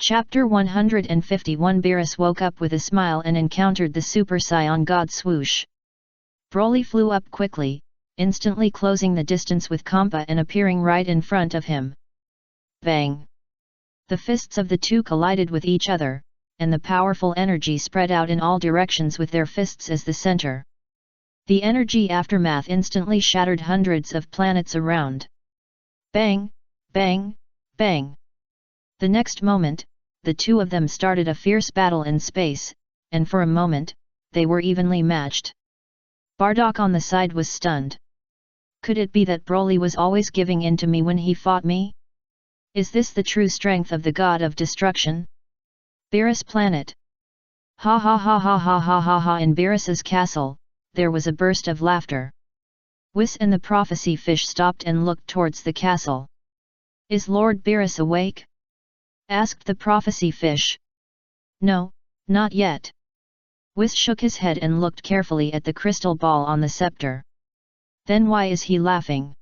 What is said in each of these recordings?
Chapter 151. Beerus woke up with a smile and encountered the Super Saiyan god swoosh. Broly flew up quickly, instantly closing the distance with Kampa and appearing right in front of him. Bang! The fists of the two collided with each other, and the powerful energy spread out in all directions with their fists as the center. The energy aftermath instantly shattered hundreds of planets around. Bang! Bang! Bang! The next moment, the two of them started a fierce battle in space, and for a moment, they were evenly matched. Bardock on the side was stunned. Could it be that Broly was always giving in to me when he fought me? Is this the true strength of the god of destruction? Beerus planet. Ha ha ha ha ha ha ha ha. In Beerus's castle, there was a burst of laughter. Whis and the prophecy fish stopped and looked towards the castle. Is Lord Beerus awake? Asked the prophecy fish. No, not yet. Whis shook his head and looked carefully at the crystal ball on the scepter. Then why is he laughing?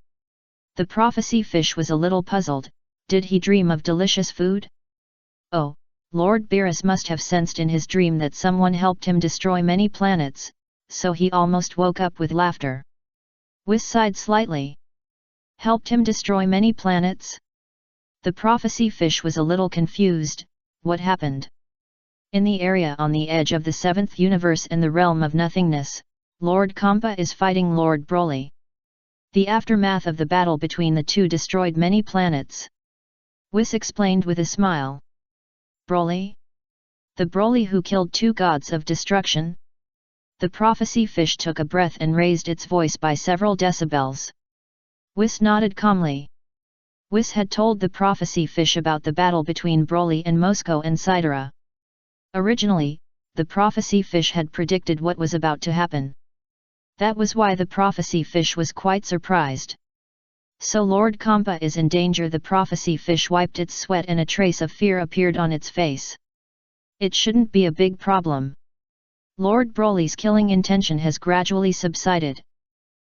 The prophecy fish was a little puzzled. Did he dream of delicious food? Oh, Lord Beerus must have sensed in his dream that someone helped him destroy many planets, so he almost woke up with laughter. Whis sighed slightly. Helped him destroy many planets? The prophecy fish was a little confused. What happened? In the area on the edge of the seventh universe and the realm of nothingness, Lord Kampa is fighting Lord Broly. The aftermath of the battle between the two destroyed many planets. Whis explained with a smile. Broly? The Broly who killed two gods of destruction? The prophecy fish took a breath and raised its voice by several decibels. Whis nodded calmly. Whis had told the prophecy fish about the battle between Broly and Moscow and Sidera. Originally, the prophecy fish had predicted what was about to happen. That was why the prophecy fish was quite surprised. So Lord Kampa is in danger. The prophecy fish wiped its sweat and a trace of fear appeared on its face. It shouldn't be a big problem. Lord Broly's killing intention has gradually subsided.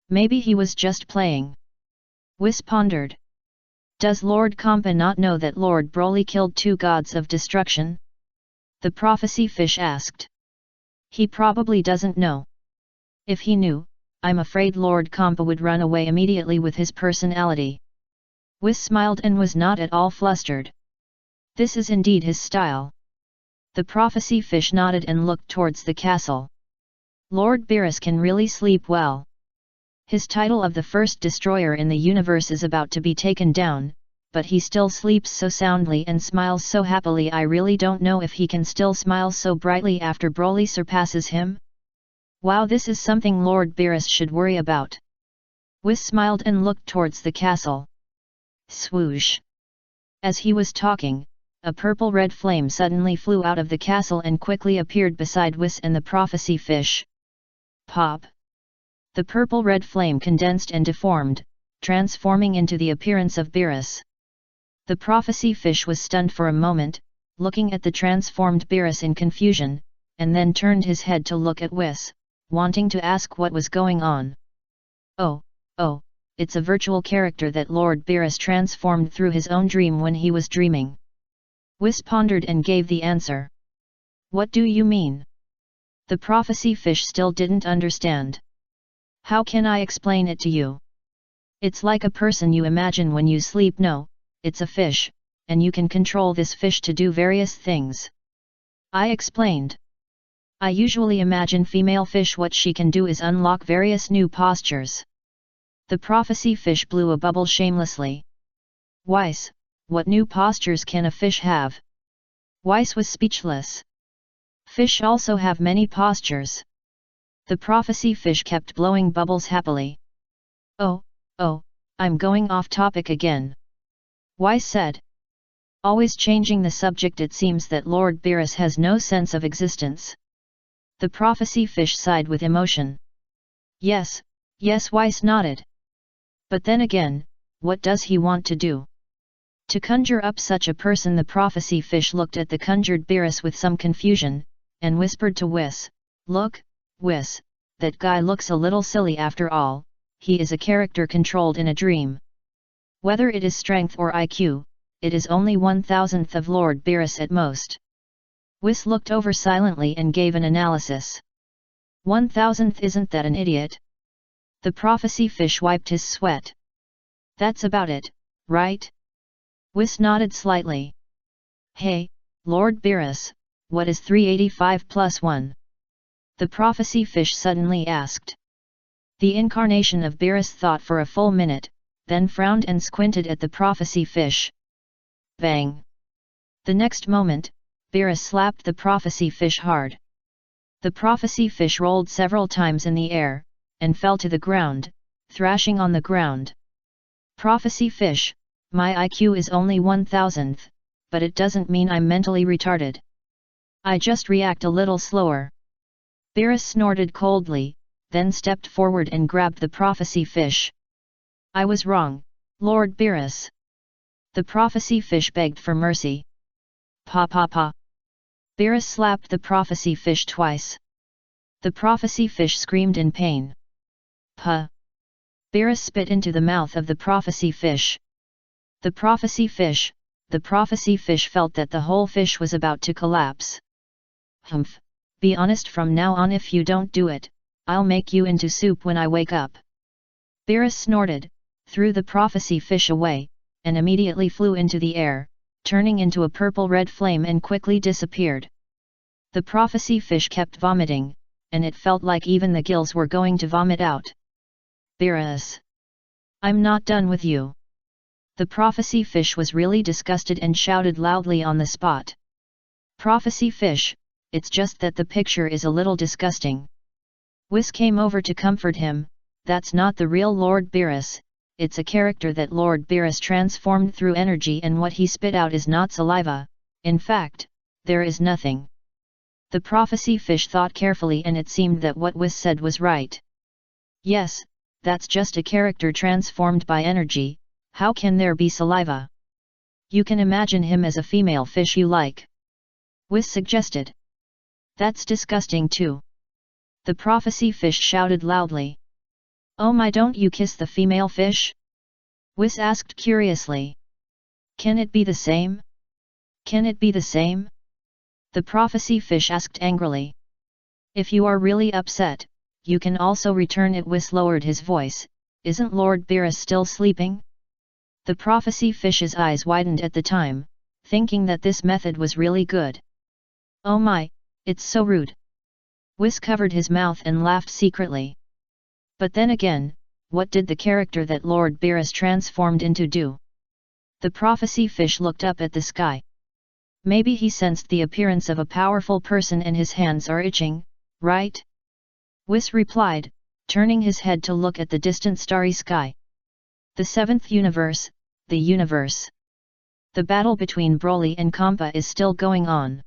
Maybe he was just playing. Whis pondered. Does Lord Kampa not know that Lord Broly killed two gods of destruction? The prophecy fish asked. He probably doesn't know. If he knew, I'm afraid Lord Kampa would run away immediately with his personality. Whis smiled and was not at all flustered. This is indeed his style. The prophecy fish nodded and looked towards the castle. Lord Beerus can really sleep well. His title of the first destroyer in the universe is about to be taken down, but he still sleeps so soundly and smiles so happily. I really don't know if he can still smile so brightly after Broly surpasses him. Wow, this is something Lord Beerus should worry about. Whis smiled and looked towards the castle. Swoosh! As he was talking, a purple-red flame suddenly flew out of the castle and quickly appeared beside Whis and the prophecy fish. Pop! The purple-red flame condensed and deformed, transforming into the appearance of Beerus. The prophecy fish was stunned for a moment, looking at the transformed Beerus in confusion, and then turned his head to look at Whis, wanting to ask what was going on. Oh, it's a virtual character that Lord Beerus transformed through his own dream when he was dreaming. Whis pondered and gave the answer. What do you mean? The prophecy fish still didn't understand. How can I explain it to you? It's like a person you imagine when you sleep. No, it's a fish, and you can control this fish to do various things. I explained. I usually imagine female fish. What she can do is unlock various new postures. The prophecy fish blew a bubble shamelessly. Weiss, what new postures can a fish have? Weiss was speechless. Fish also have many postures. The prophecy fish kept blowing bubbles happily. Oh, I'm going off topic again. Weiss said. Always changing the subject. It seems that Lord Beerus has no sense of existence. The prophecy fish sighed with emotion. Yes, Weiss nodded. But then again, what does he want to do? To conjure up such a person? The prophecy fish looked at the conjured Beerus with some confusion, and whispered to Whis, Look, Whis, that guy looks a little silly after all. He is a character controlled in a dream. Whether it is strength or IQ, it is only 1,000th of Lord Beerus at most. Whis looked over silently and gave an analysis. 1,000th, isn't that an idiot? The prophecy fish wiped his sweat. That's about it, right? Whis nodded slightly. Hey, Lord Beerus, what is 385 plus 1? The prophecy fish suddenly asked. The incarnation of Beerus thought for a full minute, then frowned and squinted at the prophecy fish. Bang! The next moment, Beerus slapped the prophecy fish hard. The prophecy fish rolled several times in the air, and fell to the ground, thrashing on the ground. Prophecy fish, my IQ is only 1,000th, but it doesn't mean I'm mentally retarded. I just react a little slower. Beerus snorted coldly, then stepped forward and grabbed the prophecy fish. I was wrong, Lord Beerus. The prophecy fish begged for mercy. Pa pa pa. Beerus slapped the prophecy fish twice. The prophecy fish screamed in pain. Puh! Beerus spit into the mouth of the prophecy fish. The prophecy fish felt that the whole fish was about to collapse. Humph! Be honest from now on. If you don't do it, I'll make you into soup when I wake up. Beerus snorted, threw the prophecy fish away, and immediately flew into the air, turning into a purple-red flame and quickly disappeared. The prophecy fish kept vomiting, and it felt like even the gills were going to vomit out. Beerus! I'm not done with you. The prophecy fish was really disgusted and shouted loudly on the spot. Prophecy fish, it's just that the picture is a little disgusting. Whis came over to comfort him. That's not the real Lord Beerus, it's a character that Lord Beerus transformed through energy, and what he spit out is not saliva. In fact, there is nothing. The prophecy fish thought carefully, and it seemed that what Whis said was right. Yes, that's just a character transformed by energy. How can there be saliva? You can imagine him as a female fish you like. Whis suggested. That's disgusting too. The prophecy fish shouted loudly. Oh my, don't you kiss the female fish? Whis asked curiously. Can it be the same? Can it be the same? The prophecy fish asked angrily. If you are really upset, you can also return it. Whis lowered his voice. Isn't Lord Beerus still sleeping? The prophecy fish's eyes widened at the time, thinking that this method was really good. Oh my, it's so rude. Whis covered his mouth and laughed secretly. But then again, what did the character that Lord Beerus transformed into do? The prophecy fish looked up at the sky. Maybe he sensed the appearance of a powerful person and his hands are itching, right? Whis replied, turning his head to look at the distant starry sky. The seventh universe, the universe. The battle between Broly and Kampa is still going on.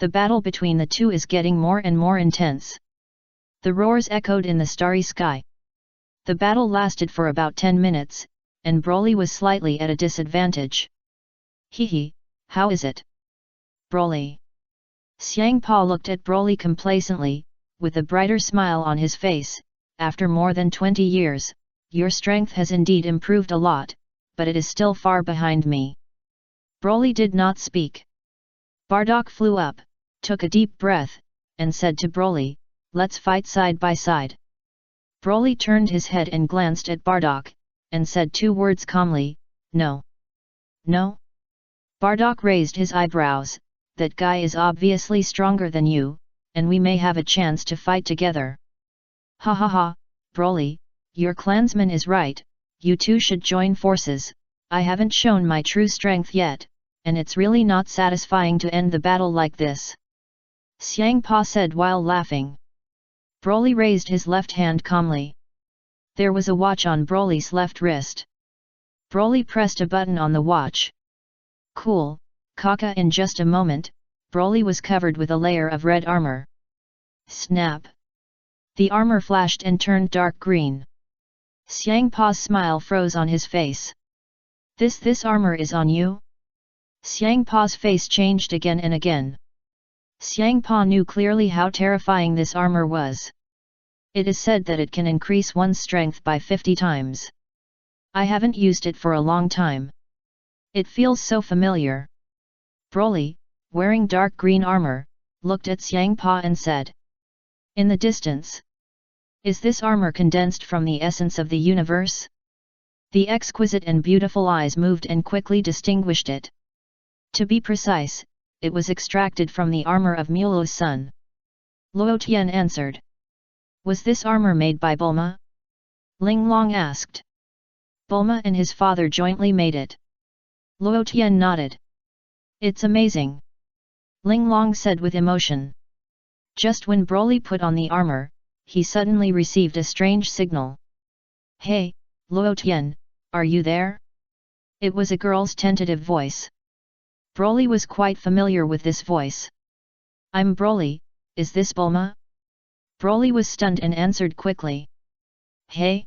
The battle between the two is getting more and more intense. The roars echoed in the starry sky. The battle lasted for about 10 minutes, and Broly was slightly at a disadvantage. Hehe, how is it? Broly. Xiangpa looked at Broly complacently, with a brighter smile on his face. After more than 20 years, your strength has indeed improved a lot, but it is still far behind me. Broly did not speak. Bardock flew up, took a deep breath, and said to Broly, let's fight side by side. Broly turned his head and glanced at Bardock, and said 2 words calmly, no. No? Bardock raised his eyebrows. That guy is obviously stronger than you, and we may have a chance to fight together. Ha ha ha, Broly, your clansman is right, you two should join forces. I haven't shown my true strength yet, and it's really not satisfying to end the battle like this. Xiangpa said while laughing. Broly raised his left hand calmly. There was a watch on Broly's left wrist. Broly pressed a button on the watch. Cool, Kaka. In just a moment, Broly was covered with a layer of red armor. Snap! The armor flashed and turned dark green. Xiangpa's smile froze on his face. This armor is on you? Xiangpa's face changed again and again. Xiangpa knew clearly how terrifying this armor was. It is said that it can increase one's strength by 50 times. I haven't used it for a long time. It feels so familiar. Broly, wearing dark green armor, looked at Xiangpa and said. In the distance. Is this armor condensed from the essence of the universe? The exquisite and beautiful eyes moved and quickly distinguished it. To be precise, it was extracted from the armor of Mulo's son. Luo Tian answered. Was this armor made by Bulma? Ling Long asked. Bulma and his father jointly made it. Luo Tian nodded. It's amazing. Ling Long said with emotion. Just when Broly put on the armor, he suddenly received a strange signal. Hey, Luo Tian, are you there? It was a girl's tentative voice. Broly was quite familiar with this voice. I'm Broly, is this Bulma? Broly was stunned and answered quickly. Hey?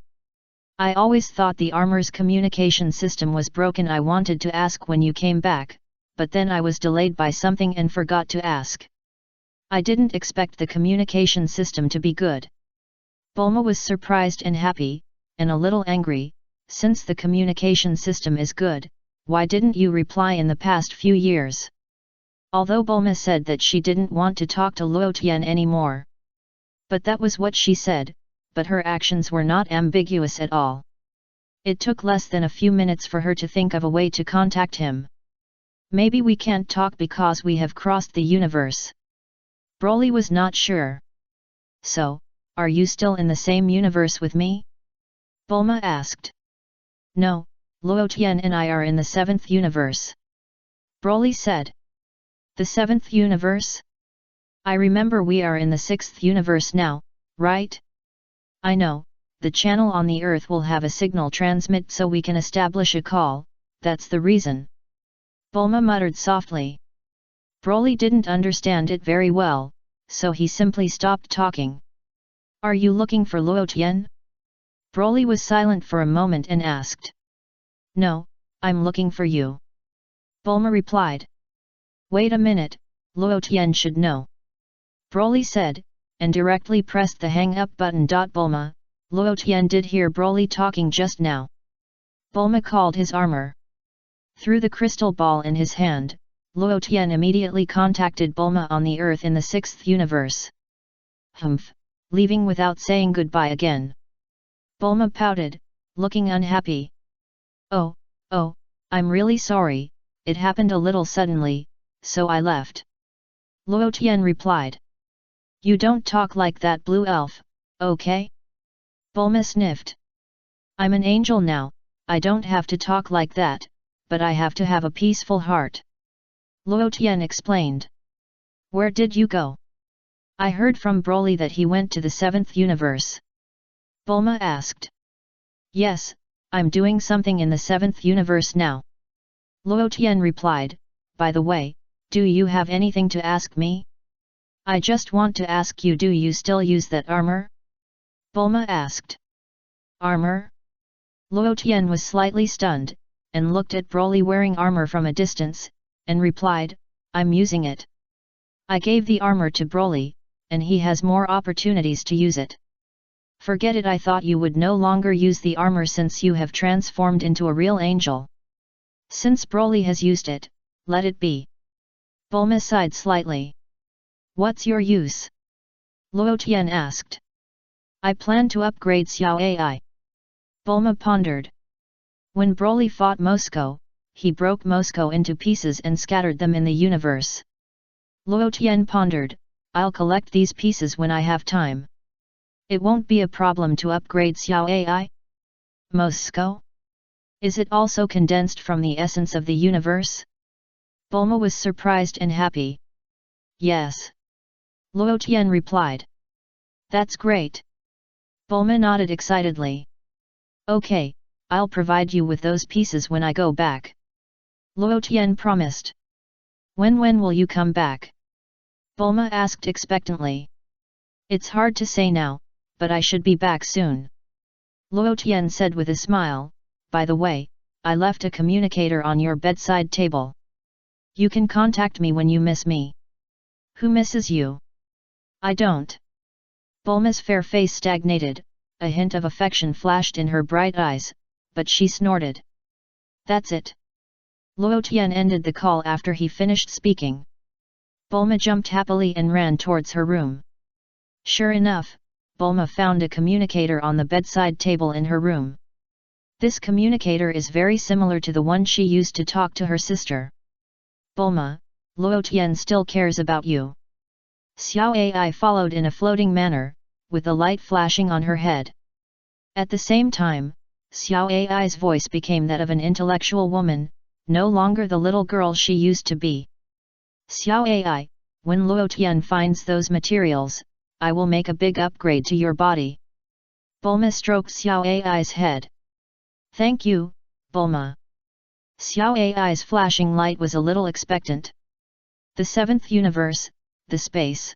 I always thought the armor's communication system was broken. I wanted to ask when you came back, but then I was delayed by something and forgot to ask. I didn't expect the communication system to be good. Bulma was surprised and happy, and a little angry. Since the communication system is good, why didn't you reply in the past few years? Although Bulma said that she didn't want to talk to Luo Tian anymore. But that was what she said, but her actions were not ambiguous at all. It took less than a few minutes for her to think of a way to contact him. Maybe we can't talk because we have crossed the universe. Broly was not sure. So, are you still in the same universe with me? Bulma asked. No, Luo Tian and I are in the 7th universe. Broly said. The 7th universe? I remember we are in the 6th universe now, right? I know, the channel on the Earth will have a signal transmit so we can establish a call, that's the reason. Bulma muttered softly. Broly didn't understand it very well, so he simply stopped talking. Are you looking for Luo Tian? Broly was silent for a moment and asked. No, I'm looking for you. Bulma replied. Wait a minute, Luo Tian should know. Broly said, and directly pressed the hang up button. Bulma, Luo Tian did hear Broly talking just now. Bulma called his armor. Through the crystal ball in his hand, Luo Tian immediately contacted Bulma on the Earth in the 6th universe. Humph, leaving without saying goodbye again. Bulma pouted, looking unhappy. Oh, I'm really sorry, it happened a little suddenly, so I left. Luo Tian replied. You don't talk like that, blue elf, okay? Bulma sniffed. I'm an angel now, I don't have to talk like that, but I have to have a peaceful heart. Luo Tian explained. Where did you go? I heard from Broly that he went to the 7th universe. Bulma asked. Yes, I'm doing something in the 7th universe now. Luo Tian replied, by the way, do you have anything to ask me? I just want to ask you, do you still use that armor? Bulma asked. Armor? Luo Tian was slightly stunned, and looked at Broly wearing armor from a distance, and replied, I'm using it. I gave the armor to Broly, and he has more opportunities to use it. Forget it, I thought you would no longer use the armor since you have transformed into a real angel. Since Broly has used it, let it be. Bulma sighed slightly. What's your use? Luo Tian asked. I plan to upgrade Xiao AI. Bulma pondered. When Broly fought Moscow, he broke Moscow into pieces and scattered them in the universe. Luo Tian pondered, I'll collect these pieces when I have time. It won't be a problem to upgrade Xiao AI? Moscow? Is it also condensed from the essence of the universe? Bulma was surprised and happy. Yes. Luo Tian replied. That's great. Bulma nodded excitedly. Okay, I'll provide you with those pieces when I go back. Luo Tian promised. When will you come back? Bulma asked expectantly. It's hard to say now, but I should be back soon. Luo Tian said with a smile, by the way, I left a communicator on your bedside table. You can contact me when you miss me. Who misses you? I don't. Bulma's fair face stagnated, a hint of affection flashed in her bright eyes, but she snorted. That's it. Luo Tian ended the call after he finished speaking. Bulma jumped happily and ran towards her room. Sure enough, Bulma found a communicator on the bedside table in her room. This communicator is very similar to the one she used to talk to her sister. Bulma, Luo Tian still cares about you. Xiao Ai followed in a floating manner, with the light flashing on her head. At the same time, Xiao Ai's voice became that of an intellectual woman, no longer the little girl she used to be. Xiao Ai, when Luo Tian finds those materials, I will make a big upgrade to your body. Bulma stroked Xiao Ai's head. Thank you, Bulma. Xiao Ai's flashing light was a little expectant. The seventh universe, the space.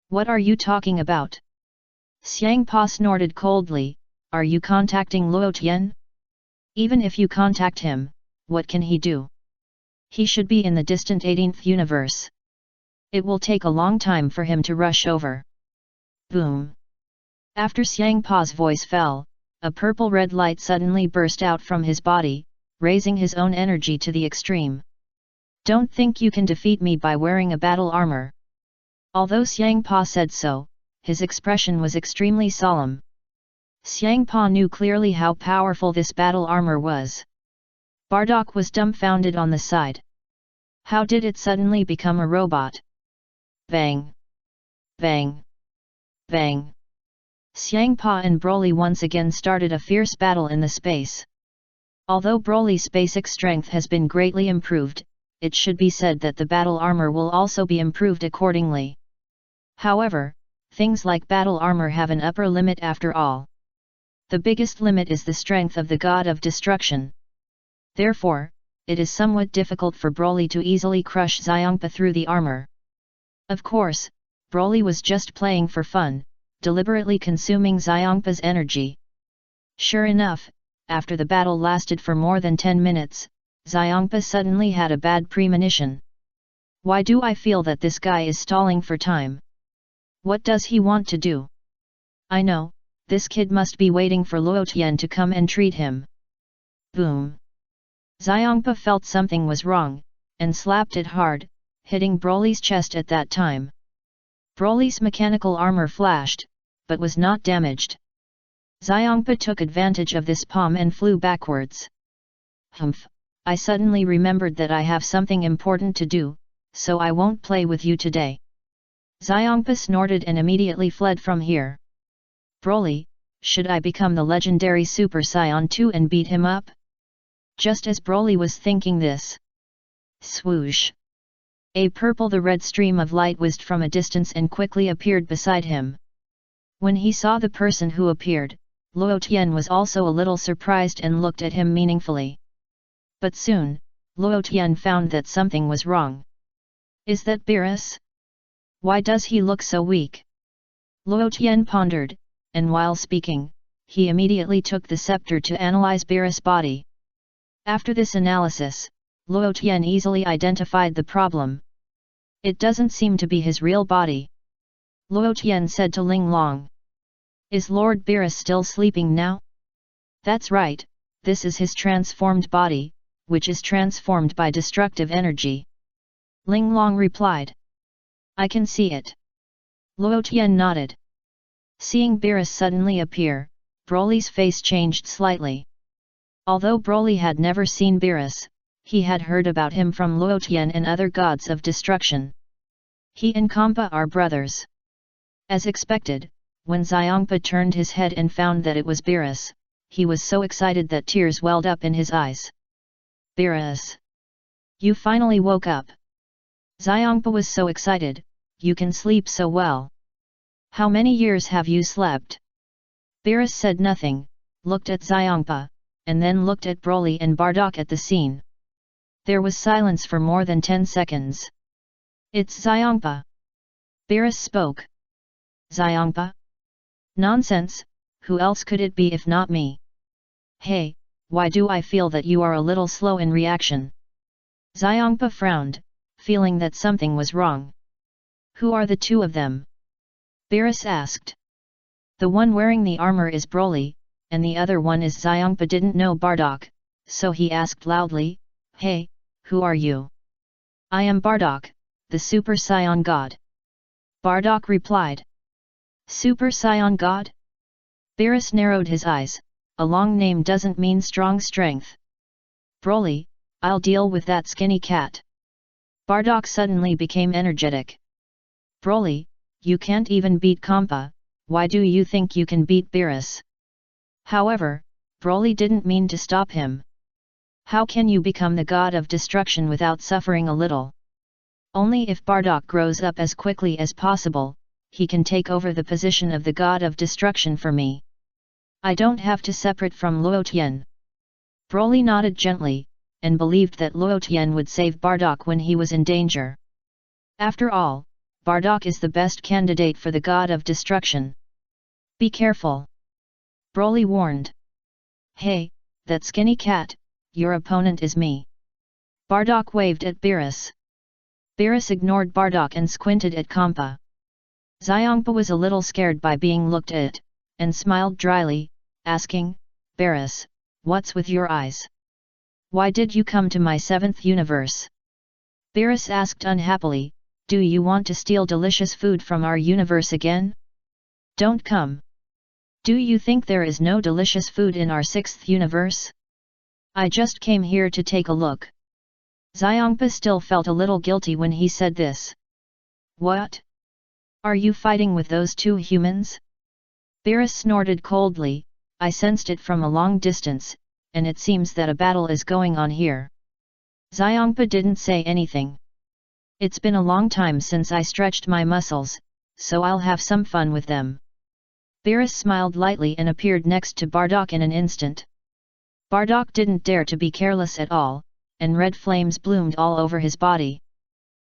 What are you talking about? Xiang Pa snorted coldly, are you contacting Luo Tian? Even if you contact him, what can he do? He should be in the distant 18th universe. It will take a long time for him to rush over. Boom. After Xiang Pa's voice fell, a purple-red light suddenly burst out from his body, raising his own energy to the extreme. Don't think you can defeat me by wearing a battle armor. Although Xiang Pa said so, his expression was extremely solemn. Xiang Pa knew clearly how powerful this battle armor was. Bardock was dumbfounded on the side. How did it suddenly become a robot? Bang! Bang! Bang! Xiang Pa and Broly once again started a fierce battle in the space. Although Broly's basic strength has been greatly improved, it should be said that the battle armor will also be improved accordingly. However, things like battle armor have an upper limit after all. The biggest limit is the strength of the God of Destruction. Therefore, it is somewhat difficult for Broly to easily crush Xiangpa through the armor. Of course, Broly was just playing for fun, deliberately consuming Xiangpa's energy. Sure enough, after the battle lasted for more than 10 minutes, Xiangpa suddenly had a bad premonition. Why do I feel that this guy is stalling for time? What does he want to do? I know, this kid must be waiting for Luo Tian to come and treat him. Boom! Xiangpa felt something was wrong, and slapped it hard, hitting Broly's chest at that time. Broly's mechanical armor flashed, but was not damaged. Xiangpa took advantage of this palm and flew backwards. Humph! I suddenly remembered that I have something important to do, so I won't play with you today. Xiangpa snorted and immediately fled from here. Broly, should I become the legendary Super Saiyan 2 and beat him up? Just as Broly was thinking this. Swoosh! A purple-the-red stream of light whizzed from a distance and quickly appeared beside him. When he saw the person who appeared, Luo Tian was also a little surprised and looked at him meaningfully. But soon, Luo Tian found that something was wrong. Is that Beerus? Why does he look so weak? Luo Tian pondered, and while speaking, he immediately took the scepter to analyze Beerus' body. After this analysis, Luo Tian easily identified the problem. It doesn't seem to be his real body. Luo Tian said to Ling Long. Is Lord Beerus still sleeping now? That's right, this is his transformed body, which is transformed by destructive energy. Ling Long replied. I can see it. Luo Tian nodded. Seeing Beerus suddenly appear, Broly's face changed slightly. Although Broly had never seen Beerus, he had heard about him from Luo Tian and other gods of destruction. He and Kampa are brothers. As expected, when Xiangpa turned his head and found that it was Beerus, he was so excited that tears welled up in his eyes. Beerus! You finally woke up! Xiangpa was so excited, you can sleep so well. How many years have you slept? Beerus said nothing, looked at Xiangpa, and then looked at Broly and Bardock at the scene. There was silence for more than 10 seconds. It's Xiangpa. Beerus spoke. Xiangpa? Nonsense, who else could it be if not me? Hey, why do I feel that you are a little slow in reaction? Xiangpa frowned, feeling that something was wrong. Who are the two of them? Beerus asked. The one wearing the armor is Broly, and the other one is Xiangpa. Didn't know Bardock, so he asked loudly, Hey, who are you? I am Bardock, the Super Saiyan God. Bardock replied. Super Saiyan God? Beerus narrowed his eyes. A long name doesn't mean strong strength. Broly, I'll deal with that skinny cat. Bardock suddenly became energetic. Broly, you can't even beat Kampa, why do you think you can beat Beerus? However, Broly didn't mean to stop him. How can you become the god of destruction without suffering a little? Only if Bardock grows up as quickly as possible, he can take over the position of the god of destruction for me. I don't have to separate from Luo Tian. Broly nodded gently, and believed that Luo Tian would save Bardock when he was in danger. After all, Bardock is the best candidate for the god of destruction. Be careful. Broly warned. Hey, that skinny cat, your opponent is me. Bardock waved at Beerus. Beerus ignored Bardock and squinted at Kampa. Xiongpa was a little scared by being looked at, and smiled dryly, asking, Beerus, what's with your eyes? Why did you come to my 7th universe? Beerus asked unhappily, do you want to steal delicious food from our universe again? Don't come. Do you think there is no delicious food in our 6th universe? I just came here to take a look. Xiongpa still felt a little guilty when he said this. What? Are you fighting with those two humans? Beerus snorted coldly. I sensed it from a long distance, and it seems that a battle is going on here. Xiongpa didn't say anything. It's been a long time since I stretched my muscles, so I'll have some fun with them. Beerus smiled lightly and appeared next to Bardock in an instant. Bardock didn't dare to be careless at all, and red flames bloomed all over his body.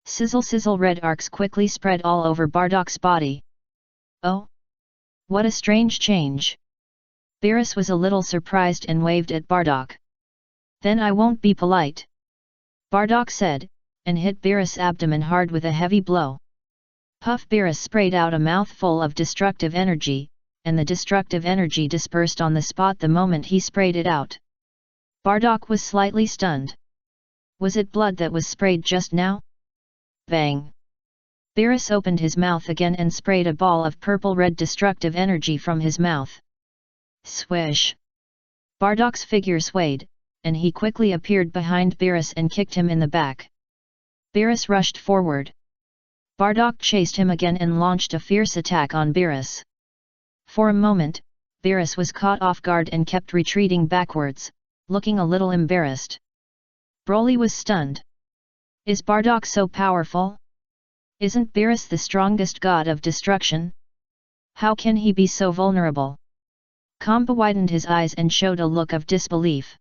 Sizzle sizzle, red arcs quickly spread all over Bardock's body. Oh! What a strange change! Beerus was a little surprised and waved at Bardock. Then I won't be polite. Bardock said, and hit Beerus' abdomen hard with a heavy blow. Puff! Beerus sprayed out a mouthful of destructive energy, and the destructive energy dispersed on the spot the moment he sprayed it out. Bardock was slightly stunned. Was it blood that was sprayed just now? Bang! Beerus opened his mouth again and sprayed a ball of purple-red destructive energy from his mouth. Swish! Bardock's figure swayed, and he quickly appeared behind Beerus and kicked him in the back. Beerus rushed forward. Bardock chased him again and launched a fierce attack on Beerus. For a moment, Beerus was caught off guard and kept retreating backwards, looking a little embarrassed. Broly was stunned. Is Bardock so powerful? Isn't Beerus the strongest god of destruction? How can he be so vulnerable? Kampa widened his eyes and showed a look of disbelief.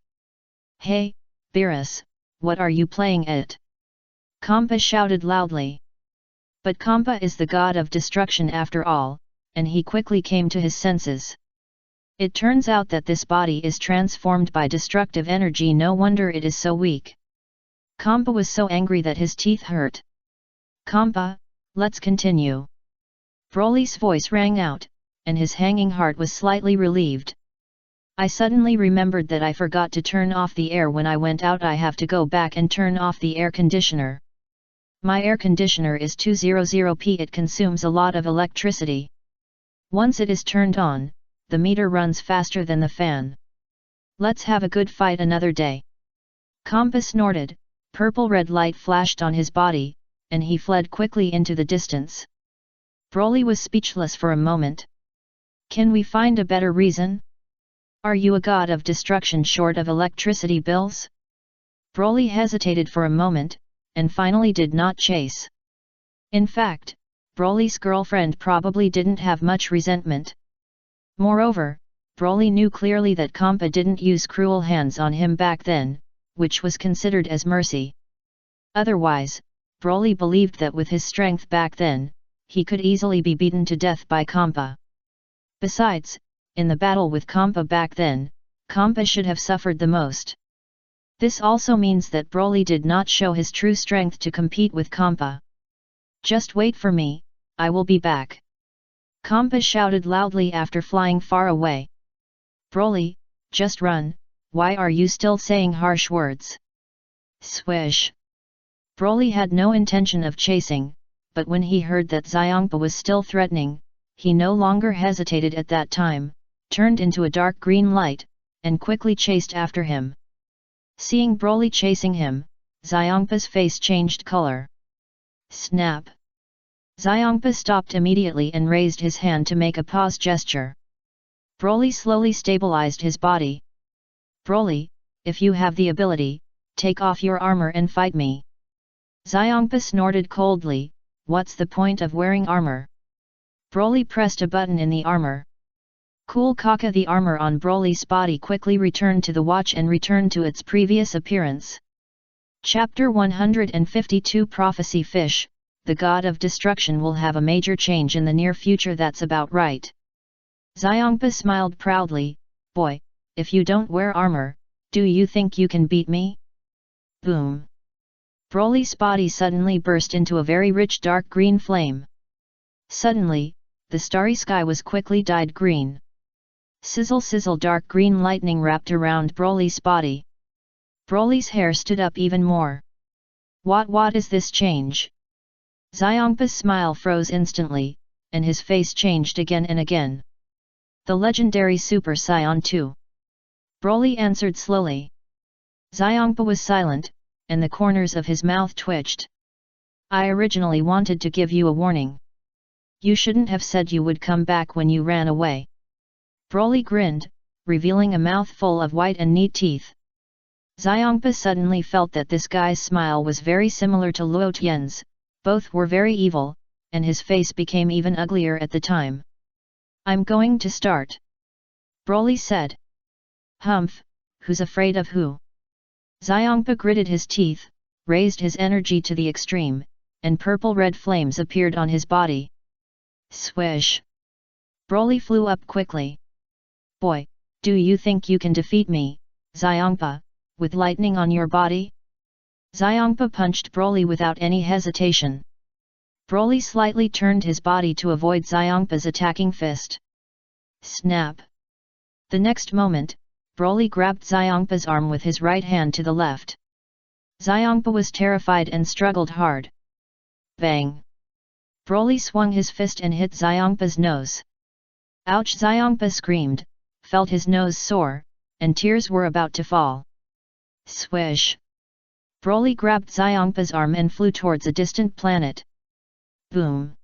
Hey, Beerus, what are you playing at? Kampa shouted loudly. But Kampa is the god of destruction after all, and he quickly came to his senses. It turns out that this body is transformed by destructive energy, no wonder it is so weak. Kampa was so angry that his teeth hurt. Kampa, let's continue. Broly's voice rang out, and his hanging heart was slightly relieved. I suddenly remembered that I forgot to turn off the air when I went out. I have to go back and turn off the air conditioner. My air conditioner is 200p. It consumes a lot of electricity. Once it is turned on, the meter runs faster than the fan. Let's have a good fight another day. Kampa snorted, purple-red light flashed on his body, and he fled quickly into the distance. Broly was speechless for a moment. Can we find a better reason? Are you a god of destruction short of electricity bills? Broly hesitated for a moment, and finally did not chase. In fact, Broly's girlfriend probably didn't have much resentment. Moreover, Broly knew clearly that Kampa didn't use cruel hands on him back then, which was considered as mercy. Otherwise, Broly believed that with his strength back then, he could easily be beaten to death by Kampa. Besides, in the battle with Kampa back then, Kampa should have suffered the most. This also means that Broly did not show his true strength to compete with Kampa. Just wait for me, I will be back. Kampa shouted loudly after flying far away. Broly, just run, why are you still saying harsh words? Swish! Broly had no intention of chasing, but when he heard that Xiangpa was still threatening, he no longer hesitated at that time, turned into a dark green light, and quickly chased after him. Seeing Broly chasing him, Xiangpa's face changed color. Snap! Xiangpa stopped immediately and raised his hand to make a pause gesture. Broly slowly stabilized his body. Broly, if you have the ability, take off your armor and fight me. Xiangpa snorted coldly, what's the point of wearing armor? Broly pressed a button in the armor. Cool Kaka, the armor on Broly's body quickly returned to the watch and returned to its previous appearance. Chapter 152 Prophecy Fish, the god of destruction will have a major change in the near future, that's about right. Xiangpa smiled proudly, boy, if you don't wear armor, do you think you can beat me? Boom! Broly's body suddenly burst into a very rich dark green flame. Suddenly, the starry sky was quickly dyed green. Sizzle sizzle, dark green lightning wrapped around Broly's body. Broly's hair stood up even more. What is this change? Xiangpa's smile froze instantly, and his face changed again and again. The legendary Super Saiyan 2. Broly answered slowly. Xiangpa was silent, and the corners of his mouth twitched. I originally wanted to give you a warning. You shouldn't have said you would come back when you ran away. Broly grinned, revealing a mouth full of white and neat teeth. Xiangpa suddenly felt that this guy's smile was very similar to Luo Tian's, both were very evil, and his face became even uglier at the time. I'm going to start. Broly said. Humph, who's afraid of who? Xiangpa gritted his teeth, raised his energy to the extreme, and purple-red flames appeared on his body. Swish! Broly flew up quickly. Boy, do you think you can defeat me, Xiangpa, with lightning on your body? Xiangpa punched Broly without any hesitation. Broly slightly turned his body to avoid Xiangpa's attacking fist. Snap! The next moment, Broly grabbed Xiangpa's arm with his right hand to the left. Xiangpa was terrified and struggled hard. Bang! Broly swung his fist and hit Xiangpa's nose. Ouch! Xiangpa screamed, felt his nose sore, and tears were about to fall. Swish! Broly grabbed Xiangpa's arm and flew towards a distant planet. Boom!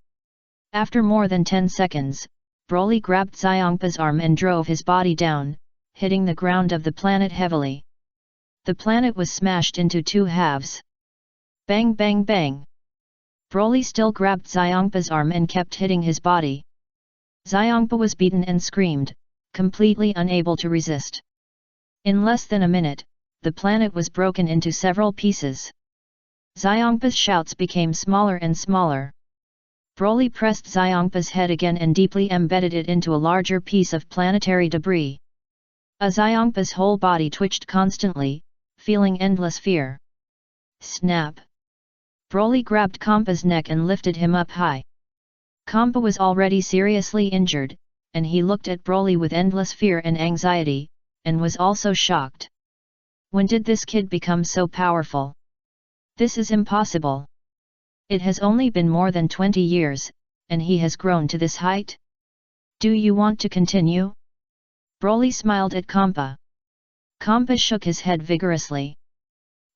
After more than 10 seconds, Broly grabbed Xiangpa's arm and drove his body down, hitting the ground of the planet heavily. The planet was smashed into 2 halves. Bang bang bang! Broly still grabbed Xiangpa's arm and kept hitting his body. Xiangpa was beaten and screamed, completely unable to resist. In less than a minute, the planet was broken into several pieces. Xiangpa's shouts became smaller and smaller. Broly pressed Xiangpa's head again and deeply embedded it into a larger piece of planetary debris. Xiangpa's whole body twitched constantly, feeling endless fear. Snap! Broly grabbed Kampa's neck and lifted him up high. Kampa was already seriously injured, and he looked at Broly with endless fear and anxiety, and was also shocked. When did this kid become so powerful? This is impossible. It has only been more than 20 years, and he has grown to this height? Do you want to continue? Broly smiled at Kampa. Kampa shook his head vigorously.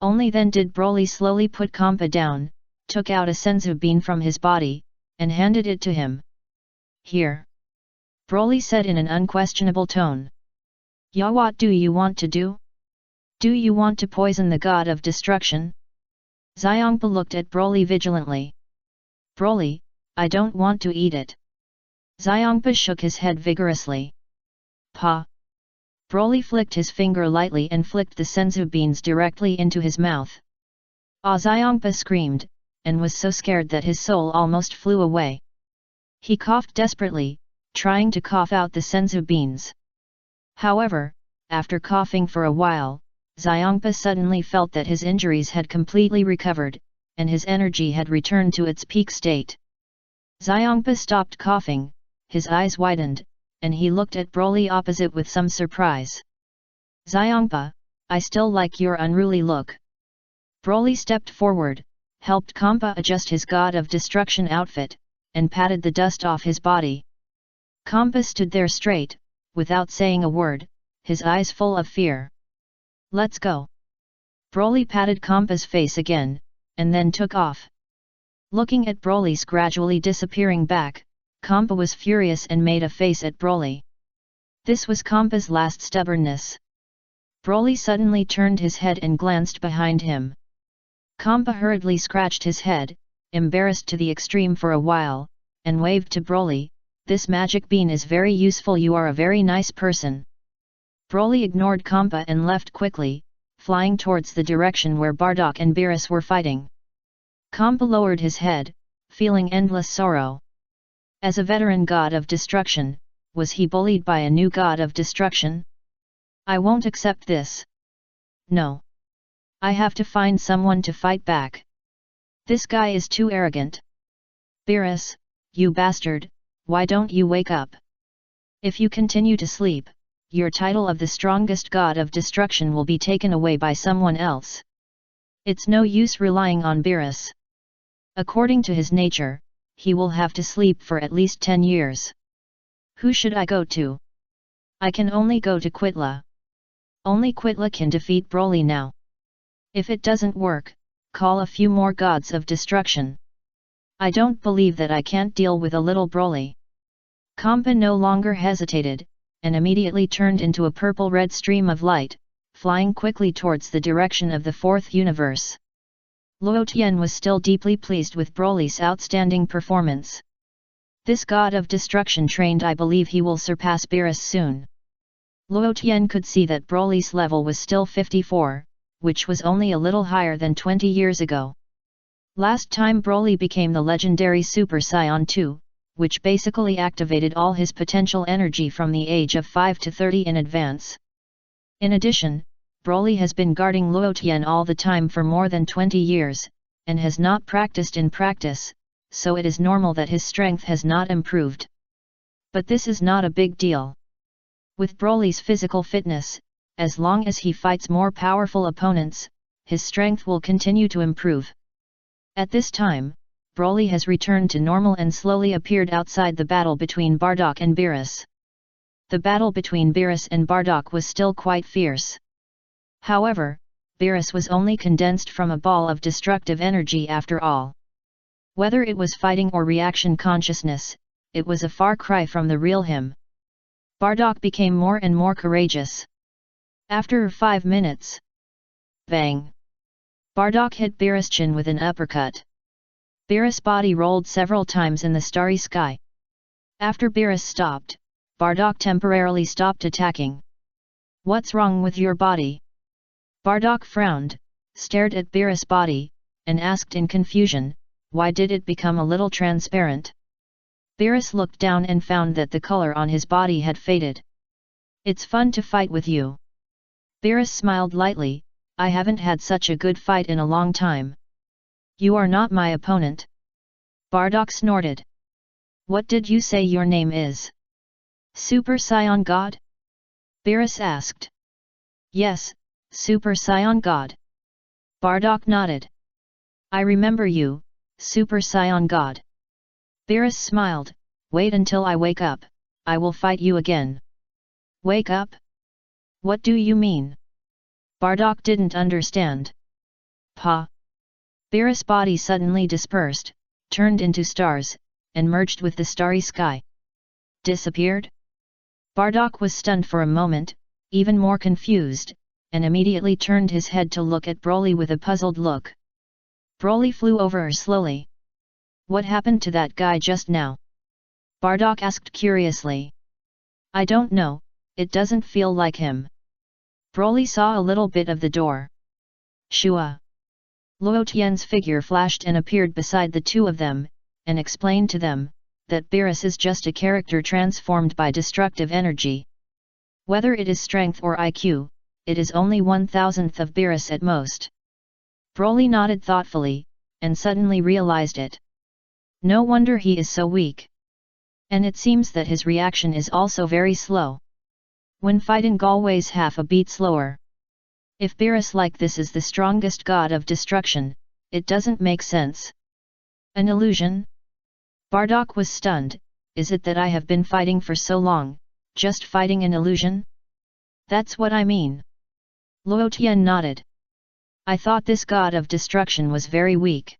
Only then did Broly slowly put Kampa down, took out a senzu bean from his body, and handed it to him. Here. Broly said in an unquestionable tone. Ya, what do you want to do? Do you want to poison the god of destruction? Xiangpa looked at Broly vigilantly. Broly, I don't want to eat it. Xiangpa shook his head vigorously. Pa! Broly flicked his finger lightly and flicked the senzu beans directly into his mouth. Xiangpa screamed, and was so scared that his soul almost flew away. He coughed desperately, trying to cough out the senzu beans. However, after coughing for a while, Xiangpa suddenly felt that his injuries had completely recovered, and his energy had returned to its peak state. Xiangpa stopped coughing, his eyes widened, and he looked at Broly opposite with some surprise. Xiangpa, I still like your unruly look. Broly stepped forward, helped Kampa adjust his God of Destruction outfit, and patted the dust off his body. Kampa stood there straight, without saying a word, his eyes full of fear. "Let's go." Broly patted Kampa's face again, and then took off. Looking at Broly's gradually disappearing back, Kampa was furious and made a face at Broly. This was Kampa's last stubbornness. Broly suddenly turned his head and glanced behind him. Kampa hurriedly scratched his head, embarrassed to the extreme for a while, and waved to Broly, "This magic bean is very useful, you are a very nice person." Broly ignored Kampa and left quickly, flying towards the direction where Bardock and Beerus were fighting. Kampa lowered his head, feeling endless sorrow. As a veteran god of destruction, was he bullied by a new god of destruction? "I won't accept this. No. I have to find someone to fight back. This guy is too arrogant. Beerus, you bastard, why don't you wake up? If you continue to sleep, your title of the strongest god of destruction will be taken away by someone else. It's no use relying on Beerus. According to his nature, he will have to sleep for at least 10 years. Who should I go to? I can only go to Quitla. Only Quitla can defeat Broly now. If it doesn't work, call a few more gods of destruction. I don't believe that I can't deal with a little Broly." Kampa no longer hesitated, and immediately turned into a purple-red stream of light, flying quickly towards the direction of the fourth universe. Luo Tian was still deeply pleased with Broly's outstanding performance. "This god of destruction trained, I believe he will surpass Beerus soon." Luo Tian could see that Broly's level was still 54, which was only a little higher than 20 years ago. Last time Broly became the legendary Super Saiyan 2, which basically activated all his potential energy from the age of 5 to 30 in advance. In addition, Broly has been guarding Luo Tian all the time for more than 20 years, and has not practiced in practice, so it is normal that his strength has not improved. But this is not a big deal. With Broly's physical fitness, as long as he fights more powerful opponents, his strength will continue to improve. At this time, Broly has returned to normal and slowly appeared outside the battle between Bardock and Beerus. The battle between Beerus and Bardock was still quite fierce. However, Beerus was only condensed from a ball of destructive energy after all. Whether it was fighting or reaction consciousness, it was a far cry from the real him. Bardock became more and more courageous. After 5 minutes, bang! Bardock hit Beerus' chin with an uppercut. Beerus' body rolled several times in the starry sky. After Beerus stopped, Bardock temporarily stopped attacking. "What's wrong with your body?" Bardock frowned, stared at Beerus' body, and asked in confusion, "Why did it become a little transparent?" Beerus looked down and found that the color on his body had faded. "It's fun to fight with you." Beerus smiled lightly, "I haven't had such a good fight in a long time." "You are not my opponent." Bardock snorted. "What did you say your name is? Super Saiyan God?" Beerus asked. "Yes, Super Saiyan God." Bardock nodded. "I remember you, Super Saiyan God." Beerus smiled, "Wait until I wake up, I will fight you again." "Wake up? What do you mean?" Bardock didn't understand. "Pa!" Beerus' body suddenly dispersed, turned into stars, and merged with the starry sky. Disappeared? Bardock was stunned for a moment, even more confused, and immediately turned his head to look at Broly with a puzzled look. Broly flew over slowly. "What happened to that guy just now?" Bardock asked curiously. "I don't know, it doesn't feel like him." Broly saw a little bit of the door. "Shua!" Luo Tian's figure flashed and appeared beside the two of them, and explained to them that Beerus is just a character transformed by destructive energy. Whether it is strength or IQ, it is only 1/1000th of Beerus at most. Broly nodded thoughtfully, and suddenly realized it. No wonder he is so weak. And it seems that his reaction is also very slow. When fighting always half a beat slower. If Beerus like this is the strongest god of destruction, it doesn't make sense. An illusion? Bardock was stunned. Is it that I have been fighting for so long, just fighting an illusion? That's what I mean. Luo Tian nodded. I thought this god of destruction was very weak.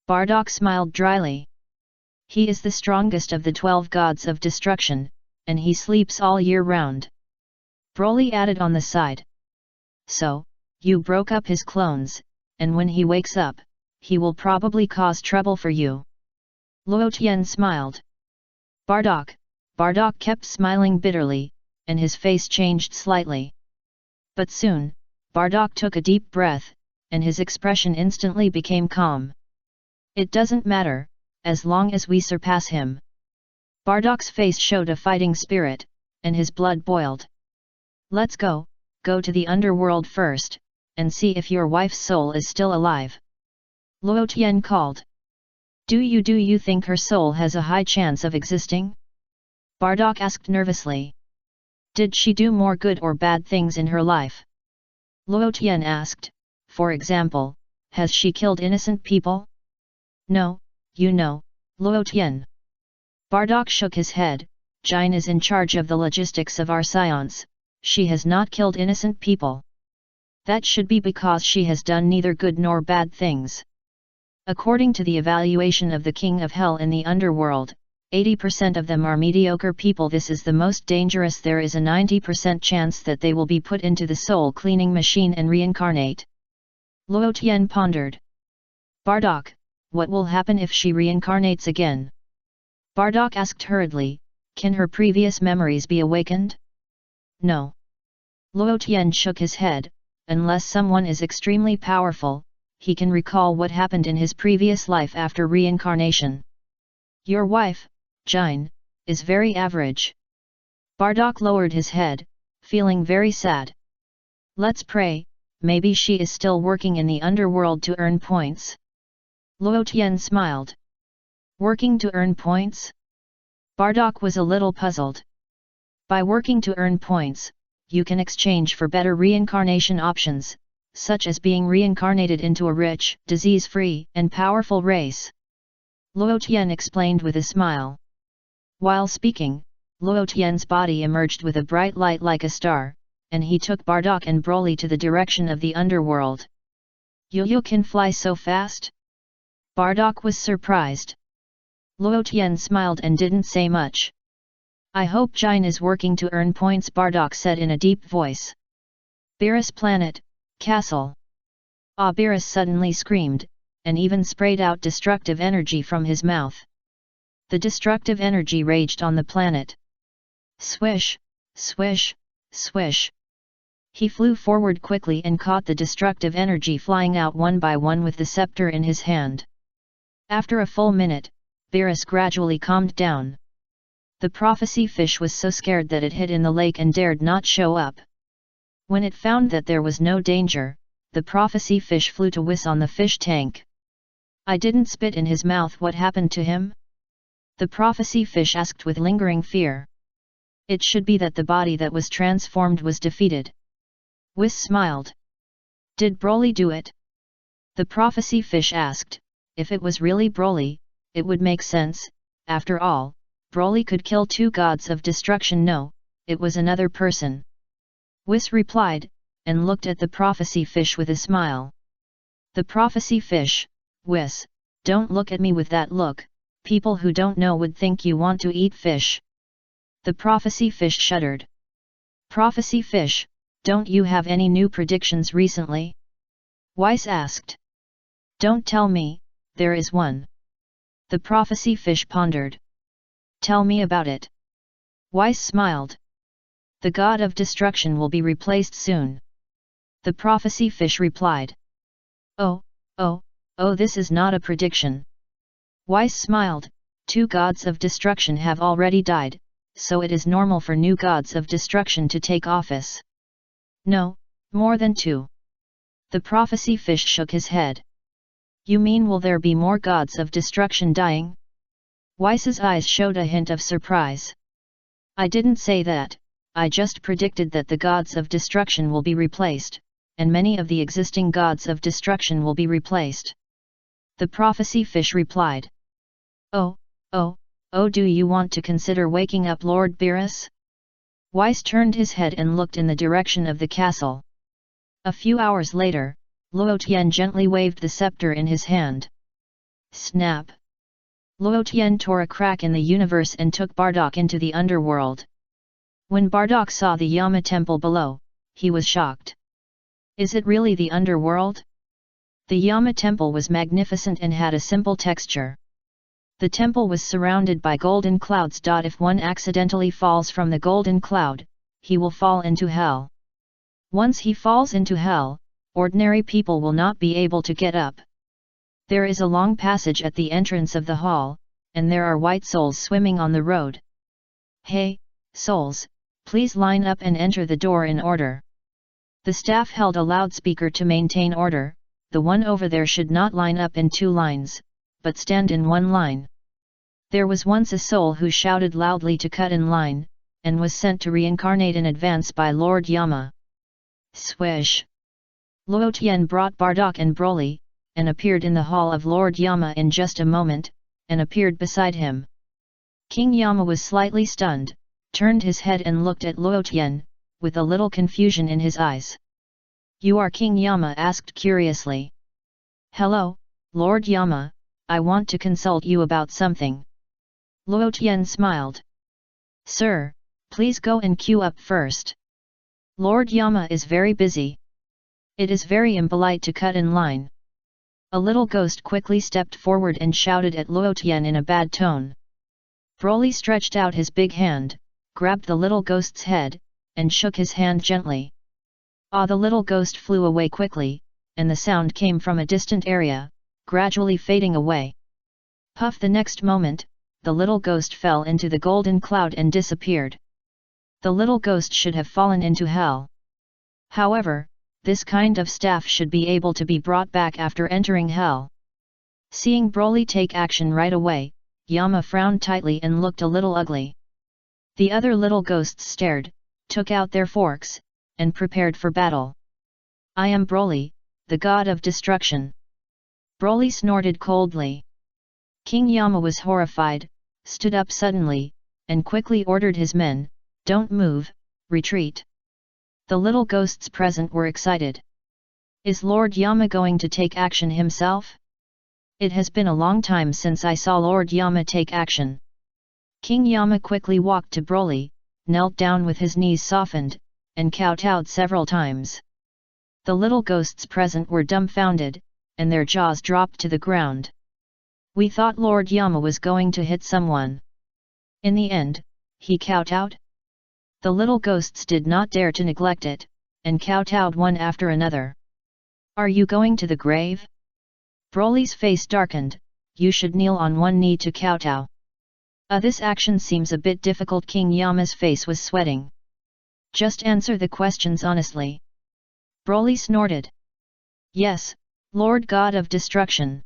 Bardock smiled dryly. He is the strongest of the 12 gods of destruction, and he sleeps all year round. Broly added on the side. So, you broke up his clones, and when he wakes up, he will probably cause trouble for you. Luo Tian smiled. Bardock kept smiling bitterly, and his face changed slightly. But soon, Bardock took a deep breath, and his expression instantly became calm. It doesn't matter, as long as we surpass him. Bardock's face showed a fighting spirit, and his blood boiled. Let's go to the underworld first, and see if your wife's soul is still alive. Luo Tian called. Do you think her soul has a high chance of existing? Bardock asked nervously. Did she do more good or bad things in her life? Luo Tian asked, for example, has she killed innocent people? No, Luo Tian. Bardock shook his head. Jin is in charge of the logistics of our Saiyans. She has not killed innocent people. That should be because she has done neither good nor bad things. According to the evaluation of the King of Hell in the underworld, 80% of them are mediocre people. This is the most dangerous. There is a 90% chance that they will be put into the soul-cleaning machine and reincarnate. Luo Tian pondered. Bardock, what will happen if she reincarnates again? Bardock asked hurriedly, can her previous memories be awakened? No. Luo Tian shook his head. Unless someone is extremely powerful, he can recall what happened in his previous life after reincarnation. Your wife, Jin, is very average. Bardock lowered his head, feeling very sad. Let's pray, maybe she is still working in the underworld to earn points. Luo Tian smiled. Working to earn points? Bardock was a little puzzled. By working to earn points, you can exchange for better reincarnation options, such as being reincarnated into a rich, disease-free, and powerful race. Luo Tian explained with a smile. While speaking, Luo Tian's body emerged with a bright light like a star, and he took Bardock and Broly to the direction of the underworld. You can fly so fast? Bardock was surprised. Luo Tian smiled and didn't say much. I hope Jin is working to earn points, Bardock said in a deep voice. Beerus planet, castle. Beerus suddenly screamed, and even sprayed out destructive energy from his mouth. The destructive energy raged on the planet. Swish, swish, swish. He flew forward quickly and caught the destructive energy flying out one by one with the scepter in his hand. After a full minute, Beerus gradually calmed down. The prophecy fish was so scared that it hid in the lake and dared not show up. When it found that there was no danger, the prophecy fish flew to Whis on the fish tank. I didn't spit in his mouth. What happened to him? The prophecy fish asked with lingering fear. It should be that the body that was transformed was defeated. Whis smiled. Did Broly do it? The prophecy fish asked. If it was really Broly, it would make sense. After all, Broly could kill 2 gods of destruction. No, it was another person. Whis replied, and looked at the prophecy fish with a smile. The prophecy fish, Whis, don't look at me with that look, people who don't know would think you want to eat fish. The prophecy fish shuddered. Prophecy fish, don't you have any new predictions recently? Whis asked. Don't tell me, there is one. The prophecy fish pondered. Tell me about it. Whis smiled. The god of destruction will be replaced soon. The prophecy fish replied. Oh, this is not a prediction. Whis smiled. 2 gods of destruction have already died, so it is normal for new gods of destruction to take office. No, more than 2. The prophecy fish shook his head. You mean will there be more gods of destruction dying? Whis' eyes showed a hint of surprise. I didn't say that, I just predicted that the gods of destruction will be replaced, and many of the existing gods of destruction will be replaced. The prophecy fish replied. Oh, do you want to consider waking up Lord Beerus? Weiss turned his head and looked in the direction of the castle. A few hours later, Luo Tian gently waved the scepter in his hand. Snap! Luo Tian tore a crack in the universe and took Bardock into the underworld. When Bardock saw the Yama temple below, he was shocked. Is it really the underworld? The Yama temple was magnificent and had a simple texture. The temple was surrounded by golden clouds. If one accidentally falls from the golden cloud, he will fall into hell. Once he falls into hell, ordinary people will not be able to get up. There is a long passage at the entrance of the hall, and there are white souls swimming on the road. Hey, souls, please line up and enter the door in order. The staff held a loudspeaker to maintain order. The one over there should not line up in 2 lines, but stand in 1 line. There was once a soul who shouted loudly to cut in line, and was sent to reincarnate in advance by Lord Yama. Swish! Luo Tian brought Bardock and Broly, and appeared in the hall of Lord Yama in just a moment, and appeared beside him. King Yama was slightly stunned, turned his head and looked at Luo Tian, with a little confusion in his eyes. You are King Yama? Asked curiously. Hello, Lord Yama, I want to consult you about something. Luo Tian smiled. Sir, please go and queue up first. Lord Yama is very busy. It is very impolite to cut in line. A little ghost quickly stepped forward and shouted at Luo Tian in a bad tone. Broly stretched out his big hand, grabbed the little ghost's head, and shook his hand gently. The little ghost flew away quickly, and the sound came from a distant area, gradually fading away. Puff! The next moment, the little ghost fell into the golden cloud and disappeared. The little ghost should have fallen into hell. However, this kind of staff should be able to be brought back after entering hell. Seeing Broly take action right away, Yama frowned tightly and looked a little ugly. The other little ghosts stared, took out their forks, and prepared for battle. I am Broly, the god of destruction. Broly snorted coldly. King Yama was horrified, stood up suddenly, and quickly ordered his men, don't move, retreat. The little ghosts present were excited. Is Lord Yama going to take action himself? It has been a long time since I saw Lord Yama take action. King Yama quickly walked to Broly, knelt down with his knees softened, and kowtowed several times. The little ghosts present were dumbfounded, and their jaws dropped to the ground. We thought Lord Yama was going to hit someone. In the end, he kowtowed? The little ghosts did not dare to neglect it, and kowtowed one after another. Are you going to the grave? Broly's face darkened. You should kneel on one knee to kowtow. This action seems a bit difficult. King Yama's face was sweating. Just answer the questions honestly. Broly snorted. Yes, Lord God of Destruction.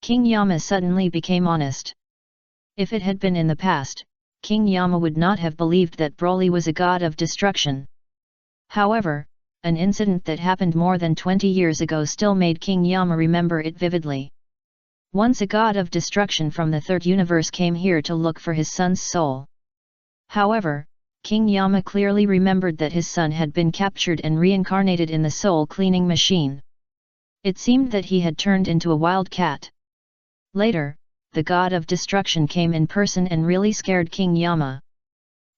King Yama suddenly became honest. If it had been in the past, King Yama would not have believed that Broly was a god of destruction. However, an incident that happened more than 20 years ago still made King Yama remember it vividly. Once a god of destruction from the third universe came here to look for his son's soul. However, King Yama clearly remembered that his son had been captured and reincarnated in the soul cleaning machine. It seemed that he had turned into a wild cat. Later, the god of destruction came in person and really scared King Yama.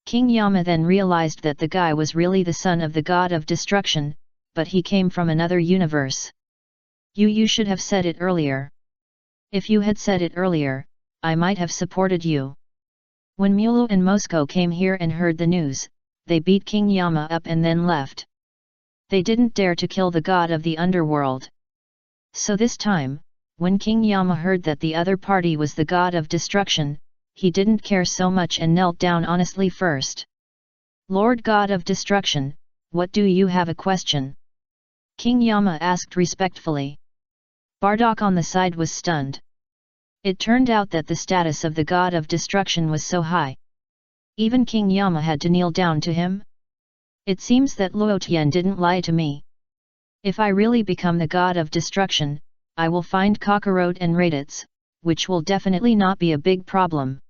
King Yama then realized that the guy was really the son of the god of destruction, but he came from another universe. You should have said it earlier. If you had said it earlier, I might have supported you. When Mulu and Moscow came here and heard the news, they beat King Yama up and then left. They didn't dare to kill the god of the underworld. So this time, when King Yama heard that the other party was the god of destruction, he didn't care so much and knelt down honestly first. Lord God of Destruction, what do you have a question? King Yama asked respectfully. Bardock on the side was stunned. It turned out that the status of the god of destruction was so high. Even King Yama had to kneel down to him? It seems that Luo Tian didn't lie to me. If I really become the god of destruction, I will find Kakarot and Raditz, which will definitely not be a big problem.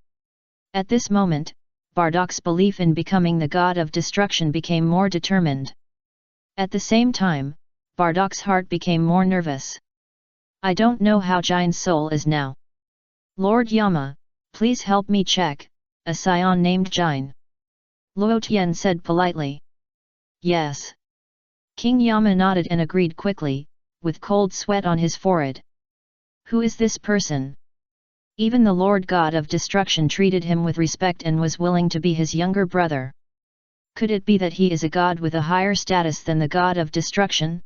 At this moment, Bardak's belief in becoming the god of destruction became more determined. At the same time, Bardak's heart became more nervous. I don't know how Jain's soul is now. Lord Yama, please help me check, a Saiyan named Jain. Luo Tian said politely. Yes. King Yama nodded and agreed quickly, with cold sweat on his forehead. Who is this person? Even the Lord God of Destruction treated him with respect and was willing to be his younger brother. Could it be that he is a god with a higher status than the God of Destruction?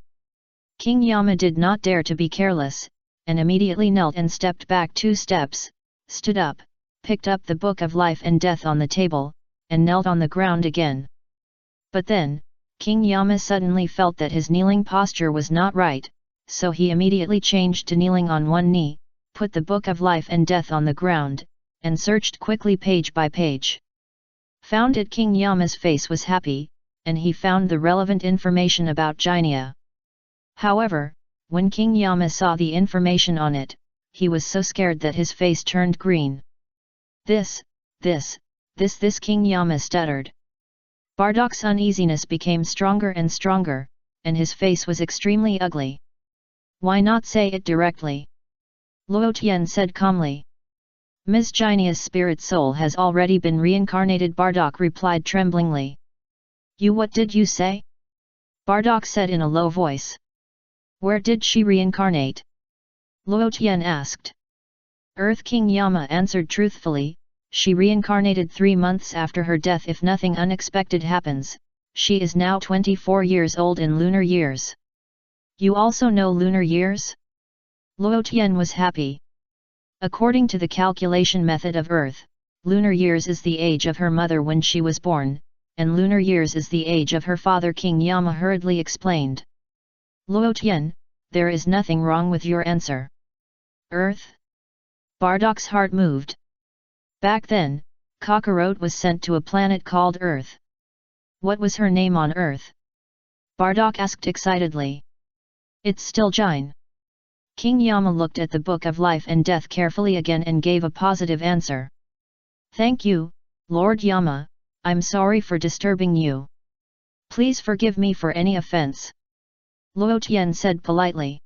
King Yama did not dare to be careless, and immediately knelt and stepped back 2 steps, stood up, picked up the Book of Life and Death on the table, and knelt on the ground again. But then, King Yama suddenly felt that his kneeling posture was not right, so he immediately changed to kneeling on one knee, put the Book of Life and Death on the ground, and searched quickly page by page. Found it. King Yama's face was happy, and he found the relevant information about Jinia. However, when King Yama saw the information on it, he was so scared that his face turned green. This King Yama stuttered. Bardak's uneasiness became stronger and stronger, and his face was extremely ugly. Why not say it directly? Luo Tian said calmly. Ms. Jinia's spirit soul has already been reincarnated. Bardak replied tremblingly. What did you say? Bardak said in a low voice. Where did she reincarnate? Luo Tian asked. Earth. King Yama answered truthfully. She reincarnated 3 months after her death. If nothing unexpected happens, she is now 24 years old in lunar years. You also know lunar years? Luo Tian was happy. According to the calculation method of Earth, lunar years is the age of her mother when she was born, and lunar years is the age of her father. King Yama hurriedly explained. Luo Tian, there is nothing wrong with your answer. Earth? Bardak's heart moved. Back then, Kakarot was sent to a planet called Earth. What was her name on Earth? Bardak asked excitedly. It's still Jain. King Yama looked at the Book of Life and Death carefully again and gave a positive answer. Thank you, Lord Yama, I'm sorry for disturbing you. Please forgive me for any offense. Luo Tian said politely.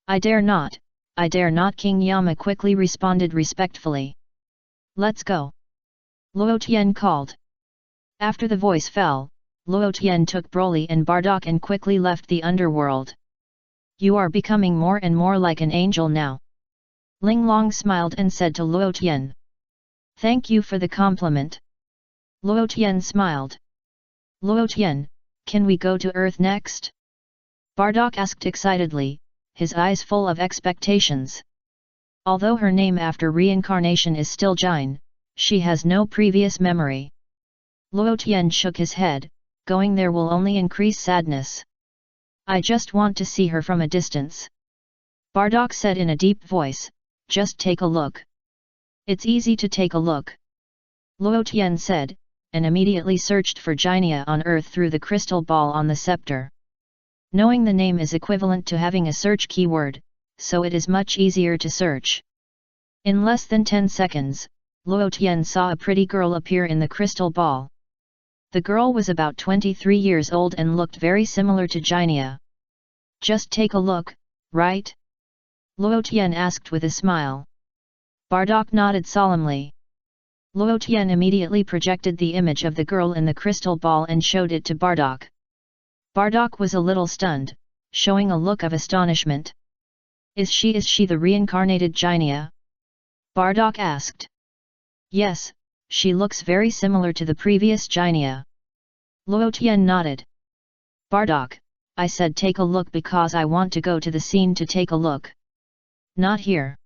I dare not, King Yama quickly responded respectfully. Let's go. Luo Tian called. After the voice fell, Luo Tian took Broly and Bardak and quickly left the underworld. You are becoming more and more like an angel now. Ling Long smiled and said to Luo Tian. Thank you for the compliment. Luo Tian smiled. Luo Tian, can we go to Earth next? Bardak asked excitedly, his eyes full of expectations. Although her name after reincarnation is still Jain, she has no previous memory. Luo Tian shook his head, going there will only increase sadness. I just want to see her from a distance. Bardak said in a deep voice, just take a look. It's easy to take a look. Luo Tian said, and immediately searched for Jinia on Earth through the crystal ball on the scepter. Knowing the name is equivalent to having a search keyword, so it is much easier to search. In less than 10 seconds, Luo Tian saw a pretty girl appear in the crystal ball. The girl was about 23 years old and looked very similar to Jinia. Just take a look, right? Luo Tian asked with a smile. Bardak nodded solemnly. Luo Tian immediately projected the image of the girl in the crystal ball and showed it to Bardak. Bardak was a little stunned, showing a look of astonishment. Is she the reincarnated Jinia? Bardak asked. Yes, she looks very similar to the previous Jinia. Luo Tian nodded. Bardak, I said take a look because I want to go to the scene to take a look. Not here.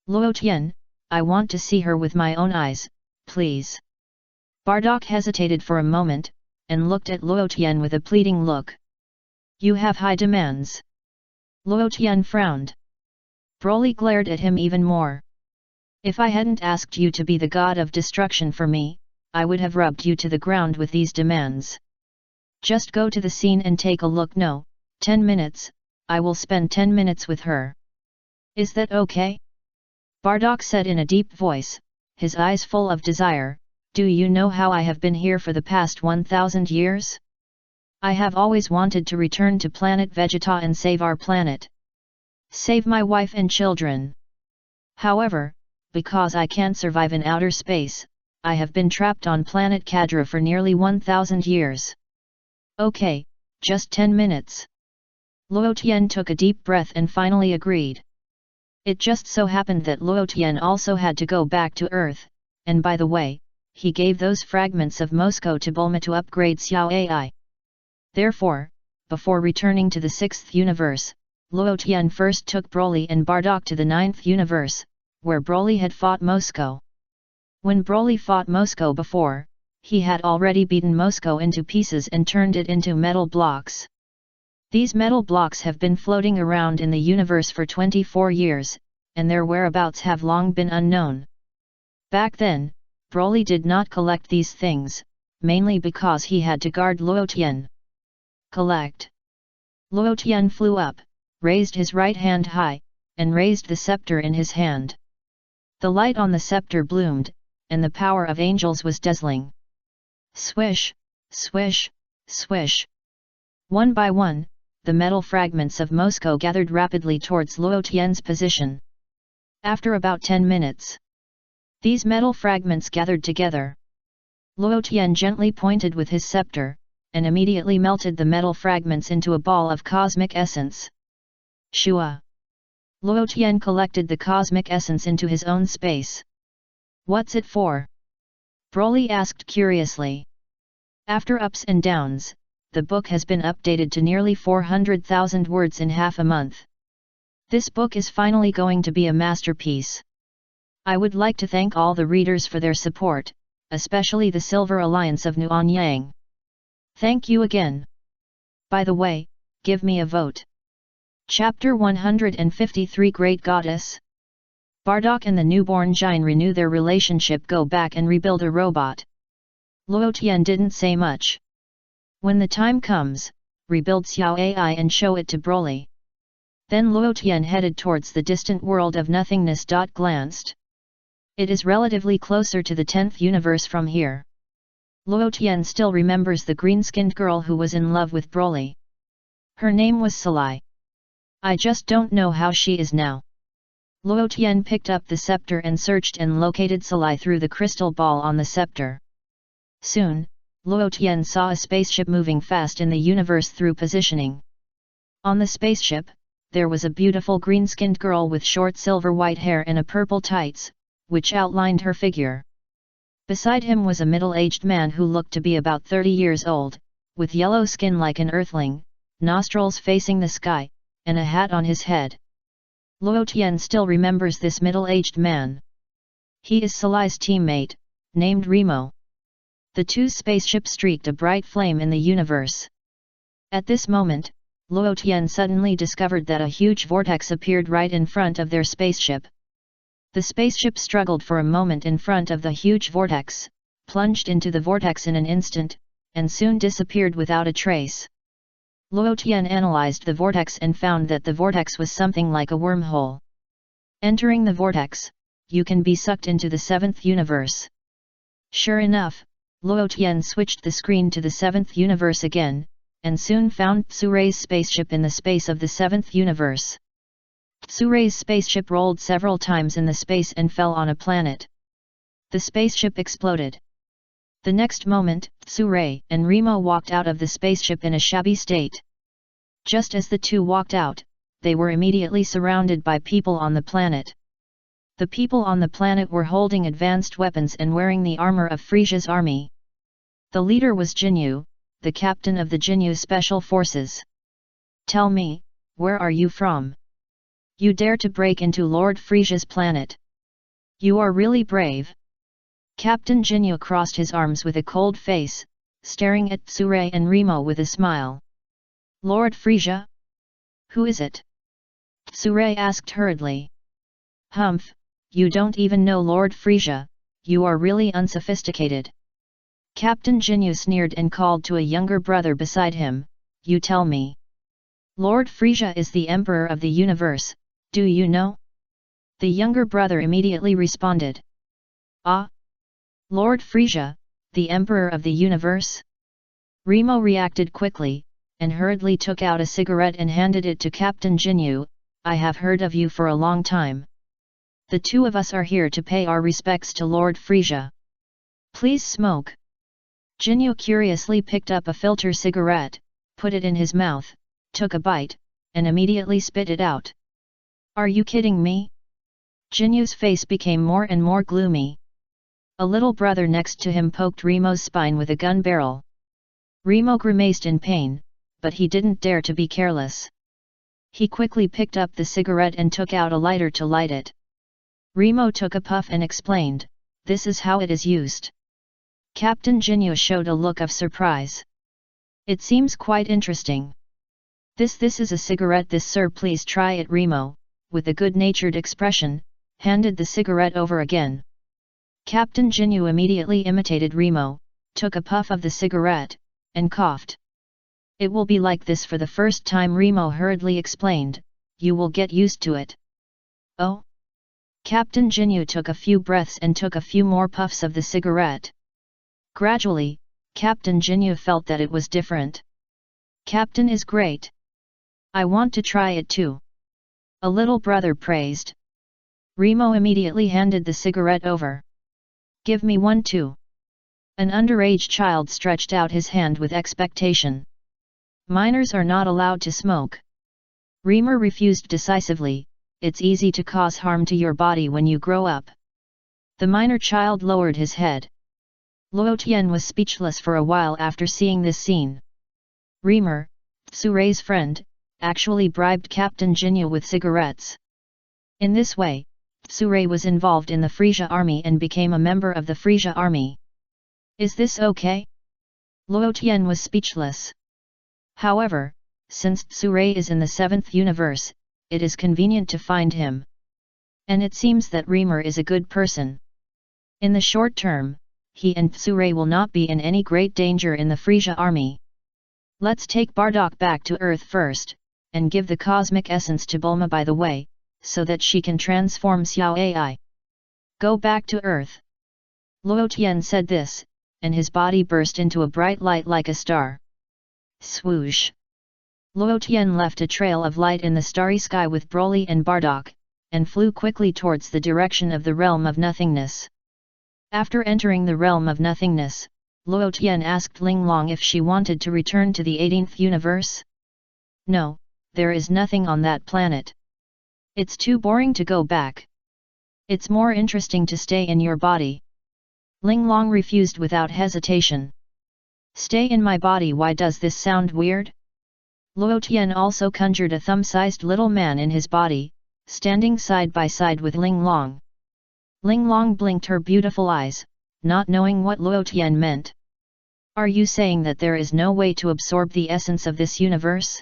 Luo Tian, I want to see her with my own eyes, please. Bardak hesitated for a moment, and looked at Luo Tian with a pleading look. You have high demands. Luo Tian frowned. Broly glared at him even more. If I hadn't asked you to be the god of destruction for me, I would have rubbed you to the ground with these demands. Just go to the scene and take a look. No, 10 minutes, I will spend 10 minutes with her. Is that okay? Bardock said in a deep voice, his eyes full of desire. Do you know how I have been here for the past 1000 years? I have always wanted to return to planet Vegeta and save our planet. Save my wife and children. However, because I can't survive in outer space, I have been trapped on planet Kadra for nearly 1000 years. Okay, just 10 minutes. Luo Tian took a deep breath and finally agreed. It just so happened that Luo Tian also had to go back to Earth, and by the way, he gave those fragments of Moscow to Bulma to upgrade Xiao AI. Therefore, before returning to the 6th universe, Luo Tian first took Broly and Bardock to the 9th universe, where Broly had fought Moscow. When Broly fought Moscow before, he had already beaten Moscow into pieces and turned it into metal blocks. These metal blocks have been floating around in the universe for 24 years, and their whereabouts have long been unknown. Back then, Broly did not collect these things, mainly because he had to guard Luo Tian. Collect. Luo Tian flew up, raised his right hand high, and raised the scepter in his hand. The light on the scepter bloomed, and the power of angels was dazzling. Swish, swish, swish. One by one, the metal fragments of Moscow gathered rapidly towards Luo Tian's position. After about 10 minutes, these metal fragments gathered together. Luo Tian gently pointed with his scepter, and immediately melted the metal fragments into a ball of cosmic essence. Shua. Luo Tian collected the cosmic essence into his own space. What's it for? Broly asked curiously. After ups and downs, the book has been updated to nearly 400,000 words in half a month. This book is finally going to be a masterpiece. I would like to thank all the readers for their support, especially the Silver Alliance of Nuanyang. Thank you again. By the way, give me a vote. Chapter 153 Great Goddess. Bardock and the newborn Jin renew their relationship, go back and rebuild a robot. Luo Tian didn't say much. When the time comes, rebuild Xiao AI and show it to Broly. Then Luo Tian headed towards the distant world of nothingness. Glanced. It is relatively closer to the 10th universe from here. Luo Tian still remembers the green-skinned girl who was in love with Broly. Her name was Salai. I just don't know how she is now. Luo Tian picked up the scepter and searched and located Salai through the crystal ball on the scepter. Soon, Luo Tian saw a spaceship moving fast in the universe through positioning. On the spaceship, there was a beautiful green-skinned girl with short silver white hair and a purple tights, which outlined her figure. Beside him was a middle-aged man who looked to be about 30 years old, with yellow skin like an earthling, nostrils facing the sky, and a hat on his head. Luo Tian still remembers this middle-aged man. He is Salai's teammate, named Remo. The two spaceships streaked a bright flame in the universe. At this moment, Luo Tian suddenly discovered that a huge vortex appeared right in front of their spaceship. The spaceship struggled for a moment in front of the huge vortex, plunged into the vortex in an instant, and soon disappeared without a trace. Luo Tian analyzed the vortex and found that the vortex was something like a wormhole. Entering the vortex, you can be sucked into the 7th universe. Sure enough, Luo Tian switched the screen to the 7th universe again, and soon found Tsurei's spaceship in the space of the 7th universe. Tsurei's spaceship rolled several times in the space and fell on a planet. The spaceship exploded. The next moment, Tsurei and Remo walked out of the spaceship in a shabby state. Just as the two walked out, they were immediately surrounded by people on the planet. The people on the planet were holding advanced weapons and wearing the armor of Frisia's army. The leader was Jinyu, the captain of the Jinyu Special Forces. Tell me, where are you from? You dare to break into Lord Frisia's planet? You are really brave. Captain Jinyu crossed his arms with a cold face, staring at Tsurei and Remo with a smile. Lord Frisia? Who is it? Tsurei asked hurriedly. Humph, you don't even know Lord Frisia, you are really unsophisticated. Captain Jinyu sneered and called to a younger brother beside him, you tell me. Lord Frisia is the Emperor of the universe, do you know? The younger brother immediately responded. Ah! Lord Frisia, the Emperor of the universe? Remo reacted quickly, and hurriedly took out a cigarette and handed it to Captain Jinyu. I have heard of you for a long time. The two of us are here to pay our respects to Lord Frisia. Please smoke. Jinyu curiously picked up a filter cigarette, put it in his mouth, took a bite, and immediately spit it out. Are you kidding me? Jinyu's face became more and more gloomy. A little brother next to him poked Remo's spine with a gun barrel. Remo grimaced in pain, but he didn't dare to be careless. He quickly picked up the cigarette and took out a lighter to light it. Remo took a puff and explained, "This is how it is used." Captain Jinyu showed a look of surprise. "It seems quite interesting. This is a cigarette, this sir, please try it." Remo, with a good-natured expression, handed the cigarette over again. Captain Jinyu immediately imitated Remo, took a puff of the cigarette, and coughed. "It will be like this for the first time," Remo hurriedly explained, "you will get used to it." "Oh?" Captain Jinyu took a few breaths and took a few more puffs of the cigarette. Gradually, Captain Jinyu felt that it was different. "Captain is great. I want to try it too," a little brother praised. Remo immediately handed the cigarette over. "Give me one too." An underage child stretched out his hand with expectation. "Minors are not allowed to smoke." Remo refused decisively. "It's easy to cause harm to your body when you grow up." The minor child lowered his head. Luo Tian was speechless for a while after seeing this scene. Remo, Tsurei's friend, actually bribed Captain Jinyu with cigarettes. In this way, Tsurei was involved in the Frisia army and became a member of the Frisia army. Is this okay? Luo Tian was speechless. However, since Tsurei is in the 7th universe, it is convenient to find him. And it seems that Remo is a good person. In the short term, he and Tsurei will not be in any great danger in the Frisia army. Let's take Bardock back to Earth first, and give the cosmic essence to Bulma by the way, so that she can transform Xiao Ai. Go back to Earth. Luo Tian said this, and his body burst into a bright light like a star. Swoosh! Luo Tian left a trail of light in the starry sky with Broly and Bardock, and flew quickly towards the direction of the realm of nothingness. After entering the realm of nothingness, Luo Tian asked Ling Long if she wanted to return to the 18th universe. No, there is nothing on that planet. It's too boring to go back. It's more interesting to stay in your body. Ling Long refused without hesitation. Stay in my body, why does this sound weird? Luo Tian also conjured a thumb-sized little man in his body, standing side by side with Ling Long. Ling Long blinked her beautiful eyes, not knowing what Luo Tian meant. Are you saying that there is no way to absorb the essence of this universe?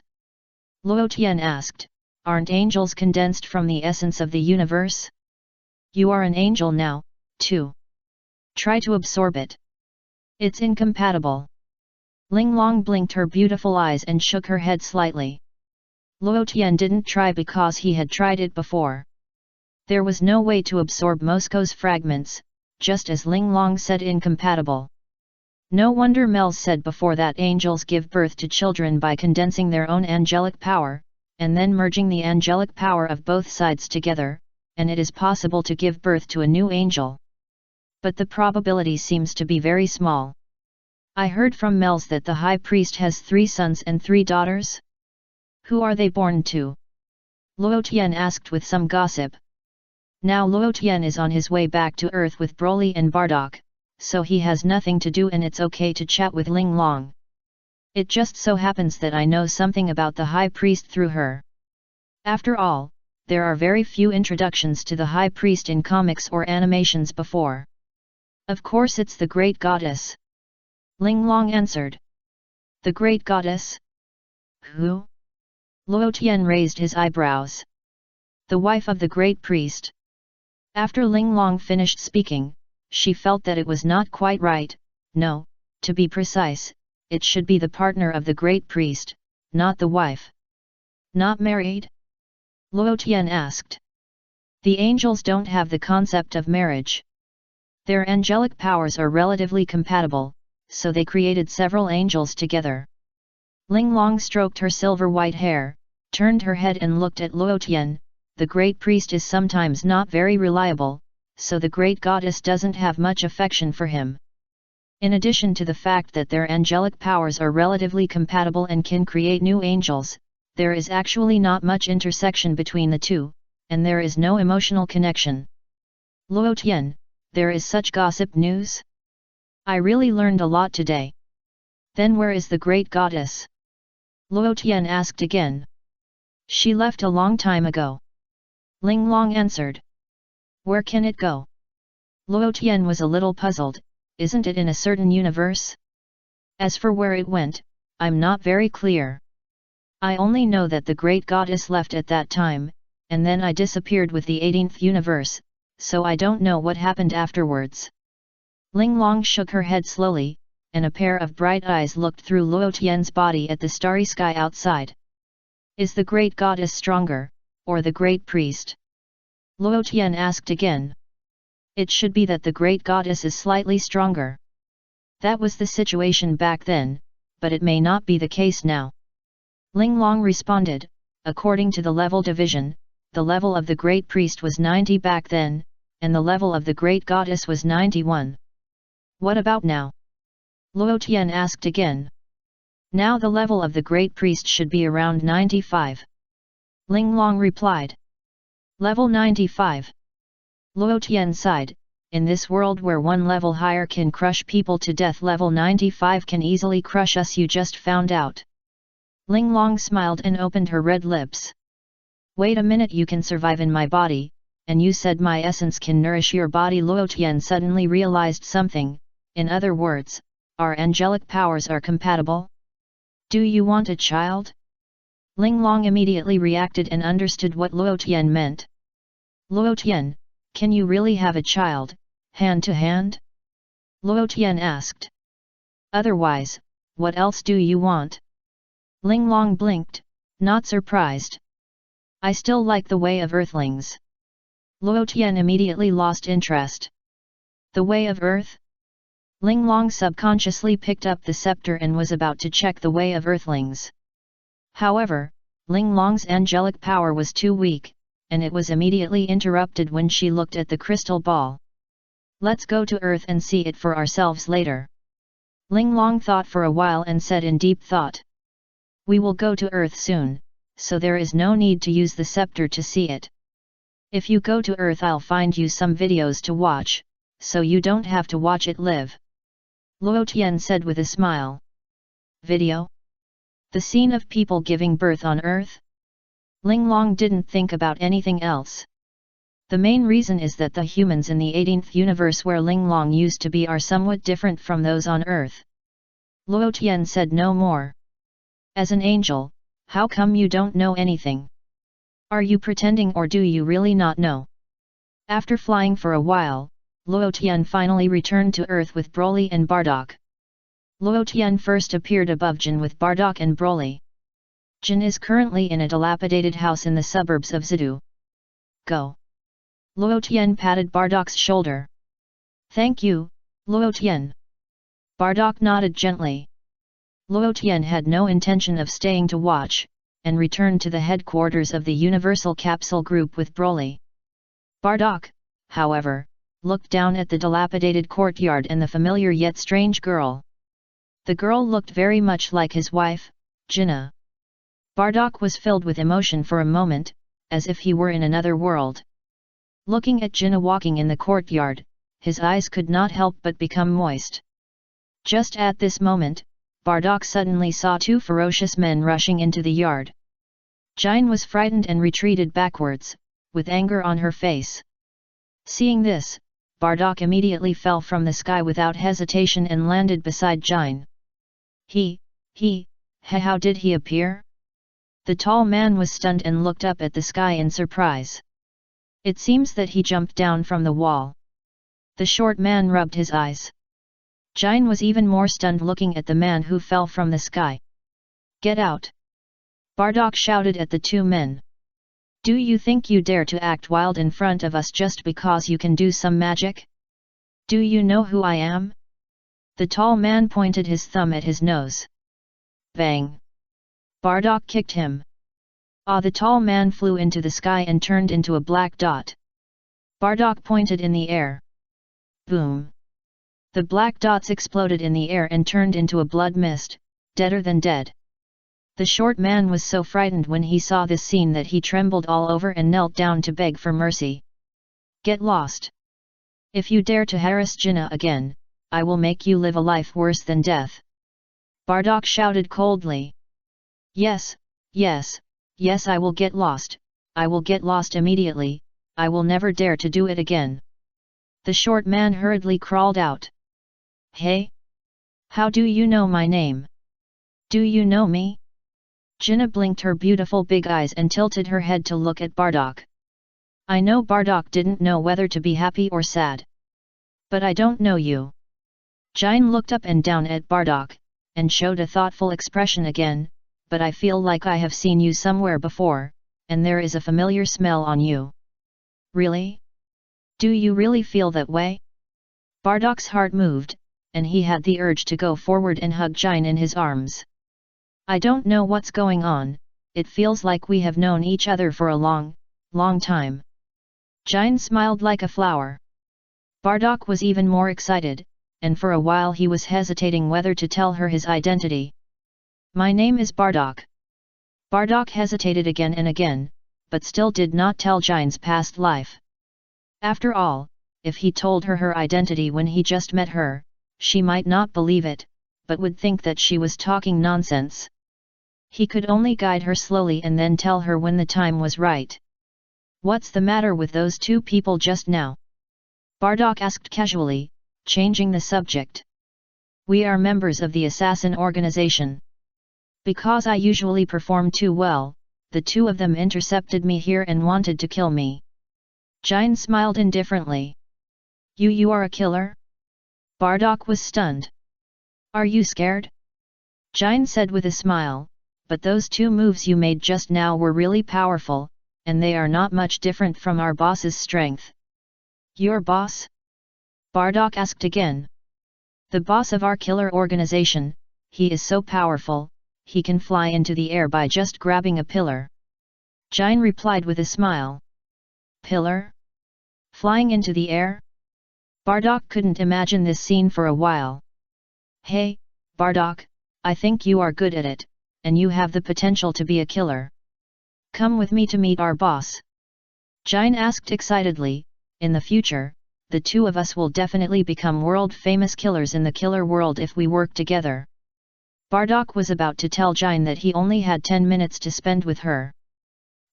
Luo Tian asked. Aren't angels condensed from the essence of the universe? You are an angel now, too. Try to absorb it. It's incompatible. Ling Long blinked her beautiful eyes and shook her head slightly. Luo Tian didn't try because he had tried it before. There was no way to absorb Moscow's fragments, just as Ling Long said incompatible. No wonder Mel said before that angels give birth to children by condensing their own angelic power, and then merging the angelic power of both sides together, and it is possible to give birth to a new angel. But the probability seems to be very small. I heard from Mel's that the High Priest has 3 sons and 3 daughters. Who are they born to? Luo Tian asked with some gossip. Now Luo Tian is on his way back to Earth with Broly and Bardock, so he has nothing to do and it's okay to chat with Ling Long. It just so happens that I know something about the High Priest through her. After all, there are very few introductions to the High Priest in comics or animations before. Of course it's the Great Goddess. Ling Long answered. The Great Goddess? Who? Luo Tian raised his eyebrows. The wife of the Great Priest. After Ling Long finished speaking, she felt that it was not quite right. No, to be precise, it should be the partner of the Great Priest, not the wife. Not married? Luo Tian asked. The angels don't have the concept of marriage. Their angelic powers are relatively compatible, so they created several angels together. Ling Long stroked her silver-white hair, turned her head and looked at Luo Tian. The great priest is sometimes not very reliable, so the great goddess doesn't have much affection for him. In addition to the fact that their angelic powers are relatively compatible and can create new angels, there is actually not much intersection between the two, and there is no emotional connection. Luo Tian, there is such gossip news? I really learned a lot today. Then where is the great goddess? Luo Tian asked again. She left a long time ago. Ling Long answered. Where can it go? Luo Tian was a little puzzled. Isn't it in a certain universe? As for where it went, I'm not very clear. I only know that the great goddess left at that time, and then I disappeared with the 18th universe, so I don't know what happened afterwards. Ling Long shook her head slowly, and a pair of bright eyes looked through Luo Tian's body at the starry sky outside. Is the great goddess stronger, or the great priest? Luo Tian asked again. It should be that the great goddess is slightly stronger. That was the situation back then, but it may not be the case now. Ling Long responded, according to the level division, the level of the great priest was 90 back then, and the level of the great goddess was 91. What about now? Luo Tian asked again. Now the level of the great priest should be around 95. Ling Long replied. Level 95. Luo Tian sighed. In this world where one level higher can crush people to death, level 95 can easily crush us. You just found out. Ling Long smiled and opened her red lips. Wait a minute, you can survive in my body, and you said my essence can nourish your body. Luo Tian suddenly realized something. In other words, our angelic powers are compatible? Do you want a child? Ling Long immediately reacted and understood what Luo Tian meant. Luo Tian, can you really have a child, hand to hand? Luo Tian asked. Otherwise, what else do you want? Ling Long blinked, not surprised. I still like the way of earthlings. Luo Tian immediately lost interest. The way of earth? Ling Long subconsciously picked up the scepter and was about to check the way of earthlings. However, Ling Long's angelic power was too weak, and it was immediately interrupted when she looked at the crystal ball. Let's go to Earth and see it for ourselves later. Ling Long thought for a while and said in deep thought. We will go to Earth soon, so there is no need to use the scepter to see it. If you go to Earth, I'll find you some videos to watch, so you don't have to watch it live. Luo Tian said with a smile. Video? The scene of people giving birth on Earth? Ling Long didn't think about anything else. The main reason is that the humans in the 18th universe where Ling Long used to be are somewhat different from those on Earth. Luo Tian said no more. As an angel, how come you don't know anything? Are you pretending or do you really not know? After flying for a while, Luo Tian finally returned to Earth with Broly and Bardock. Luo Tian first appeared above Jin with Bardock and Broly. Jin is currently in a dilapidated house in the suburbs of Zidu. Go. Luo Tian patted Bardock's shoulder. Thank you, Luo Tian. Bardock nodded gently. Luo Tian had no intention of staying to watch, and returned to the headquarters of the Universal Capsule Group with Broly. Bardock, however, looked down at the dilapidated courtyard and the familiar yet strange girl. The girl looked very much like his wife, Jinna. Bardock was filled with emotion for a moment, as if he were in another world. Looking at Jinna walking in the courtyard, his eyes could not help but become moist. Just at this moment, Bardock suddenly saw two ferocious men rushing into the yard. Jin was frightened and retreated backwards, with anger on her face. Seeing this, Bardock immediately fell from the sky without hesitation and landed beside Jin. How did he appear? The tall man was stunned and looked up at the sky in surprise. It seems that he jumped down from the wall. The short man rubbed his eyes. Jin was even more stunned looking at the man who fell from the sky. Get out! Bardock shouted at the two men. Do you think you dare to act wild in front of us just because you can do some magic? Do you know who I am? The tall man pointed his thumb at his nose. Bang! Bardock kicked him. The tall man flew into the sky and turned into a black dot. Bardock pointed in the air. Boom! The black dots exploded in the air and turned into a blood mist, deader than dead. The short man was so frightened when he saw this scene that he trembled all over and knelt down to beg for mercy. Get lost! If you dare to harass Jinnah again, I will make you live a life worse than death. Bardock shouted coldly. Yes, yes, yes, I will get lost, I will get lost immediately, I will never dare to do it again. The short man hurriedly crawled out. Hey? How do you know my name? Do you know me? Jinnah blinked her beautiful big eyes and tilted her head to look at Bardock. I know Bardock didn't know whether to be happy or sad. But I don't know you. Jine looked up and down at Bardock, and showed a thoughtful expression again, but I feel like I have seen you somewhere before, and there is a familiar smell on you. Really? Do you really feel that way? Bardock's heart moved, and he had the urge to go forward and hug Jine in his arms. I don't know what's going on, it feels like we have known each other for a long, long time. Jine smiled like a flower. Bardock was even more excited, and for a while he was hesitating whether to tell her his identity. My name is Bardock. Bardock hesitated again and again, but still did not tell Jine's past life. After all, if he told her identity when he just met her, she might not believe it, but would think that she was talking nonsense. He could only guide her slowly and then tell her when the time was right. What's the matter with those two people just now? Bardock asked casually, changing the subject. We are members of the assassin organization. Because I usually perform too well, the two of them intercepted me here and wanted to kill me. Jine smiled indifferently. You are a killer? Bardock was stunned. Are you scared? Jine said with a smile, but those two moves you made just now were really powerful, and they are not much different from our boss's strength. Your boss? Bardock asked again. The boss of our killer organization, he is so powerful, he can fly into the air by just grabbing a pillar. Jine replied with a smile. Pillar? Flying into the air? Bardock couldn't imagine this scene for a while. Hey, Bardock, I think you are good at it, and you have the potential to be a killer. Come with me to meet our boss. Jine asked excitedly, in the future, the two of us will definitely become world-famous killers in the killer world if we work together. Bardock was about to tell Jine that he only had 10 minutes to spend with her.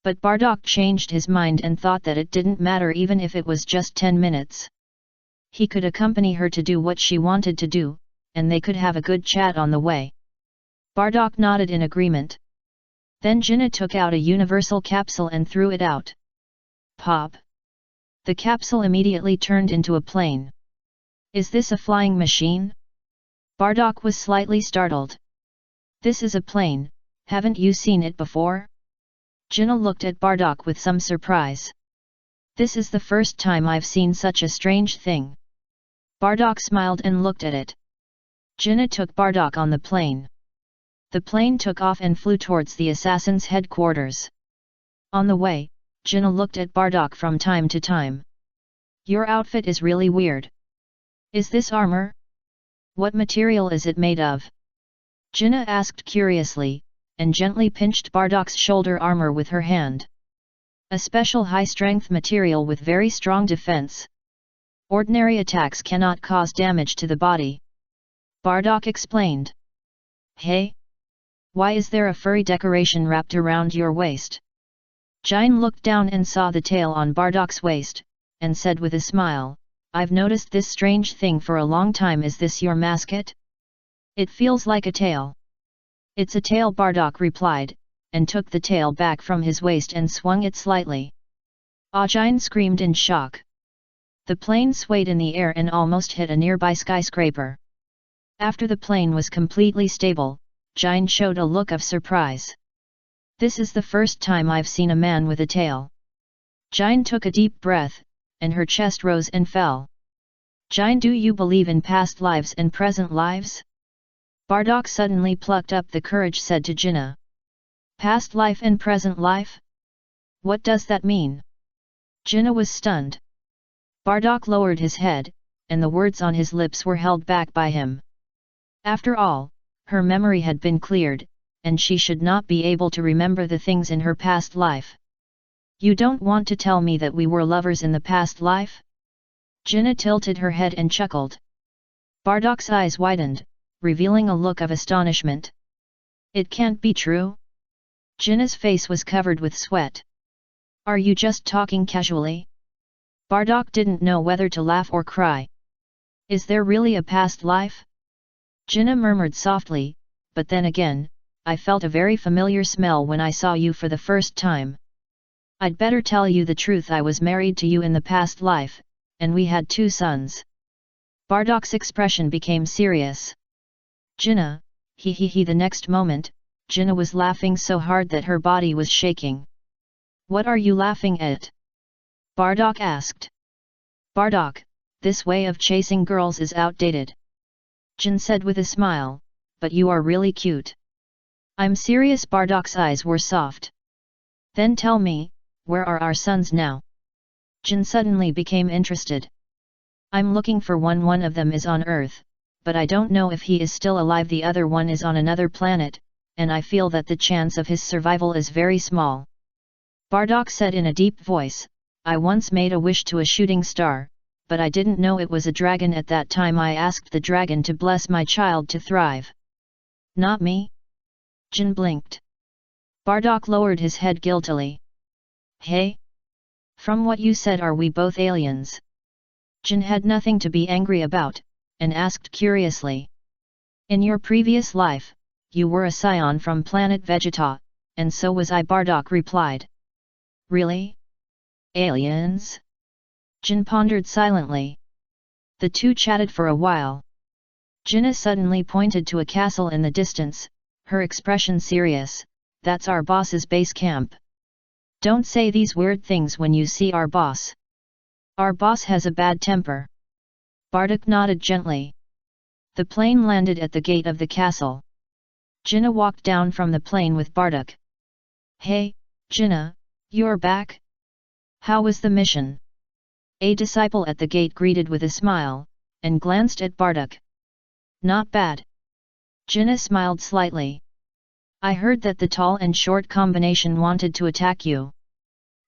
But Bardock changed his mind and thought that it didn't matter even if it was just 10 minutes. He could accompany her to do what she wanted to do, and they could have a good chat on the way. Bardock nodded in agreement. Then Jinnah took out a universal capsule and threw it out. Pop! The capsule immediately turned into a plane. Is this a flying machine? Bardock was slightly startled. This is a plane, haven't you seen it before? Jinnah looked at Bardock with some surprise. This is the first time I've seen such a strange thing. Bardock smiled and looked at it. Jinnah took Bardock on the plane. The plane took off and flew towards the assassin's headquarters. On the way, Jinnah looked at Bardock from time to time. Your outfit is really weird. Is this armor? What material is it made of? Jinnah asked curiously, and gently pinched Bardock's shoulder armor with her hand. A special high-strength material with very strong defense. Ordinary attacks cannot cause damage to the body. Bardock explained. Hey? Why is there a furry decoration wrapped around your waist? Jine looked down and saw the tail on Bardock's waist, and said with a smile, I've noticed this strange thing for a long time. Is this your mascot? It feels like a tail. It's a tail, Bardock replied, and took the tail back from his waist and swung it slightly. Jine screamed in shock. The plane swayed in the air and almost hit a nearby skyscraper. After the plane was completely stable, Jine showed a look of surprise. This is the first time I've seen a man with a tail. Jine took a deep breath, and her chest rose and fell. Jine, do you believe in past lives and present lives? Bardock suddenly plucked up the courage, said to Jinna. Past life and present life? What does that mean? Jinna was stunned. Bardock lowered his head, and the words on his lips were held back by him. After all, her memory had been cleared, and she should not be able to remember the things in her past life. You don't want to tell me that we were lovers in the past life? Jinna tilted her head and chuckled. Bardock's eyes widened, revealing a look of astonishment. It can't be true. Jinna's face was covered with sweat. Are you just talking casually? Bardock didn't know whether to laugh or cry. Is there really a past life? Jinna murmured softly, but then again, I felt a very familiar smell when I saw you for the first time. I'd better tell you the truth, I was married to you in the past life, and we had 2 sons. Bardock's expression became serious. Jinna, he. The next moment, Jinna was laughing so hard that her body was shaking. What are you laughing at? Bardock asked. Bardock, this way of chasing girls is outdated. Jin said with a smile, but you are really cute. I'm serious. Bardock's eyes were soft. Then tell me, where are our sons now? Jin suddenly became interested. I'm looking for one of them is on Earth, but I don't know if he is still alive. The other one is on another planet, and I feel that the chance of his survival is very small. Bardock said in a deep voice, I once made a wish to a shooting star, but I didn't know it was a dragon at that time. I asked the dragon to bless my child to thrive. Not me? Jin blinked. Bardock lowered his head guiltily. Hey? From what you said, are we both aliens? Jin had nothing to be angry about, and asked curiously. In your previous life, you were a Saiyan from planet Vegeta, and so was I. Bardock replied. Really? Aliens? Jin pondered silently. The two chatted for a while. Jinna suddenly pointed to a castle in the distance, her expression serious. That's our boss's base camp. Don't say these weird things when you see our boss. Our boss has a bad temper. Bardock nodded gently. The plane landed at the gate of the castle. Jinna walked down from the plane with Bardock. Hey, Jinna, you're back? How was the mission? A disciple at the gate greeted with a smile, and glanced at Bardock. Not bad. Jinna smiled slightly. I heard that the tall and short combination wanted to attack you.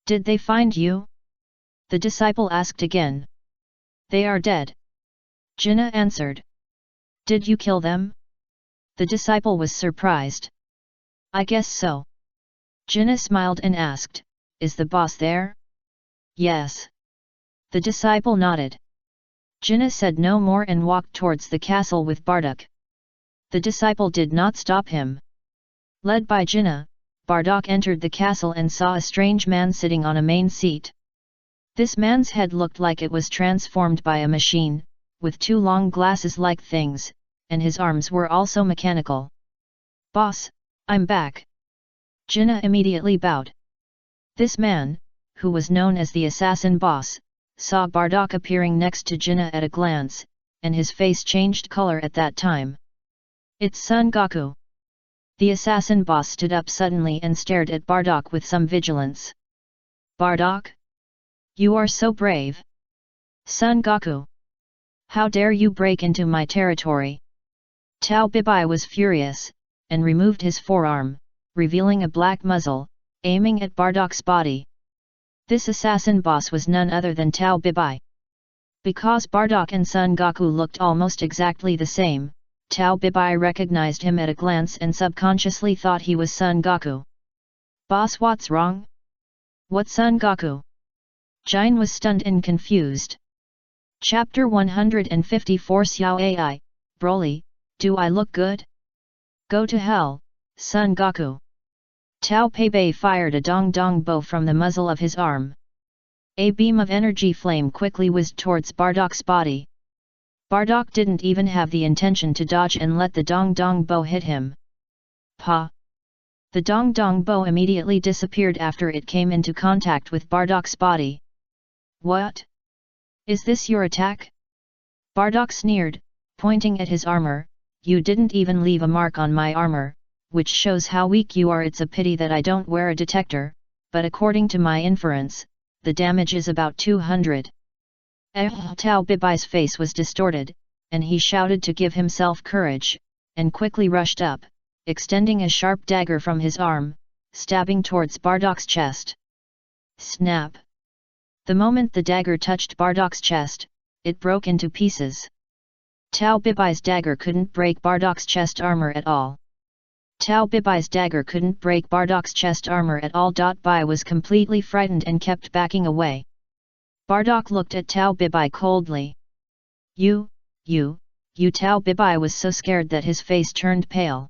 Did they find you? The disciple asked again. They are dead. Jinna answered. Did you kill them? The disciple was surprised. I guess so. Jinna smiled and asked, is the boss there? Yes. The disciple nodded. Jinna said no more and walked towards the castle with Bardock. The disciple did not stop him. Led by Jinna, Bardock entered the castle and saw a strange man sitting on a main seat. This man's head looked like it was transformed by a machine, with 2 long glasses-like things, and his arms were also mechanical. Boss, I'm back. Jinna immediately bowed. This man, who was known as the assassin boss, saw Bardock appearing next to Jinna at a glance, and his face changed color at that time. It's Son Goku. The assassin boss stood up suddenly and stared at Bardock with some vigilance. Bardock? You are so brave. Son Goku. How dare you break into my territory? Tao Bibai was furious, and removed his forearm, revealing a black muzzle, aiming at Bardock's body. This assassin boss was none other than Tao Bibai. Because Bardock and Son Goku looked almost exactly the same, Tao Bibai recognized him at a glance and subconsciously thought he was Son Goku. Boss, what's wrong? What Son Goku? Jine was stunned and confused. Chapter 154 Xiao Ai, Broly, do I look good? Go to hell, Son Goku. Tao Pei fired a dong bow from the muzzle of his arm. A beam of energy flame quickly whizzed towards Bardock's body. Bardock didn't even have the intention to dodge and let the dong bow hit him. Pa! The Dong Dong bow immediately disappeared after it came into contact with Bardak's body. What? Is this your attack? Bardock sneered, pointing at his armor. You didn't even leave a mark on my armor, which shows how weak you are. It's a pity that I don't wear a detector, but according to my inference, the damage is about 200. Tao Bibai's face was distorted, and he shouted to give himself courage, and quickly rushed up, extending a sharp dagger from his arm, stabbing towards Bardock's chest. Snap! The moment the dagger touched Bardock's chest, it broke into pieces. Tao Bibai's dagger couldn't break Bardock's chest armor at all. Tao Bibai's dagger couldn't break Bardock's chest armor at all. Bai was completely frightened and kept backing away. Bardock looked at Tao Bibai coldly. You. Tao Bibai was so scared that his face turned pale.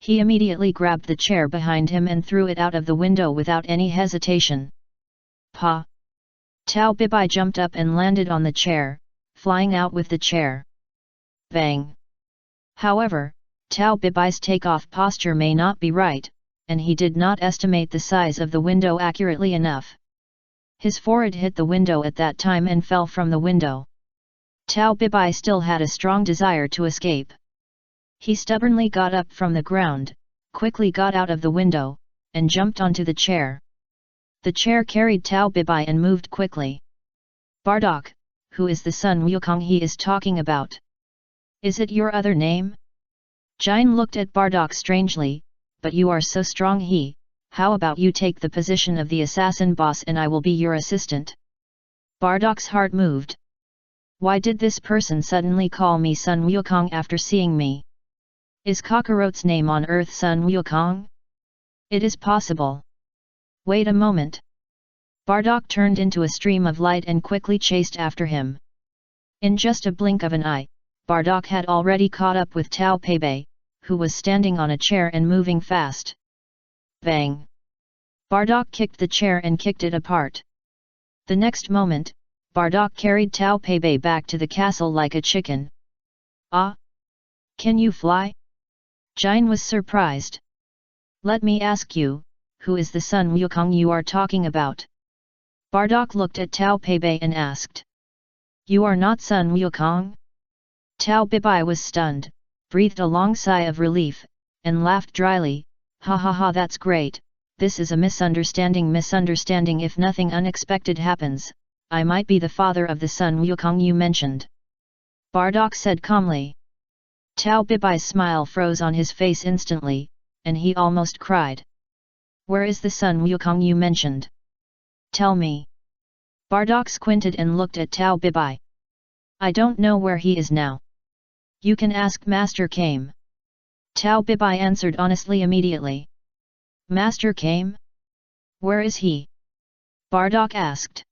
He immediately grabbed the chair behind him and threw it out of the window without any hesitation. Pa! Tao Bibai jumped up and landed on the chair, flying out with the chair. Bang! However, Tao Bibai's takeoff posture may not be right, and he did not estimate the size of the window accurately enough. His forehead hit the window at that time and fell from the window. Tao Bibai still had a strong desire to escape. He stubbornly got up from the ground, quickly got out of the window, and jumped onto the chair. The chair carried Tao Bibai and moved quickly. Bardock, who is the Sun Wukong he is talking about? Is it your other name? Jin looked at Bardock strangely, but you are so strong. How about you take the position of the assassin boss and I will be your assistant? Bardock's heart moved. Why did this person suddenly call me Sun Wukong after seeing me? Is Kakarot's name on earth Sun Wukong? It is possible. Wait a moment. Bardock turned into a stream of light and quickly chased after him. In just a blink of an eye, Bardock had already caught up with Tao Peibai, who was standing on a chair and moving fast. Bang! Bardock kicked the chair and kicked it apart. The next moment, Bardock carried Tao Peibai back to the castle like a chicken. Ah! Can you fly? Jin was surprised. Let me ask you, who is the Sun Wukong you are talking about? Bardock looked at Tao Peibai and asked. You are not Sun Wukong? Tao Bibai was stunned, breathed a long sigh of relief, and laughed dryly. Ha ha ha, that's great. This is a misunderstanding. If nothing unexpected happens, I might be the father of the Sun Wukong you mentioned. Bardock said calmly. Tao Bibai's smile froze on his face instantly, and he almost cried. Where is the Sun Wukong you mentioned? Tell me. Bardock squinted and looked at Tao Bibai. I don't know where he is now. You can ask Master Kame. Tao Bibai answered honestly immediately. Master Kame? Where is he? Bardock asked.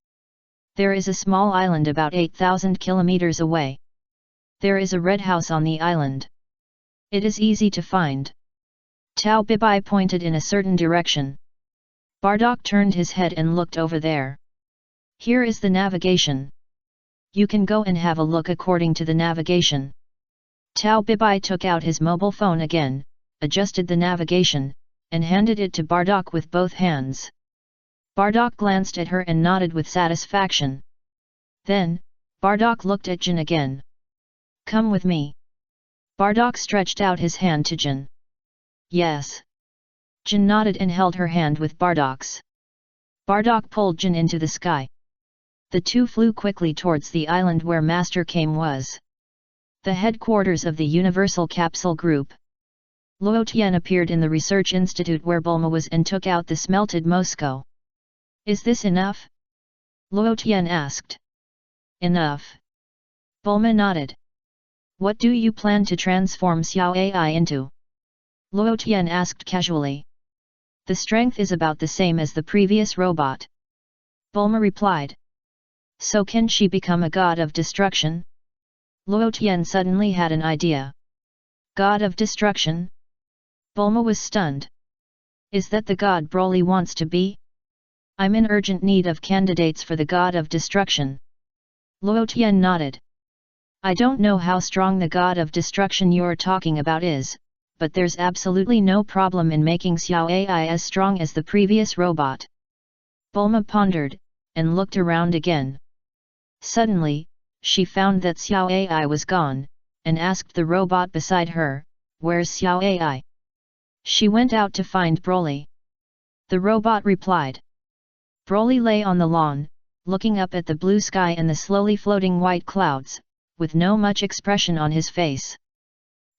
There is a small island about 8,000 kilometers away. There is a red house on the island. It is easy to find. Tao Bibai pointed in a certain direction. Bardock turned his head and looked over there. Here is the navigation. You can go and have a look according to the navigation. Tao Bibai took out his mobile phone again, adjusted the navigation, and handed it to Bardock with both hands. Bardock glanced at her and nodded with satisfaction. Then, Bardock looked at Jin again. Come with me. Bardock stretched out his hand to Jin. Yes. Jin nodded and held her hand with Bardock's. Bardock pulled Jin into the sky. The two flew quickly towards the island where Master Kame was. The headquarters of the Universal Capsule Group. Luo Tian appeared in the research institute where Bulma was and took out the smelted Moscow. Is this enough? Luo Tian asked. Enough. Bulma nodded. What do you plan to transform Xiao AI into? Luo Tian asked casually. The strength is about the same as the previous robot. Bulma replied. So can she become a god of destruction? Luo Tian suddenly had an idea. God of destruction? Bulma was stunned. Is that the god Broly wants to be? I'm in urgent need of candidates for the god of destruction. Luo Tian nodded. I don't know how strong the god of destruction you're talking about is, but there's absolutely no problem in making Xiao AI as strong as the previous robot. Bulma pondered, and looked around again. Suddenly, she found that Xiao AI was gone, and asked the robot beside her, "Where's Xiao AI?" She went out to find Broly. The robot replied. Broly lay on the lawn, looking up at the blue sky and the slowly floating white clouds, with no much expression on his face.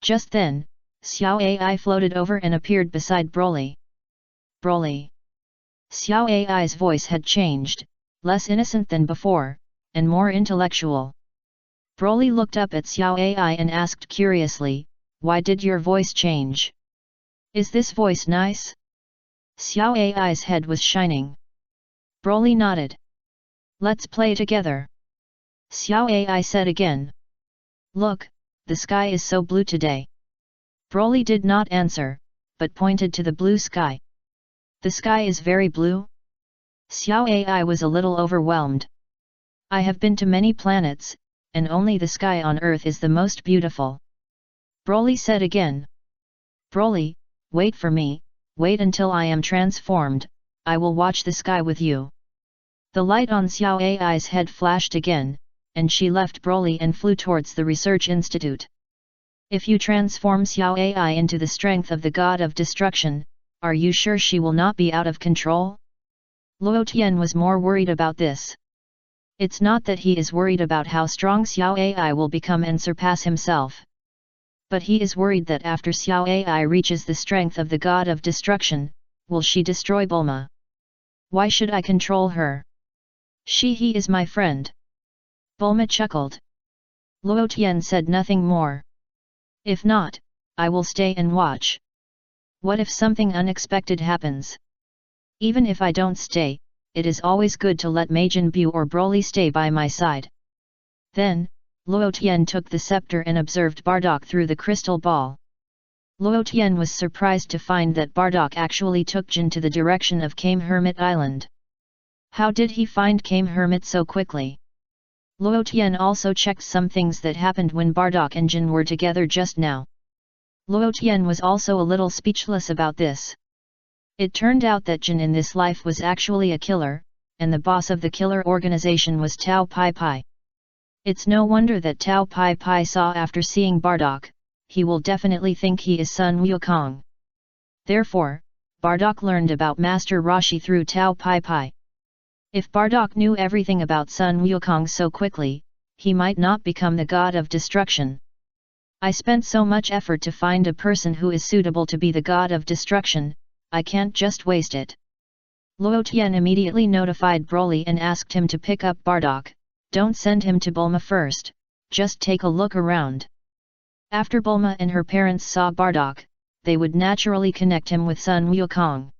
Just then, Xiao AI floated over and appeared beside Broly. Broly. Xiao AI's voice had changed, less innocent than before, and more intellectual. Broly looked up at Xiao AI and asked curiously, "Why did your voice change? Is this voice nice?" Xiao AI's head was shining. Broly nodded. "Let's play together," Xiao AI said again. "Look, the sky is so blue today." Broly did not answer, but pointed to the blue sky. "The sky is very blue?" Xiao AI was a little overwhelmed. "I have been to many planets, and only the sky on Earth is the most beautiful," Broly said again. "Broly, wait for me, wait until I am transformed, I will watch the sky with you." The light on Xiao AI's head flashed again, and she left Broly and flew towards the research institute. "If you transform Xiao AI into the strength of the God of Destruction, are you sure she will not be out of control?" Luo Tian was more worried about this. It's not that he is worried about how strong Xiao AI will become and surpass himself. But he is worried that after Xiao AI reaches the strength of the God of Destruction, will she destroy Bulma? "Why should I control her? He is my friend." Bulma chuckled. Luo Tian said nothing more. "If not, I will stay and watch. What if something unexpected happens? Even if I don't stay, it is always good to let Majin Buu or Broly stay by my side." Then, Luo Tian took the scepter and observed Bardock through the crystal ball. Luo Tian was surprised to find that Bardock actually took Jin to the direction of Kame Hermit Island. How did he find Kame Hermit so quickly? Luo Tian also checked some things that happened when Bardock and Jin were together just now. Luo Tian was also a little speechless about this. It turned out that Jin in this life was actually a killer, and the boss of the killer organization was Tao Pai Pai. It's no wonder that Tao Pai Pai saw after seeing Bardock, he will definitely think he is Sun Wukong. Therefore, Bardock learned about Master Roshi through Tao Pai Pai. If Bardock knew everything about Sun Wukong so quickly, he might not become the God of Destruction. I spent so much effort to find a person who is suitable to be the God of Destruction, I can't just waste it. Luo Tian immediately notified Broly and asked him to pick up Bardock. "Don't send him to Bulma first, just take a look around." After Bulma and her parents saw Bardock, they would naturally connect him with Sun Wukong.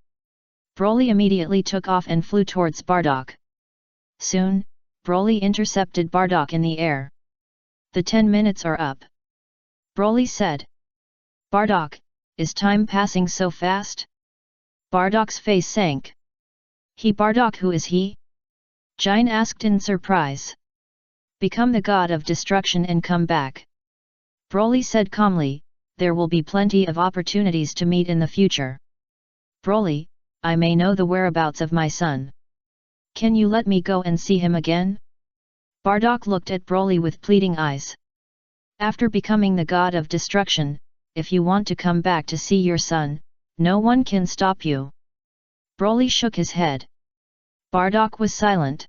Broly immediately took off and flew towards Bardock. Soon, Broly intercepted Bardock in the air. "The 10 minutes are up," Broly said. "Bardock, is time passing so fast?" Bardock's face sank. Bardock, who is he?" Jin asked in surprise. "Become the God of Destruction and come back," Broly said calmly, "there will be plenty of opportunities to meet in the future. Broly, I may know the whereabouts of my son. Can you let me go and see him again?" Bardock looked at Broly with pleading eyes. "After becoming the God of Destruction, if you want to come back to see your son, no one can stop you." Broly shook his head. Bardock was silent.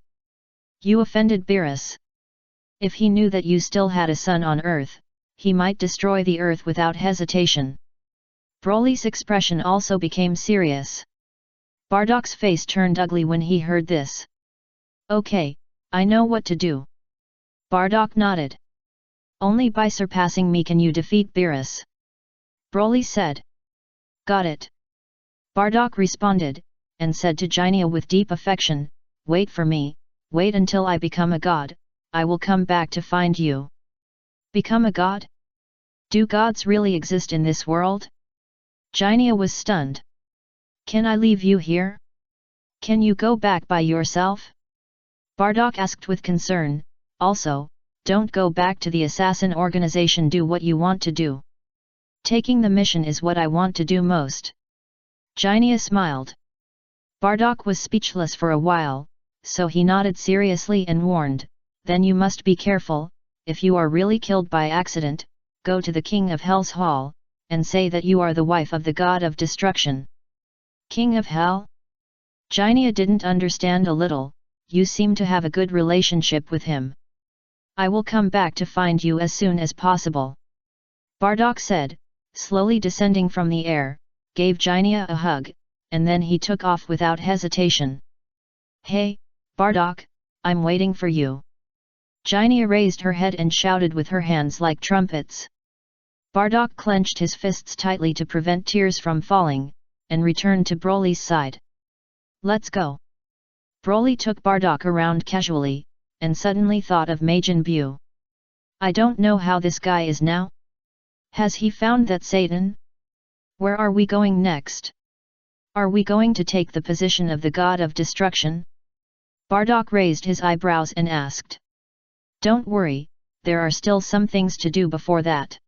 "You offended Beerus. If he knew that you still had a son on Earth, he might destroy the Earth without hesitation." Broly's expression also became serious. Bardock's face turned ugly when he heard this. "Okay, I know what to do." Bardock nodded. "Only by surpassing me can you defeat Beerus," Broly said. "Got it," Bardock responded, and said to Jinia with deep affection, "Wait for me, wait until I become a god, I will come back to find you." Become a god? Do gods really exist in this world? Jinia was stunned. "Can I leave you here? Can you go back by yourself?" Bardock asked with concern. "Also, don't go back to the assassin organization, do what you want to do. Taking the mission is what I want to do most. Jinia smiled. Bardock was speechless for a while, so he nodded seriously and warned, then you must be careful, if you are really killed by accident, go to the King of Hell's Hall, and say that you are the wife of the god of destruction. King of Hell? Jinia didn't understand a little, you seem to have a good relationship with him. I will come back to find you as soon as possible. Bardock said, slowly descending from the air, gave Jinia a hug, and then he took off without hesitation. Hey, Bardock, I'm waiting for you. Jinia raised her head and shouted with her hands like trumpets. Bardock clenched his fists tightly to prevent tears from falling, and returned to Broly's side. Let's go. Broly took Bardock around casually, and suddenly thought of Majin Buu. I don't know how this guy is now. Has he found that Satan? Where are we going next? Are we going to take the position of the god of destruction? Bardock raised his eyebrows and asked. Don't worry, there are still some things to do before that.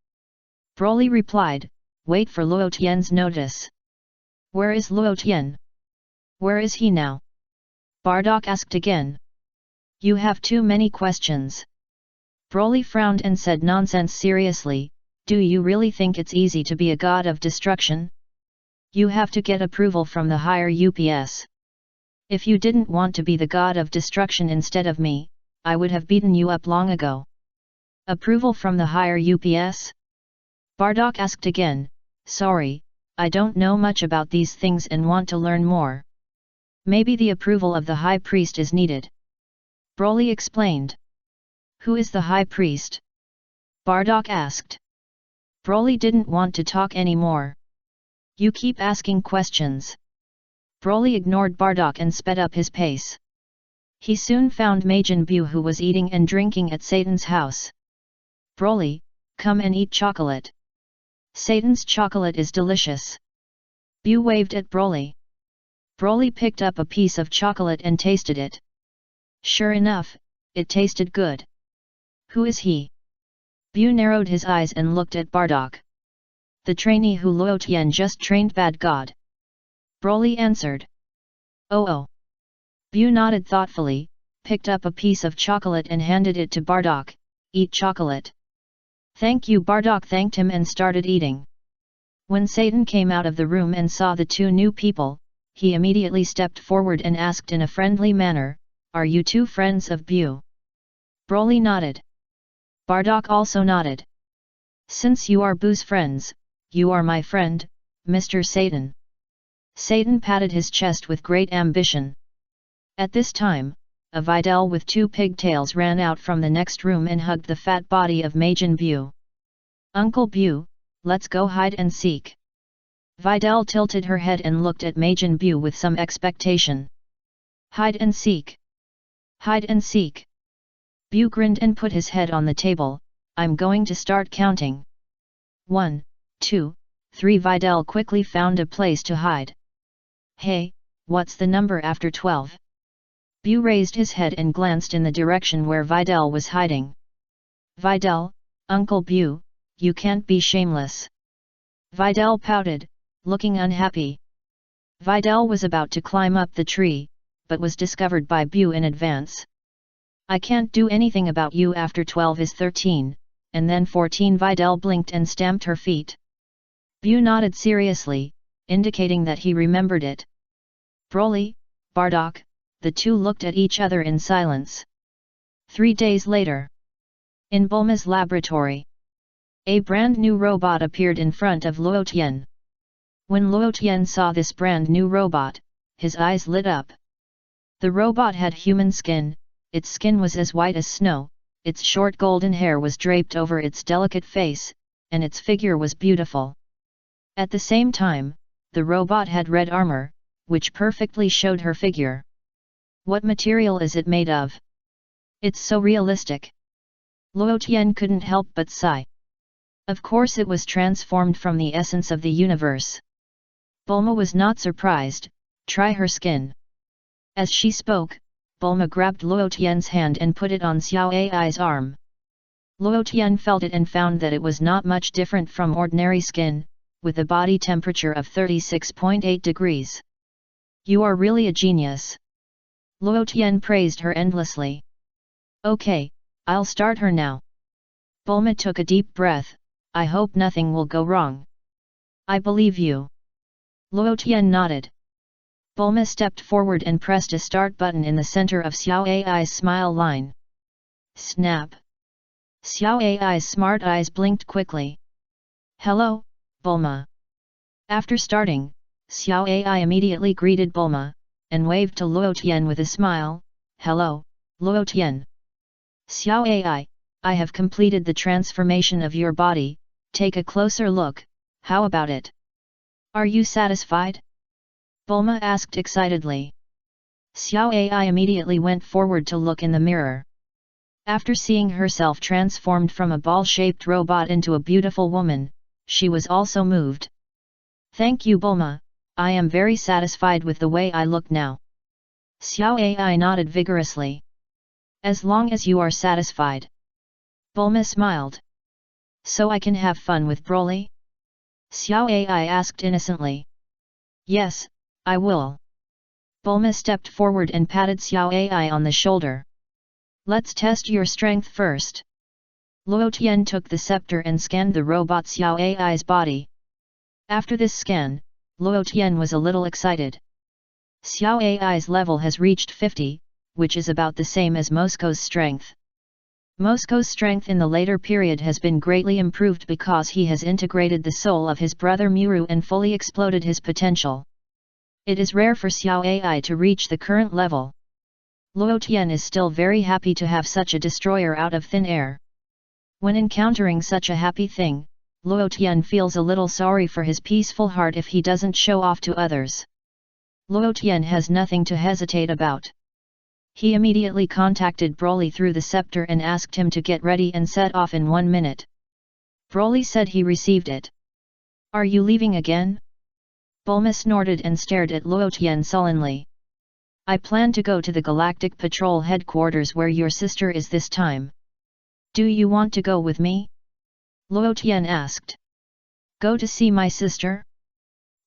Broly replied, wait for Luo Tian's notice. Where is Luo Tian? Where is he now? Bardock asked again. You have too many questions. Broly frowned and said nonsense seriously, do you really think it's easy to be a god of destruction? You have to get approval from the higher UPS. If you didn't want to be the god of destruction instead of me, I would have beaten you up long ago. Approval from the higher UPS? Bardock asked again, sorry, I don't know much about these things and want to learn more. Maybe the approval of the high priest is needed. Broly explained. Who is the high priest? Bardock asked. Broly didn't want to talk anymore. You keep asking questions. Broly ignored Bardock and sped up his pace. He soon found Majin Buu, who was eating and drinking at Satan's house. Broly, come and eat chocolate. Satan's chocolate is delicious. Buu waved at Broly. Broly picked up a piece of chocolate and tasted it. Sure enough, it tasted good. Who is he? Buu narrowed his eyes and looked at Bardock. The trainee who Luo Tian just trained bad god. Broly answered. Oh. Buu nodded thoughtfully, picked up a piece of chocolate and handed it to Bardock. Eat chocolate. Thank you. Bardock thanked him and started eating. When Satan came out of the room and saw the two new people, he immediately stepped forward and asked in a friendly manner, are you two friends of Buu? Broly nodded. Bardock also nodded. Since you are Buu's friends, you are my friend, Mr. Satan. Satan patted his chest with great ambition. At this time, a Videl with two pigtails ran out from the next room and hugged the fat body of Majin Buu. Uncle Buu, let's go hide and seek. Videl tilted her head and looked at Majin Buu with some expectation. Hide and seek. Hide and seek. Buu grinned and put his head on the table. I'm going to start counting. 1, 2, 3. Videl quickly found a place to hide. Hey, what's the number after 12? Buu raised his head and glanced in the direction where Videl was hiding. Videl, Uncle Buu, you can't be shameless. Videl pouted, looking unhappy. Videl was about to climb up the tree, but was discovered by Buu in advance. I can't do anything about you after 12 is 13, and then 14. Videl blinked and stamped her feet. Buu nodded seriously, indicating that he remembered it. Broly, Bardock, the two looked at each other in silence. 3 days later. In Bulma's laboratory. A brand new robot appeared in front of Luo Tian. When Luo Tian saw this brand new robot, his eyes lit up. The robot had human skin, its skin was as white as snow, its short golden hair was draped over its delicate face, and its figure was beautiful. At the same time, the robot had red armor, which perfectly showed her figure. What material is it made of? It's so realistic. Luo Tian couldn't help but sigh. Of course it was transformed from the essence of the universe. Bulma was not surprised. Try her skin. As she spoke, Bulma grabbed Luo Tian's hand and put it on Xiao Ai's arm. Luo Tian felt it and found that it was not much different from ordinary skin, with a body temperature of 36.8 degrees. You are really a genius. Luo Tian praised her endlessly. Okay, I'll start her now. Bulma took a deep breath. I hope nothing will go wrong. I believe you. Luo Tian nodded. Bulma stepped forward and pressed a start button in the center of Xiao Ai's smile line. Snap! Xiao Ai's smart eyes blinked quickly. Hello, Bulma. After starting, Xiao Ai immediately greeted Bulma, and waved to Luo Tian with a smile. Hello, Luo Tian. Xiao Ai, I have completed the transformation of your body, take a closer look, how about it? Are you satisfied? Bulma asked excitedly. Xiao Ai immediately went forward to look in the mirror. After seeing herself transformed from a ball-shaped robot into a beautiful woman, she was also moved. Thank you Bulma, I am very satisfied with the way I look now. Xiao Ai nodded vigorously. As long as you are satisfied. Bulma smiled. So I can have fun with Broly? Xiao Ai asked innocently. Yes, I will. Bulma stepped forward and patted Xiao Ai on the shoulder. Let's test your strength first. Luo Tian took the scepter and scanned the robot Xiao Ai's body. After this scan, Luo Tian was a little excited. Xiao Ai's level has reached 50, which is about the same as Moscow's strength. Moscow's strength in the later period has been greatly improved because he has integrated the soul of his brother Muru and fully exploded his potential. It is rare for Xiao Ai to reach the current level. Luo Tian is still very happy to have such a destroyer out of thin air. When encountering such a happy thing, Luo Tian feels a little sorry for his peaceful heart if he doesn't show off to others. Luo Tian has nothing to hesitate about. He immediately contacted Broly through the scepter and asked him to get ready and set off in 1 minute. Broly said he received it. Are you leaving again? Bulma snorted and stared at Luo Tian sullenly. I plan to go to the Galactic Patrol headquarters where your sister is this time. Do you want to go with me? Luo Tian asked. Go to see my sister?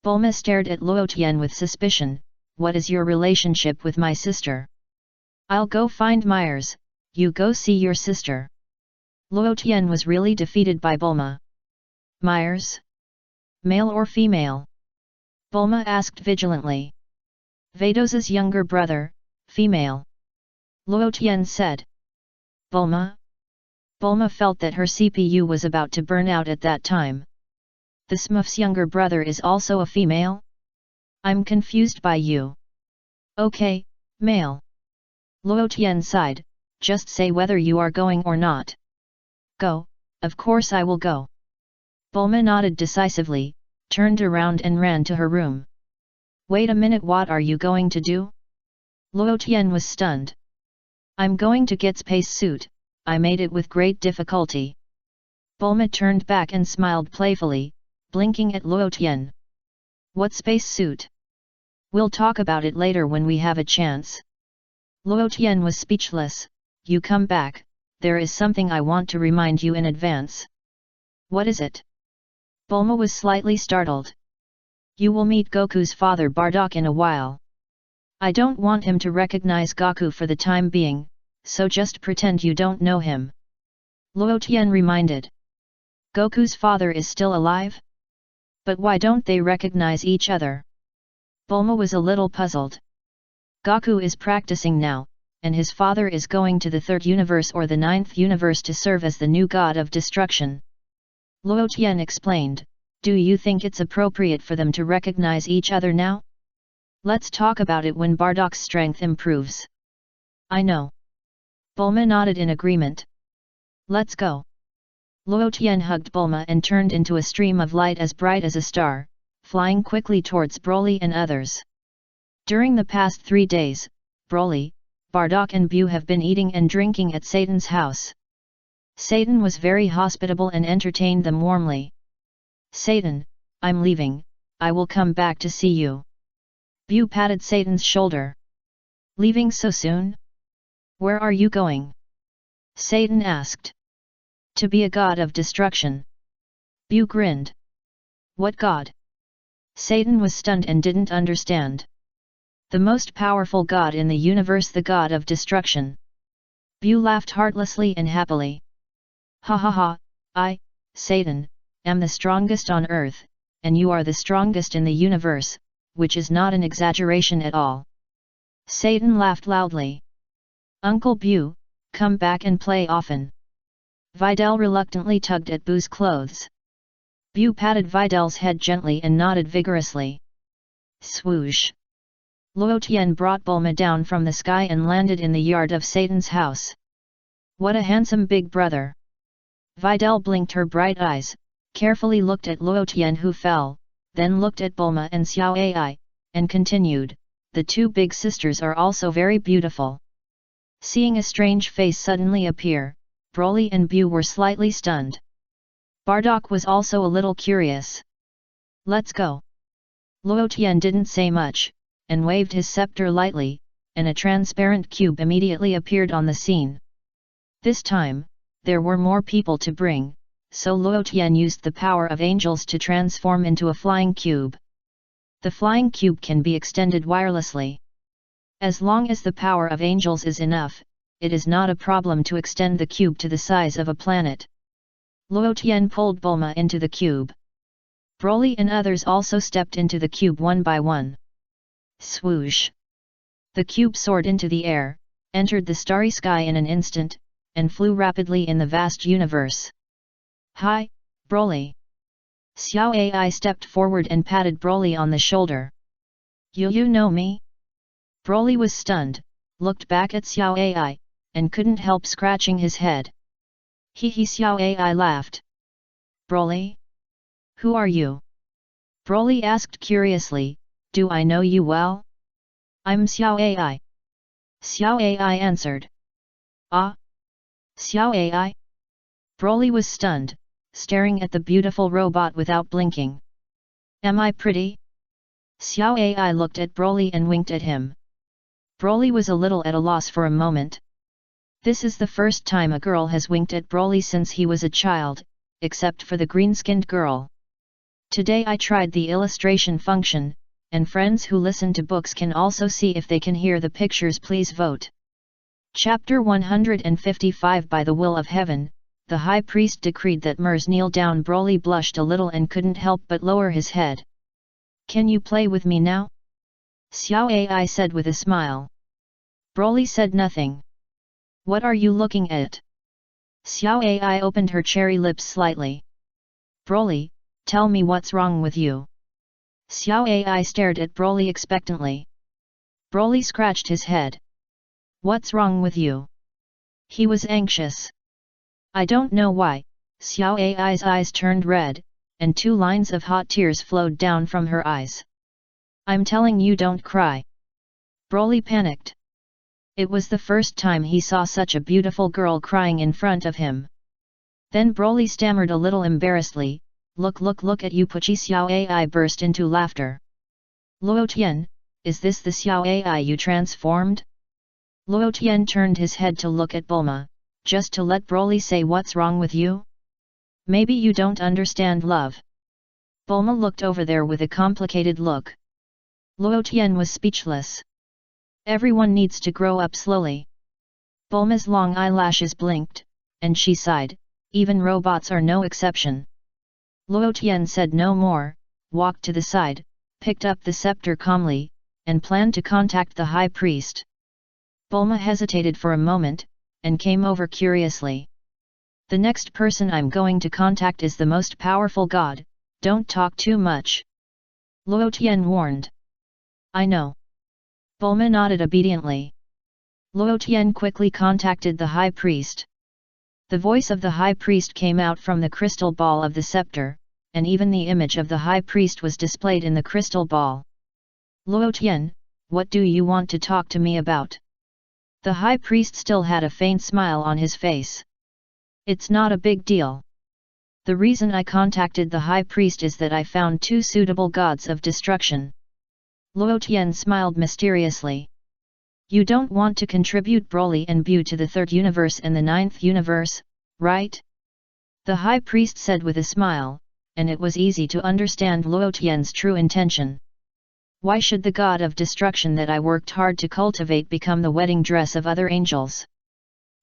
Bulma stared at Luo Tian with suspicion. What is your relationship with my sister? I'll go find Myers, you go see your sister. Luo Tian was really defeated by Bulma. Myers? Male or female? Bulma asked vigilantly. Vados's younger brother, female. Luo Tian said. Bulma? Bulma felt that her CPU was about to burn out at that time. The Smurf's younger brother is also a female? I'm confused by you. Okay, male. Luo Tian sighed, just say whether you are going or not. Go, of course I will go. Bulma nodded decisively, turned around and ran to her room. Wait a minute, what are you going to do? Luo Tian was stunned. I'm going to get space suit, I made it with great difficulty. Bulma turned back and smiled playfully, blinking at Luo Tian. What space suit? We'll talk about it later when we have a chance. Luo Tian was speechless. You come back, there is something I want to remind you in advance. What is it? Bulma was slightly startled. You will meet Goku's father Bardock in a while. I don't want him to recognize Goku for the time being, so just pretend you don't know him. Luo Tian reminded. Goku's father is still alive? But why don't they recognize each other? Bulma was a little puzzled. Goku is practicing now, and his father is going to the 3rd universe or the 9th universe to serve as the new god of destruction. Luo Tian explained. Do you think it's appropriate for them to recognize each other now? Let's talk about it when Bardock's strength improves. I know. Bulma nodded in agreement. Let's go. Luo Tian hugged Bulma and turned into a stream of light as bright as a star, flying quickly towards Broly and others. During the past 3 days, Broly, Bardock and Bu have been eating and drinking at Satan's house. Satan was very hospitable and entertained them warmly. Satan, I'm leaving, I will come back to see you. Bu patted Satan's shoulder. Leaving so soon? Where are you going? Satan asked. To be a god of destruction. Bu grinned. What god? Satan was stunned and didn't understand. The most powerful god in the universe, the god of destruction. Bu laughed heartlessly and happily. Ha ha ha, I, Satan, am the strongest on earth, and you are the strongest in the universe, which is not an exaggeration at all. Satan laughed loudly. Uncle Bu, come back and play often. Vidal reluctantly tugged at Bu's clothes. Bu patted Vidal's head gently and nodded vigorously. Swoosh! Luo Tian brought Bulma down from the sky and landed in the yard of Satan's house. What a handsome big brother! Vidal blinked her bright eyes, carefully looked at Luo Tian who fell, then looked at Bulma and Xiao Ai, and continued, the two big sisters are also very beautiful. Seeing a strange face suddenly appear, Broly and Bu were slightly stunned. Bardock was also a little curious. Let's go. Luo Tian didn't say much, and waved his scepter lightly, and a transparent cube immediately appeared on the scene. This time, there were more people to bring, so Luo Tian used the power of angels to transform into a flying cube. The flying cube can be extended wirelessly. As long as the power of angels is enough, it is not a problem to extend the cube to the size of a planet. Luo Tian pulled Bulma into the cube. Broly and others also stepped into the cube one by one. Swoosh! The cube soared into the air, entered the starry sky in an instant, and flew rapidly in the vast universe. Hi, Broly! Xiao Ai stepped forward and patted Broly on the shoulder. You know me? Broly was stunned, looked back at Xiao Ai, and couldn't help scratching his head. Xiao Ai laughed. Broly? Who are you? Broly asked curiously, do I know you well? I'm Xiao Ai. Xiao Ai answered. Ah? Xiao Ai? Broly was stunned, staring at the beautiful robot without blinking. Am I pretty? Xiao Ai looked at Broly and winked at him. Broly was a little at a loss for a moment. This is the first time a girl has winked at Broly since he was a child, except for the green-skinned girl. Today I tried the illustration function, and friends who listen to books can also see if they can hear the pictures. Please vote. Chapter 155. By the will of heaven, the high priest decreed that Mers kneel down. Broly blushed a little and couldn't help but lower his head. Can you play with me now? Xiao Ai said with a smile. Broly said nothing. What are you looking at? Xiao Ai opened her cherry lips slightly. Broly, tell me what's wrong with you. Xiao Ai stared at Broly expectantly. Broly scratched his head. What's wrong with you? He was anxious. I don't know why. Xiao Ai's eyes turned red, and 2 lines of hot tears flowed down from her eyes. I'm telling you, don't cry. Broly panicked. It was the first time he saw such a beautiful girl crying in front of him. Then Broly stammered a little embarrassedly, look at you Puchi. Xiao Ai burst into laughter. Luo Tian, is this the Xiao Ai you transformed? Luo Tian turned his head to look at Bulma, just to let Broly say what's wrong with you? Maybe you don't understand love. Bulma looked over there with a complicated look. Luo Tian was speechless. Everyone needs to grow up slowly. Bulma's long eyelashes blinked, and she sighed, even robots are no exception. Luo Tian said no more, walked to the side, picked up the scepter calmly, and planned to contact the high priest. Bulma hesitated for a moment, and came over curiously. The next person I'm going to contact is the most powerful god, don't talk too much. Luo Tian warned. I know. Bulma nodded obediently. Luo Tian quickly contacted the high priest. The voice of the high priest came out from the crystal ball of the scepter, and even the image of the high priest was displayed in the crystal ball. Luo Tian, what do you want to talk to me about? The high priest still had a faint smile on his face. It's not a big deal. The reason I contacted the high priest is that I found 2 suitable gods of destruction. Luo Tian smiled mysteriously. You don't want to contribute Broly and Bu to the 3rd universe and the 9th universe, right? The high priest said with a smile, and it was easy to understand Luo Tian's true intention. Why should the god of destruction that I worked hard to cultivate become the wedding dress of other angels?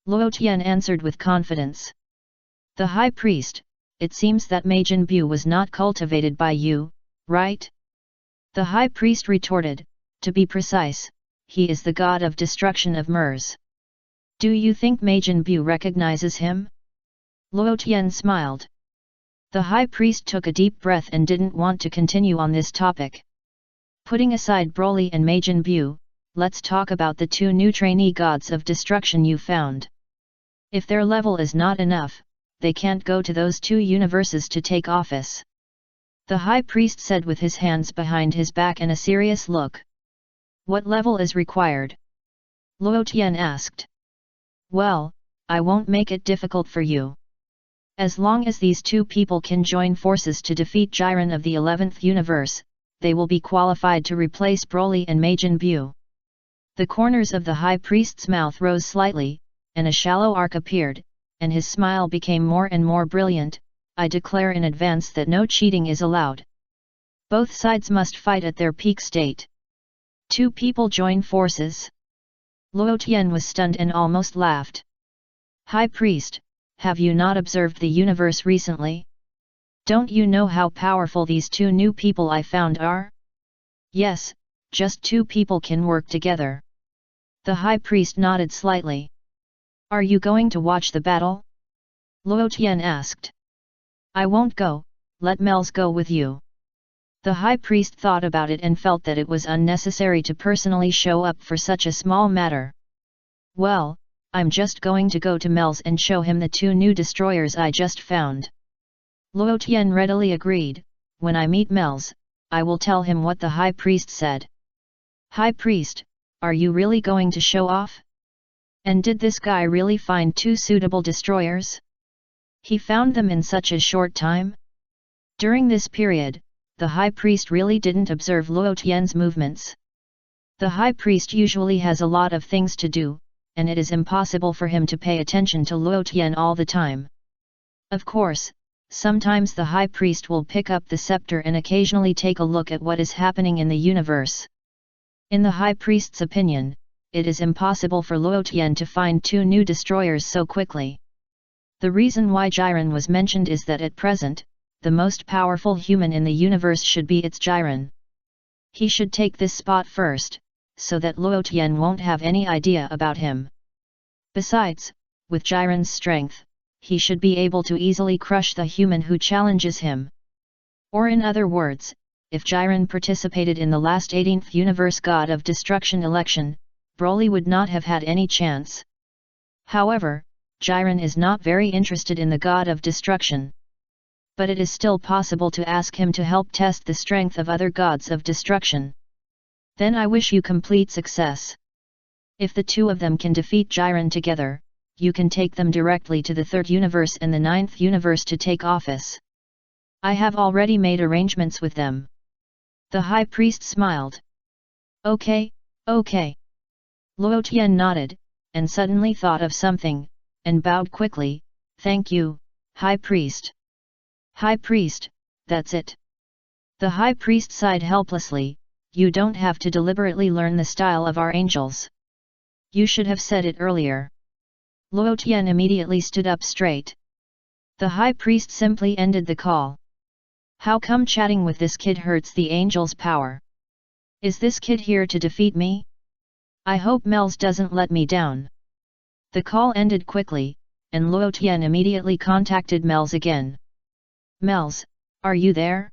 Luo Tian answered with confidence. The high priest, it seems that Majin Bu was not cultivated by you, right? The high priest retorted, to be precise, he is the god of destruction of Mers. Do you think Majin Bu recognizes him? Luo Tian smiled. The high priest took a deep breath and didn't want to continue on this topic. Putting aside Broly and Majin Bu, let's talk about the two new trainee gods of destruction you found. If their level is not enough, they can't go to those two universes to take office. The high priest said with his hands behind his back and a serious look. What level is required? Luo Tian asked. Well, I won't make it difficult for you. As long as these two people can join forces to defeat Jiren of the 11th universe, they will be qualified to replace Broly and Majin Bu. The corners of the high priest's mouth rose slightly, and a shallow arc appeared, and his smile became more and more brilliant. I declare in advance that no cheating is allowed. Both sides must fight at their peak state. Two people join forces. Luo Tian was stunned and almost laughed. High priest, have you not observed the universe recently? Don't you know how powerful these two new people I found are? Yes, just two people can work together. The high priest nodded slightly. Are you going to watch the battle? Luo Tian asked. I won't go, let Mels go with you. The high priest thought about it and felt that it was unnecessary to personally show up for such a small matter. Well, I'm just going to go to Mels and show him the two new destroyers I just found. Luo Tian readily agreed. When I meet Mels, I will tell him what the high priest said. High priest, are you really going to show off? And did this guy really find two suitable destroyers? He found them in such a short time? During this period, the high priest really didn't observe Luo Tian's movements. The high priest usually has a lot of things to do, and it is impossible for him to pay attention to Luo Tian all the time. Of course, sometimes the high priest will pick up the scepter and occasionally take a look at what is happening in the universe. In the high priest's opinion, it is impossible for Luo Tian to find two new destroyers so quickly. The reason why Jiren was mentioned is that at present, the most powerful human in the universe should be its Jiren. He should take this spot first, so that Luo Tian won't have any idea about him. Besides, with Jiren's strength, he should be able to easily crush the human who challenges him. Or in other words, if Jiren participated in the last 18th Universe God of Destruction election, Broly would not have had any chance. However, Jiren is not very interested in the God of Destruction. But it is still possible to ask him to help test the strength of other gods of destruction. Then I wish you complete success. If the two of them can defeat Jiren together, you can take them directly to the 3rd universe and the 9th universe to take office. I have already made arrangements with them. The high priest smiled. Okay, okay. Luo Tian nodded, and suddenly thought of something, and bowed quickly. Thank you, high priest. High priest, that's it. The high priest sighed helplessly. You don't have to deliberately learn the style of our angels. You should have said it earlier. Luo Tian immediately stood up straight. The high priest simply ended the call. How come chatting with this kid hurts the angel's power? Is this kid here to defeat me? I hope Mels doesn't let me down. The call ended quickly, and Luo Tian immediately contacted Mels again. Mels, are you there?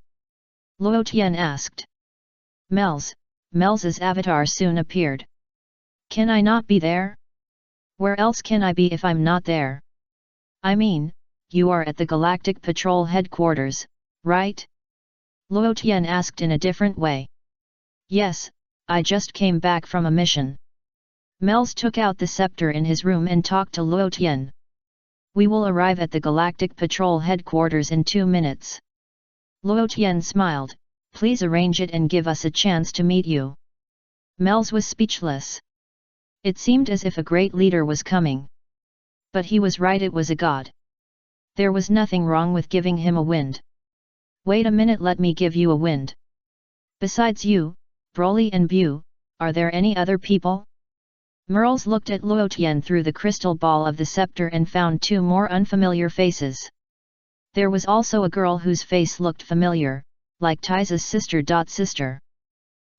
Luo Tian asked. Mels's avatar soon appeared. Can I not be there? Where else can I be if I'm not there? I mean, you are at the Galactic Patrol headquarters, right? Luo Tian asked in a different way. Yes, I just came back from a mission. Mels took out the scepter in his room and talked to Luo Tian. We will arrive at the Galactic Patrol headquarters in 2 minutes. Luo Tian smiled. Please arrange it and give us a chance to meet you. Mels was speechless. It seemed as if a great leader was coming. But he was right, it was a god. There was nothing wrong with giving him a wind. Wait a minute, let me give you a wind. Besides you, Broly and Bu, are there any other people? Merles looked at Luo Tian through the crystal ball of the scepter and found two more unfamiliar faces. There was also a girl whose face looked familiar, like Tai's sister.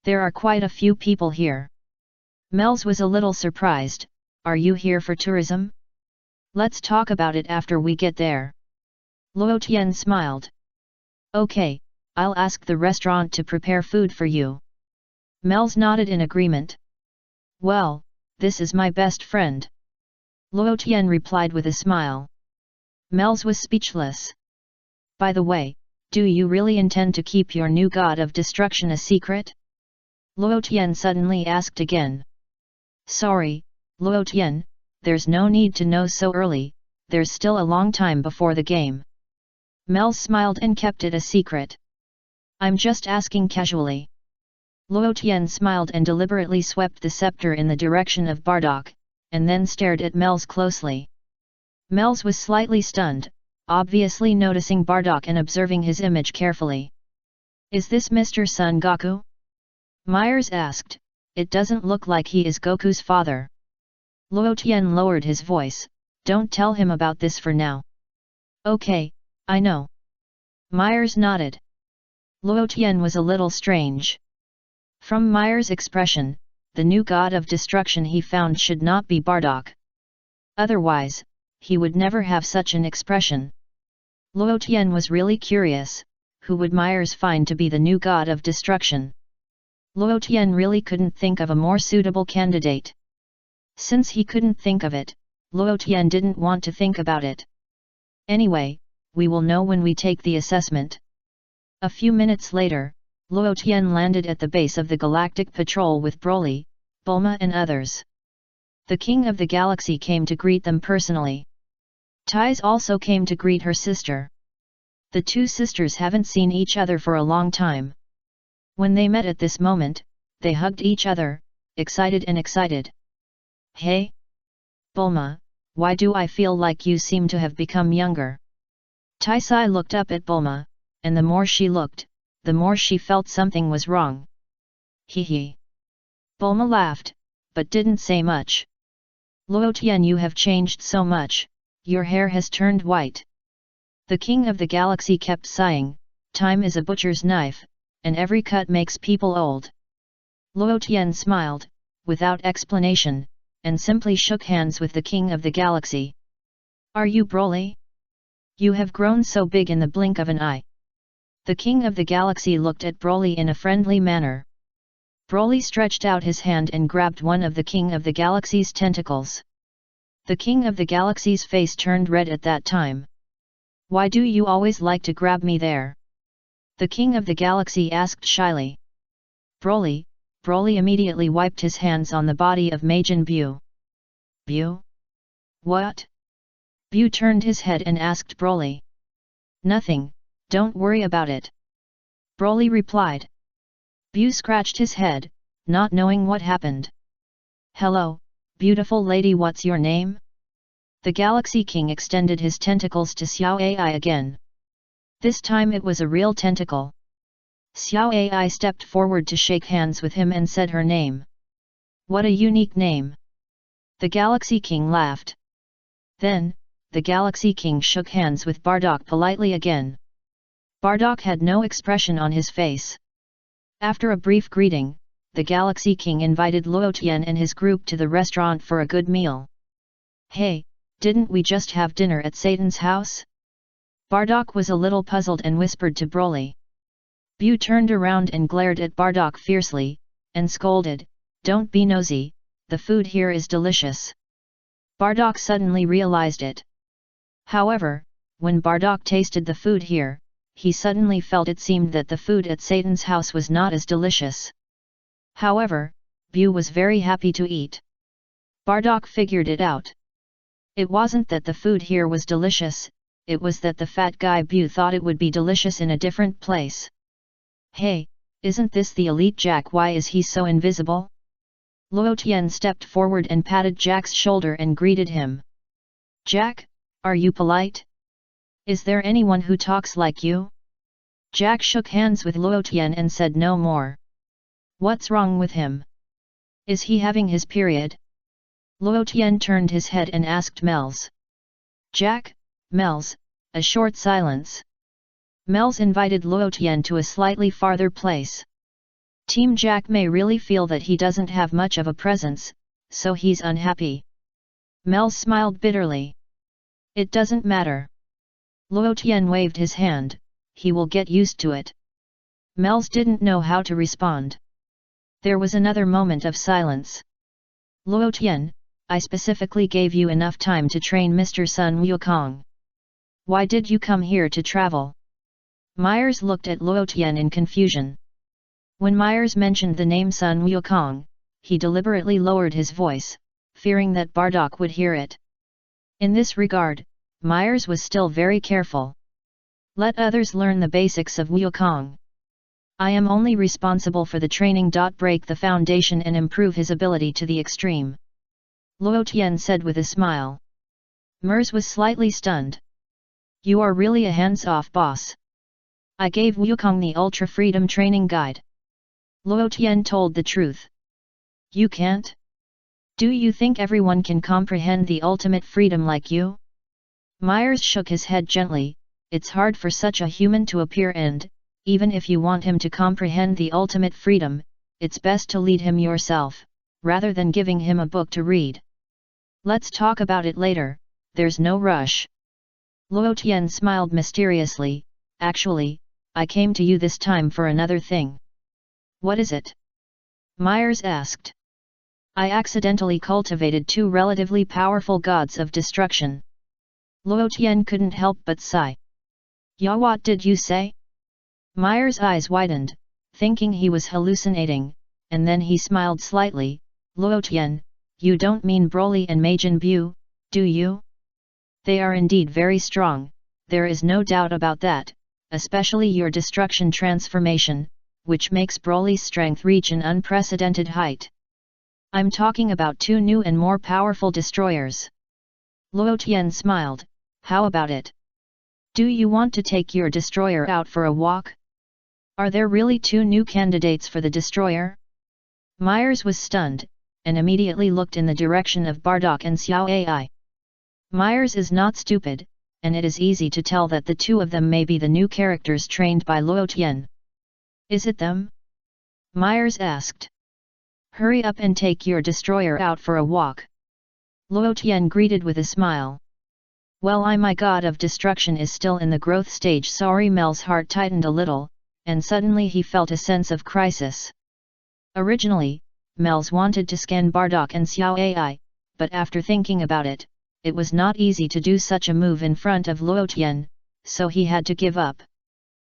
There are quite a few people here. Mel's was a little surprised. Are you here for tourism? Let's talk about it after we get there. Luo Tian smiled. Okay, I'll ask the restaurant to prepare food for you. Mel's nodded in agreement. Well, this is my best friend. Luo Tian replied with a smile. Mel's was speechless. By the way, do you really intend to keep your new god of destruction a secret? Luo Tian suddenly asked again. Sorry, Luo Tian, there's no need to know so early, there's still a long time before the game. Mel smiled and kept it a secret. I'm just asking casually. Luo Tian smiled and deliberately swept the scepter in the direction of Bardock, and then stared at Mel's closely. Mel's was slightly stunned, obviously noticing Bardock and observing his image carefully. Is this Mr. Son Goku? Myers asked. It doesn't look like he is Goku's father. Luo Tian lowered his voice. Don't tell him about this for now. Okay, I know. Myers nodded. Luo Tian was a little strange. From Myers' expression, the new god of destruction he found should not be Bardock. Otherwise, he would never have such an expression. Luo Tian was really curious, who would Myers find to be the new god of destruction? Luo Tian really couldn't think of a more suitable candidate. Since he couldn't think of it, Luo Tian didn't want to think about it. Anyway, we will know when we take the assessment. A few minutes later, Luo Tian landed at the base of the Galactic Patrol with Broly, Bulma and others. The King of the Galaxy came to greet them personally. Tai's also came to greet her sister. The two sisters haven't seen each other for a long time. When they met at this moment, they hugged each other, excited. Hey? Bulma, why do I feel like you seem to have become younger? Tai Sai looked up at Bulma, and the more she looked, the more she felt something was wrong. Hee. Bulma laughed, but didn't say much. Luo Tian, you have changed so much, your hair has turned white. The King of the Galaxy kept sighing, time is a butcher's knife, and every cut makes people old. Luo Tian smiled, without explanation, and simply shook hands with the King of the Galaxy. Are you Broly? You have grown so big in the blink of an eye. The King of the Galaxy looked at Broly in a friendly manner. Broly stretched out his hand and grabbed one of the King of the Galaxy's tentacles. The King of the Galaxy's face turned red at that time. Why do you always like to grab me there? The King of the Galaxy asked shyly. Broly immediately wiped his hands on the body of Majin Bu. Bu? What? Bu turned his head and asked Broly. Nothing, don't worry about it. Broly replied. Bu scratched his head, not knowing what happened. Hello, beautiful lady, what's your name? The Galaxy King extended his tentacles to Xiao Ai again. This time it was a real tentacle. Xiao Ai stepped forward to shake hands with him and said her name. What a unique name! The Galaxy King laughed. Then, the Galaxy King shook hands with Bardock politely again. Bardock had no expression on his face. After a brief greeting, the Galaxy King invited Luo Tian and his group to the restaurant for a good meal. Hey, didn't we just have dinner at Satan's house? Bardock was a little puzzled and whispered to Broly. Bu turned around and glared at Bardock fiercely, and scolded, Don't be nosy, the food here is delicious. Bardock suddenly realized it. However, when Bardock tasted the food here, he suddenly felt it seemed that the food at Satan's house was not as delicious. However, Bu was very happy to eat. Bardock figured it out. It wasn't that the food here was delicious, it was that the fat guy Bu thought it would be delicious in a different place. Hey, isn't this the elite Jack? Why is he so invisible? Luo Tian stepped forward and patted Jack's shoulder and greeted him. Jack, are you polite? Is there anyone who talks like you? Jack shook hands with Luo Tian and said no more. What's wrong with him? Is he having his period? Luo Tian turned his head and asked Mels. Jack, Mels, a short silence. Mels invited Luo Tian to a slightly farther place. Team Jack may really feel that he doesn't have much of a presence, so he's unhappy. Mels smiled bitterly. It doesn't matter. Luo Tian waved his hand, he will get used to it. Mels didn't know how to respond. There was another moment of silence. Luo Tian, I specifically gave you enough time to train Mr. Sun Wukong. Why did you come here to travel? Myers looked at Luo Tian in confusion. When Myers mentioned the name Sun Wukong, he deliberately lowered his voice, fearing that Bardock would hear it. In this regard, Myers was still very careful. Let others learn the basics of Wukong. I am only responsible for the training. Break the foundation and improve his ability to the extreme. Luo Tian said with a smile. Mers was slightly stunned. You are really a hands-off boss. I gave Wukong the Ultra Freedom Training Guide. Luo Tian told the truth. You can't? Do you think everyone can comprehend the ultimate freedom like you? Myers shook his head gently. It's hard for such a human to appear and, even if you want him to comprehend the ultimate freedom, it's best to lead him yourself, rather than giving him a book to read. Let's talk about it later, there's no rush. Luo Tian smiled mysteriously. Actually, I came to you this time for another thing. What is it? Myers asked. I accidentally cultivated two relatively powerful gods of destruction. Luo Tian couldn't help but sigh. Ya, what did you say? Myers' eyes widened, thinking he was hallucinating, and then he smiled slightly. Luo Tian, you don't mean Broly and Majin Buu, do you? They are indeed very strong, there is no doubt about that, especially your destruction transformation, which makes Broly's strength reach an unprecedented height. I'm talking about two new and more powerful destroyers. Luo Tian smiled. How about it? Do you want to take your destroyer out for a walk? Are there really two new candidates for the destroyer? Myers was stunned, and immediately looked in the direction of Bardock and Xiao Ai. Myers is not stupid, and it is easy to tell that the two of them may be the new characters trained by Luo Tian. Is it them? Myers asked. Hurry up and take your destroyer out for a walk. Luo Tian greeted with a smile. Well, my god of destruction is still in the growth stage. Sorry. Mel's heart tightened a little, and suddenly he felt a sense of crisis. Originally, Mel's wanted to scan Bardock and Xiao Ai, but after thinking about it, it was not easy to do such a move in front of Luo Tian, so he had to give up.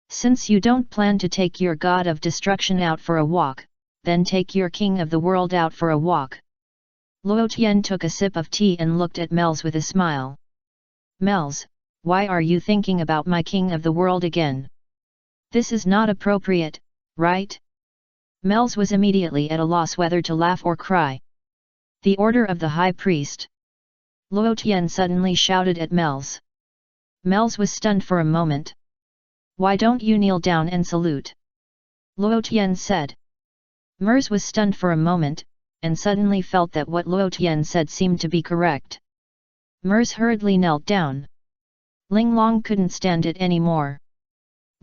Since you don't plan to take your god of destruction out for a walk, then take your king of the world out for a walk. Luo Tian took a sip of tea and looked at Mels with a smile. Mels, why are you thinking about my king of the world again? This is not appropriate, right? Mels was immediately at a loss whether to laugh or cry. The order of the high priest. Luo Tian suddenly shouted at Mels. Mels was stunned for a moment. Why don't you kneel down and salute? Luo Tian said. Mers was stunned for a moment, and suddenly felt that what Luo Tian said seemed to be correct. Mers hurriedly knelt down. Ling Long couldn't stand it anymore.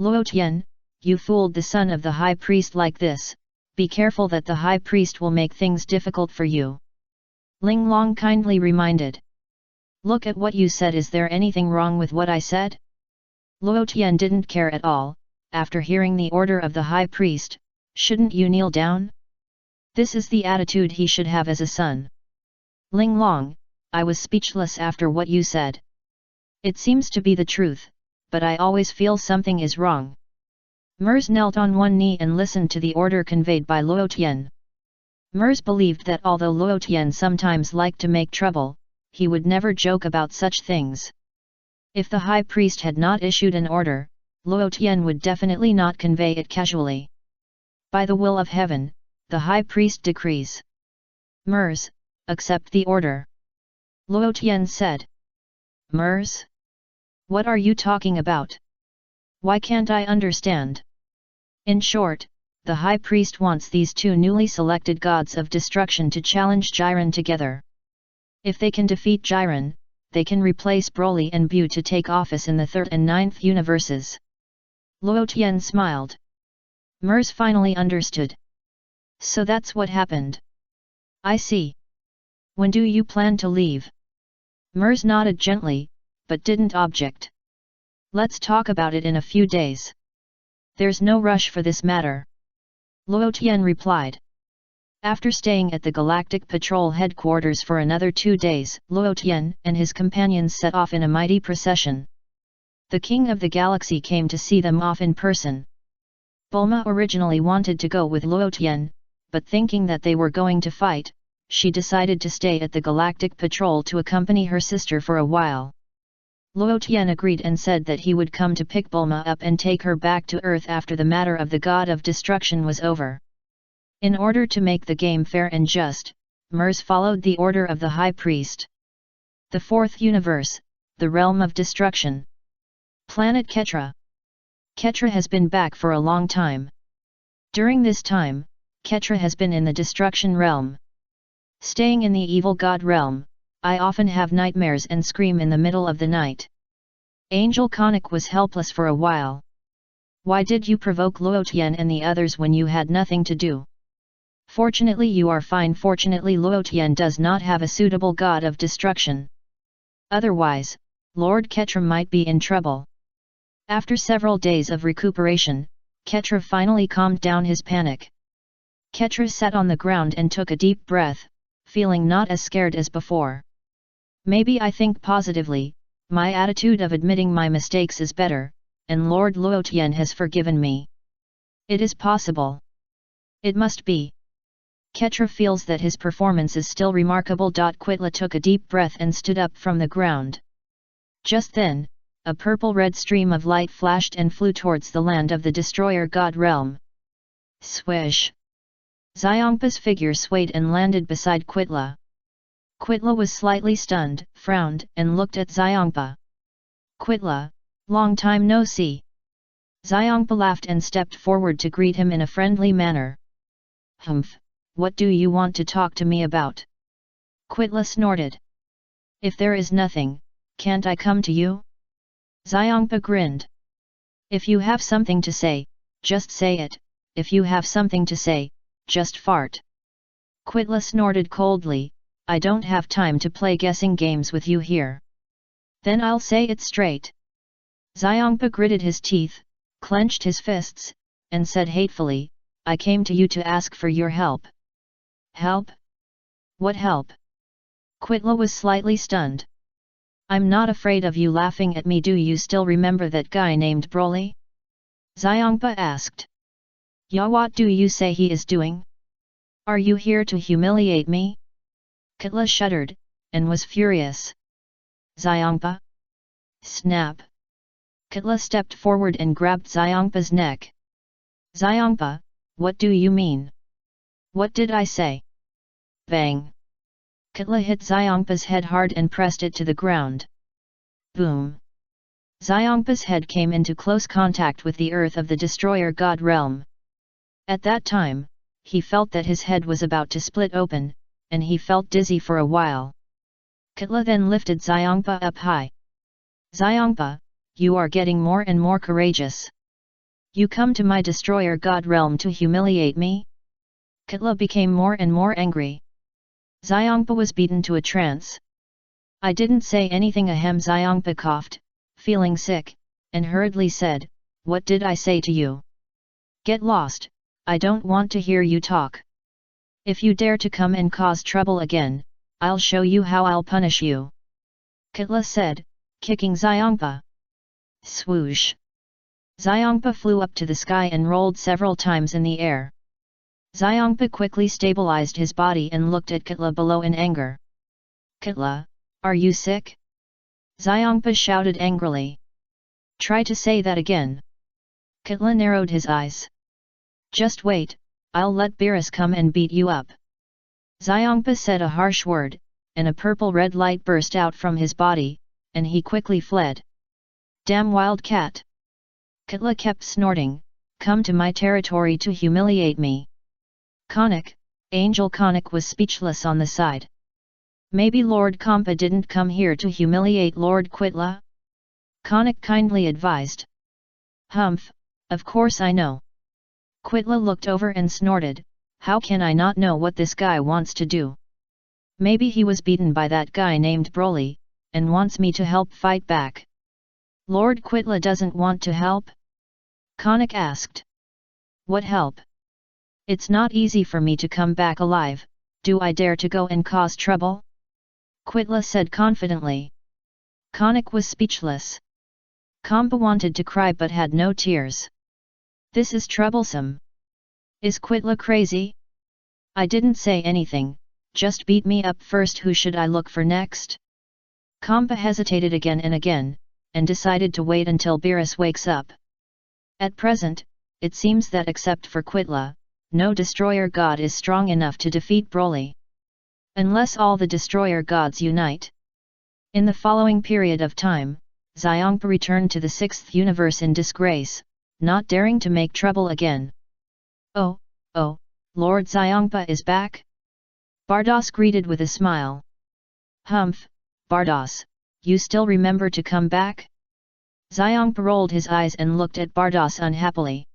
Luo Tian, you fooled the son of the high priest like this, be careful that the high priest will make things difficult for you. Ling Long kindly reminded. Look at what you said. Is there anything wrong with what I said? Luo Tian didn't care at all. After hearing the order of the high priest, shouldn't you kneel down? This is the attitude he should have as a son. Ling Long, I was speechless after what you said. It seems to be the truth, but I always feel something is wrong. Mers knelt on one knee and listened to the order conveyed by Luo Tian. Mers believed that although Luo Tian sometimes liked to make trouble, he would never joke about such things. If the high priest had not issued an order, Luo Tian would definitely not convey it casually. By the will of heaven, the high priest decrees. Mers, accept the order. Luo Tian said. Mers? What are you talking about? Why can't I understand? In short, the High Priest wants these two newly selected gods of destruction to challenge Jiren together. If they can defeat Jiren, they can replace Broly and Bu to take office in the 3rd and 9th universes. Luo Tian smiled. Mers finally understood. So that's what happened. I see. When do you plan to leave? Mers nodded gently, but didn't object. Let's talk about it in a few days. There's no rush for this matter. Luo Tian replied. After staying at the Galactic Patrol headquarters for another 2 days, Luo Tian and his companions set off in a mighty procession. The King of the Galaxy came to see them off in person. Bulma originally wanted to go with Luo Tian, but thinking that they were going to fight, she decided to stay at the Galactic Patrol to accompany her sister for a while. Luo Tian agreed and said that he would come to pick Bulma up and take her back to Earth after the matter of the God of Destruction was over. In order to make the game fair and just, Mers followed the order of the High Priest. The 4th universe, the Realm of Destruction. Planet Ketra. Ketra has been back for a long time. During this time, Ketra has been in the Destruction Realm. Staying in the Evil God Realm, I often have nightmares and scream in the middle of the night. Angel Conic was helpless for a while. Why did you provoke Luo Tian and the others when you had nothing to do? Fortunately you are fine. Fortunately Luo Tian does not have a suitable God of Destruction. Otherwise, Lord Ketra might be in trouble. After several days of recuperation, Ketra finally calmed down his panic. Ketra sat on the ground and took a deep breath, feeling not as scared as before. Maybe I think positively, my attitude of admitting my mistakes is better, and Lord Luo Tian has forgiven me. It is possible. It must be. Ketra feels that his performance is still remarkable. Quitla took a deep breath and stood up from the ground. Just then, a purple-red stream of light flashed and flew towards the land of the Destroyer God Realm. Swish! Xiongpa's figure swayed and landed beside Quitla. Quitla was slightly stunned, frowned, and looked at Xiongpa. Quitla, long time no see. Xiongpa laughed and stepped forward to greet him in a friendly manner. Humph, what do you want to talk to me about? Quitla snorted. If there is nothing, can't I come to you? Xiongpa grinned. If you have something to say, just say it. If you have something to say, just fart. Quitla snorted coldly. I don't have time to play guessing games with you here. Then I'll say it straight. Xiongpa gritted his teeth, clenched his fists, and said hatefully, I came to you to ask for your help. Help? What help? Quitla was slightly stunned. I'm not afraid of you laughing at me. Do you still remember that guy named Broly? Xiongpa asked. Yeah, what do you say he is doing? Are you here to humiliate me? Quitla shuddered, and was furious. Xiongpa? Snap! Quitla stepped forward and grabbed Xiongpa's neck. Xiongpa, what do you mean? What did I say? Bang! Quitla hit Xiongpa's head hard and pressed it to the ground. Boom! Xiongpa's head came into close contact with the earth of the Destroyer God Realm. At that time, he felt that his head was about to split open, and he felt dizzy for a while. Quitla then lifted Xiongpa up high. Xiongpa, you are getting more and more courageous. You come to my Destroyer God Realm to humiliate me? Quitla became more and more angry. Xiongpa was beaten to a trance. I didn't say anything. Xiongpa coughed, feeling sick, and hurriedly said, what did I say to you? Get lost, I don't want to hear you talk. If you dare to come and cause trouble again, I'll show you how I'll punish you. Quitla said, kicking Xiongpa. Swoosh! Xiongpa flew up to the sky and rolled several times in the air. Xiongpa quickly stabilized his body and looked at Quitla below in anger. Quitla, are you sick? Xiongpa shouted angrily. Try to say that again. Quitla narrowed his eyes. Just wait, I'll let Beerus come and beat you up. Xiongpa said a harsh word, and a purple-red light burst out from his body, and he quickly fled. Damn wild cat! Kitla kept snorting, come to my territory to humiliate me. Konik, Angel Konik was speechless on the side. Maybe Lord Kampa didn't come here to humiliate Lord Quitla? Konik kindly advised. Humph, of course I know. Quitla looked over and snorted, how can I not know what this guy wants to do? Maybe he was beaten by that guy named Broly, and wants me to help fight back. Lord Quitla doesn't want to help? Konik asked. What help? It's not easy for me to come back alive, do I dare to go and cause trouble? Quitla said confidently. Konik was speechless. Kampa wanted to cry but had no tears. This is troublesome. Is Quitla crazy? I didn't say anything, just beat me up first, who should I look for next? Kampa hesitated again and again, and decided to wait until Beerus wakes up. At present, it seems that except for Quitla, no destroyer god is strong enough to defeat Broly. Unless all the destroyer gods unite. In the following period of time, Xiongpa returned to the 6th universe in disgrace, not daring to make trouble again. Oh, Lord Xiongpa is back? Bardos greeted with a smile. Humph, Bardos, you still remember to come back? Xiongpa rolled his eyes and looked at Bardos unhappily.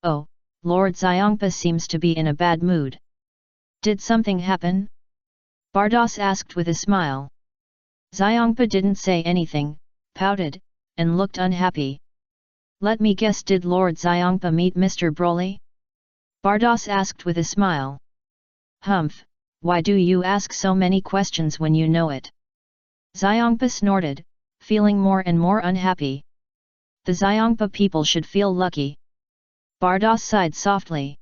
Oh, Lord Xiongpa seems to be in a bad mood. Did something happen? Bardos asked with a smile. Xiongpa didn't say anything, pouted, and looked unhappy. Let me guess, did Lord Xiongpa meet Mr. Broly? Bardos asked with a smile. Humph, why do you ask so many questions when you know it? Xiongpa snorted, feeling more and more unhappy. The Xiongpa people should feel lucky. Bardos sighed softly.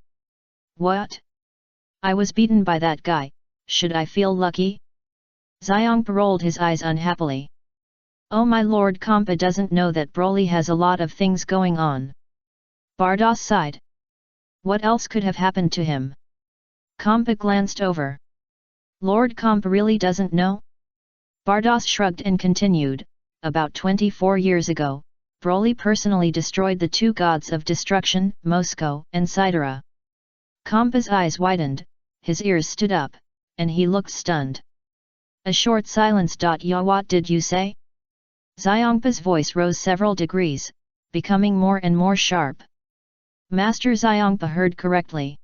What? I was beaten by that guy, should I feel lucky? Xiongpa rolled his eyes unhappily. Oh, my Lord Kampa doesn't know that Broly has a lot of things going on. Bardos sighed. What else could have happened to him? Kampa glanced over. Lord Kampa really doesn't know? Bardos shrugged and continued, about 24 years ago, Broly personally destroyed the 2 gods of destruction, Moscow and Sidera. Kampa's eyes widened, his ears stood up, and he looked stunned. A short silence. Ya, what did you say? Xiongpa's voice rose several degrees, becoming more and more sharp. Master Xiongpa heard correctly.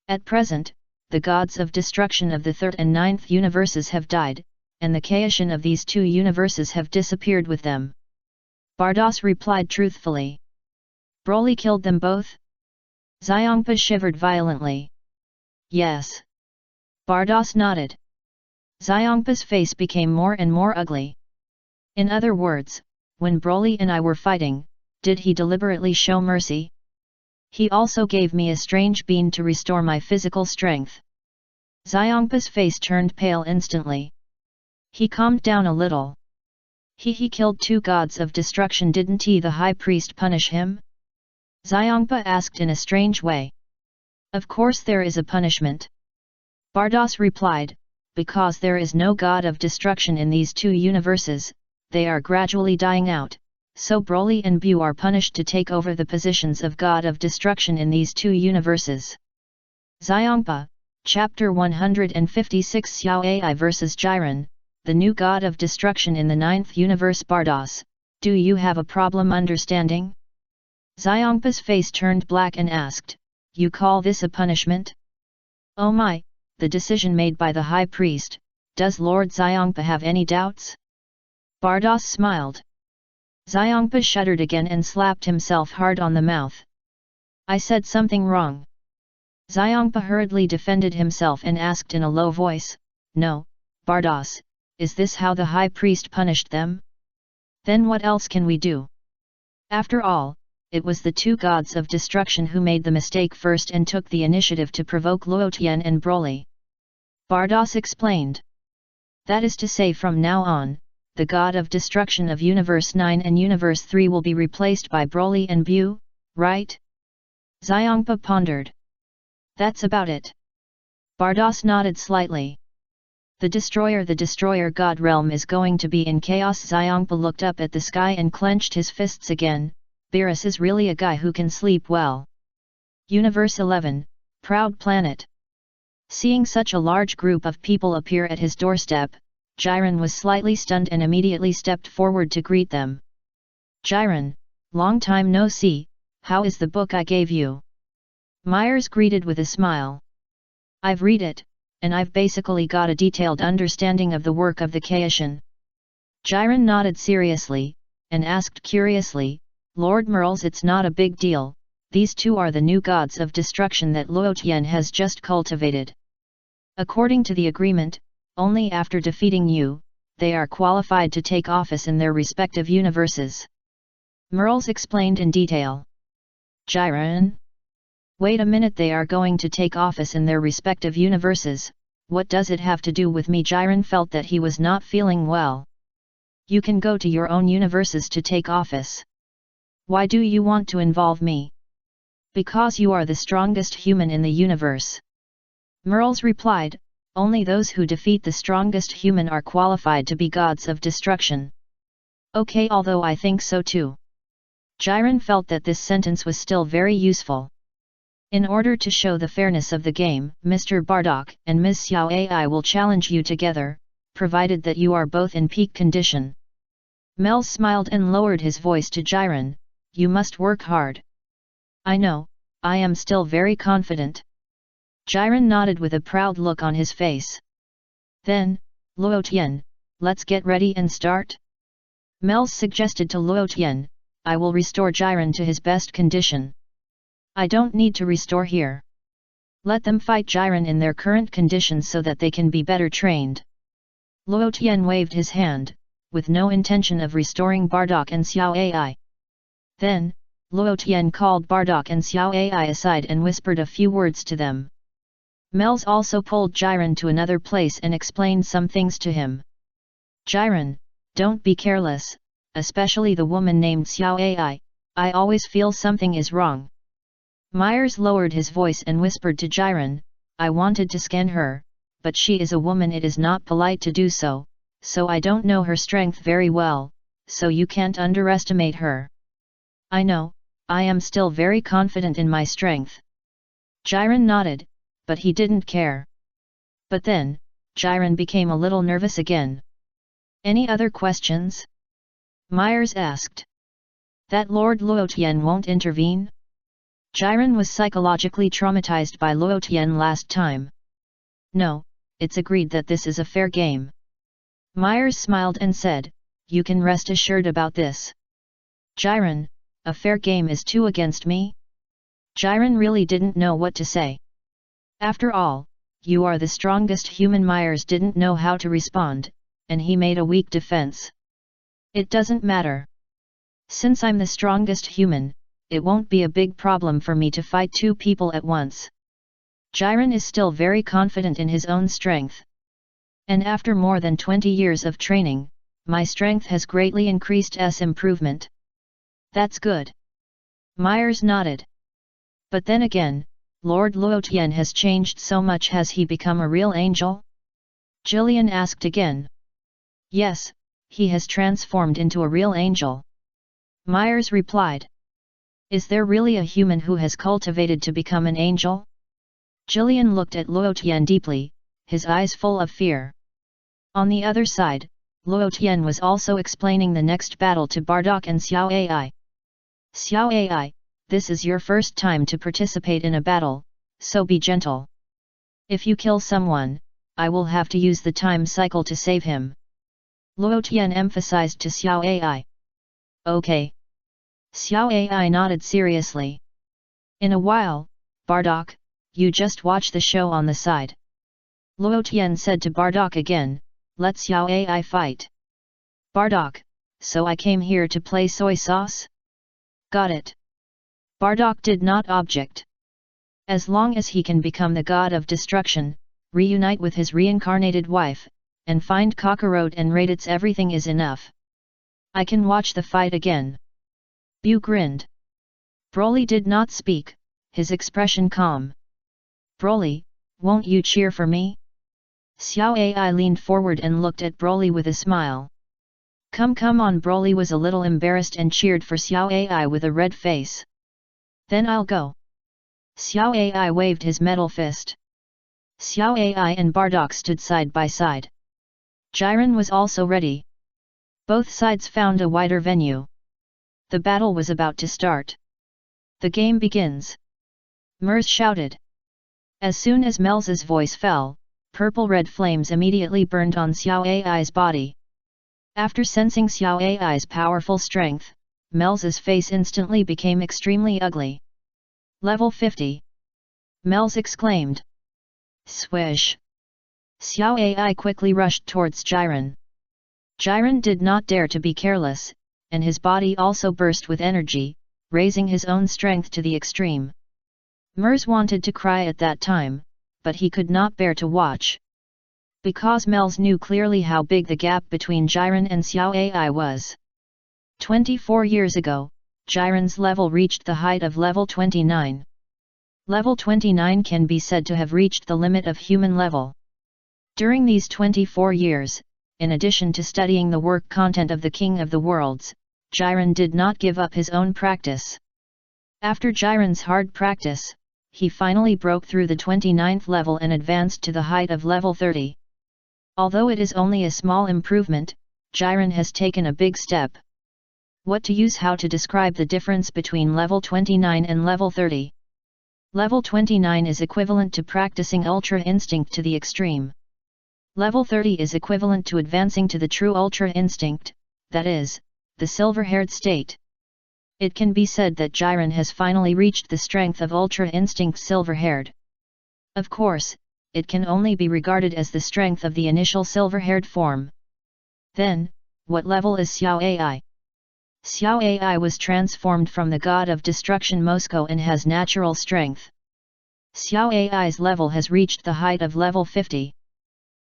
At present, the gods of destruction of the 3rd and 9th universes have died, and the Kaishin of these 2 universes have disappeared with them. Bardos replied truthfully. Broly killed them both? Xiongpa shivered violently. Yes. Bardos nodded. Xiongpa's face became more and more ugly. In other words, when Broly and I were fighting, did he deliberately show mercy? He also gave me a strange bean to restore my physical strength. Xiongpa's face turned pale instantly. He calmed down a little. He killed 2 gods of destruction, didn't he? The high priest punish him? Xiongpa asked in a strange way. Of course there is a punishment. Bardos replied, because there is no god of destruction in these 2 universes, they are gradually dying out, so Broly and Bu are punished to take over the positions of god of destruction in these 2 universes. Xiongpa, Chapter 156, Xiao Ai vs Jiren, the new god of destruction in the 9th universe. Bardos, do you have a problem understanding? Xiongpa's face turned black and asked, you call this a punishment? Oh my, the decision made by the high priest, does Lord Xiongpa have any doubts? Bardos smiled. Xiongpa shuddered again and slapped himself hard on the mouth. I said something wrong. Xiongpa hurriedly defended himself and asked in a low voice, no, Bardos, is this how the high priest punished them? Then what else can we do? After all, it was the 2 gods of destruction who made the mistake first and took the initiative to provoke Luotian and Broly. Bardos explained. That is to say, from now on, the god of destruction of Universe 9 and Universe 3 will be replaced by Broly and Bu, right? Xiongpa pondered. That's about it. Bardos nodded slightly. The destroyer god realm is going to be in chaos. Xiangpa looked up at the sky and clenched his fists again. Beerus is really a guy who can sleep well. Universe 11, Proud Planet. Seeing such a large group of people appear at his doorstep, Jiren was slightly stunned and immediately stepped forward to greet them. Jiren, long time no see, how is the book I gave you? Myers greeted with a smile. I've read it, and I've basically got a detailed understanding of the work of the Kaishin. Jiren nodded seriously, and asked curiously, Lord Merles, it's not a big deal, these two are the new gods of destruction that Luo Tian has just cultivated. According to the agreement, only after defeating you, they are qualified to take office in their respective universes. Merles explained in detail. Jiren? Wait a minute, they are going to take office in their respective universes, what does it have to do with me? Jiren felt that he was not feeling well. You can go to your own universes to take office. Why do you want to involve me? Because you are the strongest human in the universe. Merles replied, only those who defeat the strongest human are qualified to be gods of destruction. Okay, although I think so too. Jiren felt that this sentence was still very useful. In order to show the fairness of the game, Mr. Bardock and Ms. Xiao Ai will challenge you together, provided that you are both in peak condition. Mel smiled and lowered his voice to Jiren, you must work hard. I know, I am still very confident. Jiren nodded with a proud look on his face. Then, Luo Tian, let's get ready and start? Mel suggested to Luo Tian, I will restore Jiren to his best condition. I don't need to restore here. Let them fight Jiren in their current conditions so that they can be better trained. Luo Tian waved his hand, with no intention of restoring Bardock and Xiao Ai. Then, Luo Tian called Bardock and Xiao Ai aside and whispered a few words to them. Mels also pulled Jiren to another place and explained some things to him. Jiren, don't be careless, especially the woman named Xiao Ai, I always feel something is wrong. Myers lowered his voice and whispered to Jiren, I wanted to scan her, but she is a woman, it is not polite to do so, so I don't know her strength very well, so you can't underestimate her. I know, I am still very confident in my strength. Jiren nodded, but he didn't care. But then, Jiren became a little nervous again. Any other questions? Myers asked. That Lord Luo Tian won't intervene? Jiren was psychologically traumatized by Luo Tian last time. No, it's agreed that this is a fair game. Myers smiled and said, you can rest assured about this. Jiren, a fair game is 2 against me? Jiren really didn't know what to say. After all, you are the strongest human. Myers didn't know how to respond, and he made a weak defense. It doesn't matter. Since I'm the strongest human, it won't be a big problem for me to fight 2 people at once. Jiren is still very confident in his own strength. And after more than 20 years of training, my strength has greatly increased. Improvement. That's good. Myers nodded. But then again, Lord Luo Tian has changed so much. Has he become a real angel? Jillian asked again. Yes, he has transformed into a real angel. Myers replied. Is there really a human who has cultivated to become an angel? Jillian looked at Luo Tian deeply, his eyes full of fear. On the other side, Luo Tian was also explaining the next battle to Bardock and Xiao Ai. Xiao Ai, this is your first time to participate in a battle, so be gentle. If you kill someone, I will have to use the time cycle to save him. Luo Tian emphasized to Xiao Ai. Okay. Xiao Ai nodded seriously. In a while, Bardock, you just watch the show on the side. Luo Tian said to Bardock again, let Xiao Ai fight. Bardock, so I came here to play soy sauce? Got it. Bardock did not object. As long as he can become the god of destruction, reunite with his reincarnated wife, and find Kakarot and Raditz, everything is enough. I can watch the fight again. Bu grinned. Broly did not speak, his expression calm. Broly, won't you cheer for me? Xiao Ai leaned forward and looked at Broly with a smile. Come on, Broly was a little embarrassed and cheered for Xiao Ai with a red face. Then I'll go. Xiao Ai waved his metal fist. Xiao Ai and Bardock stood side by side. Jiren was also ready. Both sides found a wider venue. The battle was about to start. The game begins. Mers shouted. As soon as Mel's voice fell, purple-red flames immediately burned on Xiao Ai's body. After sensing Xiao Ai's powerful strength, Mel's face instantly became extremely ugly. Level 50. Mel's exclaimed. Swish. Xiao Ai quickly rushed towards Jiren. Jiren did not dare to be careless, and his body also burst with energy, raising his own strength to the extreme. Mers wanted to cry at that time, but he could not bear to watch. Because Mel's knew clearly how big the gap between Jiren and Xiao Ai was. 24 years ago, Jiren's level reached the height of level 29. Level 29 can be said to have reached the limit of human level. During these 24 years, in addition to studying the work content of the King of the Worlds, Jiren did not give up his own practice. After Jiren's hard practice, he finally broke through the 29th level and advanced to the height of level 30. Although it is only a small improvement, Jiren has taken a big step. What to use? How to describe the difference between level 29 and level 30? Level 29 is equivalent to practicing Ultra Instinct to the extreme. Level 30 is equivalent to advancing to the true Ultra Instinct, that is, the silver-haired state. It can be said that Jiren has finally reached the strength of Ultra Instinct silver-haired. Of course, it can only be regarded as the strength of the initial silver-haired form. Then, what level is Xiao Ai? Xiao Ai was transformed from the god of destruction Moscow and has natural strength. Xiao Ai's level has reached the height of level 50.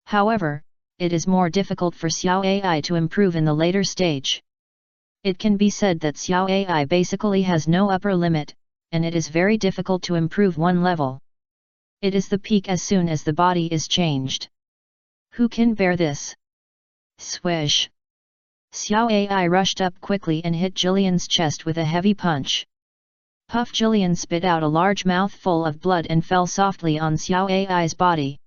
However, it is more difficult for Xiao Ai to improve in the later stage. It can be said that Xiao Ai basically has no upper limit, and it is very difficult to improve one level. It is the peak as soon as the body is changed. Who can bear this? Swish. Xiao Ai rushed up quickly and hit Jillian's chest with a heavy punch. Puff! Jillian spit out a large mouthful of blood and fell softly on Xiao Ai's body.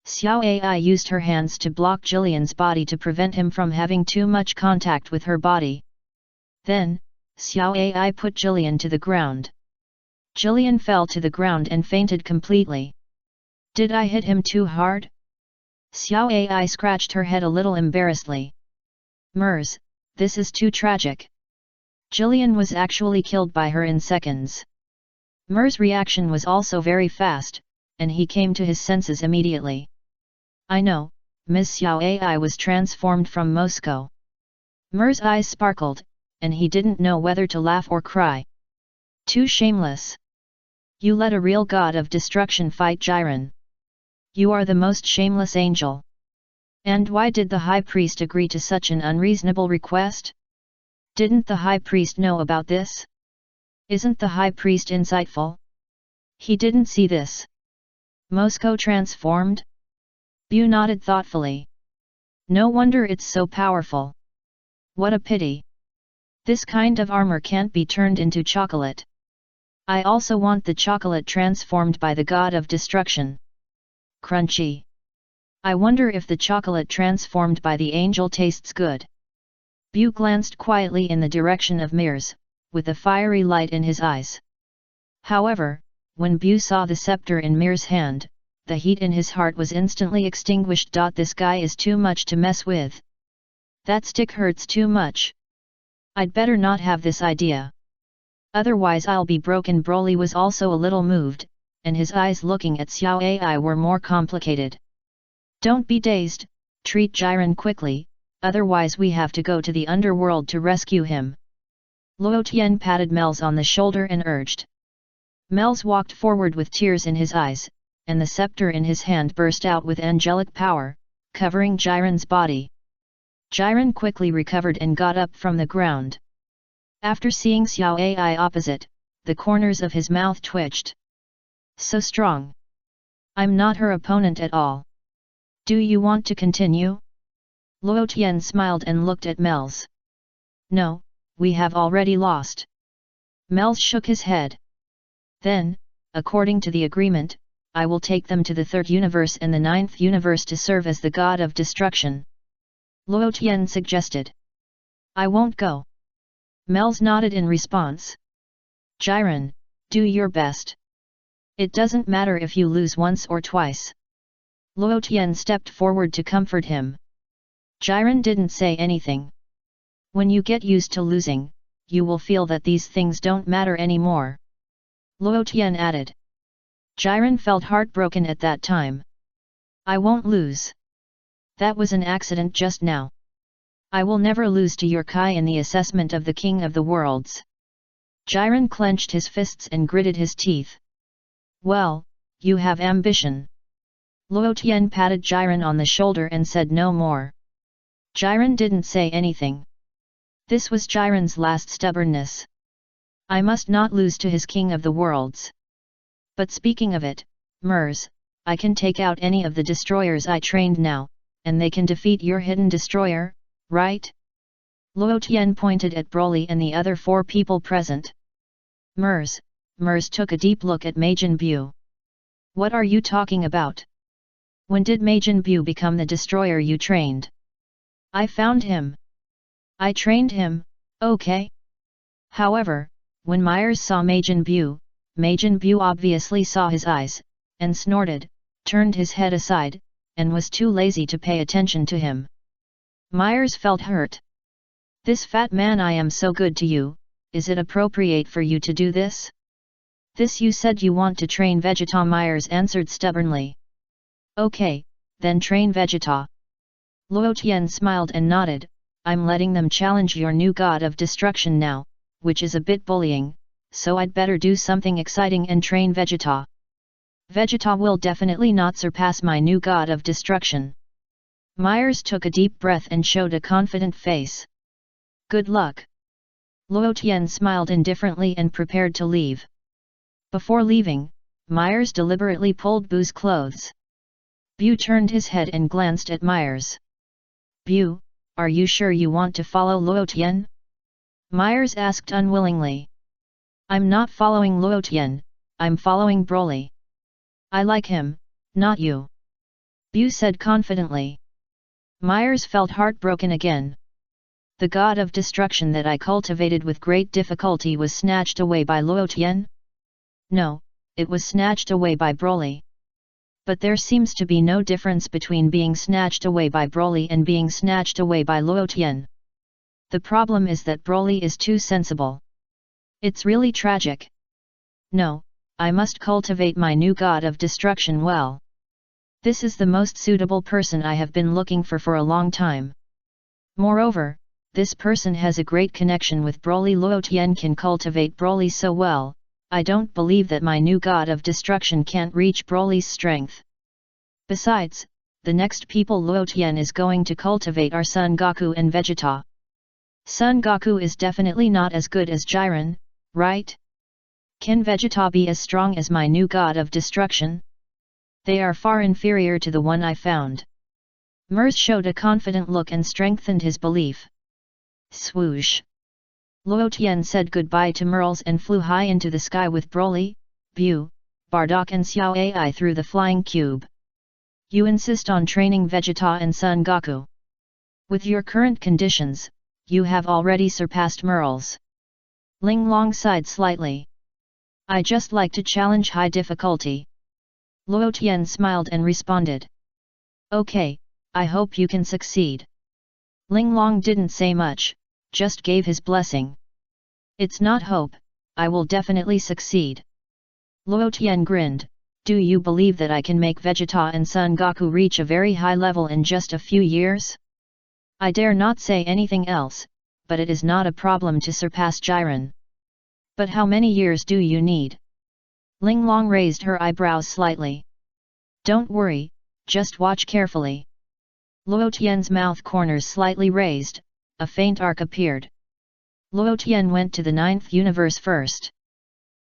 Xiao Ai used her hands to block Jillian's body to prevent him from having too much contact with her body. Then, Xiao Ai put Jillian to the ground. Jillian fell to the ground and fainted completely. Did I hit him too hard? Xiao Ai scratched her head a little embarrassedly. Mers, this is too tragic. Jillian was actually killed by her in seconds. Mers' reaction was also very fast, and he came to his senses immediately. I know, Ms. Xiao Ai was transformed from Moscow. Mers' eyes sparkled, and he didn't know whether to laugh or cry. Too shameless. You let a real god of destruction fight Jiren. You are the most shameless angel. And why did the high priest agree to such an unreasonable request? Didn't the high priest know about this? Isn't the high priest insightful? He didn't see this. Moscow transformed? Bu nodded thoughtfully. No wonder it's so powerful. What a pity. This kind of armor can't be turned into chocolate. I also want the chocolate transformed by the god of destruction. Crunchy. I wonder if the chocolate transformed by the angel tastes good. Bu glanced quietly in the direction of Mers, with a fiery light in his eyes. However, when Bu saw the scepter in Mers' hand, the heat in his heart was instantly extinguished. This guy is too much to mess with. That stick hurts too much. I'd better not have this idea. Otherwise I'll be broken. Broly was also a little moved, and his eyes looking at Xiao Ai were more complicated. Don't be dazed, treat Jiren quickly, otherwise we have to go to the underworld to rescue him. Luo Tian patted Mel's on the shoulder and urged. Mel's walked forward with tears in his eyes, and the scepter in his hand burst out with angelic power, covering Jiren's body. Jiren quickly recovered and got up from the ground. After seeing Xiao Ai opposite, the corners of his mouth twitched. So strong. I'm not her opponent at all. Do you want to continue? Luo Tian smiled and looked at Mels. No, we have already lost. Mels shook his head. Then, according to the agreement, I will take them to the third universe and the ninth universe to serve as the god of destruction. Luo Tian suggested. I won't go. Mels nodded in response. Jiren, do your best. It doesn't matter if you lose once or twice. Luo Tian stepped forward to comfort him. Jiren didn't say anything. When you get used to losing, you will feel that these things don't matter anymore. Luo Tian added. Jiren felt heartbroken at that time. I won't lose. That was an accident just now. I will never lose to your Kai in the assessment of the King of the Worlds. Jiren clenched his fists and gritted his teeth. Well, you have ambition. Luo Tian patted Jiren on the shoulder and said no more. Jiren didn't say anything. This was Jiren's last stubbornness. I must not lose to his King of the Worlds. But speaking of it, Mers, I can take out any of the destroyers I trained now, and they can defeat your hidden destroyer, right? Luo Tian pointed at Broly and the other 4 people present. Mers took a deep look at Majin Buu. What are you talking about? When did Majin Buu become the destroyer you trained? I found him. I trained him, okay. However, when Myers saw Majin Buu obviously saw his eyes, and snorted, turned his head aside, and was too lazy to pay attention to him. Myers felt hurt. This fat man, I am so good to you, is it appropriate for you to do this? This you said you want to train Vegeta, Myers answered stubbornly. Okay, then train Vegeta. Luo Tian smiled and nodded, I'm letting them challenge your new god of destruction now, which is a bit bullying, so I'd better do something exciting and train Vegeta. Vegeta will definitely not surpass my new god of destruction. Myers took a deep breath and showed a confident face. Good luck. Luo Tian smiled indifferently and prepared to leave. Before leaving, Myers deliberately pulled Buu's clothes. Buu turned his head and glanced at Myers. Buu, are you sure you want to follow Luo Tian? Myers asked unwillingly. I'm not following Luo Tian, I'm following Broly. I like him, not you. Buu said confidently. Myers felt heartbroken again. The god of destruction that I cultivated with great difficulty was snatched away by Luo Tian? No, it was snatched away by Broly. But there seems to be no difference between being snatched away by Broly and being snatched away by Luo Tian. The problem is that Broly is too sensible. It's really tragic. No, I must cultivate my new god of destruction well. This is the most suitable person I have been looking for a long time. Moreover, this person has a great connection with Broly. Luo Tian can cultivate Broly so well, I don't believe that my new god of destruction can't reach Broly's strength. Besides, the next people Luo Tian is going to cultivate are Son Goku and Vegeta. Son Goku is definitely not as good as Jiren, right? Can Vegeta be as strong as my new god of destruction? They are far inferior to the one I found. Mers showed a confident look and strengthened his belief. Swoosh! Luo Tian said goodbye to Merles and flew high into the sky with Broly, Buu, Bardock and Xiao Ai through the flying cube. You insist on training Vegeta and Son Goku. With your current conditions, you have already surpassed Merles. Ling Long sighed slightly. I just like to challenge high difficulty. Luo Tian smiled and responded. Okay, I hope you can succeed. Ling Long didn't say much, just gave his blessing. It's not hope, I will definitely succeed. Luo Tian grinned, do you believe that I can make Vegeta and Son Goku reach a very high level in just a few years? I dare not say anything else, but it is not a problem to surpass Jiren. But how many years do you need? Ling Long raised her eyebrows slightly. Don't worry, just watch carefully. Luo Tian's mouth corners slightly raised, a faint arc appeared. Luo Tian went to the 9th universe first.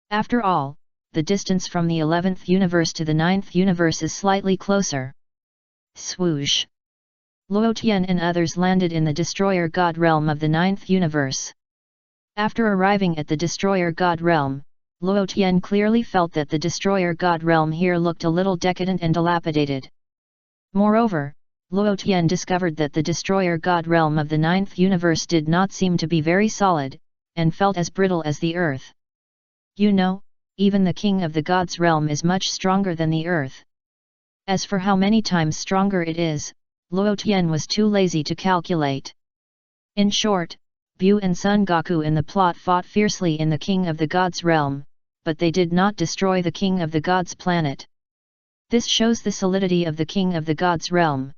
After all, the distance from the 11th universe to the 9th universe is slightly closer. Swoosh! Luo Tian and others landed in the Destroyer God realm of the 9th universe. After arriving at the Destroyer God realm, Luo Tian clearly felt that the Destroyer God realm here looked a little decadent and dilapidated. Moreover, Luo Tian discovered that the Destroyer God realm of the 9th universe did not seem to be very solid, and felt as brittle as the earth. You know, even the king of the gods realm is much stronger than the earth. As for how many times stronger it is, Luo Tian was too lazy to calculate. In short, Bu and Son Goku in the plot fought fiercely in the king of the gods realm, but they did not destroy the king of the gods planet. This shows the solidity of the king of the gods realm.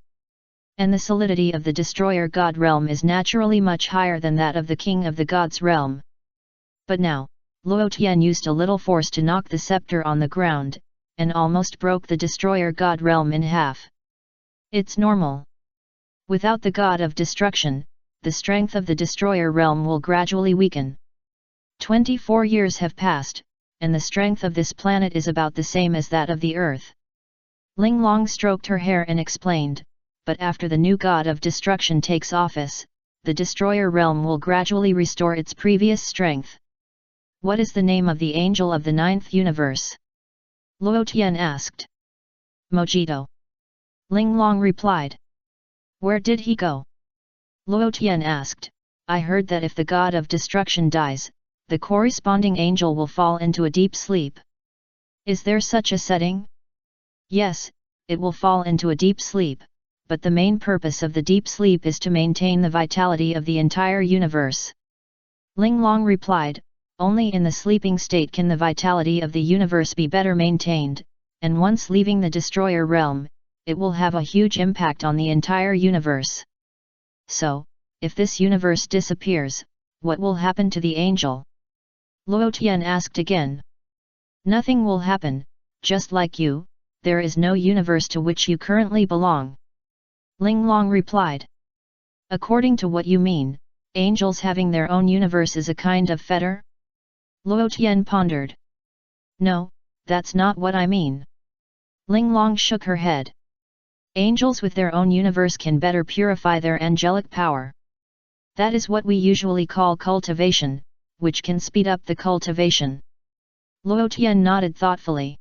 And the solidity of the Destroyer God realm is naturally much higher than that of the king of the gods realm. But now, Luo Tian used a little force to knock the scepter on the ground, and almost broke the Destroyer God realm in half. It's normal. Without the God of Destruction, the strength of the Destroyer realm will gradually weaken. 24 years have passed, and the strength of this planet is about the same as that of the Earth. Ling Long stroked her hair and explained, but after the new God of Destruction takes office, the Destroyer realm will gradually restore its previous strength. What is the name of the angel of the 9th universe? Luo Tian asked. Mojito. Ling Long replied. Where did he go? Luo Tian asked. I heard that if the God of Destruction dies, the corresponding angel will fall into a deep sleep. Is there such a setting? Yes, it will fall into a deep sleep, but the main purpose of the deep sleep is to maintain the vitality of the entire universe. Ling Long replied, only in the sleeping state can the vitality of the universe be better maintained, and once leaving the Destroyer realm, it will have a huge impact on the entire universe. So, if this universe disappears, what will happen to the angel? Luo Tian asked again. Nothing will happen, just like you, there is no universe to which you currently belong. Ling Long replied. According to what you mean, angels having their own universe is a kind of fetter? Luo Tian pondered. No, that's not what I mean. Ling Long shook her head. Angels with their own universe can better purify their angelic power. That is what we usually call cultivation, which can speed up the cultivation. Luo Tian nodded thoughtfully.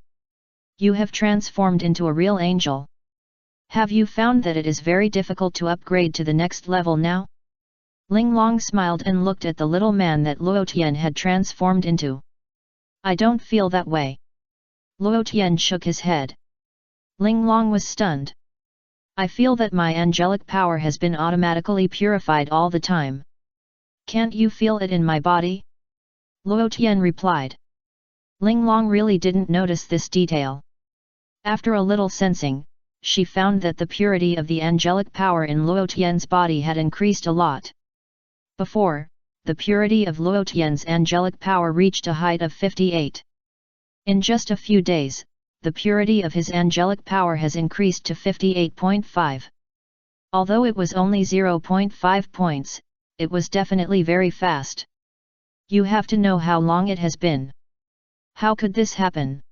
You have transformed into a real angel. Have you found that it is very difficult to upgrade to the next level now? Ling Long smiled and looked at the little man that Luo Tian had transformed into. I don't feel that way. Luo Tian shook his head. Ling Long was stunned. I feel that my angelic power has been automatically purified all the time. Can't you feel it in my body? Luo Tian replied. Ling Long really didn't notice this detail. After a little sensing, she found that the purity of the angelic power in Luo Tian's body had increased a lot. Before, the purity of Luo Tian's angelic power reached a height of 58. In just a few days, the purity of his angelic power has increased to 58.5. Although it was only 0.5 points, it was definitely very fast. You have to know how long it has been. How could this happen?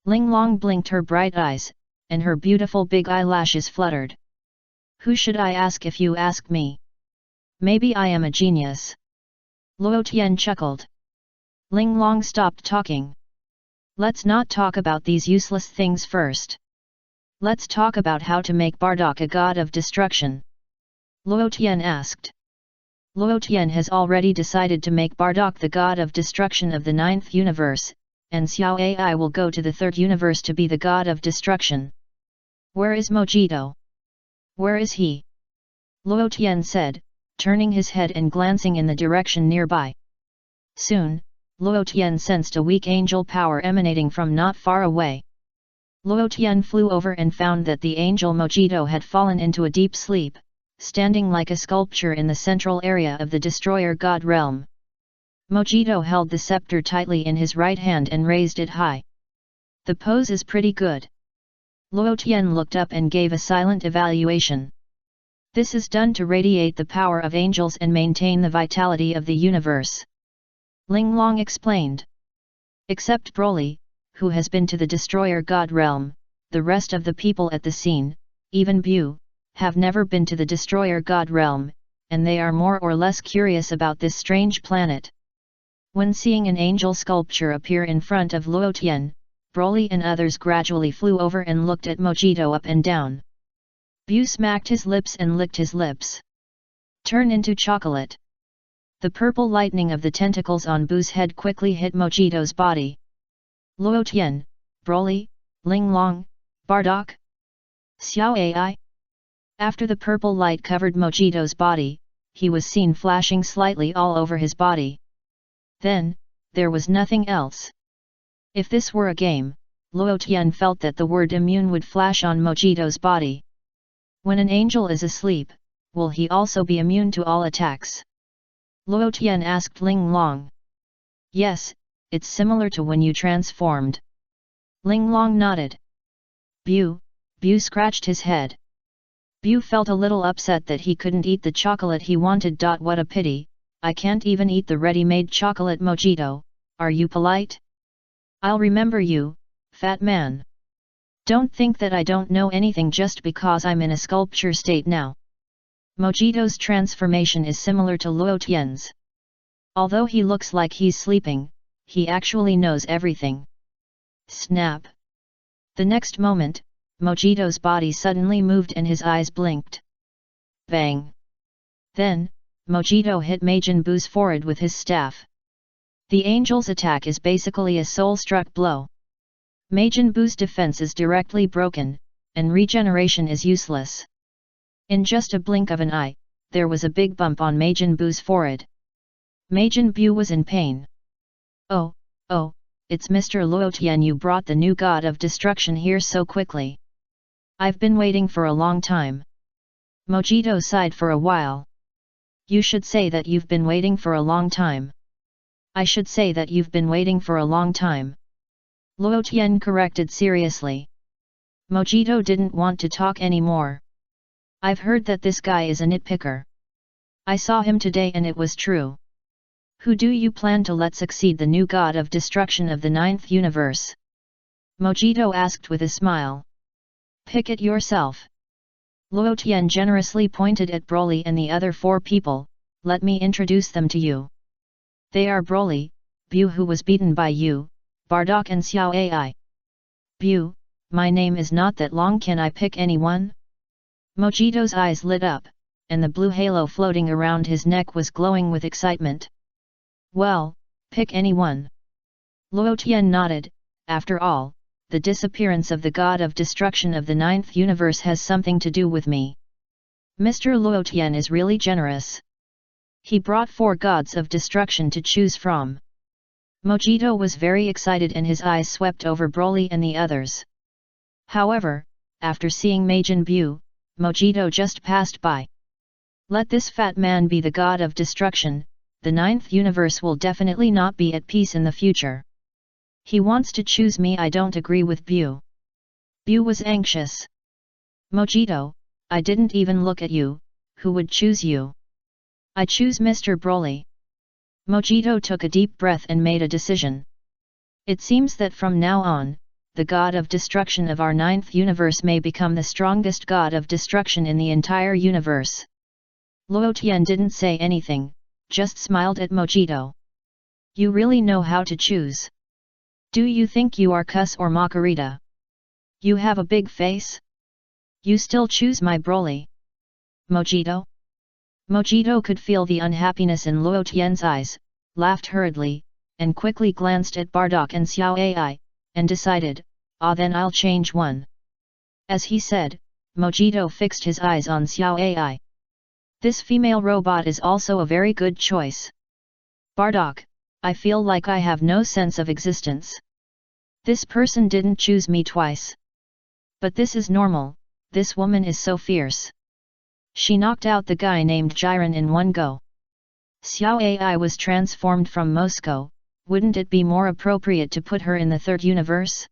Ling Long blinked her bright eyes, and her beautiful big eyelashes fluttered. Who should I ask if you ask me? Maybe I am a genius. Luo Tian chuckled. Ling Long stopped talking. Let's not talk about these useless things first. Let's talk about how to make Bardock a god of destruction. Luo Tian asked. Luo Tian has already decided to make Bardock the god of destruction of the 9th universe, and Xiao Ai will go to the 3rd universe to be the god of destruction. Where is Mojito? Where is he? Luo Tian said, turning his head and glancing in the direction nearby. Soon, Luo Tian sensed a weak angel power emanating from not far away. Luo Tian flew over and found that the angel Mojito had fallen into a deep sleep, standing like a sculpture in the central area of the Destroyer God realm. Mojito held the scepter tightly in his right hand and raised it high. The pose is pretty good. Luo Tian looked up and gave a silent evaluation. This is done to radiate the power of angels and maintain the vitality of the universe. Ling Long explained. Except Broly, who has been to the Destroyer God realm, the rest of the people at the scene, even Bu, have never been to the Destroyer God realm, and they are more or less curious about this strange planet. When seeing an angel sculpture appear in front of Luo Tian, Broly and others gradually flew over and looked at Mojito up and down. Bu smacked his lips and licked his lips. Turn into chocolate. The purple lightning of the tentacles on Bu's head quickly hit Mojito's body. Luo Tian, Broly, Ling Long, Bardock, Xiao Ai. After the purple light covered Mojito's body, he was seen flashing slightly all over his body. Then, there was nothing else. If this were a game, Luo Tian felt that the word immune would flash on Mojito's body. When an angel is asleep, will he also be immune to all attacks? Luo Tian asked Ling Long. Yes, it's similar to when you transformed. Ling Long nodded. Bu scratched his head. Bu felt a little upset that he couldn't eat the chocolate he wanted. What a pity, I can't even eat the ready-made chocolate. Mojito, are you polite? I'll remember you, fat man. Don't think that I don't know anything just because I'm in a sculpture state now. Mojito's transformation is similar to Luo Tian's. Although he looks like he's sleeping, he actually knows everything. Snap! The next moment, Mojito's body suddenly moved and his eyes blinked. Bang! Then, Mojito hit Majin Bu's forehead with his staff. The angel's attack is basically a soul-struck blow. Majin Bu's defense is directly broken, and regeneration is useless. In just a blink of an eye, there was a big bump on Majin Bu's forehead. Majin Bu was in pain. Oh, it's Mr. Luo Tian. You brought the new god of destruction here so quickly. I've been waiting for a long time. Mojito sighed for a while. You should say that you've been waiting for a long time. I should say that you've been waiting for a long time. Luo Tian corrected seriously. Mojito didn't want to talk anymore. I've heard that this guy is a nitpicker. I saw him today and it was true. Who do you plan to let succeed the new god of destruction of the 9th universe? Mojito asked with a smile. Pick it yourself. Luo Tian generously pointed at Broly and the other 4 people. Let me introduce them to you. They are Broly, Bu who was beaten by you, Bardock and Xiao Ai. Bu, my name is not that long. Can I pick anyone? Mojito's eyes lit up, and the blue halo floating around his neck was glowing with excitement. Well, pick anyone. Luo Tian nodded. After all, the disappearance of the god of destruction of the 9th universe has something to do with me. Mr. Luo Tian is really generous. He brought 4 gods of destruction to choose from. Mojito was very excited and his eyes swept over Broly and the others. However, after seeing Majin Bu, Mojito just passed by. Let this fat man be the god of destruction, the 9th universe will definitely not be at peace in the future. He wants to choose me. I don't agree with Bu. Bu was anxious. Mojito, I didn't even look at you, who would choose you? I choose Mr. Broly. Mojito took a deep breath and made a decision. It seems that from now on, the god of destruction of our 9th universe may become the strongest god of destruction in the entire universe. Luo Tian didn't say anything, just smiled at Mojito. You really know how to choose. Do you think you are Cuss or Makarita? You have a big face? You still choose my Broly? Mojito? Mojito could feel the unhappiness in Luo Tian's eyes, laughed hurriedly, and quickly glanced at Bardock and Xiao Ai, and decided, then I'll change one. As he said, Mojito fixed his eyes on Xiao Ai. This female robot is also a very good choice. Bardock, I feel like I have no sense of existence. This person didn't choose me twice. But this is normal, this woman is so fierce. She knocked out the guy named Jiren in one go. Xiao Ai was transformed from Moscow, wouldn't it be more appropriate to put her in the 3rd universe?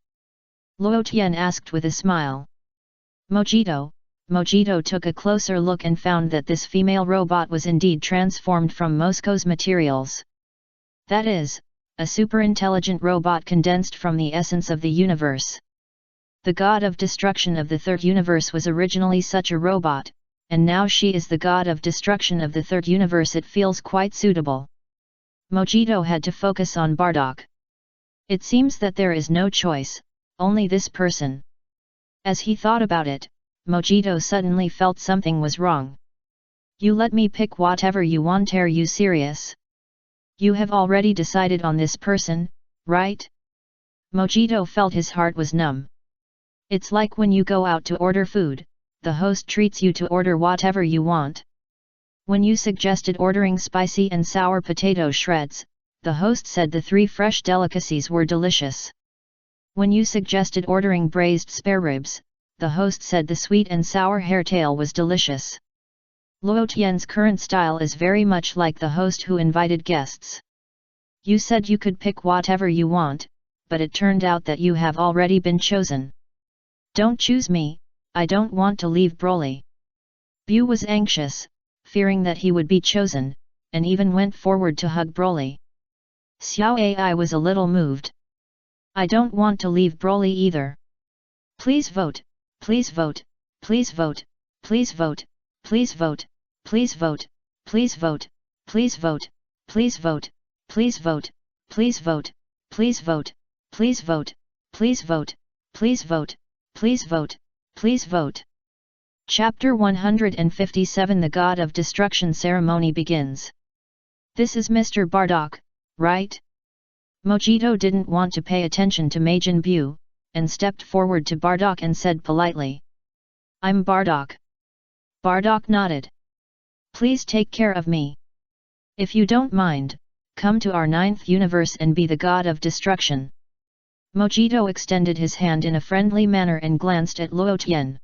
Luo Tian asked with a smile. Mojito took a closer look and found that this female robot was indeed transformed from Moscow's materials. That is, a super-intelligent robot condensed from the essence of the universe. The god of destruction of the third universe was originally such a robot, and now she is the god of destruction of the third universe. It feels quite suitable. Mojito had to focus on Bardock. It seems that there is no choice, only this person. As he thought about it, Mojito suddenly felt something was wrong. You let me pick whatever you want, are you serious? You have already decided on this person, right? Mojito felt his heart was numb. It's like when you go out to order food, the host treats you to order whatever you want. When you suggested ordering spicy and sour potato shreds, the host said the 3 fresh delicacies were delicious. When you suggested ordering braised spare ribs, the host said the sweet and sour hairtail was delicious. Luo Tian's current style is very much like the host who invited guests. You said you could pick whatever you want, but it turned out that you have already been chosen. Don't choose me, I don't want to leave Broly. Bu was anxious, fearing that he would be chosen, and even went forward to hug Broly. Xiao Ai was a little moved. I don't want to leave Broly either. Please vote, please vote, please vote, please vote, please vote, please vote, please vote, please vote, please vote, please vote, please vote, please vote, please vote, please vote, please vote, please vote, please vote. Chapter 157 The God of Destruction ceremony begins. This is Mr. Bardock, right? Mojito didn't want to pay attention to Majin Bu, and stepped forward to Bardock and said politely. I'm Bardock. Bardock nodded. Please take care of me. If you don't mind, come to our 9th universe and be the God of Destruction. Mojito extended his hand in a friendly manner and glanced at Luo Tian.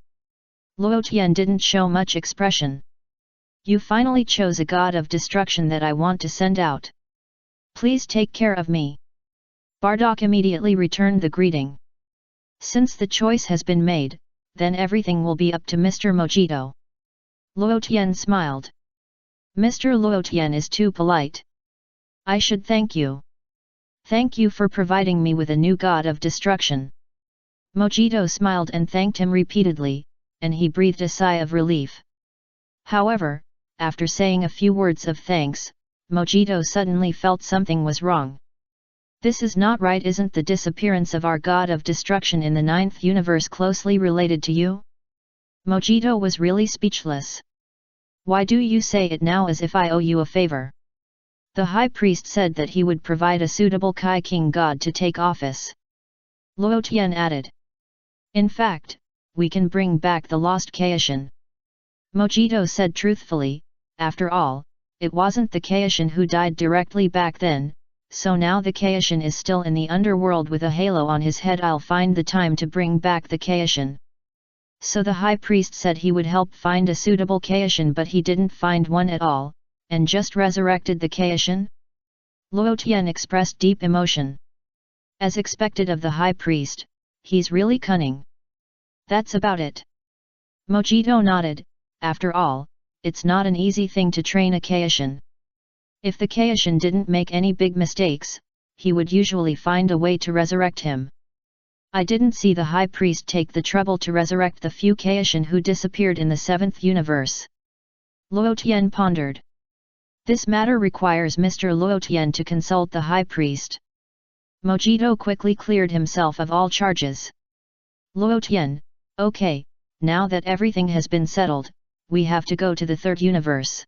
Luo Tian didn't show much expression. You finally chose a God of Destruction that I want to send out. Please take care of me. Bardock immediately returned the greeting. Since the choice has been made, then everything will be up to Mr. Mojito. Luo Tian smiled. Mr. Luo Tian is too polite. I should thank you. Thank you for providing me with a new God of destruction. Mojito smiled and thanked him repeatedly, and he breathed a sigh of relief. However, after saying a few words of thanks, Mojito suddenly felt something was wrong. This is not right. Isn't the disappearance of our God of destruction in the 9th universe closely related to you? Mojito was really speechless. Why do you say it now as if I owe you a favor? The high priest said that he would provide a suitable Kai King God to take office. Luo Tian added. In fact, we can bring back the lost Kaishin. Mojito said truthfully, after all, it wasn't the Kaishin who died directly back then, so now the Kaishin is still in the underworld with a halo on his head. I'll find the time to bring back the Kaishin. So the high priest said he would help find a suitable Kaishin, but he didn't find one at all, and just resurrected the Kaishin? Luo Tian expressed deep emotion. As expected of the high priest, he's really cunning. That's about it. Mojito nodded. After all, it's not an easy thing to train a Kaishin. If the Kaishin didn't make any big mistakes, he would usually find a way to resurrect him. I didn't see the high priest take the trouble to resurrect the few Kaishin who disappeared in the 7th universe. Luo Tian pondered. This matter requires Mr. Luo Tian to consult the high priest. Mojito quickly cleared himself of all charges. Luo Tian, okay, now that everything has been settled, we have to go to the 3rd universe.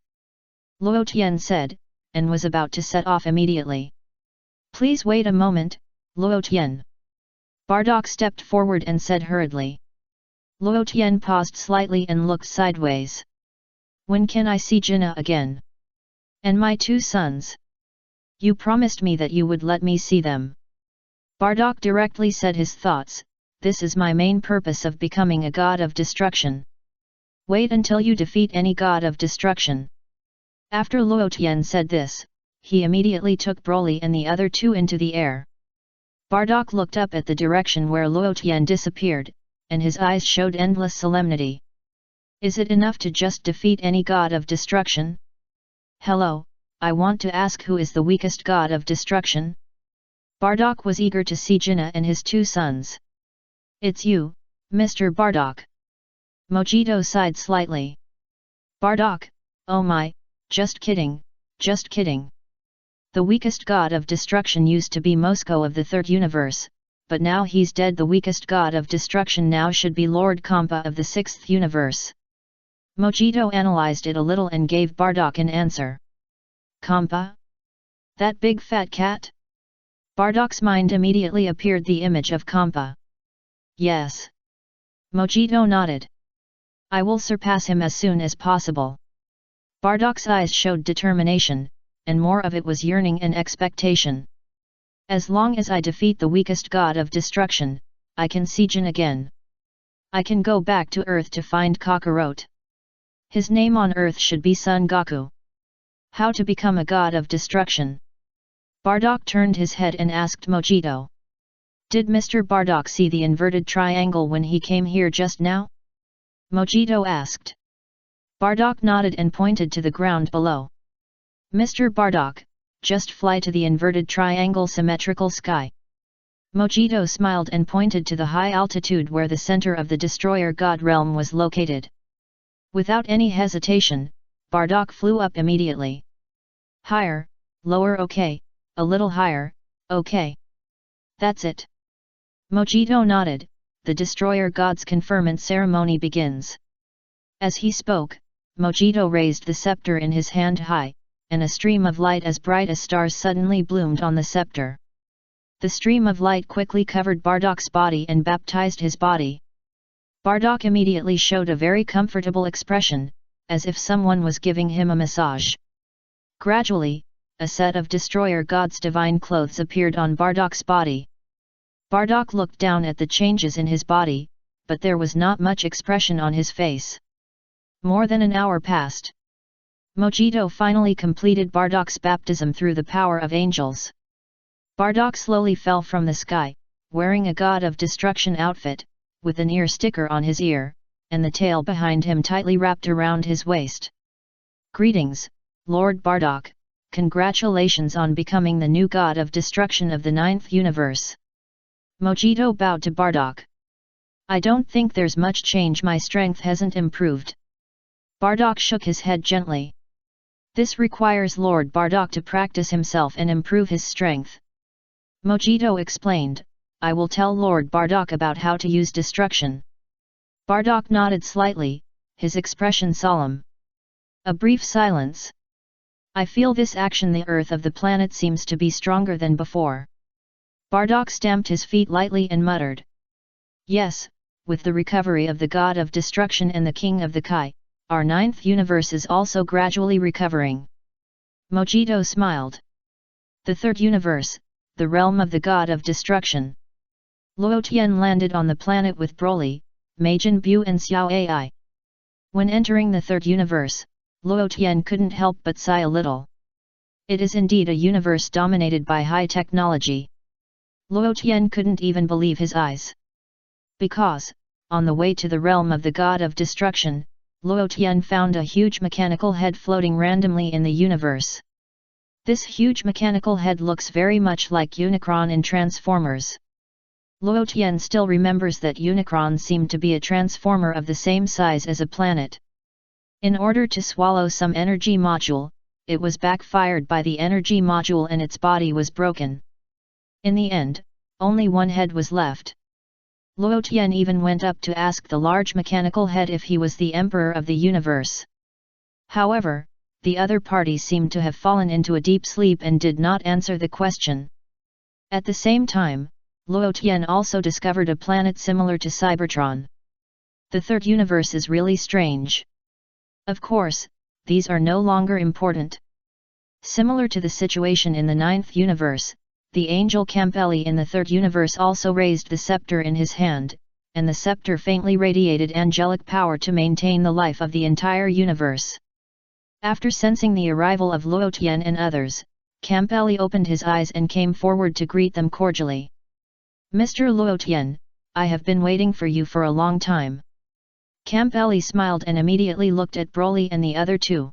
Luo Tian said, and was about to set off immediately. Please wait a moment, Luo Tian. Bardock stepped forward and said hurriedly. Luo Tian paused slightly and looked sideways. When can I see Jinna again? And my 2 sons? You promised me that you would let me see them. Bardock directly said his thoughts. This is my main purpose of becoming a God of destruction. Wait until you defeat any God of destruction. After Luo Tian said this, he immediately took Broly and the other 2 into the air. Bardock looked up at the direction where Luo Tian disappeared, and his eyes showed endless solemnity. Is it enough to just defeat any God of destruction? Hello, I want to ask, who is the weakest God of destruction? Bardock was eager to see Jinna and his 2 sons. It's you, Mr. Bardock. Mojito sighed slightly. Bardock, oh my, just kidding, just kidding. The weakest god of destruction used to be Mosco of the third universe, but now he's dead. The weakest god of destruction now should be Lord Kampa of the sixth universe. Mojito analyzed it a little and gave Bardock an answer. Kampa? That big fat cat? Bardock's mind immediately appeared the image of Kampa. Yes. Mojito nodded. I will surpass him as soon as possible. Bardock's eyes showed determination, and more of it was yearning and expectation. As long as I defeat the weakest god of destruction, I can see Jin again. I can go back to Earth to find Kakarot. His name on Earth should be Son Goku. How to become a god of destruction? Bardock turned his head and asked Mojito. Did Mr. Bardock see the inverted triangle when he came here just now? Mojito asked. Bardock nodded and pointed to the ground below. Mr. Bardock, just fly to the inverted triangle symmetrical sky. Mojito smiled and pointed to the high altitude where the center of the Destroyer God realm was located. Without any hesitation, Bardock flew up immediately. Higher, lower, okay, a little higher, okay. That's it. Mojito nodded. The Destroyer God's conferment ceremony begins. As he spoke, Mojito raised the scepter in his hand high, and a stream of light as bright as stars suddenly bloomed on the scepter. The stream of light quickly covered Bardock's body and baptized his body. Bardock immediately showed a very comfortable expression, as if someone was giving him a massage. Gradually, a set of Destroyer God's divine clothes appeared on Bardock's body. Bardock looked down at the changes in his body, but there was not much expression on his face. More than an hour passed. Mojito finally completed Bardock's baptism through the power of angels. Bardock slowly fell from the sky, wearing a god of destruction outfit, with an ear sticker on his ear, and the tail behind him tightly wrapped around his waist. Greetings, Lord Bardock, congratulations on becoming the new god of destruction of the ninth universe. Mojito bowed to Bardock. I don't think there's much change, my strength hasn't improved. Bardock shook his head gently. This requires Lord Bardock to practice himself and improve his strength. Mojito explained, I will tell Lord Bardock about how to use destruction. Bardock nodded slightly, his expression solemn. A brief silence. I feel this action, the earth of the planet seems to be stronger than before. Bardock stamped his feet lightly and muttered. Yes, with the recovery of the god of destruction and the king of the Kai, our ninth universe is also gradually recovering. Mojito smiled. The third universe, the realm of the god of destruction. Luo Tian landed on the planet with Broly, Majin Bu and Xiao Ai. When entering the third universe, Luo Tian couldn't help but sigh a little. It is indeed a universe dominated by high technology. Luo Tian couldn't even believe his eyes. Because, on the way to the realm of the god of destruction, Luo Tian found a huge mechanical head floating randomly in the universe. This huge mechanical head looks very much like Unicron in Transformers. Luo Tian still remembers that Unicron seemed to be a transformer of the same size as a planet. In order to swallow some energy module, it was backfired by the energy module and its body was broken. In the end, only one head was left. Luo Tian even went up to ask the large mechanical head if he was the emperor of the universe. However, the other party seemed to have fallen into a deep sleep and did not answer the question. At the same time, Luo Tian also discovered a planet similar to Cybertron. The third universe is really strange. Of course, these are no longer important. Similar to the situation in the ninth universe, the angel Campelli in the third universe also raised the scepter in his hand, and the scepter faintly radiated angelic power to maintain the life of the entire universe. After sensing the arrival of Luo Tian and others, Campelli opened his eyes and came forward to greet them cordially. Mr. Luo Tian, I have been waiting for you for a long time. Campelli smiled and immediately looked at Broly and the other two.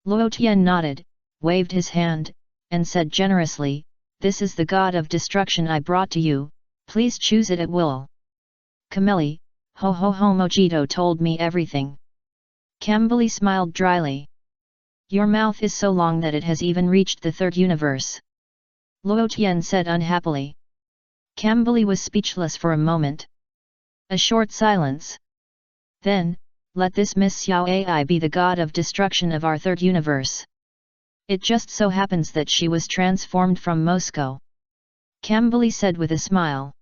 Luo Tian nodded, waved his hand, and said generously, This is the god of destruction I brought to you, please choose it at will. Camelli, Ho ho ho, Mojito told me everything. Kambali smiled dryly. Your mouth is so long that it has even reached the third universe. Luo Tian said unhappily. Kambali was speechless for a moment. A short silence. Then, let this Miss Xiao Ai be the god of destruction of our third universe. It just so happens that she was transformed from Moscow. Kambali said with a smile.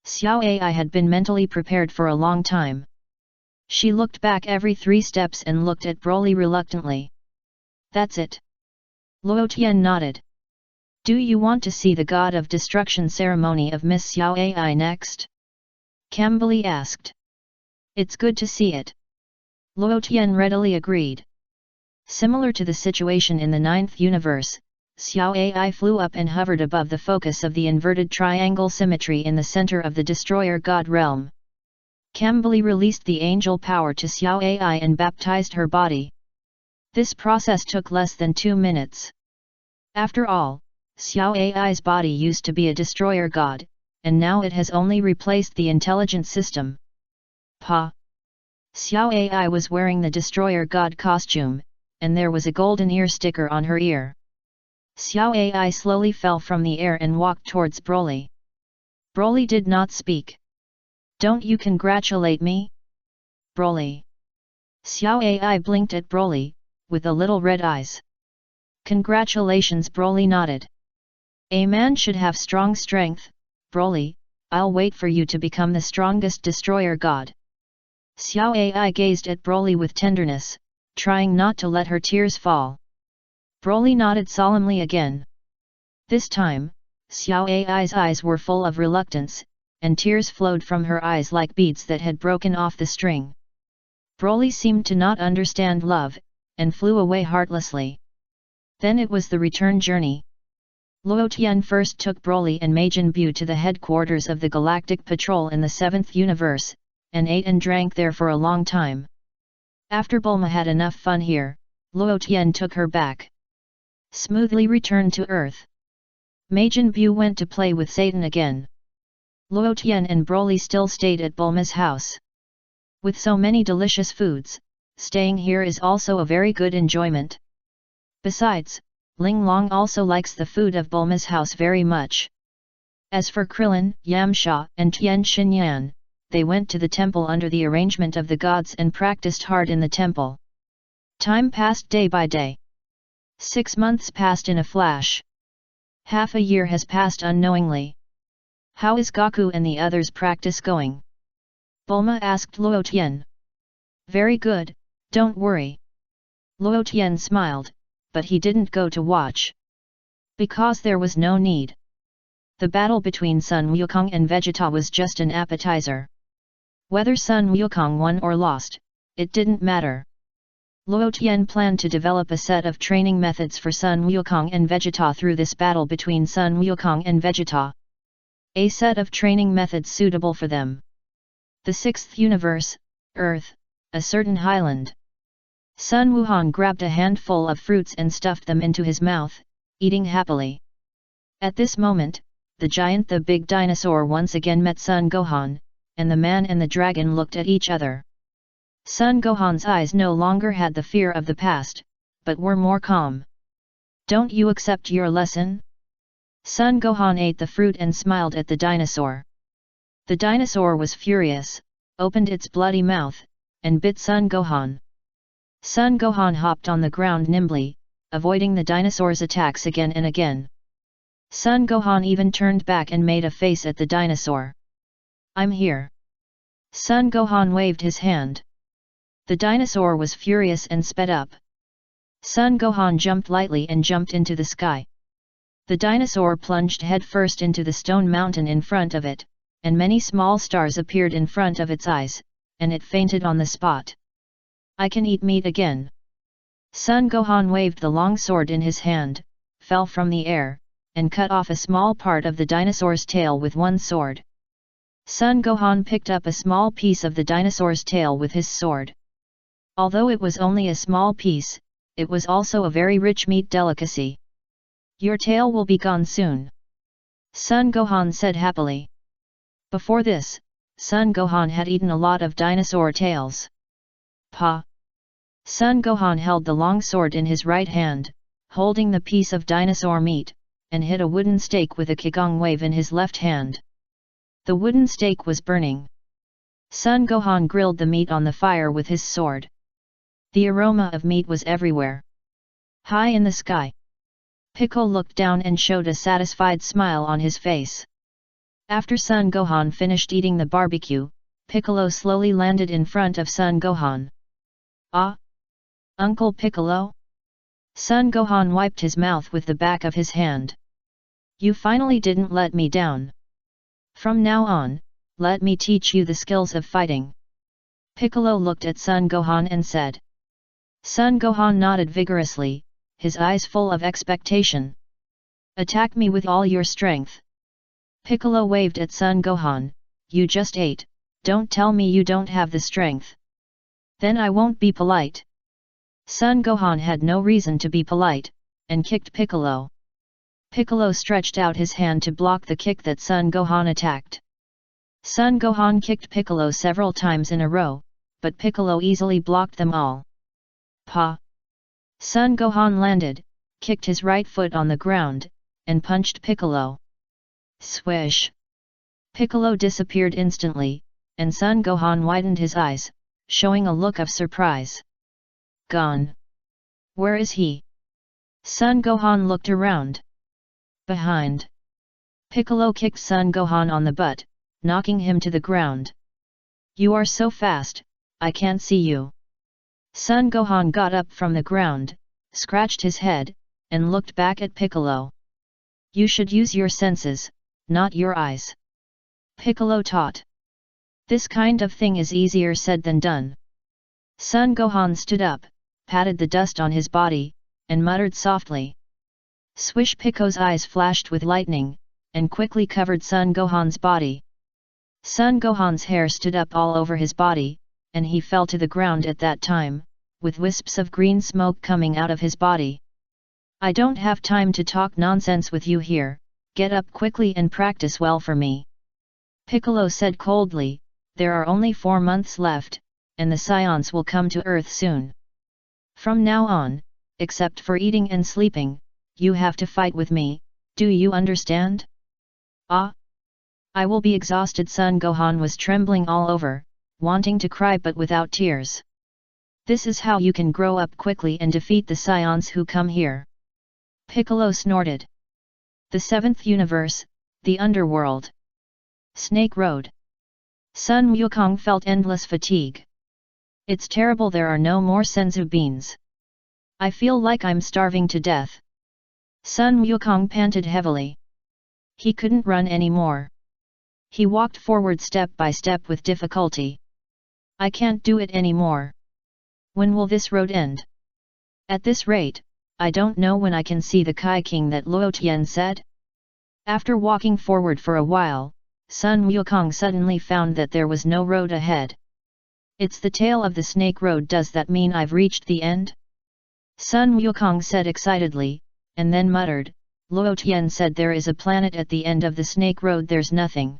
Xiao Ai had been mentally prepared for a long time. She looked back every 3 steps and looked at Broly reluctantly. That's it. Luo Tian nodded. Do you want to see the god of destruction ceremony of Miss Xiao Ai next? Kambali asked. It's good to see it. Luo Tian readily agreed. Similar to the situation in the 9th universe, Xiao Ai flew up and hovered above the focus of the inverted triangle symmetry in the center of the destroyer god realm. Kambali released the angel power to Xiao Ai and baptized her body. This process took less than 2 minutes. After all, Xiao Ai's body used to be a destroyer god, and now it has only replaced the intelligent system. Pa! Xiao Ai was wearing the destroyer god costume, and there was a golden ear sticker on her ear. Xiao Ai slowly fell from the air and walked towards Broly. Broly did not speak. Don't you congratulate me? Broly. Xiao Ai blinked at Broly, with the little red eyes. Congratulations, Broly nodded. A man should have strong strength, Broly, I'll wait for you to become the strongest destroyer god. Xiao Ai gazed at Broly with tenderness, trying not to let her tears fall. Broly nodded solemnly again. This time, Xiao Ai's eyes were full of reluctance, and tears flowed from her eyes like beads that had broken off the string. Broly seemed to not understand love, and flew away heartlessly. Then it was the return journey. Luo Tian first took Broly and Majin Buu to the headquarters of the Galactic Patrol in the 7th universe, and ate and drank there for a long time. After Bulma had enough fun here, Luo Tian took her back. Smoothly returned to Earth. Majin Buu went to play with Satan again. Luo Tian and Broly still stayed at Bulma's house. With so many delicious foods, staying here is also a very good enjoyment. Besides, Ling Long also likes the food of Bulma's house very much. As for Krillin, Yamcha, and Tian Xinyan, they went to the temple under the arrangement of the gods and practiced hard in the temple. Time passed day by day. 6 months passed in a flash. Half a year has passed unknowingly. How is Goku and the others' practice going? Bulma asked Luo Tian. Very good, don't worry. Luo Tian smiled, but he didn't go to watch. Because there was no need. The battle between Sun Wukong and Vegeta was just an appetizer. Whether Sun Wukong won or lost, it didn't matter. Luo Tian planned to develop a set of training methods for Sun Wukong and Vegeta through this battle between Sun Wukong and Vegeta. A set of training methods suitable for them. The 6th universe, Earth, a certain highland. Sun Wuhan grabbed a handful of fruits and stuffed them into his mouth, eating happily. At this moment, the giant the big dinosaur once again met Sun Gohan, and the man and the dragon looked at each other. Sun Gohan's eyes no longer had the fear of the past, but were more calm. Don't you accept your lesson? Sun Gohan ate the fruit and smiled at the dinosaur. The dinosaur was furious, opened its bloody mouth, and bit Sun Gohan. Sun Gohan hopped on the ground nimbly, avoiding the dinosaur's attacks again and again. Sun Gohan even turned back and made a face at the dinosaur. I'm here. Sun Gohan waved his hand. The dinosaur was furious and sped up. Sun Gohan jumped lightly and jumped into the sky. The dinosaur plunged headfirst into the stone mountain in front of it, and many small stars appeared in front of its eyes, and it fainted on the spot. I can eat meat again. Sun Gohan waved the long sword in his hand, fell from the air, and cut off a small part of the dinosaur's tail with one sword. Sun Gohan picked up a small piece of the dinosaur's tail with his sword. Although it was only a small piece, it was also a very rich meat delicacy. Your tail will be gone soon. Sun Gohan said happily. Before this, Son Gohan had eaten a lot of dinosaur tails. Pa! Son Gohan held the long sword in his right hand, holding the piece of dinosaur meat, and hit a wooden stake with a Qigong wave in his left hand. The wooden stake was burning. Son Gohan grilled the meat on the fire with his sword. The aroma of meat was everywhere. High in the sky, Piccolo looked down and showed a satisfied smile on his face. After Son Gohan finished eating the barbecue, Piccolo slowly landed in front of Son Gohan. Ah! Uncle Piccolo? Son Gohan wiped his mouth with the back of his hand. You finally didn't let me down. From now on, let me teach you the skills of fighting. Piccolo looked at Son Gohan and said. Son Gohan nodded vigorously, his eyes full of expectation. Attack me with all your strength. Piccolo waved at Son Gohan, you just ate, don't tell me you don't have the strength. Then I won't be polite. Son Gohan had no reason to be polite, and kicked Piccolo. Piccolo stretched out his hand to block the kick that Son Gohan attacked. Son Gohan kicked Piccolo several times in a row, but Piccolo easily blocked them all. Pa! Son Gohan landed, kicked his right foot on the ground, and punched Piccolo. Swish! Piccolo disappeared instantly, and Son Gohan widened his eyes, showing a look of surprise. Gone. Where is he? Son Gohan looked around. Behind. Piccolo kicked Son Gohan on the butt, knocking him to the ground. You are so fast, I can't see you. Son Gohan got up from the ground, scratched his head, and looked back at Piccolo. You should use your senses, not your eyes. Piccolo taught. This kind of thing is easier said than done. Son Gohan stood up, patted the dust on his body, and muttered softly. Swish! Piccolo's eyes flashed with lightning, and quickly covered Son Gohan's body. Son Gohan's hair stood up all over his body, and he fell to the ground at that time, with wisps of green smoke coming out of his body. I don't have time to talk nonsense with you here, get up quickly and practice well for me. Piccolo said coldly, there are only 4 months left, and the Saiyans will come to Earth soon. From now on, except for eating and sleeping, you have to fight with me, do you understand? Ah! I will be exhausted. Son Gohan was trembling all over, wanting to cry but without tears. This is how you can grow up quickly and defeat the Saiyans who come here. Piccolo snorted. The 7th universe, the underworld. Snake Road. Sun Wukong felt endless fatigue. It's terrible there are no more senzu beans. I feel like I'm starving to death. Sun Wukong panted heavily. He couldn't run anymore. He walked forward step by step with difficulty. I can't do it anymore. When will this road end? At this rate, I don't know when I can see the Kai King that Luo Tian said. After walking forward for a while, Sun Wukong suddenly found that there was no road ahead. It's the tail of the snake road. Does that mean I've reached the end? Sun Wukong said excitedly, and then muttered, Luo Tian said there is a planet at the end of the snake road. There's nothing.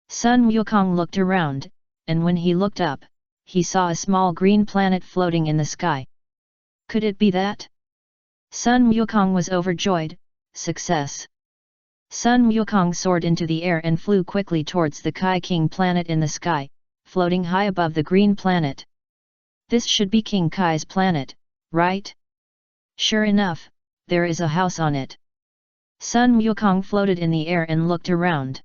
Sun Wukong looked around, and when he looked up, he saw a small green planet floating in the sky. Could it be that? Sun Wukong was overjoyed. Success! Sun Wukong soared into the air and flew quickly towards the Kai King planet in the sky, floating high above the green planet. This should be King Kai's planet, right? Sure enough, there is a house on it. Sun Wukong floated in the air and looked around.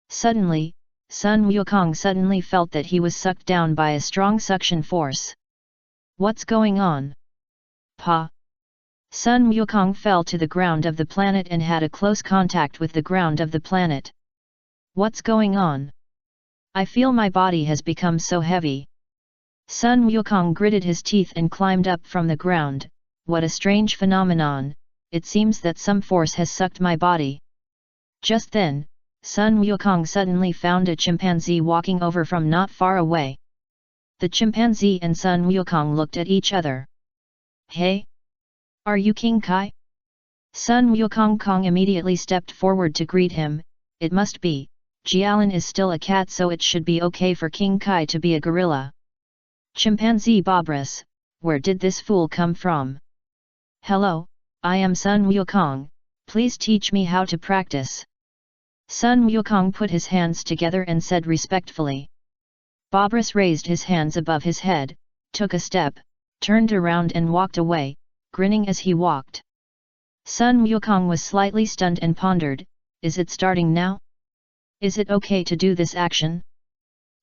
Suddenly, Sun Wukong suddenly felt that he was sucked down by a strong suction force. What's going on? Pa! Sun Wukong fell to the ground of the planet and had a close contact with the ground of the planet. What's going on? I feel my body has become so heavy. Sun Wukong gritted his teeth and climbed up from the ground. What a strange phenomenon, it seems that some force has sucked my body. Just then, Sun Wukong suddenly found a chimpanzee walking over from not far away. The chimpanzee and Sun Wukong looked at each other. Hey! Are you King Kai? Sun Wukong immediately stepped forward to greet him. It must be, Jialan is still a cat, so it should be okay for King Kai to be a gorilla. Chimpanzee Bobris, where did this fool come from? Hello, I am Sun Wukong, please teach me how to practice. Sun Wukong put his hands together and said respectfully. Bobris raised his hands above his head, took a step, turned around and walked away, grinning as he walked. Sun Wukong was slightly stunned and pondered, is it starting now? Is it okay to do this action?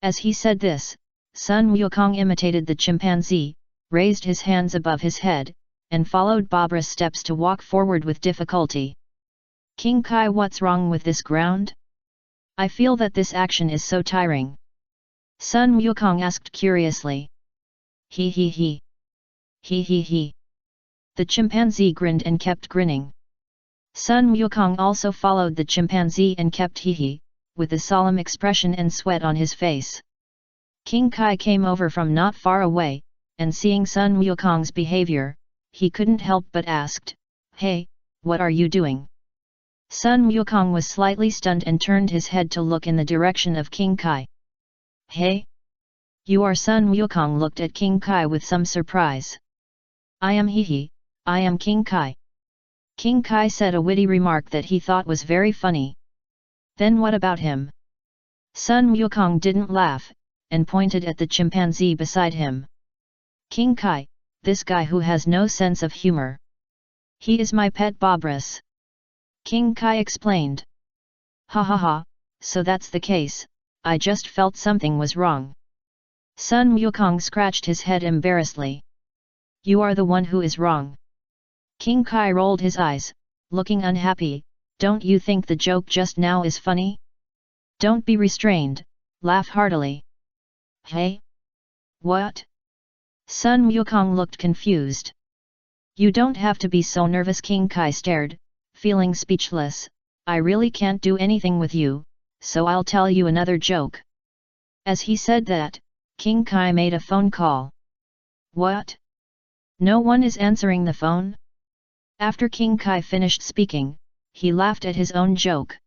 As he said this, Sun Wukong imitated the chimpanzee, raised his hands above his head, and followed Bobris' steps to walk forward with difficulty. King Kai, what's wrong with this ground? I feel that this action is so tiring. Sun Wukong asked curiously. He. He. The chimpanzee grinned and kept grinning. Sun Wukong also followed the chimpanzee and kept hee, with a solemn expression and sweat on his face. King Kai came over from not far away, and seeing Sun Wukong's behavior, he couldn't help but asked, Hey, what are you doing? Sun Wukong was slightly stunned and turned his head to look in the direction of King Kai. Hey? You are? Sun Wukong looked at King Kai with some surprise. I am hee, I am King Kai. King Kai said a witty remark that he thought was very funny. Then what about him? Sun Wukong didn't laugh, and pointed at the chimpanzee beside him. King Kai, this guy who has no sense of humor. He is my pet Bobris. King Kai explained. Ha, so that's the case, I just felt something was wrong. Sun Wukong scratched his head embarrassedly. You are the one who is wrong. King Kai rolled his eyes, looking unhappy. Don't you think the joke just now is funny? Don't be restrained, laugh heartily. Hey? What? Sun Wukong looked confused. You don't have to be so nervous. King Kai stared, feeling speechless. I really can't do anything with you, so I'll tell you another joke. As he said that, King Kai made a phone call. What? No one is answering the phone? After King Kai finished speaking, he laughed at his own joke.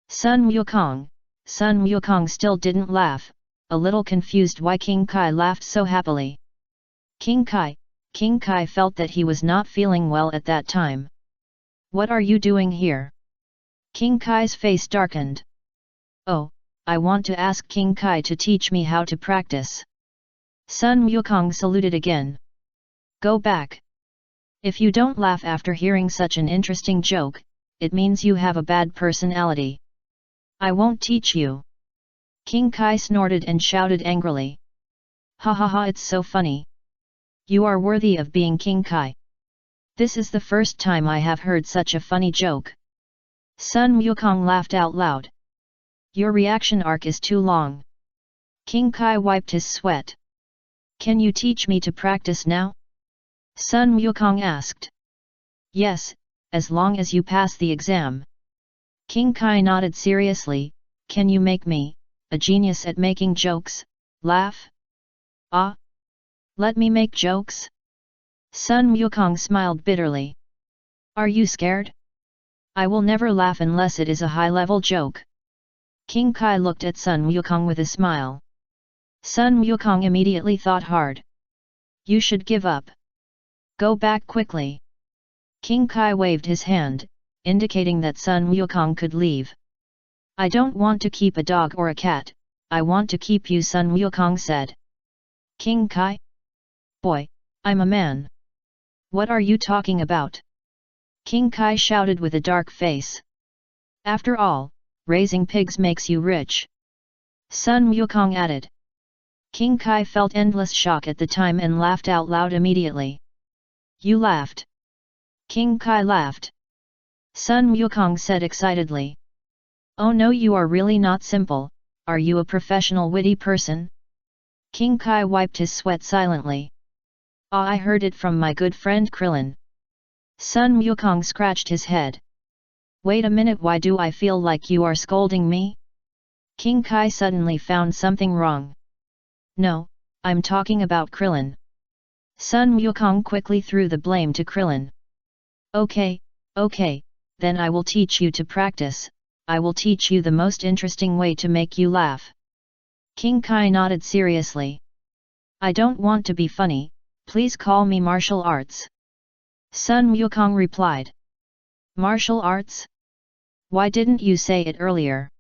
Sun Wukong still didn't laugh, a little confused why King Kai laughed so happily. King Kai felt that he was not feeling well at that time. What are you doing here? King Kai's face darkened. Oh, I want to ask King Kai to teach me how to practice. Sun Wukong saluted again. Go back. If you don't laugh after hearing such an interesting joke, it means you have a bad personality. I won't teach you. King Kai snorted and shouted angrily. Ha, it's so funny. You are worthy of being King Kai. This is the first time I have heard such a funny joke. Sun Wukong laughed out loud. Your reaction arc is too long. King Kai wiped his sweat. Can you teach me to practice now? Sun Wukong asked. Yes, as long as you pass the exam. King Kai nodded seriously. Can you make me, a genius at making jokes, laugh? Ah? Let me make jokes? Sun Wukong smiled bitterly. Are you scared? I will never laugh unless it is a high-level joke. King Kai looked at Sun Wukong with a smile. Sun Wukong immediately thought hard. You should give up. Go back quickly. King Kai waved his hand, indicating that Sun Wukong could leave. I don't want to keep a dog or a cat, I want to keep you, Sun Wukong said. King Kai? Boy, I'm a man. What are you talking about? King Kai shouted with a dark face. After all, raising pigs makes you rich. Sun Wukong added. King Kai felt endless shock at the time and laughed out loud immediately. You laughed. King Kai laughed. Sun Wukong said excitedly. Oh no, you are really not simple, are you a professional witty person? King Kai wiped his sweat silently. Ah, I heard it from my good friend Krillin. Sun Wukong scratched his head. Wait a minute, why do I feel like you are scolding me? King Kai suddenly found something wrong. No, I'm talking about Krillin. Sun Wukong quickly threw the blame to Krillin. Okay, then I will teach you to practice, I will teach you the most interesting way to make you laugh. King Kai nodded seriously. I don't want to be funny, please call me martial arts. Sun Wukong replied. Martial arts? Why didn't you say it earlier?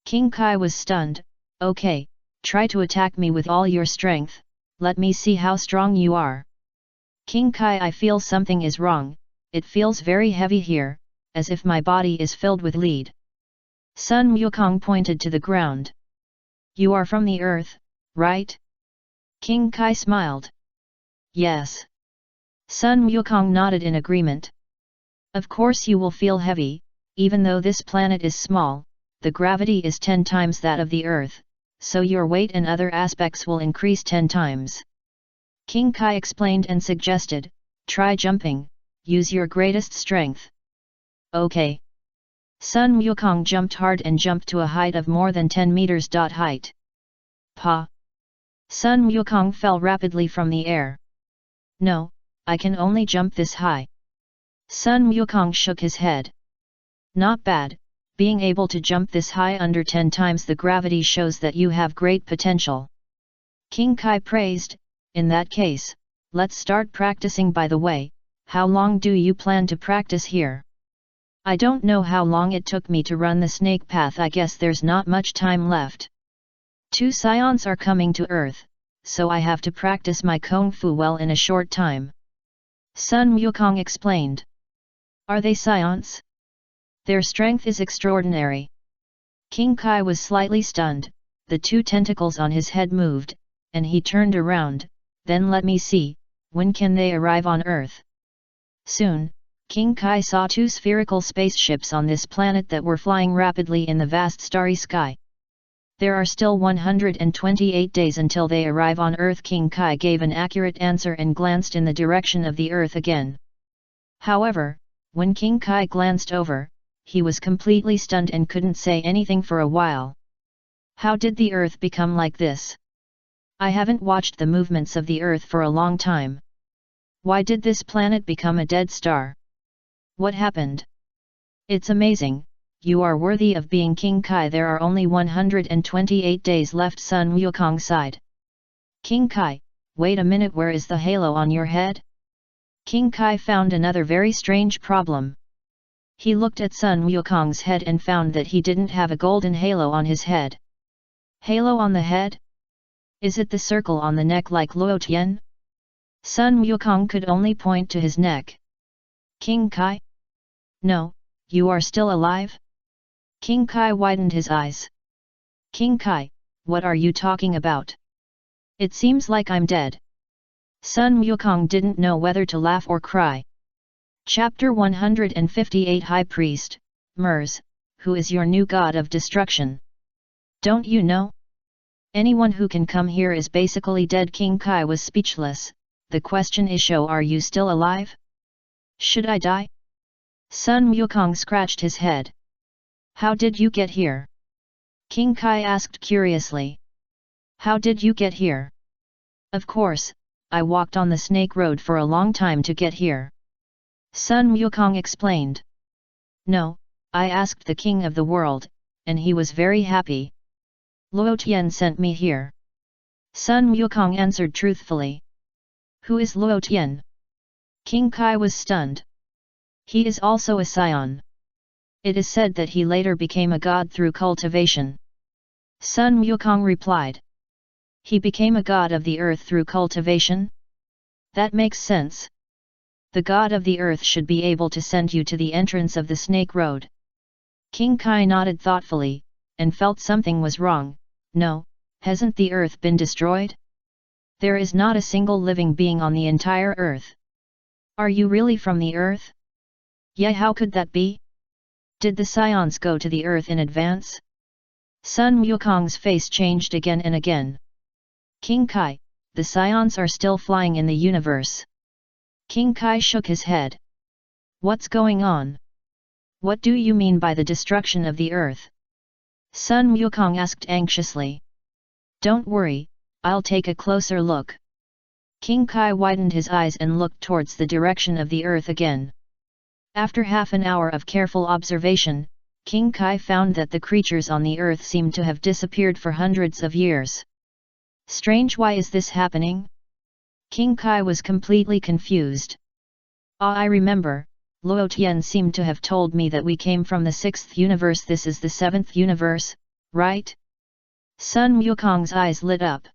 King Kai was stunned. Okay, try to attack me with all your strength, let me see how strong you are. King Kai, I feel something is wrong, it feels very heavy here, as if my body is filled with lead. Sun Wukong pointed to the ground. You are from the earth, right? King Kai smiled. Yes. Sun Wukong nodded in agreement. Of course you will feel heavy, even though this planet is small, the gravity is 10 times that of the earth, so your weight and other aspects will increase 10 times. King Kai explained and suggested, try jumping, use your greatest strength. Okay. Sun Wukong jumped hard and jumped to a height of more than 10 meters. Height. Pa! Sun Wukong fell rapidly from the air. No, I can only jump this high. Sun Wukong shook his head. Not bad, being able to jump this high under 10 times the gravity shows that you have great potential. King Kai praised, in that case, let's start practicing. By the way, how long do you plan to practice here? I don't know how long it took me to run the snake path, I guess there's not much time left. 2 Saiyans are coming to Earth, so I have to practice my Kung Fu well in a short time. Sun Wukong explained. Are they Saiyans? Their strength is extraordinary. King Kai was slightly stunned, the 2 tentacles on his head moved, and he turned around, then let me see, when can they arrive on Earth? Soon, King Kai saw 2 spherical spaceships on this planet that were flying rapidly in the vast starry sky. There are still 128 days until they arrive on Earth. King Kai gave an accurate answer and glanced in the direction of the Earth again. However, when King Kai glanced over, he was completely stunned and couldn't say anything for a while. How did the Earth become like this? I haven't watched the movements of the Earth for a long time. Why did this planet become a dead star? What happened? It's amazing, you are worthy of being King Kai. There are only 128 days left. Sun Wukong sighed. King Kai, wait a minute, where is the halo on your head? King Kai found another very strange problem. He looked at Sun Wukong's head and found that he didn't have a golden halo on his head. Halo on the head? Is it the circle on the neck like Luo Tian? Sun Wukong could only point to his neck. King Kai? No, you are still alive? King Kai widened his eyes. King Kai, what are you talking about? It seems like I'm dead. Sun Wukong didn't know whether to laugh or cry. Chapter 158 High Priest, Mers, who is your new god of destruction? Don't you know? Anyone who can come here is basically dead. King Kai was speechless. The question is, are you still alive? Should I die? Sun Wukong scratched his head. How did you get here? King Kai asked curiously. How did you get here? Of course, I walked on the snake road for a long time to get here. Sun Wukong explained. No, I asked the king of the world, and he was very happy. Luo Tian sent me here. Sun Wukong answered truthfully. Who is Luo Tian? King Kai was stunned. He is also a Saiyan. It is said that he later became a god through cultivation. Sun Wukong replied. He became a god of the earth through cultivation? That makes sense. The god of the earth should be able to send you to the entrance of the snake road. King Kai nodded thoughtfully, and felt something was wrong. No, hasn't the earth been destroyed? There is not a single living being on the entire earth. Are you really from the earth? Yeah, how could that be? Did the Saiyans go to the earth in advance? Sun Wukong's face changed again and again. King Kai, the Saiyans are still flying in the universe. King Kai shook his head. What's going on? What do you mean by the destruction of the earth? Sun Wukong asked anxiously. Don't worry, I'll take a closer look. King Kai widened his eyes and looked towards the direction of the earth again. After half an hour of careful observation, King Kai found that the creatures on the earth seemed to have disappeared for hundreds of years. Strange, why is this happening? King Kai was completely confused. I remember, Luo Tian seemed to have told me that we came from the 6th universe. This is the 7th universe, right? Sun Wukong's eyes lit up.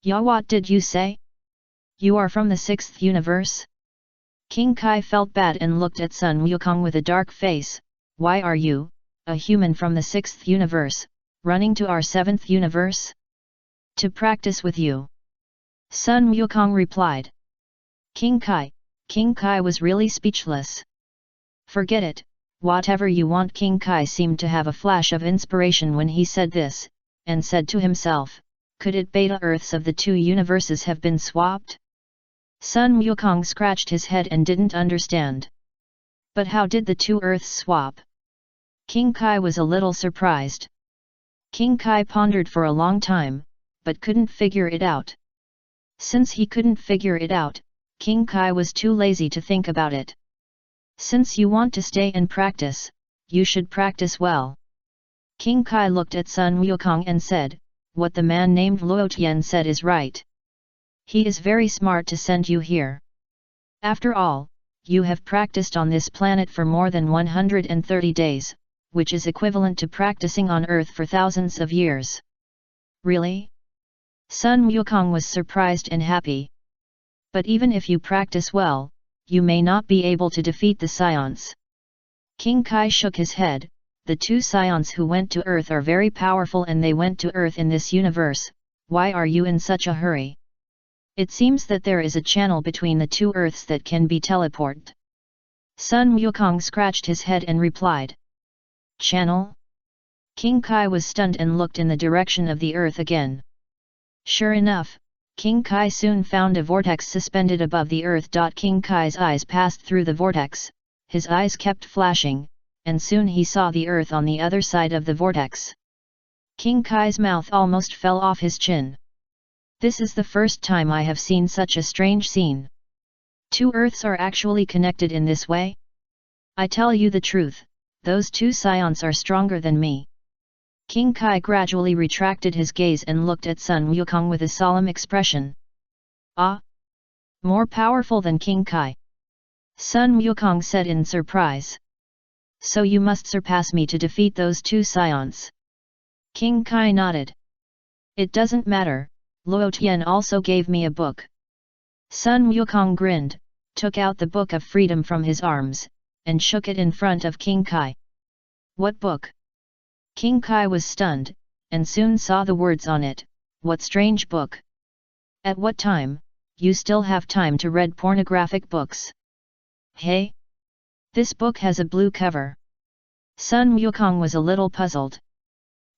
Ya, what did you say? You are from the 6th universe? King Kai felt bad and looked at Sun Wukong with a dark face. Why are you, a human from the 6th universe, running to our 7th universe? To practice with you. Sun Wukong replied. King Kai was really speechless. Forget it, whatever you want. King Kai seemed to have a flash of inspiration when he said this, and said to himself, could it beta Earths of the 2 universes have been swapped? Sun Wukong scratched his head and didn't understand. But how did the 2 Earths swap? King Kai was a little surprised. King Kai pondered for a long time, but couldn't figure it out. Since he couldn't figure it out, King Kai was too lazy to think about it. Since you want to stay and practice, you should practice well. King Kai looked at Sun Wukong and said, what the man named Luo Tian said is right. He is very smart to send you here. After all, you have practiced on this planet for more than 130 days, which is equivalent to practicing on Earth for thousands of years. Really? Sun Wukong was surprised and happy. But even if you practice well, you may not be able to defeat the Saiyans. King Kai shook his head. The 2 Saiyans who went to Earth are very powerful and they went to Earth in this universe. Why are you in such a hurry? It seems that there is a channel between the 2 Earths that can be teleported. Sun Wukong scratched his head and replied. Channel? King Kai was stunned and looked in the direction of the Earth again. Sure enough, King Kai soon found a vortex suspended above the Earth. King Kai's eyes passed through the vortex, his eyes kept flashing, and soon he saw the Earth on the other side of the vortex. King Kai's mouth almost fell off his chin. This is the first time I have seen such a strange scene. 2 Earths are actually connected in this way? I tell you the truth, those 2 Saiyans are stronger than me. King Kai gradually retracted his gaze and looked at Sun Wukong with a solemn expression. Ah! More powerful than King Kai? Sun Wukong said in surprise. So you must surpass me to defeat those 2 Saiyans. King Kai nodded. It doesn't matter, Luo Tian also gave me a book. Sun Wukong grinned, took out the Book of Freedom from his arms, and shook it in front of King Kai. What book? King Kai was stunned, and soon saw the words on it. What strange book? At what time? You still have time to read pornographic books. Hey? This book has a blue cover. Sun Wukong was a little puzzled.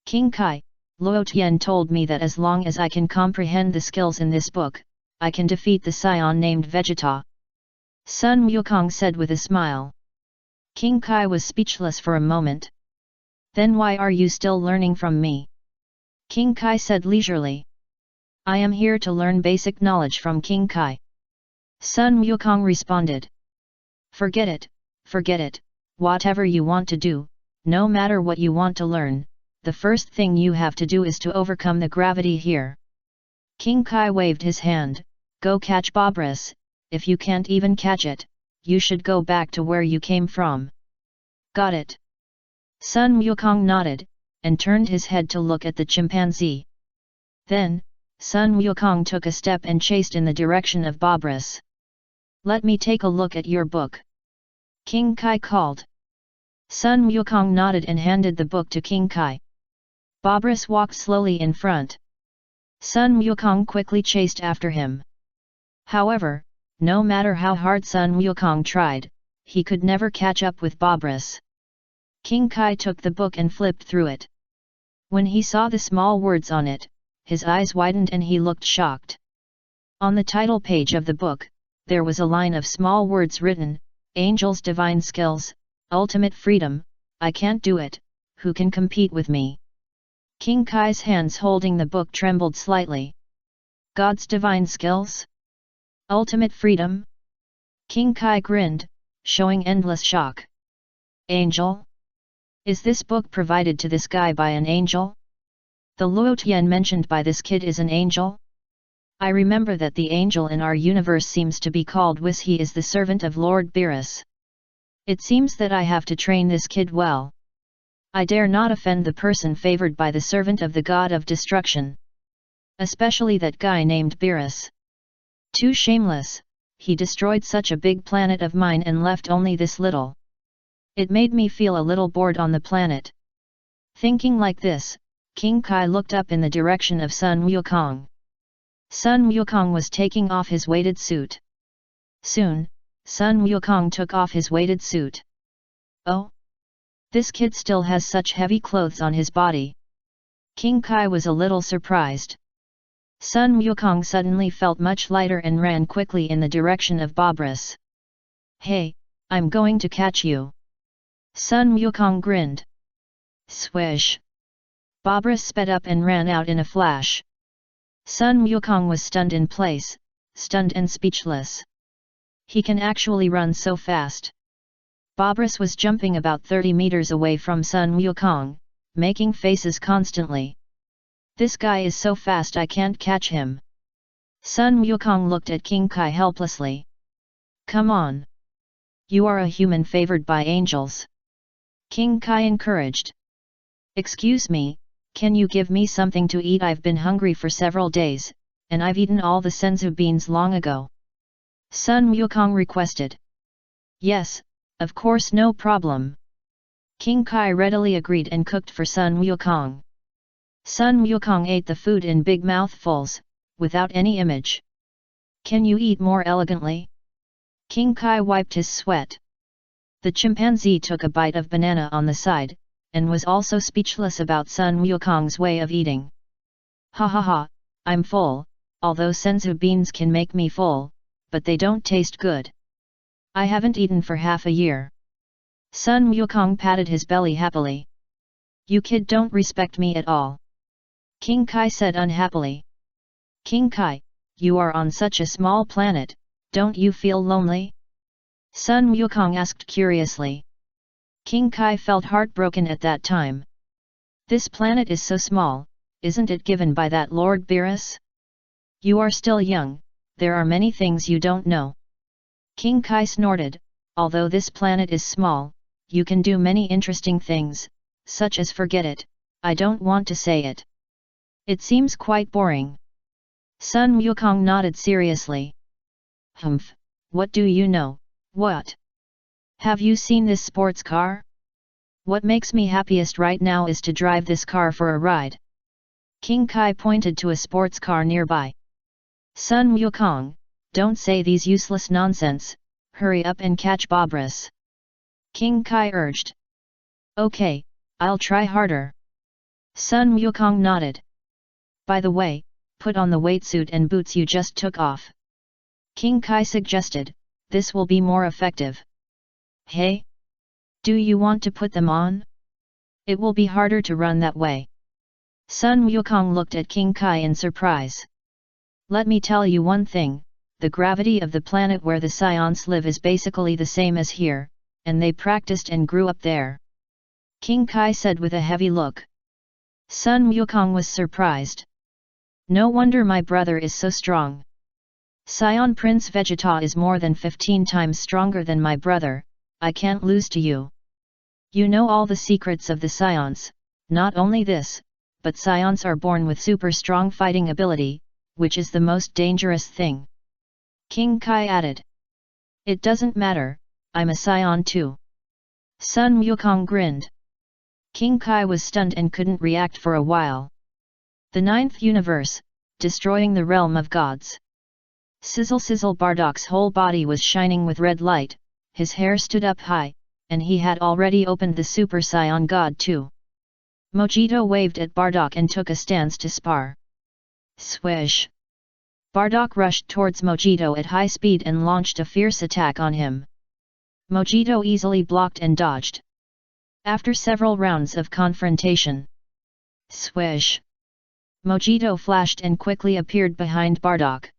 King Kai, Luo Tian told me that as long as I can comprehend the skills in this book, I can defeat the Saiyan named Vegeta. Sun Wukong said with a smile. King Kai was speechless for a moment. Then why are you still learning from me? King Kai said leisurely. I am here to learn basic knowledge from King Kai. Sun Wukong responded. Forget it, whatever you want to do, no matter what you want to learn, the first thing you have to do is to overcome the gravity here. King Kai waved his hand, go catch Bobris, if you can't even catch it, you should go back to where you came from. Got it. Sun Wukong nodded, and turned his head to look at the chimpanzee. Then, Sun Wukong took a step and chased in the direction of Bobris. Let me take a look at your book. King Kai called. Sun Wukong nodded and handed the book to King Kai. Bobris walked slowly in front. Sun Wukong quickly chased after him. However, no matter how hard Sun Wukong tried, he could never catch up with Bobris. King Kai took the book and flipped through it. When he saw the small words on it, his eyes widened and he looked shocked. On the title page of the book, there was a line of small words written, Angel's Divine Skills, Ultimate Freedom, I can't do it, who can compete with me? King Kai's hands holding the book trembled slightly. God's Divine Skills? Ultimate Freedom? King Kai grinned, showing endless shock. Angel? Is this book provided to this guy by an angel? The Luo Tian mentioned by this kid is an angel? I remember that the angel in our universe seems to be called Whis. He is the servant of Lord Beerus. It seems that I have to train this kid well. I dare not offend the person favored by the servant of the god of destruction. Especially that guy named Beerus. Too shameless, he destroyed such a big planet of mine and left only this little. It made me feel a little bored on the planet. Thinking like this, King Kai looked up in the direction of Sun Wukong. Sun Wukong was taking off his weighted suit. Soon, Sun Wukong took off his weighted suit. Oh! This kid still has such heavy clothes on his body. King Kai was a little surprised. Sun Wukong suddenly felt much lighter and ran quickly in the direction of Bobris. Hey, I'm going to catch you. Sun Wukong grinned. Swish! Bobris sped up and ran out in a flash. Sun Wukong was stunned in place, stunned and speechless. He can actually run so fast. Bobris was jumping about 30 meters away from Sun Wukong, making faces constantly. This guy is so fast I can't catch him. Sun Wukong looked at King Kai helplessly. Come on. You are a human favored by angels. King Kai encouraged. Excuse me, can you give me something to eat? I've been hungry for several days, and I've eaten all the senzu beans long ago. Sun Wukong requested. Yes, of course, no problem. King Kai readily agreed and cooked for Sun Wukong. Sun Wukong ate the food in big mouthfuls, without any image. Can you eat more elegantly? King Kai wiped his sweat. The chimpanzee took a bite of banana on the side, and was also speechless about Sun Wukong's way of eating. Ha ha ha, I'm full, although senzu beans can make me full, but they don't taste good. I haven't eaten for half a year. Sun Wukong patted his belly happily. You kid don't respect me at all. King Kai said unhappily. King Kai, you are on such a small planet, don't you feel lonely? Sun Wukong asked curiously. King Kai felt heartbroken at that time. This planet is so small, isn't it given by that Lord Beerus? You are still young, there are many things you don't know. King Kai snorted, although this planet is small, you can do many interesting things, such as forget it, I don't want to say it. It seems quite boring. Sun Wukong nodded seriously. Humph, what do you know, what? Have you seen this sports car? What makes me happiest right now is to drive this car for a ride. King Kai pointed to a sports car nearby. Sun Wukong, don't say these useless nonsense, hurry up and catch Bobris. King Kai urged. Okay, I'll try harder. Sun Wukong nodded. By the way, put on the weight suit and boots you just took off. King Kai suggested, this will be more effective. Hey? Do you want to put them on? It will be harder to run that way. Sun Wukong looked at King Kai in surprise. Let me tell you one thing, the gravity of the planet where the Saiyans live is basically the same as here, and they practiced and grew up there. King Kai said with a heavy look. Sun Wukong was surprised. No wonder my brother is so strong. Saiyan Prince Vegeta is more than 15 times stronger than my brother, I can't lose to you. You know all the secrets of the Saiyans, not only this, but Saiyans are born with super strong fighting ability, which is the most dangerous thing. King Kai added. It doesn't matter, I'm a Saiyan too. Sun Wukong grinned. King Kai was stunned and couldn't react for a while. The ninth universe, destroying the realm of gods. Sizzle sizzle Bardak's whole body was shining with red light, his hair stood up high, and he had already opened the Super Saiyan God too. Mojito waved at Bardak and took a stance to spar. Swish! Bardak rushed towards Mojito at high speed and launched a fierce attack on him. Mojito easily blocked and dodged. After several rounds of confrontation. Swish! Mojito flashed and quickly appeared behind Bardak.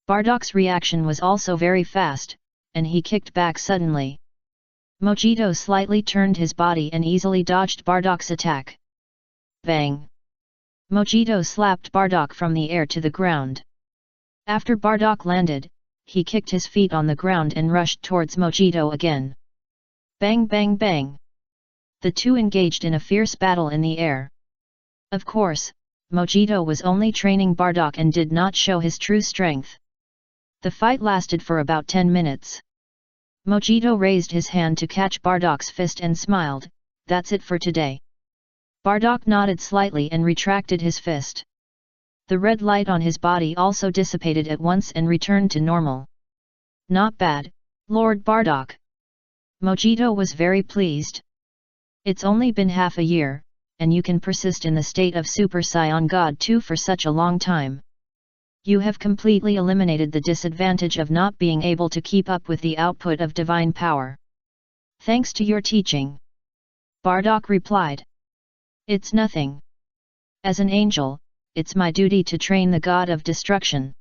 Bardak's reaction was also very fast, and he kicked back suddenly. Mojito slightly turned his body and easily dodged Bardak's attack. Bang! Mojito slapped Bardak from the air to the ground. After Bardak landed, he kicked his feet on the ground and rushed towards Mojito again. Bang bang bang! The two engaged in a fierce battle in the air. Of course, Mojito was only training Bardak and did not show his true strength. The fight lasted for about 10 minutes. Mojito raised his hand to catch Bardak's fist and smiled, "That's it for today." Bardak nodded slightly and retracted his fist. The red light on his body also dissipated at once and returned to normal. "Not bad, Lord Bardak." Mojito was very pleased. "It's only been half a year, and you can persist in the state of Super Saiyan God 2 for such a long time. You have completely eliminated the disadvantage of not being able to keep up with the output of divine power. Thanks to your teaching." Bardak replied. "It's nothing. As an angel, it's my duty to train the god of destruction."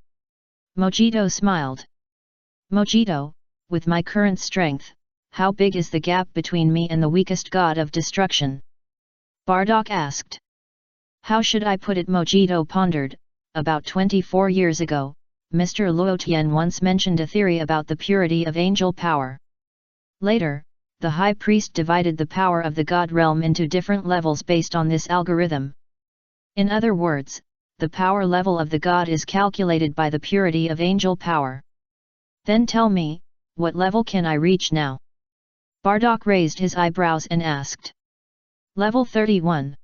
Mojito smiled. "Mojito, with my current strength, how big is the gap between me and the weakest god of destruction?" Bardak asked. "How should I put it?" Mojito pondered. "About 24 years ago, Mr. Luotian once mentioned a theory about the purity of angel power. Later, the high priest divided the power of the god realm into different levels based on this algorithm. In other words, the power level of the god is calculated by the purity of angel power. Then tell me, what level can I reach now?" Bardak raised his eyebrows and asked. "Level 31.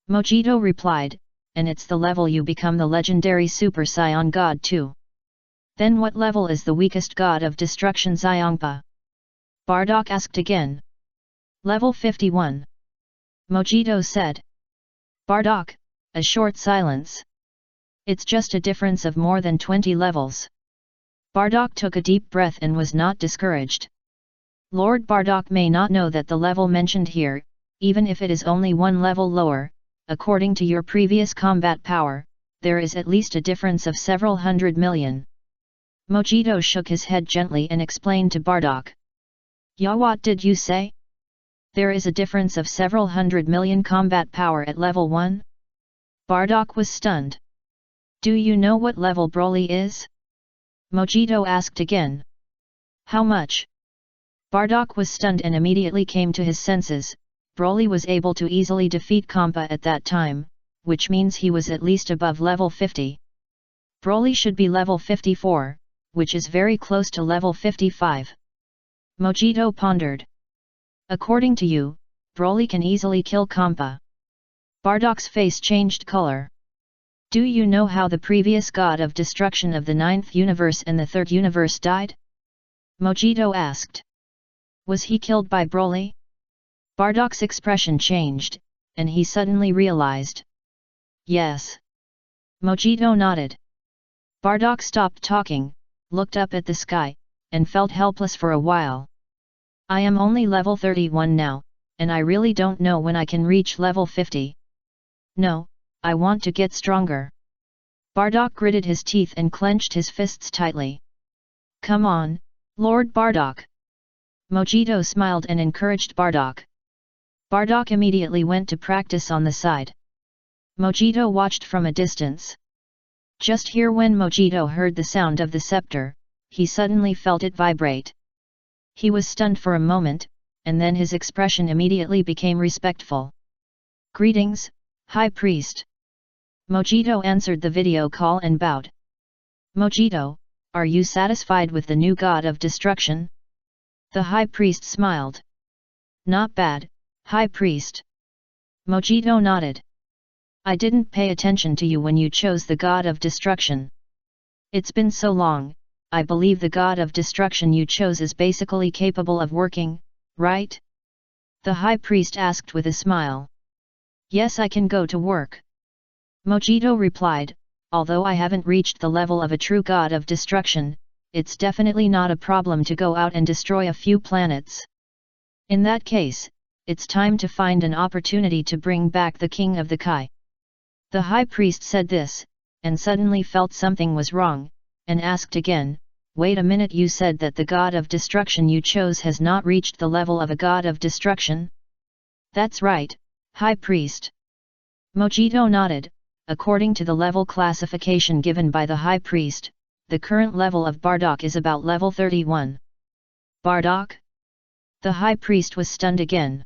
Mojito replied, "And it's the level you become the legendary Super Saiyan God 2. Then what level is the weakest god of destruction Xiangpa?" Bardak asked again. "Level 51. Mojito said. Bardak, a short silence. "It's just a difference of more than 20 levels." Bardak took a deep breath and was not discouraged. Lord Bardak may not know that the level mentioned here, even if it is only one level lower, according to your previous combat power, there is at least a difference of several 100 million. Mojito shook his head gently and explained to Bardak. "Ya, what did you say? There is a difference of several 100 million combat power at level 1? Bardak was stunned. "Do you know what level Broly is?" Mojito asked again. "How much?" Bardak was stunned and immediately came to his senses. Broly was able to easily defeat Kampa at that time, which means he was at least above level 50. Broly should be level 54, which is very close to level 55. Mojito pondered. "According to you, Broly can easily kill Kampa." Bardak's face changed color. "Do you know how the previous god of destruction of the 9th universe and the 3rd universe died?" Mojito asked. "Was he killed by Broly?" Bardak's expression changed, and he suddenly realized. "Yes." Mojito nodded. Bardak stopped talking, looked up at the sky, and felt helpless for a while. "I am only level 31 now, and I really don't know when I can reach level 50. No, I want to get stronger." Bardak gritted his teeth and clenched his fists tightly. "Come on, Lord Bardak." Mojito smiled and encouraged Bardak. Bardak immediately went to practice on the side. Mojito watched from a distance. Just here when Mojito heard the sound of the scepter, he suddenly felt it vibrate. He was stunned for a moment, and then his expression immediately became respectful. "Greetings, High Priest." Mojito answered the video call and bowed. "Mojito, are you satisfied with the new god of destruction?" The High Priest smiled. "Not bad, High Priest." Mojito nodded. "I didn't pay attention to you when you chose the god of destruction. It's been so long. I believe the god of destruction you chose is basically capable of working, right?" The High Priest asked with a smile. "Yes, I can go to work." Mojito replied, "Although I haven't reached the level of a true god of destruction, it's definitely not a problem to go out and destroy a few planets. In that case, it's time to find an opportunity to bring back the King of the Kai." The High Priest said this, and suddenly felt something was wrong, and asked again, wait a minute, you said that the god of destruction you chose has not reached the level of a god of destruction? That's right, High Priest. Mojito nodded. According to the level classification given by the High Priest, the current level of Bardock is about level 31. Bardock? The High Priest was stunned again.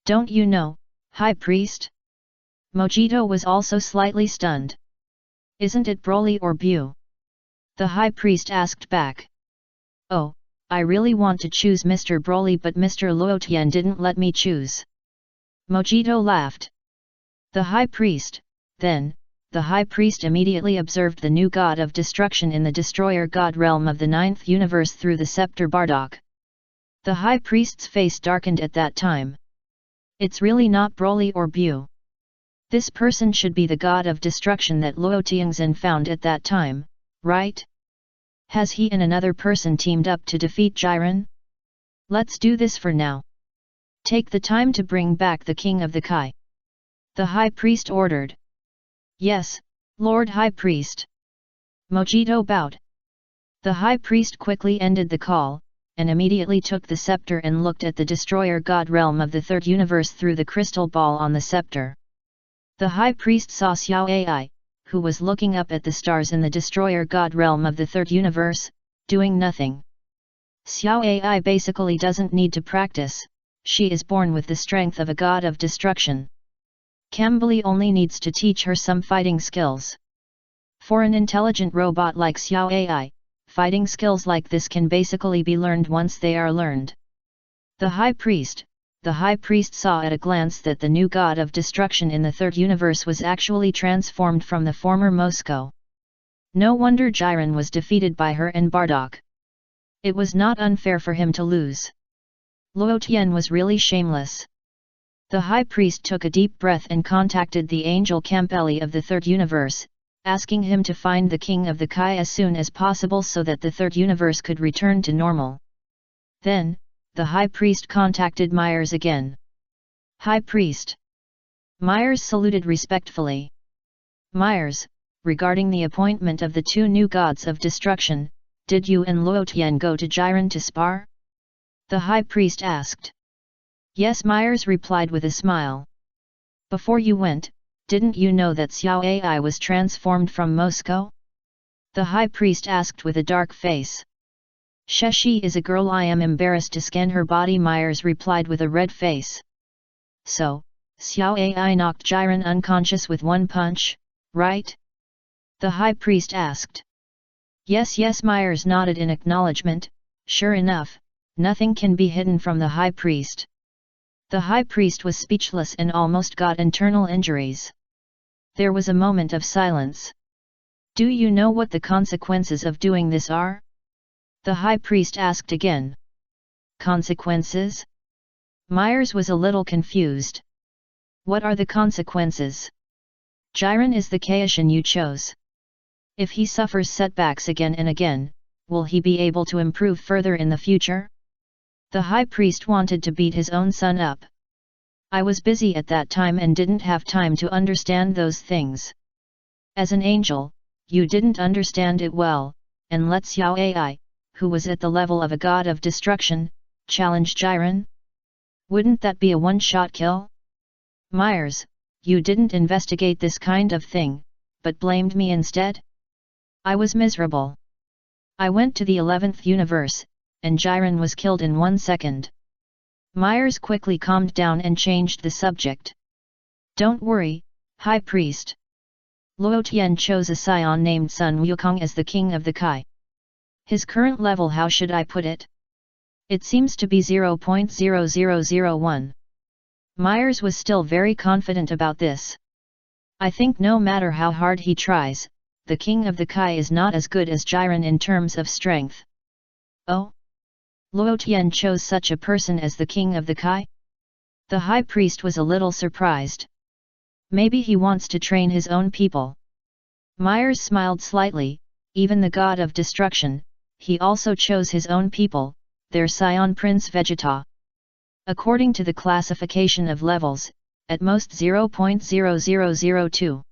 Don't you know, High Priest? Mojito was also slightly stunned. Isn't it Broly or Bu? The High Priest asked back. Oh, I really want to choose Mr. Broly, but Mr. Luotian didn't let me choose. Mojito laughed. The High Priest, then, the High Priest immediately observed the new god of destruction in the destroyer god realm of the 9th universe through the scepter Bardock. The High Priest's face darkened at that time. It's really not Broly or Bu. This person should be the god of destruction that Luo Tianxin found at that time, right? Has he and another person teamed up to defeat Jiren? Let's do this for now. Take the time to bring back the King of the Kai. The High Priest ordered. Yes, Lord High Priest. Mojito bowed. The High Priest quickly ended the call, and immediately took the scepter and looked at the destroyer god realm of the 3rd universe through the crystal ball on the scepter. The High Priest saw Xiao Ai, who was looking up at the stars in the destroyer god realm of the 3rd universe, doing nothing. Xiao Ai basically doesn't need to practice, she is born with the strength of a god of destruction. Cambly only needs to teach her some fighting skills. For an intelligent robot like Xiao Ai, fighting skills like this can basically be learned once they are learned. The High Priest saw at a glance that the new god of destruction in the 3rd universe was actually transformed from the former Moscow. No wonder Jiren was defeated by her and Bardock. It was not unfair for him to lose. Luo Tian was really shameless. The High Priest took a deep breath and contacted the angel Campelli of the 3rd universe, asking him to find the King of the Kai as soon as possible so that the 3rd universe could return to normal. Then, the High Priest contacted Myers again. High Priest. Myers saluted respectfully. Myers, regarding the appointment of the 2 new gods of destruction, did you and Luo Tian go to Jiren to spar? The High Priest asked. Yes, Myers replied with a smile. Before you went, didn't you know that Xiao Ai was transformed from Moscow? The High Priest asked with a dark face. She is a girl, I am embarrassed to scan her body, Myers replied with a red face. So, Xiao Ai knocked Jiren unconscious with one punch, right? The High Priest asked. Yes, Myers nodded in acknowledgement. Sure enough, nothing can be hidden from the High Priest. The High Priest was speechless and almost got internal injuries. There was a moment of silence. Do you know what the consequences of doing this are? The High Priest asked again. Consequences? Myers was a little confused. What are the consequences? Jiren is the Kaishin you chose. If he suffers setbacks again and again, will he be able to improve further in the future? The High Priest wanted to beat his own son up. I was busy at that time and didn't have time to understand those things. As an angel, you didn't understand it well, and let Xiao Ai, who was at the level of a god of destruction, challenge Jiren? Wouldn't that be a one-shot kill? Myers, you didn't investigate this kind of thing, but blamed me instead? I was miserable. I went to the 11th universe, and Jiren was killed in 1 second. Myers quickly calmed down and changed the subject. Don't worry, High Priest. Luo Tian chose a Saiyan named Sun Wukong as the King of the Kai. His current level, how should I put it? It seems to be 0.0001. Myers was still very confident about this. I think no matter how hard he tries, the King of the Kai is not as good as Jiren in terms of strength. Oh? Luo Tian chose such a person as the King of the Kai? The High Priest was a little surprised. Maybe he wants to train his own people. Myers smiled slightly. Even the god of destruction, he also chose his own people, their scion Prince Vegeta. According to the classification of levels, at most 0.0002.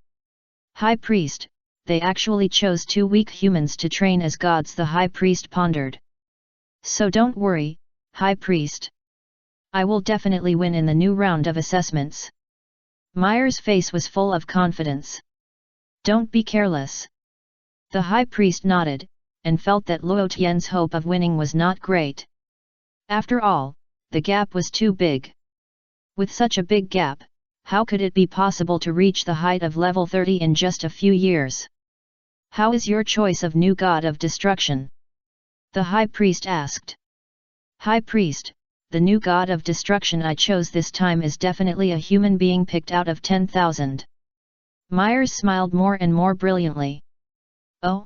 High Priest, they actually chose 2 weak humans to train as gods, the High Priest pondered. So don't worry, High Priest. I will definitely win in the new round of assessments. Meyer's face was full of confidence. Don't be careless. The High Priest nodded, and felt that Luo Tian's hope of winning was not great. After all, the gap was too big. With such a big gap, how could it be possible to reach the height of level 30 in just a few years? How is your choice of new god of destruction? The High Priest asked. High Priest, the new god of destruction I chose this time is definitely a human being picked out of 10,000. Myers smiled more and more brilliantly. Oh?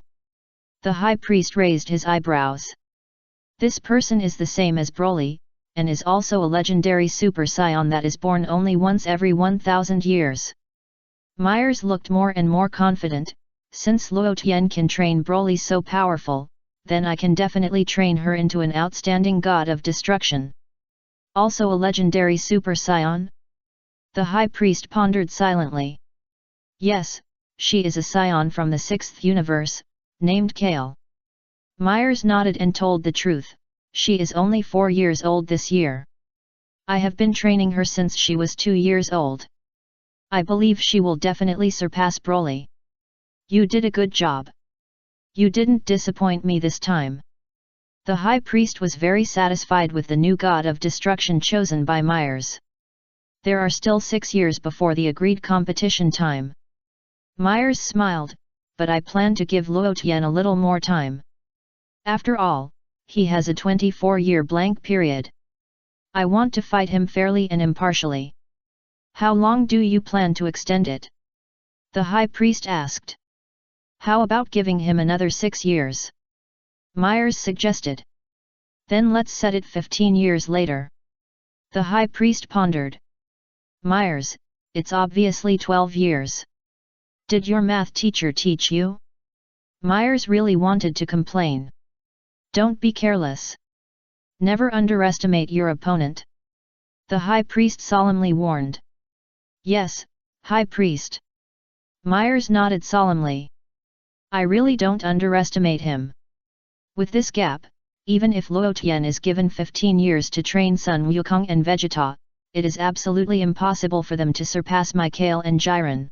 The High Priest raised his eyebrows. This person is the same as Broly, and is also a legendary Super Saiyan that is born only once every 1,000 years. Myers looked more and more confident. Since Luo Tian can train Broly so powerful, then I can definitely train her into an outstanding god of destruction. Also a legendary Super Saiyan? The High Priest pondered silently. Yes, she is a Saiyan from the 6th universe, named Kale. Myers nodded and told the truth, she is only 4 years old this year. I have been training her since she was 2 years old. I believe she will definitely surpass Broly. You did a good job. You didn't disappoint me this time. The High Priest was very satisfied with the new god of destruction chosen by Myers. There are still 6 years before the agreed competition time. Myers smiled, but I plan to give Luo Tian a little more time. After all, he has a 24-year blank period. I want to fight him fairly and impartially. How long do you plan to extend it? The High Priest asked. How about giving him another 6 years? Myers suggested. Then let's set it 15 years later. The High Priest pondered. Myers, it's obviously 12 years. Did your math teacher teach you? Myers really wanted to complain. Don't be careless. Never underestimate your opponent. The High Priest solemnly warned. Yes, High Priest. Myers nodded solemnly. I really don't underestimate him. With this gap, even if Luo Tian is given 15 years to train Sun Wukong and Vegeta, it is absolutely impossible for them to surpass my Kale and Jiren.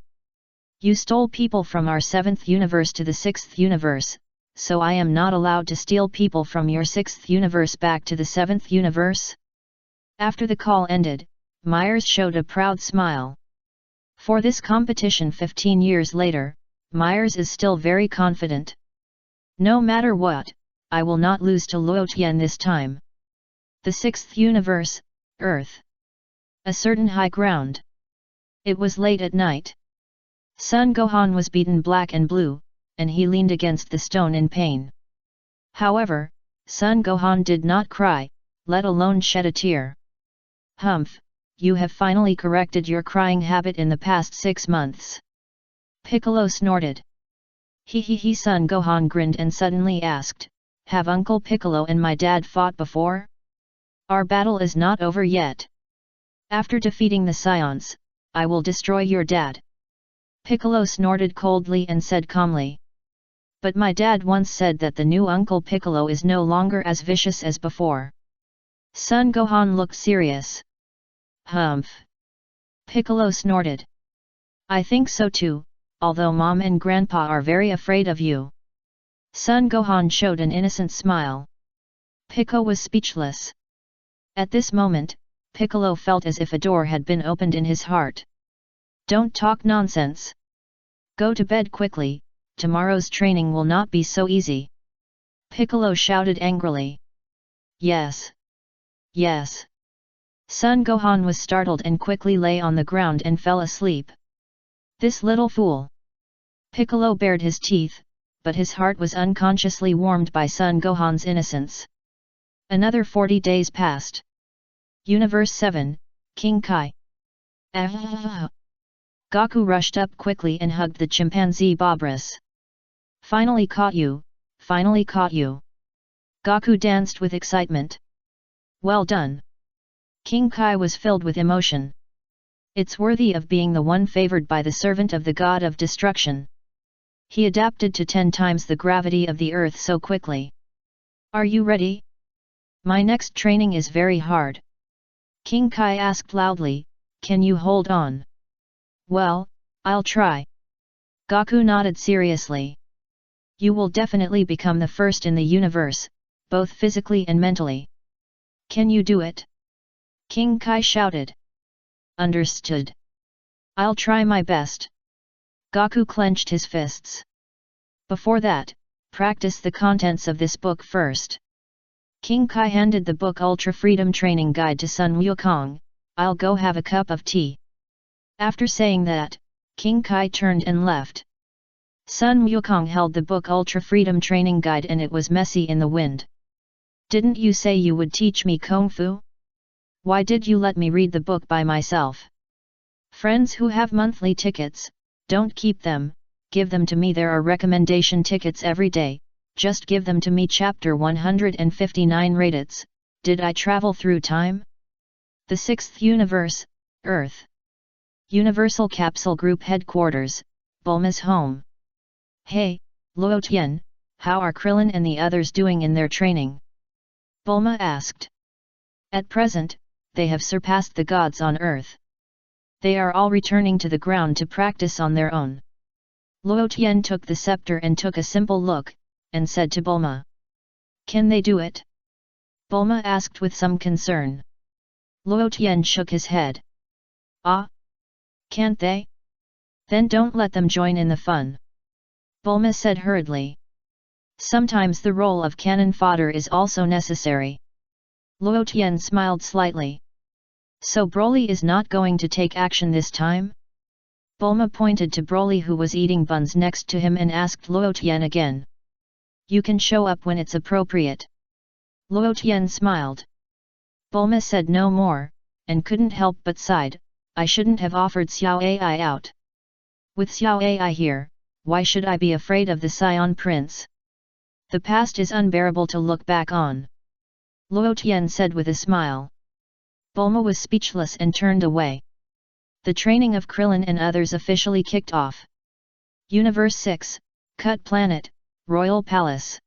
You stole people from our 7th universe to the 6th universe, so I am not allowed to steal people from your 6th universe back to the 7th universe? After the call ended, Myers showed a proud smile. For this competition 15 years later, Myers is still very confident. No matter what, I will not lose to Luo Tian this time. The 6th universe, Earth. A certain high ground. It was late at night. Sun Gohan was beaten black and blue, and he leaned against the stone in pain. However, Sun Gohan did not cry, let alone shed a tear. Humph, you have finally corrected your crying habit in the past 6 months. Piccolo snorted. He. Sun Gohan grinned and suddenly asked, have Uncle Piccolo and my dad fought before? Our battle is not over yet. After defeating the Saiyans, I will destroy your dad. Piccolo snorted coldly and said calmly. But my dad once said that the new Uncle Piccolo is no longer as vicious as before. Sun Gohan looked serious. Humph. Piccolo snorted. I think so too, although Mom and Grandpa are very afraid of you. Sun Gohan showed an innocent smile. Piccolo was speechless. At this moment, Piccolo felt as if a door had been opened in his heart. Don't talk nonsense. Go to bed quickly, tomorrow's training will not be so easy. Piccolo shouted angrily. Yes. Yes. Sun Gohan was startled and quickly lay on the ground and fell asleep. This little fool. Piccolo bared his teeth, but his heart was unconsciously warmed by Sun Gohan's innocence. Another 40 days passed. Universe 7, King Kai. Goku rushed up quickly and hugged the chimpanzee Babras. Finally caught you, finally caught you. Goku danced with excitement. Well done. King Kai was filled with emotion. It's worthy of being the one favored by the servant of the god of destruction. He adapted to 10 times the gravity of the Earth so quickly. Are you ready? My next training is very hard. King Kai asked loudly, can you hold on? Well, I'll try. Goku nodded seriously. You will definitely become the first in the universe, both physically and mentally. Can you do it? King Kai shouted. Understood. I'll try my best. Goku clenched his fists. Before that, practice the contents of this book first. King Kai handed the book Ultra Freedom Training Guide to Sun Wukong. I'll go have a cup of tea. After saying that, King Kai turned and left. Sun Wukong held the book Ultra Freedom Training Guide and it was messy in the wind. Didn't you say you would teach me Kung Fu? Why did you let me read the book by myself? Friends who have monthly tickets, don't keep them, give them to me. There are recommendation tickets every day, just give them to me. Chapter 159 Raditz, Did I Travel Through Time? The Sixth Universe, Earth. Universal Capsule Group Headquarters, Bulma's home. Hey, Luo Tian, how are Krillin and the others doing in their training? Bulma asked. At present, they have surpassed the gods on Earth. They are all returning to the ground to practice on their own. Luo Tian took the scepter and took a simple look, and said to Bulma. Can they do it? Bulma asked with some concern. Luo Tian shook his head. Ah? Can't they? Then don't let them join in the fun. Bulma said hurriedly. Sometimes the role of cannon fodder is also necessary. Luo Tian smiled slightly. So Broly is not going to take action this time? Bulma pointed to Broly who was eating buns next to him and asked Luo Tian again. You can show up when it's appropriate. Luo Tian smiled. Bulma said no more, and couldn't help but sighed. I shouldn't have offered Xiao Ai out. With Xiao Ai here, why should I be afraid of the Saiyan prince? The past is unbearable to look back on. Luo Tian said with a smile. Bulma was speechless and turned away. The training of Krillin and others officially kicked off. Universe 6, Cut Planet, Royal Palace.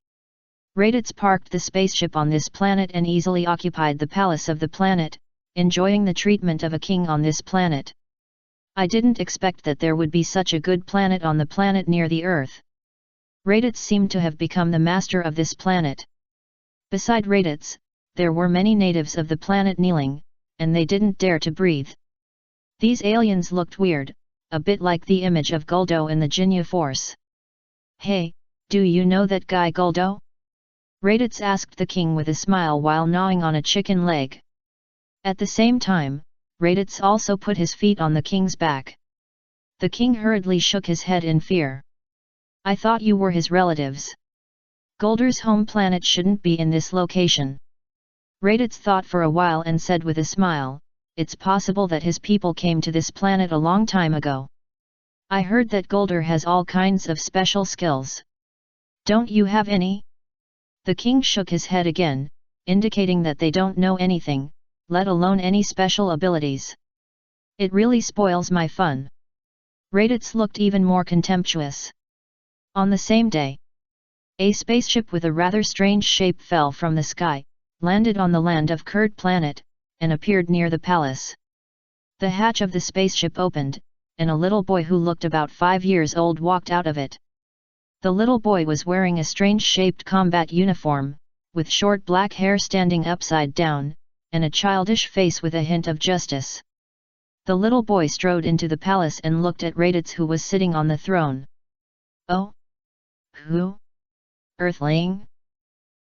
Raditz parked the spaceship on this planet and easily occupied the palace of the planet, enjoying the treatment of a king on this planet. I didn't expect that there would be such a good planet on the planet near the Earth. Raditz seemed to have become the master of this planet. Beside Raditz, there were many natives of the planet kneeling, and they didn't dare to breathe. These aliens looked weird, a bit like the image of Guldo in the Jinya Force. Hey, do you know that guy Guldo? Raditz asked the king with a smile while gnawing on a chicken leg. At the same time, Raditz also put his feet on the king's back. The king hurriedly shook his head in fear. I thought you were his relatives. Gulder's home planet shouldn't be in this location. Raditz thought for a while and said with a smile, it's possible that his people came to this planet a long time ago. I heard that Gulder has all kinds of special skills. Don't you have any? The king shook his head again, indicating that they don't know anything, let alone any special abilities. It really spoils my fun. Raditz looked even more contemptuous. On the same day, a spaceship with a rather strange shape fell from the sky, landed on the land of Kurt Planet, and appeared near the palace. The hatch of the spaceship opened, and a little boy who looked about 5 years old walked out of it. The little boy was wearing a strange-shaped combat uniform, with short black hair standing upside down, and a childish face with a hint of justice. The little boy strode into the palace and looked at Raditz who was sitting on the throne. Oh? Who? Earthling?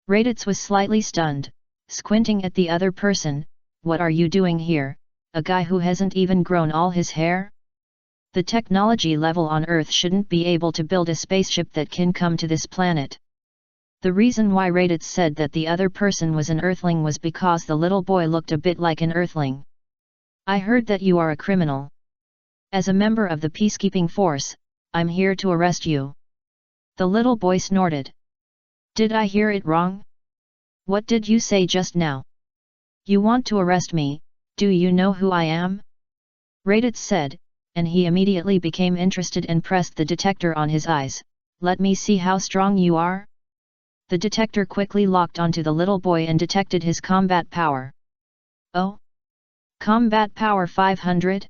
Raditz was slightly stunned, squinting at the other person. What are you doing here, a guy who hasn't even grown all his hair? The technology level on Earth shouldn't be able to build a spaceship that can come to this planet. The reason why Raditz said that the other person was an Earthling was because the little boy looked a bit like an Earthling. I heard that you are a criminal. As a member of the peacekeeping force, I'm here to arrest you. The little boy snorted. Did I hear it wrong? What did you say just now? You want to arrest me, do you know who I am? Raditz said, and he immediately became interested and pressed the detector on his eyes, let me see how strong you are. The detector quickly locked onto the little boy and detected his combat power. Oh? Combat power 500?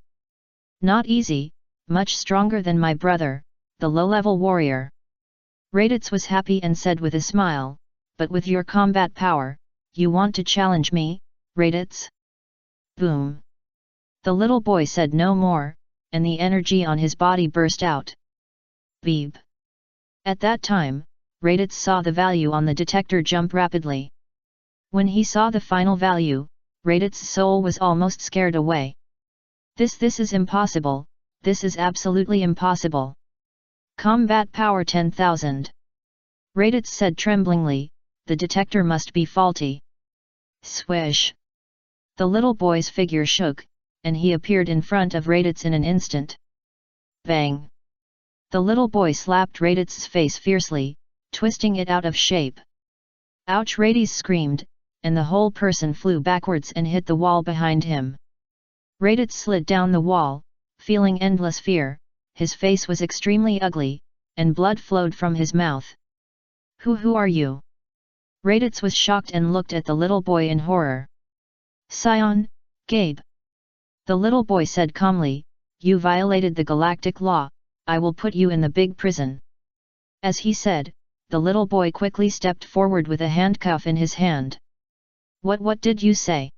Not easy, much stronger than my brother, the low-level warrior. Raditz was happy and said with a smile, but with your combat power, you want to challenge me, Raditz? Boom. The little boy said no more, and the energy on his body burst out. Beep. At that time, Raditz saw the value on the detector jump rapidly. When he saw the final value, Raditz's soul was almost scared away. This is impossible, this is absolutely impossible. Combat power 10,000. Raditz said tremblingly, the detector must be faulty. Swish. The little boy's figure shook, and he appeared in front of Raditz in an instant. Bang! The little boy slapped Raditz's face fiercely, twisting it out of shape. Ouch! Raditz screamed, and the whole person flew backwards and hit the wall behind him. Raditz slid down the wall, feeling endless fear, his face was extremely ugly, and blood flowed from his mouth. Who are you? Raditz was shocked and looked at the little boy in horror. Saiyan, Gabe. The little boy said calmly, you violated the galactic law, I will put you in the big prison. As he said, the little boy quickly stepped forward with a handcuff in his hand. What did you say?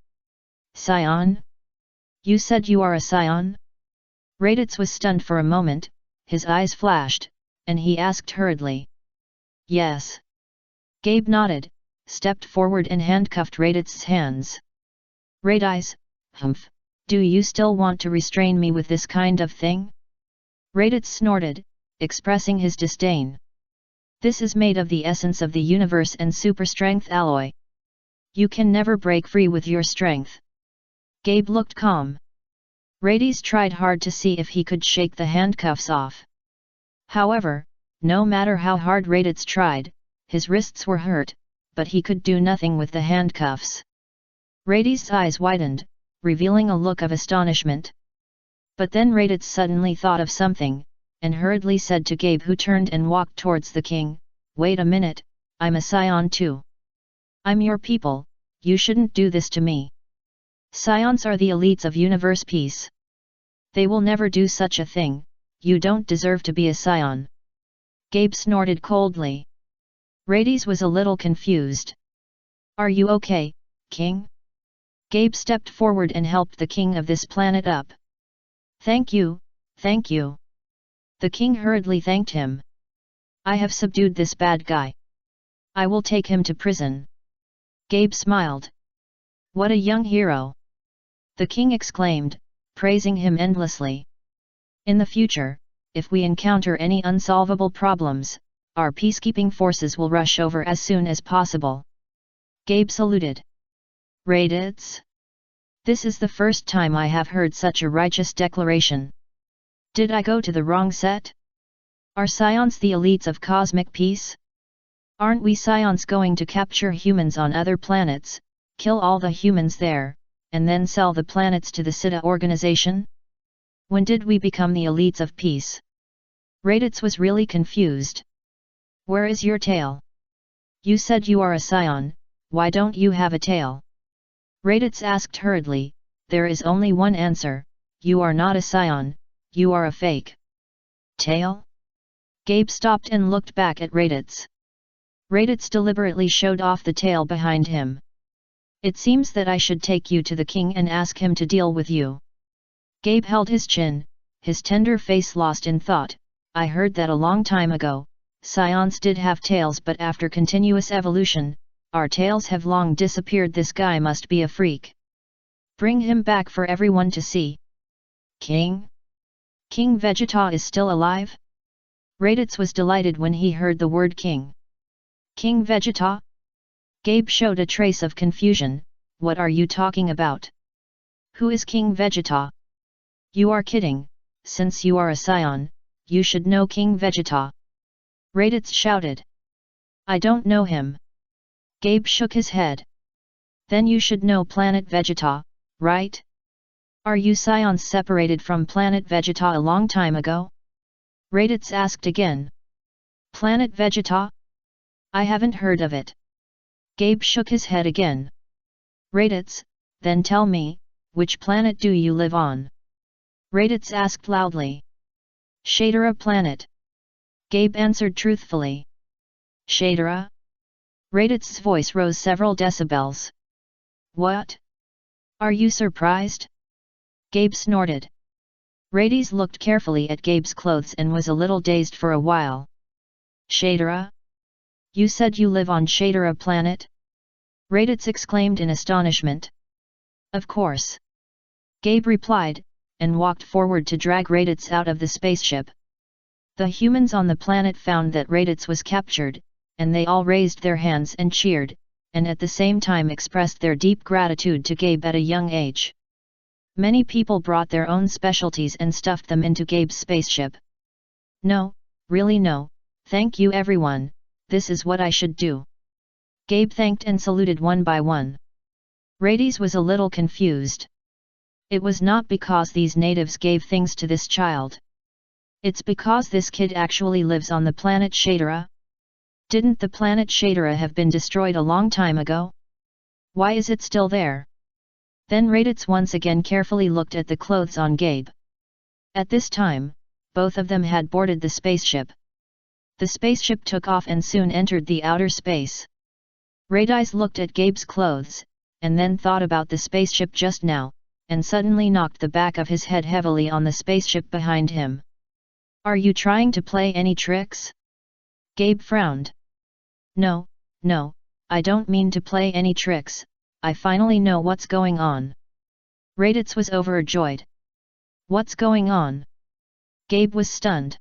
Saiyan? You said you are a Saiyan? Raditz was stunned for a moment, his eyes flashed, and he asked hurriedly. Yes. Gabe nodded, stepped forward and handcuffed Raditz's hands. Raditz, humph, do you still want to restrain me with this kind of thing? Raditz snorted, expressing his disdain. This is made of the essence of the universe and super strength alloy. You can never break free with your strength. Gabe looked calm. Raditz tried hard to see if he could shake the handcuffs off. However, no matter how hard Raditz tried, his wrists were hurt, but he could do nothing with the handcuffs. Raditz's eyes widened, revealing a look of astonishment. But then Raditz suddenly thought of something, and hurriedly said to Gabe, who turned and walked towards the king, wait a minute, I'm a Saiyan too. I'm your people, you shouldn't do this to me. Saiyans are the elites of universe peace. They will never do such a thing, you don't deserve to be a Saiyan. Gabe snorted coldly. Raditz was a little confused. Are you okay, king? Gabe stepped forward and helped the king of this planet up. Thank you, thank you. The king hurriedly thanked him. I have subdued this bad guy. I will take him to prison. Gabe smiled. What a young hero! The king exclaimed, praising him endlessly. In the future, if we encounter any unsolvable problems, our peacekeeping forces will rush over as soon as possible. Gabe saluted. Raditz? This is the first time I have heard such a righteous declaration. Did I go to the wrong set? Are Saiyans the elites of cosmic peace? Aren't we Saiyans going to capture humans on other planets, kill all the humans there, and then sell the planets to the Siddha organization? When did we become the elites of peace? Raditz was really confused. Where is your tail? You said you are a Saiyan, why don't you have a tail? Raditz asked hurriedly, there is only one answer, you are not a Saiyan, you are a fake. Tail? Gabe stopped and looked back at Raditz. Raditz deliberately showed off the tail behind him. It seems that I should take you to the king and ask him to deal with you. Gabe held his chin, his tender face lost in thought. I heard that a long time ago, Saiyans did have tails, but after continuous evolution, our tails have long disappeared. This guy must be a freak. Bring him back for everyone to see. King? King Vegeta is still alive? Raditz was delighted when he heard the word king. King Vegeta? Gabe showed a trace of confusion, what are you talking about? Who is King Vegeta? You are kidding, since you are a Saiyan, you should know King Vegeta. Raditz shouted. I don't know him. Gabe shook his head. Then you should know Planet Vegeta, right? Are you Saiyans separated from Planet Vegeta a long time ago? Raditz asked again. Planet Vegeta? I haven't heard of it. Gabe shook his head again. Raditz, then tell me, which planet do you live on? Raditz asked loudly. Shadera planet. Gabe answered truthfully. Shadera? Raditz's voice rose several decibels. What? Are you surprised? Gabe snorted. Raditz looked carefully at Gabe's clothes and was a little dazed for a while. Shadera? You said you live on Shadera planet? Raditz exclaimed in astonishment. Of course. Gabe replied, and walked forward to drag Raditz out of the spaceship. The humans on the planet found that Raditz was captured, and they all raised their hands and cheered, and at the same time expressed their deep gratitude to Gabe at a young age. Many people brought their own specialties and stuffed them into Gabe's spaceship. No, really no, thank you everyone, this is what I should do. Gabe thanked and saluted one by one. Raditz was a little confused. It was not because these natives gave things to this child. It's because this kid actually lives on the planet Shadera. Didn't the planet Shadera have been destroyed a long time ago? Why is it still there? Then Raditz once again carefully looked at the clothes on Gabe. At this time, both of them had boarded the spaceship. The spaceship took off and soon entered the outer space. Raditz looked at Gabe's clothes, and then thought about the spaceship just now, and suddenly knocked the back of his head heavily on the spaceship behind him. Are you trying to play any tricks? Gabe frowned. No, I don't mean to play any tricks, I finally know what's going on. Raditz was overjoyed. What's going on? Gabe was stunned.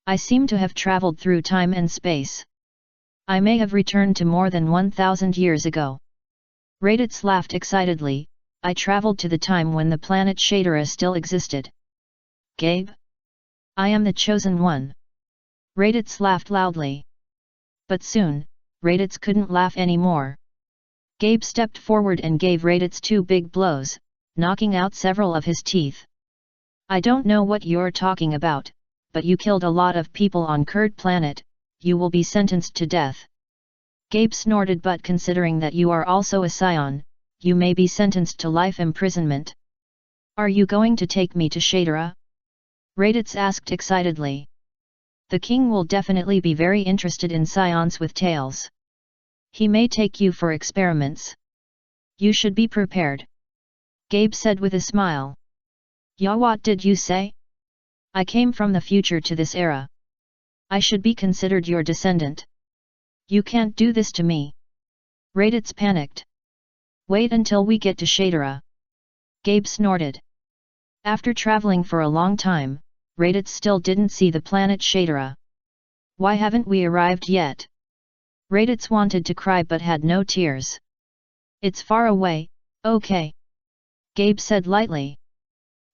I seem to have traveled through time and space. I may have returned to more than 1,000 years ago. Raditz laughed excitedly, I traveled to the time when the planet Shadera still existed. Gabe? I am the chosen one. Raditz laughed loudly. But soon, Raditz couldn't laugh anymore. Gabe stepped forward and gave Raditz 2 big blows, knocking out several of his teeth. I don't know what you're talking about, but you killed a lot of people on Kurd planet, you will be sentenced to death. Gabe snorted, but considering that you are also a Saiyan, you may be sentenced to life imprisonment. Are you going to take me to Shadera? Raditz asked excitedly. The king will definitely be very interested in Saiyans with tails. He may take you for experiments. You should be prepared. Gabe said with a smile. Yeah, what did you say? I came from the future to this era. I should be considered your descendant. You can't do this to me. Raditz panicked. Wait until we get to Shadera. Gabe snorted. After traveling for a long time, Raditz still didn't see the planet Shadera. Why haven't we arrived yet? Raditz wanted to cry but had no tears. It's far away, okay. Gabe said lightly.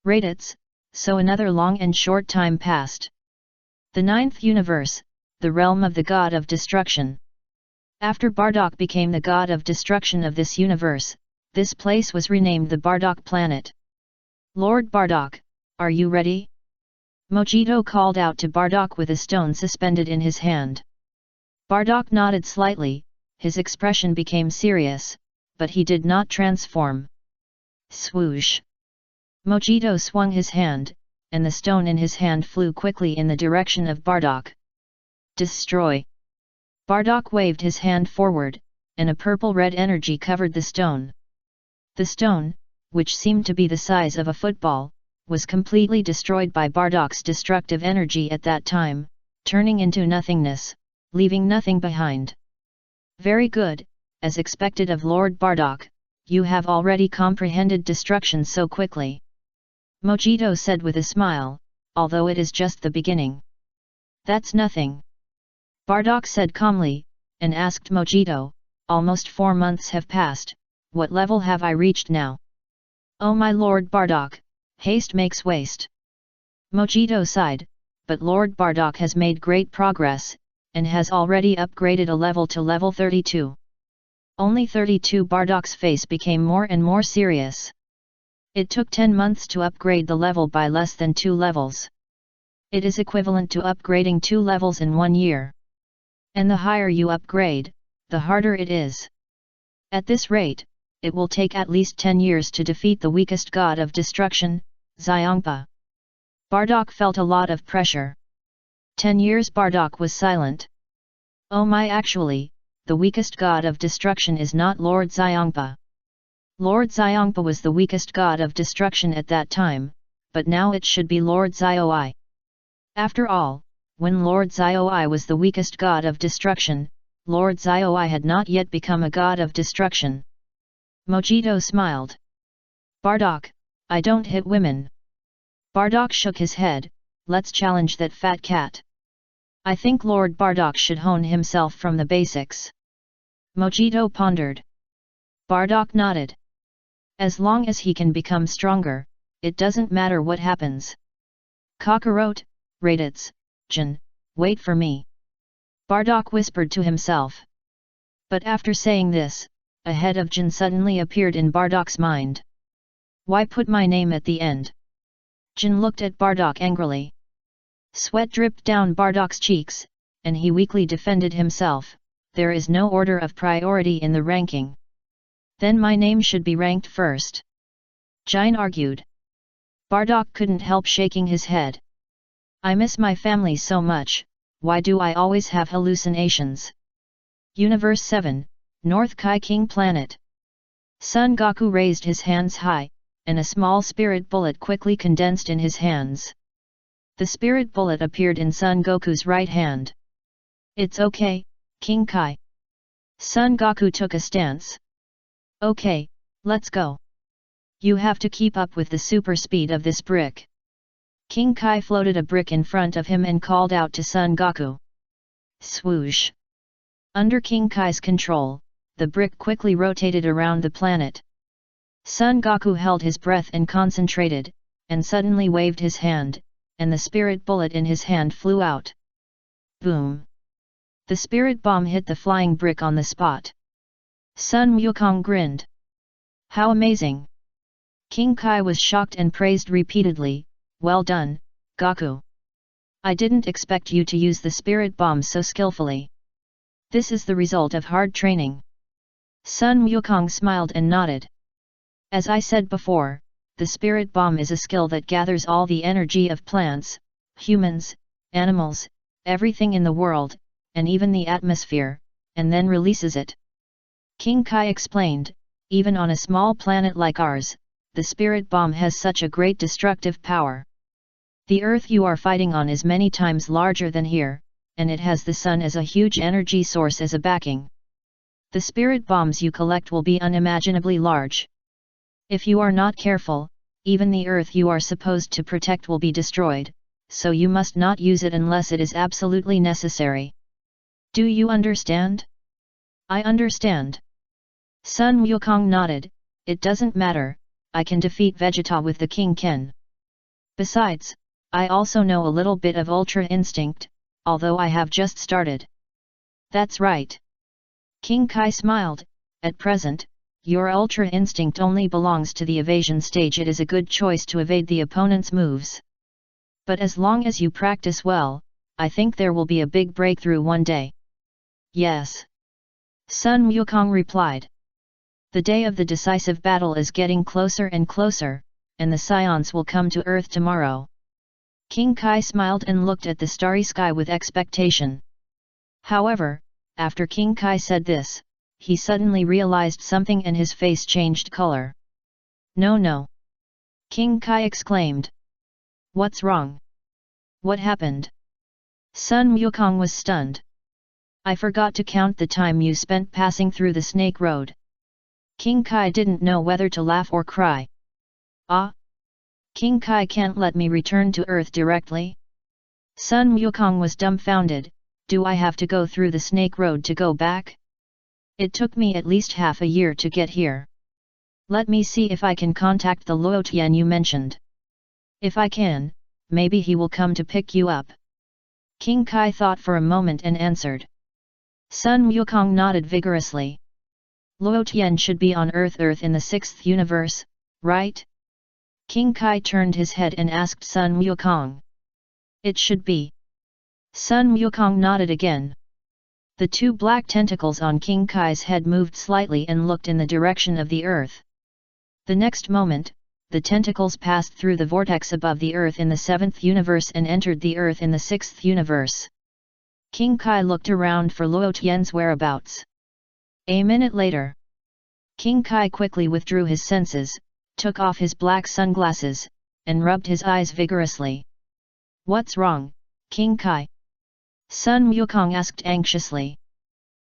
Raditz, so another long and short time passed. The 9th universe, the realm of the god of destruction. After Bardock became the god of destruction of this universe, this place was renamed the Bardock planet. Lord Bardock, are you ready? Mojito called out to Bardock with a stone suspended in his hand. Bardock nodded slightly, his expression became serious, but he did not transform. Swoosh! Mojito swung his hand, and the stone in his hand flew quickly in the direction of Bardock. Destroy! Bardock waved his hand forward, and a purple-red energy covered the stone. The stone, which seemed to be the size of a football, was completely destroyed by Bardock's destructive energy at that time, turning into nothingness, leaving nothing behind. Very good, as expected of Lord Bardock, you have already comprehended destruction so quickly. Mojito said with a smile, although it is just the beginning. That's nothing. Bardock said calmly, and asked Mojito, almost 4 months have passed, what level have I reached now? Oh my Lord Bardock, haste makes waste. Mojito sighed, but Lord Bardock has made great progress, and has already upgraded a level to level 32. Only 32. Bardock's face became more and more serious. It took 10 months to upgrade the level by less than 2 levels. It is equivalent to upgrading 2 levels in 1 year. And the higher you upgrade, the harder it is. At this rate, it will take at least 10 years to defeat the weakest god of destruction, Xiangpa. Bardock felt a lot of pressure. 10 years. Bardock was silent. Oh my, actually, the weakest god of destruction is not Lord Xiangpa. Lord Xiangpa was the weakest god of destruction at that time, but now it should be Lord Xioi. After all, when Lord Xioi was the weakest god of destruction, Lord Xioi had not yet become a god of destruction. Mojito smiled. Bardock, I don't hit women. Bardock shook his head. Let's challenge that fat cat. I think Lord Bardock should hone himself from the basics. Mojito pondered. Bardock nodded. As long as he can become stronger, it doesn't matter what happens. Cockroach, Raditz, Jin, wait for me. Bardock whispered to himself. But after saying this, a head of Jin suddenly appeared in Bardock's mind. Why put my name at the end? Jin looked at Bardock angrily. Sweat dripped down Bardock's cheeks, and he weakly defended himself. There is no order of priority in the ranking. Then my name should be ranked first. Jin argued. Bardock couldn't help shaking his head. I miss my family so much, why do I always have hallucinations? Universe 7, North Kai King Planet. Son Goku raised his hands high, and a small spirit bullet quickly condensed in his hands. The spirit bullet appeared in Son Goku's right hand. It's okay, King Kai. Son Goku took a stance. Okay, let's go. You have to keep up with the super speed of this brick. King Kai floated a brick in front of him and called out to Son Goku. Swoosh! Under King Kai's control, the brick quickly rotated around the planet. Son Goku held his breath and concentrated, and suddenly waved his hand, and the spirit bullet in his hand flew out. Boom! The spirit bomb hit the flying brick on the spot. Sun Wukong grinned. How amazing! King Kai was shocked and praised repeatedly. Well done, Goku. I didn't expect you to use the spirit bomb so skillfully. This is the result of hard training. Sun Wukong smiled and nodded. As I said before, the spirit bomb is a skill that gathers all the energy of plants, humans, animals, everything in the world, and even the atmosphere, and then releases it. King Kai explained, even on a small planet like ours, the spirit bomb has such a great destructive power. The Earth you are fighting on is many times larger than here, and it has the sun as a huge energy source as a backing. The spirit bombs you collect will be unimaginably large. If you are not careful, even the Earth you are supposed to protect will be destroyed, so you must not use it unless it is absolutely necessary. Do you understand? I understand. Sun Wukong nodded. It doesn't matter, I can defeat Vegeta with the King Ken. Besides, I also know a little bit of Ultra Instinct, although I have just started. That's right. King Kai smiled. At present, your Ultra Instinct only belongs to the evasion stage. It is a good choice to evade the opponent's moves. But as long as you practice well, I think there will be a big breakthrough one day. Yes. Sun Wukong replied. The day of the decisive battle is getting closer and closer, and the Saiyans will come to Earth tomorrow. King Kai smiled and looked at the starry sky with expectation. However, after King Kai said this, he suddenly realized something and his face changed color. No, no! King Kai exclaimed. What's wrong? What happened? Sun Wukong was stunned. I forgot to count the time you spent passing through the Snake Road. King Kai didn't know whether to laugh or cry. Ah! King Kai can't let me return to Earth directly? Sun Wukong was dumbfounded. Do I have to go through the Snake Road to go back? It took me at least half a year to get here. Let me see if I can contact the Luo Tian you mentioned. If I can, maybe he will come to pick you up. King Kai thought for a moment and answered. Sun Wukong nodded vigorously. Luo Tian should be on Earth in the 6th universe, right? King Kai turned his head and asked Sun Wukong. It should be. Sun Wukong nodded again. The two black tentacles on King Kai's head moved slightly and looked in the direction of the earth. The next moment, the tentacles passed through the vortex above the earth in the 7th universe and entered the earth in the 6th universe. King Kai looked around for Luo Tian's whereabouts. A minute later, King Kai quickly withdrew his senses, took off his black sunglasses, and rubbed his eyes vigorously. "What's wrong, King Kai?" Sun Wukong asked anxiously.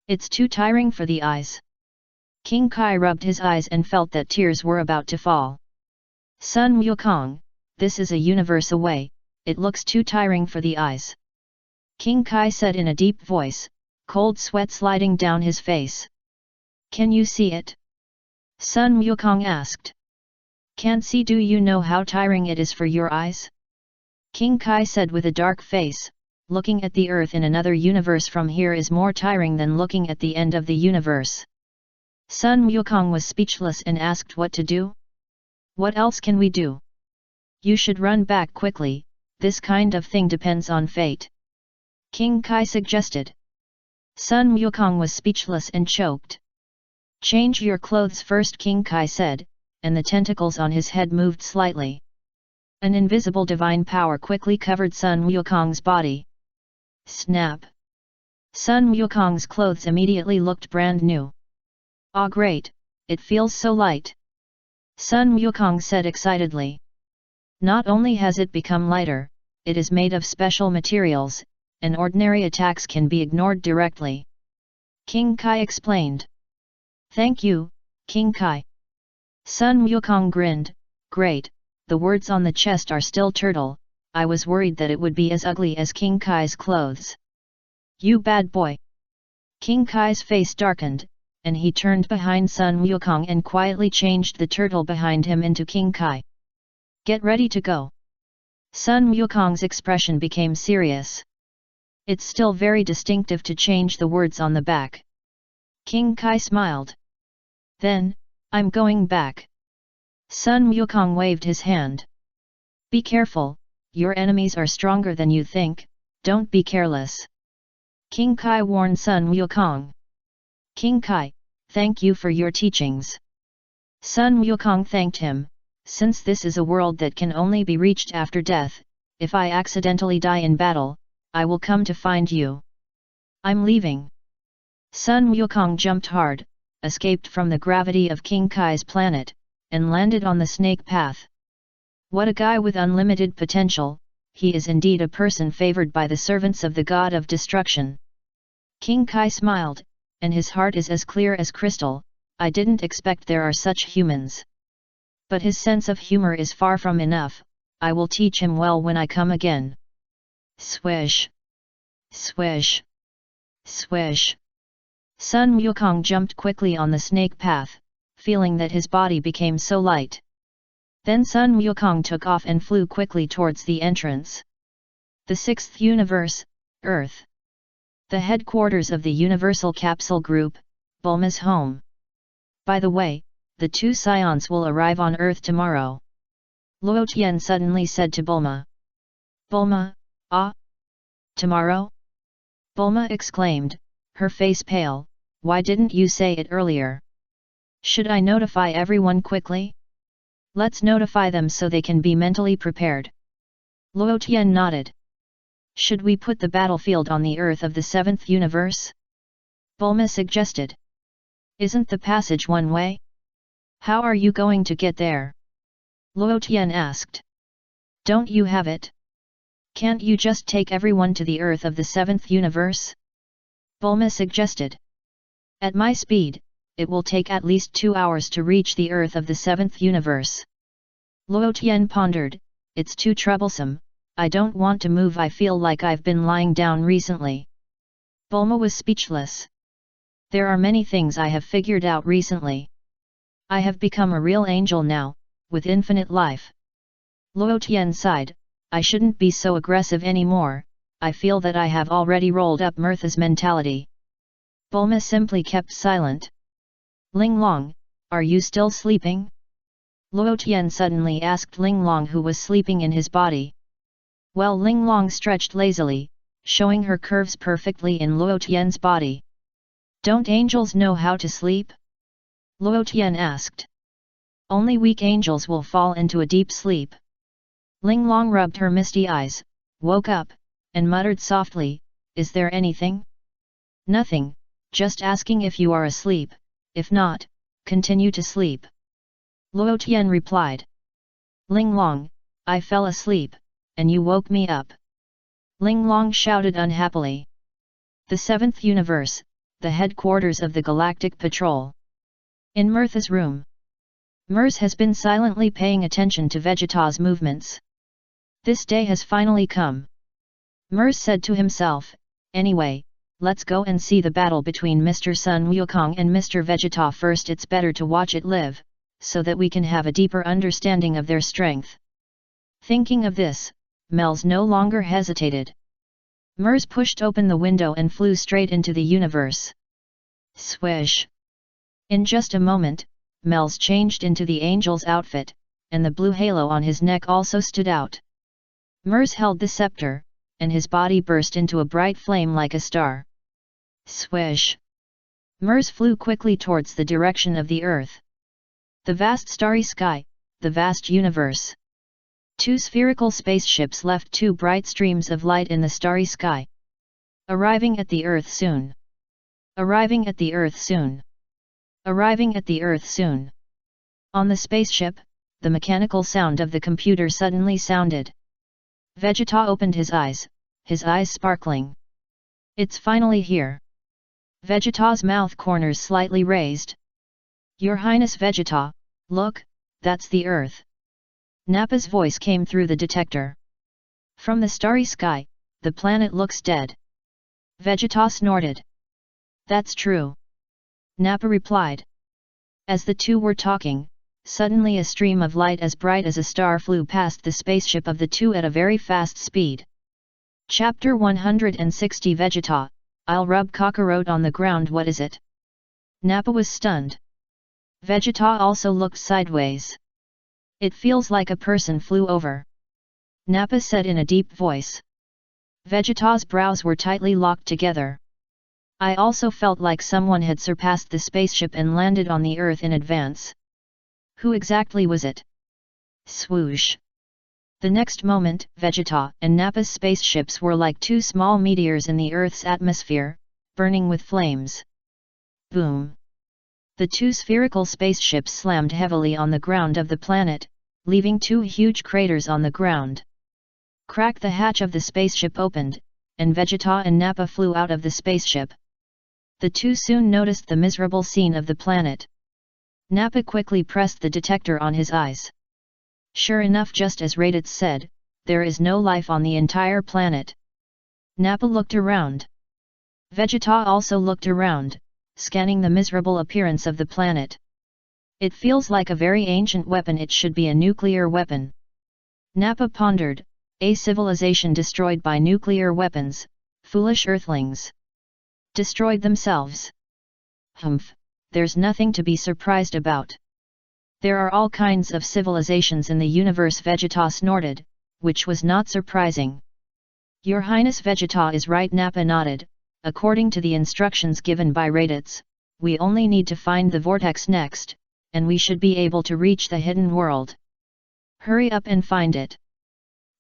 "It's too tiring for the eyes." King Kai rubbed his eyes and felt that tears were about to fall. "Sun Wukong, this is a universe away, it looks too tiring for the eyes," King Kai said in a deep voice, cold sweat sliding down his face. "Can you see it?" Sun Wukong asked. "Can't see. Do you know how tiring it is for your eyes?" King Kai said with a dark face, "Looking at the earth in another universe from here is more tiring than looking at the end of the universe." Sun Wukong was speechless and asked what to do. "What else can we do?" "You should run back quickly, this kind of thing depends on fate," King Kai suggested. Sun Wukong was speechless and choked. "Change your clothes first," King Kai said, and the tentacles on his head moved slightly. An invisible divine power quickly covered Sun Wukong's body. Snap! Sun Wukong's clothes immediately looked brand new. "Ah, great, it feels so light," Sun Wukong said excitedly. "Not only has it become lighter, it is made of special materials, and ordinary attacks can be ignored directly," King Kai explained. "Thank you, King Kai." Sun Wukong grinned. "Great, the words on the chest are still turtle, I was worried that it would be as ugly as King Kai's clothes." "You bad boy!" King Kai's face darkened, and he turned behind Sun Wukong and quietly changed the turtle behind him into King Kai. "Get ready to go." Sun Wukong's expression became serious. "It's still very distinctive to change the words on the back." King Kai smiled. "Then, I'm going back." Sun Wukong waved his hand. "Be careful, your enemies are stronger than you think, don't be careless," King Kai warned Sun Wukong. "King Kai, thank you for your teachings." Sun Wukong thanked him. "Since this is a world that can only be reached after death, if I accidentally die in battle, I will come to find you. I'm leaving." Sun Wukong jumped hard, escaped from the gravity of King Kai's planet, and landed on the snake path. What a guy with unlimited potential, he is indeed a person favored by the servants of the god of destruction. King Kai smiled, and his heart is as clear as crystal. "I didn't expect there are such humans. But his sense of humor is far from enough, I will teach him well when I come again." Swish! Swish! Swish! Sun Wukong jumped quickly on the snake path, feeling that his body became so light. Then Sun Wukong took off and flew quickly towards the entrance. The 6th universe, Earth. The headquarters of the Universal Capsule Group, Bulma's home. "By the way, the two Saiyans will arrive on Earth tomorrow," Luo Tian suddenly said to Bulma. "Bulma, ah? Tomorrow?" Bulma exclaimed, her face pale. "Why didn't you say it earlier? Should I notify everyone quickly?" "Let's notify them so they can be mentally prepared." Luo Tian nodded. "Should we put the battlefield on the Earth of the 7th universe?" Bulma suggested. "Isn't the passage one way? How are you going to get there?" Luo Tian asked. "Don't you have it? Can't you just take everyone to the Earth of the 7th universe?" Bulma suggested. "At my speed, it will take at least 2 hours to reach the Earth of the 7th universe." Luo Tian pondered. "It's too troublesome, I don't want to move. I feel like I've been lying down recently." Bulma was speechless. "There are many things I have figured out recently. I have become a real angel now, with infinite life." Luo Tian sighed. "I shouldn't be so aggressive anymore, I feel that I have already rolled up Mirtha's mentality." Bulma simply kept silent. "Ling Long, are you still sleeping?" Luo Tian suddenly asked Ling Long, who was sleeping in his body. Well, Ling Long stretched lazily, showing her curves perfectly in Luo Tian's body. "Don't angels know how to sleep?" Luo Tian asked. "Only weak angels will fall into a deep sleep." Ling Long rubbed her misty eyes, woke up, and muttered softly, "Is there anything?" "Nothing, just asking if you are asleep, if not, continue to sleep." Luo Tian replied. "Ling Long, I fell asleep, and you woke me up." Ling Long shouted unhappily. The seventh universe, the headquarters of the Galactic Patrol. In Mirtha's room. Mers has been silently paying attention to Vegeta's movements. This day has finally come. Mers said to himself, "Anyway, let's go and see the battle between Mr. Sun Wukong and Mr. Vegeta first. It's better to watch it live, so that we can have a deeper understanding of their strength." Thinking of this, Mels no longer hesitated. Mers pushed open the window and flew straight into the universe. Swish! In just a moment, Mels changed into the angel's outfit, and the blue halo on his neck also stood out. Mers held the scepter, and his body burst into a bright flame like a star. Swish! Mers flew quickly towards the direction of the earth. The vast starry sky, the vast universe. Two spherical spaceships left two bright streams of light in the starry sky. Arriving at the earth soon. Arriving at the earth soon. Arriving at the earth soon. On the spaceship, the mechanical sound of the computer suddenly sounded. Vegeta opened his eyes sparkling. "It's finally here." Vegeta's mouth corners slightly raised. "Your Highness Vegeta, look, that's the Earth." Nappa's voice came through the detector. "From the starry sky, the planet looks dead." Vegeta snorted. "That's true." Nappa replied. As the two were talking, suddenly a stream of light as bright as a star flew past the spaceship of the two at a very fast speed. Chapter 160 Vegeta, I'll rub cockroach on the ground. What is it? Nappa was stunned. Vegeta also looked sideways. It feels like a person flew over. Nappa said in a deep voice. Vegeta's brows were tightly locked together. I also felt like someone had surpassed the spaceship and landed on the Earth in advance. Who exactly was it? Swoosh! The next moment, Vegeta and Nappa's spaceships were like two small meteors in the Earth's atmosphere, burning with flames. Boom! The two spherical spaceships slammed heavily on the ground of the planet, leaving two huge craters on the ground. Crack! The hatch of the spaceship opened, and Vegeta and Nappa flew out of the spaceship. The two soon noticed the miserable scene of the planet. Nappa quickly pressed the detector on his eyes. Sure enough, just as Raditz said, there is no life on the entire planet. Nappa looked around. Vegeta also looked around, scanning the miserable appearance of the planet. It feels like a very ancient weapon. It should be a nuclear weapon. Nappa pondered, a civilization destroyed by nuclear weapons, foolish earthlings. Destroyed themselves. Humph, there's nothing to be surprised about. There are all kinds of civilizations in the universe. Vegeta snorted, which was not surprising. Your Highness Vegeta is right. Nappa nodded. According to the instructions given by Raditz, we only need to find the vortex next, and we should be able to reach the hidden world. Hurry up and find it.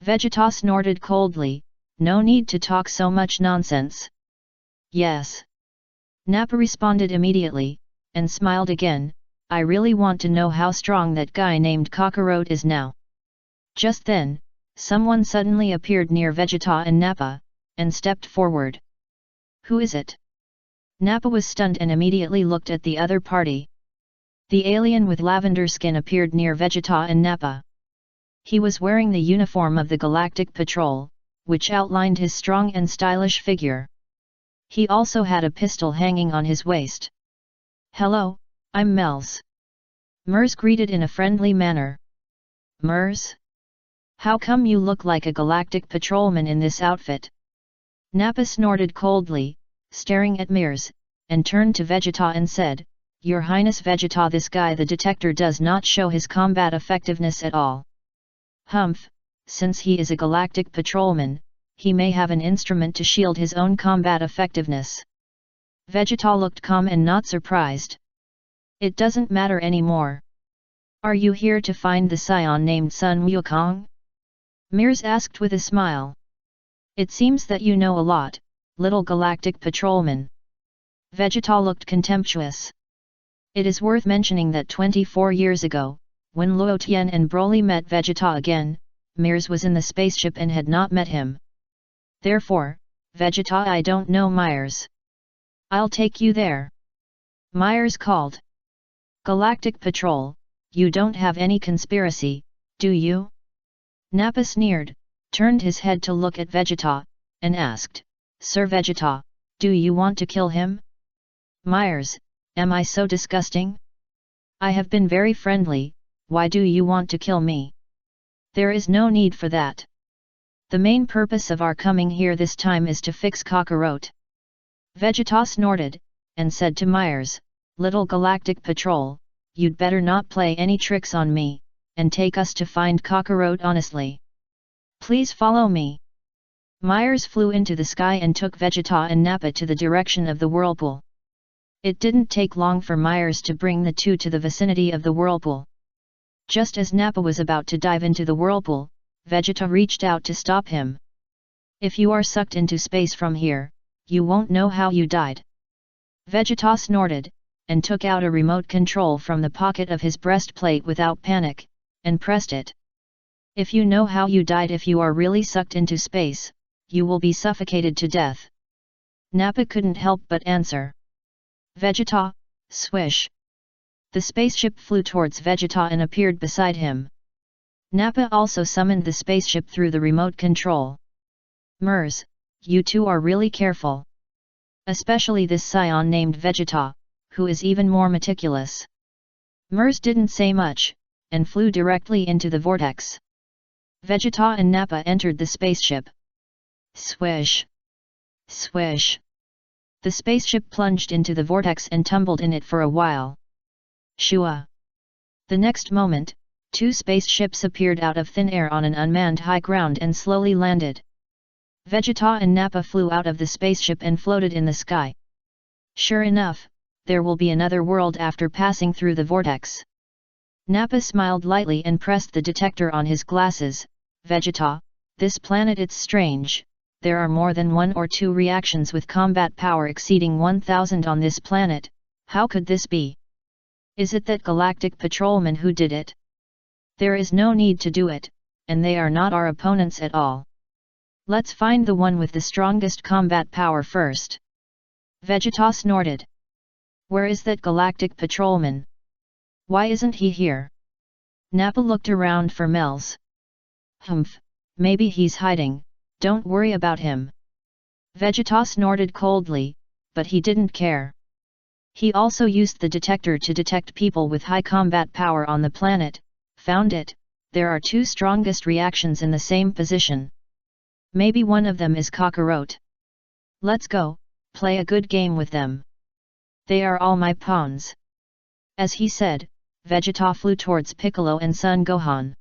Vegeta snorted coldly, no need to talk so much nonsense. Yes. Nappa responded immediately, and smiled again. I really want to know how strong that guy named Kakarot is now. Just then, someone suddenly appeared near Vegeta and Nappa, and stepped forward. Who is it? Nappa was stunned and immediately looked at the other party. The alien with lavender skin appeared near Vegeta and Nappa. He was wearing the uniform of the Galactic Patrol, which outlined his strong and stylish figure. He also had a pistol hanging on his waist. Hello, I'm Mels. Mers greeted in a friendly manner. Mers? How come you look like a galactic patrolman in this outfit? Nappa snorted coldly, staring at Mers, and turned to Vegeta and said, Your Highness Vegeta, this guy the detector does not show his combat effectiveness at all. Humph, since he is a galactic patrolman, he may have an instrument to shield his own combat effectiveness. Vegeta looked calm and not surprised. It doesn't matter anymore. Are you here to find the Saiyan named Sun Wukong? Mears asked with a smile. It seems that you know a lot, little galactic patrolman. Vegeta looked contemptuous. It is worth mentioning that 24 years ago, when Luo Tian and Broly met Vegeta again, Mears was in the spaceship and had not met him. Therefore, Vegeta, I don't know Myers. I'll take you there. Myers called. Galactic Patrol, you don't have any conspiracy, do you? Nappa sneered, turned his head to look at Vegeta, and asked, Sir Vegeta, do you want to kill him? Myers, am I so disgusting? I have been very friendly, why do you want to kill me? There is no need for that. The main purpose of our coming here this time is to fix Kakarot. Vegeta snorted, and said to Myers, Little Galactic Patrol, you'd better not play any tricks on me, and take us to find Kakarot honestly. Please follow me. Myers flew into the sky and took Vegeta and Nappa to the direction of the whirlpool. It didn't take long for Myers to bring the two to the vicinity of the whirlpool. Just as Nappa was about to dive into the whirlpool, Vegeta reached out to stop him. If you are sucked into space from here, you won't know how you died. Vegeta snorted, and took out a remote control from the pocket of his breastplate without panic, and pressed it. If you know how you died if you are really sucked into space, you will be suffocated to death. Nappa couldn't help but answer. Vegeta, swish. The spaceship flew towards Vegeta and appeared beside him. Nappa also summoned the spaceship through the remote control. Mers, you two are really careful. Especially this Saiyan named Vegeta, who is even more meticulous. Mers didn't say much, and flew directly into the vortex. Vegeta and Nappa entered the spaceship. Swish! Swish! The spaceship plunged into the vortex and tumbled in it for a while. Shua! The next moment, two spaceships appeared out of thin air on an unmanned high ground and slowly landed. Vegeta and Nappa flew out of the spaceship and floated in the sky. Sure enough, there will be another world after passing through the vortex. Nappa smiled lightly and pressed the detector on his glasses. Vegeta, this planet it's strange, there are more than one or two reactions with combat power exceeding 1000 on this planet, how could this be? Is it that galactic patrolman who did it? There is no need to do it, and they are not our opponents at all. Let's find the one with the strongest combat power first. Vegeta snorted. Where is that galactic patrolman? Why isn't he here? Nappa looked around for Mel's. Humph, maybe he's hiding, don't worry about him. Vegeta snorted coldly, but he didn't care. He also used the detector to detect people with high combat power on the planet, found it, there are two strongest reactions in the same position. Maybe one of them is Kakarot. Let's go, play a good game with them. They are all my pawns. As he said, Vegeta flew towards Piccolo and Son Gohan.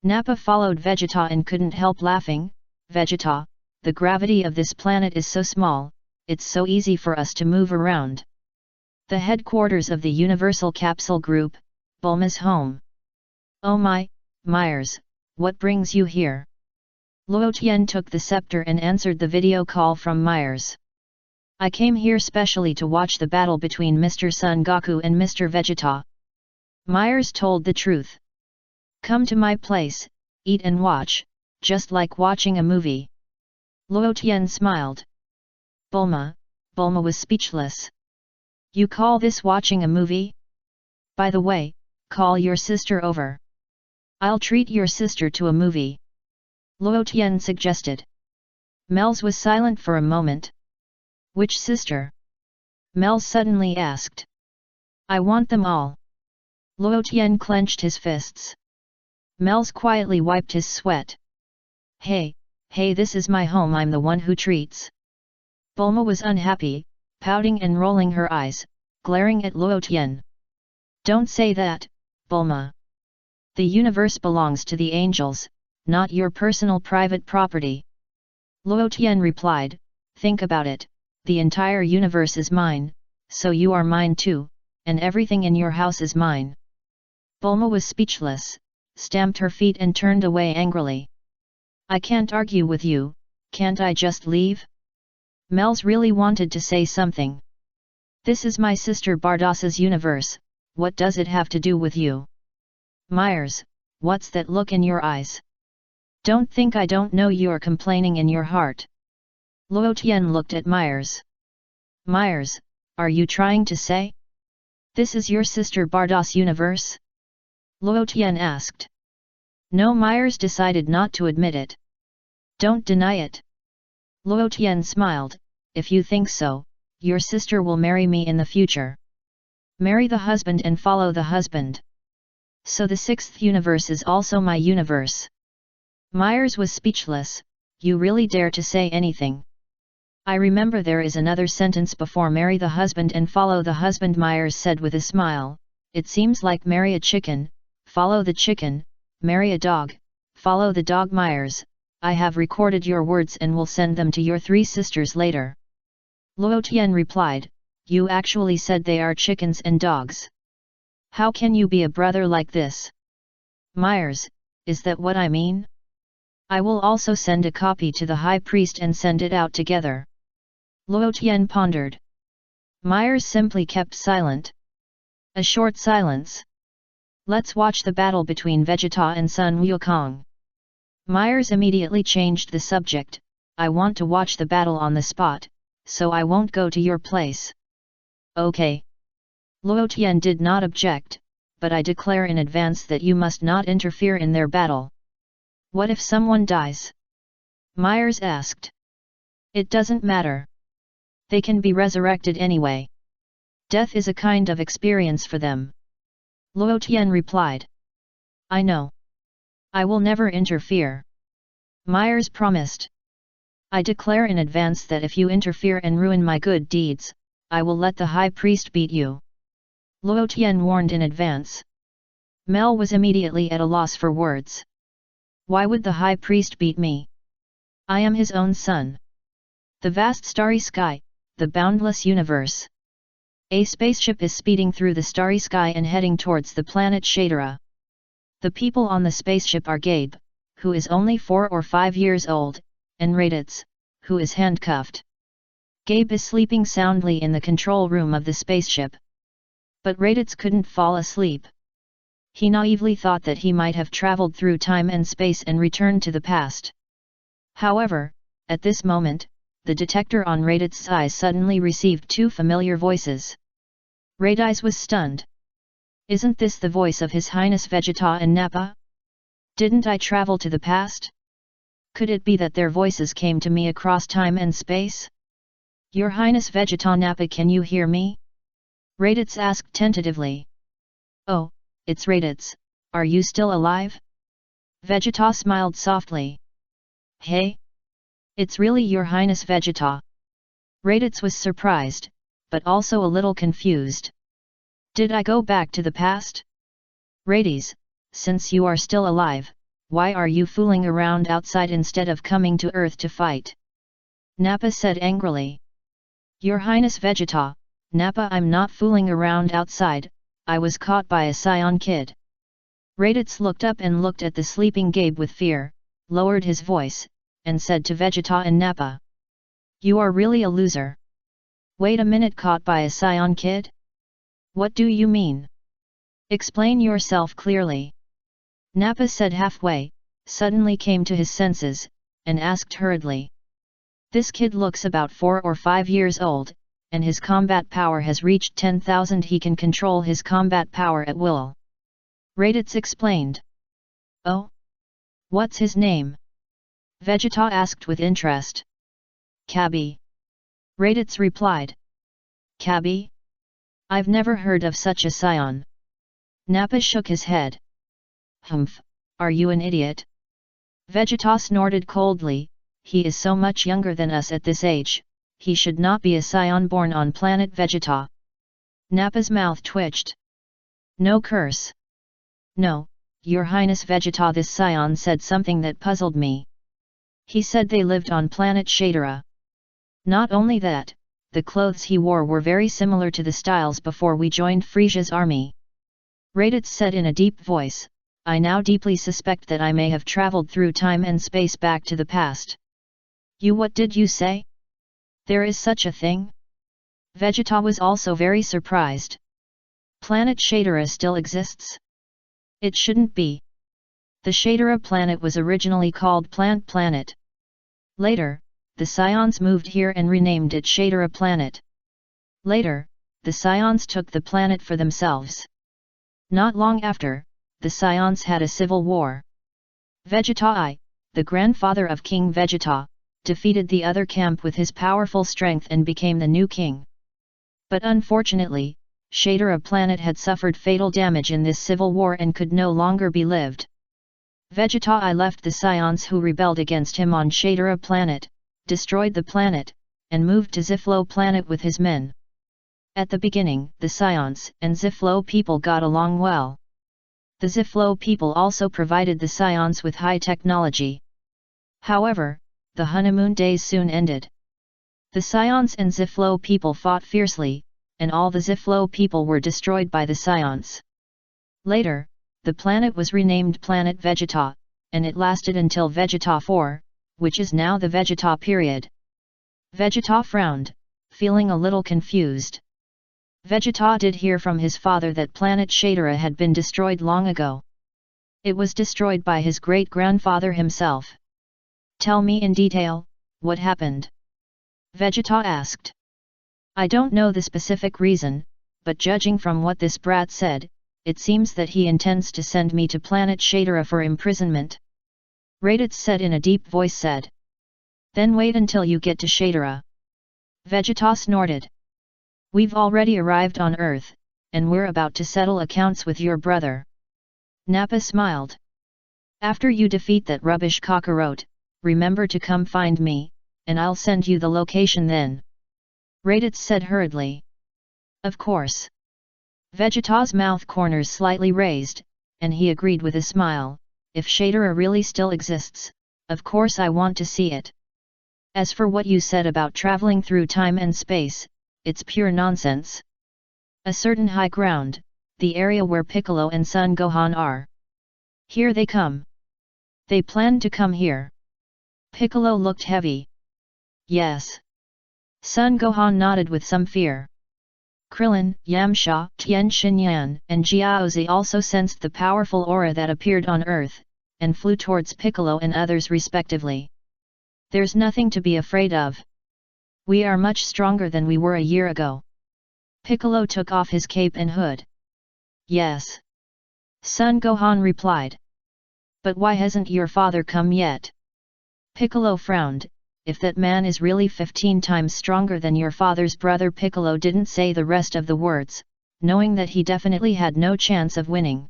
Nappa followed Vegeta and couldn't help laughing. Vegeta, the gravity of this planet is so small, it's so easy for us to move around. The headquarters of the Universal Capsule Group, Bulma's home. Oh my, Myers, what brings you here? Luo Tian took the scepter and answered the video call from Myers. I came here specially to watch the battle between Mr. Son Goku and Mr. Vegeta. Myers told the truth. Come to my place, eat and watch, just like watching a movie. Luo Tian smiled. Bulma was speechless. You call this watching a movie? By the way, call your sister over. I'll treat your sister to a movie. Luo Tian suggested. Mel's was silent for a moment. Which sister? Mel suddenly asked. I want them all. Luo Tian clenched his fists. Mel's quietly wiped his sweat. Hey, this is my home, I'm the one who treats. Bulma was unhappy, pouting and rolling her eyes, glaring at Luo Tian. Don't say that, Bulma. The universe belongs to the angels, not your personal private property. Luo Tian replied, think about it, the entire universe is mine, so you are mine too, and everything in your house is mine. Bulma was speechless, stamped her feet and turned away angrily. I can't argue with you, can't I just leave? Mel's really wanted to say something. This is my sister Bardas's universe, what does it have to do with you? Myers, what's that look in your eyes? Don't think I don't know you're complaining in your heart. Luo Tian looked at Myers. Myers, are you trying to say this is your sister Bardas universe? Luo Tian asked. No, Myers decided not to admit it. Don't deny it. Luo Tian smiled, if you think so, your sister will marry me in the future. Marry the husband and follow the husband. So the sixth universe is also my universe. Myers was speechless, you really dare to say anything? I remember there is another sentence before marry the husband and follow the husband, Myers said with a smile, it seems like marry a chicken, follow the chicken, marry a dog, follow the dog. Myers, I have recorded your words and will send them to your three sisters later. Luo Tian replied, you actually said they are chickens and dogs. How can you be a brother like this? Myers, is that what I mean? I will also send a copy to the high priest and send it out together. Luo Tian pondered. Myers simply kept silent. A short silence. Let's watch the battle between Vegeta and Sun Wukong. Myers immediately changed the subject, I want to watch the battle on the spot, so I won't go to your place. Okay. Luo Tian did not object, but I declare in advance that you must not interfere in their battle. What if someone dies? Myers asked. It doesn't matter. They can be resurrected anyway. Death is a kind of experience for them. Luo Tian replied. I know. I will never interfere. Myers promised. I declare in advance that if you interfere and ruin my good deeds, I will let the high priest beat you. Luo Tian warned in advance. Mel was immediately at a loss for words. Why would the high priest beat me? I am his own son. The vast starry sky, the boundless universe. A spaceship is speeding through the starry sky and heading towards the planet Shadera. The people on the spaceship are Gabe, who is only 4 or 5 years old, and Raditz, who is handcuffed. Gabe is sleeping soundly in the control room of the spaceship. But Raditz couldn't fall asleep. He naively thought that he might have traveled through time and space and returned to the past. However, at this moment, the detector on Raditz's eyes suddenly received 2 familiar voices. Raditz was stunned. Isn't this the voice of His Highness Vegeta and Nappa? Didn't I travel to the past? Could it be that their voices came to me across time and space? Your Highness Vegeta Nappa, can you hear me? Raditz asked tentatively. Oh, it's Raditz, are you still alive? Vegeta smiled softly. Hey? It's really your Highness Vegeta. Raditz was surprised, but also a little confused. Did I go back to the past? Raditz, since you are still alive, why are you fooling around outside instead of coming to Earth to fight? Nappa said angrily. Your Highness Vegeta, Nappa, I'm not fooling around outside, I was caught by a Saiyan kid. Raditz looked up and looked at the sleeping Gabe with fear, lowered his voice, and said to Vegeta and Nappa. You are really a loser. Wait a minute, caught by a Saiyan kid? What do you mean? Explain yourself clearly. Nappa said halfway, suddenly came to his senses, and asked hurriedly. This kid looks about 4 or 5 years old, and his combat power has reached 10,000. He can control his combat power at will. Raditz explained. Oh? What's his name? Vegeta asked with interest. Kabi. Raditz replied. Kabi? I've never heard of such a Saiyan. Nappa shook his head. Humph, are you an idiot? Vegeta snorted coldly, he is so much younger than us at this age, he should not be a Saiyan born on planet Vegeta. Nappa's mouth twitched. No curse. No, Your Highness Vegeta, this Saiyan said something that puzzled me. He said they lived on planet Shadara. Not only that, the clothes he wore were very similar to the styles before we joined Frisia's army. Raditz said in a deep voice, I now deeply suspect that I may have traveled through time and space back to the past. What did you say? There is such a thing? Vegeta was also very surprised. Planet Shadara still exists? It shouldn't be. The Shadara planet was originally called Plant Planet. Later, the Saiyans moved here and renamed it Shadara Planet. Later, the Saiyans took the planet for themselves. Not long after, the Saiyans had a civil war. Vegeta I, the grandfather of King Vegeta, defeated the other camp with his powerful strength and became the new king. But unfortunately, Shadara planet had suffered fatal damage in this civil war and could no longer be lived. Vegeta I left the Saiyans who rebelled against him on Shadara planet, destroyed the planet, and moved to Ziflo planet with his men. At the beginning, the Saiyans and Ziflo people got along well. The Ziflo people also provided the Saiyans with high technology. However, the honeymoon days soon ended. The Saiyans and Ziflo people fought fiercely, and all the Ziflo people were destroyed by the Saiyans. Later, the planet was renamed Planet Vegeta, and it lasted until Vegeta 4, which is now the Vegeta period. Vegeta frowned, feeling a little confused. Vegeta did hear from his father that planet Shadara had been destroyed long ago. It was destroyed by his great-grandfather himself. Tell me in detail, what happened? Vegeta asked. I don't know the specific reason, but judging from what this brat said, it seems that he intends to send me to planet Shadara for imprisonment. Raditz said in a deep voice said. Then wait until you get to Shadara. Vegeta snorted. We've already arrived on Earth, and we're about to settle accounts with your brother. Nappa smiled. After you defeat that rubbish Kakarot, remember to come find me, and I'll send you the location then. Raditz said hurriedly. Of course. Vegeta's mouth corners slightly raised, and he agreed with a smile, if Shadara really still exists, of course I want to see it. As for what you said about traveling through time and space, it's pure nonsense. A certain high ground, the area where Piccolo and Son Gohan are. Here they come. They plan to come here. Piccolo looked heavy. Yes. Son Gohan nodded with some fear. Krillin, Yamcha, Tien Shinyan, and Jiaozi also sensed the powerful aura that appeared on Earth, and flew towards Piccolo and others respectively. There's nothing to be afraid of. We are much stronger than we were a year ago. Piccolo took off his cape and hood. Yes. Son Gohan replied. But why hasn't your father come yet? Piccolo frowned. If that man is really 15 times stronger than your father's brother. Piccolo didn't say the rest of the words, knowing that he definitely had no chance of winning.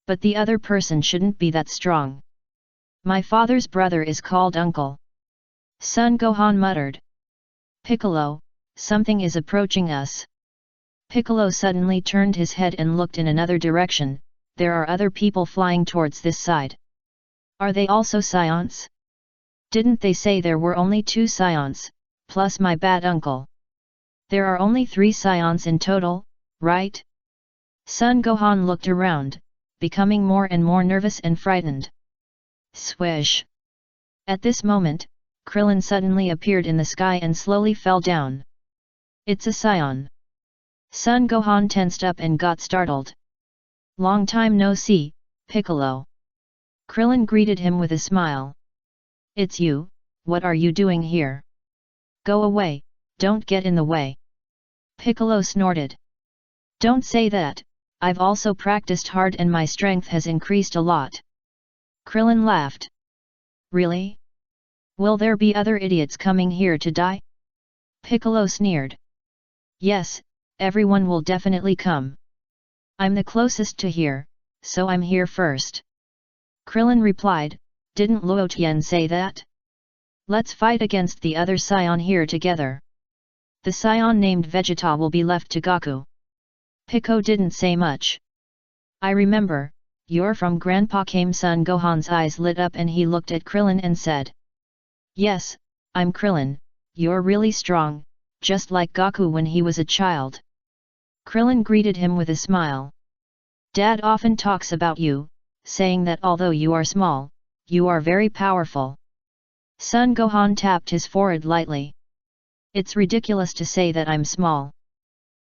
But the other person shouldn't be that strong. My father's brother is called Uncle. Son Gohan muttered. Piccolo, something is approaching us. Piccolo suddenly turned his head and looked in another direction. There are other people flying towards this side. Are they also Saiyans? Didn't they say there were only 2 Saiyans, plus my bad uncle? There are only 3 Saiyans in total, right? Son Gohan looked around, becoming more and more nervous and frightened. Swish! At this moment, Krillin suddenly appeared in the sky and slowly fell down. It's a Saiyan. Son Gohan tensed up and got startled. Long time no see, Piccolo. Krillin greeted him with a smile. It's you, what are you doing here? Go away, don't get in the way. Piccolo snorted. Don't say that, I've also practiced hard and my strength has increased a lot. Krillin laughed. Really? Will there be other idiots coming here to die? Piccolo sneered. Yes, everyone will definitely come. I'm the closest to here, so I'm here first. Krillin replied, didn't Luo Tian say that? Let's fight against the other Saiyan here together. The Saiyan named Vegeta will be left to Goku. Piccolo didn't say much. I remember, you're from Grandpa came. Son Gohan's eyes lit up and he looked at Krillin and said. Yes, I'm Krillin, you're really strong, just like Goku when he was a child. Krillin greeted him with a smile. Dad often talks about you, saying that although you are small, you are very powerful. Son Gohan tapped his forehead lightly. It's ridiculous to say that I'm small.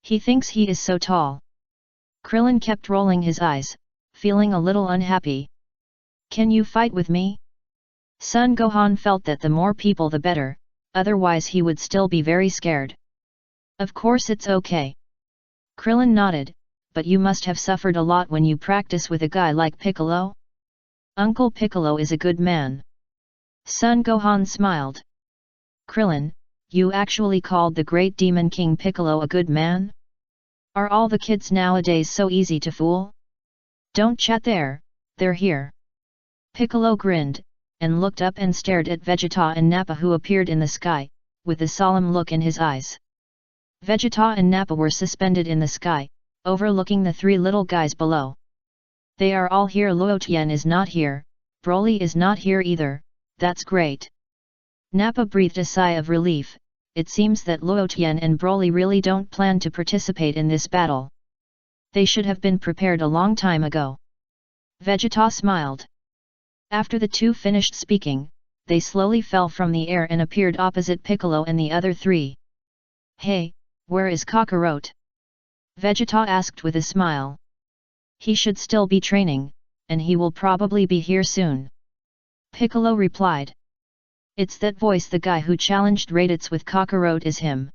He thinks he is so tall. Krillin kept rolling his eyes, feeling a little unhappy. Can you fight with me? Son Gohan felt that the more people the better, otherwise he would still be very scared. Of course it's okay. Krillin nodded, but you must have suffered a lot when you practice with a guy like Piccolo? Uncle Piccolo is a good man. Son Gohan smiled. Krillin, you actually called the great demon king Piccolo a good man? Are all the kids nowadays so easy to fool? Don't chat there, they're here. Piccolo grinned, and looked up and stared at Vegeta and Nappa who appeared in the sky, with a solemn look in his eyes. Vegeta and Nappa were suspended in the sky, overlooking the three little guys below. They are all here. Luotian is not here, Broly is not here either, that's great. Nappa breathed a sigh of relief, it seems that Luotian and Broly really don't plan to participate in this battle. They should have been prepared a long time ago. Vegeta smiled. After the two finished speaking, they slowly fell from the air and appeared opposite Piccolo and the other three. Hey, where is Kakarot? Vegeta asked with a smile. He should still be training, and he will probably be here soon. Piccolo replied. It's that voice, the guy who challenged Raditz with Kakarot is him.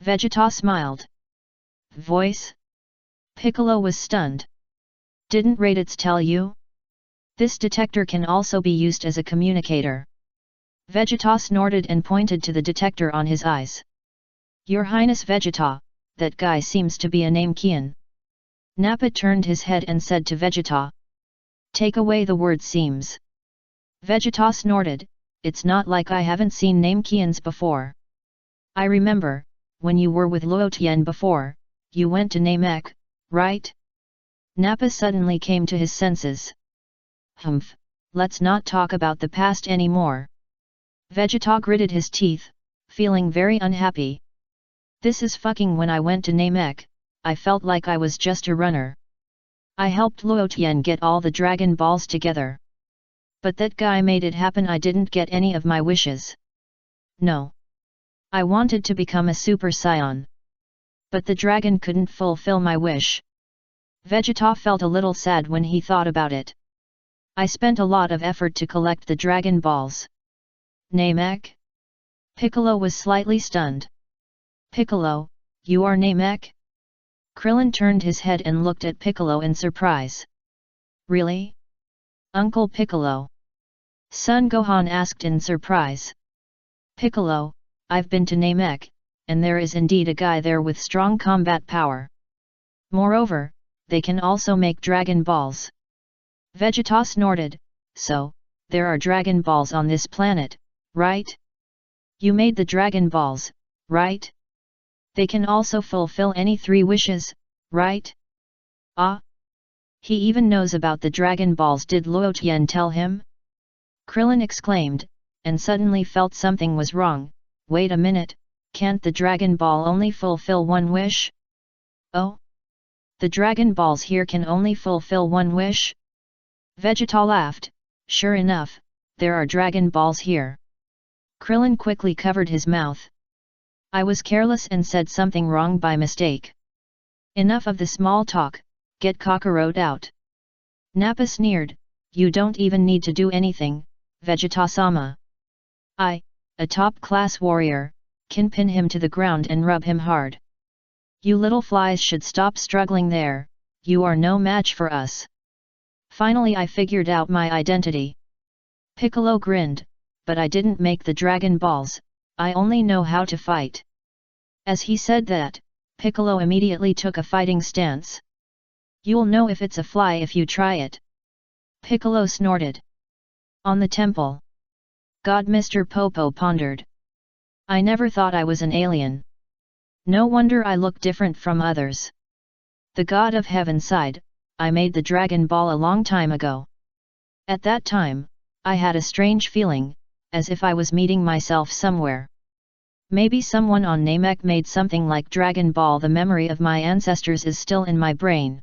Vegeta smiled. Voice? Piccolo was stunned. Didn't Raditz tell you? This detector can also be used as a communicator. Vegeta snorted and pointed to the detector on his eyes. Your Highness Vegeta, that guy seems to be a Namekian. Nappa turned his head and said to Vegeta. Take away the word seems. Vegeta snorted, it's not like I haven't seen Namekians before. I remember, when you were with Luotian before, you went to Namek, right? Nappa suddenly came to his senses. Humph, let's not talk about the past anymore. Vegeta gritted his teeth, feeling very unhappy. This is fucking when I went to Namek, I felt like I was just a runner. I helped Luotian get all the Dragon Balls together. But that guy made it happen. I didn't get any of my wishes. No. I wanted to become a Super Saiyan. But the dragon couldn't fulfill my wish. Vegeta felt a little sad when he thought about it. I spent a lot of effort to collect the Dragon Balls. Namek? Piccolo was slightly stunned. Piccolo, you are Namek? Krillin turned his head and looked at Piccolo in surprise. Really? Uncle Piccolo? Son Gohan asked in surprise. Piccolo, I've been to Namek, and there is indeed a guy there with strong combat power. Moreover, they can also make Dragon Balls. Vegeta snorted, so, there are Dragon Balls on this planet, right? You made the Dragon Balls, right? They can also fulfill any 3 wishes, right? Ah! He even knows about the Dragon Balls. Did Luotian tell him? Krillin exclaimed, and suddenly felt something was wrong. Wait a minute, can't the Dragon Ball only fulfill 1 wish? Oh? The Dragon Balls here can only fulfill 1 wish? Vegeta laughed, sure enough, there are Dragon Balls here. Krillin quickly covered his mouth. I was careless and said something wrong by mistake. Enough of the small talk, get Kakarot out. Nappa sneered, you don't even need to do anything, Vegeta-sama. I, a top-class warrior, can pin him to the ground and rub him hard. You little flies should stop struggling there, you are no match for us. Finally I figured out my identity. Piccolo grinned, but I didn't make the Dragon Balls, I only know how to fight. As he said that, Piccolo immediately took a fighting stance. You'll know if it's a fly if you try it. Piccolo snorted. On the temple. God, Mr. Popo pondered. I never thought I was an alien. No wonder I look different from others. The God of Heaven sighed, I made the Dragon Ball a long time ago. At that time, I had a strange feeling, as if I was meeting myself somewhere. Maybe someone on Namek made something like Dragon Ball. The memory of my ancestors is still in my brain.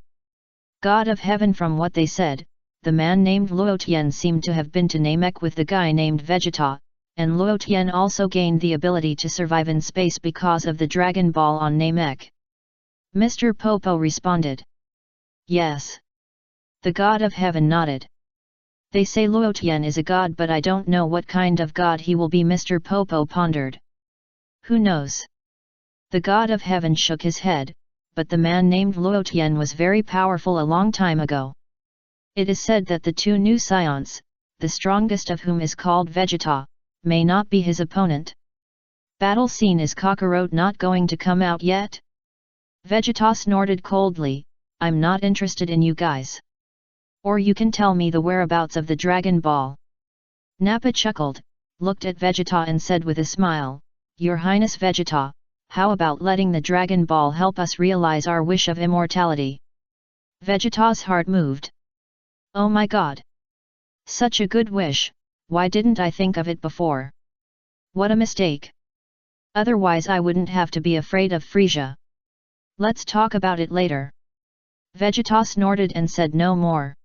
God of heaven, from what they said, the man named Luotian seemed to have been to Namek with the guy named Vegeta, and Luotian also gained the ability to survive in space because of the Dragon Ball on Namek. Mr. Popo responded. Yes. The God of heaven nodded. They say Luotian is a god, but I don't know what kind of god he will be. Mr. Popo pondered. Who knows? The God of heaven shook his head, but the man named Luotian was very powerful a long time ago. It is said that the two new Saiyans, the strongest of whom is called Vegeta, may not be his opponent. Battle scene. Is Kakarot not going to come out yet? Vegeta snorted coldly. I'm not interested in you guys. Or you can tell me the whereabouts of the Dragon Ball. Nappa chuckled, looked at Vegeta and said with a smile, Your Highness Vegeta, how about letting the Dragon Ball help us realize our wish of immortality? Vegeta's heart moved. Oh my god! Such a good wish, why didn't I think of it before? What a mistake! Otherwise I wouldn't have to be afraid of Frieza. Let's talk about it later. Vegeta snorted and said no more.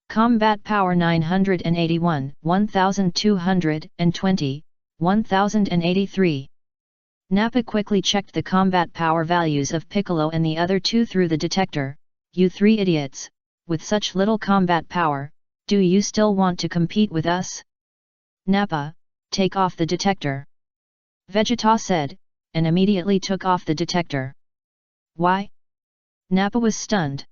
Combat Power 981, 1220, 1083. Nappa quickly checked the combat power values of Piccolo and the other two through the detector. You three idiots, with such little combat power, do you still want to compete with us? Nappa, take off the detector. Vegeta said, and immediately took off the detector. Why? Nappa was stunned.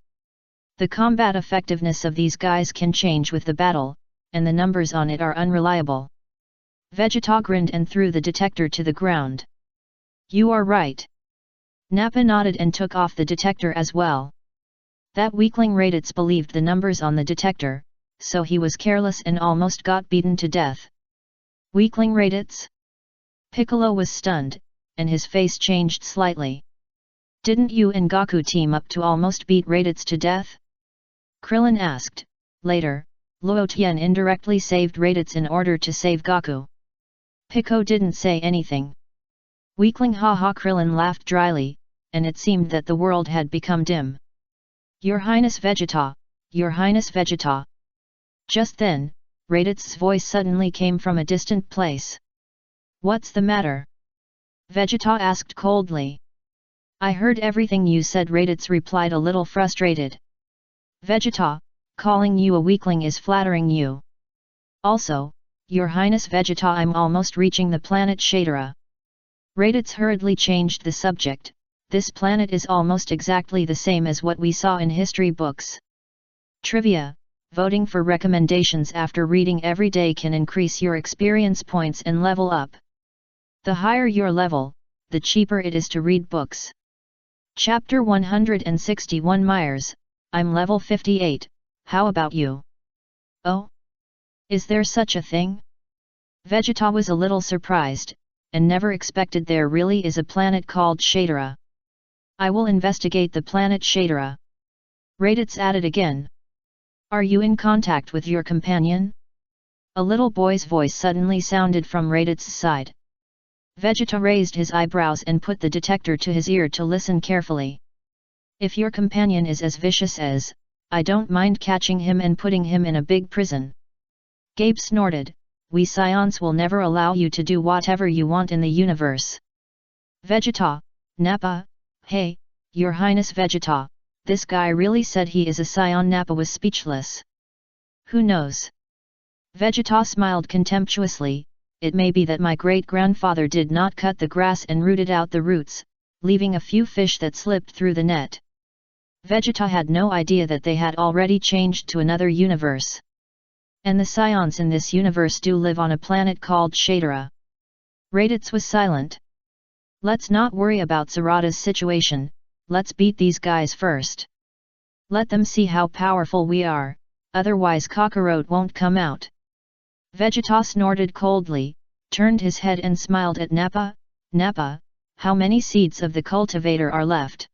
The combat effectiveness of these guys can change with the battle, and the numbers on it are unreliable. Vegeta grinned and threw the detector to the ground. You are right. Nappa nodded and took off the detector as well. That weakling Raditz believed the numbers on the detector, so he was careless and almost got beaten to death. Weakling Raditz? Piccolo was stunned, and his face changed slightly. Didn't you and Goku team up to almost beat Raditz to death? Krillin asked. Later, Luotian indirectly saved Raditz in order to save Goku. Pico didn't say anything. Weakling, haha. Krillin laughed dryly, and it seemed that the world had become dim. Your Highness Vegeta, Your Highness Vegeta. Just then, Raditz's voice suddenly came from a distant place. What's the matter? Vegeta asked coldly. I heard everything you said. Raditz replied, a little frustrated. Vegeta, calling you a weakling is flattering you. Also, Your Highness Vegeta, I'm almost reaching the planet Shadera. Raditz hurriedly changed the subject. This planet is almost exactly the same as what we saw in history books. Trivia: voting for recommendations after reading every day can increase your experience points and level up. The higher your level, the cheaper it is to read books. Chapter 161 Myers, I'm level 58, how about you? Oh? Is there such a thing? Vegeta was a little surprised, and never expected there really is a planet called Shadera. I will investigate the planet Shadera. Raditz added again. Are you in contact with your companion? A little boy's voice suddenly sounded from Raditz's side. Vegeta raised his eyebrows and put the detector to his ear to listen carefully. If your companion is as vicious as, I don't mind catching him and putting him in a big prison. Gabe snorted, we Saiyans will never allow you to do whatever you want in the universe. Vegeta, Nappa, hey, Your Highness Vegeta, this guy really said he is a Saiyan. Nappa was speechless. Who knows? Vegeta smiled contemptuously, it may be that my great-grandfather did not cut the grass and rooted out the roots, leaving a few fish that slipped through the net. Vegeta had no idea that they had already changed to another universe. And the Saiyans in this universe do live on a planet called Shadera. Raditz was silent. Let's not worry about Sarada's situation, let's beat these guys first. Let them see how powerful we are, otherwise Kakarot won't come out. Vegeta snorted coldly, turned his head and smiled at Nappa. Nappa, how many seeds of the cultivator are left?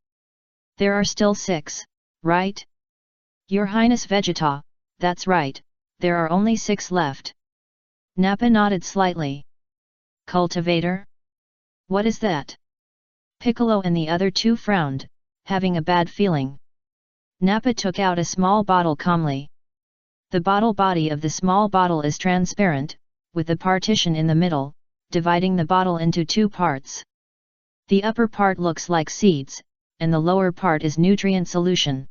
There are still 6, right? Your Highness Vegeta, that's right, there are only 6 left. Nappa nodded slightly. Cultivator? What is that? Piccolo and the other two frowned, having a bad feeling. Nappa took out a small bottle calmly. The bottle body of the small bottle is transparent, with a partition in the middle, dividing the bottle into two parts. The upper part looks like seeds, and the lower part is nutrient solution.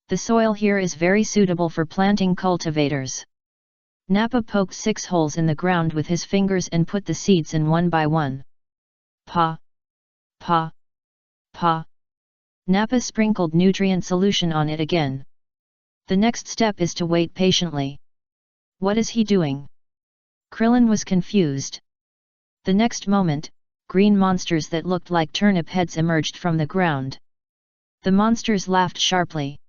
The soil here is very suitable for planting cultivators. Nappa poked 6 holes in the ground with his fingers and put the seeds in one by one. Pa! Pa! Pa! Nappa sprinkled nutrient solution on it again. The next step is to wait patiently. What is he doing? Krillin was confused. The next moment, green monsters that looked like turnip heads emerged from the ground. The monsters laughed sharply.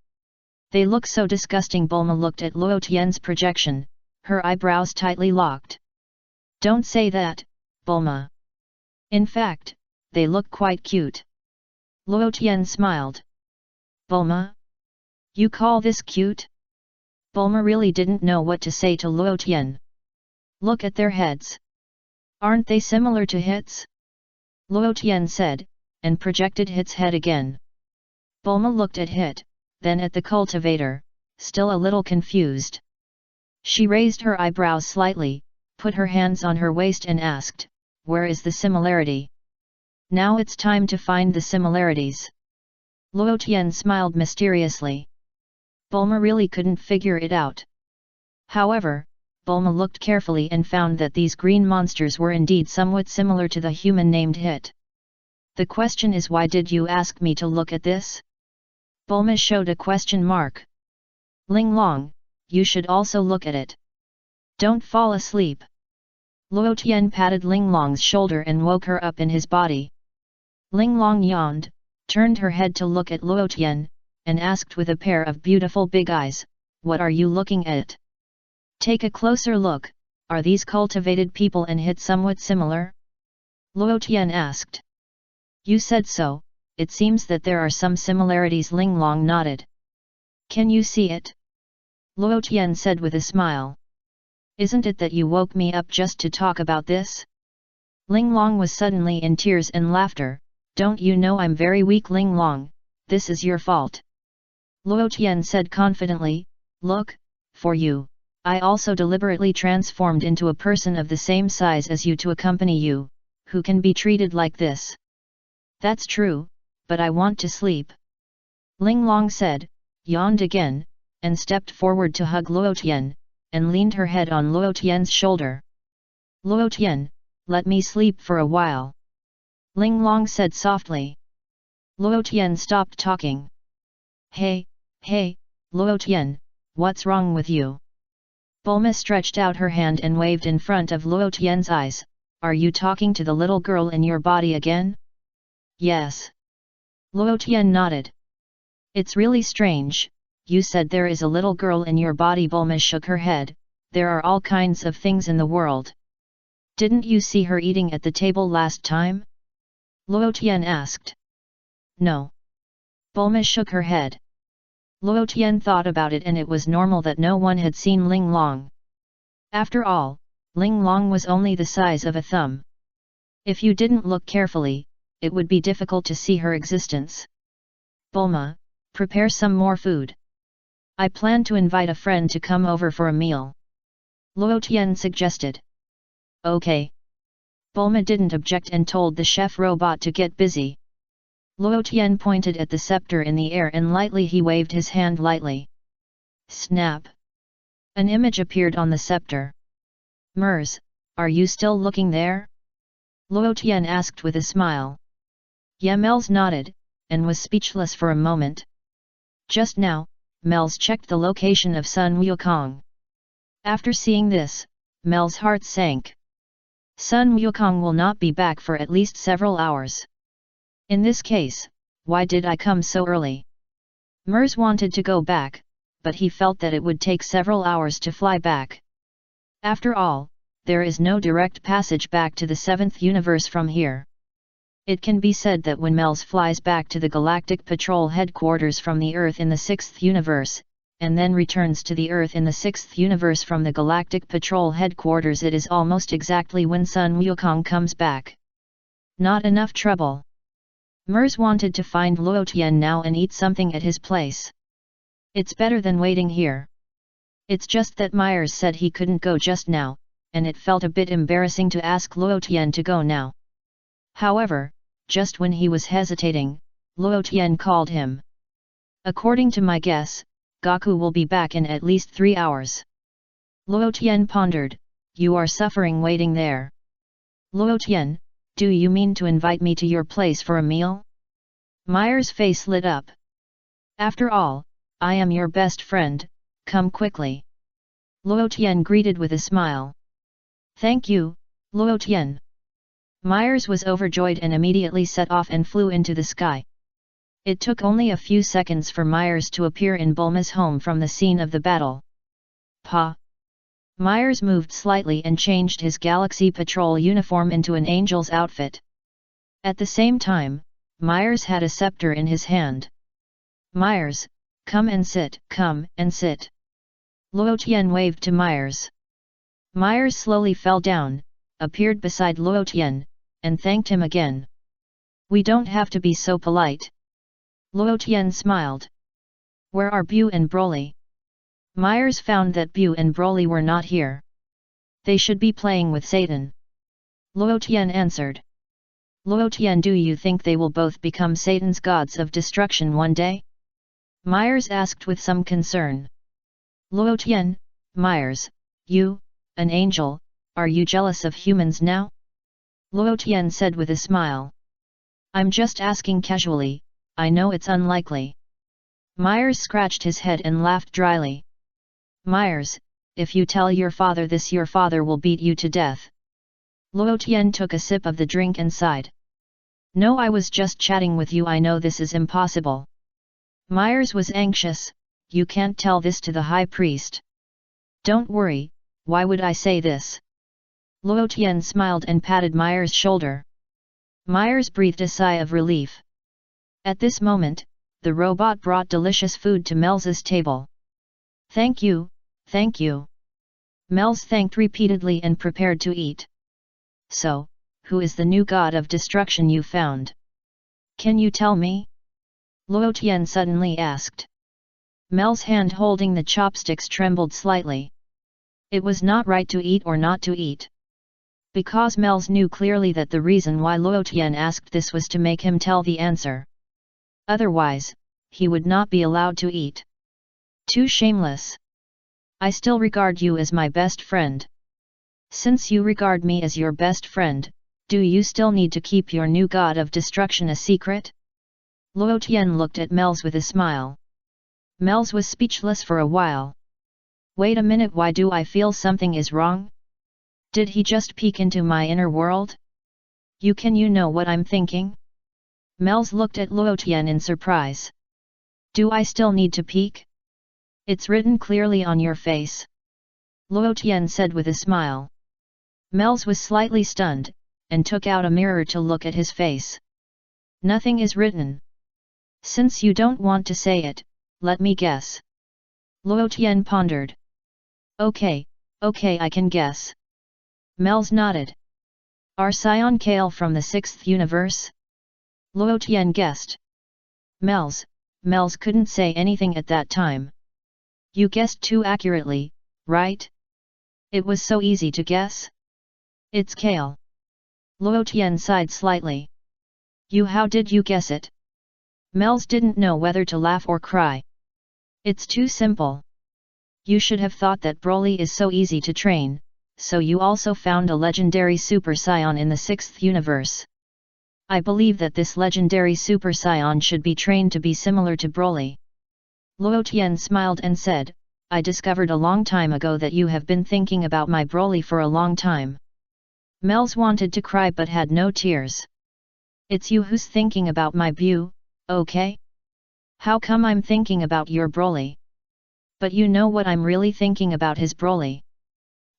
They look so disgusting. Bulma looked at Luo Tian's projection, her eyebrows tightly locked. Don't say that, Bulma. In fact, they look quite cute. Luo Tian smiled. Bulma? You call this cute? Bulma really didn't know what to say to Luo Tian. Look at their heads. Aren't they similar to Hit's? Luo Tian said, and projected Hit's head again. Bulma looked at Hit, then at the cultivator, still a little confused. She raised her eyebrows slightly, put her hands on her waist and asked, where is the similarity? Now it's time to find the similarities. Luo Tian smiled mysteriously. Bulma really couldn't figure it out. However, Bulma looked carefully and found that these green monsters were indeed somewhat similar to the human named Hit. The question is, why did you ask me to look at this? Bulma showed a question mark. Linglong, you should also look at it. Don't fall asleep. Luo Tian patted Linglong's shoulder and woke her up in his body. Linglong yawned, turned her head to look at Luo Tian, and asked with a pair of beautiful big eyes, what are you looking at? Take a closer look, are these cultivated people and Hit somewhat similar? Luo Tian asked. You said so, it seems that there are some similarities. Linglong nodded. Can you see it? Luo Tian said with a smile. Isn't it that you woke me up just to talk about this? Linglong was suddenly in tears and laughter. Don't you know I'm very weak? Linglong, this is your fault. Luo Tian said confidently, look, for you, I also deliberately transformed into a person of the same size as you to accompany you, who can be treated like this. That's true, but I want to sleep. Linglong said, yawned again, and stepped forward to hug Luo Tian, and leaned her head on Luo Tian's shoulder. Luo Tian, let me sleep for a while. Linglong said softly. Luo Tian stopped talking. Hey, Luo Tian, what's wrong with you? Bulma stretched out her hand and waved in front of Luo Tian's eyes. Are you talking to the little girl in your body again? Yes. Luo Tian nodded. It's really strange, you said there is a little girl in your body. Bulma shook her head. There are all kinds of things in the world. Didn't you see her eating at the table last time? Luo Tian asked. No. Bulma shook her head. Luo Tian thought about it, and it was normal that no one had seen Linglong. After all, Linglong was only the size of a thumb. If you didn't look carefully, it would be difficult to see her existence. Bulma, prepare some more food. I plan to invite a friend to come over for a meal. Luo Tian suggested. Okay. Bulma didn't object and told the chef robot to get busy. Luo Tian pointed at the scepter in the air and lightly he waved his hand lightly. Snap! An image appeared on the scepter. Mers, are you still looking there? Luo Tian asked with a smile. Mels nodded, and was speechless for a moment. Just now, Mels checked the location of Sun Wukong. After seeing this, Mel's heart sank. Sun Wukong will not be back for at least several hours. In this case, why did I come so early? Mers wanted to go back, but he felt that it would take several hours to fly back. After all, there is no direct passage back to the 7th universe from here. It can be said that when Mels flies back to the Galactic Patrol headquarters from the Earth in the 6th universe, and then returns to the Earth in the 6th universe from the Galactic Patrol headquarters. It is almost exactly when Sun Wukong comes back. Not enough trouble. Mers wanted to find Luo Tian now and eat something at his place. It's better than waiting here. It's just that Myers said he couldn't go just now, and it felt a bit embarrassing to ask Luo Tian to go now. However, just when he was hesitating, Luo Tian called him. According to my guess, Gaku will be back in at least 3 hours. Luo Tian pondered, you are suffering waiting there. Luo Tian, do you mean to invite me to your place for a meal? Myers' face lit up. After all, I am your best friend, come quickly. Luo Tian greeted with a smile. Thank you, Luo Tian. Myers was overjoyed and immediately set off and flew into the sky. It took only a few seconds for Myers to appear in Bulma's home from the scene of the battle. Pa! Myers moved slightly and changed his Galaxy Patrol uniform into an angel's outfit. At the same time, Myers had a scepter in his hand. Myers, come and sit, come and sit. Luo Tian waved to Myers. Myers slowly fell down, appeared beside Luo Tian, and thanked him again. We don't have to be so polite. Luo Tian smiled. Where are Bu and Broly? Myers found that Bu and Broly were not here. They should be playing with Satan. Luo Tian answered. Luo Tian, do you think they will both become Satan's gods of destruction one day? Myers asked with some concern. Luo Tian, Myers, you, an angel, are you jealous of humans now? Luo Tian said with a smile. I'm just asking casually, I know it's unlikely. Myers scratched his head and laughed dryly. Myers, if you tell your father this, your father will beat you to death. Luo Tian took a sip of the drink and sighed. No, I was just chatting with you, I know this is impossible. Myers was anxious, you can't tell this to the high priest. Don't worry, why would I say this? Luo Tian smiled and patted Myers' shoulder. Myers breathed a sigh of relief. At this moment, the robot brought delicious food to Mel's table. Thank you, thank you. Mel's thanked repeatedly and prepared to eat. So, who is the new god of destruction you found? Can you tell me? Luo Tian suddenly asked. Mel's hand holding the chopsticks trembled slightly. It was not right to eat or not to eat. Because Mel's knew clearly that the reason why Luo Tian asked this was to make him tell the answer. Otherwise, he would not be allowed to eat. Too shameless. I still regard you as my best friend. Since you regard me as your best friend, do you still need to keep your new god of destruction a secret? Luo Tian looked at Mel's with a smile. Mel's was speechless for a while. Wait a minute, why do I feel something is wrong? Did he just peek into my inner world? You know what I'm thinking? Mel's looked at Luo Tian in surprise. Do I still need to peek? It's written clearly on your face. Luo Tian said with a smile. Mel's was slightly stunned, and took out a mirror to look at his face. Nothing is written. Since you don't want to say it, let me guess. Luo Tian pondered. Okay, I can guess. Mel's nodded. Are Saiyan Kale from the 6th universe? Luo Tian guessed. Mel's couldn't say anything at that time. You guessed too accurately, right? It was so easy to guess. It's Kale. Luo Tian sighed slightly. How did you guess it? Mel's didn't know whether to laugh or cry. It's too simple. You should have thought that Broly is so easy to train, so you also found a legendary Super Saiyan in the 6th universe. I believe that this legendary Super Saiyan should be trained to be similar to Broly. Luo Tian smiled and said, I discovered a long time ago that you have been thinking about my Broly for a long time. Mel's wanted to cry but had no tears. It's you who's thinking about my Bu, okay? How come I'm thinking about your Broly? But you know what I'm really thinking about, his Broly.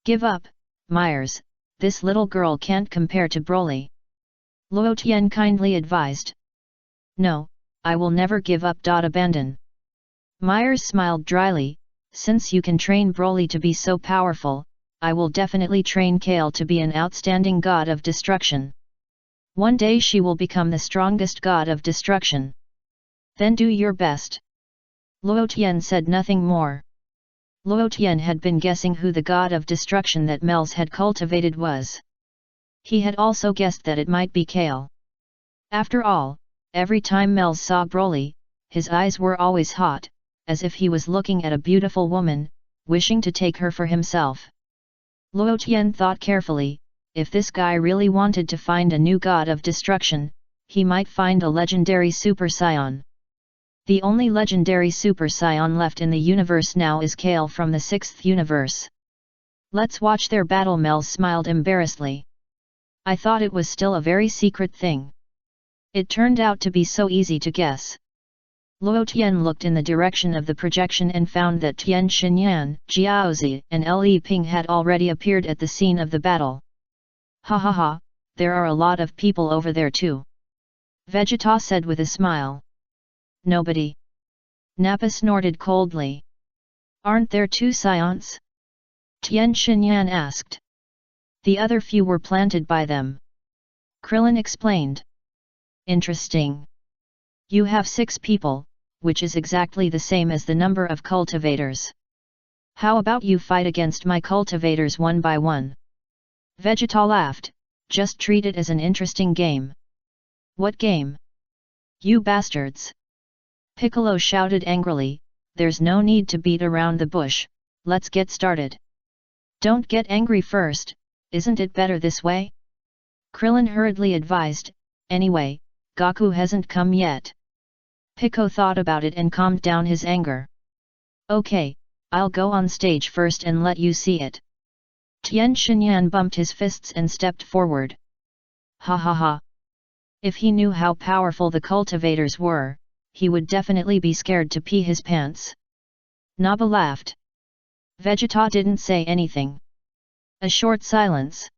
Give up, Myers, this little girl can't compare to Broly. Luo Tian kindly advised. No, I will never give up. Abandon. Myers smiled dryly, since you can train Broly to be so powerful, I will definitely train Kale to be an outstanding god of destruction. One day she will become the strongest god of destruction. Then do your best. Luo Tian said nothing more. Luo Tian had been guessing who the god of destruction that Mel's had cultivated was. He had also guessed that it might be Kale. After all, every time Mel's saw Broly, his eyes were always hot, as if he was looking at a beautiful woman, wishing to take her for himself. Luo Tian thought carefully, if this guy really wanted to find a new god of destruction, he might find a legendary Super Saiyan. The only legendary Super Saiyan left in the universe now is Kale from the 6th universe. Let's watch their battle. Mel smiled embarrassedly. I thought it was still a very secret thing. It turned out to be so easy to guess. Luo Tian looked in the direction of the projection and found that Tian Xinyan, Jiaozi, and Le Ping had already appeared at the scene of the battle. Ha ha ha, there are a lot of people over there too. Vegeta said with a smile. Nobody. Nappa snorted coldly. Aren't there 2 Saiyans? Tian Xinyan asked. The other few were planted by them. Krillin explained. Interesting. You have 6 people, which is exactly the same as the number of cultivators. How about you fight against my cultivators one by one? Vegeta laughed, just treat it as an interesting game. What game? You bastards! Piccolo shouted angrily, there's no need to beat around the bush, let's get started. Don't get angry first, isn't it better this way? Krillin hurriedly advised, anyway, Goku hasn't come yet. Piccolo thought about it and calmed down his anger. Okay, I'll go on stage first and let you see it. Tian Xinyan bumped his fists and stepped forward. Ha ha ha. If he knew how powerful the cultivators were, he would definitely be scared to pee his pants. Nappa laughed. Vegeta didn't say anything. A short silence.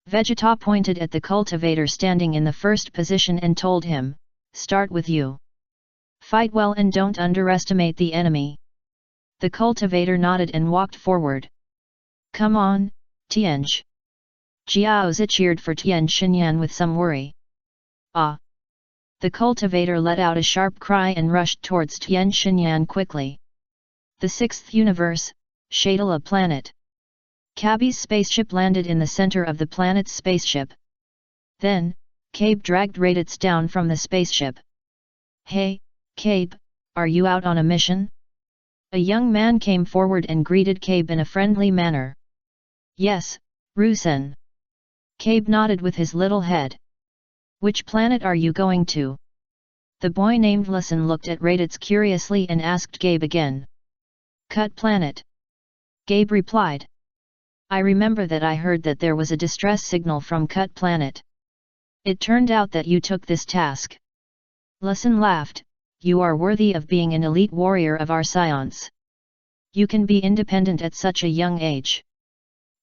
Vegeta pointed at the cultivator standing in the first position and told him, start with you. Fight well and don't underestimate the enemy. The cultivator nodded and walked forward. Come on, Tianj. Jiaozi cheered for Tian Xinyan with some worry. Ah! The cultivator let out a sharp cry and rushed towards Tian Xinyan quickly. The 6th universe, Shadala planet. Cabby's spaceship landed in the center of the planet's spaceship. Then, Cabe dragged Raditz down from the spaceship. Hey, Cabe, are you out on a mission? A young man came forward and greeted Cabe in a friendly manner. Yes, Rusen. Cabe nodded with his little head. Which planet are you going to? The boy named Listen looked at Raditz curiously and asked Gabe again. Cut planet. Gabe replied. I remember that I heard that there was a distress signal from Cut planet. It turned out that you took this task. Listen laughed, you are worthy of being an elite warrior of our science. You can be independent at such a young age.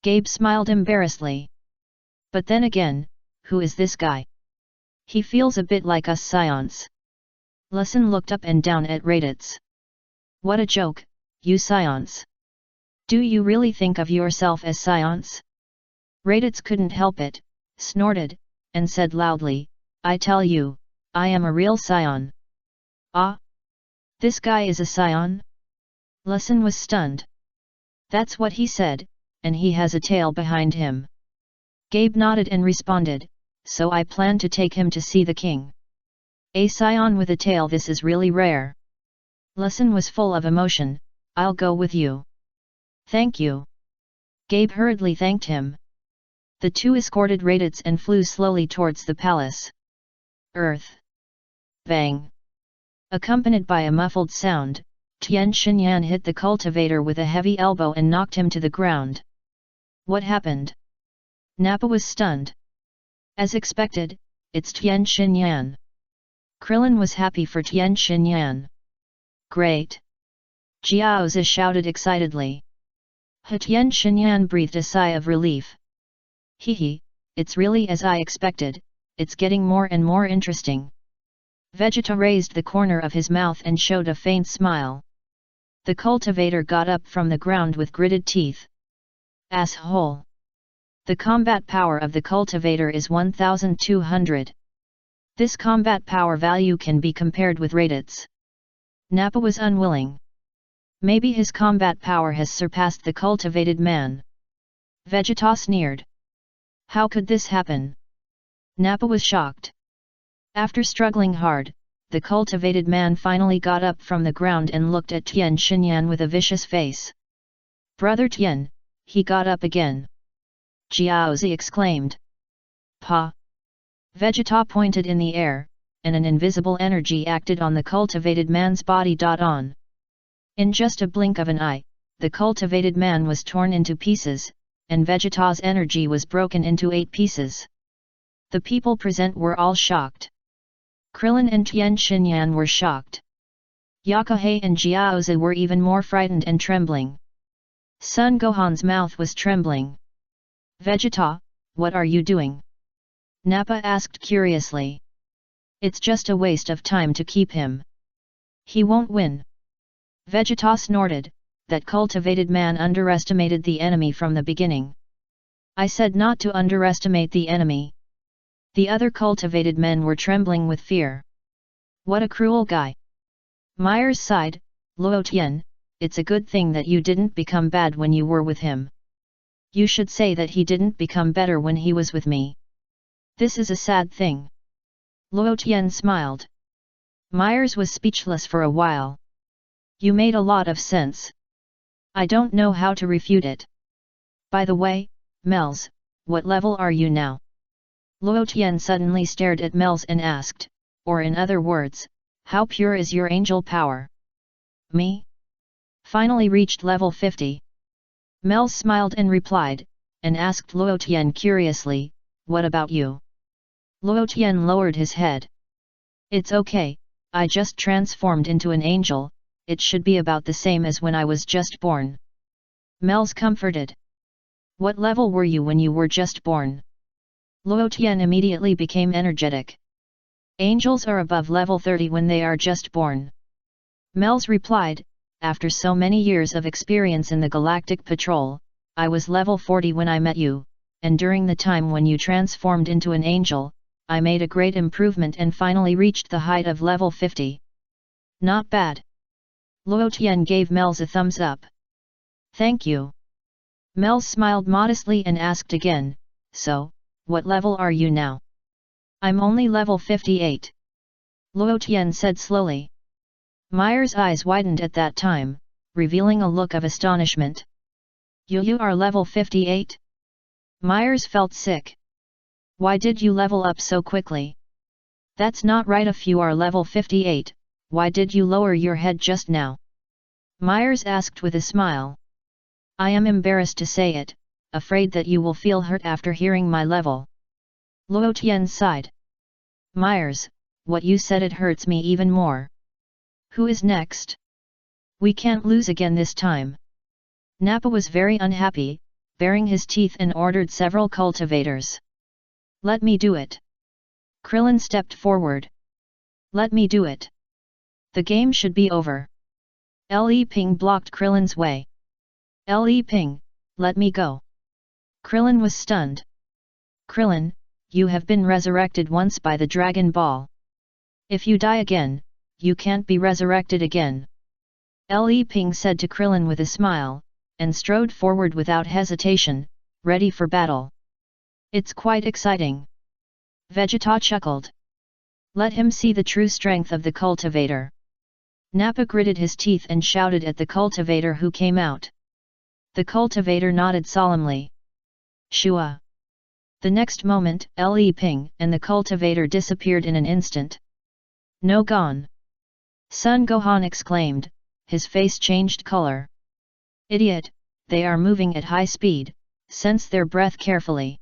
Gabe smiled embarrassedly. But then again, who is this guy? He feels a bit like us Saiyans. Listen looked up and down at Raditz. What a joke, you Saiyans. Do you really think of yourself as Saiyans? Raditz couldn't help it, snorted, and said loudly, I tell you, I am a real Saiyan. Ah? This guy is a Saiyan? Listen was stunned. That's what he said, and he has a tail behind him. Gabe nodded and responded, so I plan to take him to see the king. A Saiyan with a tail, this is really rare. Listen was full of emotion, I'll go with you. Thank you. Gabe hurriedly thanked him. The two escorted Raditz and flew slowly towards the palace. Earth. Bang. Accompanied by a muffled sound, Tian Xinyan hit the cultivator with a heavy elbow and knocked him to the ground. What happened? Nappa was stunned. As expected, it's Tian Xinyan. Krillin was happy for Tian Xinyan. Great! Jiaozi shouted excitedly. Tian Xinyan breathed a sigh of relief. Hehe, it's really as I expected, it's getting more and more interesting. Vegeta raised the corner of his mouth and showed a faint smile. The cultivator got up from the ground with gritted teeth. Asshole! The combat power of the cultivator is 1200. This combat power value can be compared with Radit's. Nappa was unwilling. Maybe his combat power has surpassed the cultivated man. Vegeta sneered. How could this happen? Nappa was shocked. After struggling hard, the cultivated man finally got up from the ground and looked at Tian Xinyan with a vicious face. Brother Tian, he got up again. Jiaozi exclaimed. Pa! Vegeta pointed in the air, and an invisible energy acted on the cultivated man's body. On. In just a blink of an eye, the cultivated man was torn into pieces, and Vegeta's energy was broken into 8 pieces. The people present were all shocked. Krillin and Tian Xinyan were shocked. Yakahei and Jiaozi were even more frightened and trembling. Sun Gohan's mouth was trembling. Vegeta, what are you doing? Nappa asked curiously. It's just a waste of time to keep him. He won't win. Vegeta snorted. That cultivated man underestimated the enemy from the beginning. I said not to underestimate the enemy. The other cultivated men were trembling with fear. What a cruel guy. Myers sighed. Luo Tian, it's a good thing that you didn't become bad when you were with him. You should say that he didn't become better when he was with me. This is a sad thing. Luo Tian smiled. Myers was speechless for a while. You made a lot of sense. I don't know how to refute it. By the way, Mels, what level are you now? Luo Tian suddenly stared at Mels and asked, or in other words, how pure is your angel power? Me? Finally reached level 50. Mels smiled and replied, and asked Luo Tian curiously, what about you? Luo Tian lowered his head. It's okay, I just transformed into an angel, it should be about the same as when I was just born. Mels comforted. What level were you when you were just born? Luo Tian immediately became energetic. Angels are above level 30 when they are just born. Mels replied, after so many years of experience in the Galactic Patrol, I was level 40 when I met you, and during the time when you transformed into an angel, I made a great improvement and finally reached the height of level 50. Not bad. Luo Tian gave Mels a thumbs up. Thank you. Mels smiled modestly and asked again, so, what level are you now? I'm only level 58. Luo Tian said slowly. Myers' eyes widened at that time, revealing a look of astonishment. You are level 58? Myers felt sick. Why did you level up so quickly? That's not right. If you are level 58, why did you lower your head just now? Myers asked with a smile. I am embarrassed to say it, afraid that you will feel hurt after hearing my level. Luo Tian sighed. Myers, what you said it hurts me even more. Who is next? We can't lose again this time. Nappa was very unhappy, baring his teeth and ordered several cultivators. Let me do it. Krillin stepped forward. Let me do it. The game should be over. Li Ping blocked Krillin's way. Li Ping, let me go. Krillin was stunned. Krillin, you have been resurrected once by the Dragon Ball. If you die again, you can't be resurrected again. Li Ping said to Krillin with a smile, and strode forward without hesitation, ready for battle. It's quite exciting. Vegeta chuckled. Let him see the true strength of the cultivator. Nappa gritted his teeth and shouted at the cultivator who came out. The cultivator nodded solemnly. Shua. The next moment, Li Ping and the cultivator disappeared in an instant. No gone. Son Gohan exclaimed, his face changed color. Idiot, they are moving at high speed, sense their breath carefully.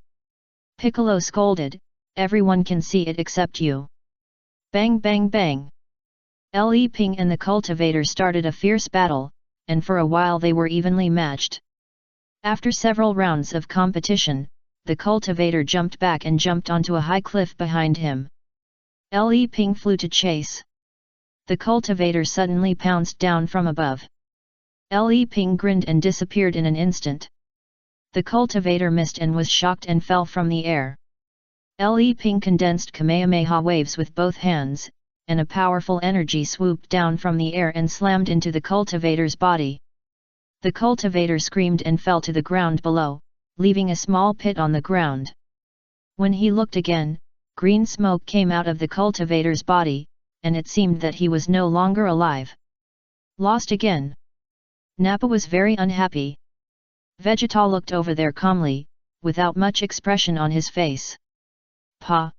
Piccolo scolded, everyone can see it except you. Bang bang bang. Li Ping and the cultivator started a fierce battle, and for a while they were evenly matched. After several rounds of competition, the cultivator jumped back and jumped onto a high cliff behind him. Li Ping flew to chase. The cultivator suddenly pounced down from above. Le Ping grinned and disappeared in an instant. The cultivator missed and was shocked and fell from the air. Le Ping condensed Kamehameha waves with both hands, and a powerful energy swooped down from the air and slammed into the cultivator's body. The cultivator screamed and fell to the ground below, leaving a small pit on the ground. When he looked again, green smoke came out of the cultivator's body, and it seemed that he was no longer alive. Lost again. Nappa was very unhappy. Vegeta looked over there calmly, without much expression on his face. Pa!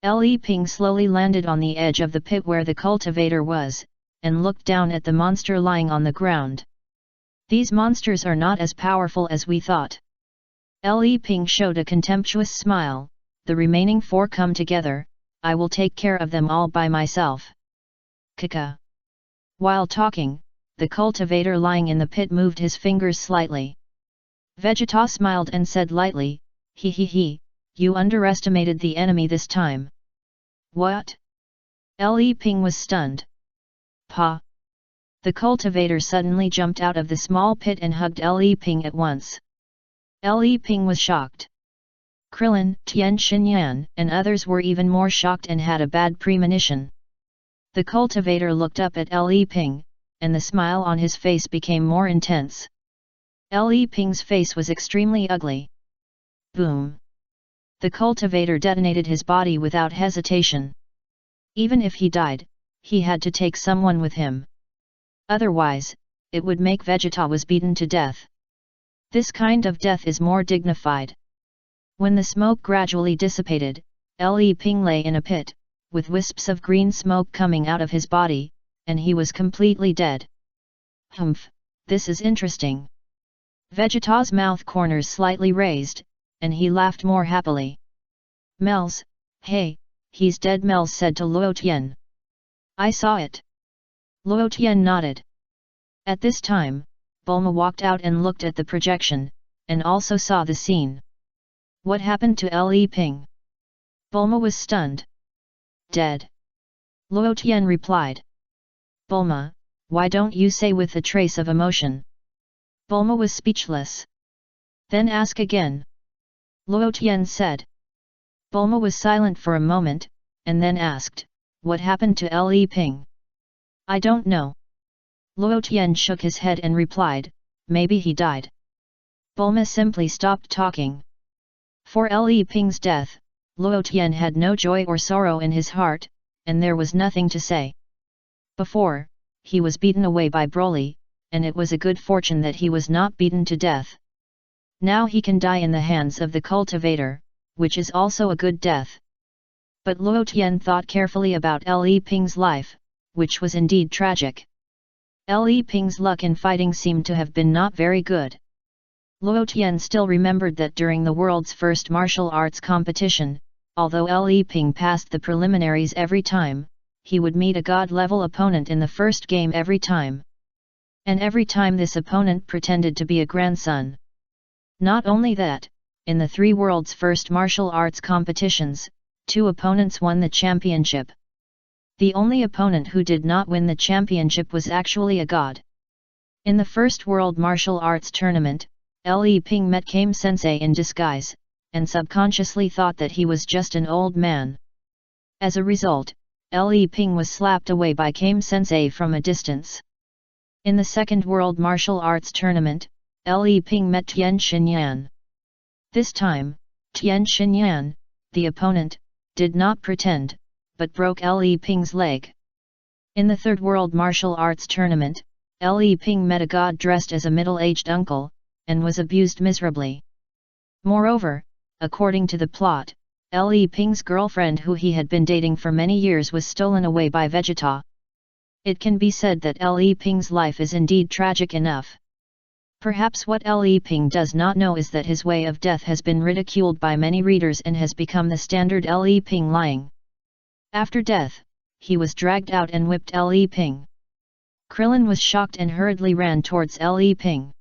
Le Ping slowly landed on the edge of the pit where the cultivator was, and looked down at the monster lying on the ground. These monsters are not as powerful as we thought. Le Ping showed a contemptuous smile. The remaining 4 come together, I will take care of them all by myself. Kaka. While talking, the cultivator lying in the pit moved his fingers slightly. Vegeta smiled and said lightly, "He, you underestimated the enemy this time." What? Le Ping was stunned. Pa! The cultivator suddenly jumped out of the small pit and hugged Le Ping at once. Le Ping was shocked. Krillin, Tien Shinyan, and others were even more shocked and had a bad premonition. The cultivator looked up at Le Ping, and the smile on his face became more intense. Le Ping's face was extremely ugly. Boom! The cultivator detonated his body without hesitation. Even if he died, he had to take someone with him. Otherwise, it would make Vegeta was beaten to death. This kind of death is more dignified. When the smoke gradually dissipated, Le Ping lay in a pit, with wisps of green smoke coming out of his body, and he was completely dead. Humph, this is interesting. Vegeta's mouth corners slightly raised, and he laughed more happily. Mels, hey, he's dead, Mels said to Luo Tian. I saw it. Luo Tian nodded. At this time, Bulma walked out and looked at the projection, and also saw the scene. What happened to Le Ping? Bulma was stunned. Dead. Luo Tian replied. Bulma, why don't you say with a trace of emotion? Bulma was speechless. Then ask again. Luo Tian said. Bulma was silent for a moment, and then asked, what happened to Le Ping? I don't know. Luo Tian shook his head and replied, maybe he died. Bulma simply stopped talking. For Le Ping's death, Luo Tian had no joy or sorrow in his heart, and there was nothing to say. Before, he was beaten away by Broly, and it was a good fortune that he was not beaten to death. Now he can die in the hands of the cultivator, which is also a good death. But Luo Tian thought carefully about Le Ping's life, which was indeed tragic. Le Ping's luck in fighting seemed to have been not very good. Luo Tian still remembered that during the world's first martial arts competition, although Le Ping passed the preliminaries every time, he would meet a god-level opponent in the first game every time. And every time this opponent pretended to be a grandson. Not only that, in the 3 world's first martial arts competitions, 2 opponents won the championship. The only opponent who did not win the championship was actually a god. In the first world martial arts tournament, Le Ping met Kame Sensei in disguise, and subconsciously thought that he was just an old man. As a result, Le Ping was slapped away by Kame Sensei from a distance. In the second world martial arts tournament, Le Ping met Tien Shinyan. This time, Tien Shinyan, the opponent, did not pretend, but broke Le Ping's leg. In the third world martial arts tournament, Le Ping met a god dressed as a middle-aged uncle, and was abused miserably. Moreover, according to the plot, Le Ping's girlfriend who he had been dating for many years was stolen away by Vegeta. It can be said that Le Ping's life is indeed tragic enough. Perhaps what Le Ping does not know is that his way of death has been ridiculed by many readers and has become the standard Le Ping lying. After death, he was dragged out and whipped Le Ping. Krillin was shocked and hurriedly ran towards Le Ping.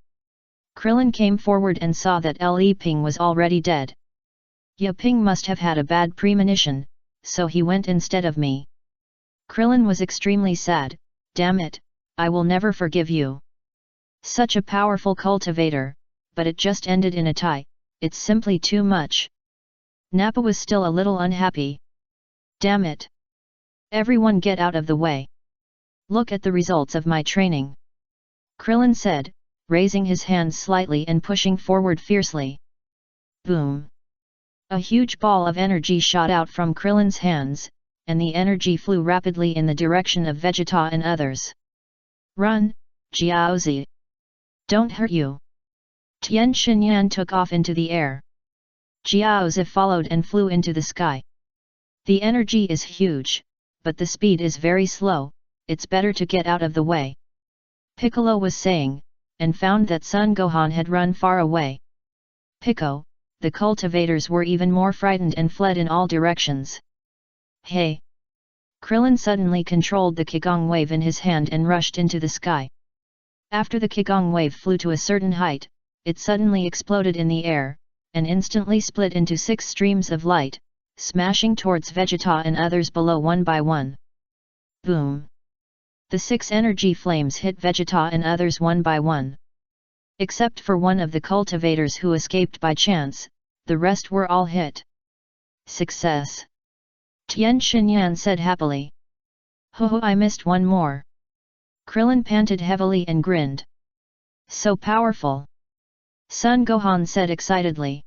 Krillin came forward and saw that Le Ping was already dead. Ye Ping must have had a bad premonition, so he went instead of me. Krillin was extremely sad. Damn it, I will never forgive you. Such a powerful cultivator, but it just ended in a tie, it's simply too much. Nappa was still a little unhappy. Damn it! Everyone get out of the way. Look at the results of my training. Krillin said, raising his hands slightly and pushing forward fiercely. Boom! A huge ball of energy shot out from Krillin's hands, and the energy flew rapidly in the direction of Vegeta and others. Run, Jiaozi! Don't hurt you! Tien Shinyan took off into the air. Jiaozi followed and flew into the sky. The energy is huge, but the speed is very slow, it's better to get out of the way. Piccolo was saying, and found that Son Gohan had run far away. Pico, the cultivators were even more frightened and fled in all directions. Hey! Krillin suddenly controlled the Qigong wave in his hand and rushed into the sky. After the Qigong wave flew to a certain height, it suddenly exploded in the air, and instantly split into 6 streams of light, smashing towards Vegeta and others below one by one. Boom! The 6 energy flames hit Vegeta and others one by one. Except for one of the cultivators who escaped by chance, the rest were all hit. Success! Tien Shinyan said happily. Ho, I missed one more. Krillin panted heavily and grinned. So powerful! Son Gohan said excitedly.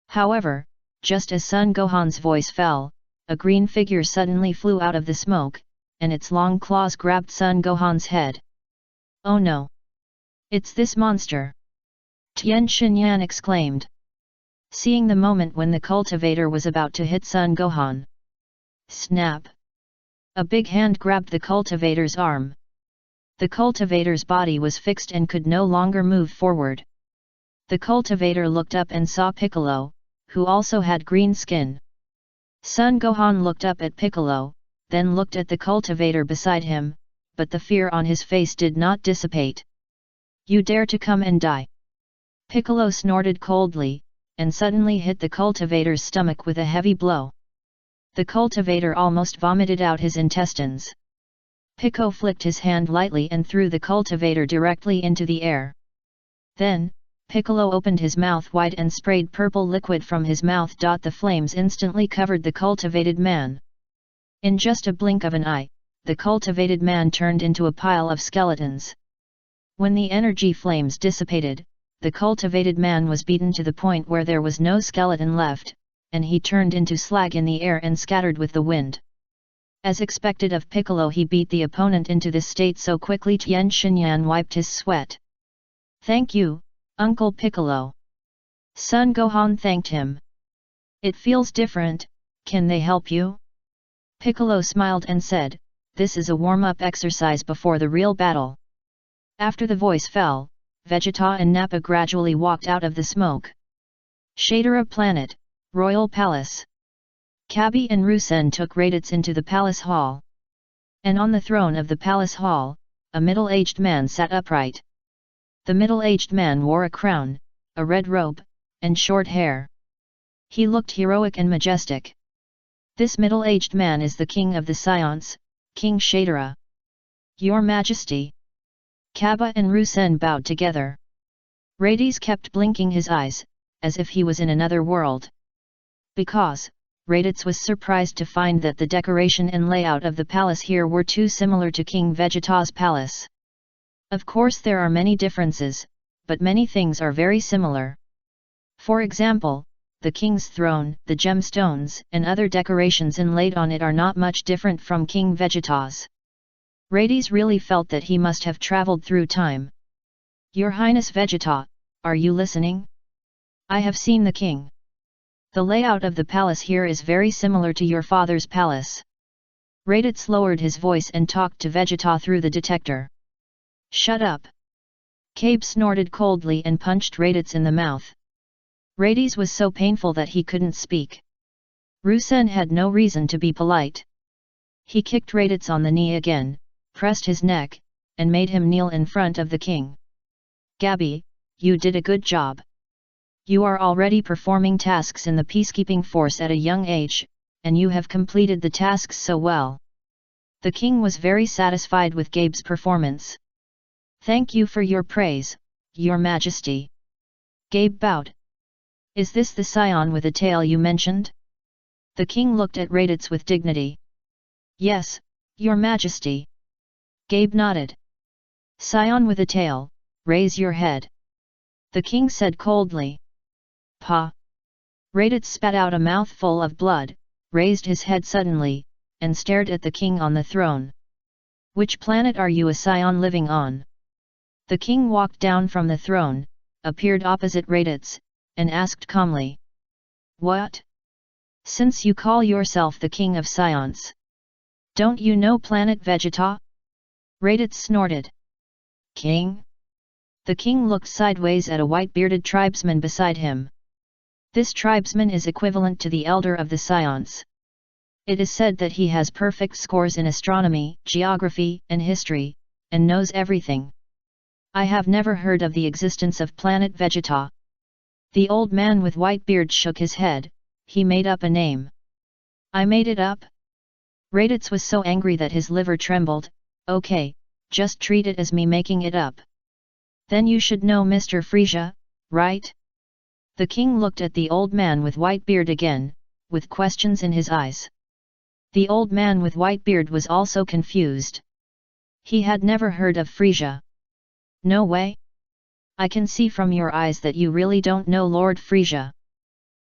However, just as Son Gohan's voice fell, a green figure suddenly flew out of the smoke, and its long claws grabbed Son Gohan's head. Oh no! It's this monster! Tien Shinyan exclaimed. Seeing the moment when the cultivator was about to hit Son Gohan. Snap! A big hand grabbed the cultivator's arm. The cultivator's body was fixed and could no longer move forward. The cultivator looked up and saw Piccolo, who also had green skin. Son Gohan looked up at Piccolo, then looked at the cultivator beside him, but the fear on his face did not dissipate. You dare to come and die! Piccolo snorted coldly, and suddenly hit the cultivator's stomach with a heavy blow. The cultivator almost vomited out his intestines. Pico flicked his hand lightly and threw the cultivator directly into the air. Then, Piccolo opened his mouth wide and sprayed purple liquid from his mouth. The flames instantly covered the cultivated man. In just a blink of an eye, the cultivated man turned into a pile of skeletons. When the energy flames dissipated, the cultivated man was beaten to the point where there was no skeleton left, and he turned into slag in the air and scattered with the wind. As expected of Piccolo, he beat the opponent into this state so quickly Tien Shinyan wiped his sweat. Thank you, Uncle Piccolo. Son Gohan thanked him. It feels different, can they help you? Piccolo smiled and said, this is a warm-up exercise before the real battle. After the voice fell, Vegeta and Nappa gradually walked out of the smoke. Shadera Planet, Royal Palace. Kabi and Rusen took Raditz into the palace hall. And on the throne of the palace hall, a middle-aged man sat upright. The middle-aged man wore a crown, a red robe, and short hair. He looked heroic and majestic. This middle-aged man is the king of the Saiyans, King Shadera. Your Majesty. Kaba and Rusen bowed together. Raditz kept blinking his eyes, as if he was in another world. Because, Raditz was surprised to find that the decoration and layout of the palace here were too similar to King Vegeta's palace. Of course there are many differences, but many things are very similar. For example, the king's throne, the gemstones, and other decorations inlaid on it are not much different from King Vegeta's. Raditz really felt that he must have traveled through time. Your Highness Vegeta, are you listening? I have seen the king. The layout of the palace here is very similar to your father's palace. Raditz lowered his voice and talked to Vegeta through the detector. Shut up! Cabe snorted coldly and punched Raditz in the mouth. Raditz was so painful that he couldn't speak. Rusen had no reason to be polite. He kicked Raditz on the knee again, pressed his neck, and made him kneel in front of the king. Gabi, you did a good job. You are already performing tasks in the peacekeeping force at a young age, and you have completed the tasks so well. The king was very satisfied with Gabe's performance. Thank you for your praise, Your Majesty. Gabe bowed. Is this the Saiyan with a tail you mentioned? The king looked at Raditz with dignity. Yes, Your Majesty. Gabe nodded. Saiyan with a tail, raise your head. The king said coldly. Pa. Raditz spat out a mouthful of blood, raised his head suddenly, and stared at the king on the throne. Which planet are you a Saiyan living on? The king walked down from the throne, appeared opposite Raditz, and asked calmly. What? Since you call yourself the king of Saiyans, don't you know planet Vegeta? Raditz snorted. King? The king looked sideways at a white-bearded tribesman beside him. This tribesman is equivalent to the elder of the Saiyans. It is said that he has perfect scores in astronomy, geography, and history, and knows everything. I have never heard of the existence of planet Vegeta. The old man with white beard shook his head. He made up a name. I made it up? Raditz was so angry that his liver trembled. Okay, just treat it as me making it up. Then you should know Mr. Frisia, right? The king looked at the old man with white beard again, with questions in his eyes. The old man with white beard was also confused. He had never heard of Frisia. No way? I can see from your eyes that you really don't know Lord Frisia.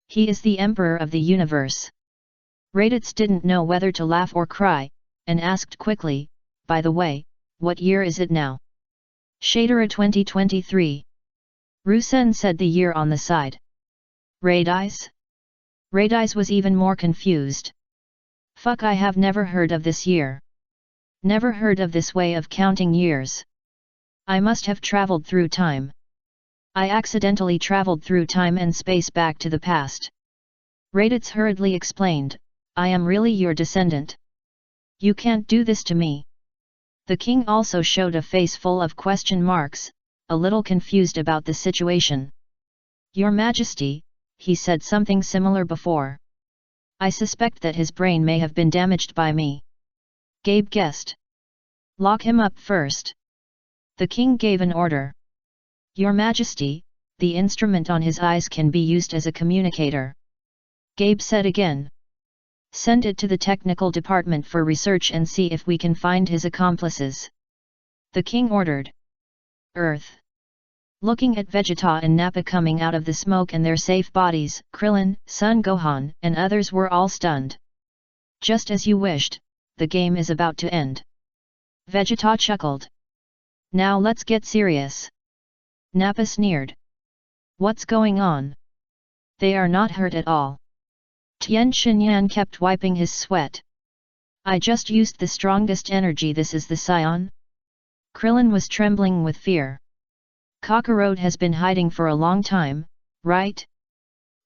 He is the Emperor of the universe. Raditz didn't know whether to laugh or cry, and asked quickly, by the way, what year is it now? Shadera 2023. Rusen said the year on the side. Raditz? Raditz was even more confused. Fuck, I have never heard of this year. Never heard of this way of counting years. I must have traveled through time. I accidentally traveled through time and space back to the past. Raditz hurriedly explained, I am really your descendant. You can't do this to me. The king also showed a face full of question marks, a little confused about the situation. Your Majesty, he said something similar before. I suspect that his brain may have been damaged by me. Gabe guessed. Lock him up first. The king gave an order. Your Majesty, the instrument on his eyes can be used as a communicator. Gabe said again. Send it to the technical department for research and see if we can find his accomplices. The king ordered. Earth. Looking at Vegeta and Nappa coming out of the smoke and their safe bodies, Krillin, Son Gohan, and others were all stunned. Just as you wished, the game is about to end. Vegeta chuckled. Now let's get serious. Nappa sneered. What's going on? They are not hurt at all. Tien Shinyan kept wiping his sweat. I just used the strongest energy. This is the Saiyan? Krillin was trembling with fear. Kakarot has been hiding for a long time, right?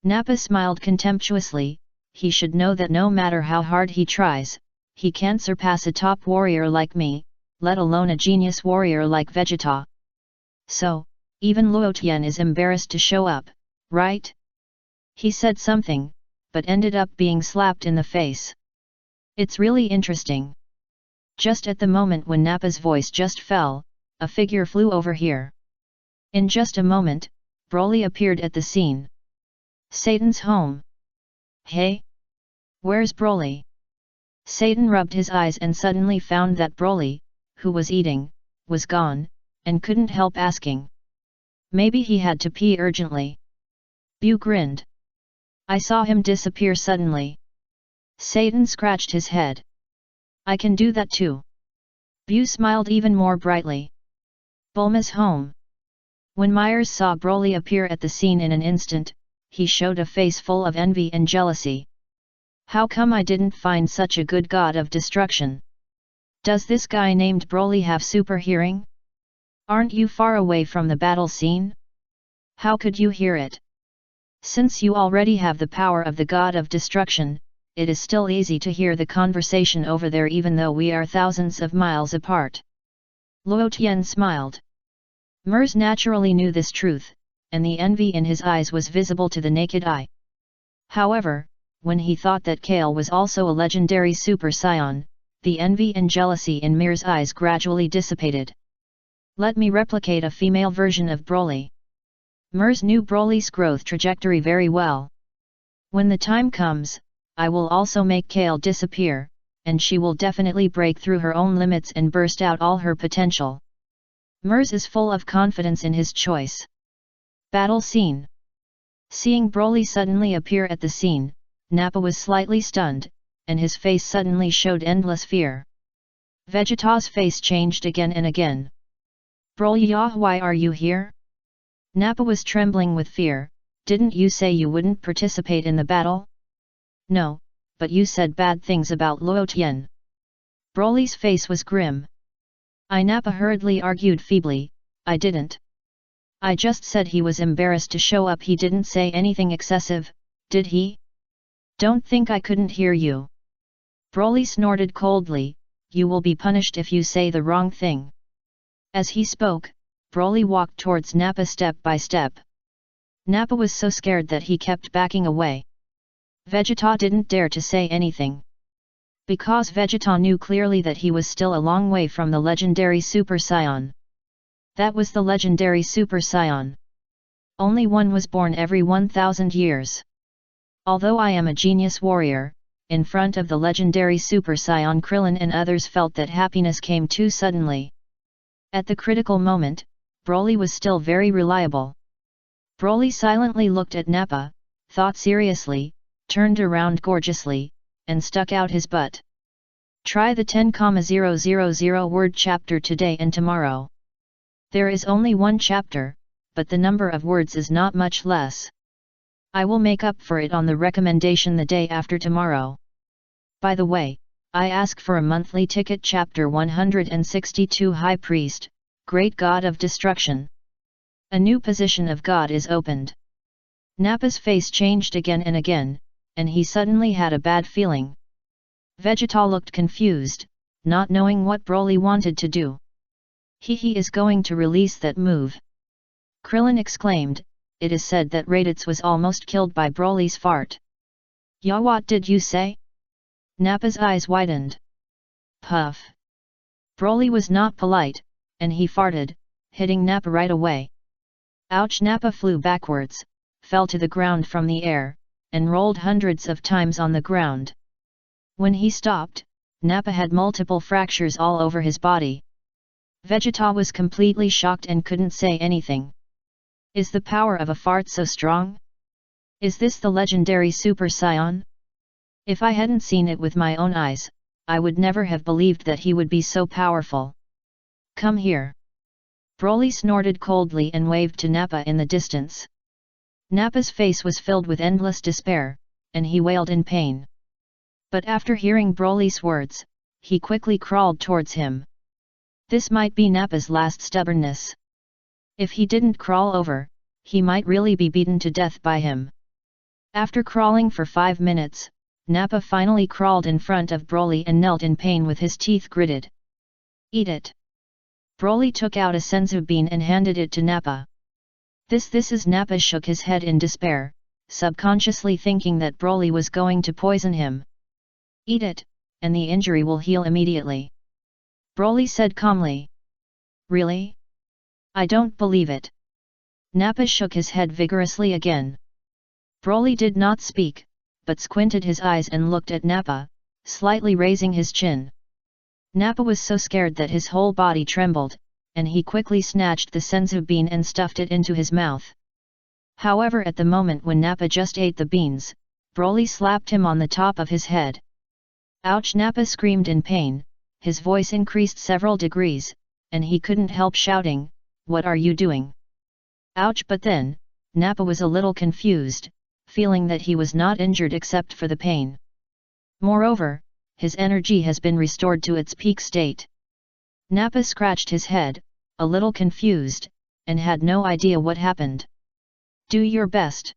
Nappa smiled contemptuously. He should know that no matter how hard he tries, he can't surpass a top warrior like me, let alone a genius warrior like Vegeta. So, even Luo Tian is embarrassed to show up, right? He said something, but ended up being slapped in the face. It's really interesting. Just at the moment when Nappa's voice just fell, a figure flew over here. In just a moment, Broly appeared at the scene. Satan's home. Hey? Where's Broly? Satan rubbed his eyes and suddenly found that Broly, who was eating, was gone, and couldn't help asking. Maybe he had to pee urgently. Bu grinned. I saw him disappear suddenly. Satan scratched his head. I can do that too. Bu smiled even more brightly. Bulma's home. When Myers saw Broly appear at the scene in an instant, he showed a face full of envy and jealousy. How come I didn't find such a good god of destruction? Does this guy named Broly have super hearing? Aren't you far away from the battle scene? How could you hear it? Since you already have the power of the god of destruction, it is still easy to hear the conversation over there even though we are thousands of miles apart. Luo Tian smiled. Mers naturally knew this truth, and the envy in his eyes was visible to the naked eye. However, when he thought that Kale was also a legendary Super Saiyan, the envy and jealousy in Mir's eyes gradually dissipated. Let me replicate a female version of Broly. Mers knew Broly's growth trajectory very well. When the time comes, I will also make Kale disappear, and she will definitely break through her own limits and burst out all her potential. Mers is full of confidence in his choice. Battle scene. Seeing Broly suddenly appear at the scene, Nappa was slightly stunned, and his face suddenly showed endless fear. Vegeta's face changed again and again. Broly, why are you here? Nappa was trembling with fear. Didn't you say you wouldn't participate in the battle? No, but you said bad things about Luo Tian. Broly's face was grim. Nappa hurriedly argued feebly, I didn't. I just said he was embarrassed to show up. He didn't say anything excessive, did he? Don't think I couldn't hear you. Broly snorted coldly, you will be punished if you say the wrong thing. As he spoke, Broly walked towards Nappa step by step. Nappa was so scared that he kept backing away. Vegeta didn't dare to say anything. Because Vegeta knew clearly that he was still a long way from the legendary Super Saiyan. That was the legendary Super Saiyan. Only one was born every 1,000 years. Although I am a genius warrior, in front of the legendary Super Saiyan, Krillin and others felt that happiness came too suddenly. At the critical moment, Broly was still very reliable. Broly silently looked at Nappa, thought seriously, turned around gorgeously, and stuck out his butt. Try the 10,000 word chapter today and tomorrow. There is only one chapter, but the number of words is not much less. I will make up for it on the recommendation the day after tomorrow. By the way, I ask for a monthly ticket. Chapter 162 High Priest, Great God of Destruction. A new position of God is opened. Nappa's face changed again and again, and he suddenly had a bad feeling. Vegeta looked confused, not knowing what Broly wanted to do. He is going to release that move. Krillin exclaimed, it is said that Raditz was almost killed by Broly's fart. Ya, what did you say? Nappa's eyes widened. Puff. Broly was not polite, and he farted, hitting Nappa right away. Ouch! Nappa flew backwards, fell to the ground from the air, and rolled hundreds of times on the ground. When he stopped, Nappa had multiple fractures all over his body. Vegeta was completely shocked and couldn't say anything. Is the power of a fart so strong? Is this the legendary Super Saiyan? If I hadn't seen it with my own eyes, I would never have believed that he would be so powerful. Come here. Broly snorted coldly and waved to Nappa in the distance. Nappa's face was filled with endless despair, and he wailed in pain. But after hearing Broly's words, he quickly crawled towards him. This might be Nappa's last stubbornness. If he didn't crawl over, he might really be beaten to death by him. After crawling for 5 minutes, Nappa finally crawled in front of Broly and knelt in pain with his teeth gritted. Eat it. Broly took out a senzu bean and handed it to Nappa. This is Nappa shook his head in despair, subconsciously thinking that Broly was going to poison him. Eat it, and the injury will heal immediately. Broly said calmly. Really? I don't believe it. Nappa shook his head vigorously again. Broly did not speak, but squinted his eyes and looked at Nappa, slightly raising his chin. Nappa was so scared that his whole body trembled, and he quickly snatched the senzu bean and stuffed it into his mouth. However, at the moment when Nappa just ate the beans, Broly slapped him on the top of his head. Ouch! Nappa screamed in pain, his voice increased several degrees, and he couldn't help shouting, what are you doing? Ouch! But then, Nappa was a little confused, feeling that he was not injured except for the pain. Moreover, his energy has been restored to its peak state. Nappa scratched his head, a little confused, and had no idea what happened. Do your best.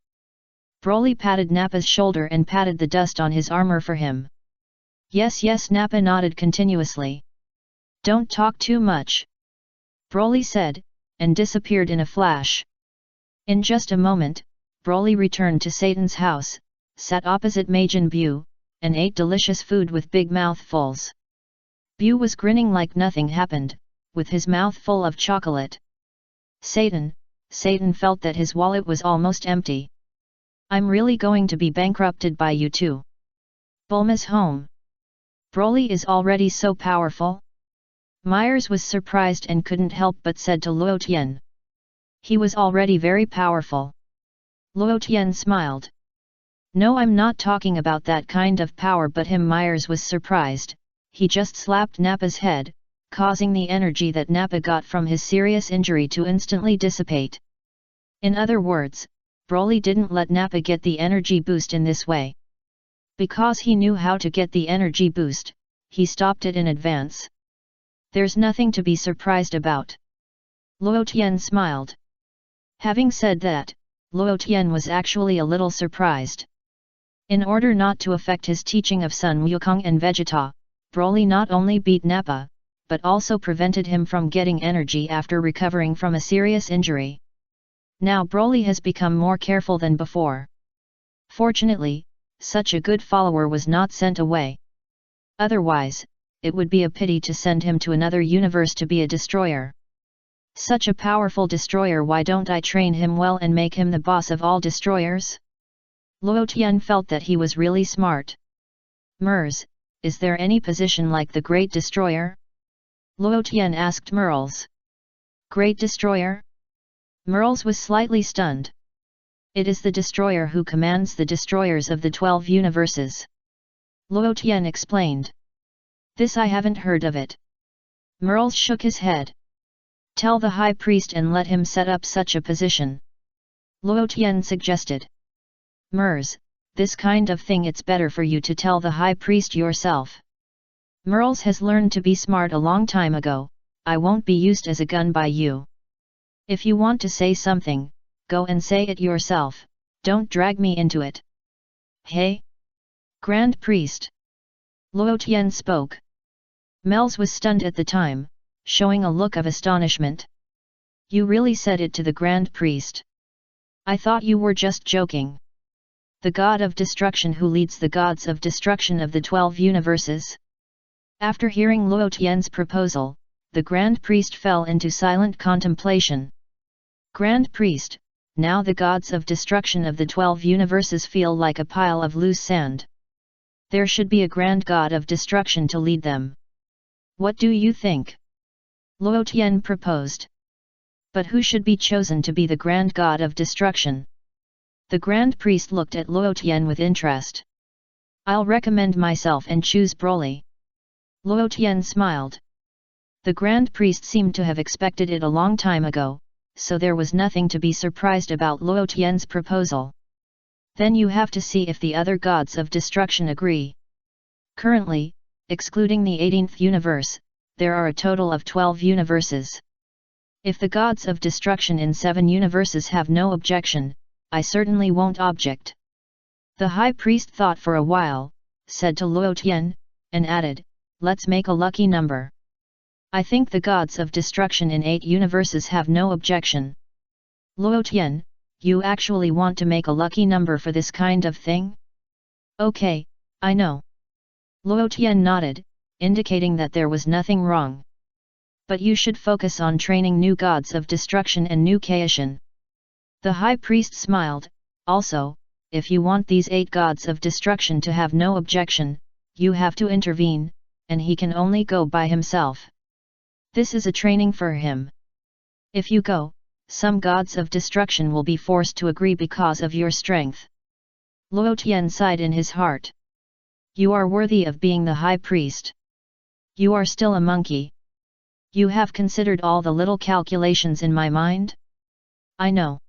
Broly patted Nappa's shoulder and patted the dust on his armor for him. Yes, Nappa nodded continuously. Don't talk too much. Broly said, and disappeared in a flash. In just a moment, Broly returned to Satan's house, sat opposite Majin Buu, and ate delicious food with big mouthfuls. Buu was grinning like nothing happened, with his mouth full of chocolate. Satan felt that his wallet was almost empty. I'm really going to be bankrupted by you two. Bulma's home. Broly is already so powerful? Myers was surprised and couldn't help but said to Luo Tian. He was already very powerful. Luo Tian smiled. No, I'm not talking about that kind of power, but Myers was surprised. He just slapped Nappa's head, causing the energy that Nappa got from his serious injury to instantly dissipate. In other words, Broly didn't let Nappa get the energy boost in this way. Because he knew how to get the energy boost, he stopped it in advance. There's nothing to be surprised about. Luo Tian smiled. Having said that, Luo Tian was actually a little surprised. In order not to affect his teaching of Sun Wukong and Vegeta, Broly not only beat Nappa, but also prevented him from getting energy after recovering from a serious injury. Now Broly has become more careful than before. Fortunately, such a good follower was not sent away. Otherwise, it would be a pity to send him to another universe to be a destroyer. Such a powerful destroyer, why don't I train him well and make him the boss of all destroyers? Luo Tian felt that he was really smart. Mers, is there any position like the Great Destroyer? Luo Tian asked Merles. Great Destroyer? Merles was slightly stunned. It is the destroyer who commands the destroyers of the 12 universes. Luo Tian explained. This I haven't heard of it. Merles shook his head. Tell the high priest and let him set up such a position. Luo Tian suggested. Mers, this kind of thing it's better for you to tell the high priest yourself. Merles has learned to be smart a long time ago, I won't be used as a gun by you. If you want to say something, go and say it yourself, don't drag me into it. Hey? Grand Priest. Luo Tian spoke. Mels was stunned at the time, showing a look of astonishment. You really said it to the Grand Priest? I thought you were just joking. The god of destruction who leads the gods of destruction of the 12 universes? After hearing Luo Tian's proposal, the Grand Priest fell into silent contemplation. Grand Priest, now the gods of destruction of the 12 universes feel like a pile of loose sand. There should be a grand god of destruction to lead them. What do you think? Luo Tian proposed. But who should be chosen to be the grand god of destruction? The Grand Priest looked at Luo Tian with interest. I'll recommend myself and choose Broly. Luo Tian smiled. The Grand Priest seemed to have expected it a long time ago, so there was nothing to be surprised about Luo Tian's proposal. Then you have to see if the other gods of destruction agree. Currently, excluding the 18th universe, there are a total of 12 universes. If the gods of destruction in 7 universes have no objection, I certainly won't object. The High Priest thought for a while, said to Luo Tian, and added, let's make a lucky number. I think the gods of destruction in 8 universes have no objection. Luo Tian, you actually want to make a lucky number for this kind of thing? Okay, I know. Luo Tian nodded, indicating that there was nothing wrong. But you should focus on training new gods of destruction and new Kaishin. The High Priest smiled. Also, if you want these 8 gods of destruction to have no objection, you have to intervene, and he can only go by himself. This is a training for him. If you go, some gods of destruction will be forced to agree because of your strength. Luo Tian sighed in his heart. You are worthy of being the High Priest. You are still a monkey. You have considered all the little calculations in my mind? I know.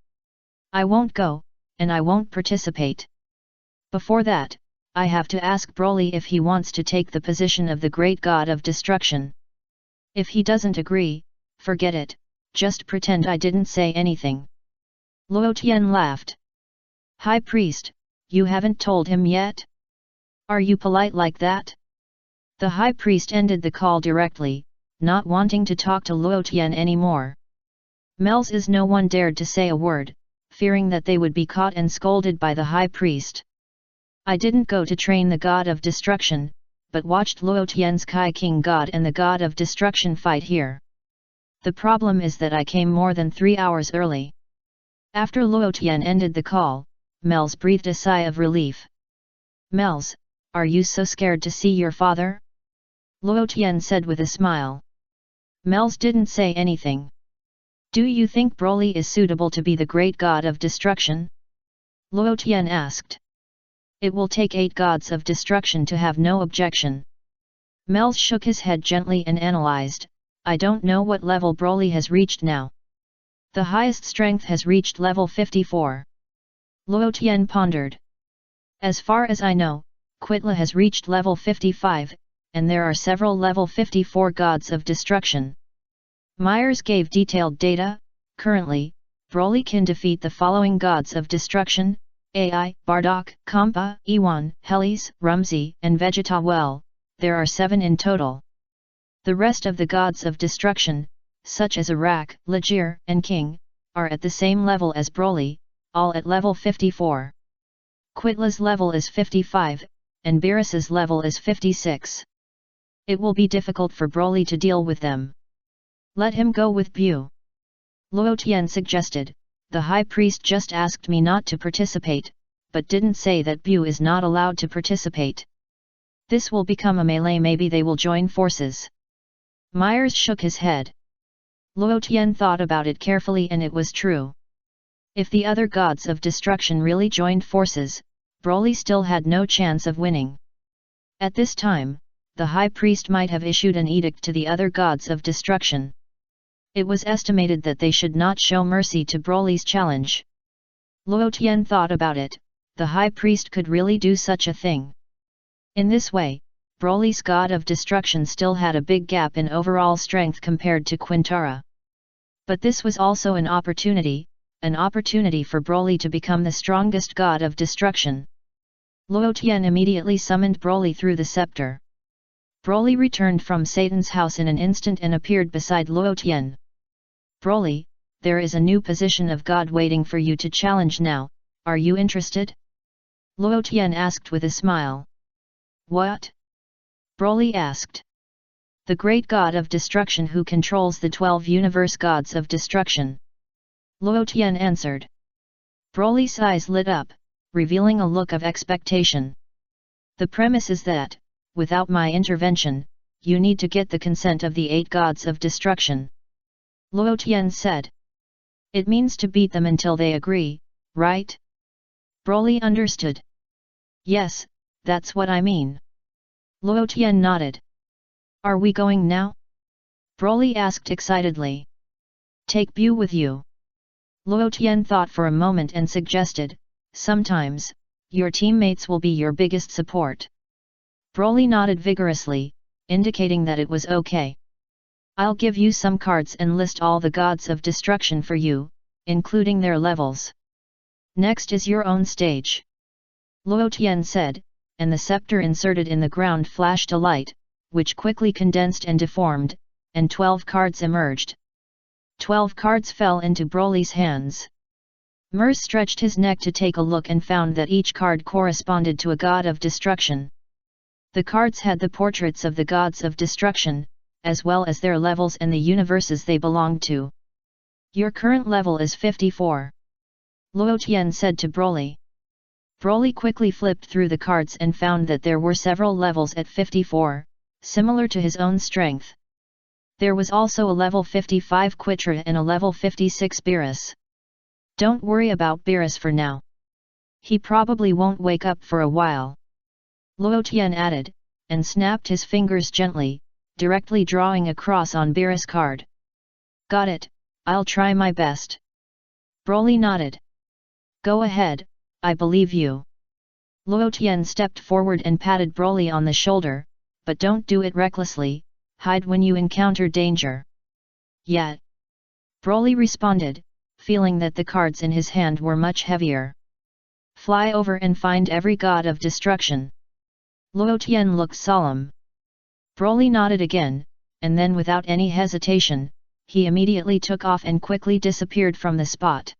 I won't go, and I won't participate. Before that, I have to ask Broly if he wants to take the position of the great god of destruction. If he doesn't agree, forget it, just pretend I didn't say anything. Luo Tian laughed. High Priest, you haven't told him yet? Are you polite like that? The High Priest ended the call directly, not wanting to talk to Luo Tian anymore. Mels is no one dared to say a word, fearing that they would be caught and scolded by the High Priest. I didn't go to train the god of destruction, but watched Luo Tian's Kai King God and the god of destruction fight here. The problem is that I came more than 3 hours early. After Luo Tian ended the call, Mels breathed a sigh of relief. Mels, are you so scared to see your father? Luo Tian said with a smile. Mels didn't say anything. Do you think Broly is suitable to be the great god of destruction? Luo Tian asked. It will take 8 gods of destruction to have no objection. Mels shook his head gently and analyzed, I don't know what level Broly has reached now. The highest strength has reached level 54. Luo Tian pondered. As far as I know, Quitla has reached level 55, and there are several level 54 gods of destruction. Myers gave detailed data. Currently, Broly can defeat the following gods of destruction: Ai, Bardock, Kampa, Iwan, Helis, Rumsey, and Vegeta. Well, there are 7 in total. The rest of the gods of destruction, such as Arak, Legir, and King, are at the same level as Broly, all at level 54. Quitla's level is 55, and Beerus's level is 56. It will be difficult for Broly to deal with them. Let him go with Bu. Luo Tian suggested, the High Priest just asked me not to participate, but didn't say that Bu is not allowed to participate. This will become a melee, maybe they will join forces. Myers shook his head. Luo Tian thought about it carefully and it was true. If the other gods of destruction really joined forces, Broly still had no chance of winning. At this time, the High Priest might have issued an edict to the other gods of destruction. It was estimated that they should not show mercy to Broly's challenge. Luo Tian thought about it, the High Priest could really do such a thing. In this way, Broly's god of destruction still had a big gap in overall strength compared to Quintara. But this was also an opportunity for Broly to become the strongest god of destruction. Luo Tian immediately summoned Broly through the scepter. Broly returned from Satan's house in an instant and appeared beside Luo Tian. Broly, there is a new position of God waiting for you to challenge now, are you interested? Luo Tian asked with a smile. What? Broly asked. The great god of destruction who controls the 12 universe gods of destruction. Luo Tian answered. Broly's eyes lit up, revealing a look of expectation. The premise is that, without my intervention, you need to get the consent of the 8 gods of destruction. Luo Tian said. It means to beat them until they agree, right? Broly understood. Yes, that's what I mean. Luo Tian nodded. Are we going now? Broly asked excitedly. Take Bu with you. Luo Tian thought for a moment and suggested, sometimes, your teammates will be your biggest support. Broly nodded vigorously, indicating that it was okay. I'll give you some cards and list all the gods of destruction for you, including their levels. Next is your own stage. Luo Tian said, and the scepter inserted in the ground flashed a light, which quickly condensed and deformed, and 12 cards emerged. 12 cards fell into Broly's hands. Mers stretched his neck to take a look and found that each card corresponded to a god of destruction. The cards had the portraits of the gods of destruction, as well as their levels and the universes they belonged to. Your current level is 54. Luo Tian said to Broly. Broly quickly flipped through the cards and found that there were several levels at 54, similar to his own strength. There was also a level 55 Quitra and a level 56 Beerus. Don't worry about Beerus for now. He probably won't wake up for a while. Luo Tian added, and snapped his fingers gently, directly drawing a cross on Beerus' card. Got it, I'll try my best. Broly nodded. Go ahead, I believe you. Luo Tian stepped forward and patted Broly on the shoulder, but don't do it recklessly, hide when you encounter danger. Yeah. Broly responded, feeling that the cards in his hand were much heavier. Fly over and find every god of destruction. Luo Tian looked solemn. Broly nodded again, and then without any hesitation, he immediately took off and quickly disappeared from the spot.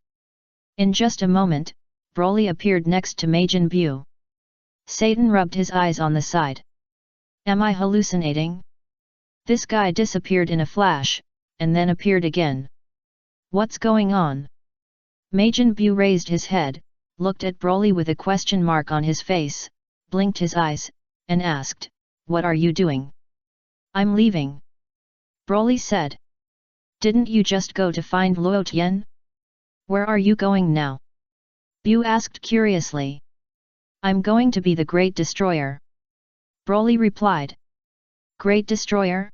In just a moment, Broly appeared next to Majin Buu. Satan rubbed his eyes on the side. Am I hallucinating? This guy disappeared in a flash, and then appeared again. What's going on? Majin Buu raised his head, looked at Broly with a question mark on his face, blinked his eyes, and asked, "What are you doing?" "I'm leaving," Broly said. "Didn't you just go to find Luo Tian? Where are you going now?" Buu asked curiously. "I'm going to be the Great Destroyer," Broly replied. "Great Destroyer?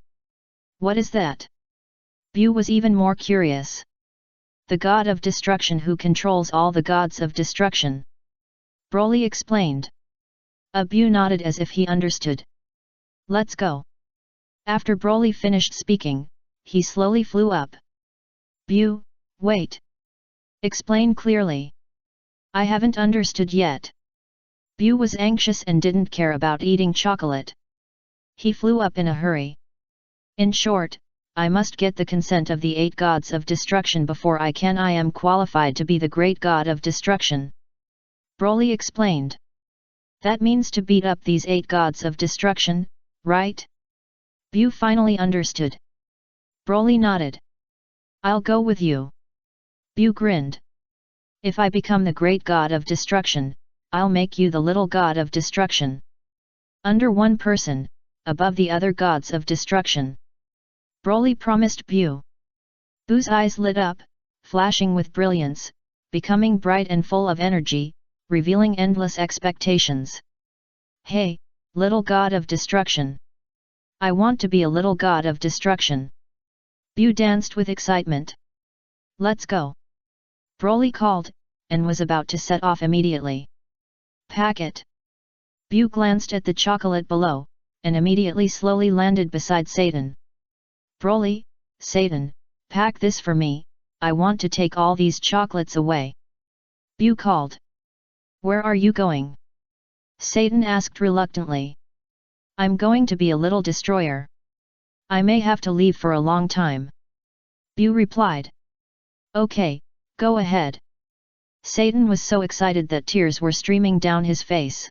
What is that?" Buu was even more curious. "The god of destruction who controls all the gods of destruction," Broly explained. Buu nodded as if he understood. "Let's go." After Broly finished speaking, he slowly flew up. "Buu, wait. Explain clearly. I haven't understood yet." Buu was anxious and didn't care about eating chocolate. He flew up in a hurry. "In short, I must get the consent of the 8 gods of destruction before I am qualified to be the great god of destruction," Broly explained. "That means to beat up these 8 gods of destruction, right?" Buu finally understood. Broly nodded. "I'll go with you." Buu grinned. "If I become the great god of destruction, I'll make you the little god of destruction. Under one person, above the other gods of destruction," Broly promised Buu. Buu's eyes lit up, flashing with brilliance, becoming bright and full of energy, revealing endless expectations. "Hey, little god of destruction! I want to be a little god of destruction!" Buu danced with excitement. "Let's go!" Broly called, and was about to set off immediately. "Pack it!" Buu glanced at the chocolate below, and immediately slowly landed beside Satan. "Broly, Satan, pack this for me, I want to take all these chocolates away," Buu called. "Where are you going?" Satan asked reluctantly. "I'm going to be a little destroyer. I may have to leave for a long time," Buu replied. "Okay, go ahead." Satan was so excited that tears were streaming down his face.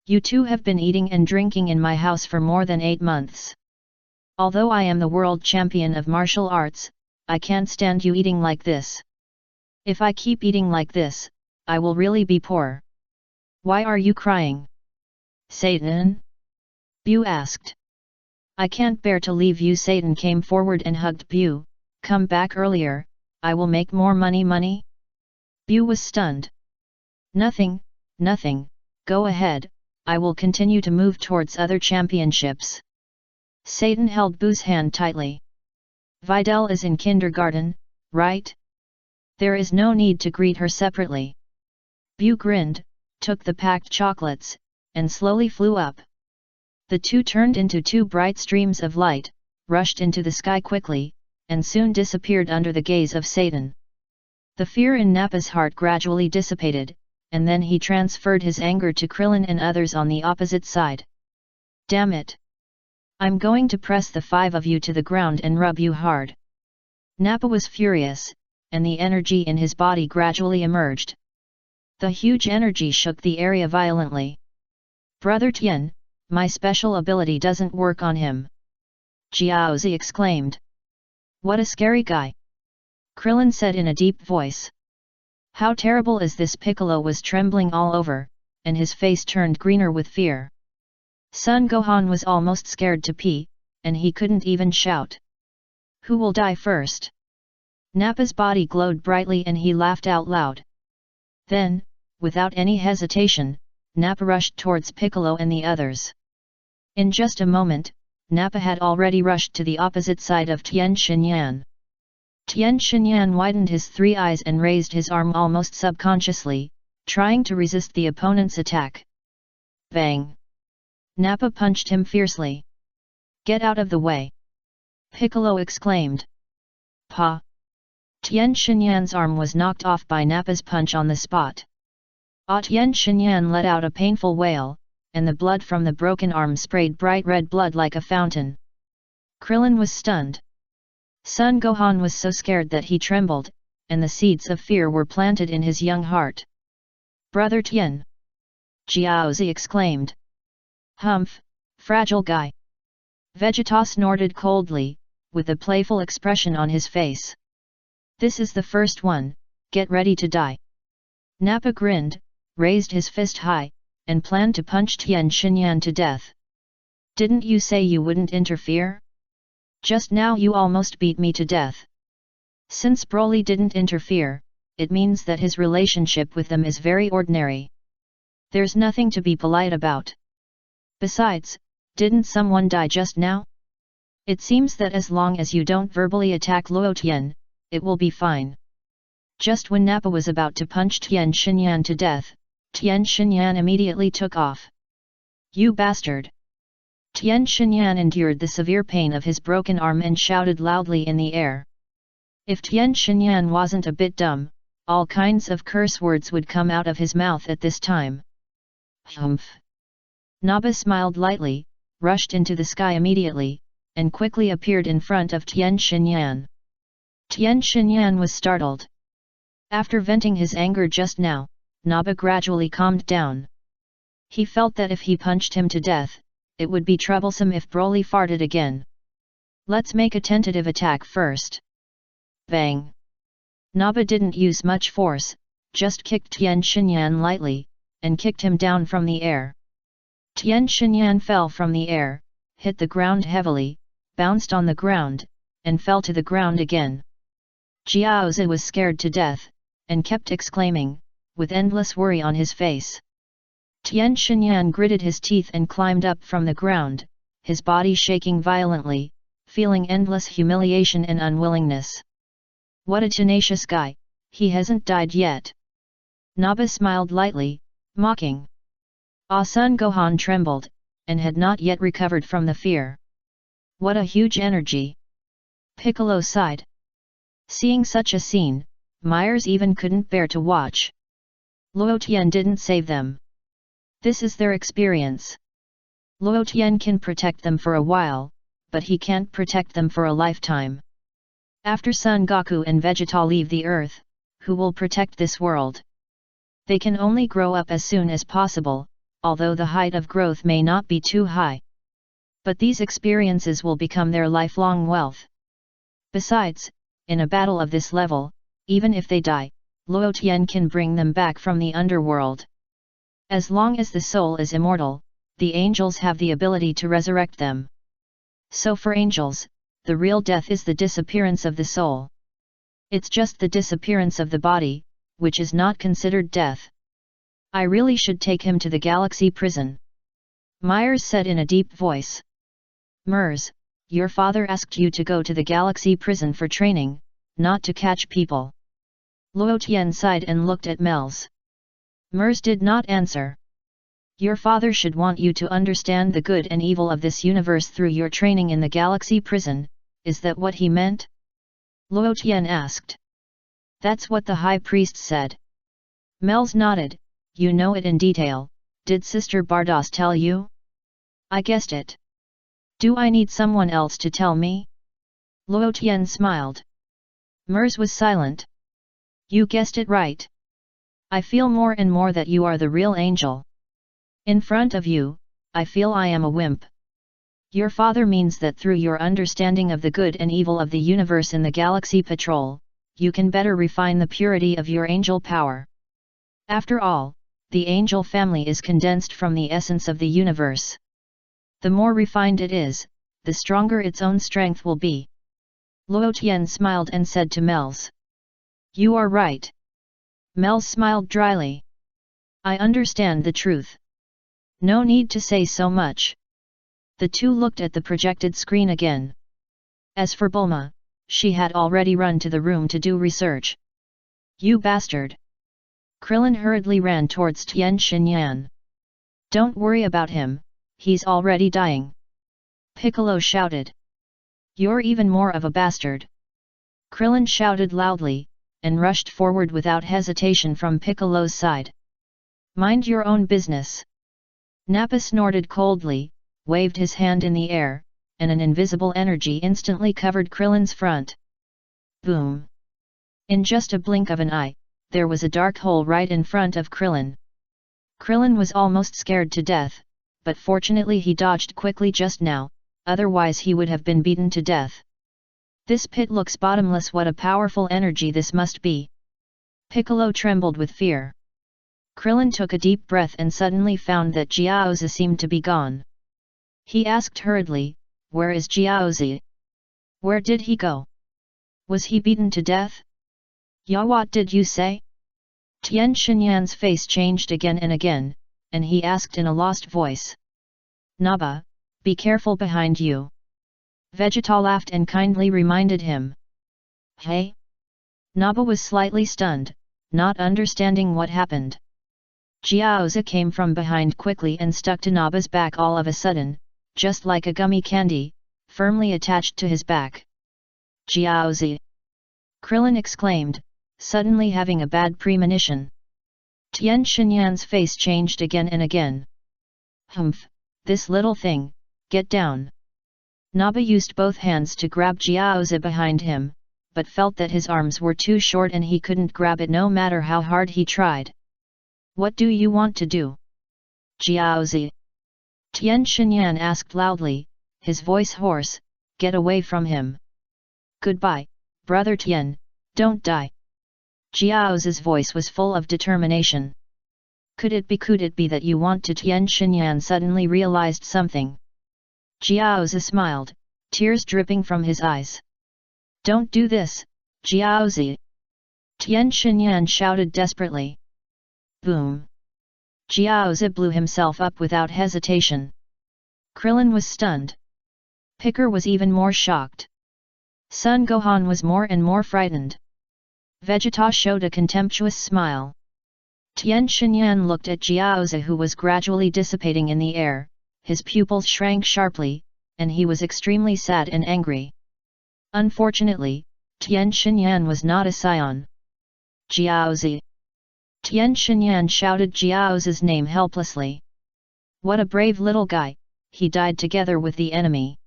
"You two have been eating and drinking in my house for more than 8 months. Although I am the world champion of martial arts, I can't stand you eating like this. If I keep eating like this, I will really be poor. Why are you crying, Satan?" Buu asked. "I can't bear to leave you." Satan came forward and hugged Buu. "Come back earlier, I will make more money. Buu was stunned. Nothing, go ahead, I will continue to move towards other championships." Satan held Buu's hand tightly. "Videl is in kindergarten, right? There is no need to greet her separately." Buu grinned, took the packed chocolates, and slowly flew up. The two turned into 2 bright streams of light, rushed into the sky quickly, and soon disappeared under the gaze of Satan. The fear in Nappa's heart gradually dissipated, and then he transferred his anger to Krillin and others on the opposite side. "Damn it! I'm going to press the 5 of you to the ground and rub you hard." Nappa was furious, and the energy in his body gradually emerged. The huge energy shook the area violently. "Brother Tien, my special ability doesn't work on him," Jiaozi exclaimed. "What a scary guy!" Krillin said in a deep voice. "How terrible is this?" Piccolo was trembling all over, and his face turned greener with fear. Son Gohan was almost scared to pee, and he couldn't even shout. "Who will die first?" Nappa's body glowed brightly and he laughed out loud. Then, without any hesitation, Nappa rushed towards Piccolo and the others. In just a moment, Nappa had already rushed to the opposite side of Tien Shinyan. Tien Shinyan widened his 3 eyes and raised his arm almost subconsciously, trying to resist the opponent's attack. Bang! Nappa punched him fiercely. "Get out of the way!" Piccolo exclaimed. "Pa!" Tien Shinyan's arm was knocked off by Nappa's punch on the spot. Tien Shinyan let out a painful wail, and the blood from the broken arm sprayed bright red blood like a fountain. Krillin was stunned. Son Gohan was so scared that he trembled, and the seeds of fear were planted in his young heart. "Brother Tien!" Jiaozi exclaimed. "Humph, fragile guy!" Vegeta snorted coldly, with a playful expression on his face. "This is the first one, get ready to die." Nappa grinned, raised his fist high, and planned to punch Tian Xinyan to death. "Didn't you say you wouldn't interfere? Just now you almost beat me to death." Since Broly didn't interfere, it means that his relationship with them is very ordinary. There's nothing to be polite about. Besides, didn't someone die just now? It seems that as long as you don't verbally attack Luo Tian, it will be fine. Just when Nappa was about to punch Tian Xinyan to death, Tian Xinyan immediately took off. "You bastard!" Tian Xinyan endured the severe pain of his broken arm and shouted loudly in the air. If Tian Xinyan wasn't a bit dumb, all kinds of curse words would come out of his mouth at this time. "Humph!" Nappa smiled lightly, rushed into the sky immediately, and quickly appeared in front of Tian Xinyan. Tian Xinyan was startled. After venting his anger just now, Nappa gradually calmed down. He felt that if he punched him to death, it would be troublesome if Broly farted again. "Let's make a tentative attack first." Bang! Nappa didn't use much force, just kicked Tian Xinyan lightly, and kicked him down from the air. Tian Xinyan fell from the air, hit the ground heavily, bounced on the ground, and fell to the ground again. Jiaozi was scared to death, and kept exclaiming, with endless worry on his face. Tian Xinyan gritted his teeth and climbed up from the ground, his body shaking violently, feeling endless humiliation and unwillingness. "What a tenacious guy, he hasn't died yet." Nappa smiled lightly, mocking. Sun Gohan trembled, and had not yet recovered from the fear. "What a huge energy!" Piccolo sighed. Seeing such a scene, Myers even couldn't bear to watch. Luo Tian didn't save them. This is their experience. Luo Tian can protect them for a while, but he can't protect them for a lifetime. After Son Goku and Vegeta leave the Earth, who will protect this world? They can only grow up as soon as possible, although the height of growth may not be too high. But these experiences will become their lifelong wealth. Besides, in a battle of this level, even if they die, Luo Tian can bring them back from the underworld. As long as the soul is immortal, the angels have the ability to resurrect them. So for angels, the real death is the disappearance of the soul. It's just the disappearance of the body, which is not considered death. "I really should take him to the galaxy prison," Myers said in a deep voice. "Mers, your father asked you to go to the galaxy prison for training, not to catch people." Luo Tian sighed and looked at Mels. Mers did not answer. "Your father should want you to understand the good and evil of this universe through your training in the galaxy prison, is that what he meant?" Luo Tian asked. "That's what the high priest said." Mels nodded. "You know it in detail, did Sister Bardos tell you?" "I guessed it. Do I need someone else to tell me?" Luo Tian smiled. Mers was silent. "You guessed it right. I feel more and more that you are the real angel. In front of you, I feel I am a wimp. Your father means that through your understanding of the good and evil of the universe in the Galaxy Patrol, you can better refine the purity of your angel power. After all, the angel family is condensed from the essence of the universe. The more refined it is, the stronger its own strength will be." Luo Tian smiled and said to Mels. "You are right." Mels smiled dryly. "I understand the truth. No need to say so much." The two looked at the projected screen again. As for Bulma, she had already run to the room to do research. "You bastard!" Krillin hurriedly ran towards Tian Xinyan. "Don't worry about him, he's already dying," Piccolo shouted. "You're even more of a bastard!" Krillin shouted loudly, and rushed forward without hesitation from Piccolo's side. "Mind your own business!" Nappa snorted coldly, waved his hand in the air, and an invisible energy instantly covered Krillin's front. Boom! In just a blink of an eye, there was a dark hole right in front of Krillin. Krillin was almost scared to death, but fortunately he dodged quickly just now, otherwise he would have been beaten to death. This pit looks bottomless. What a powerful energy this must be. Piccolo trembled with fear. Krillin took a deep breath and suddenly found that Jiaozi seemed to be gone. He asked hurriedly, "Where is Jiaozi? Where did he go? Was he beaten to death?" "Ya, what did you say?" Tian Xinyan's face changed again and again, and he asked in a lost voice. "Naba, be careful behind you." Vegeta laughed and kindly reminded him. "Hey?" Naba was slightly stunned, not understanding what happened. Jiaozi came from behind quickly and stuck to Naba's back all of a sudden, just like a gummy candy, firmly attached to his back. "Jiaozi!" Krillin exclaimed, suddenly having a bad premonition. Tian Xinyan's face changed again and again. "Humph, this little thing, get down." Naba used both hands to grab Jiaozi behind him, but felt that his arms were too short and he couldn't grab it no matter how hard he tried. "What do you want to do?" "Jiaozi!" Tian Xinyan asked loudly, his voice hoarse, "Get away from him." "Goodbye, brother Tian, don't die." Jiaozi's voice was full of determination. Could it be that you want to?" Tian Xinyan suddenly realized something. Jiaozi smiled, tears dripping from his eyes. "Don't do this, Jiaozi!" Tian Xinyan shouted desperately. Boom! Jiaozi blew himself up without hesitation. Krillin was stunned. Picker was even more shocked. Son Gohan was more and more frightened. Vegeta showed a contemptuous smile. Tian Xinyan looked at Jiaozi, who was gradually dissipating in the air, his pupils shrank sharply, and he was extremely sad and angry. Unfortunately, Tian Xinyan was not a Saiyan. "Jiaozi!" Tian Xinyan shouted Jiaozi's name helplessly. "What a brave little guy, he died together with the enemy."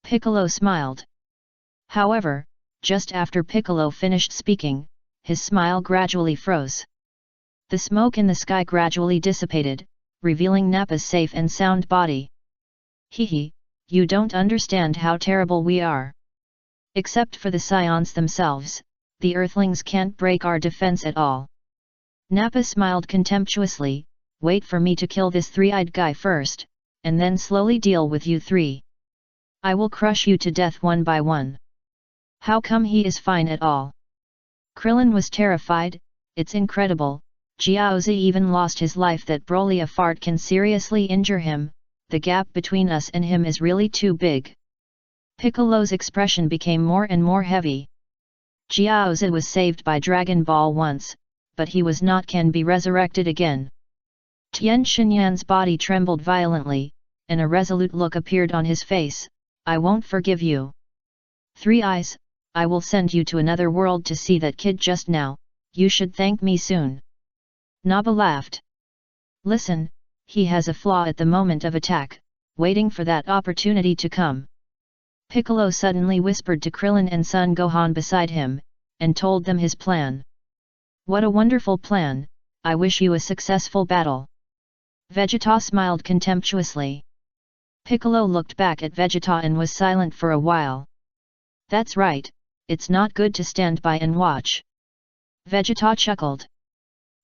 Piccolo smiled. However, just after Piccolo finished speaking, his smile gradually froze. The smoke in the sky gradually dissipated, revealing Nappa's safe and sound body. "Hehe, you don't understand how terrible we are. Except for the Saiyans themselves, the Earthlings can't break our defense at all." Nappa smiled contemptuously, "Wait for me to kill this three-eyed guy first, and then slowly deal with you three. I will crush you to death one by one." "How come he is fine at all?" Krillin was terrified. "It's incredible, Jiaozi even lost his life. That Broly a fart can seriously injure him, the gap between us and him is really too big." Piccolo's expression became more and more heavy. Jiaozi was saved by Dragon Ball once, but he was not can be resurrected again. Tian Xinyan's body trembled violently, and a resolute look appeared on his face. "I won't forgive you. Three Eyes, I will send you to another world to see that kid just now, you should thank me soon." Naba laughed. "Listen, he has a flaw at the moment of attack, waiting for that opportunity to come." Piccolo suddenly whispered to Krillin and Son Gohan beside him, and told them his plan. "What a wonderful plan, I wish you a successful battle." Vegeta smiled contemptuously. Piccolo looked back at Vegeta and was silent for a while. "That's right, it's not good to stand by and watch." Vegeta chuckled.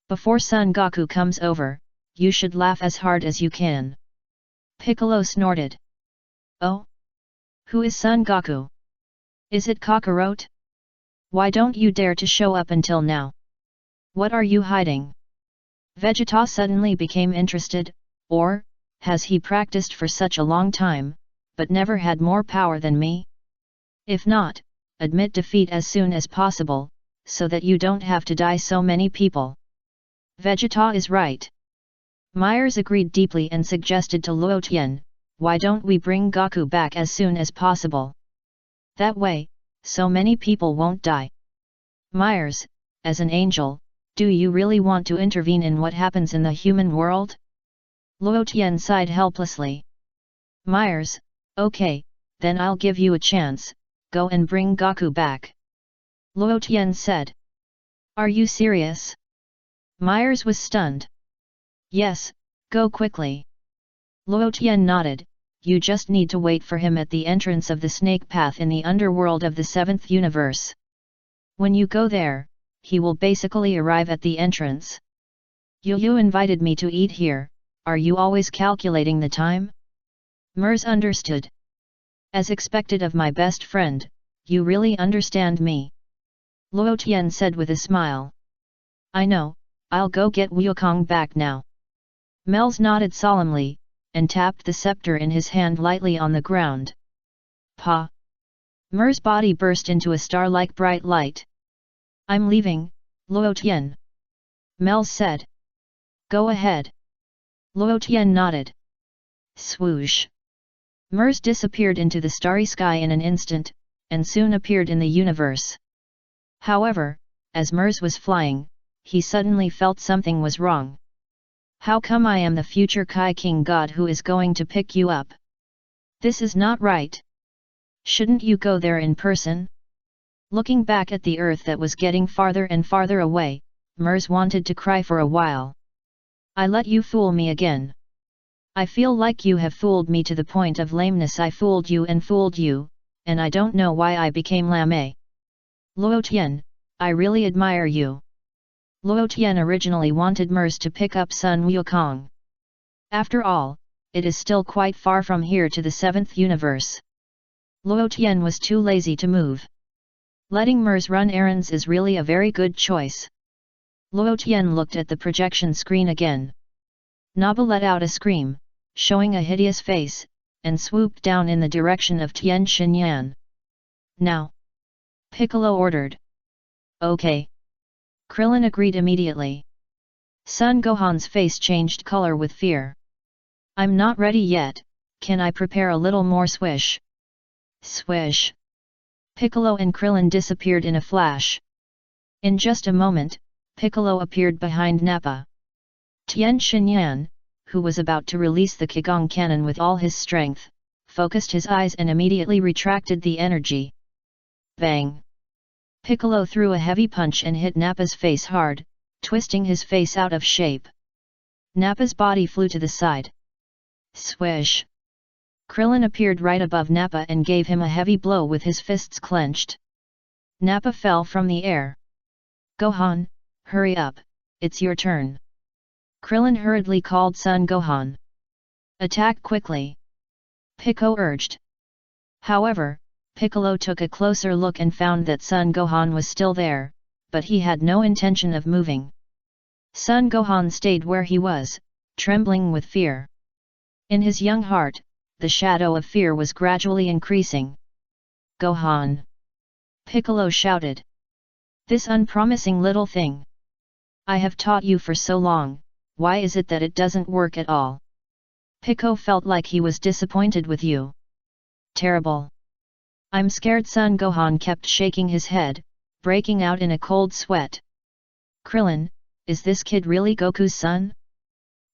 "Before Son Goku comes over, you should laugh as hard as you can." Piccolo snorted. "Oh? Who is Son Goku? Is it Kakarot? Why don't you dare to show up until now? What are you hiding?" Vegeta suddenly became interested. Or, has he practiced for such a long time, but never had more power than me? If not, admit defeat as soon as possible, so that you don't have to die so many people. Vegeta is right. Myers agreed deeply and suggested to Luo Tian, "Why don't we bring Goku back as soon as possible? That way, so many people won't die." "Myers, as an angel, do you really want to intervene in what happens in the human world?" Luo Tian sighed helplessly. "Myers, okay, then I'll give you a chance, go and bring Goku back." Luo Tian said. "Are you serious?" Myers was stunned. "Yes, go quickly." Luo Tian nodded, you just need to wait for him at the entrance of the snake path in the underworld of the 7th universe. When you go there, he will basically arrive at the entrance. You invited me to eat here, are you always calculating the time? Mers understood. As expected of my best friend, you really understand me. Luo Tian said with a smile. I know, I'll go get Wukong back now. Mels nodded solemnly, and tapped the scepter in his hand lightly on the ground. Pa! Mer's body burst into a star-like bright light. I'm leaving, Luo Tian. Mels said. Go ahead. Luo Tian nodded. Swoosh! Mers disappeared into the starry sky in an instant, and soon appeared in the universe. However, as Mers was flying, he suddenly felt something was wrong. How come I am the future Kai King God who is going to pick you up? This is not right. Shouldn't you go there in person? Looking back at the earth that was getting farther and farther away, Mers wanted to cry for a while. I let you fool me again. I feel like you have fooled me to the point of lameness. I fooled you, and I don't know why I became lame. Luo Tian, I really admire you. Luo Tian originally wanted Mers to pick up Sun Wukong. After all, it is still quite far from here to the 7th universe. Luo Tian was too lazy to move. Letting Mers run errands is really a very good choice. Luo Tian looked at the projection screen again. Naba let out a scream, showing a hideous face, and swooped down in the direction of Tian Xinyan. Now! Piccolo ordered. Okay. Krillin agreed immediately. Son Gohan's face changed color with fear. I'm not ready yet, can I prepare a little more swish? Swish! Piccolo and Krillin disappeared in a flash. In just a moment, Piccolo appeared behind Nappa. Tian Xinyan, who was about to release the Qigong cannon with all his strength, focused his eyes and immediately retracted the energy. Bang! Piccolo threw a heavy punch and hit Nappa's face hard, twisting his face out of shape. Nappa's body flew to the side. Swish! Krillin appeared right above Nappa and gave him a heavy blow with his fists clenched. Nappa fell from the air. Gohan, hurry up, it's your turn. Krillin hurriedly called Son Gohan. Attack quickly! Piccolo urged. However, Piccolo took a closer look and found that Son Gohan was still there, but he had no intention of moving. Son Gohan stayed where he was, trembling with fear. In his young heart, the shadow of fear was gradually increasing. Gohan! Piccolo shouted. This unpromising little thing! I have taught you for so long, why is it that it doesn't work at all? Piccolo felt like he was disappointed with you. Terrible! I'm scared. Son Gohan kept shaking his head, breaking out in a cold sweat. Krillin, is this kid really Goku's son?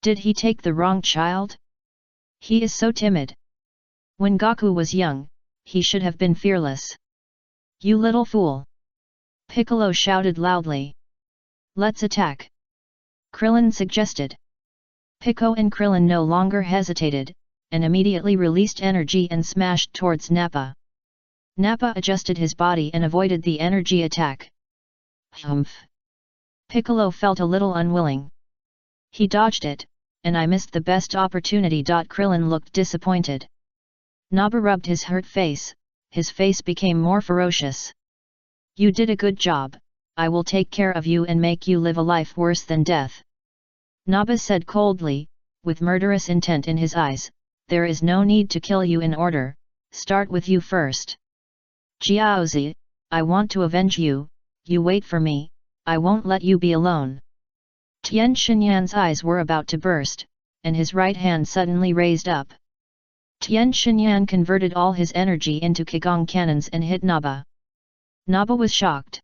Did he take the wrong child? He is so timid. When Goku was young, he should have been fearless. You little fool! Piccolo shouted loudly. Let's attack! Krillin suggested. Piccolo and Krillin no longer hesitated, and immediately released energy and smashed towards Nappa. Nappa adjusted his body and avoided the energy attack. Humph! Piccolo felt a little unwilling. He dodged it, and I missed the best opportunity. Krillin looked disappointed. Nappa rubbed his hurt face, his face became more ferocious. You did a good job, I will take care of you and make you live a life worse than death. Nappa said coldly, with murderous intent in his eyes, there is no need to kill you in order, start with you first. Jiaozi, I want to avenge you, you wait for me, I won't let you be alone. Tian Xinyan's eyes were about to burst, and his right hand suddenly raised up. Tian Xinyan converted all his energy into Qigong cannons and hit Nappa. Nappa was shocked.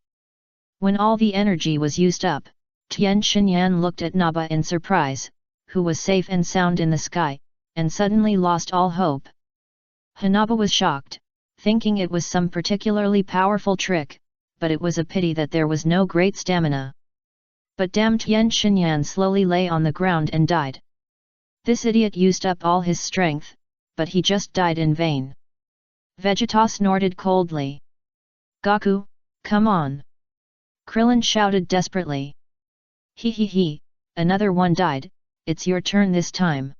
When all the energy was used up, Tian Xinyan looked at Nappa in surprise, who was safe and sound in the sky, and suddenly lost all hope. Nappa was shocked, thinking it was some particularly powerful trick, but it was a pity that there was no great stamina. But damn, Tian Xinyan slowly lay on the ground and died. This idiot used up all his strength, but he just died in vain. Vegeta snorted coldly. Goku, come on! Krillin shouted desperately. He, another one died, it's your turn this time.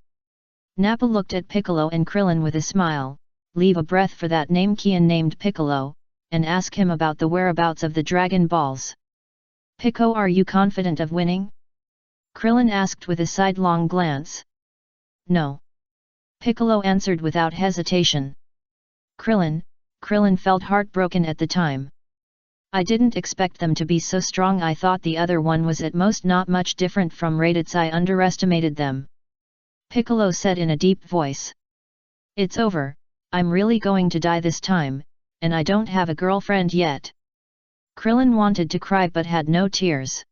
Nappa looked at Piccolo and Krillin with a smile, leave a breath for that Namekian named Piccolo, and ask him about the whereabouts of the Dragon Balls. Piccolo, are you confident of winning? Krillin asked with a sidelong glance. No. Piccolo answered without hesitation. Krillin felt heartbroken at the time. I didn't expect them to be so strong. I thought the other one was at most not much different from Raditz. I underestimated them. Piccolo said in a deep voice. It's over, I'm really going to die this time, and I don't have a girlfriend yet. Krillin wanted to cry but had no tears.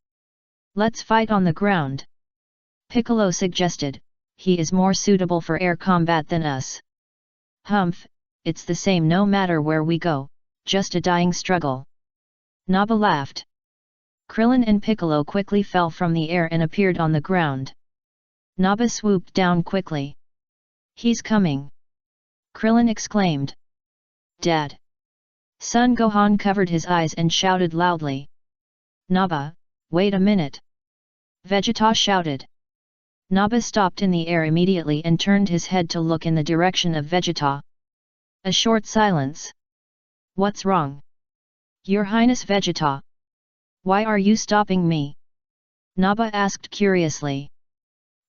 Let's fight on the ground. Piccolo suggested, he is more suitable for air combat than us. Humph, it's the same no matter where we go, just a dying struggle. Naba laughed. Krillin and Piccolo quickly fell from the air and appeared on the ground. Naba swooped down quickly. He's coming! Krillin exclaimed. Dad! Son Gohan covered his eyes and shouted loudly. Naba, wait a minute! Vegeta shouted. Naba stopped in the air immediately and turned his head to look in the direction of Vegeta. A short silence. What's wrong? Your Highness Vegeta! Why are you stopping me? Naba asked curiously.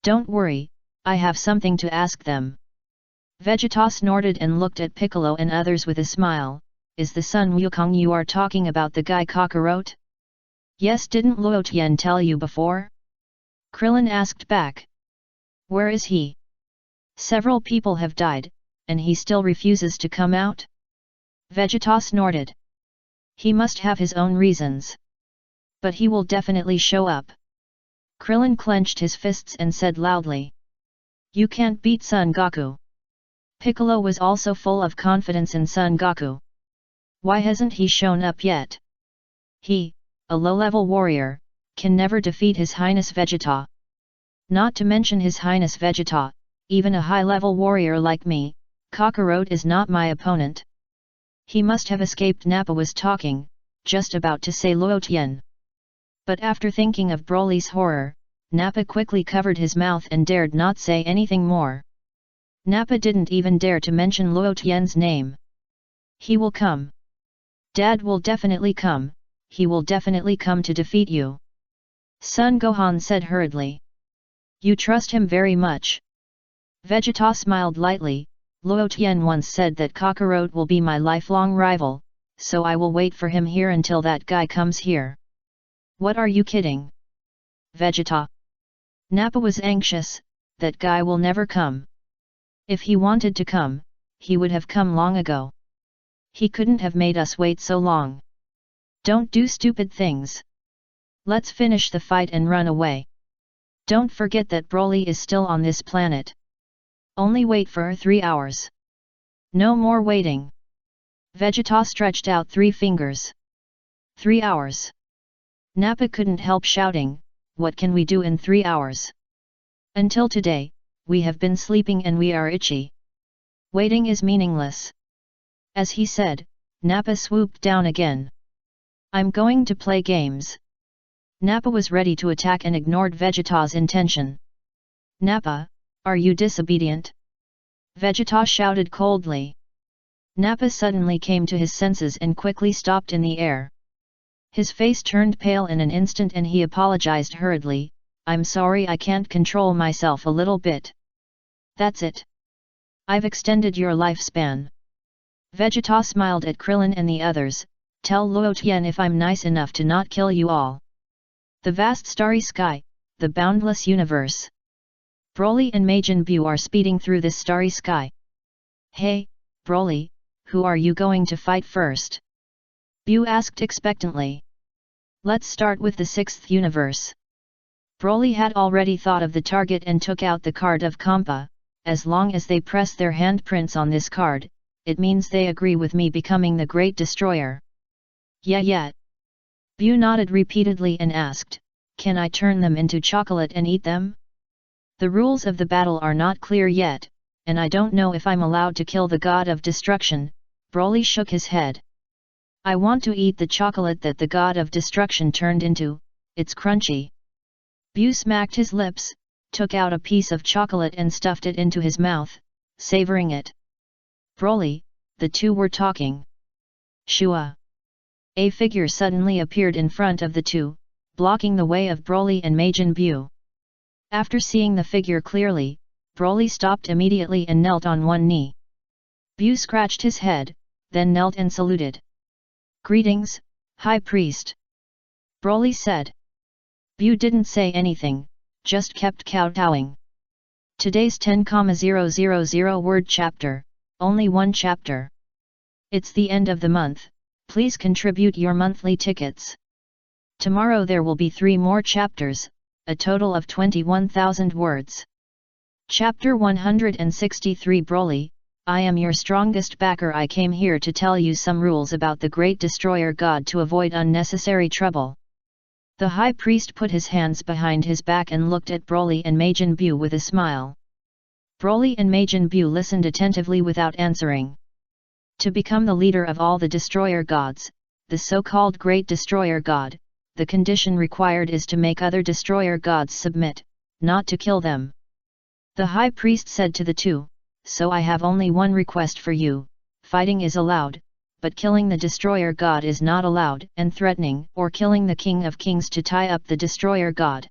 Don't worry, I have something to ask them. Vegeta snorted and looked at Piccolo and others with a smile. Is the Sun Wukong you are talking about the guy Kakarot? Yes, didn't Luo Tian tell you before? Krillin asked back. Where is he? Several people have died, and he still refuses to come out? Vegeta snorted. He must have his own reasons. But he will definitely show up. Krillin clenched his fists and said loudly. You can't beat Son Goku. Piccolo was also full of confidence in Son Goku. Why hasn't he shown up yet? He, a low-level warrior, can never defeat His Highness Vegeta. Not to mention His Highness Vegeta, even a high-level warrior like me, Kakarot is not my opponent. He must have escaped. Nappa was talking, just about to say Luo Tian. But after thinking of Broly's horror, Nappa quickly covered his mouth and dared not say anything more. Nappa didn't even dare to mention Luo Tian's name. He will come. Dad will definitely come, he will definitely come to defeat you. Son Gohan said hurriedly. You trust him very much. Vegeta smiled lightly. Luo Tian once said that Kakarot will be my lifelong rival, so I will wait for him here until that guy comes here. What are you kidding? Vegeta. Nappa was anxious, that guy will never come. If he wanted to come, he would have come long ago. He couldn't have made us wait so long. Don't do stupid things. Let's finish the fight and run away. Don't forget that Broly is still on this planet. Only wait for 3 hours. No more waiting. Vegeta stretched out 3 fingers. 3 hours. Nappa couldn't help shouting, what can we do in 3 hours? Until today, we have been sleeping and we are itchy. Waiting is meaningless. As he said, Nappa swooped down again. I'm going to play games. Nappa was ready to attack and ignored Vegeta's intention. Nappa, are you disobedient? Vegeta shouted coldly. Nappa suddenly came to his senses and quickly stopped in the air. His face turned pale in an instant and he apologized hurriedly, I'm sorry, I can't control myself a little bit. That's it. I've extended your lifespan. Vegeta smiled at Krillin and the others, tell Luo Tian if I'm nice enough to not kill you all. The vast starry sky, the boundless universe. Broly and Majin Buu are speeding through this starry sky. Hey, Broly, who are you going to fight first? Buu asked expectantly. Let's start with the 6th universe. Broly had already thought of the target and took out the card of Kampa. As long as they press their handprints on this card, it means they agree with me becoming the Great Destroyer. Yeah. Buu nodded repeatedly and asked, can I turn them into chocolate and eat them? The rules of the battle are not clear yet, and I don't know if I'm allowed to kill the god of destruction." Broly shook his head. "I want to eat the chocolate that the god of destruction turned into, it's crunchy." Bu smacked his lips, took out a piece of chocolate and stuffed it into his mouth, savoring it. "Broly," the two were talking. Shua. A figure suddenly appeared in front of the two, blocking the way of Broly and Majin Bu. After seeing the figure clearly, Broly stopped immediately and knelt on one knee. Bu scratched his head, then knelt and saluted. "Greetings, High Priest." Broly said. Bu didn't say anything, just kept kowtowing. Today's 10,000 word chapter, only one chapter. It's the end of the month, please contribute your monthly tickets. Tomorrow there will be 3 more chapters, a total of 21,000 words. Chapter 163 Broly, I am your strongest backer. I came here to tell you some rules about the Great Destroyer God to avoid unnecessary trouble. The High Priest put his hands behind his back and looked at Broly and Majin Bu with a smile. Broly and Majin Bu listened attentively without answering. To become the leader of all the Destroyer Gods, the so-called Great Destroyer God, the condition required is to make other Destroyer Gods submit, not to kill them. The High Priest said to the two, "So I have only one request for you, fighting is allowed, but killing the Destroyer God is not allowed, and threatening or killing the King of Kings to tie up the Destroyer God."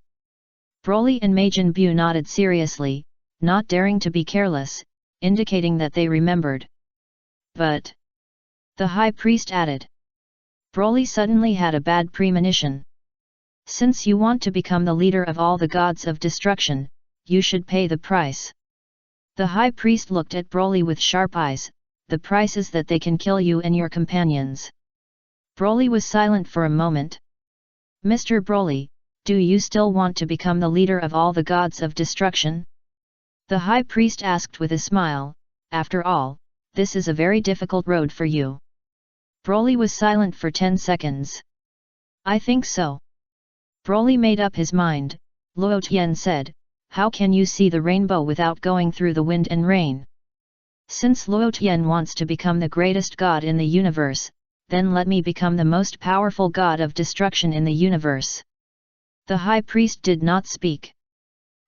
Broly and Majin Bu nodded seriously, not daring to be careless, indicating that they remembered. "But," the High Priest added. Broly suddenly had a bad premonition. "Since you want to become the leader of all the gods of destruction, you should pay the price." The High Priest looked at Broly with sharp eyes. "The price is that they can kill you and your companions." Broly was silent for a moment. "Mr. Broly, do you still want to become the leader of all the gods of destruction?" The High Priest asked with a smile. "After all, this is a very difficult road for you." Broly was silent for 10 seconds. "I think so." Broly made up his mind. Luo Tian said, "How can you see the rainbow without going through the wind and rain? Since Luo Tian wants to become the greatest god in the universe, then let me become the most powerful god of destruction in the universe." The High Priest did not speak.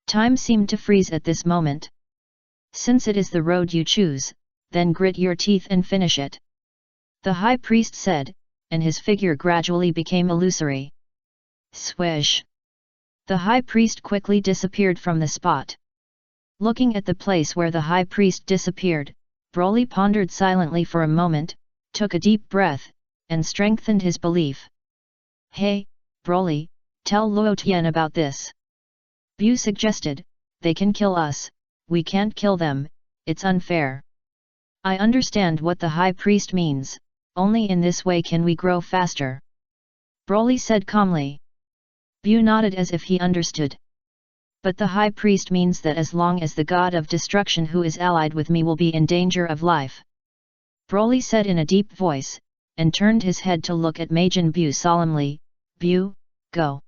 Time seemed to freeze at this moment. "Since it is the road you choose, then grit your teeth and finish it," the High Priest said, and his figure gradually became illusory. Swish! The High Priest quickly disappeared from the spot. Looking at the place where the High Priest disappeared, Broly pondered silently for a moment, took a deep breath, and strengthened his belief. "Hey, Broly, tell Luo Tian about this." Bu suggested, "They can kill us, we can't kill them, it's unfair." "I understand what the High Priest means, only in this way can we grow faster," Broly said calmly. Bu nodded as if he understood. "But the High Priest means that as long as the God of Destruction who is allied with me will be in danger of life," Broly said in a deep voice, and turned his head to look at Majin Bu solemnly. "Bu, go."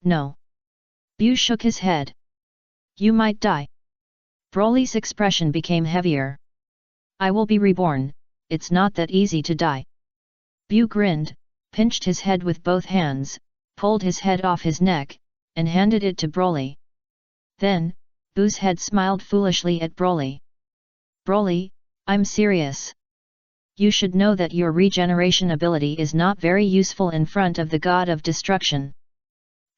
"No." Bu shook his head. "You might die." Broly's expression became heavier. "I will be reborn, it's not that easy to die." Bu grinned, pinched his head with both hands, pulled his head off his neck, and handed it to Broly. Then, Bu's head smiled foolishly at Broly. "Broly, I'm serious. You should know that your regeneration ability is not very useful in front of the God of Destruction,"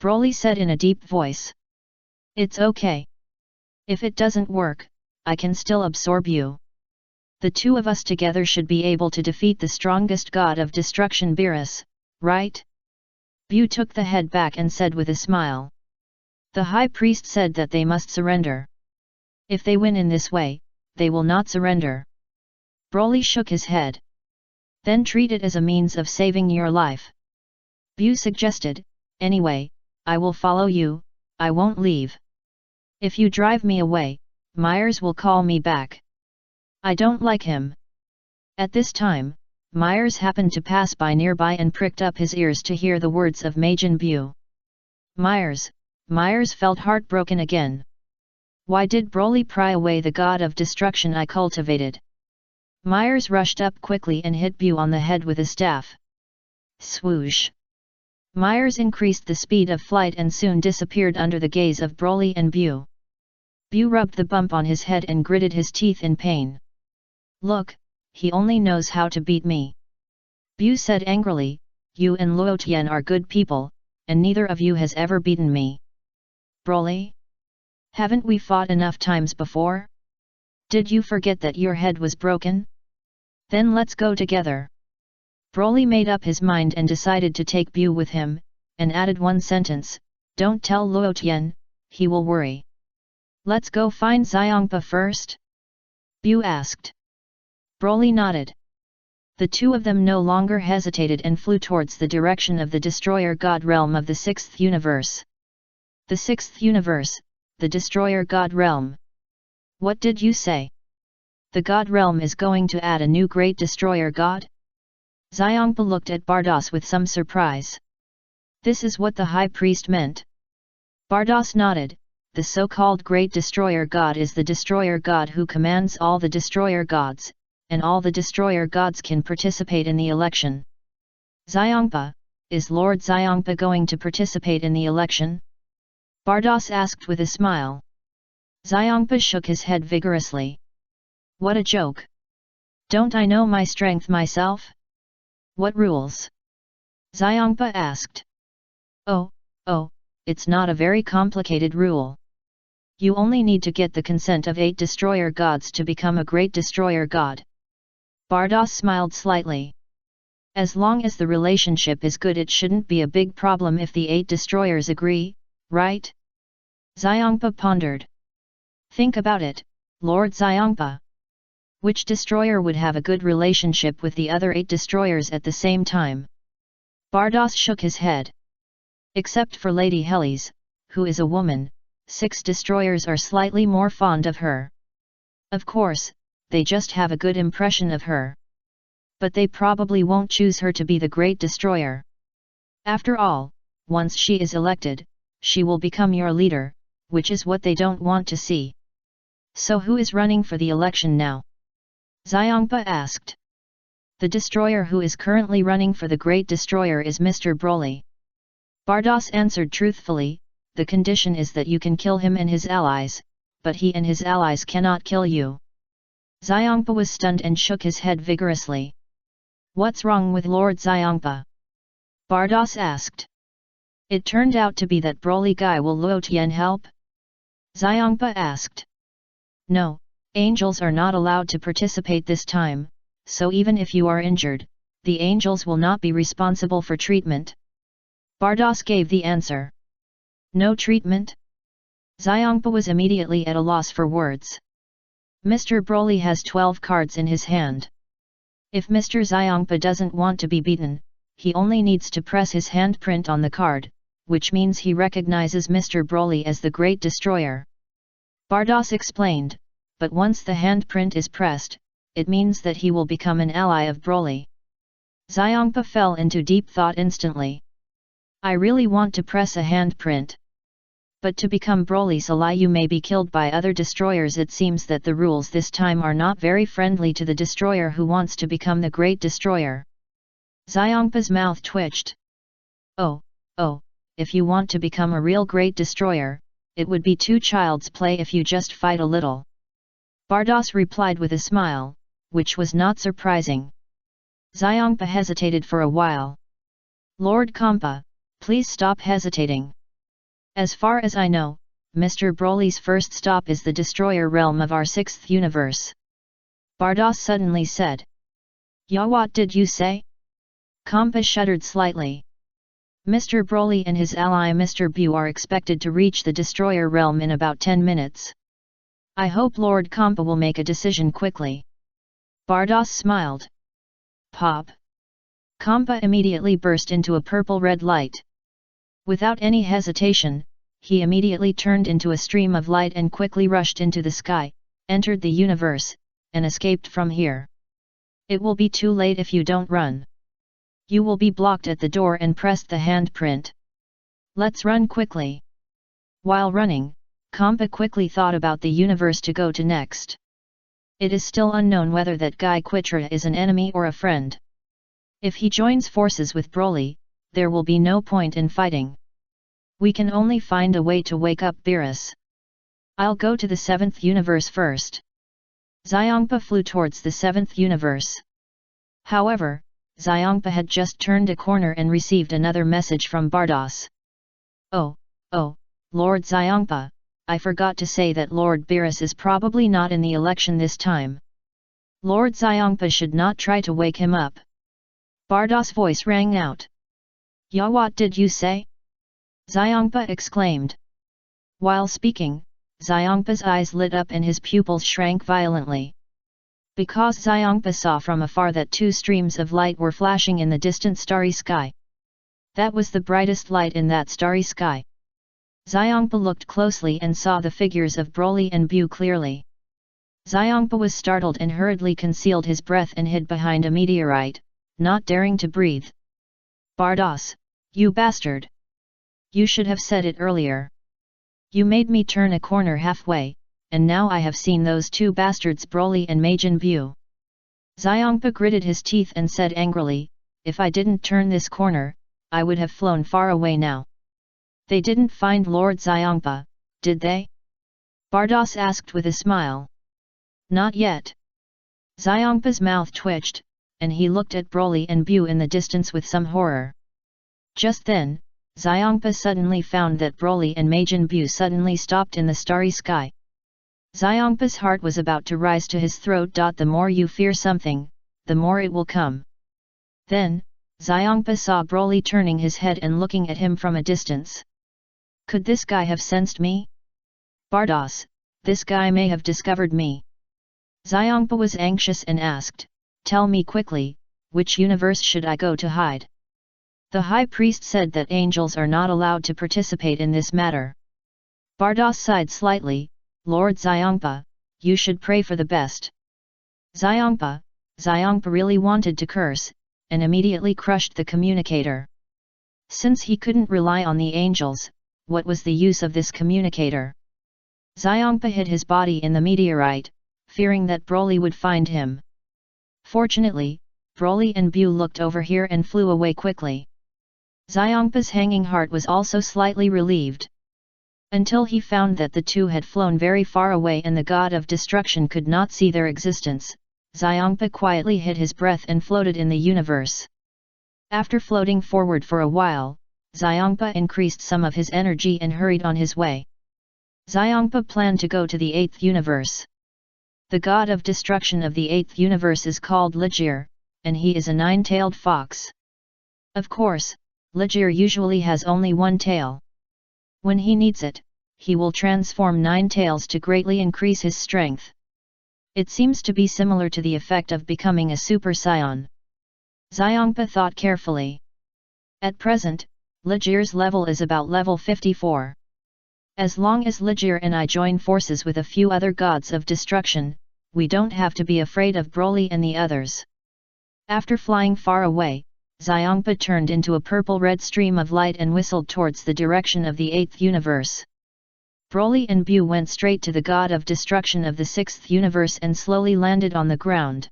Broly said in a deep voice. "It's okay. If it doesn't work, I can still absorb you. The two of us together should be able to defeat the strongest God of Destruction Beerus, right?" Bu took the head back and said with a smile. The High Priest said that they must surrender. If they win in this way, they will not surrender. Broly shook his head. "Then treat it as a means of saving your life." Bu suggested, "Anyway, I will follow you, I won't leave. If you drive me away, Myers will call me back. I don't like him." At this time, Myers happened to pass by nearby and pricked up his ears to hear the words of Majin Bu. Myers felt heartbroken again. Why did Broly pry away the god of destruction I cultivated? Myers rushed up quickly and hit Bu on the head with a staff. Swoosh! Myers increased the speed of flight and soon disappeared under the gaze of Broly and Bu. Bu rubbed the bump on his head and gritted his teeth in pain. Look, he only knows how to beat me. Bu said angrily, you and Luo Tian are good people, and neither of you has ever beaten me. Broly? Haven't we fought enough times before? Did you forget that your head was broken? Then let's go together. Broly made up his mind and decided to take Bu with him, and added one sentence, don't tell Luo Tian, he will worry. Let's go find Xiangpa first? Bu asked. Broly nodded. The two of them no longer hesitated and flew towards the direction of the Destroyer God Realm of the 6th universe. The 6th universe, the Destroyer God Realm. What did you say? The God Realm is going to add a new Great Destroyer God? Xiangpa looked at Bardos with some surprise. This is what the High Priest meant. Bardos nodded. The so-called Great Destroyer God is the Destroyer God who commands all the Destroyer Gods, and all the Destroyer Gods can participate in the election. Xiangpa, is Lord Xiangpa going to participate in the election? Bardos asked with a smile. Xiangpa shook his head vigorously. What a joke! Don't I know my strength myself? What rules? Xiangpa asked. Oh, it's not a very complicated rule. You only need to get the consent of 8 Destroyer Gods to become a Great Destroyer God. Bardos smiled slightly. As long as the relationship is good, it shouldn't be a big problem if the 8 Destroyers agree, right? Xiangpa pondered. Think about it, Lord Xiangpa. Which destroyer would have a good relationship with the other 8 destroyers at the same time? Bardos shook his head. Except for Lady Helis, who is a woman, 6 destroyers are slightly more fond of her. Of course, they just have a good impression of her. But they probably won't choose her to be the Great Destroyer. After all, once she is elected, she will become your leader, which is what they don't want to see. So who is running for the election now? Xiangpa asked. The destroyer who is currently running for the Great Destroyer is Mr. Broly. Bardos answered truthfully, the condition is that you can kill him and his allies, but he and his allies cannot kill you. Xiangpa was stunned and shook his head vigorously. What's wrong with Lord Xiangpa? Bardos asked. It turned out to be that Broly guy. Will Luo Tian help? Xiangpa asked. No. Angels are not allowed to participate this time, so even if you are injured, the angels will not be responsible for treatment. Bardos gave the answer. No treatment? Xiangpa was immediately at a loss for words. Mr. Broly has 12 cards in his hand. If Mr. Xiangpa doesn't want to be beaten, he only needs to press his handprint on the card, which means he recognizes Mr. Broly as the Great Destroyer. Bardos explained. But once the handprint is pressed, it means that he will become an ally of Broly. Xiangpa fell into deep thought instantly. I really want to press a handprint. But to become Broly's ally you may be killed by other destroyers. It seems that the rules this time are not very friendly to the destroyer who wants to become the Great Destroyer. Xiangpa's mouth twitched. Oh, if you want to become a real Great Destroyer, it would be too child's play if you just fight a little. Bardos replied with a smile, which was not surprising. Xiangpa hesitated for a while. Lord Kampa, please stop hesitating. As far as I know, Mr. Broly's first stop is the Destroyer realm of our 6th universe. Bardos suddenly said. Ya, what did you say? Kampa shuddered slightly. Mr. Broly and his ally Mr. Bu are expected to reach the Destroyer realm in about 10 minutes. I hope Lord Kampa will make a decision quickly. Bardos smiled. Pop! Kampa immediately burst into a purple-red light. Without any hesitation, he immediately turned into a stream of light and quickly rushed into the sky, entered the universe, and escaped from here. It will be too late if you don't run. You will be blocked at the door and pressed the handprint. Let's run quickly. While running, Kampa quickly thought about the universe to go to next. It is still unknown whether that guy Quitra is an enemy or a friend. If he joins forces with Broly, there will be no point in fighting. We can only find a way to wake up Beerus. I'll go to the 7th universe first. Xiongpa flew towards the 7th universe. However, Xiongpa had just turned a corner and received another message from Bardos. Oh, Lord Xiongpa, I forgot to say that Lord Beerus is probably not in the election this time. Lord Xiongpa should not try to wake him up. Bardos' voice rang out. Ya, what did you say? Xiongpa exclaimed. While speaking, Xiongpa's eyes lit up and his pupils shrank violently. Because Xiongpa saw from afar that 2 streams of light were flashing in the distant starry sky. That was the brightest light in that starry sky. Xiongpa looked closely and saw the figures of Broly and Bu clearly. Xiongpa was startled and hurriedly concealed his breath and hid behind a meteorite, not daring to breathe. Bardos, you bastard! You should have said it earlier. You made me turn a corner halfway, and now I have seen those 2 bastards Broly and Majin Bu. Xiongpa gritted his teeth and said angrily, if I didn't turn this corner, I would have flown far away now. They didn't find Lord Xiongpa, did they? Bardos asked with a smile. Not yet. Xiongpa's mouth twitched, and he looked at Broly and Bu in the distance with some horror. Just then, Xiongpa suddenly found that Broly and Majin Bu suddenly stopped in the starry sky. Xiongpa's heart was about to rise to his throat. The more you fear something, the more it will come. Then, Xiongpa saw Broly turning his head and looking at him from a distance. Could this guy have sensed me? Bardos, this guy may have discovered me. Xiongpa was anxious and asked, tell me quickly, which universe should I go to hide? The high priest said that angels are not allowed to participate in this matter. Bardos sighed slightly, Lord Xiongpa, you should pray for the best. Xiongpa really wanted to curse, and immediately crushed the communicator. Since he couldn't rely on the angels, what was the use of this communicator? Xiongpa hid his body in the meteorite, fearing that Broly would find him. Fortunately, Broly and Bu looked over here and flew away quickly. Xiongpa's hanging heart was also slightly relieved. Until he found that the 2 had flown very far away and the god of destruction could not see their existence, Xiongpa quietly hid his breath and floated in the universe. After floating forward for a while, Xiongpa increased some of his energy and hurried on his way. Xiongpa planned to go to the 8th universe. The god of destruction of the 8th universe is called Ligier, and he is a 9-tailed fox. Of course, Ligier usually has only 1 tail. When he needs it, he will transform 9 tails to greatly increase his strength. It seems to be similar to the effect of becoming a Super Saiyan. Xiongpa thought carefully. At present, Ligier's level is about level 54. As long as Ligier and I join forces with a few other gods of destruction, we don't have to be afraid of Broly and the others. After flying far away, Xiongpa turned into a purple-red stream of light and whistled towards the direction of the 8th universe. Broly and Bu went straight to the god of destruction of the 6th universe and slowly landed on the ground.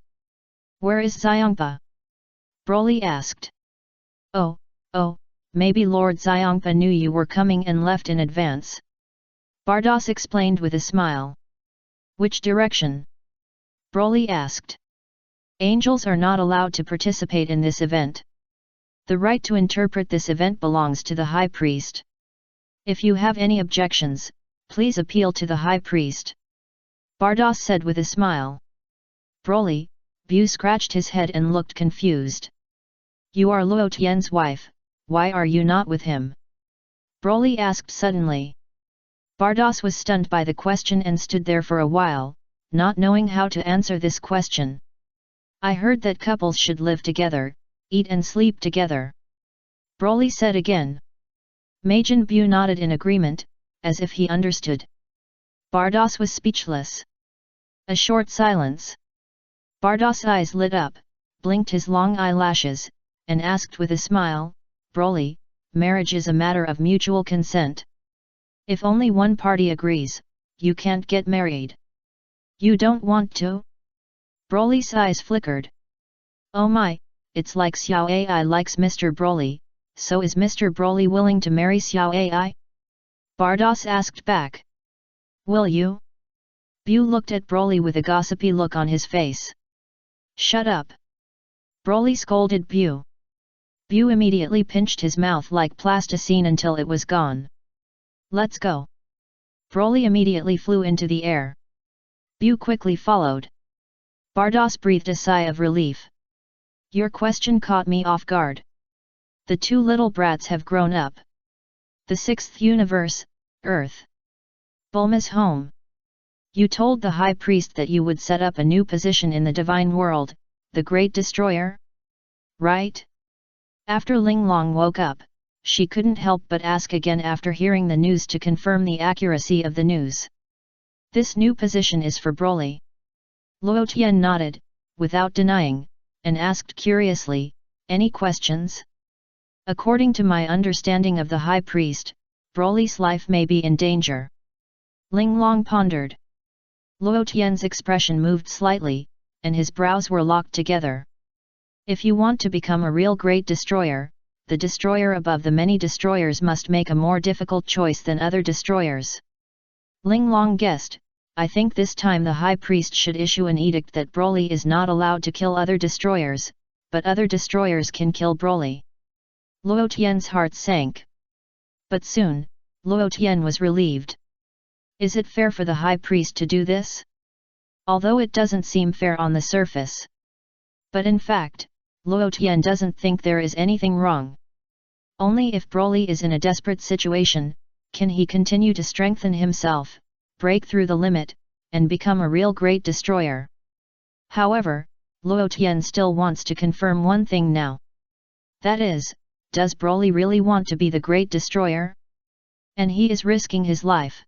Where is Xiongpa? Broly asked. Oh, maybe Lord Xiongpa knew you were coming and left in advance. Bardos explained with a smile. Which direction? Broly asked. Angels are not allowed to participate in this event. The right to interpret this event belongs to the High Priest. If you have any objections, please appeal to the High Priest. Bardos said with a smile. Broly, Bu scratched his head and looked confused. You are Luo Tian's wife, why are you not with him? Broly asked suddenly. Bardos was stunned by the question and stood there for a while, not knowing how to answer this question. I heard that couples should live together, eat and sleep together. Broly said again. Majin Bu nodded in agreement, as if he understood. Bardos was speechless. A short silence. Bardos' eyes lit up, blinked his long eyelashes, and asked with a smile, Broly, marriage is a matter of mutual consent. If only one party agrees, you can't get married. You don't want to? Broly's eyes flickered. Oh my, it's like Xiao Ai likes Mr. Broly, so is Mr. Broly willing to marry Xiao Ai? Bardos asked back. Will you? Bu looked at Broly with a gossipy look on his face. Shut up! Broly scolded Bu. Bu immediately pinched his mouth like plasticine until it was gone. Let's go! Broly immediately flew into the air. Bu quickly followed. Bardos breathed a sigh of relief. Your question caught me off guard. The two little brats have grown up. The sixth universe, Earth. Bulma's home. You told the High Priest that you would set up a new position in the Divine World, the Great Destroyer? Right? After Linglong woke up, she couldn't help but ask again after hearing the news to confirm the accuracy of the news. This new position is for Broly. Luo Tian nodded, without denying, and asked curiously, any questions? According to my understanding of the High Priest, Broly's life may be in danger. Linglong pondered. Luo Tian's expression moved slightly, and his brows were locked together. If you want to become a real great destroyer, the destroyer above the many destroyers must make a more difficult choice than other destroyers. Linglong guessed, I think this time the High Priest should issue an edict that Broly is not allowed to kill other destroyers, but other destroyers can kill Broly. Luo Tian's heart sank. But soon, Luo Tian was relieved. Is it fair for the High Priest to do this? Although it doesn't seem fair on the surface. But in fact, Luo Tian doesn't think there is anything wrong. Only if Broly is in a desperate situation, can he continue to strengthen himself, break through the limit, and become a real great destroyer. However, Luo Tian still wants to confirm one thing now. That is, does Broly really want to be the great destroyer? And he is risking his life.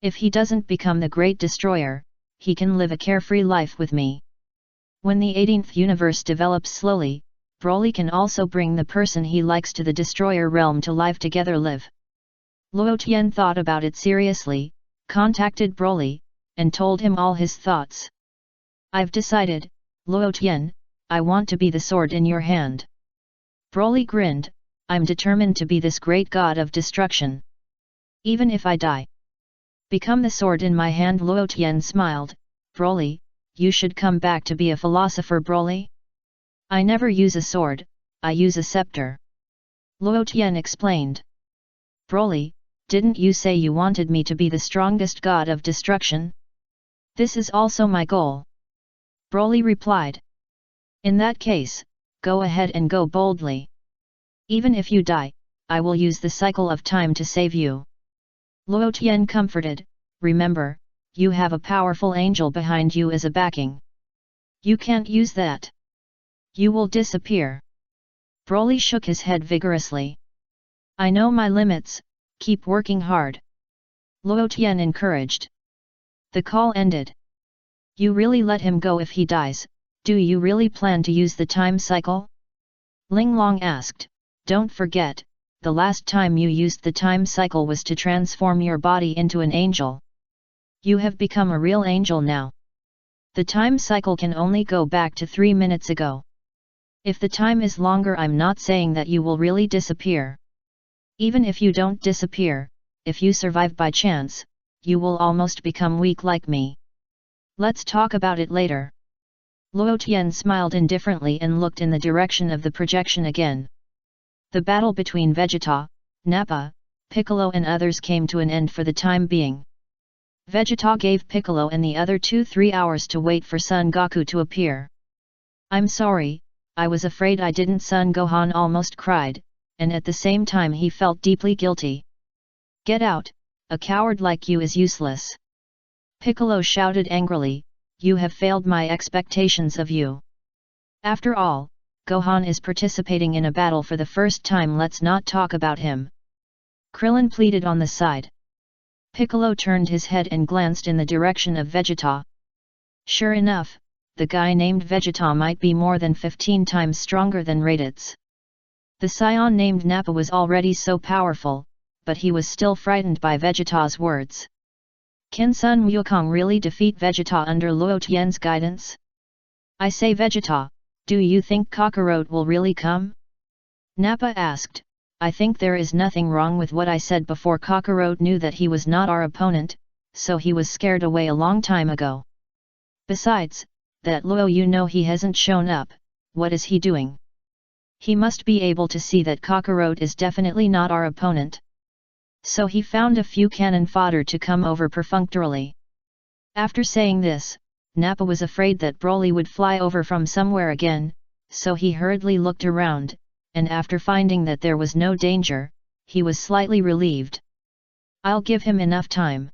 If he doesn't become the great destroyer, he can live a carefree life with me. When the 18th universe develops slowly, Broly can also bring the person he likes to the destroyer realm to live together live. Luo Tian thought about it seriously, contacted Broly, and told him all his thoughts. I've decided, Luo Tian, I want to be the sword in your hand. Broly grinned, I'm determined to be this great god of destruction. Even if I die. Become the sword in my hand. Luo Tian smiled, Broly, you should come back to be a philosopher. Broly? I never use a sword, I use a scepter. Luo Tian explained. Broly, didn't you say you wanted me to be the strongest god of destruction? This is also my goal. Broly replied. In that case, go ahead and go boldly. Even if you die, I will use the cycle of time to save you. Luo Tian comforted, remember, you have a powerful angel behind you as a backing. You can't use that. You will disappear. Broly shook his head vigorously. I know my limits, keep working hard. Luo Tian encouraged. The call ended. You really let him go if he dies, do you really plan to use the time cycle? Linglong asked, don't forget, the last time you used the time cycle was to transform your body into an angel. You have become a real angel now. The time cycle can only go back to 3 minutes ago. If the time is longer, I'm not saying that you will really disappear. Even if you don't disappear, if you survive by chance, you will almost become weak like me. Let's talk about it later. Luo Tian smiled indifferently and looked in the direction of the projection again. The battle between Vegeta, Nappa, Piccolo and others came to an end for the time being. Vegeta gave Piccolo and the other 2-3 hours to wait for Son Goku to appear. I'm sorry, I was afraid I didn't. Son Gohan almost cried, and at the same time he felt deeply guilty. Get out, a coward like you is useless. Piccolo shouted angrily, you have failed my expectations of you. After all, Gohan is participating in a battle for the first time, let's not talk about him. Krillin pleaded on the side. Piccolo turned his head and glanced in the direction of Vegeta. Sure enough, the guy named Vegeta might be more than 15 times stronger than Raditz. The Saiyan named Nappa was already so powerful, but he was still frightened by Vegeta's words. Can Sun Wukong really defeat Vegeta under Luo Tian's guidance? I say Vegeta, do you think Kakarot will really come? Nappa asked. I think there is nothing wrong with what I said before. Kakarot knew that he was not our opponent, so he was scared away a long time ago. Besides, that Luo, you know, he hasn't shown up. What is he doing? He must be able to see that Kakarot is definitely not our opponent. So he found a few cannon fodder to come over perfunctorily. After saying this, Nappa was afraid that Broly would fly over from somewhere again, so he hurriedly looked around, and after finding that there was no danger, he was slightly relieved. I'll give him enough time.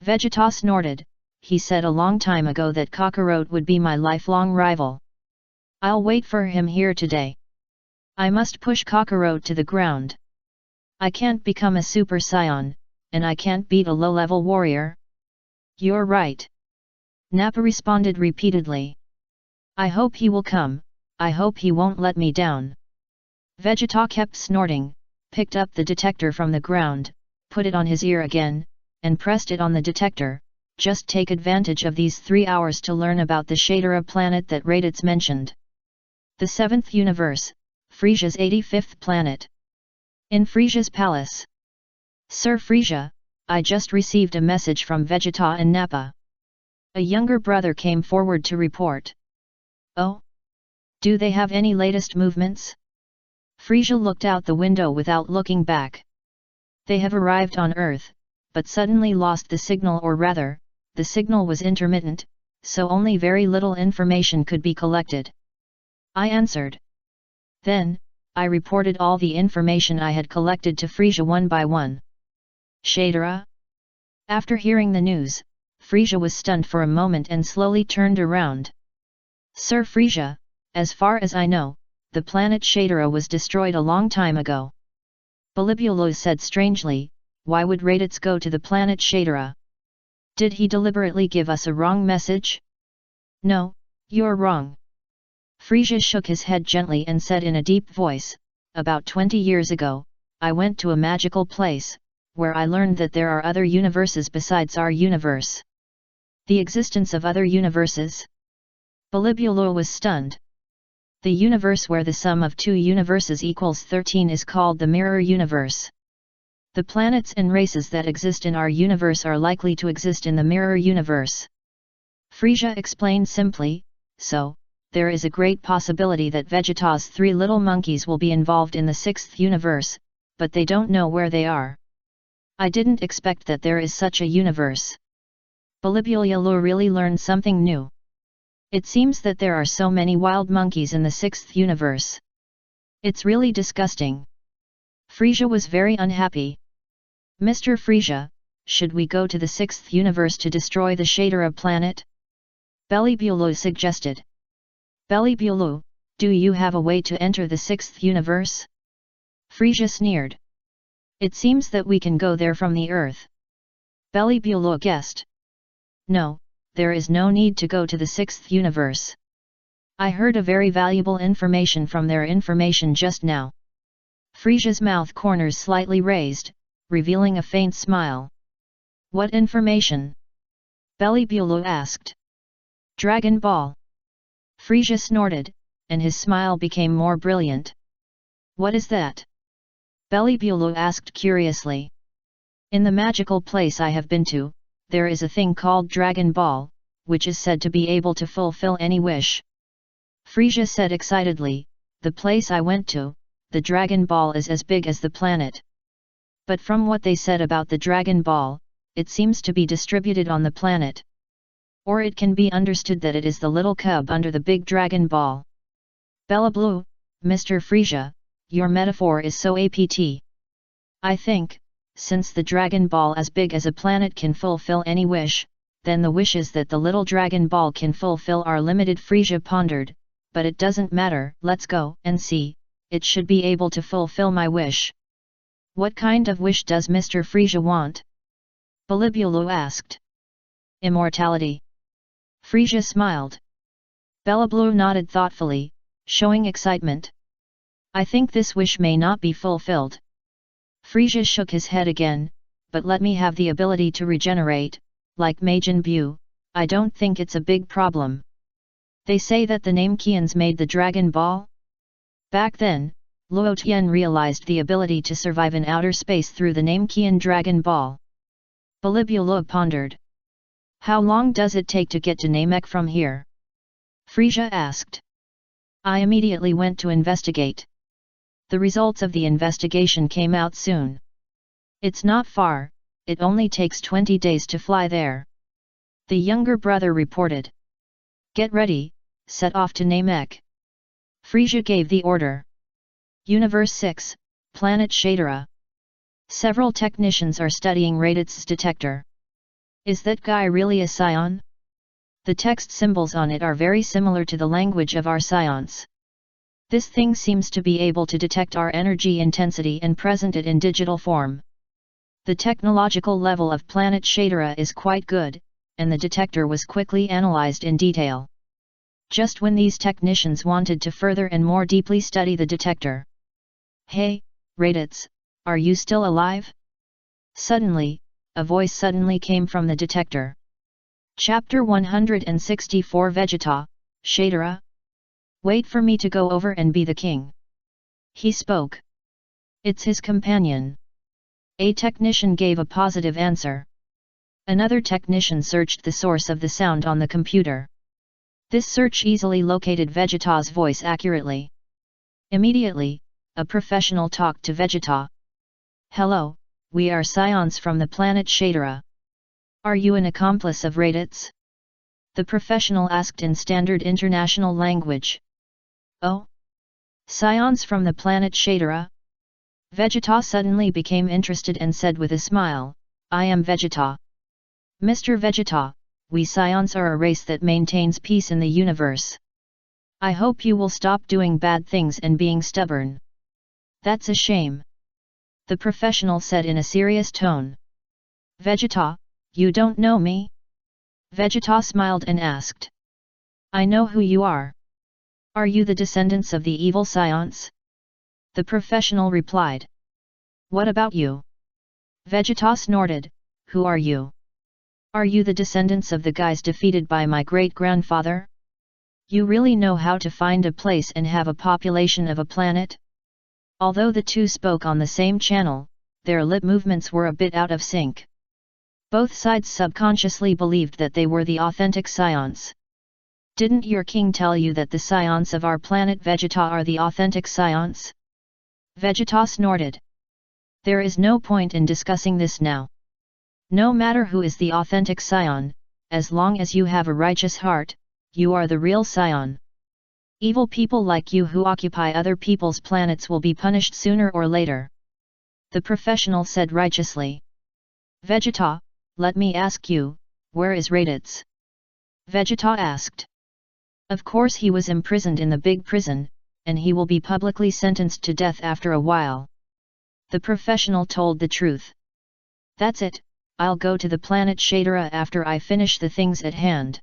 Vegeta snorted. He said a long time ago that Kakarot would be my lifelong rival. I'll wait for him here today. I must push Kakarot to the ground. I can't become a Super Saiyan, and I can't beat a low-level warrior. You're right. Nappa responded repeatedly. I hope he will come, I hope he won't let me down. Vegeta kept snorting, picked up the detector from the ground, put it on his ear again, and pressed it on the detector. Just take advantage of these 3 hours to learn about the Shadera planet that Raditz mentioned. The 7th universe, Frisia's 85th planet. In Frisia's palace. Sir Frisia, I just received a message from Vegeta and Nappa. A younger brother came forward to report. Oh? Do they have any latest movements? Frisia looked out the window without looking back. They have arrived on Earth, but suddenly lost the signal, or rather, the signal was intermittent, so only very little information could be collected. I answered. Then, I reported all the information I had collected to Frisia one by one. Shadera? After hearing the news, Frisia was stunned for a moment and slowly turned around. Sir Frisia, as far as I know, the planet Shadera was destroyed a long time ago. Bilibulu said strangely, why would Raditz go to the planet Shadera? Did he deliberately give us a wrong message? No, you're wrong. Frisia shook his head gently and said in a deep voice, about 20 years ago, I went to a magical place, where I learned that there are other universes besides our universe. The existence of other universes? Bilibulu was stunned. The universe where the sum of 2 universes equals 13 is called the Mirror Universe. The planets and races that exist in our universe are likely to exist in the Mirror Universe. Frisia explained simply, so, there is a great possibility that Vegeta's 3 little monkeys will be involved in the 6th universe, but they don't know where they are. I didn't expect that there is such a universe. Bilibulu really learned something new. It seems that there are so many wild monkeys in the 6th universe. It's really disgusting. Frisia was very unhappy. Mr. Frisia, should we go to the 6th universe to destroy the Shadera planet? Bilibulu suggested. Bilibulu, do you have a way to enter the 6th universe? Frisia sneered. It seems that we can go there from the Earth. Bilibulu guessed. No, there is no need to go to the 6th universe. I heard a very valuable information from their information just now. Frisia's mouth corners slightly raised, revealing a faint smile. What information? Bilibulu asked. Dragon Ball. Frisia snorted, and his smile became more brilliant. What is that? Bilibulu asked curiously. In the magical place I have been to, there is a thing called Dragon Ball, which is said to be able to fulfill any wish. Frisia said excitedly, the place I went to, the Dragon Ball is as big as the planet. But from what they said about the Dragon Ball, it seems to be distributed on the planet. Or it can be understood that it is the little cub under the big Dragon Ball. Bilibulu, Mr. Frisia, your metaphor is so apt. I think, since the Dragon Ball as big as a planet can fulfill any wish, then the wishes that the little Dragon Ball can fulfill are limited. Frisia pondered, but it doesn't matter, let's go and see, it should be able to fulfill my wish. What kind of wish does Mr. Frisia want? Bilibulu asked. Immortality. Frisia smiled. Bilibulu nodded thoughtfully, showing excitement. I think this wish may not be fulfilled. Frisia shook his head again, but let me have the ability to regenerate, like Majin Buu, I don't think it's a big problem. They say that the Namekians made the Dragon Ball? Back then, Luo Tian realized the ability to survive in outer space through the Namekian Dragon Ball. Balibulua pondered. How long does it take to get to Namek from here? Frisia asked. I immediately went to investigate. The results of the investigation came out soon. It's not far, it only takes 20 days to fly there. The younger brother reported. Get ready, set off to Namek. Frisia gave the order. Universe 6, Planet Shadera. Several technicians are studying Raditz detector. Is that guy really a Saiyan? The text symbols on it are very similar to the language of our Saiyans. This thing seems to be able to detect our energy intensity and present it in digital form. The technological level of Planet Shadera is quite good, and the detector was quickly analyzed in detail. Just when these technicians wanted to further and more deeply study the detector. Hey, Raditz, are you still alive? Suddenly, a voice suddenly came from the detector. Chapter 164 Vegeta, Shadera? Wait for me to go over and be the king. He spoke. It's his companion. A technician gave a positive answer. Another technician searched the source of the sound on the computer. This search easily located Vegeta's voice accurately. Immediately, a professional talked to Vegeta. Hello, we are Saiyans from the planet Shadera. Are you an accomplice of Raditz? The professional asked in standard international language. Oh? Saiyans from the planet Shadera? Vegeta suddenly became interested and said with a smile, I am Vegeta. Mr. Vegeta, we Saiyans are a race that maintains peace in the universe. I hope you will stop doing bad things and being stubborn. That's a shame. The professional said in a serious tone. Vegeta, you don't know me? Vegeta smiled and asked. I know who you are. Are you the descendants of the evil Saiyans? The professional replied. What about you? Vegeta snorted, who are you? Are you the descendants of the guys defeated by my great-grandfather? You really know how to find a place and have a population of a planet? Although the two spoke on the same channel, their lip movements were a bit out of sync. Both sides subconsciously believed that they were the authentic Saiyans. Didn't your king tell you that the Saiyans of our planet Vegeta are the authentic Saiyans? Vegeta snorted. There is no point in discussing this now. No matter who is the authentic Saiyan, as long as you have a righteous heart, you are the real Saiyan. Evil people like you who occupy other people's planets will be punished sooner or later. The professional said righteously. Vegeta, let me ask you, where is Raditz? Vegeta asked. Of course he was imprisoned in the big prison, and he will be publicly sentenced to death after a while. The professional told the truth. That's it, I'll go to the planet Shadera after I finish the things at hand.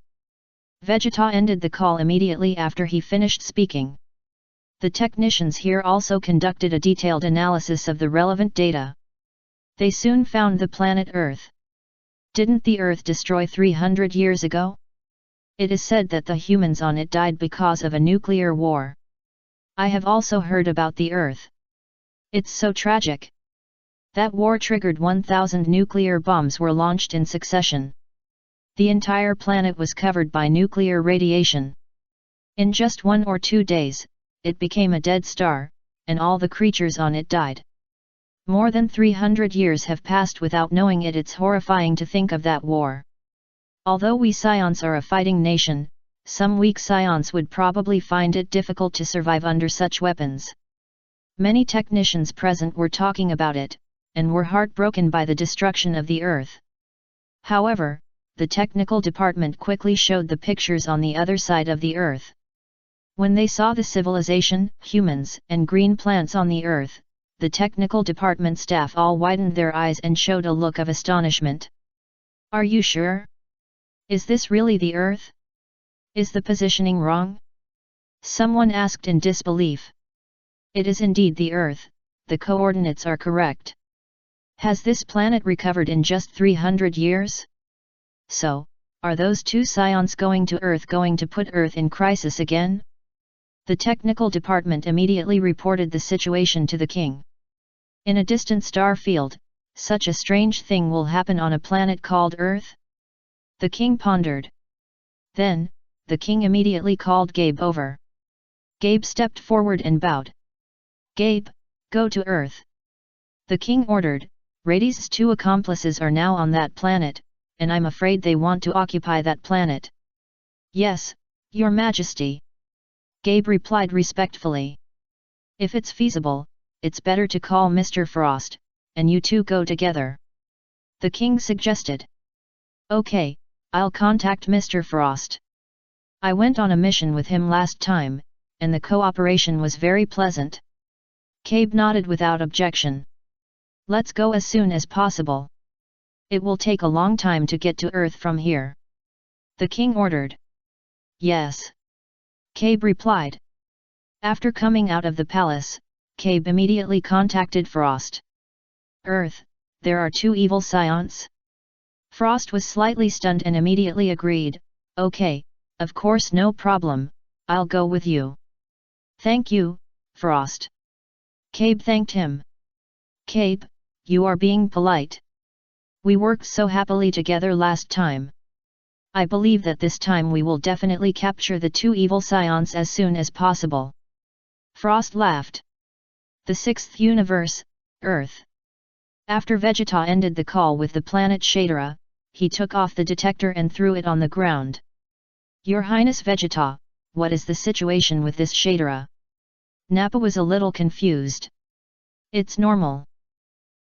Vegeta ended the call immediately after he finished speaking. The technicians here also conducted a detailed analysis of the relevant data. They soon found the planet Earth. Didn't the Earth destroy 300 years ago? It is said that the humans on it died because of a nuclear war. I have also heard about the Earth. It's so tragic. That war triggered 1,000 nuclear bombs were launched in succession. The entire planet was covered by nuclear radiation. In just 1 or 2 days, it became a dead star, and all the creatures on it died. More than 300 years have passed without knowing it. It's horrifying to think of that war. Although we Saiyans are a fighting nation, some weak Saiyans would probably find it difficult to survive under such weapons. Many technicians present were talking about it, and were heartbroken by the destruction of the Earth. However, the technical department quickly showed the pictures on the other side of the Earth. When they saw the civilization, humans, and green plants on the Earth, the technical department staff all widened their eyes and showed a look of astonishment. Are you sure? Is this really the Earth? Is the positioning wrong? Someone asked in disbelief. It is indeed the Earth, the coordinates are correct. Has this planet recovered in just 300 years? So, are those two Scions going to Earth going to put Earth in crisis again? The technical department immediately reported the situation to the king. In a distant star field, such a strange thing will happen on a planet called Earth? The king pondered. Then, the king immediately called Gabe over. Gabe stepped forward and bowed. Gabe, go to Earth. The king ordered. Radi's two accomplices are now on that planet, and I'm afraid they want to occupy that planet. Yes, Your Majesty. Gabe replied respectfully. If it's feasible, it's better to call Mr. Frost, and you two go together. The king suggested. Okay, I'll contact Mr. Frost. I went on a mission with him last time, and the cooperation was very pleasant. Gabe nodded without objection. Let's go as soon as possible. It will take a long time to get to Earth from here. The king ordered. Yes. Gabe replied. After coming out of the palace, Gabe immediately contacted Frost. Earth, there are two evil Scions? Frost was slightly stunned and immediately agreed. Okay, of course no problem, I'll go with you. Thank you, Frost. Gabe thanked him. Gabe, you are being polite. We worked so happily together last time. I believe that this time we will definitely capture the two evil Scions as soon as possible. Frost laughed. The sixth universe, Earth. After Vegeta ended the call with the planet Shadera, he took off the detector and threw it on the ground. Your Highness Vegeta, what is the situation with this Shadera? Nappa was a little confused. It's normal.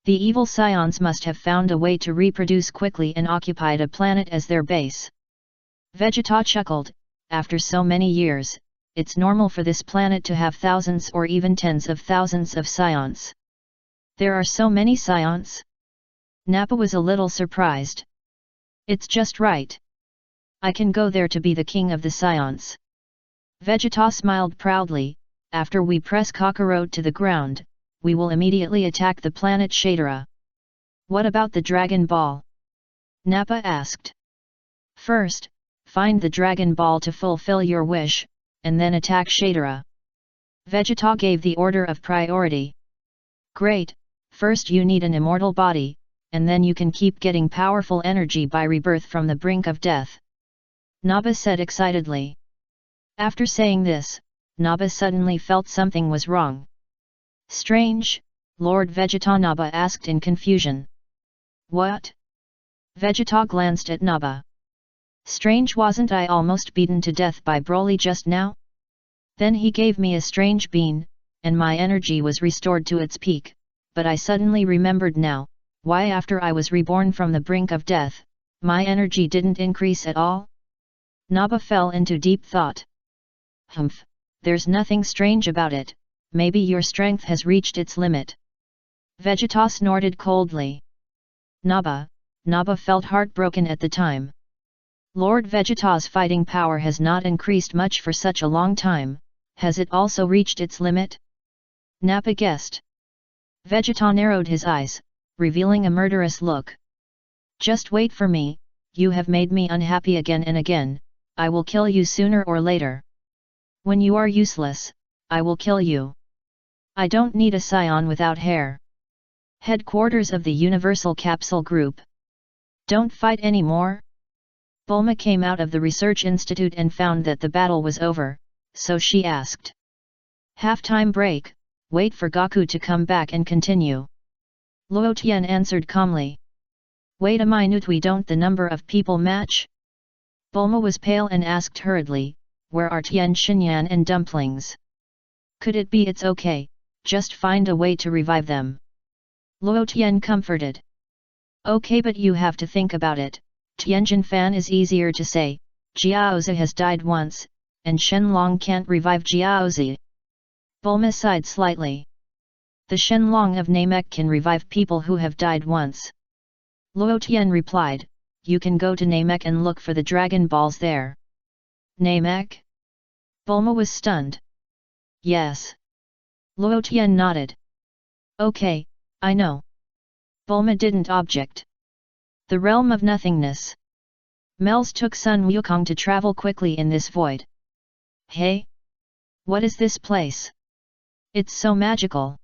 The evil Scions must have found a way to reproduce quickly and occupied a planet as their base. Vegeta chuckled. After so many years, it's normal for this planet to have thousands or even tens of thousands of Scions. There are so many Scions? Nappa was a little surprised. It's just right. I can go there to be the king of the Scions. Vegeta smiled proudly. After we press Kakarot to the ground, we will immediately attack the planet Shadera. What about the Dragon Ball? Nappa asked. First, find the Dragon Ball to fulfill your wish, and then attack Shadera. Vegeta gave the order of priority. Great, first you need an immortal body, and then you can keep getting powerful energy by rebirth from the brink of death. Nappa said excitedly. After saying this, Nappa suddenly felt something was wrong. Strange, Lord Vegeta, Nappa asked in confusion. What? Vegeta glanced at Nappa. Strange, wasn't I almost beaten to death by Broly just now? Then he gave me a strange bean, and my energy was restored to its peak, but I suddenly remembered now, why after I was reborn from the brink of death, my energy didn't increase at all? Nappa fell into deep thought. Humph, there's nothing strange about it, maybe your strength has reached its limit. Vegeta snorted coldly. Nappa felt heartbroken at the time. Lord Vegeta's fighting power has not increased much for such a long time, has it also reached its limit? Nappa guessed. Vegeta narrowed his eyes, revealing a murderous look. Just wait for me, you have made me unhappy again and again, I will kill you sooner or later. When you are useless, I will kill you. I don't need a Scion without hair. Headquarters of the Universal Capsule Group. Don't fight anymore? Bulma came out of the research institute and found that the battle was over, so she asked. Half-time break, wait for Goku to come back and continue. Luo Tian answered calmly. Wait a minute, we don't the number of people match? Bulma was pale and asked hurriedly, where are Tian Xinyan and Dumplings? Could it be it's okay, just find a way to revive them. Luo Tian comforted. Okay, but you have to think about it. Tianjin Fan is easier to say, Jiaozi has died once, and Shenlong can't revive Jiaozi. Bulma sighed slightly. The Shenlong of Namek can revive people who have died once. Luo Tian replied, you can go to Namek and look for the Dragon Balls there. Namek? Bulma was stunned. Yes. Luo Tian nodded. Okay, I know. Bulma didn't object. The realm of nothingness. Mel's took Sun Wukong to travel quickly in this void. Hey? What is this place? It's so magical.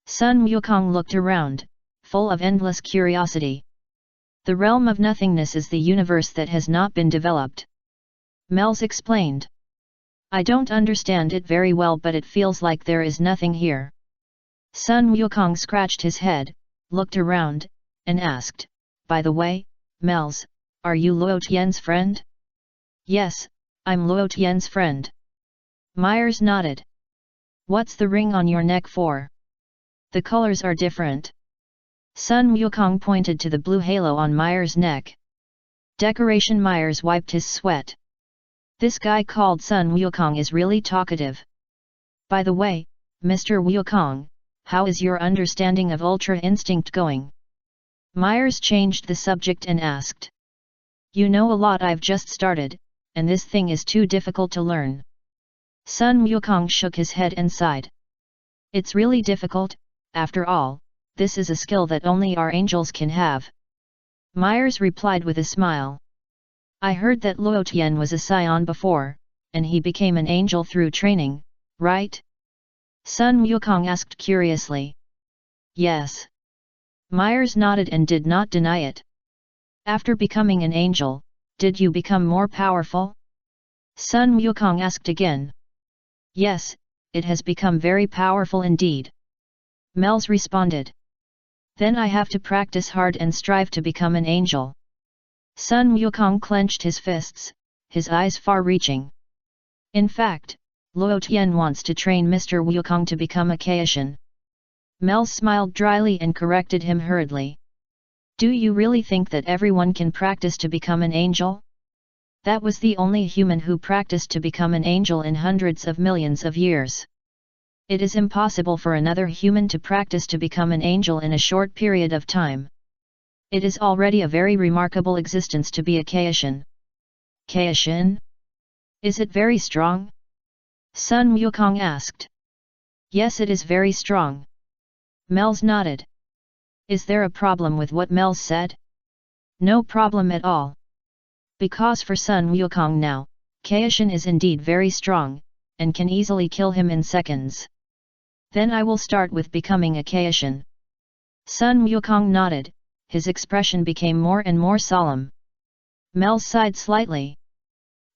Sun Wukong looked around, full of endless curiosity. The realm of nothingness is the universe that has not been developed. Mel's explained. I don't understand it very well, but it feels like there is nothing here. Sun Wukong scratched his head, looked around, and asked, by the way, Mel's, are you Luo Tian's friend? Yes, I'm Luo Tian's friend. Myers nodded. What's the ring on your neck for? The colors are different. Sun Wukong pointed to the blue halo on Myers' neck. Decoration. Myers wiped his sweat. This guy called Sun Wukong is really talkative. By the way, Mr. Wukong, how is your understanding of Ultra Instinct going? Myers changed the subject and asked. You know a lot. I've just started, and this thing is too difficult to learn. Sun Wukong shook his head and sighed. It's really difficult, after all, this is a skill that only our angels can have. Myers replied with a smile. I heard that Luo Tian was a Saiyan before, and he became an angel through training, right? Sun Wukong asked curiously. Yes. Myers nodded and did not deny it. After becoming an angel, did you become more powerful? Sun Wukong asked again. Yes, it has become very powerful indeed. Mel's responded. Then I have to practice hard and strive to become an angel. Sun Wukong clenched his fists, his eyes far-reaching. In fact, Luo Tian wants to train Mr. Wukong to become a Kaishan. Mel smiled dryly and corrected him hurriedly. Do you really think that everyone can practice to become an angel? That was the only human who practiced to become an angel in hundreds of millions of years. It is impossible for another human to practice to become an angel in a short period of time. It is already a very remarkable existence to be a Kaishan. Kaishan? Is it very strong? Sun Wukong asked. Yes, it is very strong. Mel's nodded. Is there a problem with what Mel said? No problem at all. Because for Sun Wukong now, Kaishan is indeed very strong, and can easily kill him in seconds. Then I will start with becoming a Kaishan. Sun Wukong nodded, his expression became more and more solemn. Mel sighed slightly.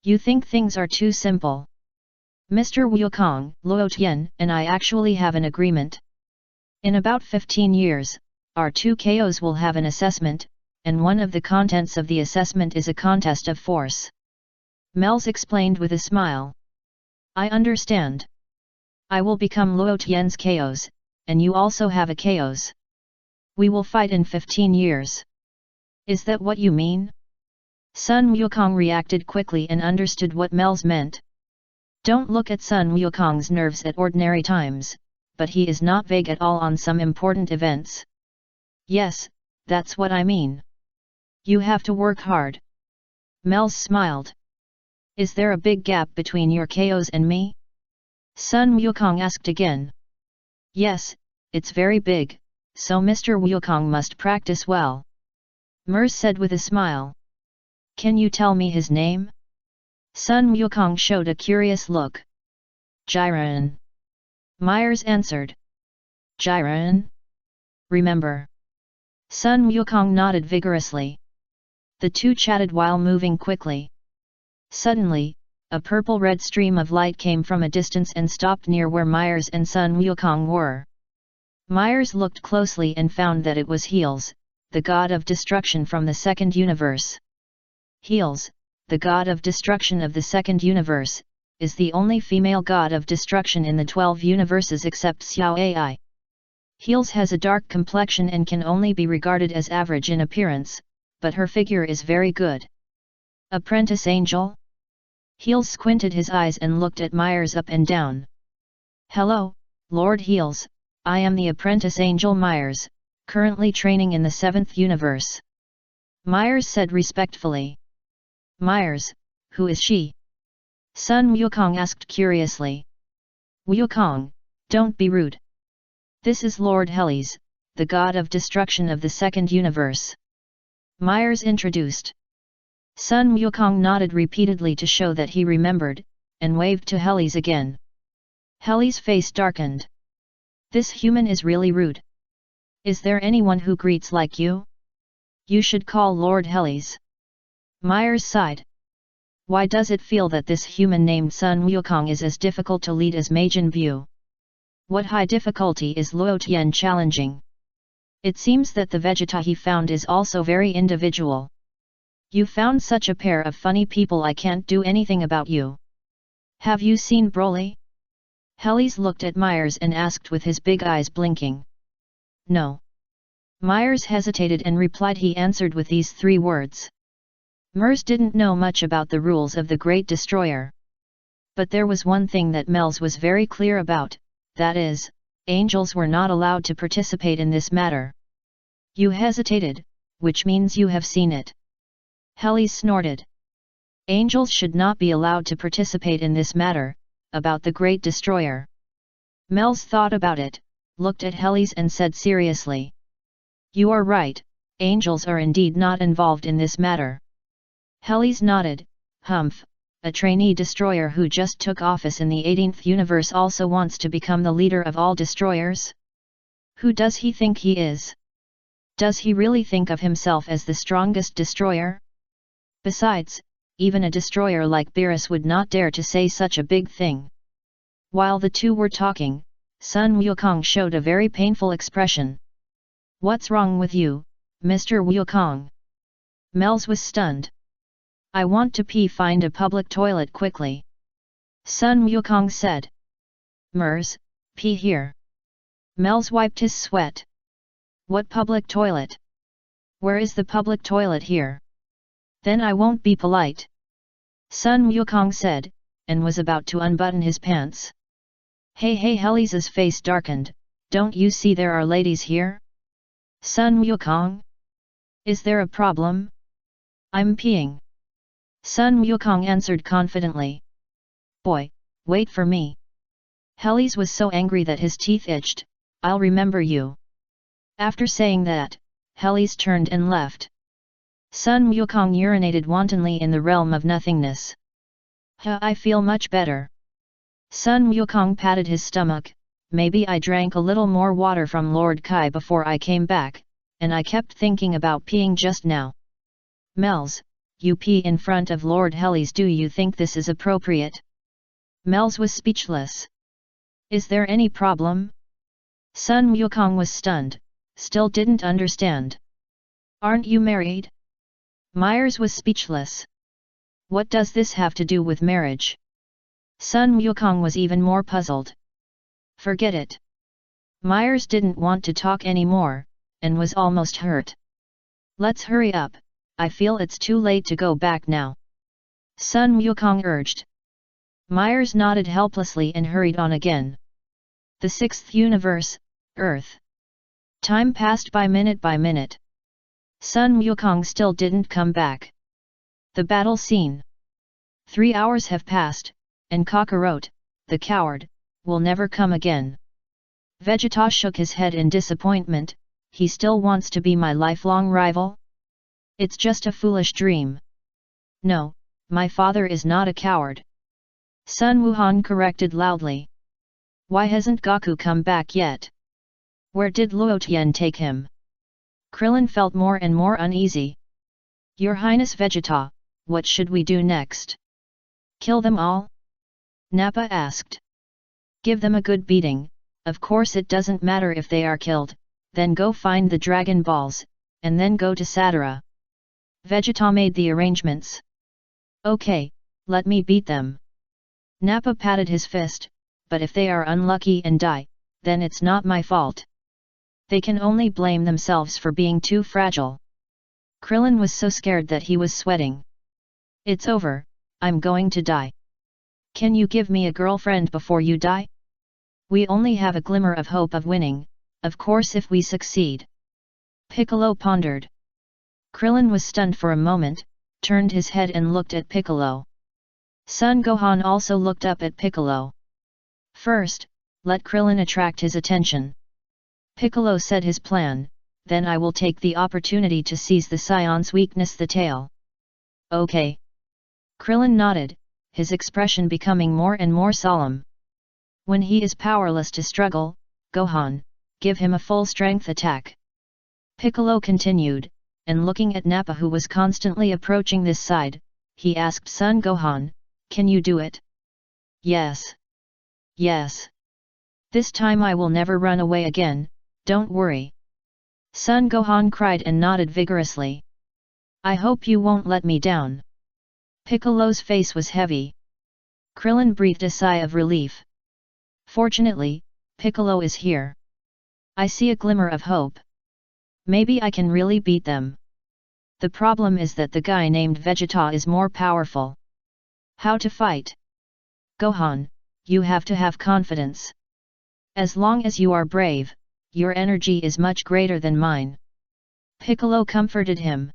You think things are too simple. Mr. Wukong, Luo Tian, and I actually have an agreement. In about 15 years, our two KOs will have an assessment, and one of the contents of the assessment is a contest of force. Mel's explained with a smile. I understand. I will become Luo Tian's KOs, and you also have a KOs. We will fight in 15 years. Is that what you mean? Sun Wukong reacted quickly and understood what Mel's meant. Don't look at Sun Wukong's nerves at ordinary times, but he is not vague at all on some important events. Yes, that's what I mean. You have to work hard. Mel smiled. Is there a big gap between your KOs and me? Sun Wukong asked again. Yes, it's very big, so Mr. Wukong must practice well. Mers said with a smile. Can you tell me his name? Sun Wukong showed a curious look. Jiren. Myers answered. Jiren? Remember. Sun Wukong nodded vigorously. The two chatted while moving quickly. Suddenly, a purple-red stream of light came from a distance and stopped near where Myers and Sun Wukong were. Myers looked closely and found that it was Heels, the god of destruction from the second universe. Heels, the god of destruction of the second universe, is the only female god of destruction in the 12 universes except Xiao Ai. Heels has a dark complexion and can only be regarded as average in appearance, but her figure is very good. Apprentice angel? Heels squinted his eyes and looked at Myers up and down. Hello, Lord Heels, I am the apprentice angel Myers, currently training in the 7th universe. Myers said respectfully. Myers, who is she? Sun Wukong asked curiously. Wukong, don't be rude. This is Lord Helis, the god of destruction of the second universe. Myers introduced. Sun Wukong nodded repeatedly to show that he remembered, and waved to Heli's again. Heli's face darkened. This human is really rude. Is there anyone who greets like you? You should call Lord Heli's. Myers sighed. Why does it feel that this human named Sun Wukong is as difficult to lead as Majin Buu? What high difficulty is Luo Tian challenging? It seems that the Vegeta he found is also very individual. You found such a pair of funny people, I can't do anything about you. Have you seen Broly? Heli's looked at Myers and asked with his big eyes blinking. No. Myers hesitated and replied. He answered with these 3 words. Myers didn't know much about the rules of the Great Destroyer. But there was one thing that Mels was very clear about, that is, angels were not allowed to participate in this matter. You hesitated, which means you have seen it. Heli snorted. Angels should not be allowed to participate in this matter, about the Great Destroyer. Mels thought about it, looked at Heli's and said seriously. You are right, angels are indeed not involved in this matter. Heli's nodded. Humph, a trainee destroyer who just took office in the 18th universe also wants to become the leader of all destroyers? Who does he think he is? Does he really think of himself as the strongest destroyer? Besides, even a destroyer like Beerus would not dare to say such a big thing. While the two were talking, Sun Wukong showed a very painful expression. What's wrong with you, Mr. Wukong? Mels was stunned. I want to pee. Find a public toilet quickly. Sun Wukong said. Mers, pee here. Mels wiped his sweat. What public toilet? Where is the public toilet here? Then I won't be polite. Sun Wukong said, and was about to unbutton his pants. Hey Heli's face darkened. Don't you see there are ladies here? Sun Wukong? Is there a problem? I'm peeing. Sun Wukong answered confidently. Boy, wait for me. Heli's was so angry that his teeth itched. I'll remember you. After saying that, Heli's turned and left. Sun Wukong urinated wantonly in the realm of nothingness. I feel much better. Sun Wukong patted his stomach. Maybe I drank a little more water from Lord Kai before I came back, and I kept thinking about peeing just now. Mels, you pee in front of Lord Heli's. Do you think this is appropriate? Mels was speechless. Is there any problem? Sun Wukong was stunned, still didn't understand. Aren't you married? Myers was speechless. What does this have to do with marriage? Sun Wukong was even more puzzled. Forget it. Myers didn't want to talk anymore, and was almost hurt. Let's hurry up, I feel it's too late to go back now. Sun Wukong urged. Myers nodded helplessly and hurried on again. The 6th universe, Earth. Time passed by minute. Sun Wukong still didn't come back. The battle scene. 3 hours have passed, and Kakarot, the coward, will never come again. Vegeta shook his head in disappointment. He still wants to be my lifelong rival? It's just a foolish dream. No, my father is not a coward. Sun Wuhan corrected loudly. Why hasn't Goku come back yet? Where did Luo Tian take him? Krillin felt more and more uneasy. Your Highness Vegeta, what should we do next? Kill them all? Nappa asked. Give them a good beating. Of course it doesn't matter if they are killed, then go find the Dragon Balls, and then go to Satara. Vegeta made the arrangements. Okay, let me beat them. Nappa patted his fist, but if they are unlucky and die, then it's not my fault. They can only blame themselves for being too fragile. Krillin was so scared that he was sweating. It's over, I'm going to die. Can you give me a girlfriend before you die? We only have a glimmer of hope of winning, of course if we succeed. Piccolo pondered. Krillin was stunned for a moment, turned his head and looked at Piccolo. Son Gohan also looked up at Piccolo. First, let Krillin attract his attention. Piccolo said his plan, then I will take the opportunity to seize the Saiyan's weakness, the tail. Okay. Krillin nodded, his expression becoming more and more solemn. When he is powerless to struggle, Gohan, give him a full-strength attack. Piccolo continued, and looking at Nappa who was constantly approaching this side, he asked Son Gohan, can you do it? Yes. Yes. This time I will never run away again, don't worry. Son Gohan cried and nodded vigorously. I hope you won't let me down. Piccolo's face was heavy. Krillin breathed a sigh of relief. Fortunately, Piccolo is here. I see a glimmer of hope. Maybe I can really beat them. The problem is that the guy named Vegeta is more powerful. How to fight? Gohan, you have to have confidence. As long as you are brave, your energy is much greater than mine. Piccolo comforted him.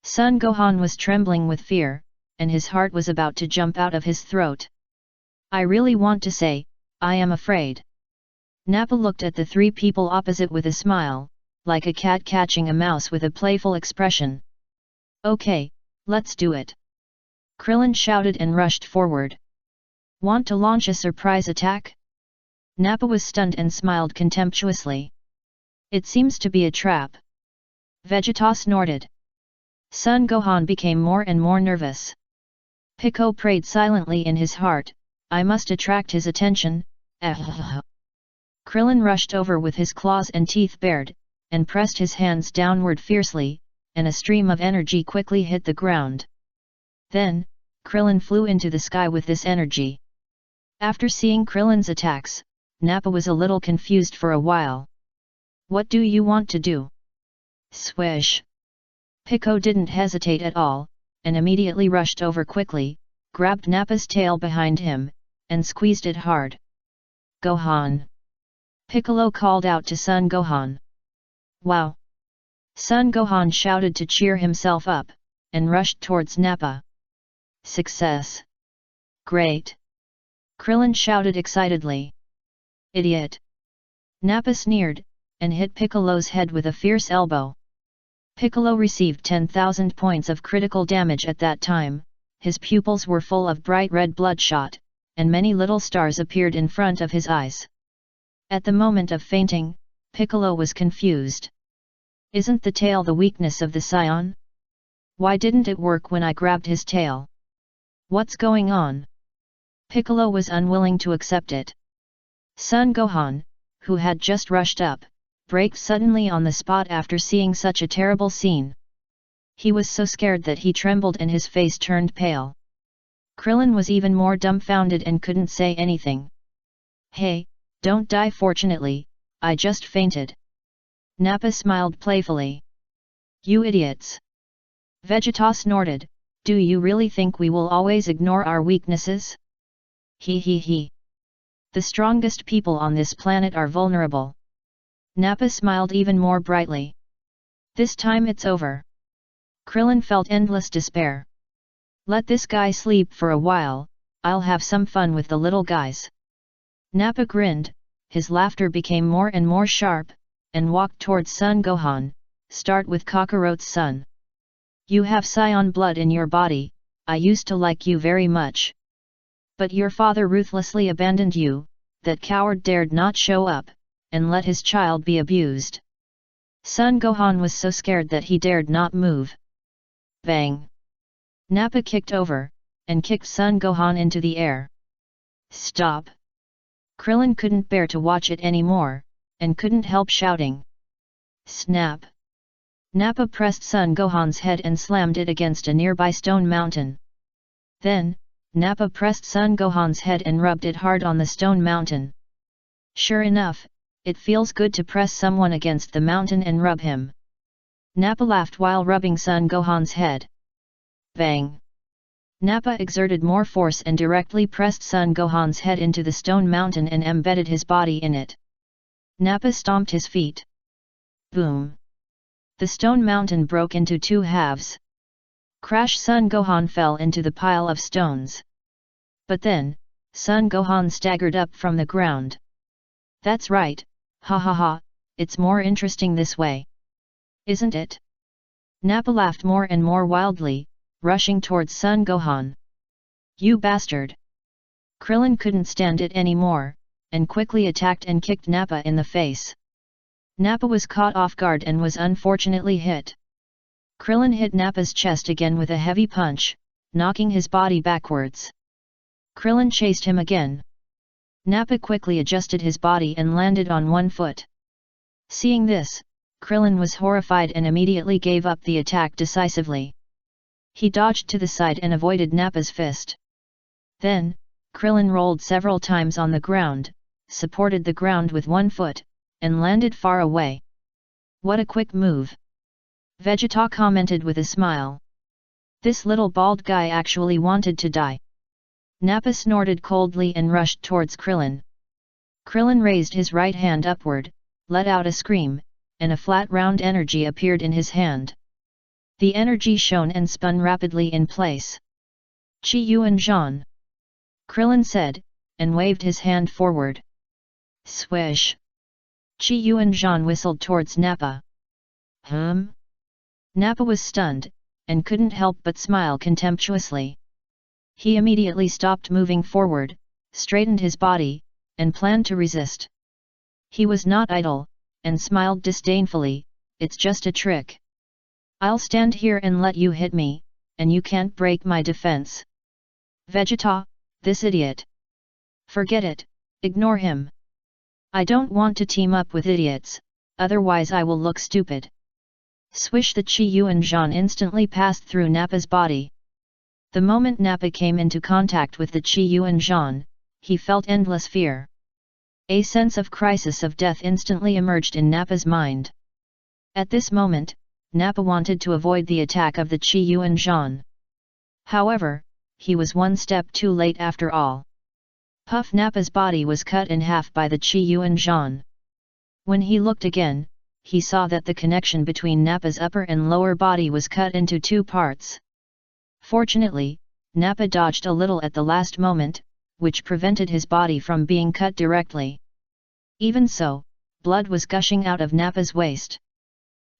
Son Gohan was trembling with fear, and his heart was about to jump out of his throat. I really want to say, I am afraid. Nappa looked at the three people opposite with a smile, like a cat catching a mouse with a playful expression. Okay, let's do it. Krillin shouted and rushed forward. Want to launch a surprise attack? Nappa was stunned and smiled contemptuously. It seems to be a trap. Vegeta snorted. Son Gohan became more and more nervous. Piccolo prayed silently in his heart, I must attract his attention. Krillin rushed over with his claws and teeth bared, and pressed his hands downward fiercely, and a stream of energy quickly hit the ground. Then, Krillin flew into the sky with this energy. After seeing Krillin's attacks, Nappa was a little confused for a while. What do you want to do? Swish! Piccolo didn't hesitate at all, and immediately rushed over quickly, grabbed Nappa's tail behind him, and squeezed it hard. Gohan! Piccolo called out to Son Gohan. Wow! Son Gohan shouted to cheer himself up, and rushed towards Nappa. Success! Great! Krillin shouted excitedly. Idiot! Nappa sneered, and hit Piccolo's head with a fierce elbow. Piccolo received 10,000 points of critical damage at that time, his pupils were full of bright red bloodshot, and many little stars appeared in front of his eyes. At the moment of fainting, Piccolo was confused. Isn't the tail the weakness of the Saiyan? Why didn't it work when I grabbed his tail? What's going on? Piccolo was unwilling to accept it. Son Gohan, who had just rushed up, braked suddenly on the spot after seeing such a terrible scene. He was so scared that he trembled and his face turned pale. Krillin was even more dumbfounded and couldn't say anything. Hey, don't die, fortunately, I just fainted. Nappa smiled playfully. You idiots! Vegeta snorted, do you really think we will always ignore our weaknesses? He. The strongest people on this planet are vulnerable. Nappa smiled even more brightly. This time it's over. Krillin felt endless despair. Let this guy sleep for a while, I'll have some fun with the little guys. Nappa grinned, his laughter became more and more sharp, and walked towards Son Gohan. Start with Kakaroto's son. You have Saiyan blood in your body, I used to like you very much. But your father ruthlessly abandoned you, that coward dared not show up, and let his child be abused. Son Gohan was so scared that he dared not move. Bang! Nappa kicked over, and kicked Son Gohan into the air. Stop! Krillin couldn't bear to watch it anymore, and couldn't help shouting. Snap! Nappa pressed Son Gohan's head and slammed it against a nearby stone mountain. Then, Nappa pressed Son Gohan's head and rubbed it hard on the stone mountain. Sure enough, it feels good to press someone against the mountain and rub him. Nappa laughed while rubbing Son Gohan's head. Bang! Nappa exerted more force and directly pressed Son Gohan's head into the stone mountain and embedded his body in it. Nappa stomped his feet. Boom! The stone mountain broke into two halves. Crash! Son Gohan fell into the pile of stones. But then, Son Gohan staggered up from the ground. That's right, ha ha ha, it's more interesting this way. Isn't it? Nappa laughed more and more wildly, rushing towards Sun Gohan. You bastard! Krillin couldn't stand it anymore, and quickly attacked and kicked Nappa in the face. Nappa was caught off guard and was unfortunately hit. Krillin hit Nappa's chest again with a heavy punch, knocking his body backwards. Krillin chased him again. Nappa quickly adjusted his body and landed on one foot. Seeing this, Krillin was horrified and immediately gave up the attack decisively. He dodged to the side and avoided Nappa's fist. Then, Krillin rolled several times on the ground, supported the ground with one foot, and landed far away. What a quick move! Vegeta commented with a smile. This little bald guy actually wanted to die. Nappa snorted coldly and rushed towards Krillin. Krillin raised his right hand upward, let out a scream, and a flat round energy appeared in his hand. The energy shone and spun rapidly in place. Chi Yuan Zhan! Krillin said, and waved his hand forward. Swish! Chi Yuan Zhan whistled towards Nappa. Nappa was stunned, and couldn't help but smile contemptuously. He immediately stopped moving forward, straightened his body, and planned to resist. He was not idle, and smiled disdainfully, it's just a trick. I'll stand here and let you hit me, and you can't break my defense. Vegeta, this idiot. Forget it, ignore him. I don't want to team up with idiots, otherwise I will look stupid. Swish! The Chi Yuan Zhan instantly passed through Nappa's body. The moment Nappa came into contact with the Chi Yuan Zhan, he felt endless fear. A sense of crisis of death instantly emerged in Nappa's mind. At this moment, Nappa wanted to avoid the attack of the Chi Yuan Zhan. However, he was one step too late after all. Puff! Nappa's body was cut in half by the Chi Yuan Zhan. When he looked again, he saw that the connection between Nappa's upper and lower body was cut into two parts. Fortunately, Nappa dodged a little at the last moment, which prevented his body from being cut directly. Even so, blood was gushing out of Nappa's waist.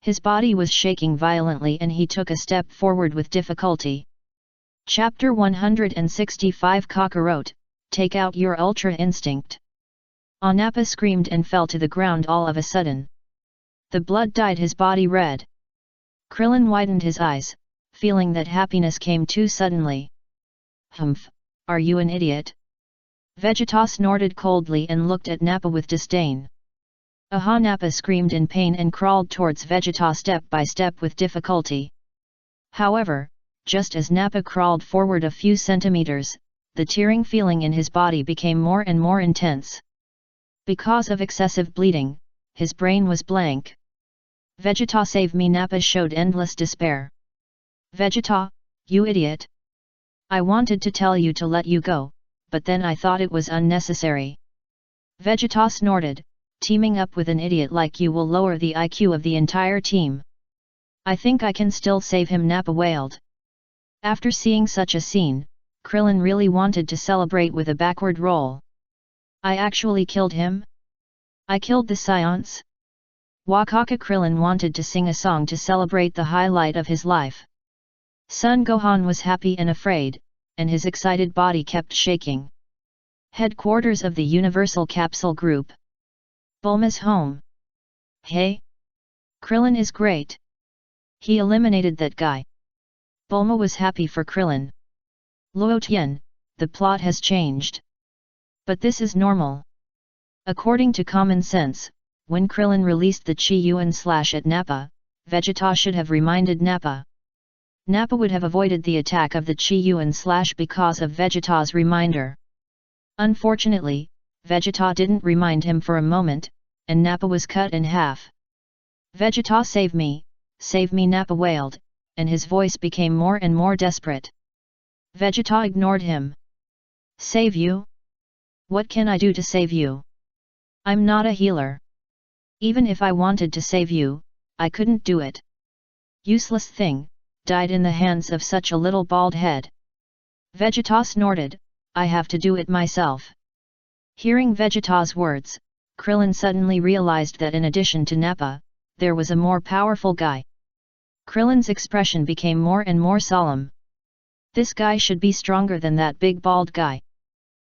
His body was shaking violently and he took a step forward with difficulty. Chapter 165 Kakarot, take out your Ultra Instinct. Nappa screamed and fell to the ground all of a sudden. The blood dyed his body red. Krillin widened his eyes, feeling that happiness came too suddenly. Humph, are you an idiot? Vegeta snorted coldly and looked at Nappa with disdain. Aha! Nappa screamed in pain and crawled towards Vegeta step by step with difficulty. However, just as Nappa crawled forward a few centimeters, the tearing feeling in his body became more and more intense. Because of excessive bleeding, his brain was blank. Vegeta, save me! Nappa showed endless despair. Vegeta, you idiot! I wanted to tell you to let you go, but then I thought it was unnecessary. Vegeta snorted, teaming up with an idiot like you will lower the IQ of the entire team. I think I can still save him, Nappa wailed. After seeing such a scene, Krillin really wanted to celebrate with a backward roll. I actually killed him? I killed the Saiyans? Wakaka! Krillin wanted to sing a song to celebrate the highlight of his life. Son Gohan was happy and afraid, and his excited body kept shaking. Headquarters of the Universal Capsule Group. Bulma's home. Hey! Krillin is great! He eliminated that guy. Bulma was happy for Krillin. Luo Tian, the plot has changed. But this is normal. According to common sense, when Krillin released the Chi Yuan slash at Nappa, Vegeta should have reminded Nappa. Nappa would have avoided the attack of the Chi Yuan slash because of Vegeta's reminder. Unfortunately, Vegeta didn't remind him for a moment, and Nappa was cut in half. Vegeta, save me, Nappa wailed, and his voice became more and more desperate. Vegeta ignored him. Save you? What can I do to save you? I'm not a healer. Even if I wanted to save you, I couldn't do it. Useless thing, died in the hands of such a little bald head. Vegeta snorted, I have to do it myself. Hearing Vegeta's words, Krillin suddenly realized that in addition to Nappa, there was a more powerful guy. Krillin's expression became more and more solemn. This guy should be stronger than that big bald guy.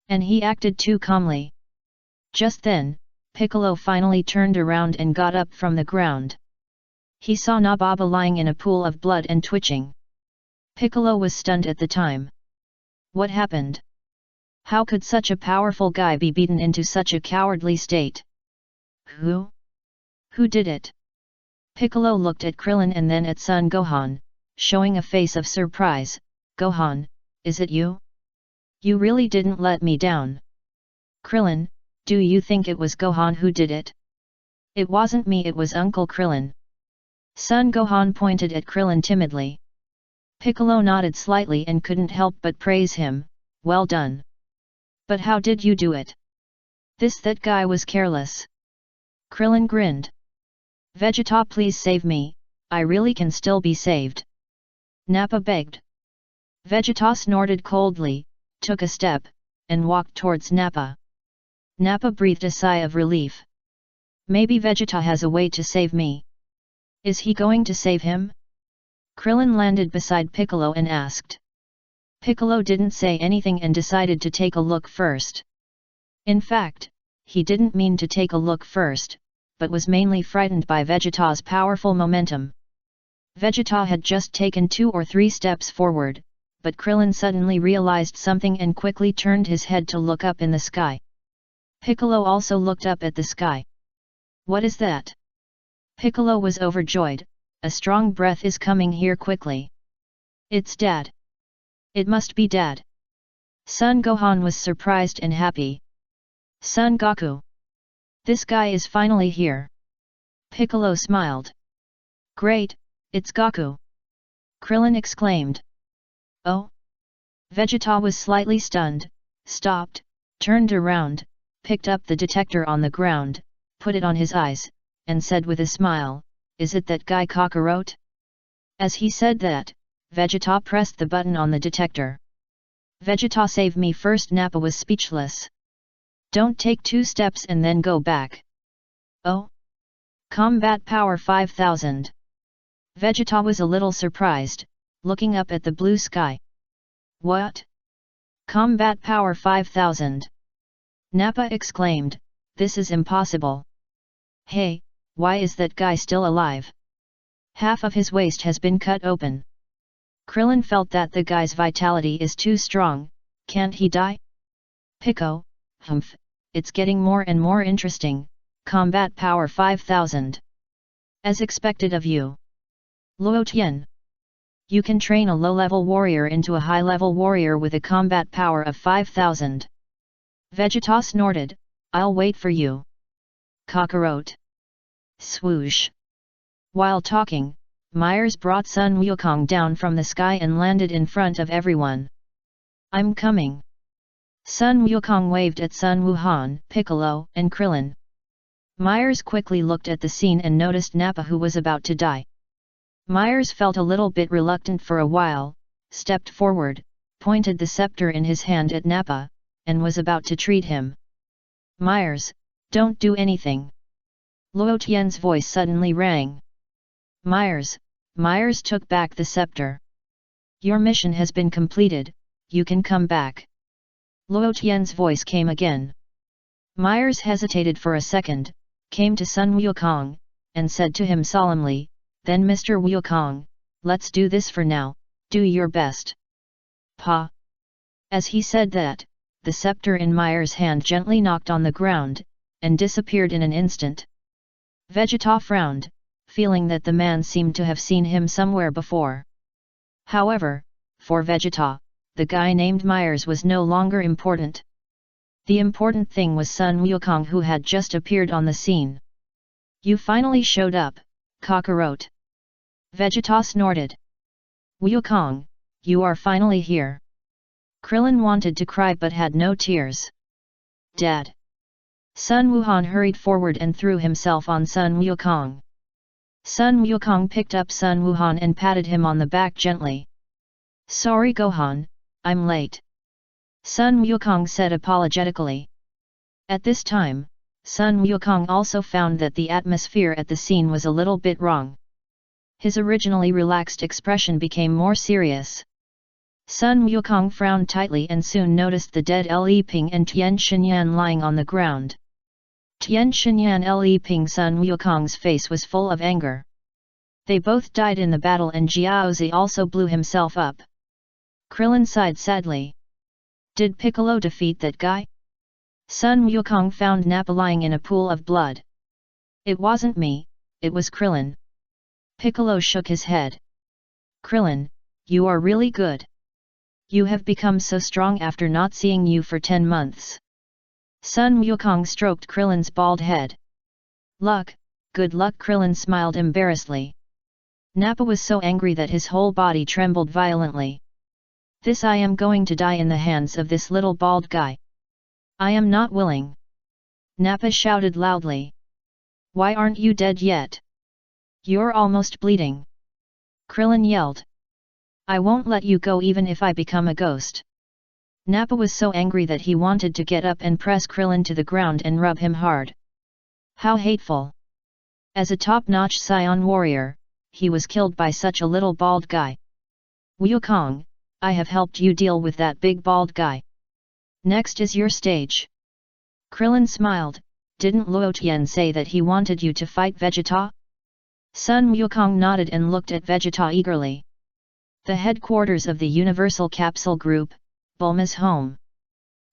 And he acted too calmly. Just then, Piccolo finally turned around and got up from the ground. He saw Nababa lying in a pool of blood and twitching. Piccolo was stunned at the time. What happened? How could such a powerful guy be beaten into such a cowardly state? Who? Who did it? Piccolo looked at Krillin and then at Son Gohan, showing a face of surprise. Gohan, is it you? You really didn't let me down. Krillin, do you think it was Gohan who did it? It wasn't me, it was Uncle Krillin. Son Gohan pointed at Krillin timidly. Piccolo nodded slightly and couldn't help but praise him. Well done. But how did you do it? That guy was careless. Krillin grinned. Vegeta, please save me, I really can still be saved. Nappa begged. Vegeta snorted coldly, took a step, and walked towards Nappa. Nappa breathed a sigh of relief. Maybe Vegeta has a way to save me. Is he going to save him? Krillin landed beside Piccolo and asked. Piccolo didn't say anything and decided to take a look first. In fact, he didn't mean to take a look first, but was mainly frightened by Vegeta's powerful momentum. Vegeta had just taken 2 or 3 steps forward, but Krillin suddenly realized something and quickly turned his head to look up in the sky. Piccolo also looked up at the sky. What is that? Piccolo was overjoyed. A strong breath is coming here quickly. It's Dad. It must be Dad. Son Gohan was surprised and happy. Son Goku. This guy is finally here. Piccolo smiled. Great, it's Goku. Krillin exclaimed. Oh? Vegeta was slightly stunned, stopped, turned around, picked up the detector on the ground, put it on his eyes, and said with a smile, is it that guy Kakarot? As he said that, Vegeta pressed the button on the detector. Vegeta, save me first. Nappa was speechless. Don't take 2 steps and then go back. Oh? Combat Power 5000. Vegeta was a little surprised, looking up at the blue sky. What? Combat Power 5000. Nappa exclaimed, this is impossible. Hey, why is that guy still alive? Half of his waist has been cut open. Krillin felt that the guy's vitality is too strong, can't he die? Pico, humph, it's getting more and more interesting. Combat Power 5000. As expected of you. Luo Tian. You can train a low-level warrior into a high-level warrior with a combat power of 5000. Vegeta snorted, I'll wait for you. Kakarot. Swoosh. While talking, Myers brought Sun Wukong down from the sky and landed in front of everyone. I'm coming. Sun Wukong waved at Sun Wuhan, Piccolo, and Krillin. Myers quickly looked at the scene and noticed Nappa, who was about to die. Myers felt a little bit reluctant for a while, stepped forward, pointed the scepter in his hand at Nappa, and was about to treat him. Myers, don't do anything. Luo Tian's voice suddenly rang. Myers took back the scepter. Your mission has been completed, you can come back. Luo Tian's voice came again. Myers hesitated for a second, came to Sun Wukong, and said to him solemnly, then Mr. Wukong, let's do this for now, do your best. Pa. As he said that, the scepter in Myers' hand gently knocked on the ground, and disappeared in an instant. Vegeta frowned, feeling that the man seemed to have seen him somewhere before. However, for Vegeta, the guy named Myers was no longer important. The important thing was Sun Wukong, who had just appeared on the scene. You finally showed up, Kakarot. Vegeta snorted. Wukong, you are finally here. Krillin wanted to cry but had no tears. Dad. Sun Wuhan hurried forward and threw himself on Sun Wukong. Sun Wukong picked up Sun Wuhan and patted him on the back gently. Sorry Gohan, I'm late. Sun Wukong said apologetically. At this time, Sun Wukong also found that the atmosphere at the scene was a little bit wrong. His originally relaxed expression became more serious. Sun Wukong frowned tightly and soon noticed the dead Li Ping and Tian Xinyan lying on the ground. Tian Xinyan and Li Ping. Sun Wukong's face was full of anger. They both died in the battle and Jiaozi also blew himself up. Krillin sighed sadly. Did Piccolo defeat that guy? Sun Wukong found Nappa lying in a pool of blood. It wasn't me, it was Krillin. Piccolo shook his head. Krillin, you are really good. You have become so strong after not seeing you for 10 months. Sun Wukong stroked Krillin's bald head. Luck, good luck. Krillin smiled embarrassedly. Nappa was so angry that his whole body trembled violently. This I am going to die in the hands of this little bald guy. I am not willing. Nappa shouted loudly. Why aren't you dead yet? You're almost bleeding. Krillin yelled. I won't let you go even if I become a ghost. Nappa was so angry that he wanted to get up and press Krillin to the ground and rub him hard. How hateful! As a top-notch Saiyan warrior, he was killed by such a little bald guy. Wukong, I have helped you deal with that big bald guy. Next is your stage. Krillin smiled. Didn't Luo Tian say that he wanted you to fight Vegeta? Sun Wukong nodded and looked at Vegeta eagerly. The headquarters of the Universal Capsule Group, Bulma's home.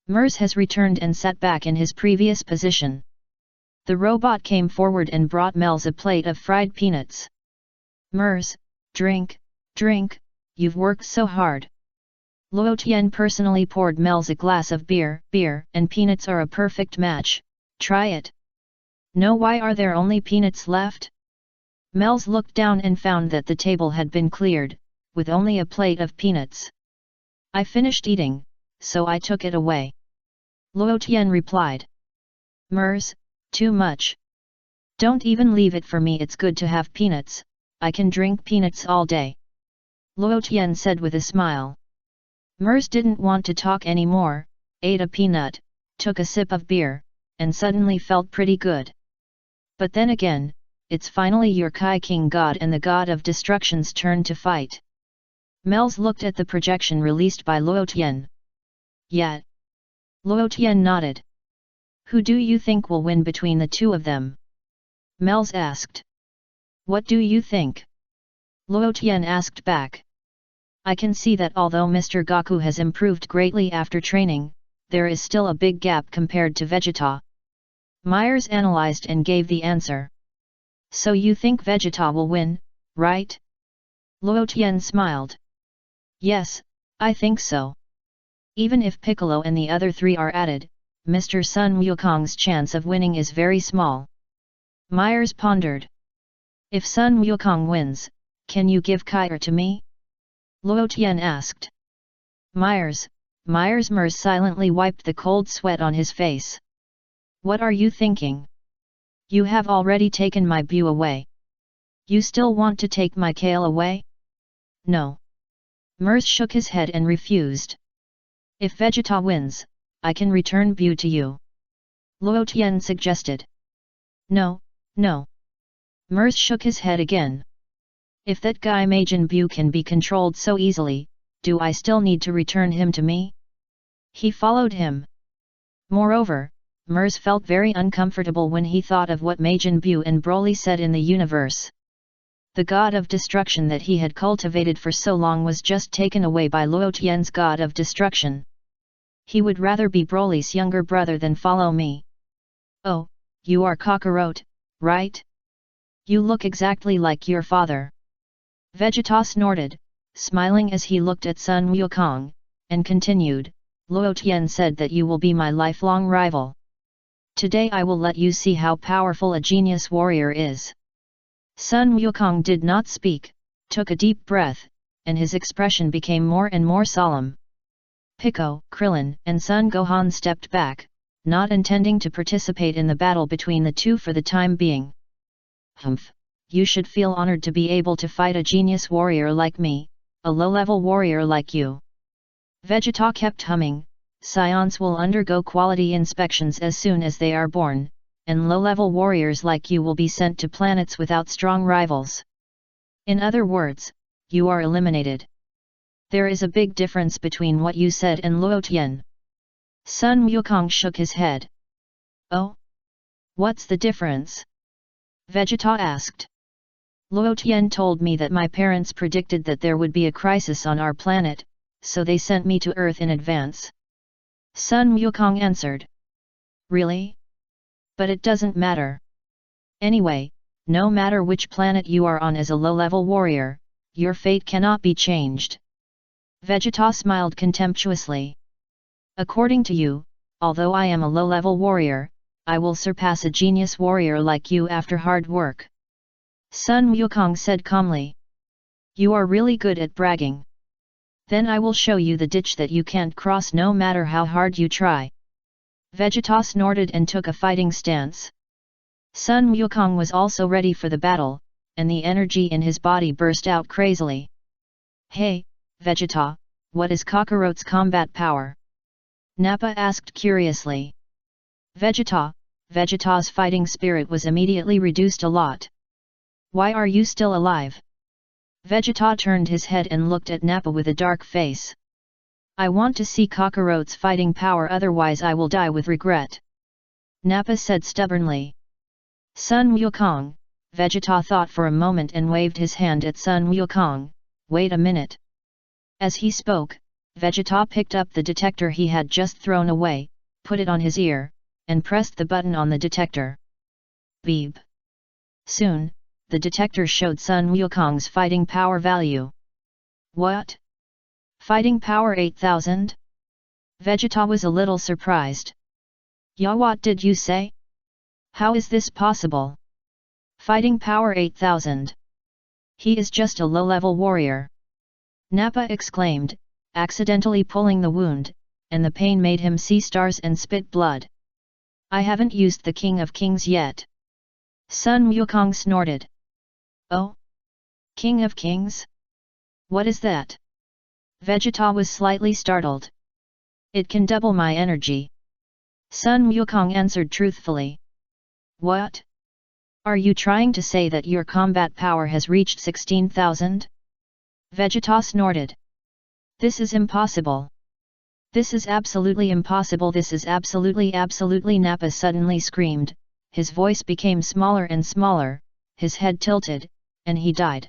Mers has returned and sat back in his previous position. The robot came forward and brought Mels a plate of fried peanuts. Mers, drink, you've worked so hard. Luo Tian personally poured Mels a glass of beer, and peanuts are a perfect match, try it. No, why are there only peanuts left? Mels looked down and found that the table had been cleared, with only a plate of peanuts. I finished eating, so I took it away. Luo Tian replied. Mers, too much. Don't even leave it for me, it's good to have peanuts, I can drink peanuts all day. Luo Tian said with a smile. Mers didn't want to talk anymore, ate a peanut, took a sip of beer, and suddenly felt pretty good. But then again, it's finally your Kai King God and the God of Destruction's turn to fight. Mels looked at the projection released by Luo Tian. Yeah. Luo Tian nodded. Who do you think will win between the two of them? Mels asked. What do you think? Luo Tian asked back. I can see that although Mr. Goku has improved greatly after training, there is still a big gap compared to Vegeta. Myers analyzed and gave the answer. So you think Vegeta will win, right? Luo Tian smiled. Yes, I think so. Even if Piccolo and the other three are added, Mr. Sun Wukong's chance of winning is very small. Myers pondered. If Sun Wukong wins, can you give Kai to me? Luo Tian asked. Myers Mers silently wiped the cold sweat on his face. What are you thinking? You have already taken my Bu away. You still want to take my Kale away? No. Mers shook his head and refused. If Vegeta wins, I can return Bu to you. Luo Tian suggested. No. Mers shook his head again. If that guy Majin Bu can be controlled so easily, do I still need to return him to me? He followed him. Moreover, Mers felt very uncomfortable when he thought of what Majin Bu and Broly said in the universe. The god of destruction that he had cultivated for so long was just taken away by Luo Tian's god of destruction. He would rather be Broly's younger brother than follow me. Oh, you are Kakarot, right? You look exactly like your father. Vegeta snorted, smiling as he looked at Sun Wukong, and continued, Luo Tian said that you will be my lifelong rival. Today I will let you see how powerful a genius warrior is. Sun Wukong did not speak, took a deep breath, and his expression became more and more solemn. Piccolo, Krillin, and Son Gohan stepped back, not intending to participate in the battle between the two for the time being. Humph! You should feel honored to be able to fight a genius warrior like me, a low-level warrior like you. Vegeta kept humming, Saiyans will undergo quality inspections as soon as they are born, and low-level warriors like you will be sent to planets without strong rivals. In other words, you are eliminated. There is a big difference between what you said and Luo Tian. Sun Wukong shook his head. Oh? What's the difference? Vegeta asked. Luo Tian told me that my parents predicted that there would be a crisis on our planet, so they sent me to Earth in advance. Sun Wukong answered. Really? But it doesn't matter. Anyway, no matter which planet you are on as a low-level warrior, your fate cannot be changed. Vegeta smiled contemptuously. According to you, although I am a low-level warrior, I will surpass a genius warrior like you after hard work. Sun Wukong said calmly. You are really good at bragging. Then I will show you the ditch that you can't cross no matter how hard you try. Vegeta snorted and took a fighting stance. Sun Wukong was also ready for the battle, and the energy in his body burst out crazily. Hey, Vegeta, what is Kakarot's combat power? Nappa asked curiously. Vegeta's fighting spirit was immediately reduced a lot. Why are you still alive? Vegeta turned his head and looked at Nappa with a dark face. I want to see Kakarot's fighting power, otherwise I will die with regret. Nappa said stubbornly. Sun Wukong, Vegeta thought for a moment and waved his hand at Sun Wukong. Wait a minute. As he spoke, Vegeta picked up the detector he had just thrown away, put it on his ear, and pressed the button on the detector. Beep. Soon, the detector showed Sun Wukong's fighting power value. What? Fighting power 8000? Vegeta was a little surprised. Yeah, what did you say? How is this possible? Fighting power 8000. He is just a low-level warrior. Nappa exclaimed, accidentally pulling the wound, and the pain made him see stars and spit blood. I haven't used the King of Kings yet. Sun Wukong snorted. Oh? King of Kings? What is that? Vegeta was slightly startled. It can double my energy. Sun Wukong answered truthfully. What? Are you trying to say that your combat power has reached 16,000? Vegeta snorted. This is impossible. This is absolutely impossible. This is absolutely. Nappa suddenly screamed, his voice became smaller and smaller, his head tilted, and he died.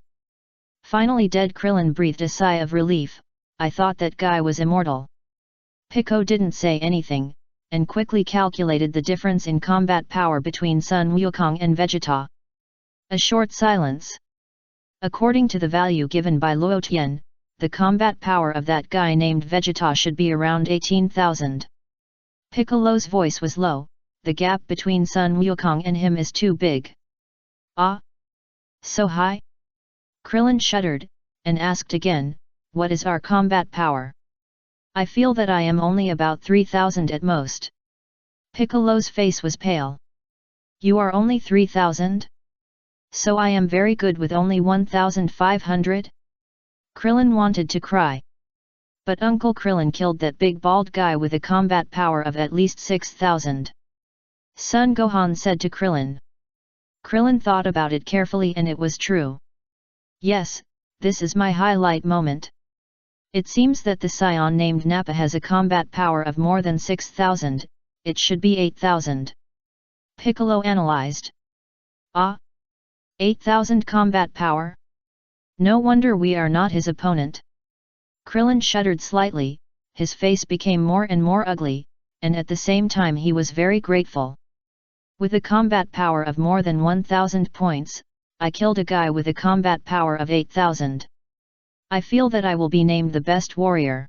Finally dead. Krillin breathed a sigh of relief. I thought that guy was immortal. Piccolo didn't say anything, and quickly calculated the difference in combat power between Sun Wukong and Vegeta. A short silence. According to the value given by Luo Tian, the combat power of that guy named Vegeta should be around 18,000. Piccolo's voice was low, the gap between Sun Wukong and him is too big. Ah? So high? Krillin shuddered, and asked again, what is our combat power? I feel that I am only about 3,000 at most. Piccolo's face was pale. You are only 3,000? So I am very good with only 1,500? Krillin wanted to cry. But Uncle Krillin killed that big bald guy with a combat power of at least 6,000. Son Gohan said to Krillin. Krillin thought about it carefully and it was true. Yes, this is my highlight moment. It seems that the Saiyan named Nappa has a combat power of more than 6,000, it should be 8,000. Piccolo analyzed. Ah? 8,000 combat power? No wonder we are not his opponent. Krillin shuddered slightly, his face became more and more ugly, and at the same time he was very grateful. With a combat power of more than 1,000 points, I killed a guy with a combat power of 8,000. I feel that I will be named the best warrior.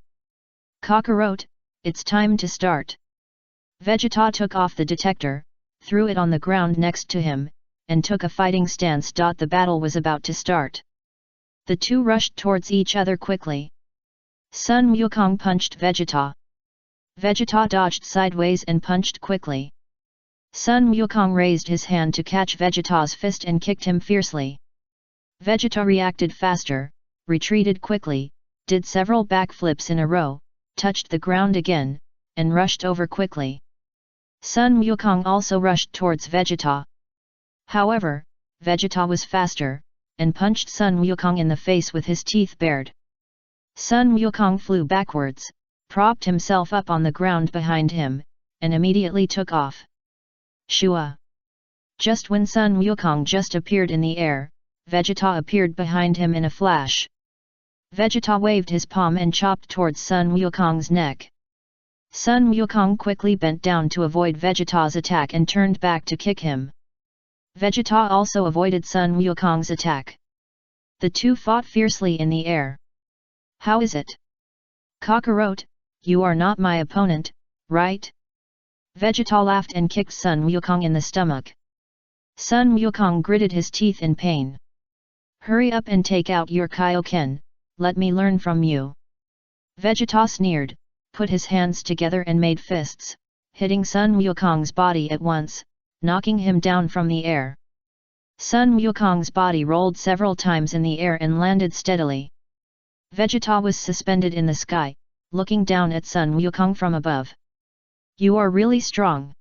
Kakarot, it's time to start. Vegeta took off the detector, threw it on the ground next to him, and took a fighting stance. The battle was about to start. The two rushed towards each other quickly. Sun Wukong punched Vegeta. Vegeta dodged sideways and punched quickly. Sun Wukong raised his hand to catch Vegeta's fist and kicked him fiercely. Vegeta reacted faster, retreated quickly, did several backflips in a row, touched the ground again, and rushed over quickly. Sun Wukong also rushed towards Vegeta. However, Vegeta was faster, and punched Sun Wukong in the face with his teeth bared. Sun Wukong flew backwards, propped himself up on the ground behind him, and immediately took off. Shua! Just when Sun Wukong just appeared in the air, Vegeta appeared behind him in a flash. Vegeta waved his palm and chopped towards Sun Wukong's neck. Sun Wukong quickly bent down to avoid Vegeta's attack and turned back to kick him. Vegeta also avoided Sun Wukong's attack. The two fought fiercely in the air. How is it? Kakarot, you are not my opponent, right? Vegeta laughed and kicked Sun Wukong in the stomach. Sun Wukong gritted his teeth in pain. Hurry up and take out your Kaioken, let me learn from you. Vegeta sneered, put his hands together and made fists, hitting Sun Wukong's body at once, knocking him down from the air. Sun Wukong's body rolled several times in the air and landed steadily. Vegeta was suspended in the sky, looking down at Sun Wukong from above. You are really strong.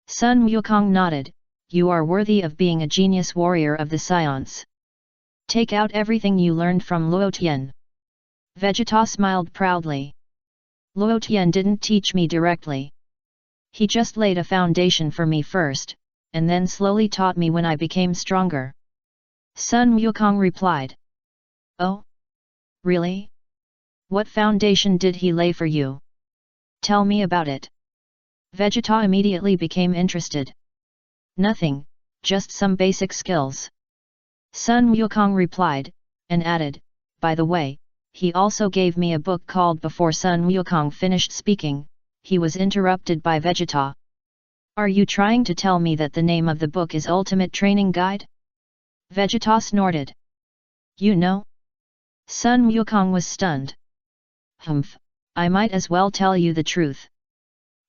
Sun Wukong nodded, you are worthy of being a genius warrior of the Saiyans. Take out everything you learned from Luo Tian. Vegeta smiled proudly. Luo Tian didn't teach me directly. He just laid a foundation for me first, and then slowly taught me when I became stronger. Sun Wukong replied. Oh? Really? What foundation did he lay for you? Tell me about it. Vegeta immediately became interested. Nothing, just some basic skills. Sun Wukong replied, and added, by the way, he also gave me a book called. Before Sun Wukong finished speaking, he was interrupted by Vegeta. Are you trying to tell me that the name of the book is Ultimate Training Guide? Vegeta snorted. You know? Sun Wukong was stunned. Humph, I might as well tell you the truth.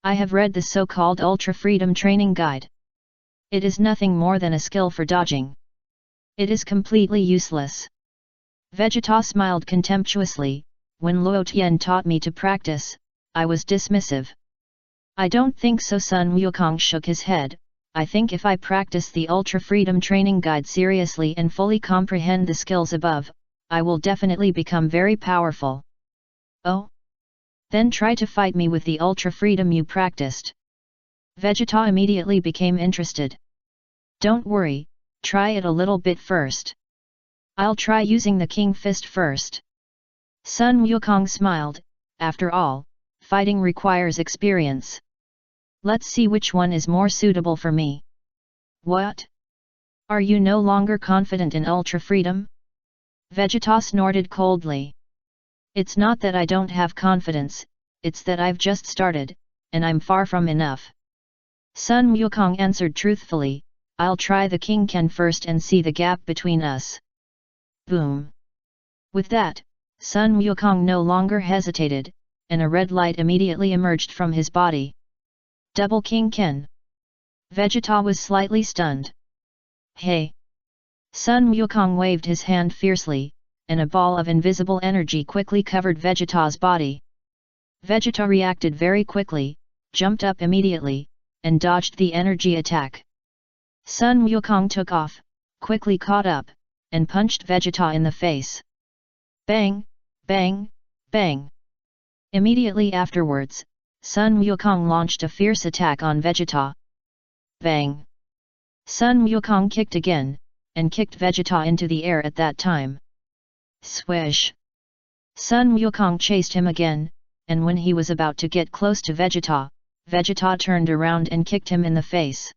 I have read the so-called Ultra Freedom Training Guide. It is nothing more than a skill for dodging. It is completely useless. Vegeta smiled contemptuously. When Luo Tian taught me to practice, I was dismissive. I don't think so. Sun Wukong shook his head. I think if I practice the Ultra Freedom Training Guide seriously and fully comprehend the skills above, I will definitely become very powerful. Oh? Then try to fight me with the Ultra Freedom you practiced. Vegeta immediately became interested. Don't worry, try it a little bit first. I'll try using the King Fist first. Sun Wukong smiled. After all, fighting requires experience. Let's see which one is more suitable for me. What? Are you no longer confident in Ultra Freedom? Vegeta snorted coldly. It's not that I don't have confidence, it's that I've just started, and I'm far from enough. Sun Wukong answered truthfully, I'll try the King Ken first and see the gap between us. Boom! With that, Sun Wukong no longer hesitated, and a red light immediately emerged from his body. Double King Ken. Vegeta was slightly stunned. Hey! Sun Wukong waved his hand fiercely, and a ball of invisible energy quickly covered Vegeta's body. Vegeta reacted very quickly, jumped up immediately, and dodged the energy attack. Sun Wukong took off, quickly caught up, and punched Vegeta in the face. Bang! Bang! Bang! Immediately afterwards, Sun Wukong launched a fierce attack on Vegeta. Bang! Sun Wukong kicked again, and kicked Vegeta into the air at that time. Swish! Sun Wukong chased him again, and when he was about to get close to Vegeta, Vegeta turned around and kicked him in the face.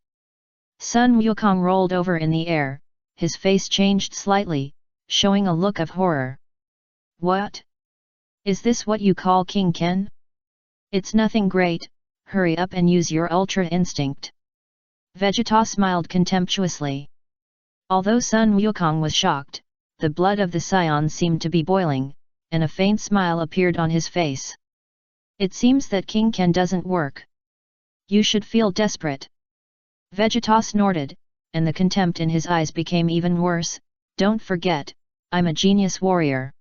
Sun Wukong rolled over in the air, his face changed slightly, showing a look of horror. What? Is this what you call King Ken? It's nothing great, hurry up and use your Ultra Instinct. Vegeta smiled contemptuously. Although Sun Wukong was shocked, the blood of the Saiyan seemed to be boiling, and a faint smile appeared on his face. It seems that King Ken doesn't work. You should feel desperate. Vegeta snorted, and the contempt in his eyes became even worse. Don't forget, I'm a genius warrior.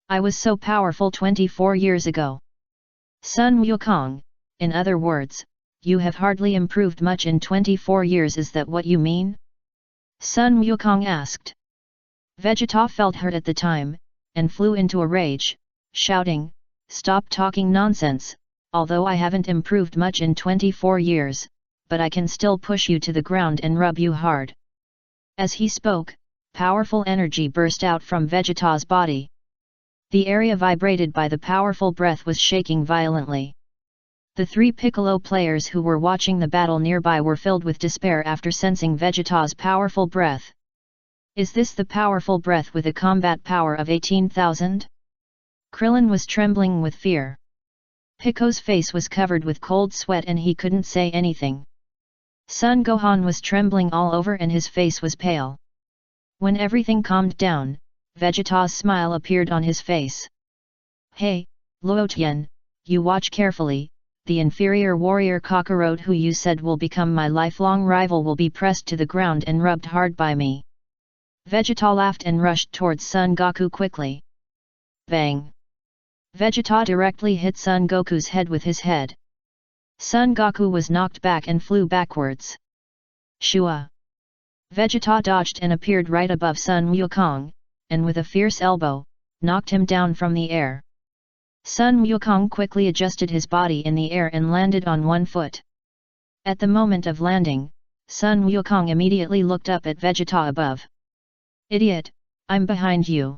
I was so powerful 24 years ago. Sun Wukong, in other words, you have hardly improved much in 24 years, is that what you mean? Sun Wukong asked. Vegeta felt hurt at the time, and flew into a rage, shouting, "Stop talking nonsense, although I haven't improved much in 24 years, but I can still push you to the ground and rub you hard." As he spoke, powerful energy burst out from Vegeta's body. The area vibrated by the powerful breath was shaking violently. The three Piccolo players who were watching the battle nearby were filled with despair after sensing Vegeta's powerful breath. Is this the powerful breath with a combat power of 18,000? Krillin was trembling with fear. Pico's face was covered with cold sweat and he couldn't say anything. Son Gohan was trembling all over and his face was pale. When everything calmed down, Vegeta's smile appeared on his face. "Hey, Luo Tian, you watch carefully, the inferior warrior Kakarot who you said will become my lifelong rival will be pressed to the ground and rubbed hard by me." Vegeta laughed and rushed towards Son Goku quickly. Bang! Vegeta directly hit Son Goku's head with his head. Son Goku was knocked back and flew backwards. Shua! Vegeta dodged and appeared right above Sun Wukong, and with a fierce elbow, knocked him down from the air. Sun Wukong quickly adjusted his body in the air and landed on one foot. At the moment of landing, Sun Wukong immediately looked up at Vegeta above. "Idiot, I'm behind you."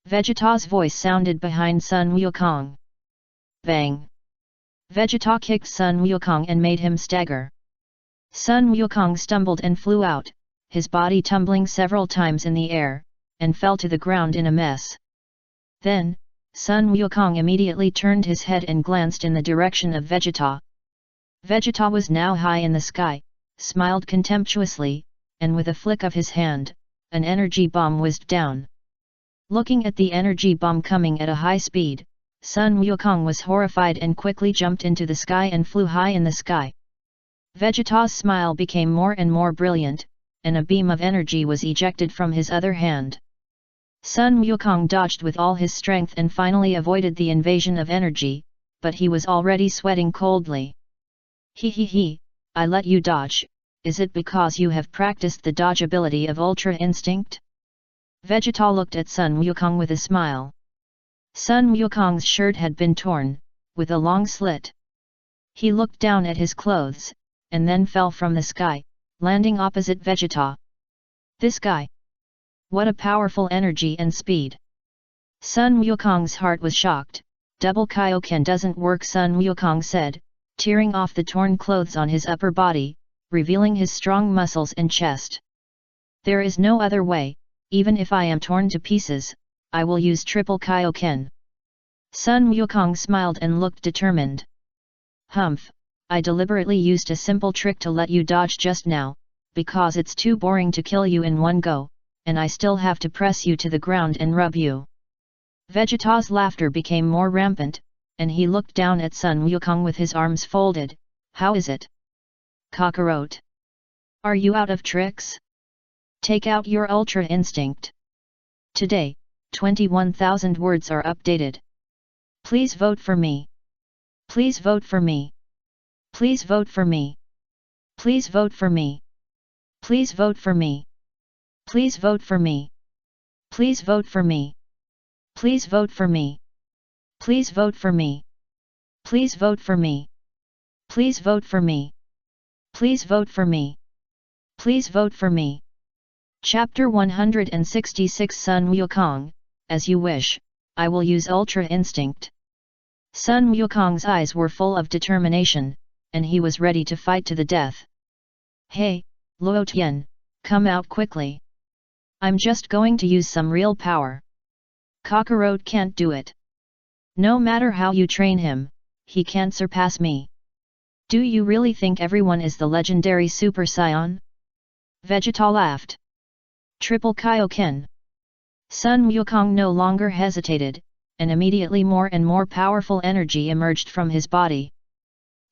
Vegeta's voice sounded behind Sun Wukong. Bang! Vegeta kicked Sun Wukong and made him stagger. Sun Wukong stumbled and flew out, his body tumbling several times in the air, and fell to the ground in a mess. Then, Sun Wukong immediately turned his head and glanced in the direction of Vegeta. Vegeta was now high in the sky, smiled contemptuously, and with a flick of his hand, an energy bomb whizzed down. Looking at the energy bomb coming at a high speed, Sun Wukong was horrified and quickly jumped into the sky and flew high in the sky. Vegeta's smile became more and more brilliant, and a beam of energy was ejected from his other hand. Sun Wukong dodged with all his strength and finally avoided the invasion of energy, but he was already sweating coldly. He, I let you dodge, is it because you have practiced the dodge ability of Ultra Instinct? Vegeta looked at Sun Wukong with a smile. Sun Wukong's shirt had been torn, with a long slit. He looked down at his clothes, and then fell from the sky, landing opposite Vegeta. This guy! What a powerful energy and speed! Sun Wukong's heart was shocked. Double Kaioken doesn't work, Sun Wukong said, tearing off the torn clothes on his upper body, revealing his strong muscles and chest. There is no other way, even if I am torn to pieces, I will use triple Kaioken. Sun Wukong smiled and looked determined. Humph, I deliberately used a simple trick to let you dodge just now, because it's too boring to kill you in one go, and I still have to press you to the ground and rub you. Vegeta's laughter became more rampant, and he looked down at Sun Wukong with his arms folded. How is it? Kakarot? Are you out of tricks? Take out your Ultra Instinct. Today, 21,000 words are updated. Please vote for me. Please vote for me. Please vote for me. Please vote for me. Please vote for me. Please vote for me. Please vote for me. Please vote for me. Please vote for me. Please vote for me. Please vote for me. Please vote for me. Please vote for me. Chapter 166 Sun Wukong, as you wish, I will use Ultra Instinct. Sun Wukong's eyes were full of determination, and he was ready to fight to the death. Hey, Luo Tian, come out quickly. I'm just going to use some real power. Kakarot can't do it. No matter how you train him, he can't surpass me. Do you really think everyone is the legendary Super Saiyan? Vegeta laughed. Triple Kaioken. Sun Wukong no longer hesitated, and immediately more and more powerful energy emerged from his body.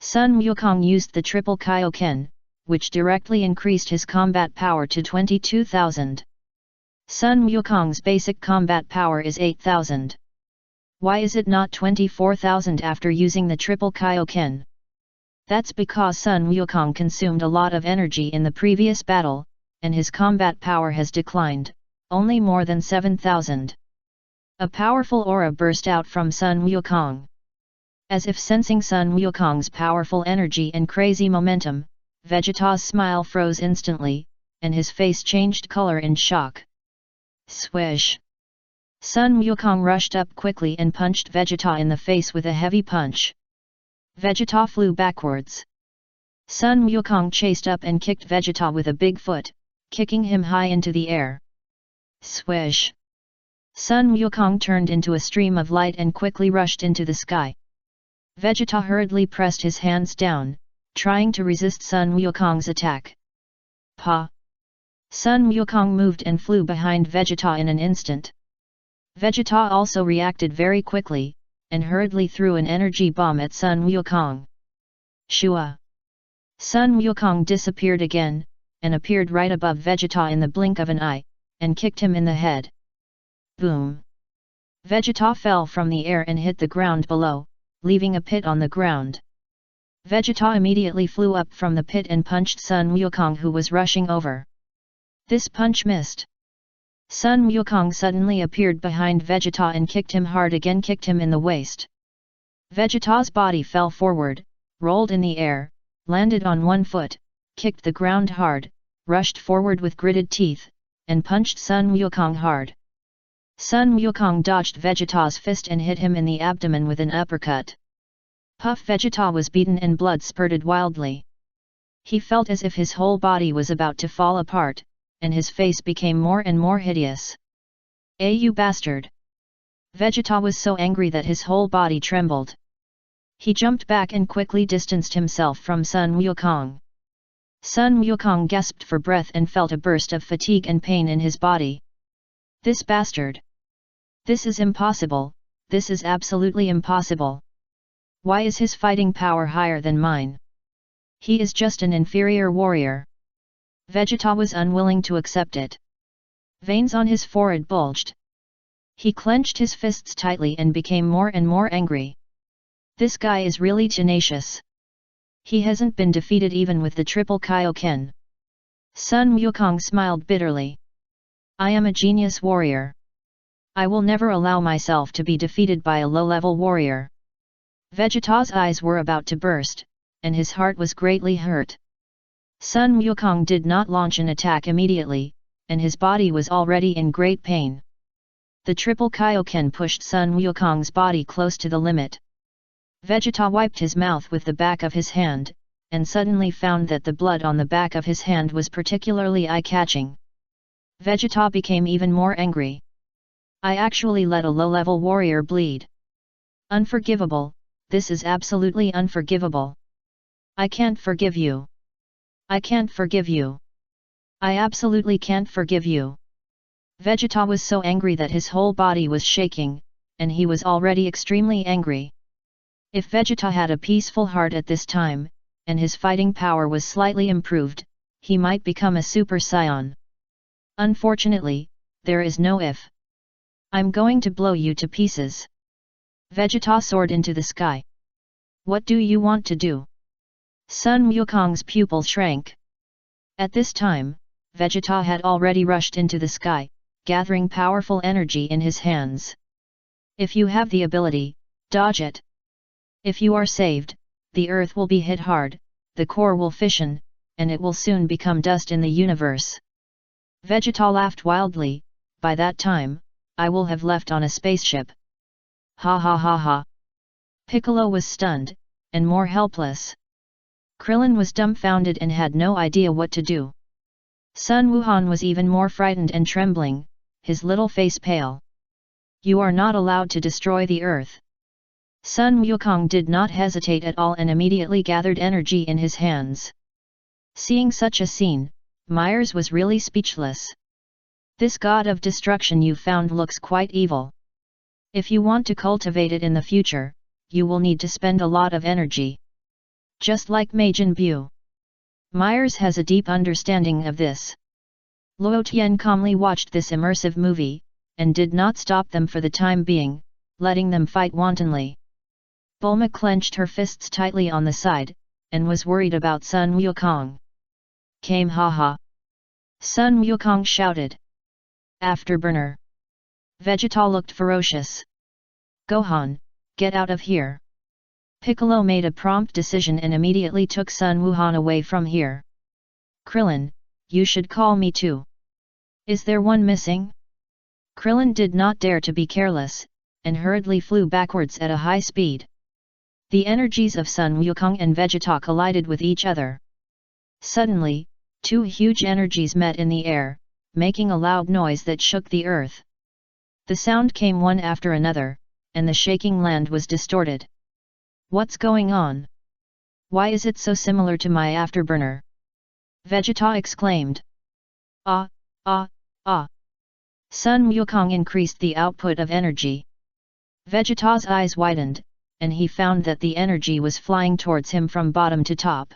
Sun Wukong used the Triple Kaioken, which directly increased his combat power to 22,000. Sun Wukong's basic combat power is 8,000. Why is it not 24,000 after using the Triple Kaioken? That's because Sun Wukong consumed a lot of energy in the previous battle, and his combat power has declined, only more than 7,000. A powerful aura burst out from Sun Wukong. As if sensing Sun Wukong's powerful energy and crazy momentum, Vegeta's smile froze instantly, and his face changed color in shock. Swish! Sun Wukong rushed up quickly and punched Vegeta in the face with a heavy punch. Vegeta flew backwards. Sun Wukong chased up and kicked Vegeta with a big foot, kicking him high into the air. Swish! Sun Wukong turned into a stream of light and quickly rushed into the sky. Vegeta hurriedly pressed his hands down, trying to resist Sun Wukong's attack. Pa! Sun Wukong moved and flew behind Vegeta in an instant. Vegeta also reacted very quickly, and hurriedly threw an energy bomb at Sun Wukong. Shua! Sun Wukong disappeared again, and appeared right above Vegeta in the blink of an eye, and kicked him in the head. Boom! Vegeta fell from the air and hit the ground below, leaving a pit on the ground. Vegeta immediately flew up from the pit and punched Sun Wukong, who was rushing over. This punch missed. Sun Wukong suddenly appeared behind Vegeta and kicked him hard again, kicked him in the waist. Vegeta's body fell forward, rolled in the air, landed on one foot, kicked the ground hard, rushed forward with gritted teeth, and punched Sun Wukong hard. Sun Wukong dodged Vegeta's fist and hit him in the abdomen with an uppercut. Puff! Vegeta was beaten and blood spurted wildly. He felt as if his whole body was about to fall apart, and his face became more and more hideous. You bastard! Vegeta was so angry that his whole body trembled. He jumped back and quickly distanced himself from Sun Wukong. Sun Wukong gasped for breath and felt a burst of fatigue and pain in his body. This bastard! This is impossible, this is absolutely impossible. Why is his fighting power higher than mine? He is just an inferior warrior. Vegeta was unwilling to accept it. Veins on his forehead bulged. He clenched his fists tightly and became more and more angry. This guy is really tenacious. He hasn't been defeated even with the triple Kaioken. Sun Wukong smiled bitterly. I am a genius warrior. I will never allow myself to be defeated by a low-level warrior. Vegeta's eyes were about to burst, and his heart was greatly hurt. Sun Wukong did not launch an attack immediately, and his body was already in great pain. The triple Kaioken pushed Sun Wukong's body close to the limit. Vegeta wiped his mouth with the back of his hand, and suddenly found that the blood on the back of his hand was particularly eye-catching. Vegeta became even more angry. I actually let a low-level warrior bleed. Unforgivable, this is absolutely unforgivable. I can't forgive you. I can't forgive you. I absolutely can't forgive you. Vegeta was so angry that his whole body was shaking, and he was already extremely angry. If Vegeta had a peaceful heart at this time, and his fighting power was slightly improved, he might become a Super Saiyan. Unfortunately, there is no if. I'm going to blow you to pieces. Vegeta soared into the sky. What do you want to do? Sun Wukong's pupil shrank. At this time, Vegeta had already rushed into the sky, gathering powerful energy in his hands. If you have the ability, dodge it. If you are saved, the earth will be hit hard, the core will fission, and it will soon become dust in the universe. Vegeta laughed wildly. By that time, I will have left on a spaceship. Ha ha ha ha. Piccolo was stunned, and more helpless. Krillin was dumbfounded and had no idea what to do. Sun Wuhan was even more frightened and trembling, his little face pale. You are not allowed to destroy the earth. Sun Wukong did not hesitate at all and immediately gathered energy in his hands. Seeing such a scene, Myers was really speechless. This god of destruction you found looks quite evil. If you want to cultivate it in the future, you will need to spend a lot of energy. Just like Majin Buu. Myers has a deep understanding of this. Luo Tian calmly watched this immersive movie, and did not stop them for the time being, letting them fight wantonly. Bulma clenched her fists tightly on the side, and was worried about Sun Wukong. Came haha. Sun Wukong shouted. Afterburner. Vegeta looked ferocious. Gohan, get out of here. Piccolo made a prompt decision and immediately took Sun Wuhan away from here. Krillin, you should call me too. Is there one missing? Krillin did not dare to be careless, and hurriedly flew backwards at a high speed. The energies of Sun Wukong and Vegeta collided with each other. Suddenly, two huge energies met in the air, making a loud noise that shook the earth. The sound came one after another, and the shaking land was distorted. What's going on? Why is it so similar to my afterburner? Vegeta exclaimed. Ah, ah, ah. Sun Wukong increased the output of energy. Vegeta's eyes widened, and he found that the energy was flying towards him from bottom to top.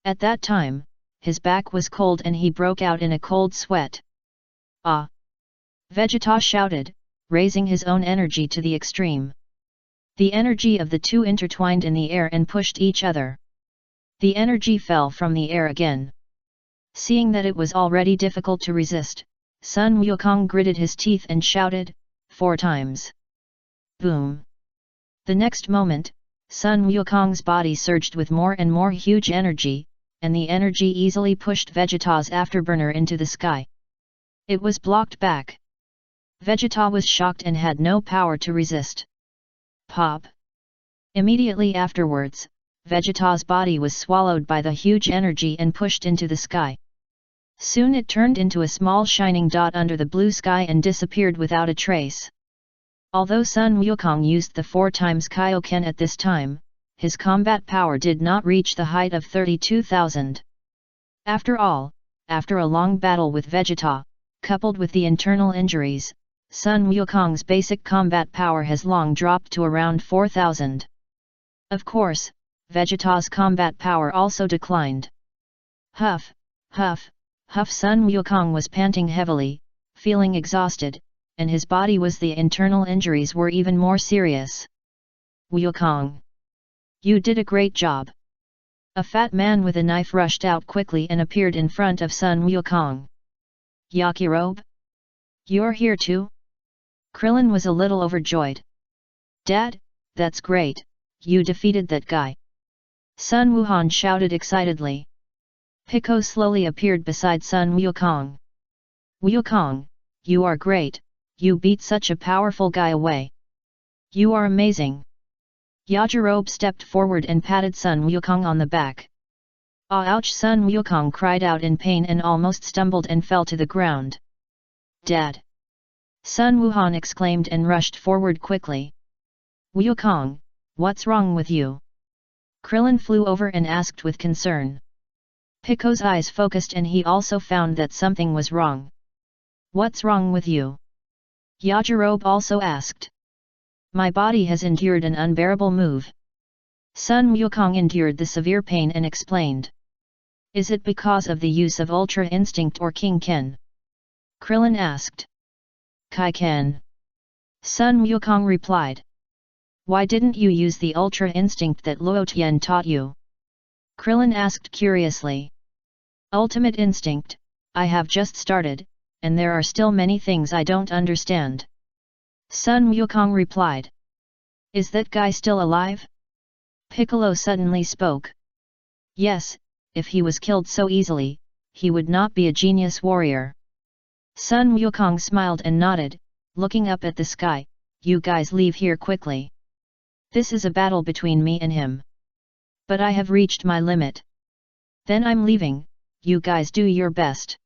At that time, his back was cold and he broke out in a cold sweat. Ah! Vegeta shouted, raising his own energy to the extreme. The energy of the two intertwined in the air and pushed each other. The energy fell from the air again. Seeing that it was already difficult to resist, Sun Wukong gritted his teeth and shouted, 4 times. Boom! The next moment, Sun Wukong's body surged with more and more huge energy, and the energy easily pushed Vegeta's afterburner into the sky. It was blocked back. Vegeta was shocked and had no power to resist. Pop! Immediately afterwards, Vegeta's body was swallowed by the huge energy and pushed into the sky. Soon it turned into a small shining dot under the blue sky and disappeared without a trace. Although Sun Wukong used the 4 times Kaioken at this time, his combat power did not reach the height of 32,000. After all, after a long battle with Vegeta, coupled with the internal injuries, Sun Wukong's basic combat power has long dropped to around 4,000. Of course, Vegeta's combat power also declined. Huff, huff, huff. Sun Wukong was panting heavily, feeling exhausted, and his body was the internal injuries were even more serious. Wukong! You did a great job. A fat man with a knife rushed out quickly and appeared in front of Sun Wukong. Yakirobe? You're here too? Krillin was a little overjoyed. Dad, that's great, you defeated that guy. Sun Wuhan shouted excitedly. Pico slowly appeared beside Sun Wukong. Wukong, you are great, you beat such a powerful guy away. You are amazing. Yajirobe stepped forward and patted Sun Wukong on the back. Ah, ouch! Sun Wukong cried out in pain and almost stumbled and fell to the ground. Dad! Sun Wuhan exclaimed and rushed forward quickly. Wukong, what's wrong with you? Krillin flew over and asked with concern. Pico's eyes focused and he also found that something was wrong. What's wrong with you? Yajirobe also asked. My body has endured an unbearable move. Sun Wukong endured the severe pain and explained. Is it because of the use of Ultra Instinct or King Ken? Krillin asked. Kai Ken. Sun Wukong replied. Why didn't you use the Ultra Instinct that Luo Tian taught you? Krillin asked curiously. Ultimate Instinct, I have just started, and there are still many things I don't understand. Sun Wukong replied. Is that guy still alive? Piccolo suddenly spoke. Yes, if he was killed so easily, he would not be a genius warrior. Sun Wukong smiled and nodded, looking up at the sky. You guys leave here quickly. This is a battle between me and him. But I have reached my limit. Then I'm leaving, you guys do your best.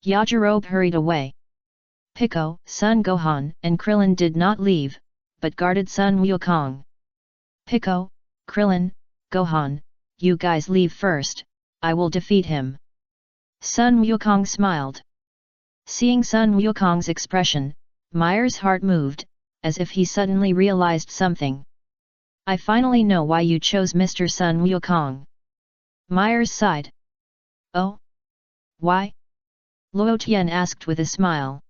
Yajirobe hurried away. Pico, Son Gohan, and Krillin did not leave, but guarded Sun Wukong. Pico, Krillin, Gohan, you guys leave first, I will defeat him. Sun Wukong smiled. Seeing Sun Wukong's expression, Myers' heart moved, as if he suddenly realized something. I finally know why you chose Mr. Sun Wukong. Myers sighed. Oh? Why? Luo Tian asked with a smile.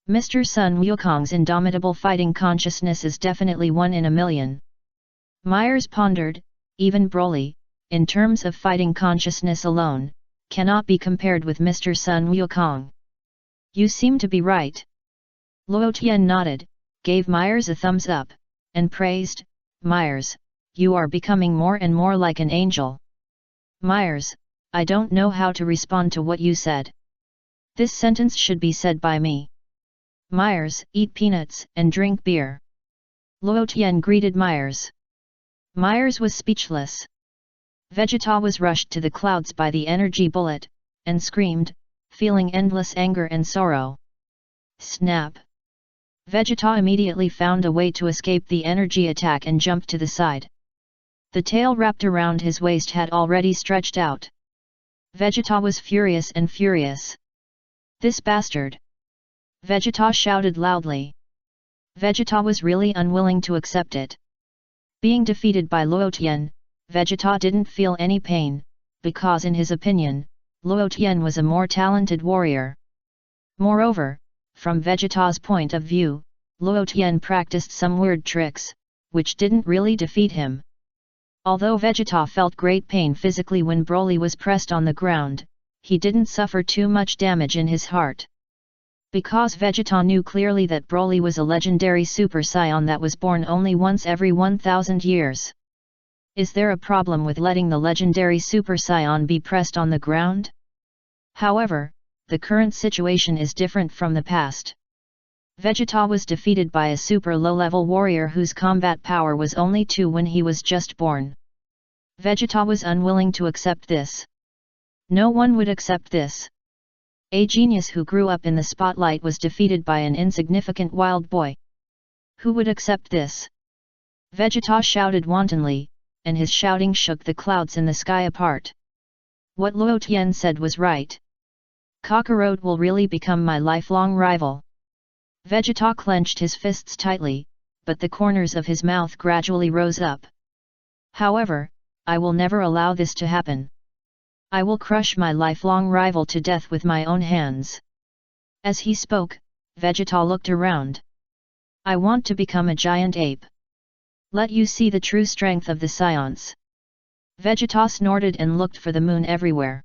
Mr. Sun Wukong's indomitable fighting consciousness is definitely 1 in a million. Myers pondered, even Broly, in terms of fighting consciousness alone, cannot be compared with Mr. Sun Wukong. You seem to be right. Luo Tian nodded, gave Myers a thumbs up, and praised, Myers, you are becoming more and more like an angel. Myers, I don't know how to respond to what you said. This sentence should be said by me. Myers, eat peanuts and drink beer. Luo Tian greeted Myers. Myers was speechless. Vegeta was rushed to the clouds by the energy bullet, and screamed, feeling endless anger and sorrow. Snap! Vegeta immediately found a way to escape the energy attack and jumped to the side. The tail wrapped around his waist had already stretched out. Vegeta was furious and furious. This bastard! Vegeta shouted loudly. Vegeta was really unwilling to accept it. Being defeated by Luo Tian, Vegeta didn't feel any pain, because in his opinion, Luo Tian was a more talented warrior. Moreover, from Vegeta's point of view, Luo Tian practiced some weird tricks, which didn't really defeat him. Although Vegeta felt great pain physically when Broly was pressed on the ground, he didn't suffer too much damage in his heart. Because Vegeta knew clearly that Broly was a legendary Super Saiyan that was born only once every 1000 years. Is there a problem with letting the legendary Super Saiyan be pressed on the ground? However, the current situation is different from the past. Vegeta was defeated by a super low-level warrior whose combat power was only 2 when he was just born. Vegeta was unwilling to accept this. No one would accept this. A genius who grew up in the spotlight was defeated by an insignificant wild boy. Who would accept this? Vegeta shouted wantonly, and his shouting shook the clouds in the sky apart. What Luo Tian said was right. Kakarot will really become my lifelong rival. Vegeta clenched his fists tightly, but the corners of his mouth gradually rose up. However, I will never allow this to happen. I will crush my lifelong rival to death with my own hands. As he spoke, Vegeta looked around. I want to become a giant ape. Let you see the true strength of the Saiyans. Vegeta snorted and looked for the moon everywhere.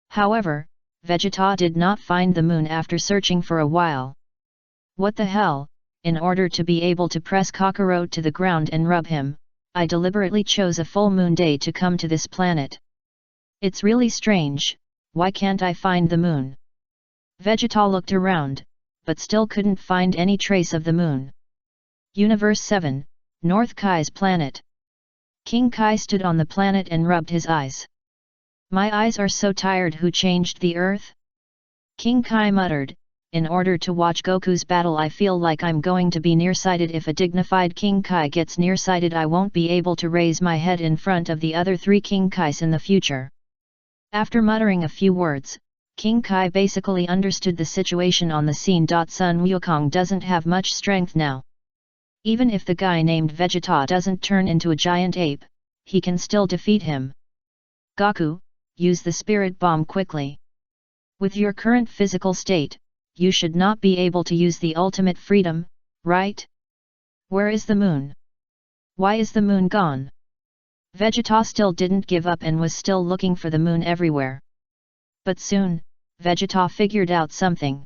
However, Vegeta did not find the moon after searching for a while. What the hell, in order to be able to press Kakarot to the ground and rub him, I deliberately chose a full moon day to come to this planet. It's really strange, why can't I find the moon? Vegeta looked around, but still couldn't find any trace of the moon. Universe 7, North Kai's planet. King Kai stood on the planet and rubbed his eyes. My eyes are so tired. Who changed the earth? King Kai muttered, in order to watch Goku's battle I feel like I'm going to be nearsighted. If a dignified King Kai gets nearsighted I won't be able to raise my head in front of the other 3 King Kais in the future. After muttering a few words, King Kai basically understood the situation on the scene. Sun Wukong doesn't have much strength now. Even if the guy named Vegeta doesn't turn into a giant ape, he can still defeat him. Goku, use the spirit bomb quickly. With your current physical state, you should not be able to use the ultimate freedom, right? Where is the moon? Why is the moon gone? Vegeta still didn't give up and was still looking for the moon everywhere. But soon, Vegeta figured out something.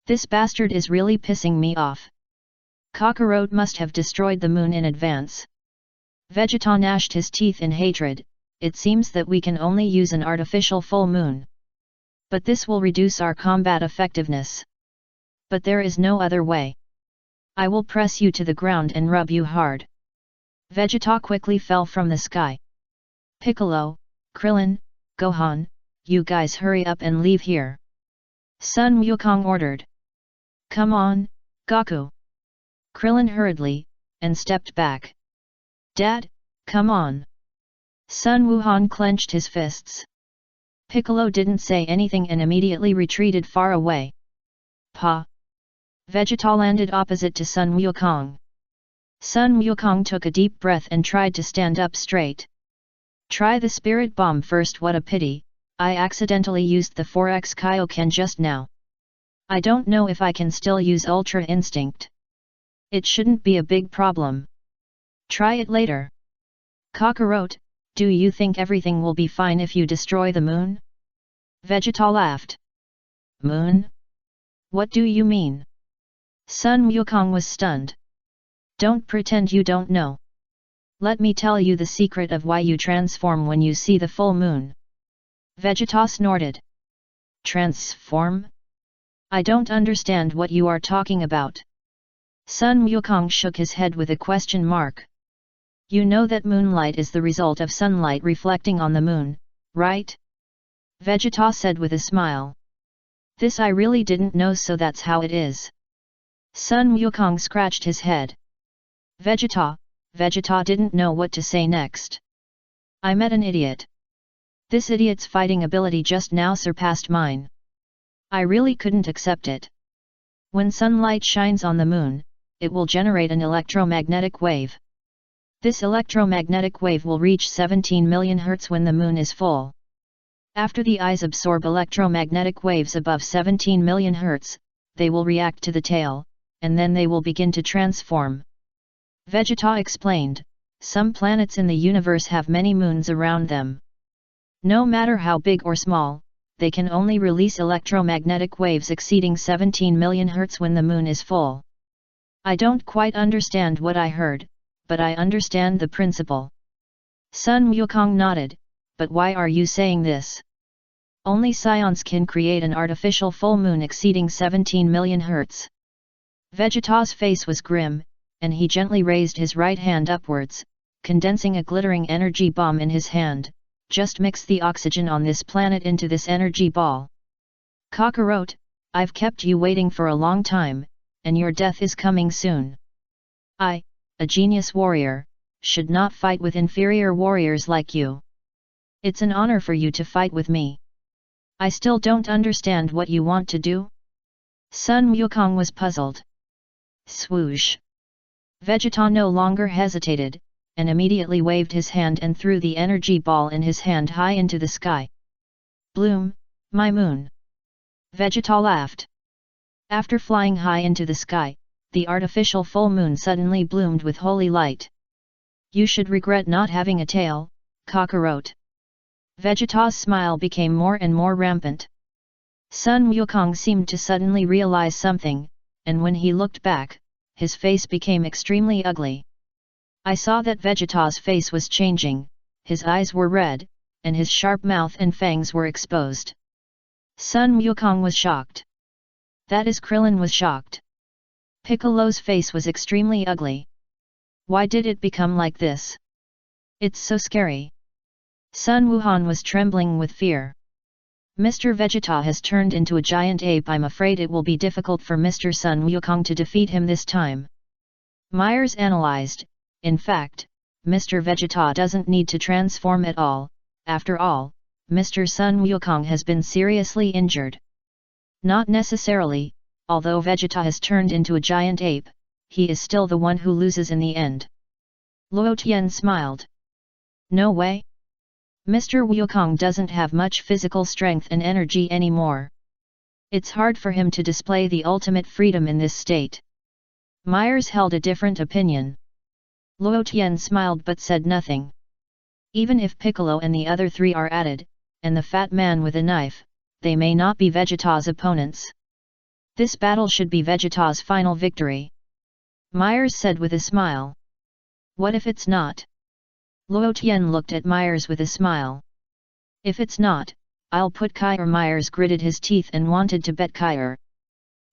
This bastard is really pissing me off. Kakarot must have destroyed the moon in advance. Vegeta gnashed his teeth in hatred. It seems that we can only use an artificial full moon. But this will reduce our combat effectiveness. But there is no other way. I will press you to the ground and rub you hard. Vegeta quickly fell from the sky. Piccolo, Krillin, Gohan, you guys hurry up and leave here. Sun Wukong ordered. Come on, Goku. Krillin hurriedly, and stepped back. Dad, come on. Sun Wukong clenched his fists. Piccolo didn't say anything and immediately retreated far away. Pa! Vegeta landed opposite to Sun Wukong. Sun Wukong took a deep breath and tried to stand up straight. Try the spirit bomb first. What a pity, I accidentally used the 4x Kaioken just now. I don't know if I can still use Ultra Instinct. It shouldn't be a big problem. Try it later. Kakarot, Do you think everything will be fine if you destroy the moon? Vegeta laughed. Moon? What do you mean? Sun Wukong was stunned. Don't pretend you don't know. Let me tell you the secret of why you transform when you see the full moon. Vegeta snorted. Transform? I don't understand what you are talking about. Sun Wukong shook his head with a question mark. You know that moonlight is the result of sunlight reflecting on the moon, right? Vegeta said with a smile. This I really didn't know, so that's how it is. Sun Wukong scratched his head. Vegeta didn't know what to say next. I met an idiot. This idiot's fighting ability just now surpassed mine. I really couldn't accept it. When sunlight shines on the moon, it will generate an electromagnetic wave. This electromagnetic wave will reach 17 million Hz when the moon is full. After the eyes absorb electromagnetic waves above 17 million Hz, they will react to the tail, and then they will begin to transform. Vegeta explained, some planets in the universe have many moons around them. No matter how big or small, they can only release electromagnetic waves exceeding 17 million Hz when the moon is full. I don't quite understand what I heard, but I understand the principle. Sun Wukong nodded, but why are you saying this? Only Saiyans can create an artificial full moon exceeding 17 million Hz. Vegeta's face was grim, and he gently raised his right hand upwards, condensing a glittering energy bomb in his hand. Just mix the oxygen on this planet into this energy ball. Kakarot, I've kept you waiting for a long time, and your death is coming soon. I, a genius warrior, should not fight with inferior warriors like you. It's an honor for you to fight with me. I still don't understand what you want to do? Sun Wukong was puzzled. Swoosh! Vegeta no longer hesitated, and immediately waved his hand and threw the energy ball in his hand high into the sky. Bloom, my moon! Vegeta laughed. After flying high into the sky, the artificial full moon suddenly bloomed with holy light. You should regret not having a tail, Kakarot. Vegeta's smile became more and more rampant. Sun Wukong seemed to suddenly realize something, and when he looked back, his face became extremely ugly. I saw that Vegeta's face was changing, his eyes were red, and his sharp mouth and fangs were exposed. Sun Wukong was shocked. That is, Krillin was shocked. Piccolo's face was extremely ugly. Why did it become like this? It's so scary. Sun Wuhan was trembling with fear. Mr. Vegeta has turned into a giant ape. I'm afraid it will be difficult for Mr. Sun Wukong to defeat him this time. Myers analyzed. In fact, Mr. Vegeta doesn't need to transform at all. After all, Mr. Sun Wukong has been seriously injured. Not necessarily, although Vegeta has turned into a giant ape, he is still the one who loses in the end. Luo Tian smiled. No way. Mr. Wukong doesn't have much physical strength and energy anymore. It's hard for him to display the ultimate freedom in this state. Myers held a different opinion. Luo Tian smiled but said nothing. Even if Piccolo and the other three are added, and the fat man with a knife, they may not be Vegeta's opponents. This battle should be Vegeta's final victory. Myers said with a smile. What if it's not? Luo Tian looked at Myers with a smile. If it's not, I'll put Kyer. Myers gritted his teeth and wanted to bet Kyer.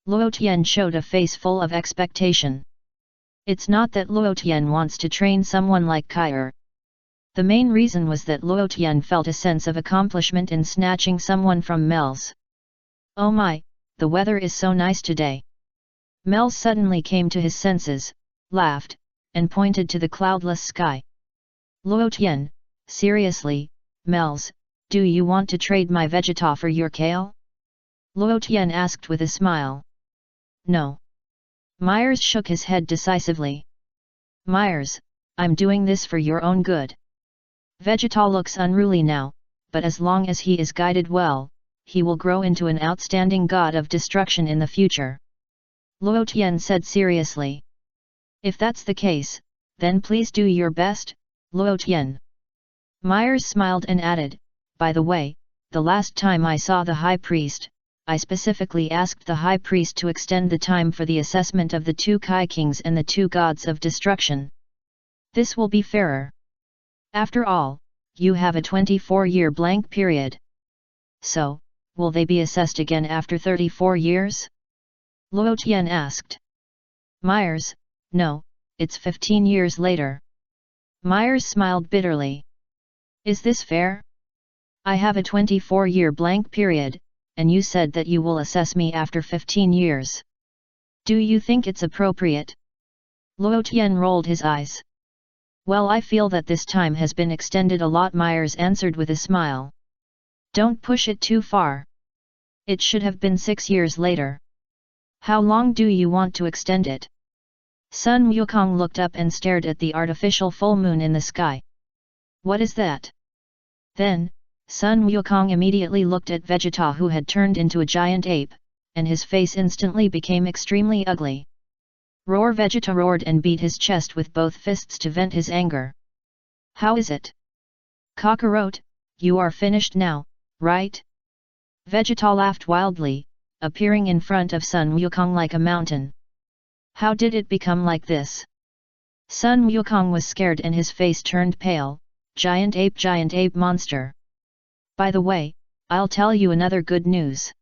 Luo Tian showed a face full of expectation. It's not that Luo Tian wants to train someone like Kyer. The main reason was that Luo Tian felt a sense of accomplishment in snatching someone from Mel's. Oh my, the weather is so nice today. Mel suddenly came to his senses, laughed, and pointed to the cloudless sky. Luo Tian, seriously, Mel's, do you want to trade my Vegeta for your kale? Luo Tian asked with a smile. No. Myers shook his head decisively. Myers, I'm doing this for your own good. Vegeta looks unruly now, but as long as he is guided well, he will grow into an outstanding god of destruction in the future. Luo Tian said seriously. If that's the case, then please do your best, Luo Tian. Myers smiled and added, "By the way, the last time I saw the High Priest, I specifically asked the High Priest to extend the time for the assessment of the two Kai Kings and the two Gods of Destruction. This will be fairer. After all, you have a 24-year blank period. So, will they be assessed again after 34 years? Luo Tian asked. Myers, no, it's 15 years later. Myers smiled bitterly. Is this fair? I have a 24-year blank period, and you said that you will assess me after 15 years. Do you think it's appropriate? Luo Tian rolled his eyes. Well, I feel that this time has been extended a lot, Myers answered with a smile. Don't push it too far. It should have been 6 years later. How long do you want to extend it? Sun Wukong looked up and stared at the artificial full moon in the sky. What is that? Then, Sun Wukong immediately looked at Vegeta, who had turned into a giant ape, and his face instantly became extremely ugly. Roar! Vegeta roared and beat his chest with both fists to vent his anger. How is it? Kakarot, you are finished now, right? Vegeta laughed wildly, appearing in front of Sun Wukong like a mountain. How did it become like this? Sun Wukong was scared and his face turned pale. Giant ape monster. By the way, I'll tell you another good news.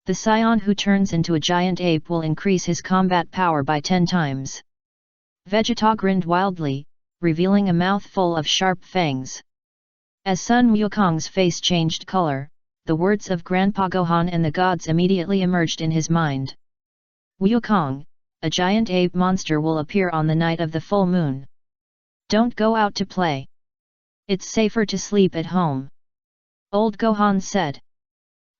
The Saiyan who turns into a giant ape will increase his combat power by 10 times. Vegeta grinned wildly, revealing a mouthful of sharp fangs. As Sun Wukong's face changed color, the words of Grandpa Gohan and the gods immediately emerged in his mind. Wukong, a giant ape monster will appear on the night of the full moon. Don't go out to play. It's safer to sleep at home. Old Gohan said.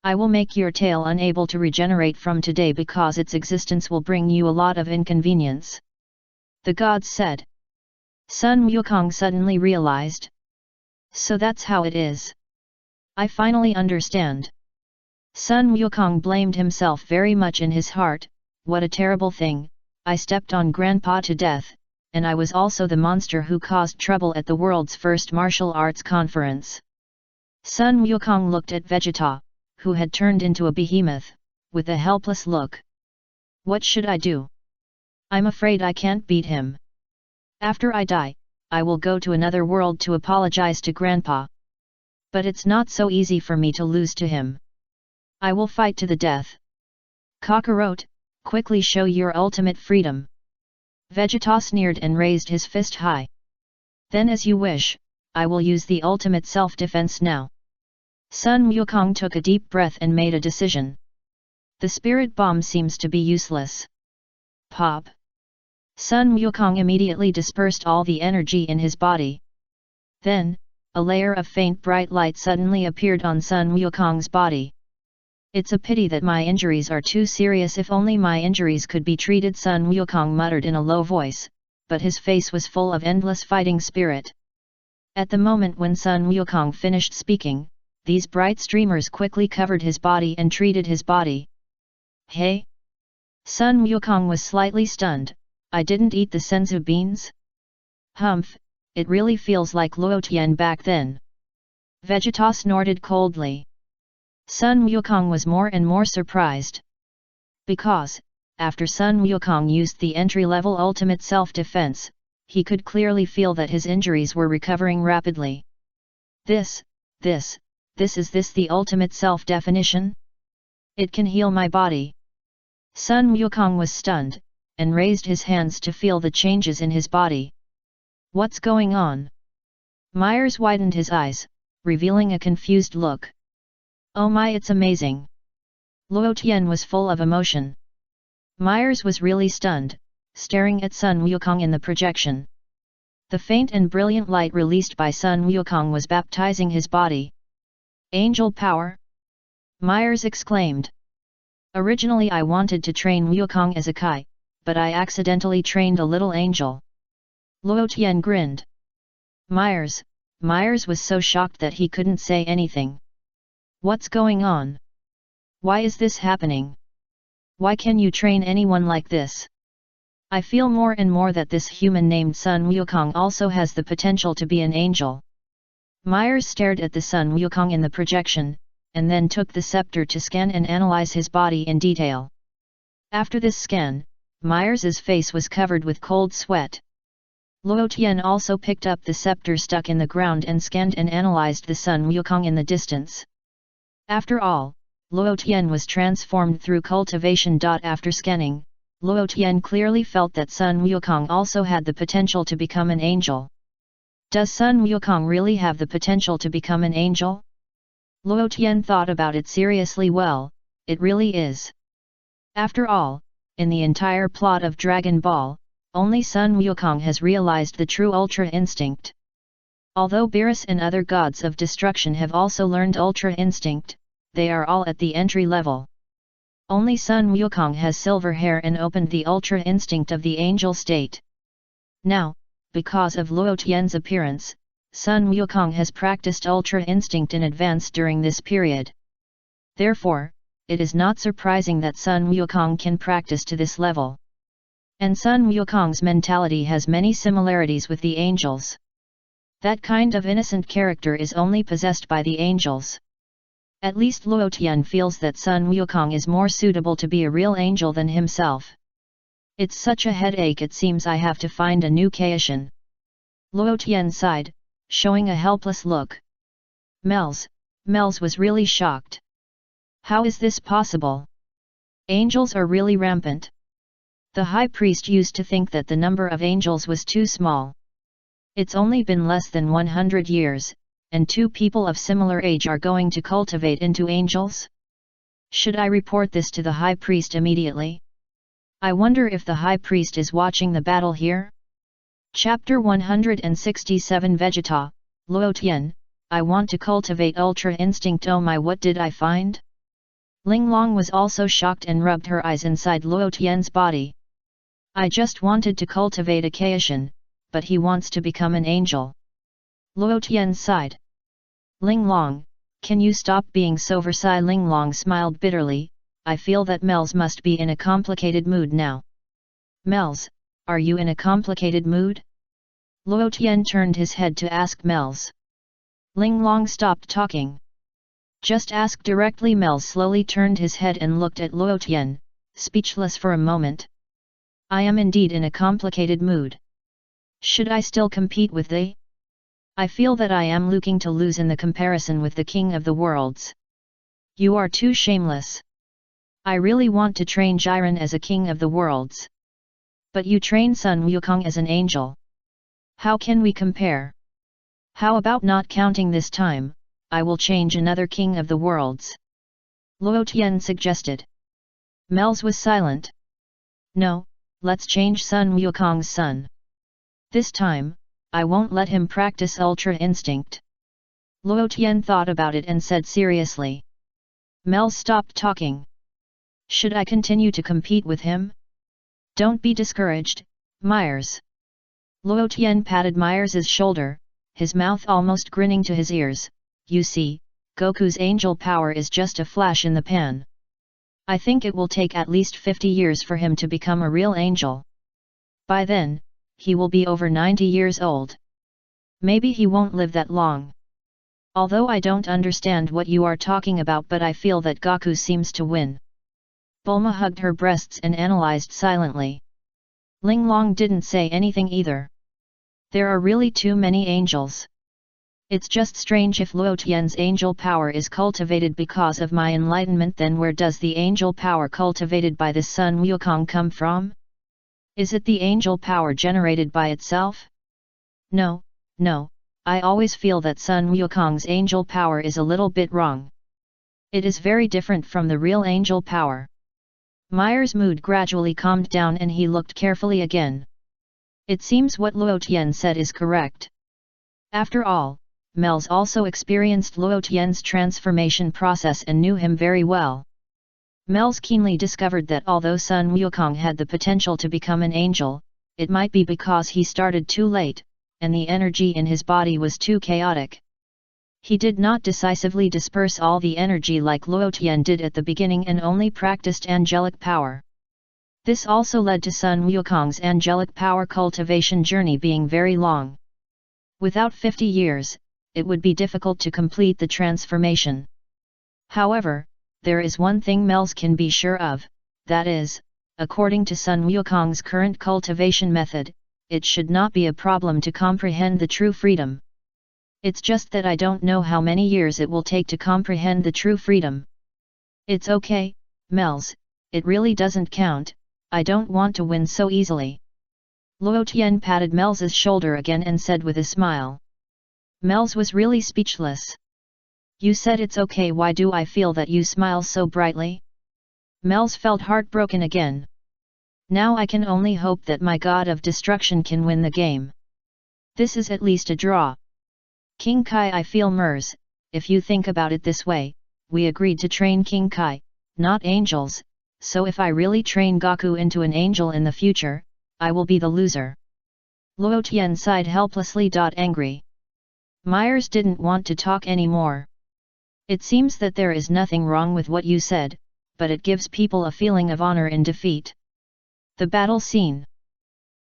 I will make your tail unable to regenerate from today because its existence will bring you a lot of inconvenience. The gods said. Sun Wukong suddenly realized. So that's how it is. I finally understand. Sun Wukong blamed himself very much in his heart. What a terrible thing, I stepped on Grandpa to death, and I was also the monster who caused trouble at the world's first martial arts conference. Sun Wukong looked at Vegeta, who had turned into a behemoth, with a helpless look. What should I do? I'm afraid I can't beat him. After I die, I will go to another world to apologize to Grandpa. But it's not so easy for me to lose to him. I will fight to the death. Kakarot, quickly show your ultimate freedom. Vegeta sneered and raised his fist high. Then as you wish, I will use the ultimate self-defense now. Sun Wukong took a deep breath and made a decision. The spirit bomb seems to be useless. Pop! Sun Wukong immediately dispersed all the energy in his body. Then, a layer of faint bright light suddenly appeared on Sun Wukong's body. It's a pity that my injuries are too serious. If only my injuries could be treated, Sun Wukong muttered in a low voice, but his face was full of endless fighting spirit. At the moment when Sun Wukong finished speaking, these bright streamers quickly covered his body and treated his body. Hey? Sun Wukong was slightly stunned. I didn't eat the senzu beans? Humph, it really feels like Luo Tian back then. Vegeta snorted coldly. Sun Wukong was more and more surprised. Because, after Sun Wukong used the entry-level ultimate self-defense, he could clearly feel that his injuries were recovering rapidly. Is this the ultimate self-definition? It can heal my body. Sun Wukong was stunned, and raised his hands to feel the changes in his body. What's going on? Myers widened his eyes, revealing a confused look. Oh my, it's amazing. Luo Tian was full of emotion. Myers was really stunned, staring at Sun Wukong in the projection. The faint and brilliant light released by Sun Wukong was baptizing his body. Angel power? Myers exclaimed. Originally I wanted to train Wukong as a Kai, but I accidentally trained a little angel. Luo Tian grinned. Myers was so shocked that he couldn't say anything. What's going on? Why is this happening? Why can you train anyone like this? I feel more and more that this human named Sun Wukong also has the potential to be an angel. Myers stared at the Sun Wukong in the projection, and then took the scepter to scan and analyze his body in detail. After this scan, Myers's face was covered with cold sweat. Luo Tian also picked up the scepter stuck in the ground and scanned and analyzed the Sun Wukong in the distance. After all, Luo Tian was transformed through cultivation. After scanning, Luo Tian clearly felt that Sun Wukong also had the potential to become an angel. Does Sun Wukong really have the potential to become an angel? Luo Tian thought about it seriously. Well, it really is. After all, in the entire plot of Dragon Ball, only Sun Wukong has realized the true Ultra Instinct. Although Beerus and other gods of destruction have also learned Ultra Instinct, they are all at the entry level. Only Sun Wukong has silver hair and opened the Ultra Instinct of the angel state. Now, because of Luo Tian's appearance, Sun Wukong has practiced Ultra Instinct in advance during this period. Therefore, it is not surprising that Sun Wukong can practice to this level. And Sun Wukong's mentality has many similarities with the angels. That kind of innocent character is only possessed by the angels. At least Luo Tian feels that Sun Wukong is more suitable to be a real angel than himself. It's such a headache, it seems I have to find a new Kaishan. Luo Tian sighed, showing a helpless look. Mels was really shocked. How is this possible? Angels are really rampant. The high priest used to think that the number of angels was too small. It's only been less than 100 years, and two people of similar age are going to cultivate into angels? Should I report this to the high priest immediately? I wonder if the high priest is watching the battle here? Chapter 167 Vegeta, Luo Tian, I want to cultivate Ultra Instinct. Oh my, what did I find? Ling Long was also shocked and rubbed her eyes inside Luo Tian's body. I just wanted to cultivate a Kaishan, but he wants to become an angel. Luo Tian sighed. Ling Long, can you stop being so Versailles? Ling Long smiled bitterly. I feel that Mels must be in a complicated mood now. Mels, are you in a complicated mood? Luo Tian turned his head to ask Mels. Ling Long stopped talking. Just ask directly. Mels slowly turned his head and looked at Luo Tian, speechless for a moment. I am indeed in a complicated mood. Should I still compete with thee? I feel that I am looking to lose in the comparison with the King of the Worlds. You are too shameless. I really want to train Jiren as a King of the Worlds. But you train Sun Wukong as an angel. How can we compare? How about not counting this time? I will change another King of the Worlds. Luo Tian suggested. Mels was silent. No, let's change Sun Wukong's son. This time, I won't let him practice Ultra Instinct. Luo Tian thought about it and said seriously. Mels stopped talking. Should I continue to compete with him? Don't be discouraged, Myers. Luo Tian patted Myers's shoulder, his mouth almost grinning to his ears. You see, Goku's angel power is just a flash in the pan. I think it will take at least 50 years for him to become a real angel. By then, he will be over 90 years old. Maybe he won't live that long. Although I don't understand what you are talking about, but I feel that Goku seems to win. Bulma hugged her breasts and analyzed silently. Ling Long didn't say anything either. There are really too many angels. It's just strange. If Luo Tian's angel power is cultivated because of my enlightenment, then where does the angel power cultivated by the Sun Wukong come from? Is it the angel power generated by itself? No, I always feel that Sun Wukong's angel power is a little bit wrong. It is very different from the real angel power. Myers' mood gradually calmed down and he looked carefully again. It seems what Luo Tian said is correct. After all, Mels also experienced Luo Tian's transformation process and knew him very well. Mels keenly discovered that although Sun Wukong had the potential to become an angel, it might be because he started too late, and the energy in his body was too chaotic. He did not decisively disperse all the energy like Luo Tian did at the beginning and only practiced angelic power. This also led to Sun Wukong's angelic power cultivation journey being very long. Without 50 years, it would be difficult to complete the transformation. However, there is one thing Mel's can be sure of, that is, according to Sun Wukong's current cultivation method, it should not be a problem to comprehend the true freedom. It's just that I don't know how many years it will take to comprehend the true freedom. It's okay, Mel's, it really doesn't count, I don't want to win so easily. Luo Tian patted Mel's shoulder again and said with a smile. Mel's was really speechless. You said it's okay, why do I feel that you smile so brightly? Mel's felt heartbroken again. Now I can only hope that my god of destruction can win the game. This is at least a draw. King Kai, I feel Mers, if you think about it this way, we agreed to train King Kai, not angels, so if I really train Gaku into an angel in the future, I will be the loser. Luo Tian sighed helplessly. Angry. Myers didn't want to talk anymore. It seems that there is nothing wrong with what you said, but it gives people a feeling of honor in defeat. The battle scene.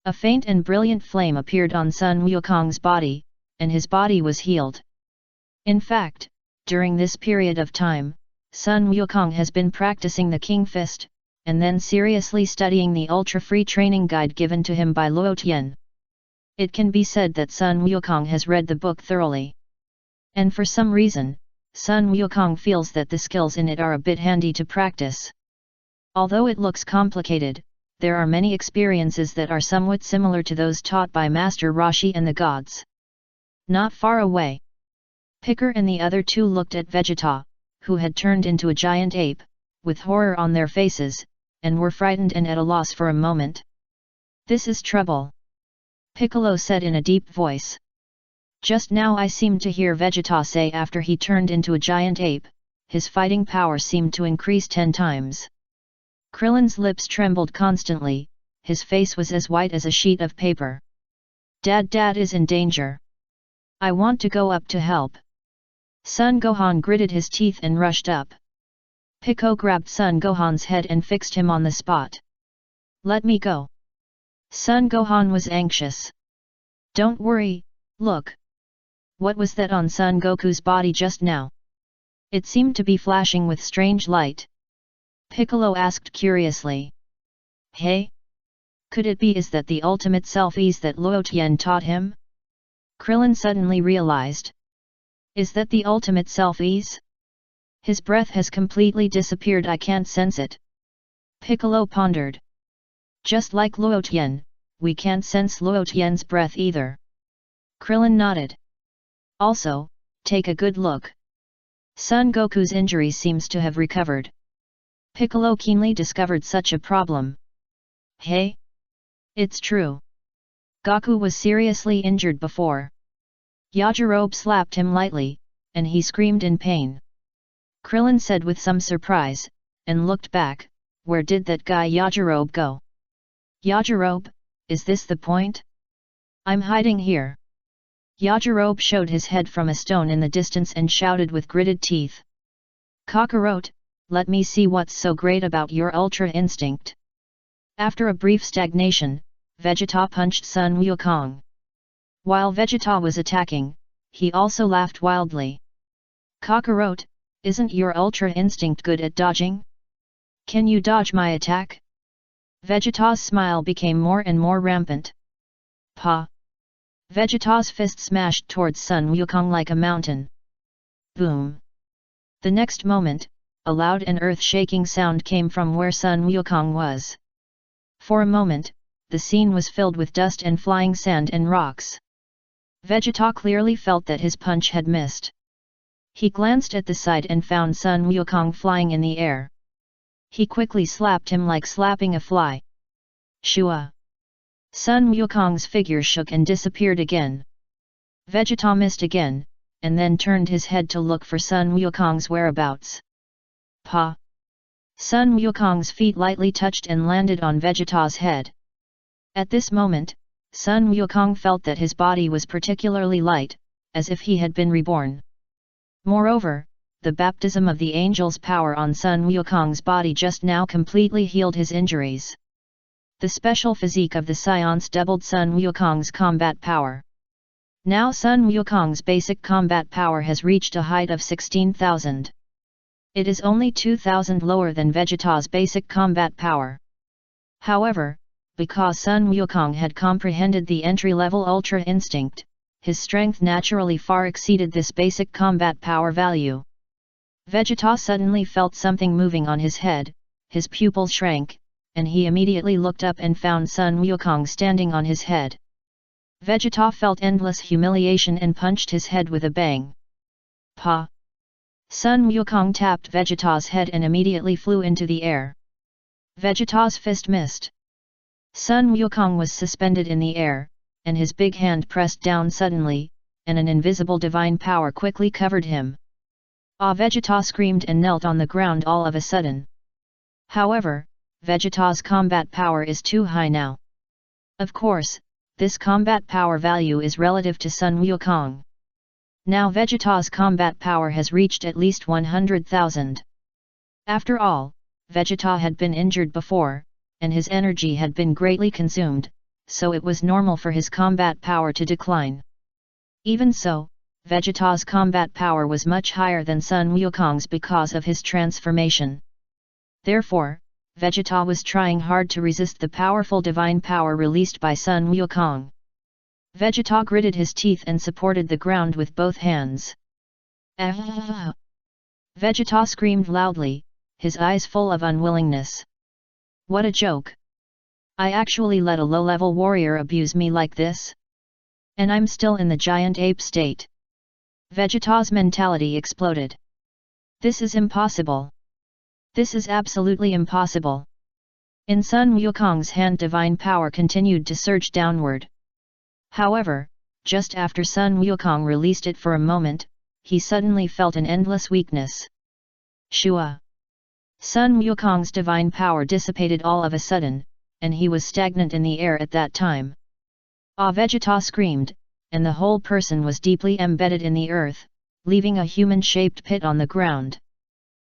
A faint and brilliant flame appeared on Sun Wukong's body, and his body was healed. In fact, during this period of time, Sun Wukong has been practicing the King Fist, and then seriously studying the ultra-free training guide given to him by Luo Tian. It can be said that Sun Wukong has read the book thoroughly. And for some reason, Sun Wukong feels that the skills in it are a bit handy to practice. Although it looks complicated, there are many experiences that are somewhat similar to those taught by Master Roshi and the gods. Not far away, Picker and the other two looked at Vegeta, who had turned into a giant ape, with horror on their faces, and were frightened and at a loss for a moment. This is trouble, Piccolo said in a deep voice. Just now I seemed to hear Vegeta say after he turned into a giant ape, his fighting power seemed to increase 10 times. Krillin's lips trembled constantly, his face was as white as a sheet of paper. Dad is in danger. I want to go up to help. Sun Gohan gritted his teeth and rushed up. Pico grabbed Sun Gohan's head and fixed him on the spot. Let me go. Sun Gohan was anxious. Don't worry, look. What was that on Son Goku's body just now? It seemed to be flashing with strange light. Piccolo asked curiously. Hey? Could it be is that the ultimate self-ease that Luo Tian taught him? Krillin suddenly realized. Is that the ultimate self-ease? His breath has completely disappeared, I can't sense it. Piccolo pondered. Just like Luo Tian, we can't sense Luo Tian's breath either. Krillin nodded. Also, take a good look. Son Goku's injury seems to have recovered. Piccolo keenly discovered such a problem. Hey? It's true. Goku was seriously injured before. Yajirobe slapped him lightly, and he screamed in pain. Krillin said with some surprise, and looked back, where did that guy Yajirobe go? Yajirobe, is this the point? I'm hiding here. Yajirobe showed his head from a stone in the distance and shouted with gritted teeth. Kakarot, let me see what's so great about your ultra instinct. After a brief stagnation, Vegeta punched Sun Wukong. While Vegeta was attacking, he also laughed wildly. Kakarot, isn't your ultra instinct good at dodging? Can you dodge my attack? Vegeta's smile became more and more rampant. Pa! Vegeta's fist smashed towards Sun Wukong like a mountain. Boom! The next moment, a loud and earth-shaking sound came from where Sun Wukong was. For a moment, the scene was filled with dust and flying sand and rocks. Vegeta clearly felt that his punch had missed. He glanced at the side and found Sun Wukong flying in the air. He quickly slapped him like slapping a fly. Shua! Sun Wukong's figure shook and disappeared again. Vegeta missed again, and then turned his head to look for Sun Wukong's whereabouts. Pa! Sun Wukong's feet lightly touched and landed on Vegeta's head. At this moment, Sun Wukong felt that his body was particularly light, as if he had been reborn. Moreover, the baptism of the angel's power on Sun Wukong's body just now completely healed his injuries. The special physique of the Saiyans doubled Sun Wukong's combat power. Now Sun Wukong's basic combat power has reached a height of 16,000. It is only 2,000 lower than Vegeta's basic combat power. However, because Sun Wukong had comprehended the entry-level Ultra Instinct, his strength naturally far exceeded this basic combat power value. Vegeta suddenly felt something moving on his head, his pupils shrank, and he immediately looked up and found Sun Wukong standing on his head. Vegeta felt endless humiliation and punched his head with a bang. Pa! Sun Wukong tapped Vegeta's head and immediately flew into the air. Vegeta's fist missed. Sun Wukong was suspended in the air, and his big hand pressed down suddenly, and an invisible divine power quickly covered him. Ah! Vegeta screamed and knelt on the ground all of a sudden. However, Vegeta's combat power is too high now. Of course, this combat power value is relative to Sun Wukong. Now Vegeta's combat power has reached at least 100,000. After all, Vegeta had been injured before, and his energy had been greatly consumed, so it was normal for his combat power to decline. Even so, Vegeta's combat power was much higher than Sun Wukong's because of his transformation. Therefore, Vegeta was trying hard to resist the powerful divine power released by Sun Wukong. Vegeta gritted his teeth and supported the ground with both hands. Ah! Vegeta screamed loudly, his eyes full of unwillingness. What a joke! I actually let a low-level warrior abuse me like this? And I'm still in the giant ape state. Vegeta's mentality exploded. This is impossible. This is absolutely impossible. In Sun Wukong's hand divine power continued to surge downward. However, just after Sun Wukong released it for a moment, he suddenly felt an endless weakness. Shua! Sun Wukong's divine power dissipated all of a sudden, and he was stagnant in the air at that time. Ah! Vegeta screamed, and the whole person was deeply embedded in the earth, leaving a human-shaped pit on the ground.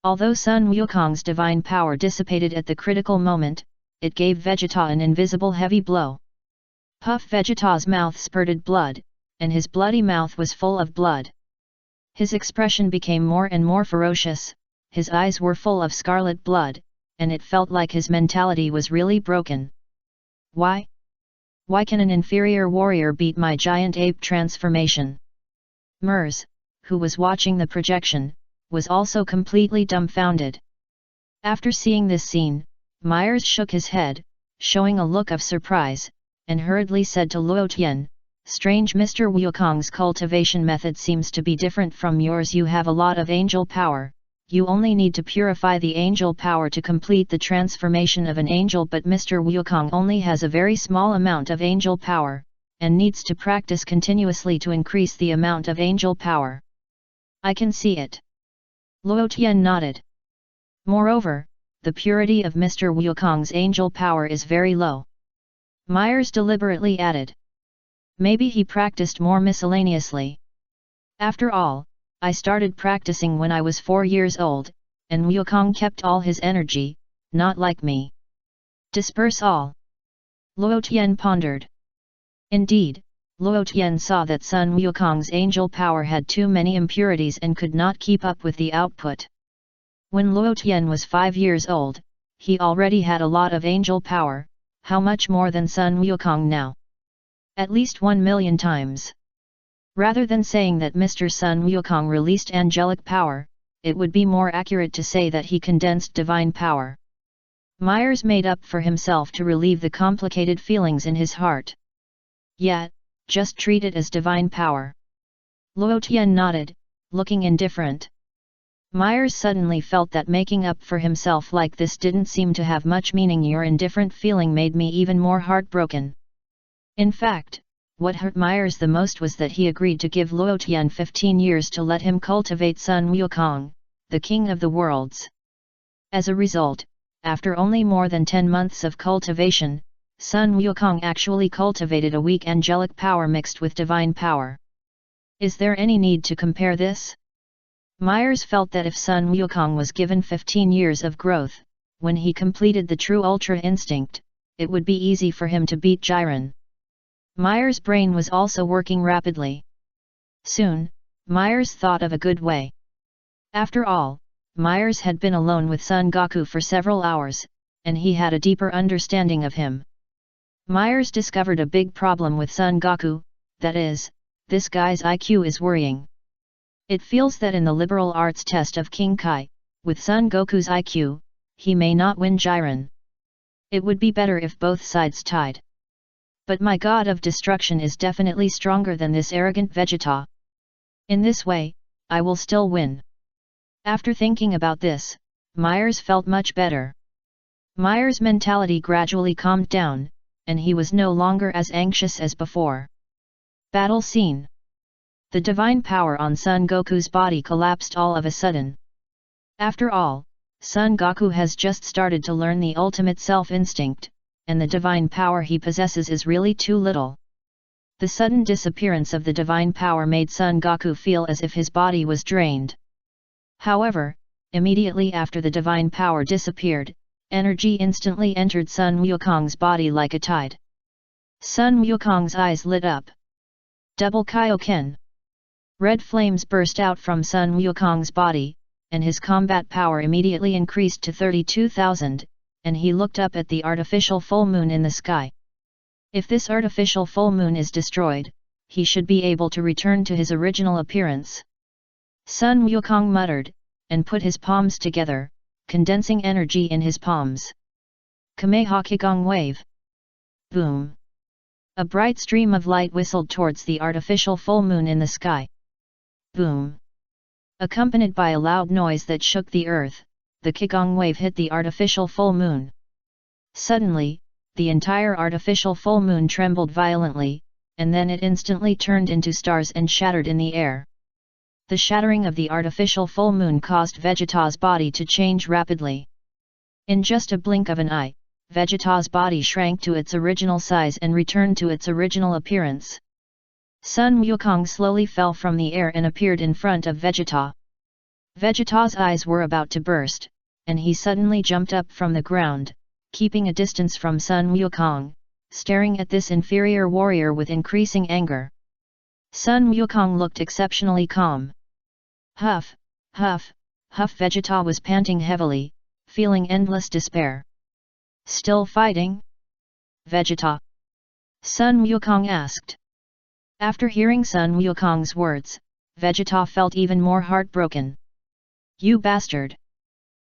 Although Sun Wukong's divine power dissipated at the critical moment, it gave Vegeta an invisible heavy blow. Puff! Vegeta's mouth spurted blood, and his bloody mouth was full of blood. His expression became more and more ferocious, his eyes were full of scarlet blood, and it felt like his mentality was really broken. Why? Why can an inferior warrior beat my giant ape transformation? Mers, who was watching the projection, was also completely dumbfounded. After seeing this scene, Myers shook his head, showing a look of surprise, and hurriedly said to Luo Tian, "Strange, Mr. Wukong's cultivation method seems to be different from yours. You have a lot of angel power. You only need to purify the angel power to complete the transformation of an angel, but Mr. Wukong only has a very small amount of angel power, and needs to practice continuously to increase the amount of angel power." I can see it. Luo Tian nodded. Moreover, the purity of Mr. Wukong's angel power is very low. Myers deliberately added. Maybe he practiced more miscellaneously. After all, I started practicing when I was 4 years old, and Wukong kept all his energy, not like me. Disperse all. Luo Tian pondered. Indeed, Luo Tian saw that Sun Wukong's angel power had too many impurities and could not keep up with the output. When Luo Tian was 5 years old, he already had a lot of angel power. How much more than Sun Wukong now? At least 1 million times. Rather than saying that Mr. Sun Wukong released angelic power, it would be more accurate to say that he condensed divine power. Myers made up for himself to relieve the complicated feelings in his heart. Yet, just treat it as divine power. Luo Tian nodded, looking indifferent. Myers suddenly felt that making up for himself like this didn't seem to have much meaning. Your indifferent feeling made me even more heartbroken. In fact, what hurt Myers the most was that he agreed to give Luo Tian 15 years to let him cultivate Sun Wukong, the king of the worlds. As a result, after only more than 10 months of cultivation, Sun Wukong actually cultivated a weak angelic power mixed with divine power. Is there any need to compare this? Myers felt that if Sun Wukong was given 15 years of growth, when he completed the true Ultra Instinct, it would be easy for him to beat Jiren. Myers' brain was also working rapidly. Soon, Myers thought of a good way. After all, Myers had been alone with Son Goku for several hours, and he had a deeper understanding of him. Myers discovered a big problem with Son Goku, that is, this guy's IQ is worrying. It feels that in the liberal arts test of King Kai, with Son Goku's IQ, he may not win Jiren. It would be better if both sides tied. But my god of destruction is definitely stronger than this arrogant Vegeta. In this way, I will still win. After thinking about this, Myers felt much better. Myers' mentality gradually calmed down, and he was no longer as anxious as before. Battle scene. The divine power on Son Goku's body collapsed all of a sudden. After all, Son Goku has just started to learn the ultimate self-instinct, and the divine power he possesses is really too little. The sudden disappearance of the divine power made Son Goku feel as if his body was drained. However, immediately after the divine power disappeared, energy instantly entered Sun Wukong's body like a tide. Sun Wukong's eyes lit up. Double Kaioken. Red flames burst out from Sun Wukong's body, and his combat power immediately increased to 32,000, and he looked up at the artificial full moon in the sky. If this artificial full moon is destroyed, he should be able to return to his original appearance. Sun Wukong muttered, and put his palms together, condensing energy in his palms. Kameha Kigong Wave. Boom! A bright stream of light whistled towards the artificial full moon in the sky. Boom! Accompanied by a loud noise that shook the earth, the Kigong wave hit the artificial full moon. Suddenly, the entire artificial full moon trembled violently, and then it instantly turned into stars and shattered in the air. The shattering of the artificial full moon caused Vegeta's body to change rapidly. In just a blink of an eye, Vegeta's body shrank to its original size and returned to its original appearance. Sun Wukong slowly fell from the air and appeared in front of Vegeta. Vegeta's eyes were about to burst, and he suddenly jumped up from the ground, keeping a distance from Sun Wukong, staring at this inferior warrior with increasing anger. Sun Wukong looked exceptionally calm. Huff, huff, huff. Vegeta was panting heavily, feeling endless despair. Still fighting? Vegeta? Sun Wukong asked. After hearing Sun Wukong's words, Vegeta felt even more heartbroken. You bastard!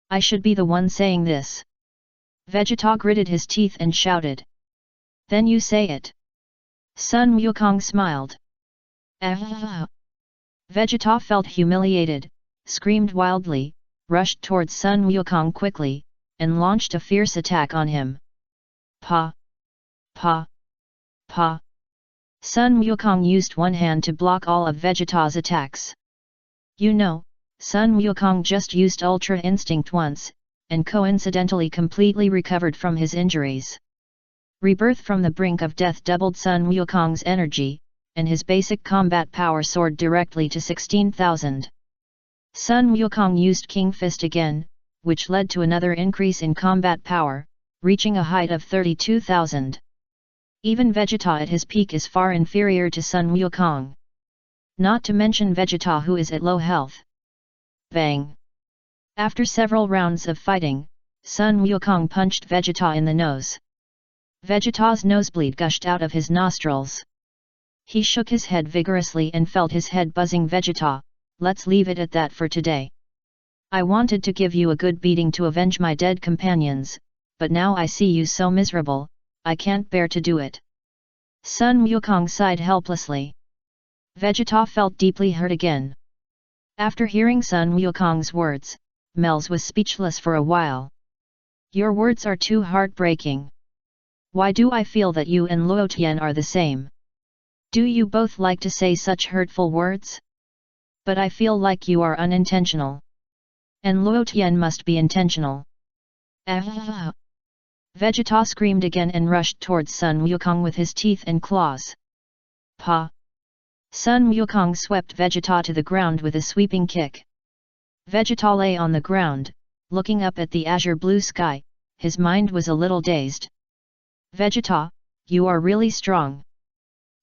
I should be the one saying this. Vegeta gritted his teeth and shouted. Then you say it. Sun Wukong smiled. Vegeta felt humiliated, screamed wildly, rushed towards Sun Wukong quickly, and launched a fierce attack on him. Pa! Pa! Pa! Sun Wukong used one hand to block all of Vegeta's attacks. You know, Sun Wukong just used Ultra Instinct once, and coincidentally completely recovered from his injuries. Rebirth from the brink of death doubled Sun Wukong's energy, and his basic combat power soared directly to 16,000. Sun Wukong used King Fist again, which led to another increase in combat power, reaching a height of 32,000. Even Vegeta at his peak is far inferior to Sun Wukong. Not to mention Vegeta who is at low health. Bang! After several rounds of fighting, Sun Wukong punched Vegeta in the nose. Vegeta's nosebleed gushed out of his nostrils. He shook his head vigorously and felt his head buzzing. Vegeta, let's leave it at that for today. I wanted to give you a good beating to avenge my dead companions, but now I see you so miserable, I can't bear to do it. Sun Wukong sighed helplessly. Vegeta felt deeply hurt again. After hearing Sun Wukong's words, Mels was speechless for a while. Your words are too heartbreaking. Why do I feel that you and Luo Tian are the same? Do you both like to say such hurtful words? But I feel like you are unintentional. And Luo Tian must be intentional. Vegeta screamed again and rushed towards Sun Wukong with his teeth and claws. Pa! Sun Wukong swept Vegeta to the ground with a sweeping kick. Vegeta lay on the ground, looking up at the azure blue sky, his mind was a little dazed. Vegeta, you are really strong.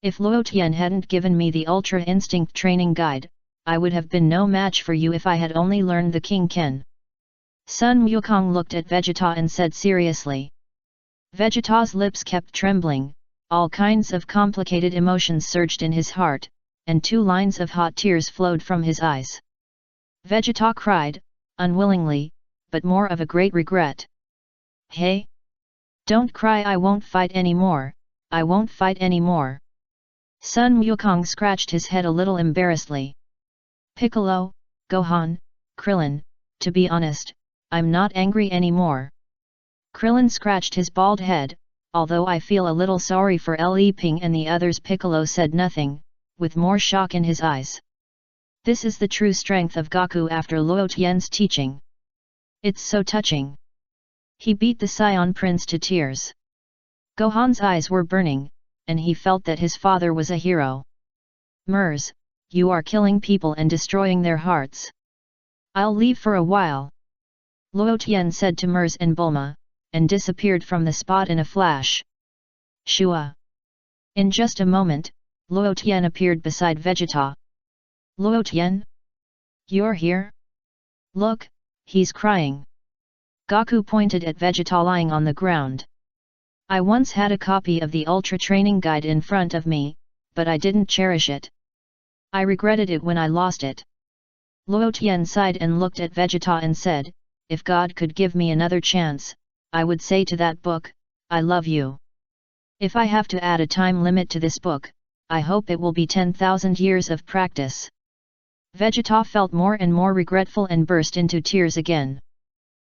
If Luo Tian hadn't given me the Ultra Instinct training guide, I would have been no match for you if I had only learned the King Ken. Sun Wukong looked at Vegeta and said seriously. Vegeta's lips kept trembling, all kinds of complicated emotions surged in his heart, and 2 lines of hot tears flowed from his eyes. Vegeta cried, unwillingly, but more of a great regret. Hey! Don't cry, I won't fight anymore, I won't fight anymore. Sun Wukong scratched his head a little embarrassedly. Piccolo, Gohan, Krillin, to be honest, I'm not angry anymore. Krillin scratched his bald head, although I feel a little sorry for Li Ping and the others. Piccolo said nothing, with more shock in his eyes. This is the true strength of Goku after Luo Tian's teaching. It's so touching. He beat the Saiyan prince to tears. Gohan's eyes were burning, and he felt that his father was a hero. Mers, you are killing people and destroying their hearts. I'll leave for a while. Luo Tian said to Mers and Bulma, and disappeared from the spot in a flash. Shua. In just a moment, Luo Tian appeared beside Vegeta. Luo Tian? You're here? Look, he's crying. Goku pointed at Vegeta lying on the ground. I once had a copy of the Ultra Training Guide in front of me, but I didn't cherish it. I regretted it when I lost it. Luo Tian sighed and looked at Vegeta and said, if God could give me another chance, I would say to that book, I love you. If I have to add a time limit to this book, I hope it will be 10,000 years of practice. Vegeta felt more and more regretful and burst into tears again.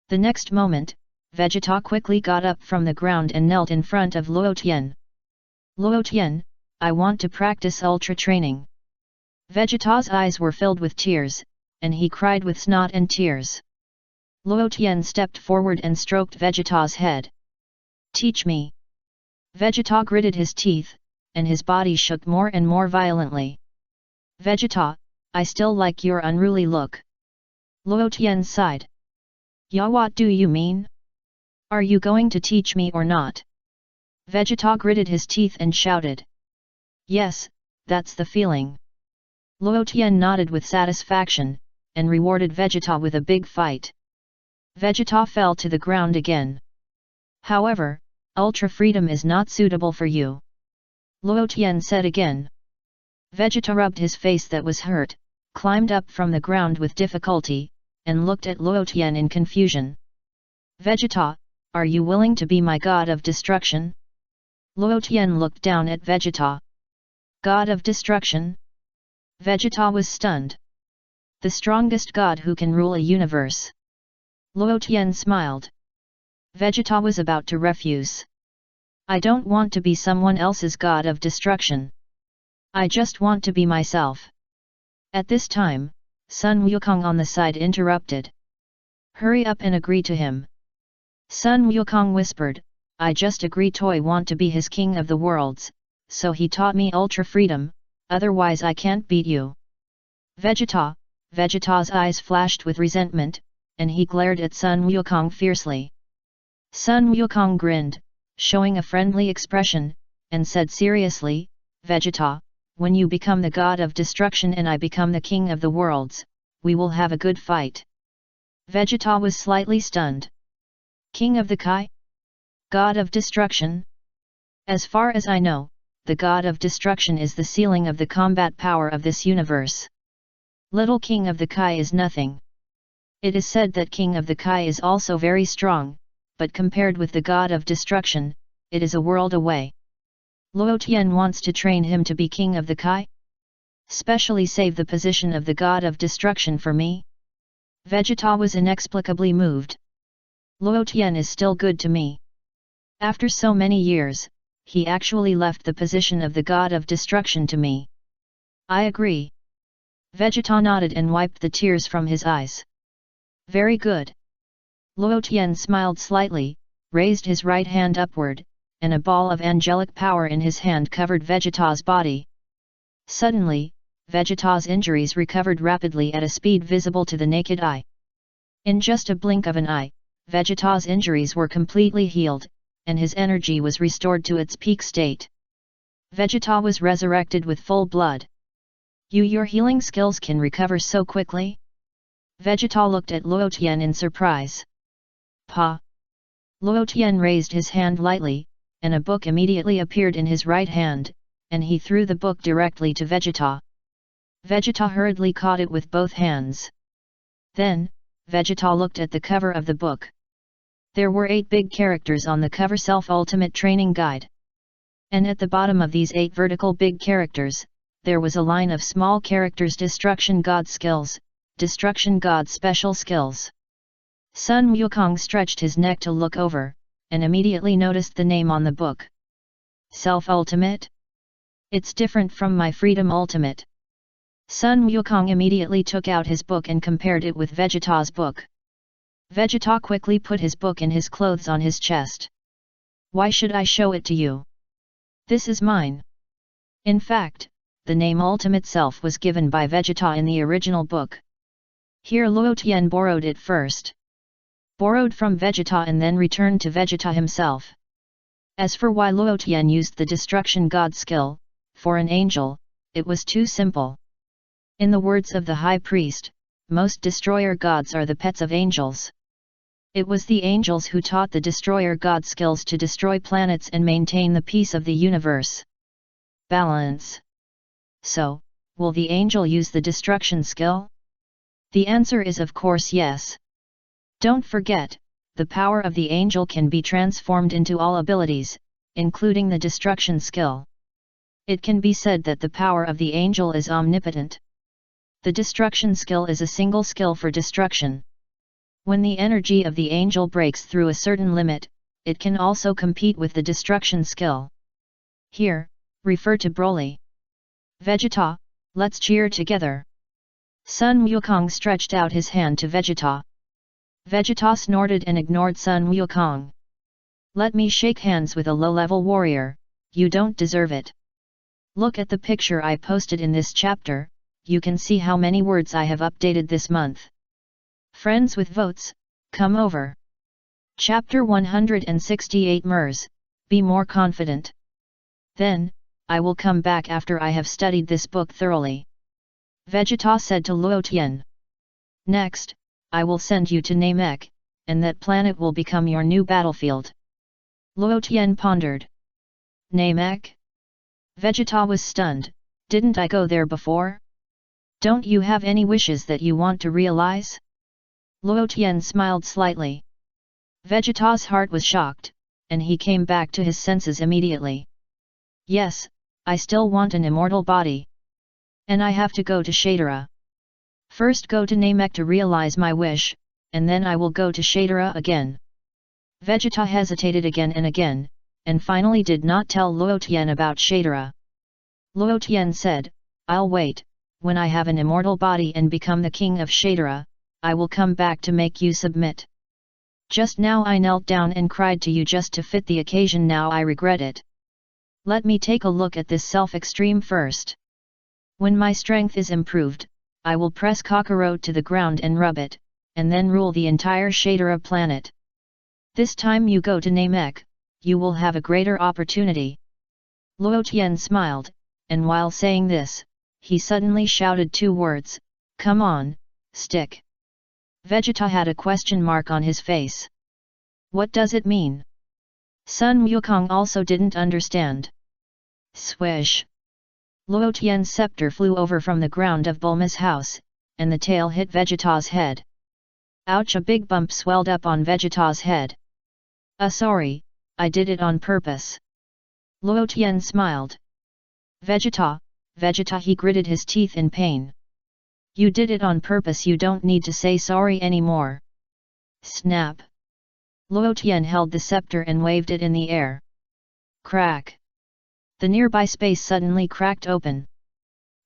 The next moment, Vegeta quickly got up from the ground and knelt in front of Luo Tian. Luo Tian, I want to practice ultra training. Vegeta's eyes were filled with tears, and he cried with snot and tears. Luo Tian stepped forward and stroked Vegeta's head. Teach me. Vegeta gritted his teeth, and his body shook more and more violently. Vegeta, I still like your unruly look. Luo Tian sighed. Ya, what do you mean? Are you going to teach me or not? Vegeta gritted his teeth and shouted. Yes, that's the feeling. Luo Tian nodded with satisfaction, and rewarded Vegeta with a big fight. Vegeta fell to the ground again. However, Ultra Freedom is not suitable for you. Luo Tian said again. Vegeta rubbed his face that was hurt, climbed up from the ground with difficulty, and looked at Luo Tian in confusion. Vegeta, are you willing to be my god of destruction? Luo Tian looked down at Vegeta. God of destruction? Vegeta was stunned. The strongest god who can rule a universe. Luo Tian smiled. Vegeta was about to refuse. I don't want to be someone else's god of destruction. I just want to be myself. At this time, Sun Wukong on the side interrupted. Hurry up and agree to him. Sun Wukong whispered, I just agree Toy want to be his king of the worlds, so he taught me ultra freedom, otherwise I can't beat you. Vegeta's eyes flashed with resentment, and he glared at Sun Wukong fiercely. Sun Wukong grinned, showing a friendly expression, and said seriously, Vegeta, when you become the god of destruction and I become the king of the worlds, we will have a good fight. Vegeta was slightly stunned. King of the Kai? God of destruction? As far as I know, the god of destruction is the ceiling of the combat power of this universe. Little King of the Kai is nothing. It is said that King of the Kai is also very strong, but compared with the god of destruction, it is a world away. Luo Tian wants to train him to be King of the Kai? Specially save the position of the god of destruction for me? Vegeta was inexplicably moved. Luo Tian is still good to me. After so many years, he actually left the position of the god of destruction to me. I agree. Vegeta nodded and wiped the tears from his eyes. Very good. Luo Tian smiled slightly, raised his right hand upward, and a ball of angelic power in his hand covered Vegeta's body. Suddenly, Vegeta's injuries recovered rapidly at a speed visible to the naked eye. In just a blink of an eye, Vegeta's injuries were completely healed, and his energy was restored to its peak state. Vegeta was resurrected with full blood. Your healing skills can recover so quickly? Vegeta looked at Luo Tian in surprise. Pa! Luo Tian raised his hand lightly, and a book immediately appeared in his right hand, and he threw the book directly to Vegeta. Vegeta hurriedly caught it with both hands. Then, Vegeta looked at the cover of the book. There were 8 big characters on the cover: Self-Ultimate Training Guide. And at the bottom of these 8 vertical big characters, there was a line of small characters: Destruction God Skills, Destruction God Special Skills. Sun Wukong stretched his neck to look over, and immediately noticed the name on the book. Self-Ultimate? It's different from my Freedom Ultimate. Sun Wukong immediately took out his book and compared it with Vegeta's book. Vegeta quickly put his book and his clothes on his chest. Why should I show it to you? This is mine. In fact, the name Ultimate Self was given by Vegeta in the original book. Here Luo Tian borrowed it first. Borrowed from Vegeta and then returned to Vegeta himself. As for why Luo Tian used the Destruction God skill, for an angel, it was too simple. In the words of the High Priest, most destroyer gods are the pets of angels. It was the angels who taught the destroyer god skills to destroy planets and maintain the peace of the universe. Balance. So, will the angel use the destruction skill? The answer is of course yes. Don't forget, the power of the angel can be transformed into all abilities, including the destruction skill. It can be said that the power of the angel is omnipotent. The destruction skill is a single skill for destruction. When the energy of the angel breaks through a certain limit, it can also compete with the destruction skill. Here, refer to Broly. Vegeta, let's cheer together. Sun Wukong stretched out his hand to Vegeta. Vegeta snorted and ignored Sun Wukong. Let me shake hands with a low-level warrior, you don't deserve it. Look at the picture I posted in this chapter, you can see how many words I have updated this month. Friends with votes, come over. Chapter 168 Mers, be more confident. Then, I will come back after I have studied this book thoroughly. Vegeta said to Luo Tian. Next, I will send you to Namek, and that planet will become your new battlefield. Luo Tian pondered. Namek? Vegeta was stunned, didn't I go there before? Don't you have any wishes that you want to realize? Luo Tian smiled slightly. Vegeta's heart was shocked, and he came back to his senses immediately. Yes, I still want an immortal body. And I have to go to Shadara. First go to Namek to realize my wish, and then I will go to Shadara again. Vegeta hesitated again, and finally did not tell Luo Tian about Shadara. Luo Tian said, I'll wait, when I have an immortal body and become the king of Shadara, I will come back to make you submit. Just now I knelt down and cried to you just to fit the occasion, now I regret it. Let me take a look at this self-extreme first. When my strength is improved, I will press Kakarot to the ground and rub it, and then rule the entire Shadara planet. This time you go to Namek, you will have a greater opportunity. Luo Tian smiled, and while saying this, he suddenly shouted 2 words, come on, stick. Vegeta had a question mark on his face. What does it mean? Sun Wukong also didn't understand. Swish! Luo Tian's scepter flew over from the ground of Bulma's house, and the tail hit Vegeta's head. Ouch! A big bump swelled up on Vegeta's head. Sorry, I did it on purpose. Luo Tian smiled. Vegeta, he gritted his teeth in pain. You did it on purpose, you don't need to say sorry anymore. Snap! Luo Tian held the scepter and waved it in the air. Crack! The nearby space suddenly cracked open.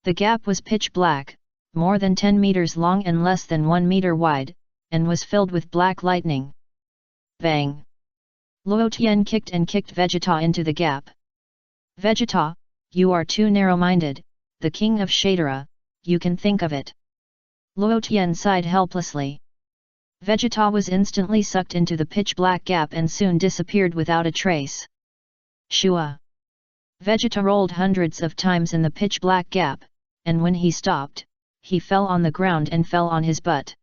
The gap was pitch black, more than 10 meters long and less than 1 meter wide, and was filled with black lightning. Bang! Luo Tian kicked Vegeta into the gap. Vegeta, you are too narrow-minded, the king of Shadara, you can think of it. Luo Tian sighed helplessly. Vegeta was instantly sucked into the pitch-black gap and soon disappeared without a trace. Shua! Vegeta rolled hundreds of times in the pitch-black gap, and when he stopped, he fell on the ground and fell on his butt.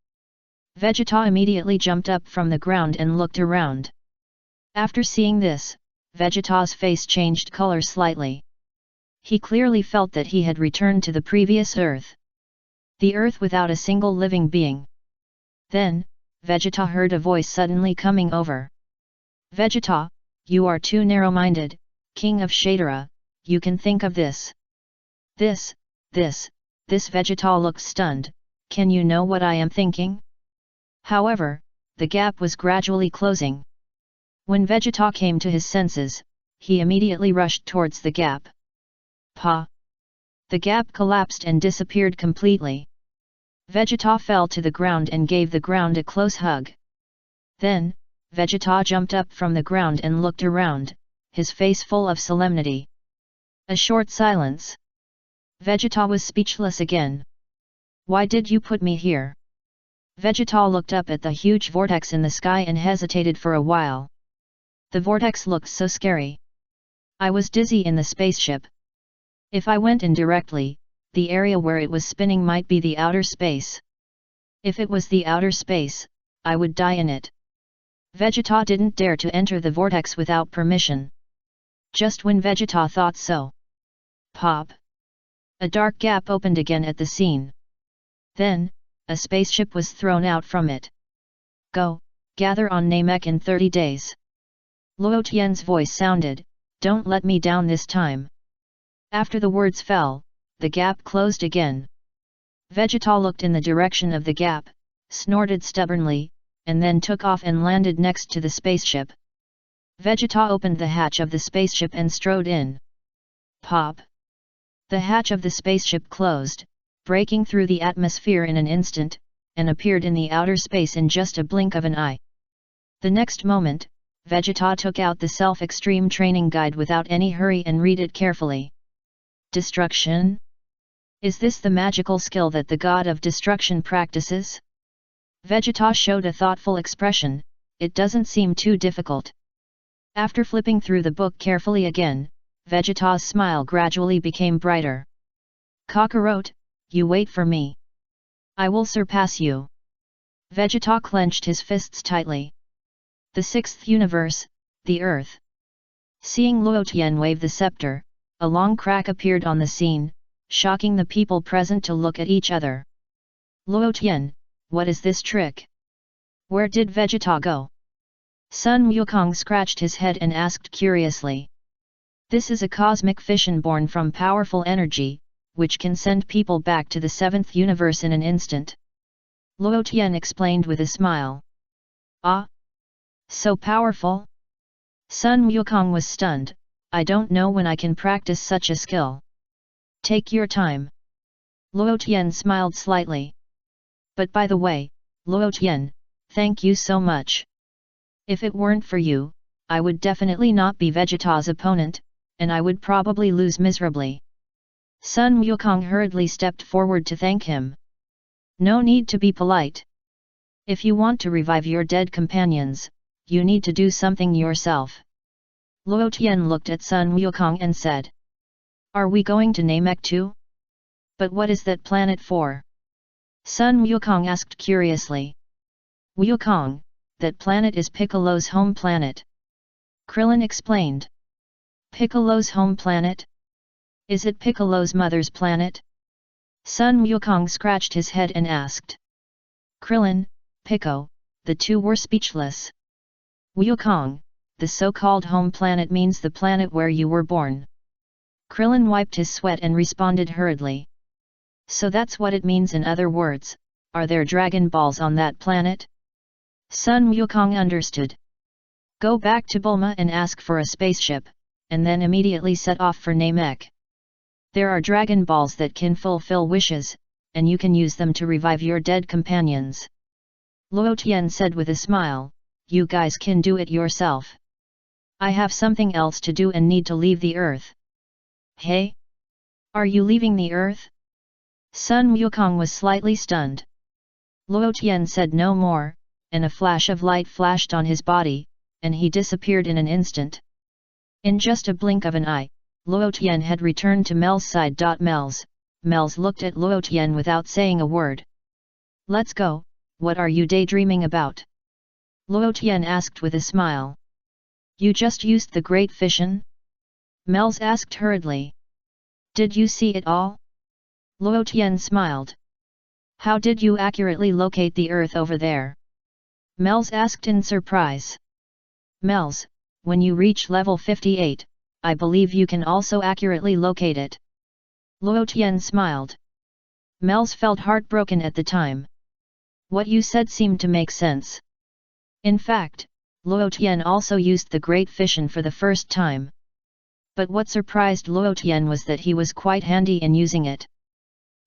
Vegeta immediately jumped up from the ground and looked around. After seeing this, Vegeta's face changed color slightly. He clearly felt that he had returned to the previous Earth. The Earth without a single living being. Then, Vegeta heard a voice suddenly coming over. Vegeta, you are too narrow-minded, King of Shadara, you can think of this. This Vegeta looked stunned, can you know what I am thinking? However, the gap was gradually closing. When Vegeta came to his senses, he immediately rushed towards the gap. Pa! The gap collapsed and disappeared completely. Vegeta fell to the ground and gave the ground a close hug. Then, Vegeta jumped up from the ground and looked around, his face full of solemnity. A short silence. Vegeta was speechless again. Why did you put me here? Vegeta looked up at the huge vortex in the sky and hesitated for a while. The vortex looked so scary. I was dizzy in the spaceship. If I went in directly, the area where it was spinning might be the outer space. If it was the outer space, I would die in it. Vegeta didn't dare to enter the vortex without permission. Just when Vegeta thought so. Pop! A dark gap opened again at the scene. Then, a spaceship was thrown out from it. Go, gather on Namek in 30 days. Luo Tian's voice sounded, don't let me down this time. After the words fell, the gap closed again. Vegeta looked in the direction of the gap, snorted stubbornly, and then took off and landed next to the spaceship. Vegeta opened the hatch of the spaceship and strode in. Pop! The hatch of the spaceship closed, breaking through the atmosphere in an instant, and appeared in the outer space in just a blink of an eye. The next moment, Vegeta took out the Self-Extreme Training Guide without any hurry and read it carefully. Destruction? Is this the magical skill that the god of destruction practices? Vegeta showed a thoughtful expression, it doesn't seem too difficult. After flipping through the book carefully again, Vegeta's smile gradually became brighter. Kakarot, you wait for me. I will surpass you. Vegeta clenched his fists tightly. The sixth universe, the Earth. Seeing Luo Tian wave the scepter, a long crack appeared on the scene, shocking the people present to look at each other. Luo Tian, what is this trick? Where did Vegeta go? Sun Wukong scratched his head and asked curiously. This is a cosmic fission born from powerful energy, which can send people back to the seventh universe in an instant. Luo Tian explained with a smile. Ah! So powerful? Sun Wukong was stunned, I don't know when I can practice such a skill. Take your time. Luo Tian smiled slightly. But by the way, Luo Tian, thank you so much. If it weren't for you, I would definitely not be Vegeta's opponent, and I would probably lose miserably. Sun Wukong hurriedly stepped forward to thank him. No need to be polite. If you want to revive your dead companions, you need to do something yourself. Luo Tian looked at Sun Wukong and said. Are we going to Namek too? But what is that planet for? Sun Wukong asked curiously. Wukong, that planet is Piccolo's home planet. Krillin explained. Piccolo's home planet? Is it Piccolo's mother's planet? Sun Wukong scratched his head and asked. Krillin, Piccolo, the two were speechless. Wukong, the so-called home planet means the planet where you were born. Krillin wiped his sweat and responded hurriedly. So that's what it means. In other words, are there Dragon Balls on that planet? Sun Wukong understood. Go back to Bulma and ask for a spaceship, and then immediately set off for Namek. There are Dragon Balls that can fulfill wishes, and you can use them to revive your dead companions. Luo Tian said with a smile, you guys can do it yourself. I have something else to do and need to leave the Earth. Hey? Are you leaving the Earth? Sun Wukong was slightly stunned. Luo Tian said no more, and a flash of light flashed on his body, and he disappeared in an instant. In just a blink of an eye, Luo Tian had returned to Mel's side. Mel's looked at Luo Tian without saying a word. Let's go, what are you daydreaming about? Luo Tian asked with a smile. You just used the Great Fission? Mel's asked hurriedly. Did you see it all? Luo Tian smiled. How did you accurately locate the earth over there? Mel's asked in surprise. Mel's, when you reach level 58, I believe you can also accurately locate it. Luo Tian smiled. Mel's felt heartbroken at the time. What you said seemed to make sense. In fact, Luo Tian also used the Great Fission for the first time. But what surprised Luo Tian was that he was quite handy in using it.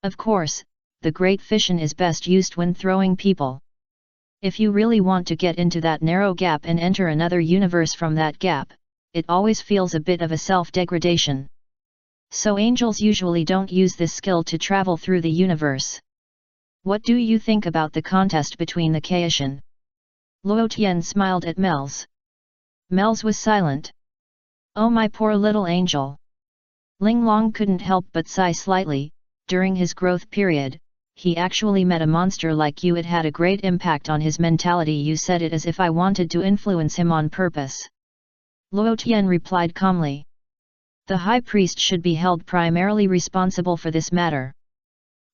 Of course, the Great Fission is best used when throwing people. If you really want to get into that narrow gap and enter another universe from that gap, it always feels a bit of a self-degradation. So angels usually don't use this skill to travel through the universe. What do you think about the contest between the Kaishan? Luo Tian smiled at Mel's. Mel's was silent. Oh my poor little angel. Ling Long couldn't help but sigh slightly. During his growth period, he actually met a monster like you. It had a great impact on his mentality. You said it as if I wanted to influence him on purpose. Luo Tian replied calmly. The High Priest should be held primarily responsible for this matter.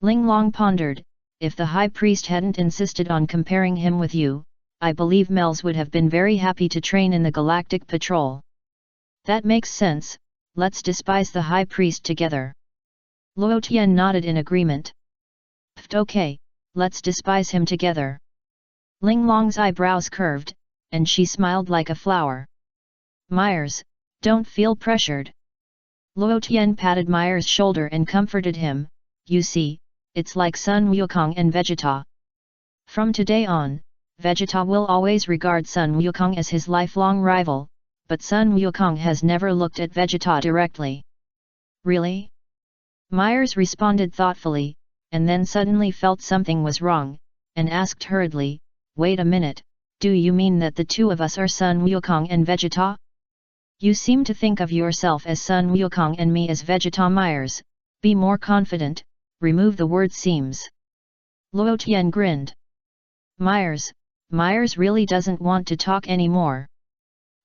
Ling Long pondered, if the High Priest hadn't insisted on comparing him with you, I believe Mel's would have been very happy to train in the Galactic Patrol. That makes sense, let's despise the High Priest together. Luo Tian nodded in agreement. Okay, let's despise him together. Ling Long's eyebrows curved, and she smiled like a flower. Myers, don't feel pressured. Luo Tian patted Myers' shoulder and comforted him, you see, it's like Sun Wukong and Vegeta. From today on, Vegeta will always regard Sun Wukong as his lifelong rival, but Sun Wukong has never looked at Vegeta directly. Really? Myers responded thoughtfully, and then suddenly felt something was wrong, and asked hurriedly, wait a minute, do you mean that the two of us are Sun Wukong and Vegeta? You seem to think of yourself as Sun Wukong and me as Vegeta. Myers, be more confident, remove the word seems. Luo Tian grinned. Myers really doesn't want to talk anymore.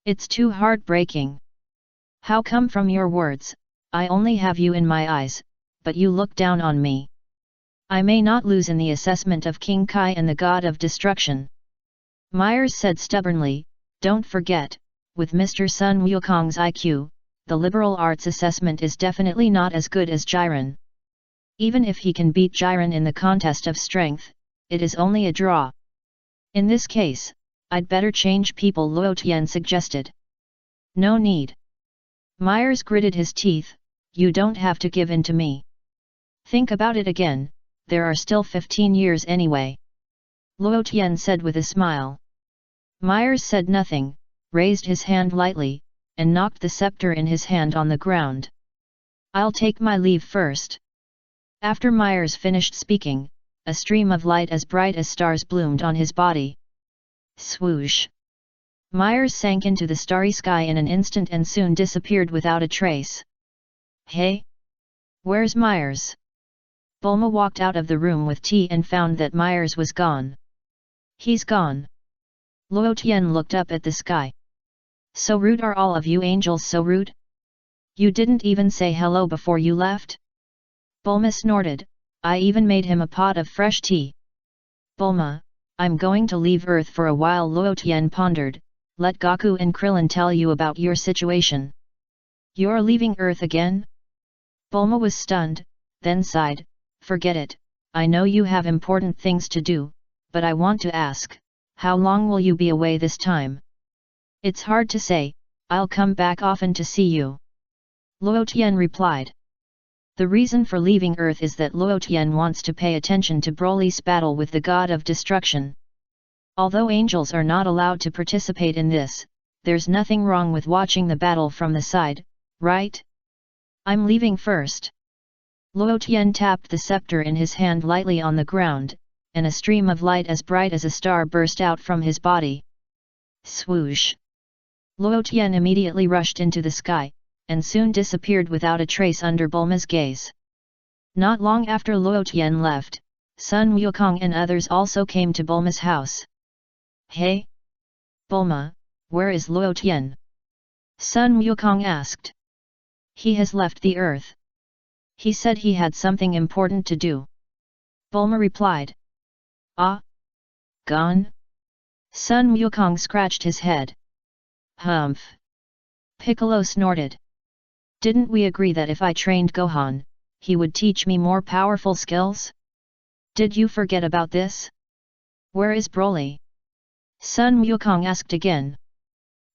It's too heartbreaking. How come from your words, I only have you in my eyes, but you look down on me? I may not lose in the assessment of King Kai and the God of Destruction. Myers said stubbornly, don't forget, with Mr. Sun Wukong's IQ, the liberal arts assessment is definitely not as good as Jiren. Even if he can beat Jiren in the contest of strength, it is only a draw. In this case, I'd better change people, Luo Tian suggested. No need. Myers gritted his teeth, you don't have to give in to me. Think about it again, there are still 15 years anyway. Luo Tian said with a smile. Myers said nothing, raised his hand lightly, and knocked the scepter in his hand on the ground. I'll take my leave first. After Myers finished speaking, a stream of light as bright as stars bloomed on his body. Swoosh! Myers sank into the starry sky in an instant and soon disappeared without a trace. Hey? Where's Myers? Bulma walked out of the room with tea and found that Myers was gone. He's gone. Luo Tian looked up at the sky. So rude, are all of you angels so rude? You didn't even say hello before you left? Bulma snorted, I even made him a pot of fresh tea. Bulma, I'm going to leave Earth for a while. Luo Tian pondered, let Goku and Krillin tell you about your situation. You're leaving Earth again? Bulma was stunned, then sighed, forget it, I know you have important things to do, but I want to ask, how long will you be away this time? It's hard to say, I'll come back often to see you. Luo Tian replied. The reason for leaving Earth is that Luo Tian wants to pay attention to Broly's battle with the God of Destruction. Although angels are not allowed to participate in this, there's nothing wrong with watching the battle from the side, right? I'm leaving first. Luo Tian tapped the scepter in his hand lightly on the ground, and a stream of light as bright as a star burst out from his body. Swoosh! Luo Tian immediately rushed into the sky, and soon disappeared without a trace under Bulma's gaze. Not long after Luo Tian left, Sun Wukong and others also came to Bulma's house. "Hey! Bulma, where is Luo Tian?" Sun Wukong asked. "He has left the earth. He said he had something important to do." Bulma replied. "Ah? Gone?" Sun Wukong scratched his head. "Humph!" Piccolo snorted. "Didn't we agree that if I trained Gohan, he would teach me more powerful skills? Did you forget about this? Where is Broly?" Sun Wukong asked again.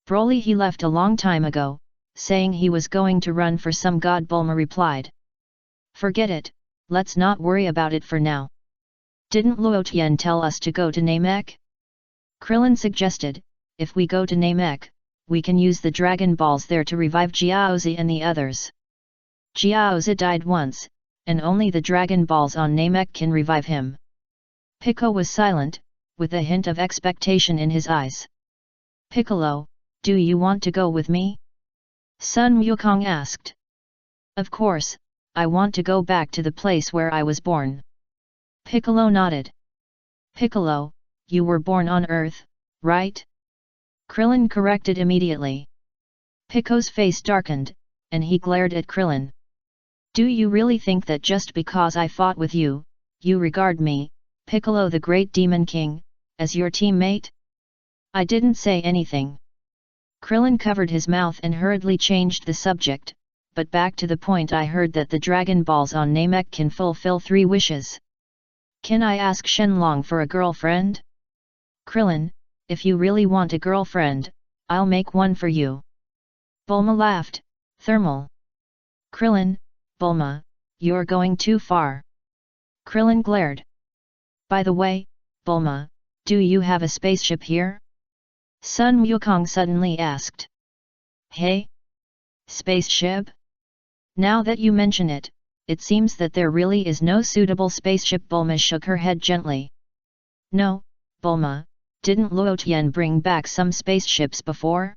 "Broly he left a long time ago, saying he was going to run for some god," Bulma replied. "Forget it, let's not worry about it for now. Didn't Luo Tian tell us to go to Namek?" Krillin suggested, "If we go to Namek, we can use the Dragon Balls there to revive Jiaozi and the others. Jiaozi died once, and only the Dragon Balls on Namek can revive him." Piccolo was silent, with a hint of expectation in his eyes. "Piccolo, do you want to go with me?" Sun Wukong asked. "Of course, I want to go back to the place where I was born." Piccolo nodded. "Piccolo, you were born on Earth, right?" Krillin corrected immediately. Piccolo's face darkened, and he glared at Krillin. "Do you really think that just because I fought with you, you regard me, Piccolo the Great Demon King, as your teammate?" "I didn't say anything." Krillin covered his mouth and hurriedly changed the subject, "But back to the point, I heard that the Dragon Balls on Namek can fulfill 3 wishes. Can I ask Shenlong for a girlfriend?" "Krillin, if you really want a girlfriend, I'll make one for you." Bulma laughed. "Thermal." "Krillin, Bulma, you're going too far." Krillin glared. "By the way, Bulma, do you have a spaceship here?" Sun Wukong suddenly asked. "Hey? Spaceship? Now that you mention it, it seems that there really is no suitable spaceship." Bulma shook her head gently. "No, Bulma, didn't Luo Tian bring back some spaceships before?"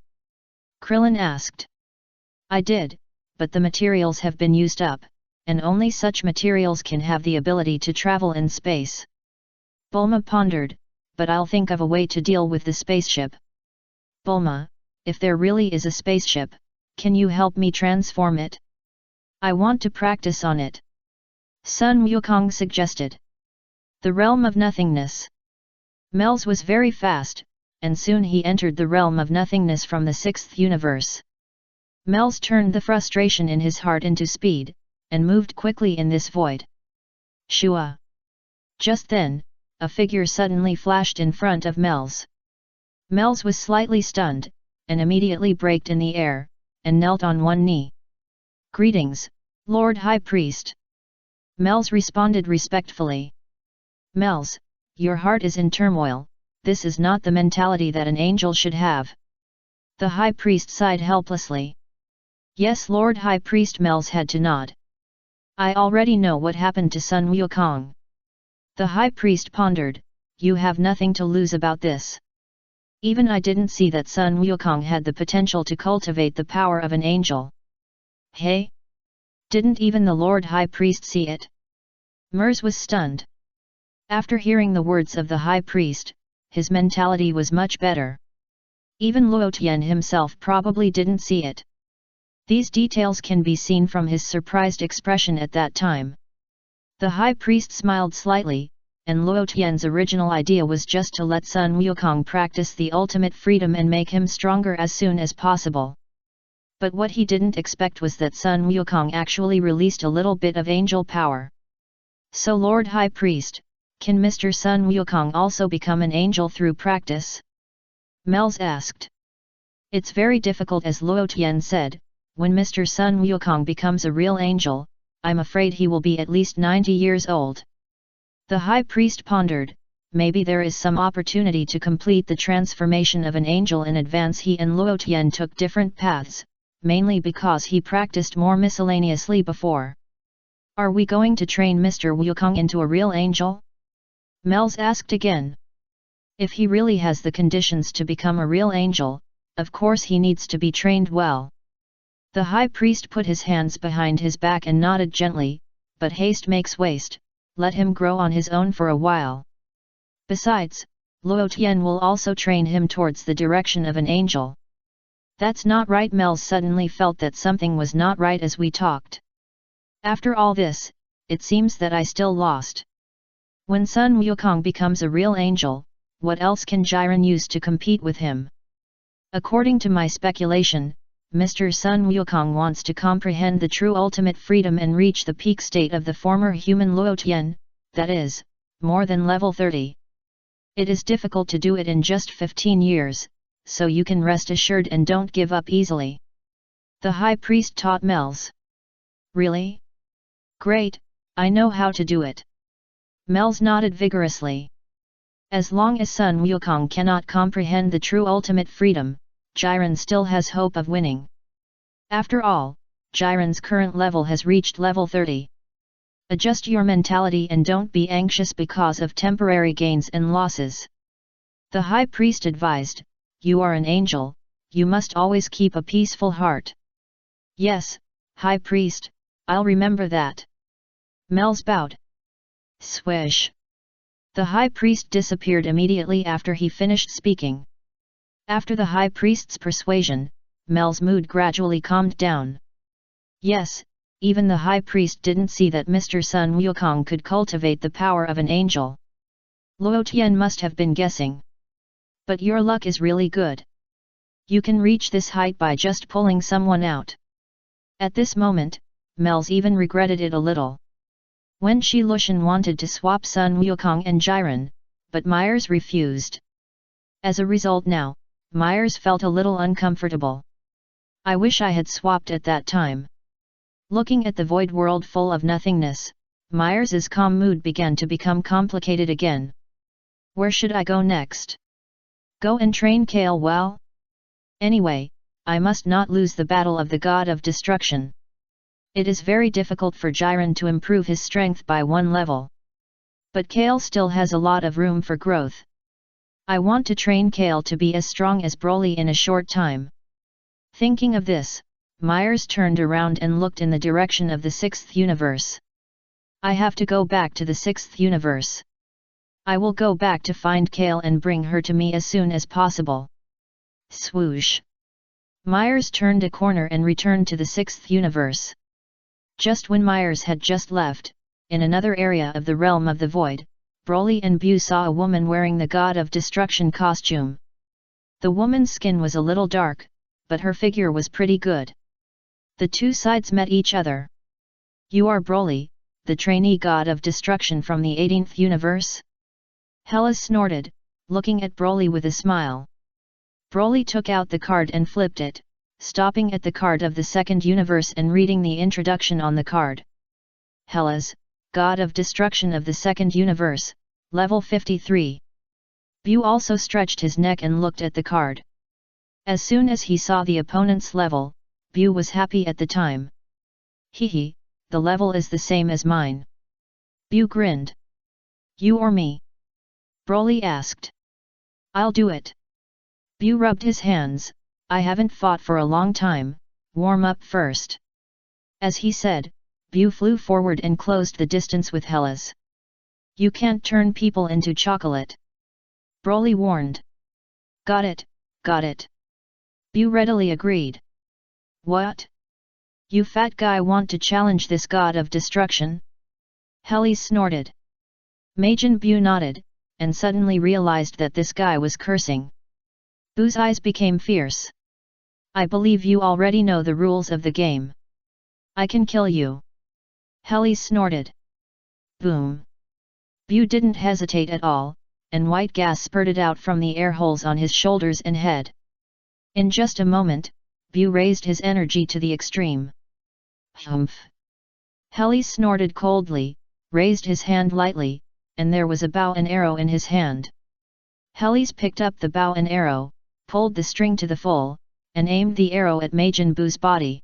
Krillin asked. "I did, but the materials have been used up, and only such materials can have the ability to travel in space." Bulma pondered, "But I'll think of a way to deal with the spaceship." "Bulma, if there really is a spaceship, can you help me transform it? I want to practice on it." Sun Wukong suggested. The realm of nothingness. Mel's was very fast, and soon he entered the realm of nothingness from the 6th universe. Mel's turned the frustration in his heart into speed, and moved quickly in this void. Shua! Just then, a figure suddenly flashed in front of Mel's. Mel's was slightly stunned, and immediately braked in the air, and knelt on one knee. "Greetings, Lord High Priest." Mel's responded respectfully. "Mel's, your heart is in turmoil, this is not the mentality that an angel should have." The High Priest sighed helplessly. "Yes, Lord High Priest." Mel's had to nod. "I already know what happened to Sun Wukong." The High Priest pondered, "You have nothing to lose about this. Even I didn't see that Sun Wukong had the potential to cultivate the power of an angel." "Hey? Didn't even the Lord High Priest see it?" Mers was stunned. After hearing the words of the High Priest, his mentality was much better. Even Luo Tian himself probably didn't see it. These details can be seen from his surprised expression at that time. The High Priest smiled slightly, and Luo Tian's original idea was just to let Sun Wukong practice the ultimate freedom and make him stronger as soon as possible. But what he didn't expect was that Sun Wukong actually released a little bit of angel power. "So Lord High Priest, can Mr. Sun Wukong also become an angel through practice?" Mel's asked. "It's very difficult," as Luo Tian said. "When Mr. Sun Wukong becomes a real angel, I'm afraid he will be at least 90 years old." The High Priest pondered, maybe there is some opportunity to complete the transformation of an angel in advance. He and Luo Tian took different paths, mainly because he practiced more miscellaneously before. "Are we going to train Mr. Wukong into a real angel?" Mel's asked again. "If he really has the conditions to become a real angel, of course he needs to be trained well." The high priest put his hands behind his back and nodded gently, but haste makes waste, let him grow on his own for a while. Besides, Luo Tian will also train him towards the direction of an angel. That's not right. Mel suddenly felt that something was not right as we talked. After all this, it seems that I still lost. When Sun Wukong becomes a real angel, what else can Jiren use to compete with him? According to my speculation, Mr. Sun Wukong wants to comprehend the true ultimate freedom and reach the peak state of the former human Luo Tian, that is, more than level 30. It is difficult to do it in just 15 years, so you can rest assured and don't give up easily. The high priest taught Mels. Really? Great, I know how to do it. Mels nodded vigorously. As long as Sun Wukong cannot comprehend the true ultimate freedom, Jiren still has hope of winning. After all, Jiren's current level has reached level 30. Adjust your mentality and don't be anxious because of temporary gains and losses. The high priest advised, you are an angel, you must always keep a peaceful heart. Yes, high priest, I'll remember that. Mels bowed. Swish. The high priest disappeared immediately after he finished speaking. After the high priest's persuasion, Mel's mood gradually calmed down. Yes, even the high priest didn't see that Mr. Sun Wukong could cultivate the power of an angel. Luo Tian must have been guessing. But your luck is really good. You can reach this height by just pulling someone out. At this moment, Mels even regretted it a little. Wen Shilushan wanted to swap Sun Wukong and Jiren, but Myers refused. As a result now, Myers felt a little uncomfortable. I wish I had swapped at that time. Looking at the void world full of nothingness, Myers's calm mood began to become complicated again. Where should I go next? Go and train Kale well? Anyway, I must not lose the battle of the God of Destruction. It is very difficult for Jiren to improve his strength by one level. But Kale still has a lot of room for growth. I want to train Kale to be as strong as Broly in a short time. Thinking of this, Myers turned around and looked in the direction of the 6th universe. I have to go back to the 6th universe. I will go back to find Kale and bring her to me as soon as possible. Swoosh. Myers turned a corner and returned to the 6th universe. Just when Myers had just left, in another area of the realm of the void, Broly and Bu saw a woman wearing the God of Destruction costume. The woman's skin was a little dark, but her figure was pretty good. The two sides met each other. You are Broly, the trainee God of Destruction from the 18th universe? Hela snorted, looking at Broly with a smile. Broly took out the card and flipped it, stopping at the card of the 2nd universe and reading the introduction on the card. Hela's, God of Destruction of the 2nd universe, level 53. Bu also stretched his neck and looked at the card. As soon as he saw the opponent's level, Bu was happy at the time. Hehe, the level is the same as mine. Bu grinned. You or me? Broly asked. I'll do it. Bu rubbed his hands, I haven't fought for a long time, warm up first. As he said, Bu flew forward and closed the distance with Hela's. You can't turn people into chocolate. Broly warned. Got it, got it. Bu readily agreed. What? You fat guy want to challenge this God of Destruction? Heli snorted. Majin Bu nodded, and suddenly realized that this guy was cursing. Bu's eyes became fierce. I believe you already know the rules of the game. I can kill you. Heli snorted. Boom. Bu didn't hesitate at all, and white gas spurted out from the air holes on his shoulders and head. In just a moment, Bu raised his energy to the extreme. Humph. Heli snorted coldly, raised his hand lightly, and there was a bow and arrow in his hand. Heli's picked up the bow and arrow, pulled the string to the full, and aimed the arrow at Majin Bu's body.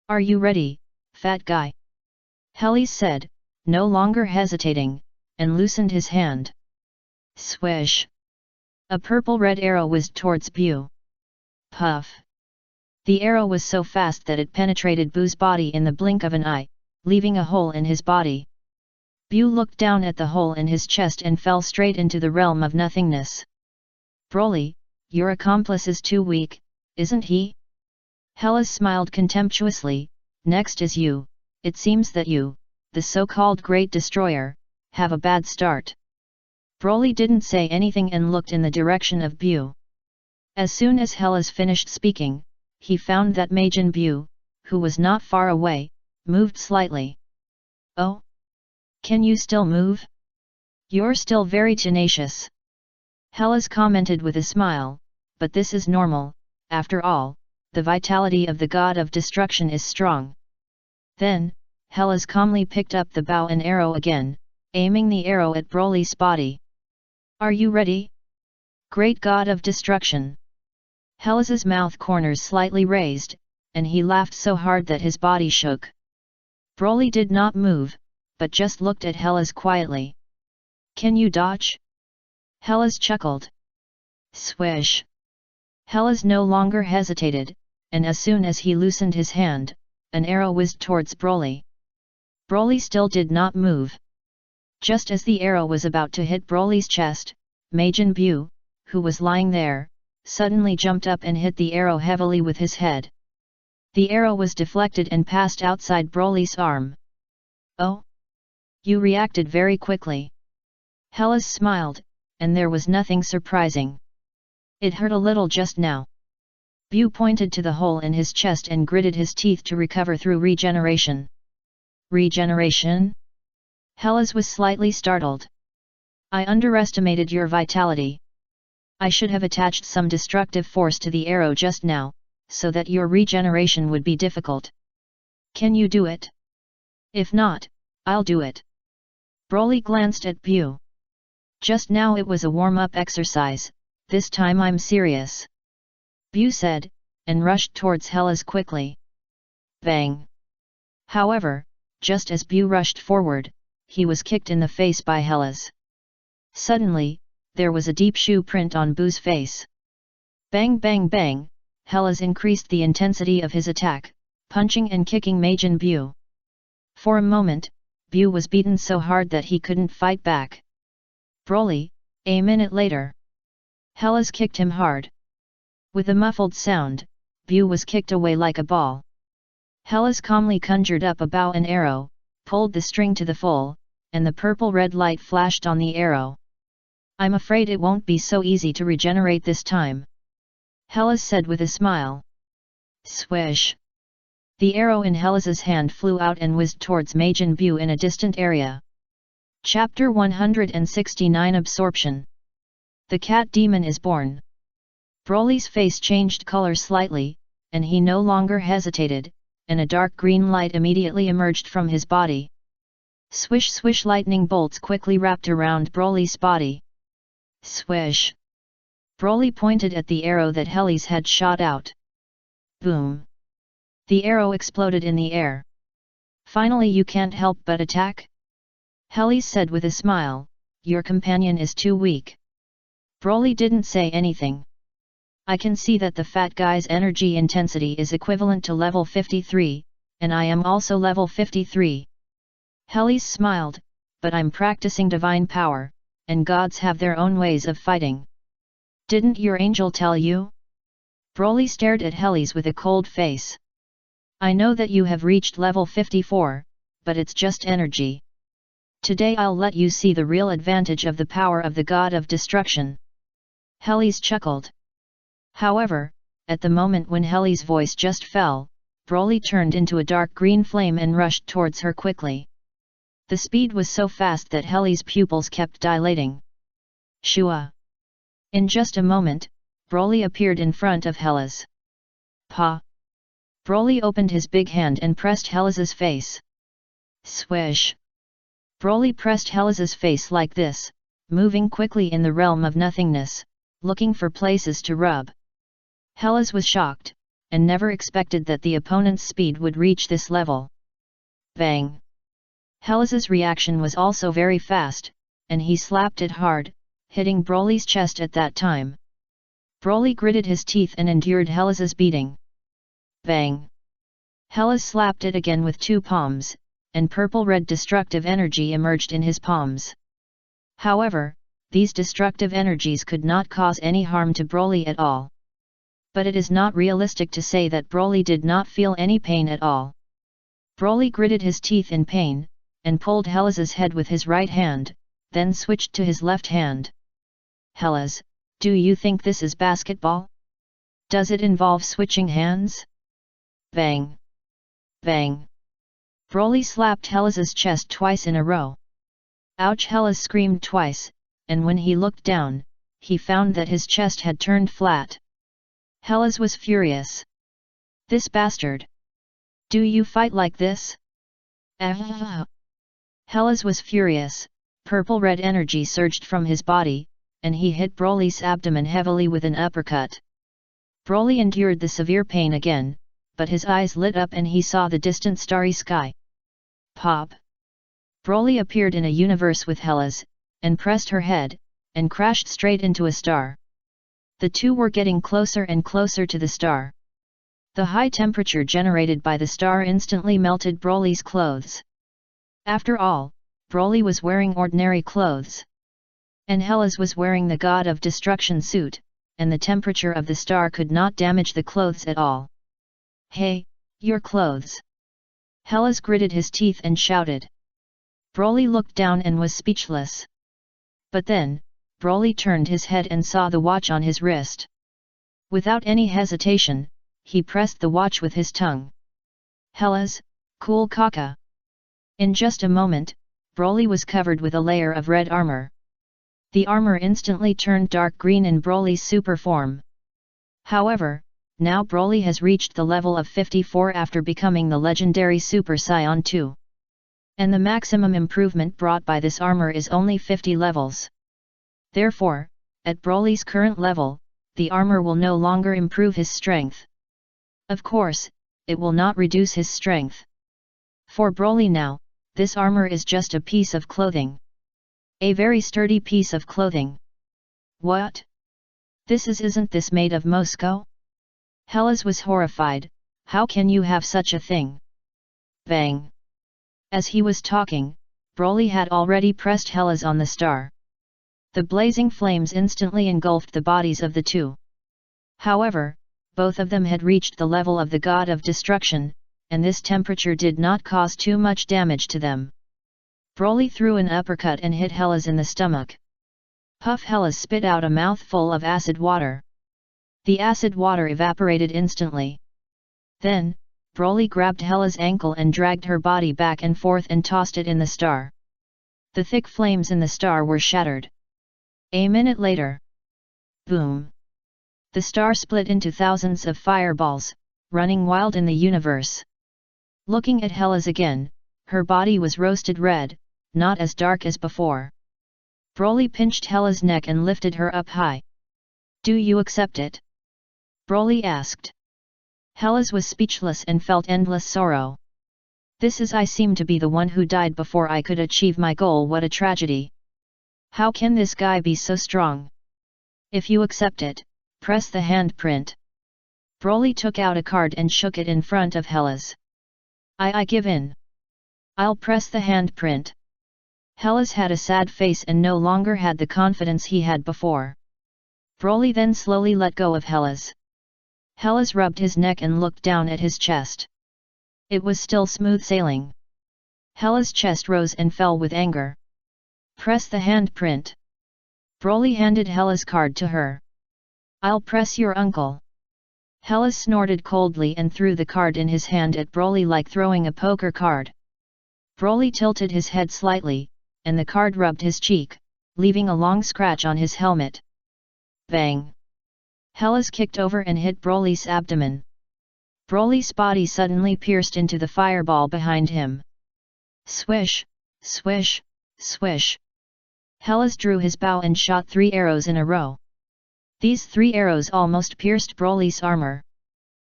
Are you ready, fat guy? Heli said, no longer hesitating, and loosened his hand. Swish! A purple-red arrow whizzed towards Bu. Puff! The arrow was so fast that it penetrated Bu's body in the blink of an eye, leaving a hole in his body. Bu looked down at the hole in his chest and fell straight into the realm of nothingness. Broly, your accomplice is too weak, isn't he? Hellas smiled contemptuously. Next is you. It seems that you, the so-called Great Destroyer, have a bad start. Broly didn't say anything and looked in the direction of Bu. As soon as Hellas finished speaking, he found that Majin Bu, who was not far away, moved slightly. Oh? Can you still move? You're still very tenacious. Hellas commented with a smile, but this is normal, after all, the vitality of the god of destruction is strong. Then, Hellas calmly picked up the bow and arrow again, aiming the arrow at Broly's body. Are you ready? Great god of destruction. Hellas's mouth corners slightly raised, and he laughed so hard that his body shook. Broly did not move, but just looked at Hellas quietly. Can you dodge? Hellas chuckled. Swish! Hellas no longer hesitated, and as soon as he loosened his hand, an arrow whizzed towards Broly. Broly still did not move. Just as the arrow was about to hit Broly's chest, Majin Bu, who was lying there, suddenly jumped up and hit the arrow heavily with his head. The arrow was deflected and passed outside Broly's arm. Oh? You reacted very quickly. Hellas smiled, and there was nothing surprising. It hurt a little just now. Bu pointed to the hole in his chest and gritted his teeth to recover through regeneration. Regeneration? Hellas was slightly startled. I underestimated your vitality. I should have attached some destructive force to the arrow just now, so that your regeneration would be difficult. Can you do it? If not, I'll do it. Broly glanced at Bu. Just now it was a warm-up exercise, this time I'm serious. Bu said, and rushed towards Hellas quickly. Bang! However, just as Bu rushed forward, he was kicked in the face by Hellas. Suddenly, there was a deep shoe print on Bu's face. Bang bang bang, Hellas increased the intensity of his attack, punching and kicking Majin Bu. For a moment, Bu was beaten so hard that he couldn't fight back. Broly, a minute later. Hellas kicked him hard. With a muffled sound, Bu was kicked away like a ball. Hellas calmly conjured up a bow and arrow, pulled the string to the full, and the purple-red light flashed on the arrow. I'm afraid it won't be so easy to regenerate this time. Hellas said with a smile. Swish! The arrow in Hellas's hand flew out and whizzed towards Majin Bu in a distant area. Chapter 169 Absorption. The cat demon is born. Broly's face changed color slightly, and he no longer hesitated, and a dark green light immediately emerged from his body. Swish swish, lightning bolts quickly wrapped around Broly's body. Swish! Broly pointed at the arrow that Hellas had shot out. Boom! The arrow exploded in the air. Finally, you can't help but attack? Hellas said with a smile, your companion is too weak. Broly didn't say anything. I can see that the fat guy's energy intensity is equivalent to level 53, and I am also level 53. Hellas smiled, but I'm practicing divine power, and gods have their own ways of fighting. Didn't your angel tell you? Broly stared at Hellas with a cold face. I know that you have reached level 54, but it's just energy. Today I'll let you see the real advantage of the power of the god of destruction. Hellas chuckled. However, at the moment when Hellas' voice just fell, Broly turned into a dark green flame and rushed towards her quickly. The speed was so fast that Hellas' pupils kept dilating. Shua! In just a moment, Broly appeared in front of Hellas. Pa! Broly opened his big hand and pressed Hellas's face. Swish! Broly pressed Hellas's face like this, moving quickly in the realm of nothingness, looking for places to rub. Hellas was shocked, and never expected that the opponent's speed would reach this level. Bang! Hellas's reaction was also very fast, and he slapped it hard, hitting Broly's chest at that time. Broly gritted his teeth and endured Hellas's beating. Bang! Hellas slapped it again with 2 palms, and purple-red destructive energy emerged in his palms. However, these destructive energies could not cause any harm to Broly at all. But it is not realistic to say that Broly did not feel any pain at all. Broly gritted his teeth in pain, and pulled Hellas's head with his right hand, then switched to his left hand. Hellas, do you think this is basketball? Does it involve switching hands? Bang! Bang! Broly slapped Hellas's chest twice in a row. Ouch! Hellas screamed twice, and when he looked down, he found that his chest had turned flat. Hellas was furious. This bastard! Do you fight like this? Ah! Hellas was furious, purple-red energy surged from his body, and he hit Broly's abdomen heavily with an uppercut. Broly endured the severe pain again, but his eyes lit up and he saw the distant starry sky. Pop! Broly appeared in a universe with Hellas, and pressed her head, and crashed straight into a star. The two were getting closer and closer to the star. The high temperature generated by the star instantly melted Broly's clothes. After all, Broly was wearing ordinary clothes. And Hellas was wearing the God of Destruction suit, and the temperature of the star could not damage the clothes at all. Hey, your clothes! Hellas gritted his teeth and shouted. Broly looked down and was speechless. But then, Broly turned his head and saw the watch on his wrist. Without any hesitation, he pressed the watch with his tongue. Hellas, cool caca! In just a moment, Broly was covered with a layer of red armor. The armor instantly turned dark green in Broly's super form. However, now Broly has reached the level of 54 after becoming the legendary Super Saiyan 2. And the maximum improvement brought by this armor is only 50 levels. Therefore, at Broly's current level, the armor will no longer improve his strength. Of course, it will not reduce his strength. For Broly now, this armor is just a piece of clothing. A very sturdy piece of clothing. What? Isn't this made of Moscow? Hellas was horrified. How can you have such a thing? Bang! As he was talking, Broly had already pressed Hellas on the star. The blazing flames instantly engulfed the bodies of the two. However, both of them had reached the level of the God of Destruction, and this temperature did not cause too much damage to them. Broly threw an uppercut and hit Hellas in the stomach. Puff! Hellas spit out a mouthful of acid water. The acid water evaporated instantly. Then, Broly grabbed Hellas' ankle and dragged her body back and forth and tossed it in the star. The thick flames in the star were shattered. A minute later. Boom! The star split into thousands of fireballs, running wild in the universe. Looking at Hellas again, her body was roasted red, not as dark as before. Broly pinched Hellas' neck and lifted her up high. Do you accept it? Broly asked. Hellas was speechless and felt endless sorrow. I seem to be the one who died before I could achieve my goal. What a tragedy! How can this guy be so strong? If you accept it, press the handprint. Broly took out a card and shook it in front of Hellas. I give in. I'll press the handprint. Hellas had a sad face and no longer had the confidence he had before. Broly then slowly let go of Hellas. Hellas rubbed his neck and looked down at his chest. It was still smooth sailing. Hellas' chest rose and fell with anger. Press the handprint. Broly handed Hellas' card to her. I'll press your uncle. Hellas snorted coldly and threw the card in his hand at Broly like throwing a poker card. Broly tilted his head slightly, and the card rubbed his cheek, leaving a long scratch on his helmet. Bang! Hellas kicked over and hit Broly's abdomen. Broly's body suddenly pierced into the fireball behind him. Swish! Swish! Swish! Hellas drew his bow and shot 3 arrows in a row. These 3 arrows almost pierced Broly's armor.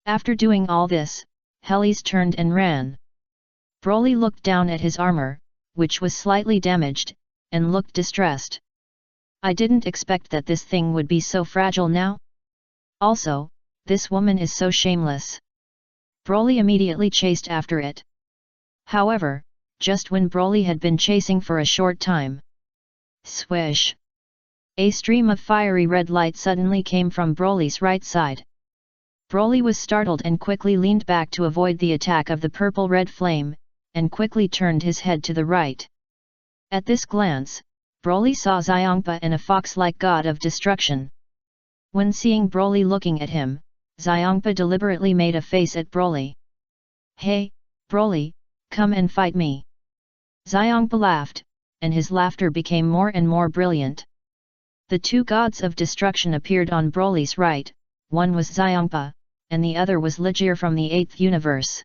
After doing all this, Hellas turned and ran. Broly looked down at his armor, which was slightly damaged, and looked distressed. I didn't expect that this thing would be so fragile now. Also, this woman is so shameless. Broly immediately chased after it. However, just when Broly had been chasing for a short time, swish! A stream of fiery red light suddenly came from Broly's right side. Broly was startled and quickly leaned back to avoid the attack of the purple-red flame, and quickly turned his head to the right. At this glance, Broly saw Xiangpa and a fox-like god of destruction. When seeing Broly looking at him, Xiangpa deliberately made a face at Broly. "Hey, Broly, come and fight me." Xiangpa laughed, and his laughter became more and more brilliant. The two gods of destruction appeared on Broly's right, one was Xiangpa, and the other was Ligier from the 8th universe.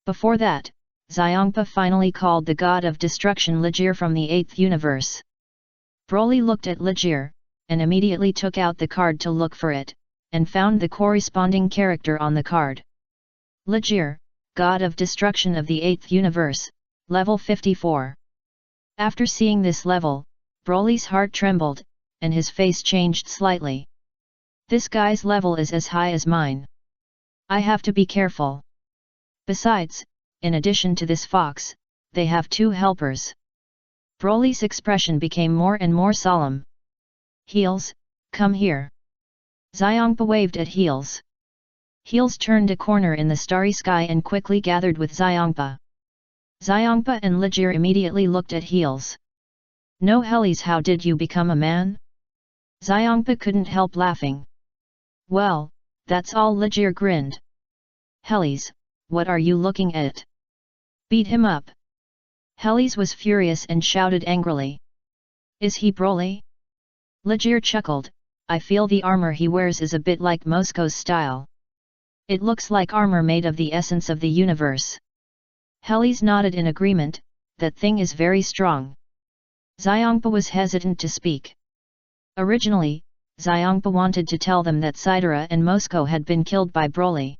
Before that, Xiangpa finally called the god of destruction Ligier from the 8th universe. Broly looked at Ligier, and immediately took out the card to look for it, and found the corresponding character on the card. Ligier, god of destruction of the 8th universe, level 54. After seeing this level, Broly's heart trembled, and his face changed slightly. This guy's level is as high as mine. I have to be careful. Besides, in addition to this fox, they have two helpers. Broly's expression became more and more solemn. "Heels, come here." Xiangpa waved at Heels. Heels turned a corner in the starry sky and quickly gathered with Xiangpa. Xiangpa and Ligier immediately looked at Heels. "No Hellies, how did you become a man?" Xiangpa couldn't help laughing. "Well, that's all," Ligier grinned. "Hellies, what are you looking at? Beat him up." Hellies was furious and shouted angrily. "Is he Broly?" Ligier chuckled. "I feel the armor he wears is a bit like Moscow's style. It looks like armor made of the essence of the universe." Hellies nodded in agreement. "That thing is very strong." Xiangpa was hesitant to speak. Originally, Xiangpa wanted to tell them that Sidera and Moscow had been killed by Broly.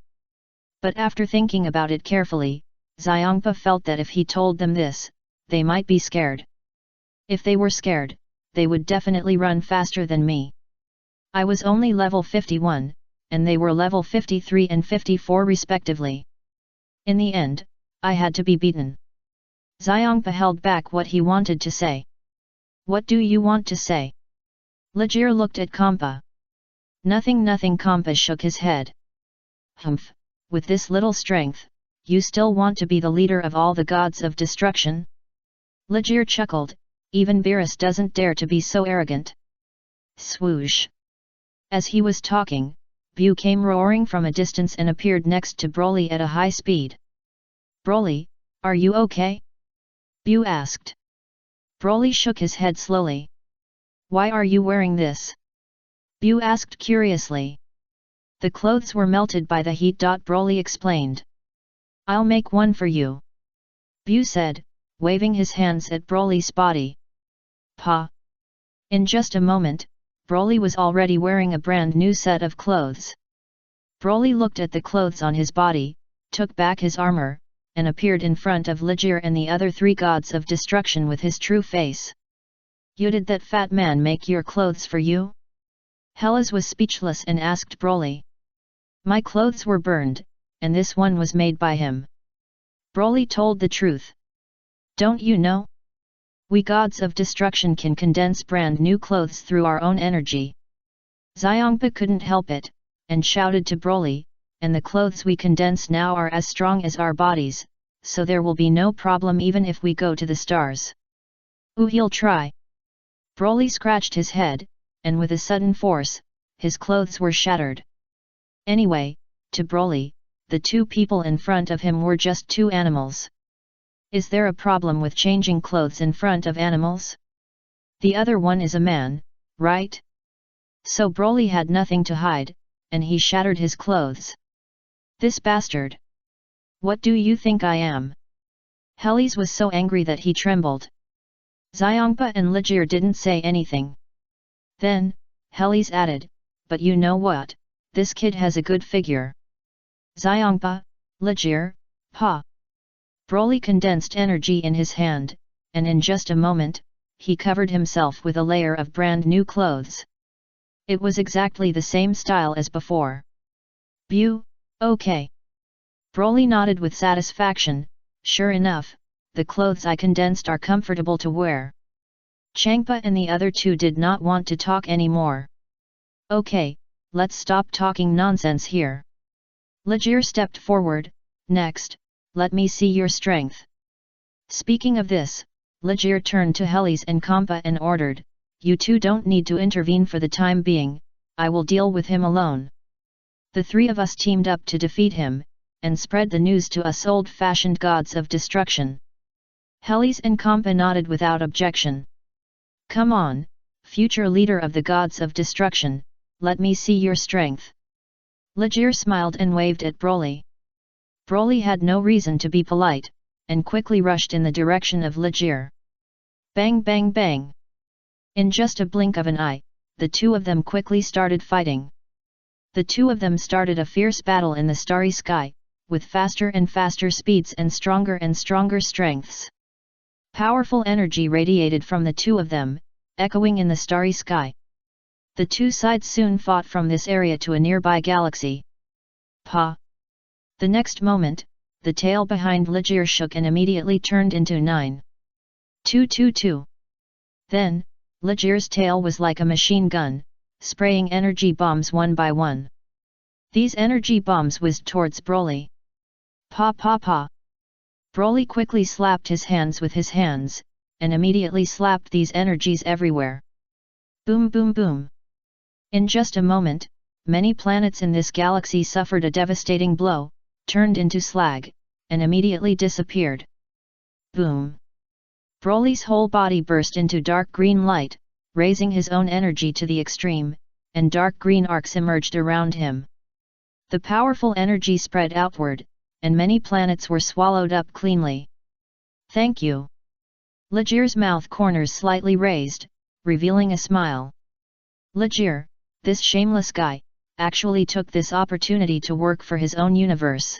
But after thinking about it carefully, Xiangpa felt that if he told them this, they might be scared. If they were scared, they would definitely run faster than me. I was only level 51, and they were level 53 and 54 respectively. In the end, I had to be beaten. Xiangpa held back what he wanted to say. "What do you want to say?" Ligier looked at Kampa. "Nothing, nothing." Kampa shook his head. "Humph, with this little strength, you still want to be the leader of all the gods of destruction?" Ligier chuckled. "Even Beerus doesn't dare to be so arrogant." Swoosh! As he was talking, Bu came roaring from a distance and appeared next to Broly at a high speed. "Broly, are you okay?" Bu asked. Broly shook his head slowly. "Why are you wearing this?" Bu asked curiously. "The clothes were melted by the heat." Broly explained. "I'll make one for you," Bu said, waving his hands at Broly's body. Pa! In just a moment, Broly was already wearing a brand new set of clothes. Broly looked at the clothes on his body, took back his armor, and appeared in front of Ligier and the other three gods of destruction with his true face. "You did that fat man make your clothes for you?" Hellas was speechless and asked Broly. "My clothes were burned, and this one was made by him." Broly told the truth. "Don't you know? We gods of destruction can condense brand new clothes through our own energy." Xiangpa couldn't help it, and shouted to Broly, "And the clothes we condense now are as strong as our bodies, so there will be no problem even if we go to the stars." "Ooh, he'll try." Broly scratched his head, and with a sudden force, his clothes were shattered. Anyway, to Broly, the two people in front of him were just two animals. Is there a problem with changing clothes in front of animals? The other one is a man, right? So Broly had nothing to hide, and he shattered his clothes. This bastard! What do you think I am? Hellies was so angry that he trembled. Xiangpa and Ligier didn't say anything. Then, Hellies added, "But you know what, this kid has a good figure." Xiangpa, Ligier, Pa! Broly condensed energy in his hand, and in just a moment, he covered himself with a layer of brand new clothes. It was exactly the same style as before. "Bu, okay. Broly nodded with satisfaction. Sure enough, the clothes I condensed are comfortable to wear. Changpa and the other two did not want to talk anymore. Okay, let's stop talking nonsense here. Legere stepped forward. Next, let me see your strength. Speaking of this, Legere turned to Helis and Kampa and ordered, you two don't need to intervene for the time being, I will deal with him alone. The three of us teamed up to defeat him, and spread the news to us old-fashioned gods of destruction. Helis and Kampa nodded without objection. Come on, future leader of the gods of destruction, let me see your strength. Legere smiled and waved at Broly. Broly had no reason to be polite, and quickly rushed in the direction of Legere. Bang bang bang! In just a blink of an eye, the two of them quickly started fighting. The two of them started a fierce battle in the starry sky, with faster and faster speeds and stronger strengths. Powerful energy radiated from the two of them, echoing in the starry sky. The two sides soon fought from this area to a nearby galaxy. Pa! The next moment, the tail behind Legere shook and immediately turned into 922. Then, Legere's tail was like a machine gun, spraying energy bombs one by one. These energy bombs whizzed towards Broly. Pa pa pa! Broly quickly slapped his hands with his hands, and immediately slapped these energies everywhere. Boom boom boom! In just a moment, many planets in this galaxy suffered a devastating blow, turned into slag, and immediately disappeared. Boom! Broly's whole body burst into dark green light, raising his own energy to the extreme, and dark green arcs emerged around him. The powerful energy spread outward, and many planets were swallowed up cleanly. Thank you. Legere's mouth corners slightly raised, revealing a smile. Legere, this shameless guy, actually took this opportunity to work for his own universe.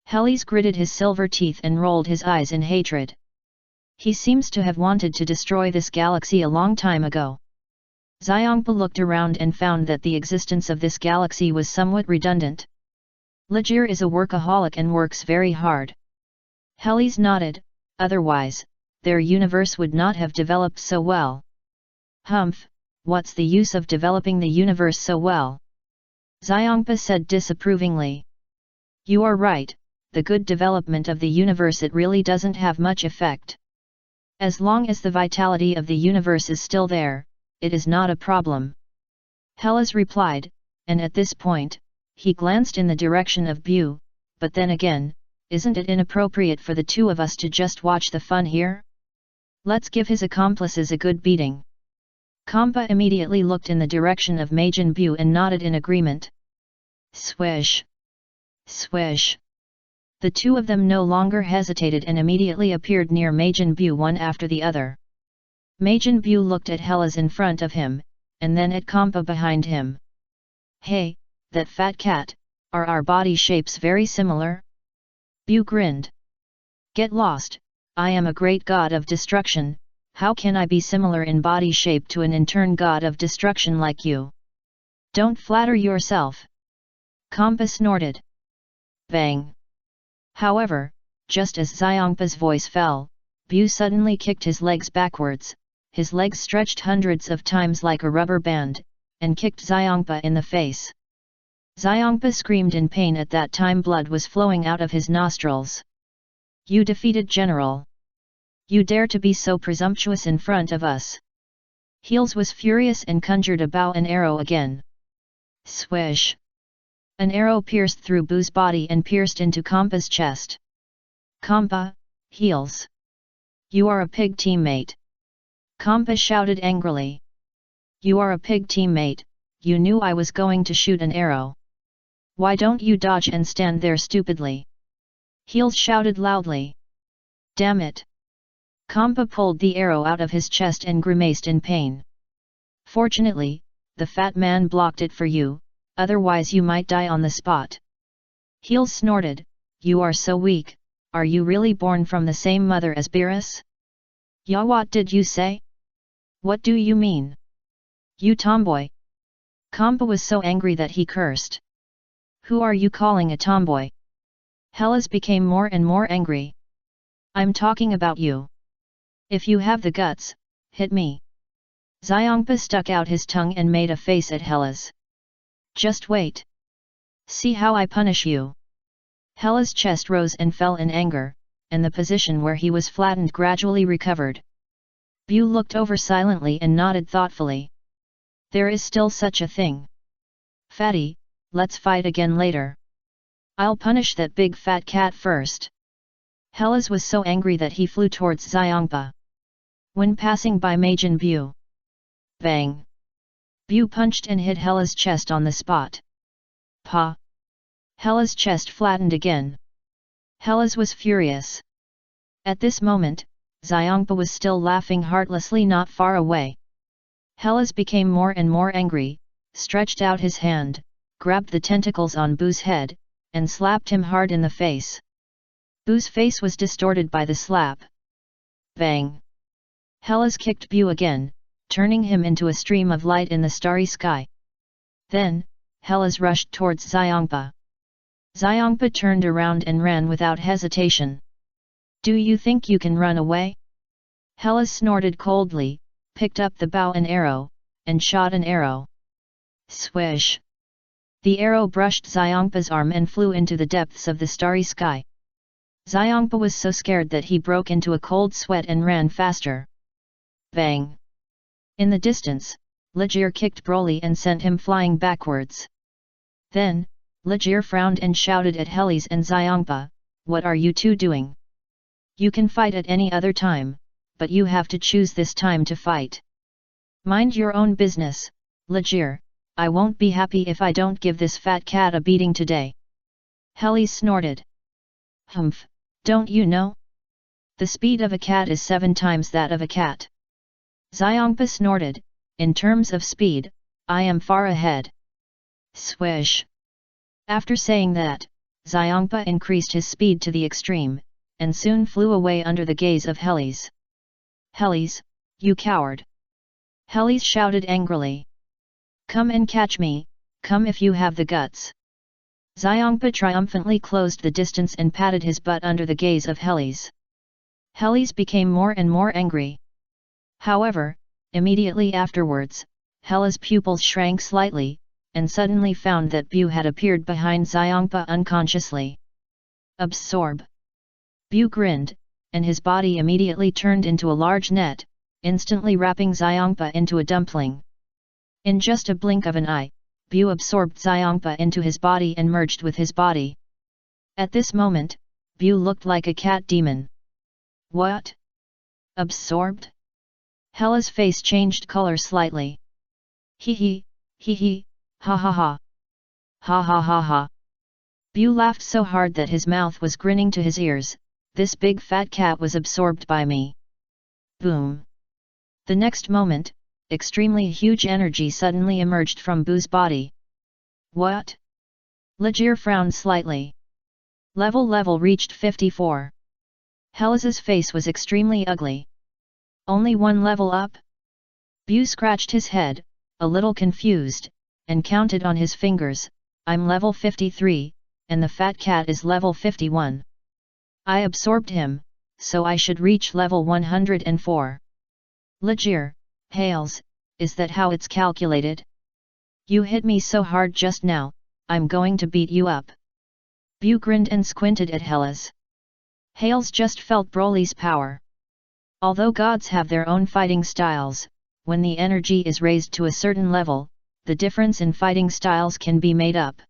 Helis gritted his silver teeth and rolled his eyes in hatred. He seems to have wanted to destroy this galaxy a long time ago. Xiangpa looked around and found that the existence of this galaxy was somewhat redundant. Legere is a workaholic and works very hard. Helis nodded, otherwise, their universe would not have developed so well. Humph, what's the use of developing the universe so well? Xiangpa said disapprovingly. You are right, the good development of the universe, it really doesn't have much effect. As long as the vitality of the universe is still there, it is not a problem. Helis replied, and at this point, he glanced in the direction of Bu, but then again, isn't it inappropriate for the two of us to just watch the fun here? Let's give his accomplices a good beating. Kampa immediately looked in the direction of Majin Bu and nodded in agreement. Swish! Swish! The two of them no longer hesitated and immediately appeared near Majin Bu one after the other. Majin Bu looked at Helis in front of him, and then at Kampa behind him. Hey, that fat cat, are our body shapes very similar? Bu grinned. Get lost, I am a great god of destruction, how can I be similar in body shape to an intern god of destruction like you? Don't flatter yourself. Kampa snorted. Bang! However, just as Xiangpa's voice fell, Bu suddenly kicked his legs backwards, his legs stretched hundreds of times like a rubber band, and kicked Xiangpa in the face. Xiangpa screamed in pain. At that time blood was flowing out of his nostrils. You defeated General. You dare to be so presumptuous in front of us. Heels was furious and conjured a bow and arrow again. Swish! An arrow pierced through Bu's body and pierced into Kampa's chest. Kampa, Heels! You are a pig teammate! Kampa shouted angrily. You are a pig teammate, you knew I was going to shoot an arrow. Why don't you dodge and stand there stupidly? Heels shouted loudly. Damn it! Kampa pulled the arrow out of his chest and grimaced in pain. Fortunately, the fat man blocked it for you, otherwise you might die on the spot. Heels snorted, you are so weak, are you really born from the same mother as Beerus? Ya, what did you say? What do you mean? You tomboy! Kampa was so angry that he cursed. Who are you calling a tomboy? Hellas became more and more angry. I'm talking about you. If you have the guts, hit me. Xiongpa stuck out his tongue and made a face at Hellas. Just wait. See how I punish you. Hellas' chest rose and fell in anger, and the position where he was flattened gradually recovered. Bu looked over silently and nodded thoughtfully. There is still such a thing. Fatty, let's fight again later. I'll punish that big fat cat first. Hellas was so angry that he flew towards Xiongpa. When passing by Majin Bu. Bang! Bu punched and hit Hellas' chest on the spot. Pa! Hellas' chest flattened again. Hellas was furious. At this moment, Xiongpa was still laughing heartlessly not far away. Hellas became more and more angry, stretched out his hand, grabbed the tentacles on Bu's head, and slapped him hard in the face. Bu's face was distorted by the slap. Bang! Hellas kicked Bu again, turning him into a stream of light in the starry sky. Then, Hellas rushed towards Xiongpa. Xiongpa turned around and ran without hesitation. Do you think you can run away? Hellas snorted coldly, picked up the bow and arrow, and shot an arrow. Swish! The arrow brushed Xiongpa's arm and flew into the depths of the starry sky. Xiongpa was so scared that he broke into a cold sweat and ran faster. Bang! In the distance, Legere kicked Broly and sent him flying backwards. Then, Legere frowned and shouted at Hellas and Xiongpa, "What are you two doing? You can fight at any other time, but you have to choose this time to fight. Mind your own business, Legere, I won't be happy if I don't give this fat cat a beating today." Hellas snorted. Humph, don't you know? The speed of a cat is 7 times that of a cat. Xiongpa snorted, in terms of speed, I am far ahead. Swish! After saying that, Xiongpa increased his speed to the extreme, and soon flew away under the gaze of Hellas. Hellas, you coward! Hellas shouted angrily. Come and catch me, come if you have the guts. Xiongpa triumphantly closed the distance and patted his butt under the gaze of Hellas. Hellas became more and more angry. However, immediately afterwards, Hellas' pupils shrank slightly, and suddenly found that Bu had appeared behind Xiongpa unconsciously. Absorb! Bu grinned, and his body immediately turned into a large net, instantly wrapping Xiongpa into a dumpling. In just a blink of an eye, Bu absorbed Xiongpa into his body and merged with his body. At this moment, Bu looked like a cat demon. What? Absorbed? Hellas' face changed color slightly. Hee hee, ha ha ha. Ha ha ha ha. Bu laughed so hard that his mouth was grinning to his ears. This big fat cat was absorbed by me. Boom. The next moment, extremely huge energy suddenly emerged from Bu's body. What? Legere frowned slightly. Level reached 54. Hellas's face was extremely ugly. Only 1 level up? Bu scratched his head, a little confused, and counted on his fingers, I'm level 53, and the fat cat is level 51. I absorbed him, so I should reach level 104. Legere, Hales, is that how it's calculated? You hit me so hard just now, I'm going to beat you up. Bu grinned and squinted at Hellas. Hales just felt Broly's power. Although gods have their own fighting styles, when the energy is raised to a certain level, the difference in fighting styles can be made up.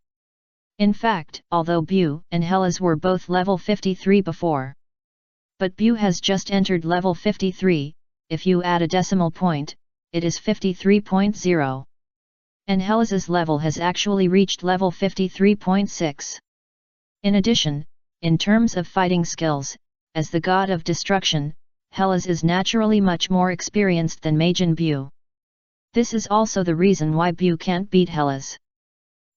In fact, although Bu and Hellas were both level 53 before, but Bu has just entered level 53, if you add a decimal point, it is 53.0. And Hellas's level has actually reached level 53.6. In addition, in terms of fighting skills, as the god of destruction, Hellas is naturally much more experienced than Majin Bu. This is also the reason why Bu can't beat Hellas.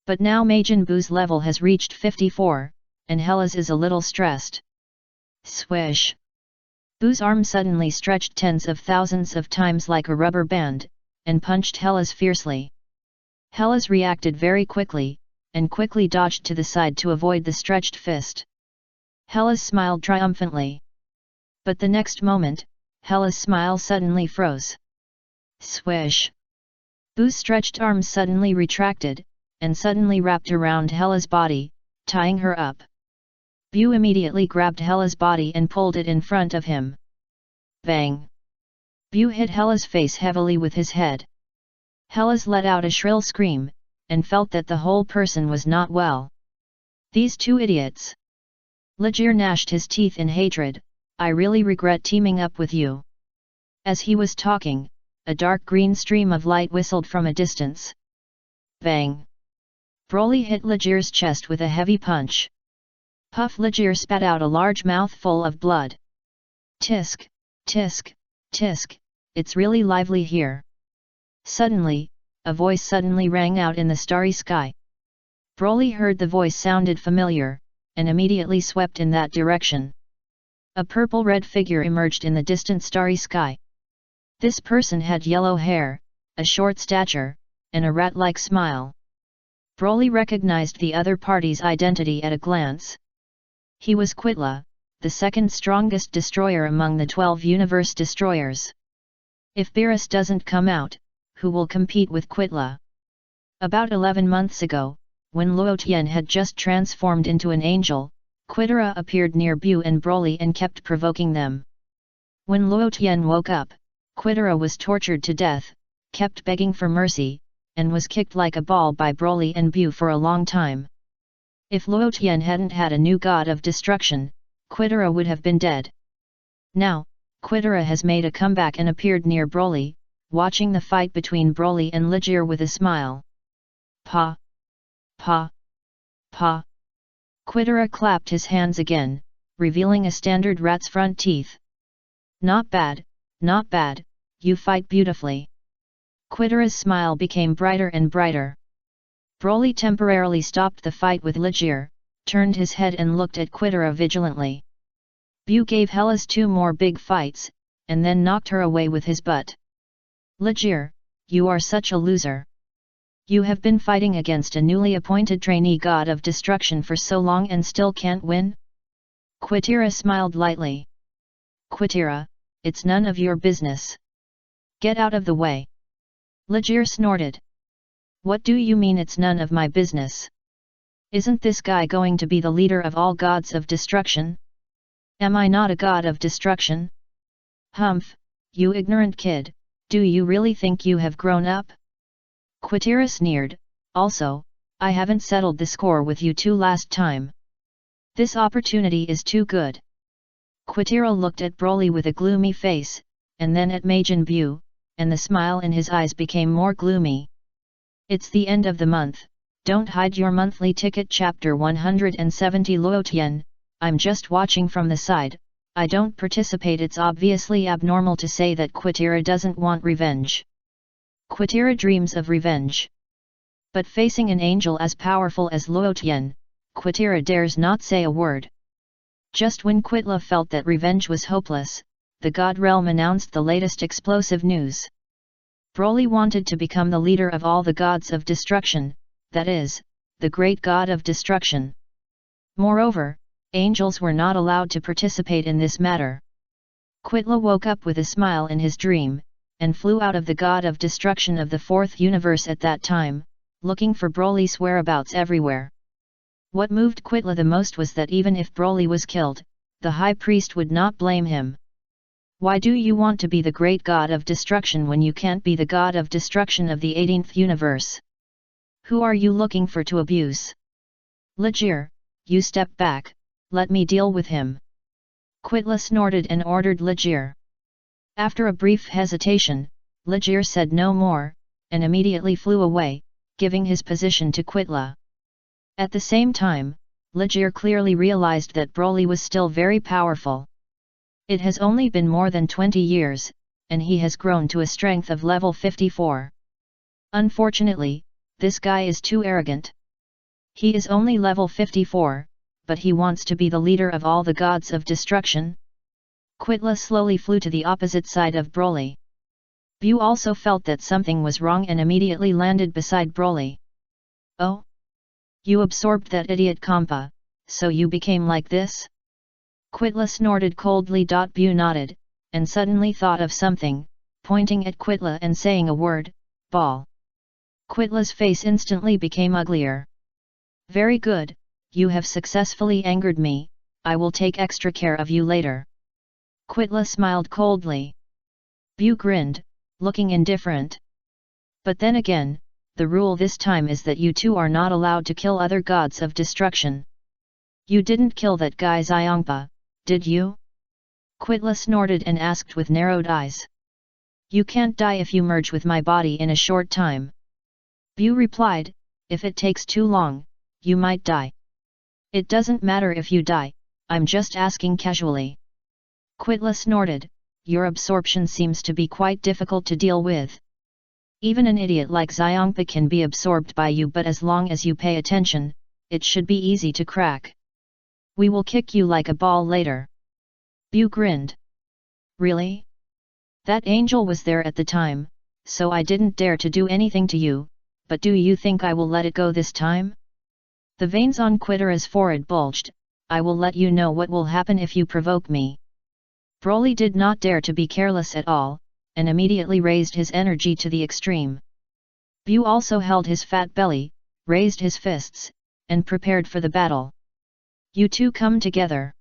But now Majin Bu's level has reached 54, and Hellas is a little stressed. Swish! Bu's arm suddenly stretched tens of thousands of times like a rubber band, and punched Hellas fiercely. Hellas reacted very quickly, and quickly dodged to the side to avoid the stretched fist. Hela's smiled triumphantly. But the next moment, Hela's smile suddenly froze. Swish! Bu's stretched arms suddenly retracted, and suddenly wrapped around Hela's body, tying her up. Bu immediately grabbed Hela's body and pulled it in front of him. Bang! Bu hit Hela's face heavily with his head. Hela's let out a shrill scream, and felt that the whole person was not well. These two idiots! Legere gnashed his teeth in hatred. I really regret teaming up with you. As he was talking, a dark green stream of light whistled from a distance. Bang! Broly hit Legere's chest with a heavy punch. Puff! Legere spat out a large mouthful of blood. Tisk, tisk, tisk, it's really lively here. Suddenly, a voice suddenly rang out in the starry sky. Broly heard the voice sounded familiar, and immediately swept in that direction. A purple-red figure emerged in the distant starry sky. This person had yellow hair, a short stature, and a rat-like smile. Broly recognized the other party's identity at a glance. He was Quitla, the second strongest destroyer among the 12 universe destroyers. If Beerus doesn't come out, who will compete with Quitla? About 11 months ago, when Luo Tian had just transformed into an angel, Quitera appeared near Bu and Broly and kept provoking them. When Luo Tian woke up, Quitera was tortured to death, kept begging for mercy, and was kicked like a ball by Broly and Bu for a long time. If Luo Tian hadn't had a new god of destruction, Quitera would have been dead. Now, Quitera has made a comeback and appeared near Broly, watching the fight between Broly and Legere with a smile. Pa! Pa! Pa! Quitera clapped his hands again, revealing a standard rat's front teeth. Not bad, you fight beautifully. Quitera's smile became brighter and brighter. Broly temporarily stopped the fight with Legere, turned his head and looked at Quitera vigilantly. Bu gave Hela's 2 more big fights, and then knocked her away with his butt. Legere, you are such a loser. You have been fighting against a newly appointed trainee god of destruction for so long and still can't win? Quitera smiled lightly. Quitera, it's none of your business. Get out of the way. Legere snorted. What do you mean it's none of my business? Isn't this guy going to be the leader of all gods of destruction? Am I not a god of destruction? Humph, you ignorant kid, do you really think you have grown up? Quitera sneered. Also, I haven't settled the score with you two last time. This opportunity is too good. Quitera looked at Broly with a gloomy face, and then at Majin Bu, and the smile in his eyes became more gloomy. It's the end of the month, don't hide your monthly ticket. Chapter 170 Luo Tian, I'm just watching from the side, I don't participate. It's obviously abnormal to say that Quitera doesn't want revenge. Quitera dreams of revenge. But facing an angel as powerful as Luo Tian, Quitera dares not say a word. Just when Quitla felt that revenge was hopeless, the God Realm announced the latest explosive news. Broly wanted to become the leader of all the gods of destruction, that is, the great god of destruction. Moreover, angels were not allowed to participate in this matter. Quitla woke up with a smile in his dream, and flew out of the god of destruction of the 4th universe at that time, looking for Broly's whereabouts everywhere. What moved Quitla the most was that even if Broly was killed, the high priest would not blame him. Why do you want to be the great god of destruction when you can't be the god of destruction of the 18th universe? Who are you looking for to abuse? Legere, you step back, let me deal with him. Quitla snorted and ordered Legere. After a brief hesitation, Legere said no more, and immediately flew away, giving his position to Quitla. At the same time, Legere clearly realized that Broly was still very powerful. It has only been more than 20 years, and he has grown to a strength of level 54. Unfortunately, this guy is too arrogant. He is only level 54, but he wants to be the leader of all the gods of destruction. Quitla slowly flew to the opposite side of Broly. Bu also felt that something was wrong and immediately landed beside Broly. Oh? You absorbed that idiot Compa, so you became like this? Quitla snorted coldly. Bu nodded, and suddenly thought of something, pointing at Quitla and saying a word, ball. Quitla's face instantly became uglier. Very good, you have successfully angered me, I will take extra care of you later. Quitla smiled coldly. Bu grinned, looking indifferent. But then again, the rule this time is that you two are not allowed to kill other gods of destruction. You didn't kill that guy Xiangpa, did you? Quitla snorted and asked with narrowed eyes. You can't die if you merge with my body in a short time. Bu replied, if it takes too long, you might die. It doesn't matter if you die, I'm just asking casually. Quitla snorted, your absorption seems to be quite difficult to deal with. Even an idiot like Xiangpa can be absorbed by you, but as long as you pay attention, it should be easy to crack. We will kick you like a ball later. Bu grinned. Really? That angel was there at the time, so I didn't dare to do anything to you, but do you think I will let it go this time? The veins on Quitera's forehead bulged. I will let you know what will happen if you provoke me. Broly did not dare to be careless at all, and immediately raised his energy to the extreme. Bu also held his fat belly, raised his fists, and prepared for the battle. You two come together.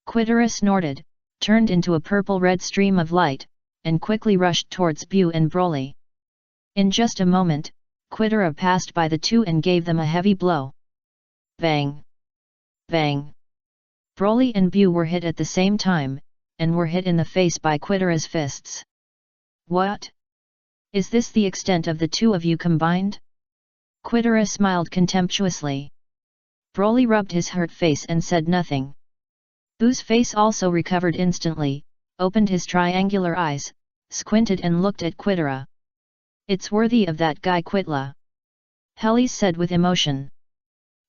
Quitera snorted, turned into a purple-red stream of light, and quickly rushed towards Bu and Broly. In just a moment, Quitera passed by the two and gave them a heavy blow. Bang! Bang! Broly and Bu were hit at the same time, and were hit in the face by Quitera's fists. What? Is this the extent of the two of you combined? Quitera smiled contemptuously. Broly rubbed his hurt face and said nothing. Bu's face also recovered instantly, opened his triangular eyes, squinted and looked at Quitera. It's worthy of that guy Quitla. Heli said with emotion.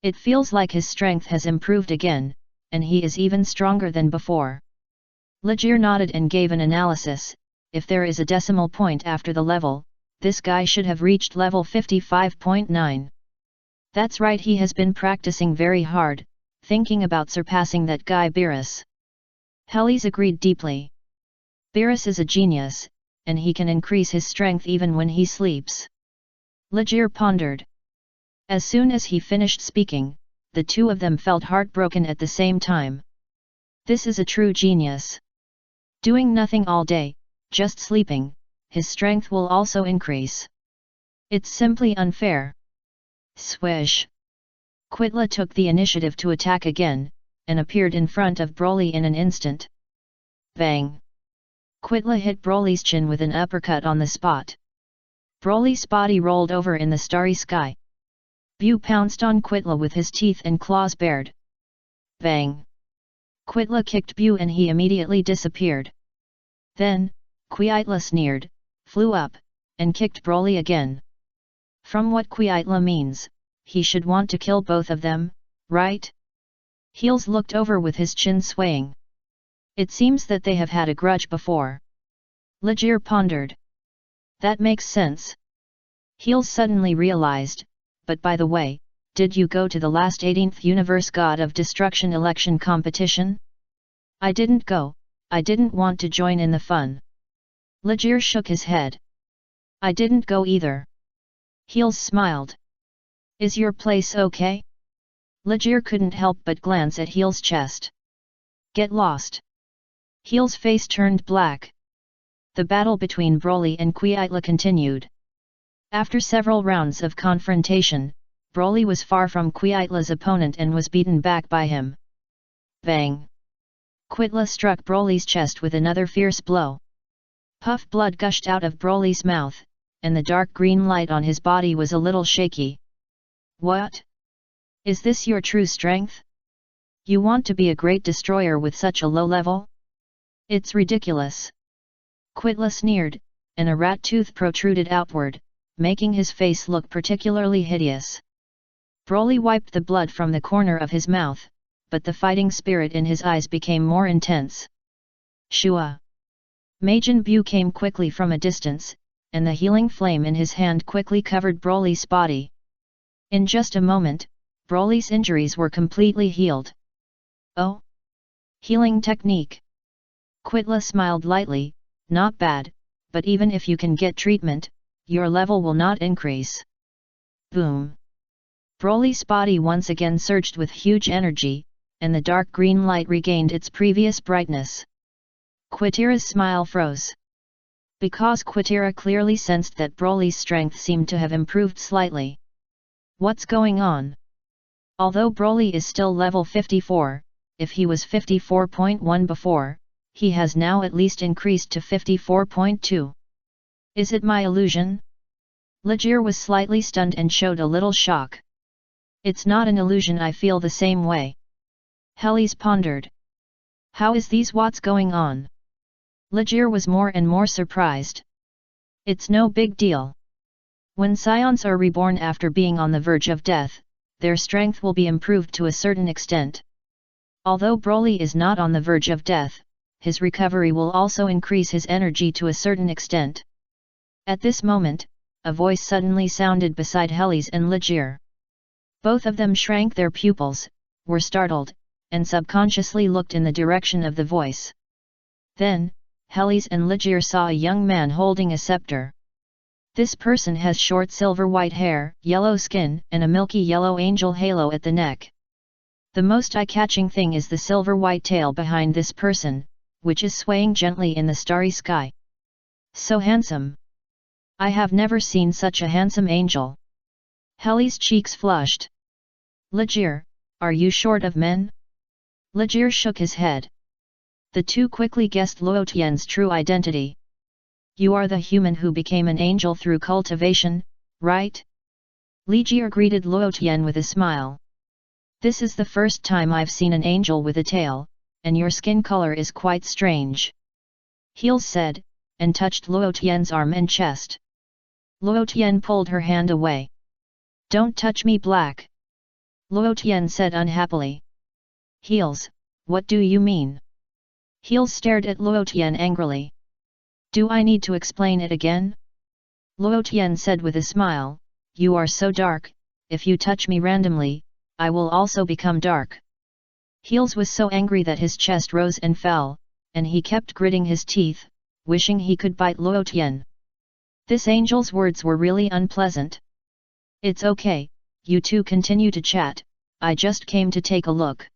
It feels like his strength has improved again, and he is even stronger than before. Legere nodded and gave an analysis. If there is a decimal point after the level, this guy should have reached level 55.9. That's right, he has been practicing very hard, thinking about surpassing that guy Beerus. Heli's agreed deeply. Beerus is a genius, and he can increase his strength even when he sleeps. Legere pondered. As soon as he finished speaking, the two of them felt heartbroken at the same time. This is a true genius. Doing nothing all day, just sleeping, his strength will also increase. It's simply unfair. Swish! Quitla took the initiative to attack again, and appeared in front of Broly in an instant. Bang! Quitla hit Broly's chin with an uppercut on the spot. Broly's body rolled over in the starry sky. Bu pounced on Quitla with his teeth and claws bared. Bang! Quitla kicked Bu and he immediately disappeared. Then, Quitla sneered, flew up, and kicked Broly again. From what Quitla means, he should want to kill both of them, right? Heels looked over with his chin swaying. It seems that they have had a grudge before. Legere pondered. That makes sense. Heels suddenly realized, but by the way, did you go to the last 18th Universe God of Destruction election competition? I didn't go, I didn't want to join in the fun. Legere shook his head. I didn't go either. Heels smiled. Is your place okay? Legere couldn't help but glance at Heels' chest. Get lost. Heels' face turned black. The battle between Broly and Quitla continued. After several rounds of confrontation, Broly was far from Quitla's opponent and was beaten back by him. Bang! Quitla struck Broly's chest with another fierce blow. Puff blood gushed out of Broly's mouth, and the dark green light on his body was a little shaky. What? Is this your true strength? You want to be a great destroyer with such a low level? It's ridiculous. Quitla sneered, and a rat tooth protruded outward, making his face look particularly hideous. Broly wiped the blood from the corner of his mouth, but the fighting spirit in his eyes became more intense. Shua! Majin Bu came quickly from a distance, and the healing flame in his hand quickly covered Broly's body. In just a moment, Broly's injuries were completely healed. Oh! Healing technique. Quitla smiled lightly, not bad, but even if you can get treatment, your level will not increase. Boom. Broly's body once again surged with huge energy, and the dark green light regained its previous brightness. Quitira's smile froze. Because Quitira clearly sensed that Broly's strength seemed to have improved slightly. What's going on? Although Broly is still level 54, if he was 54.1 before, he has now at least increased to 54.2. Is it my illusion? Legere was slightly stunned and showed a little shock. It's not an illusion, I feel the same way. Helios pondered. How is these what's going on? Legere was more and more surprised. It's no big deal. When Saiyans are reborn after being on the verge of death, their strength will be improved to a certain extent. Although Broly is not on the verge of death, his recovery will also increase his energy to a certain extent. At this moment, a voice suddenly sounded beside Helios and Legere. Both of them shrank their pupils, were startled, and subconsciously looked in the direction of the voice. Then, Helios and Legere saw a young man holding a scepter. This person has short silver-white hair, yellow skin, and a milky yellow angel halo at the neck. The most eye-catching thing is the silver-white tail behind this person, which is swaying gently in the starry sky. So handsome! I have never seen such a handsome angel. Heli's cheeks flushed. Legere, are you short of men? Legere shook his head. The two quickly guessed Luo Tian's true identity. You are the human who became an angel through cultivation, right? Legere greeted Luo Tian with a smile. This is the first time I've seen an angel with a tail, and your skin color is quite strange. Heels said, and touched Luo Tian's arm and chest. Luo Tian pulled her hand away. Don't touch me, black. Luo Tian said unhappily. Heels, what do you mean? Heels stared at Luo Tian angrily. Do I need to explain it again? Luo Tian said with a smile, you are so dark, if you touch me randomly, I will also become dark. Heels was so angry that his chest rose and fell, and he kept gritting his teeth, wishing he could bite Luo Tian. This angel's words were really unpleasant. It's okay, you two continue to chat, I just came to take a look.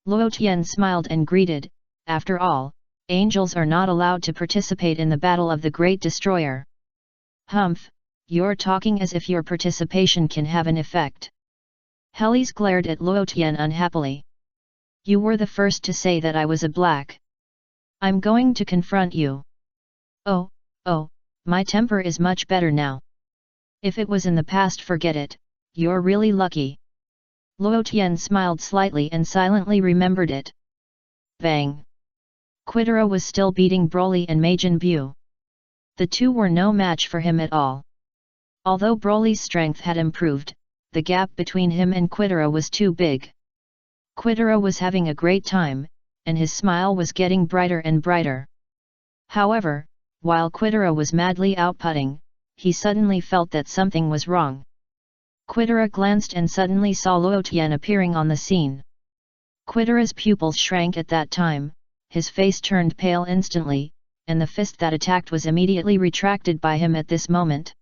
Luo Tian smiled and greeted, after all, angels are not allowed to participate in the battle of the Great Destroyer. Humph, you're talking as if your participation can have an effect. Helios glared at Luo Tian unhappily. You were the first to say that I was a black. I'm going to confront you. Oh, my temper is much better now. If it was in the past, forget it, you're really lucky. Luo Tian smiled slightly and silently remembered it. Bang! Quitira was still beating Broly and Majin Buu. The two were no match for him at all. Although Broly's strength had improved, the gap between him and Quitira was too big. Quitira was having a great time, and his smile was getting brighter and brighter. However, while Quitira was madly outputting, he suddenly felt that something was wrong. Quitira glanced and suddenly saw Luo Tian appearing on the scene. Quitira's pupils shrank at that time, his face turned pale instantly, and the fist that attacked was immediately retracted by him at this moment.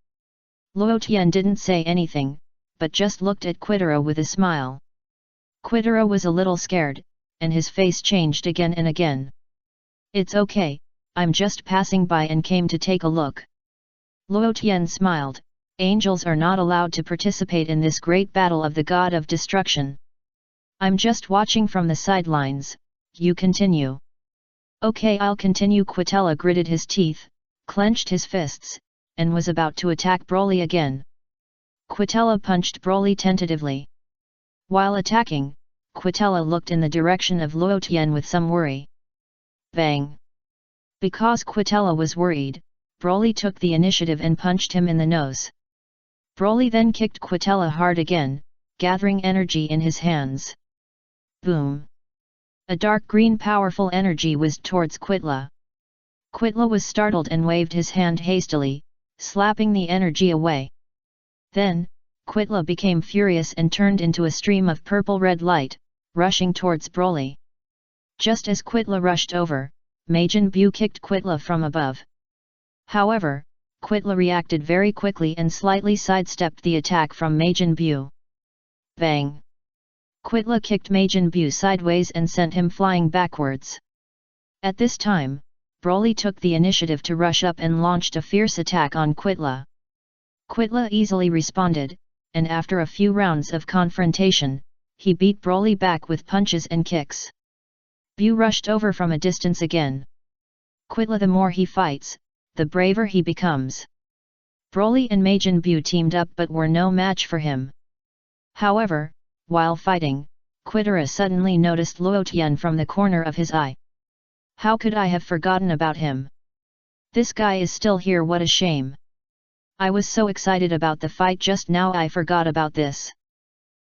Luo Tian didn't say anything, but just looked at Quitira with a smile. Quitira was a little scared, and his face changed again and again. It's okay, I'm just passing by and came to take a look. Luo Tian smiled, angels are not allowed to participate in this great battle of the god of destruction. I'm just watching from the sidelines, you continue. Okay, I'll continue. Quitilla gritted his teeth, clenched his fists, and was about to attack Broly again. Quitilla punched Broly tentatively. While attacking, Quitilla looked in the direction of Luo Tian with some worry. Bang! Because Quitilla was worried, Broly took the initiative and punched him in the nose. Broly then kicked Quitilla hard again, gathering energy in his hands. Boom! A dark green powerful energy whizzed towards Quitilla. Quitilla was startled and waved his hand hastily, slapping the energy away. Then, Quitilla became furious and turned into a stream of purple-red light, rushing towards Broly. Just as Quitla rushed over, Majin Bu kicked Quitla from above. However, Quitla reacted very quickly and slightly sidestepped the attack from Majin Bu. Bang! Quitla kicked Majin Bu sideways and sent him flying backwards. At this time, Broly took the initiative to rush up and launched a fierce attack on Quitla. Quitla easily responded, and after a few rounds of confrontation, he beat Broly back with punches and kicks. Bu rushed over from a distance again. Quitla, the more he fights, the braver he becomes. Broly and Majin Bu teamed up but were no match for him. However, while fighting, Quitera suddenly noticed Luo Tian from the corner of his eye. How could I have forgotten about him? This guy is still here, what a shame. I was so excited about the fight just now I forgot about this.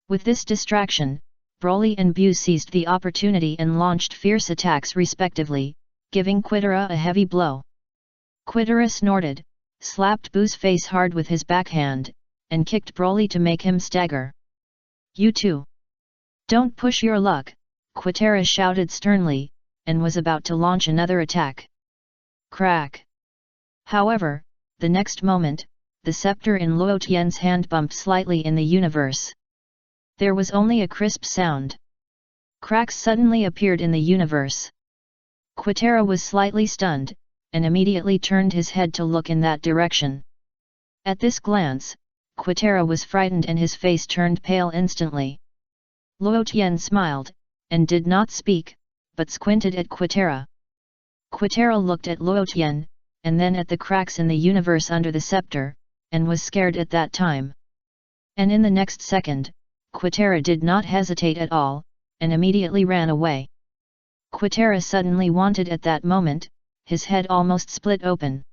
With this distraction, Broly and Bu seized the opportunity and launched fierce attacks respectively, giving Quitera a heavy blow. Quitera snorted, slapped Bu's face hard with his backhand, and kicked Broly to make him stagger. You too. Don't push your luck, Quitera shouted sternly, and was about to launch another attack. Crack! However, the next moment, the scepter in Luo Tian's hand bumped slightly in the universe. There was only a crisp sound. Cracks suddenly appeared in the universe. Quitera was slightly stunned, and immediately turned his head to look in that direction. At this glance, Quitera was frightened and his face turned pale instantly. Luo Tian smiled, and did not speak, but squinted at Quitera. Quitera looked at Luo Tian, and then at the cracks in the universe under the scepter, and was scared at that time. And in the next second, Quitera did not hesitate at all, and immediately ran away. Quitera suddenly wanted at that moment, his head almost split open.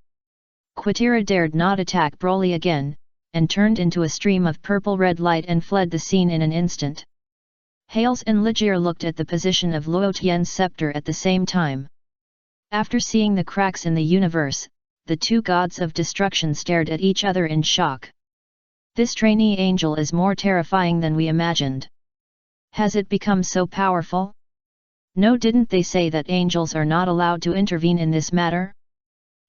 Quitera dared not attack Broly again, and turned into a stream of purple-red light and fled the scene in an instant. Hales and Ligier looked at the position of Luo Tian's scepter at the same time. After seeing the cracks in the universe, the two gods of destruction stared at each other in shock. This trainee angel is more terrifying than we imagined. Has it become so powerful? No, didn't they say that angels are not allowed to intervene in this matter?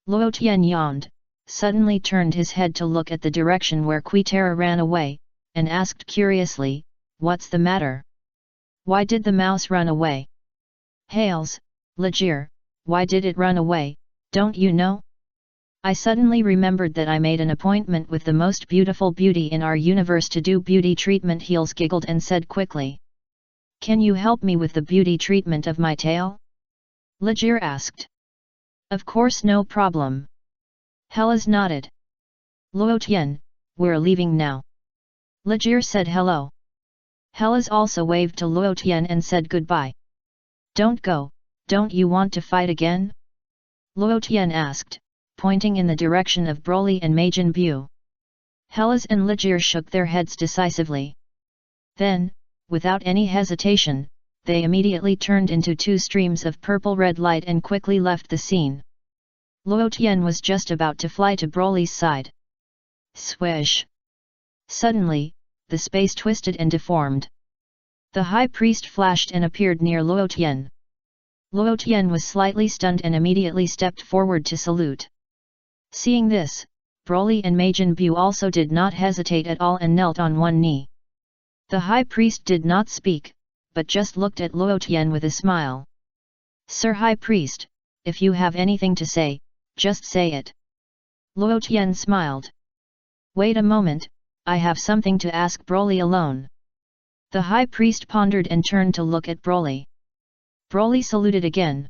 Luo Tian yawned, suddenly turned his head to look at the direction where Quitera ran away, and asked curiously, "What's the matter? Why did the mouse run away?" Hales, Ligier, why did it run away, don't you know? I suddenly remembered that I made an appointment with the most beautiful beauty in our universe to do beauty treatment. Heels giggled and said quickly. Can you help me with the beauty treatment of my tail? Ligier asked. Of course, no problem. Hellas nodded. Luo Tian, we're leaving now. Ligier said hello. Hellas also waved to Luo Tian and said goodbye. Don't go, don't you want to fight again? Luo Tian asked, pointing in the direction of Broly and Majin Bu. Hellas and Ligier shook their heads decisively. Then, without any hesitation, they immediately turned into two streams of purple-red light and quickly left the scene. Luo Tian was just about to fly to Broly's side. Swish! Suddenly, the space twisted and deformed. The high priest flashed and appeared near Luo Tian. Luo Tian was slightly stunned and immediately stepped forward to salute. Seeing this, Broly and Majin Bu also did not hesitate at all and knelt on one knee. The high priest did not speak, but just looked at Luo Tian with a smile. Sir High Priest, if you have anything to say, just say it. Luo Tian smiled. Wait a moment, I have something to ask Broly alone. The high priest pondered and turned to look at Broly. Broly saluted again.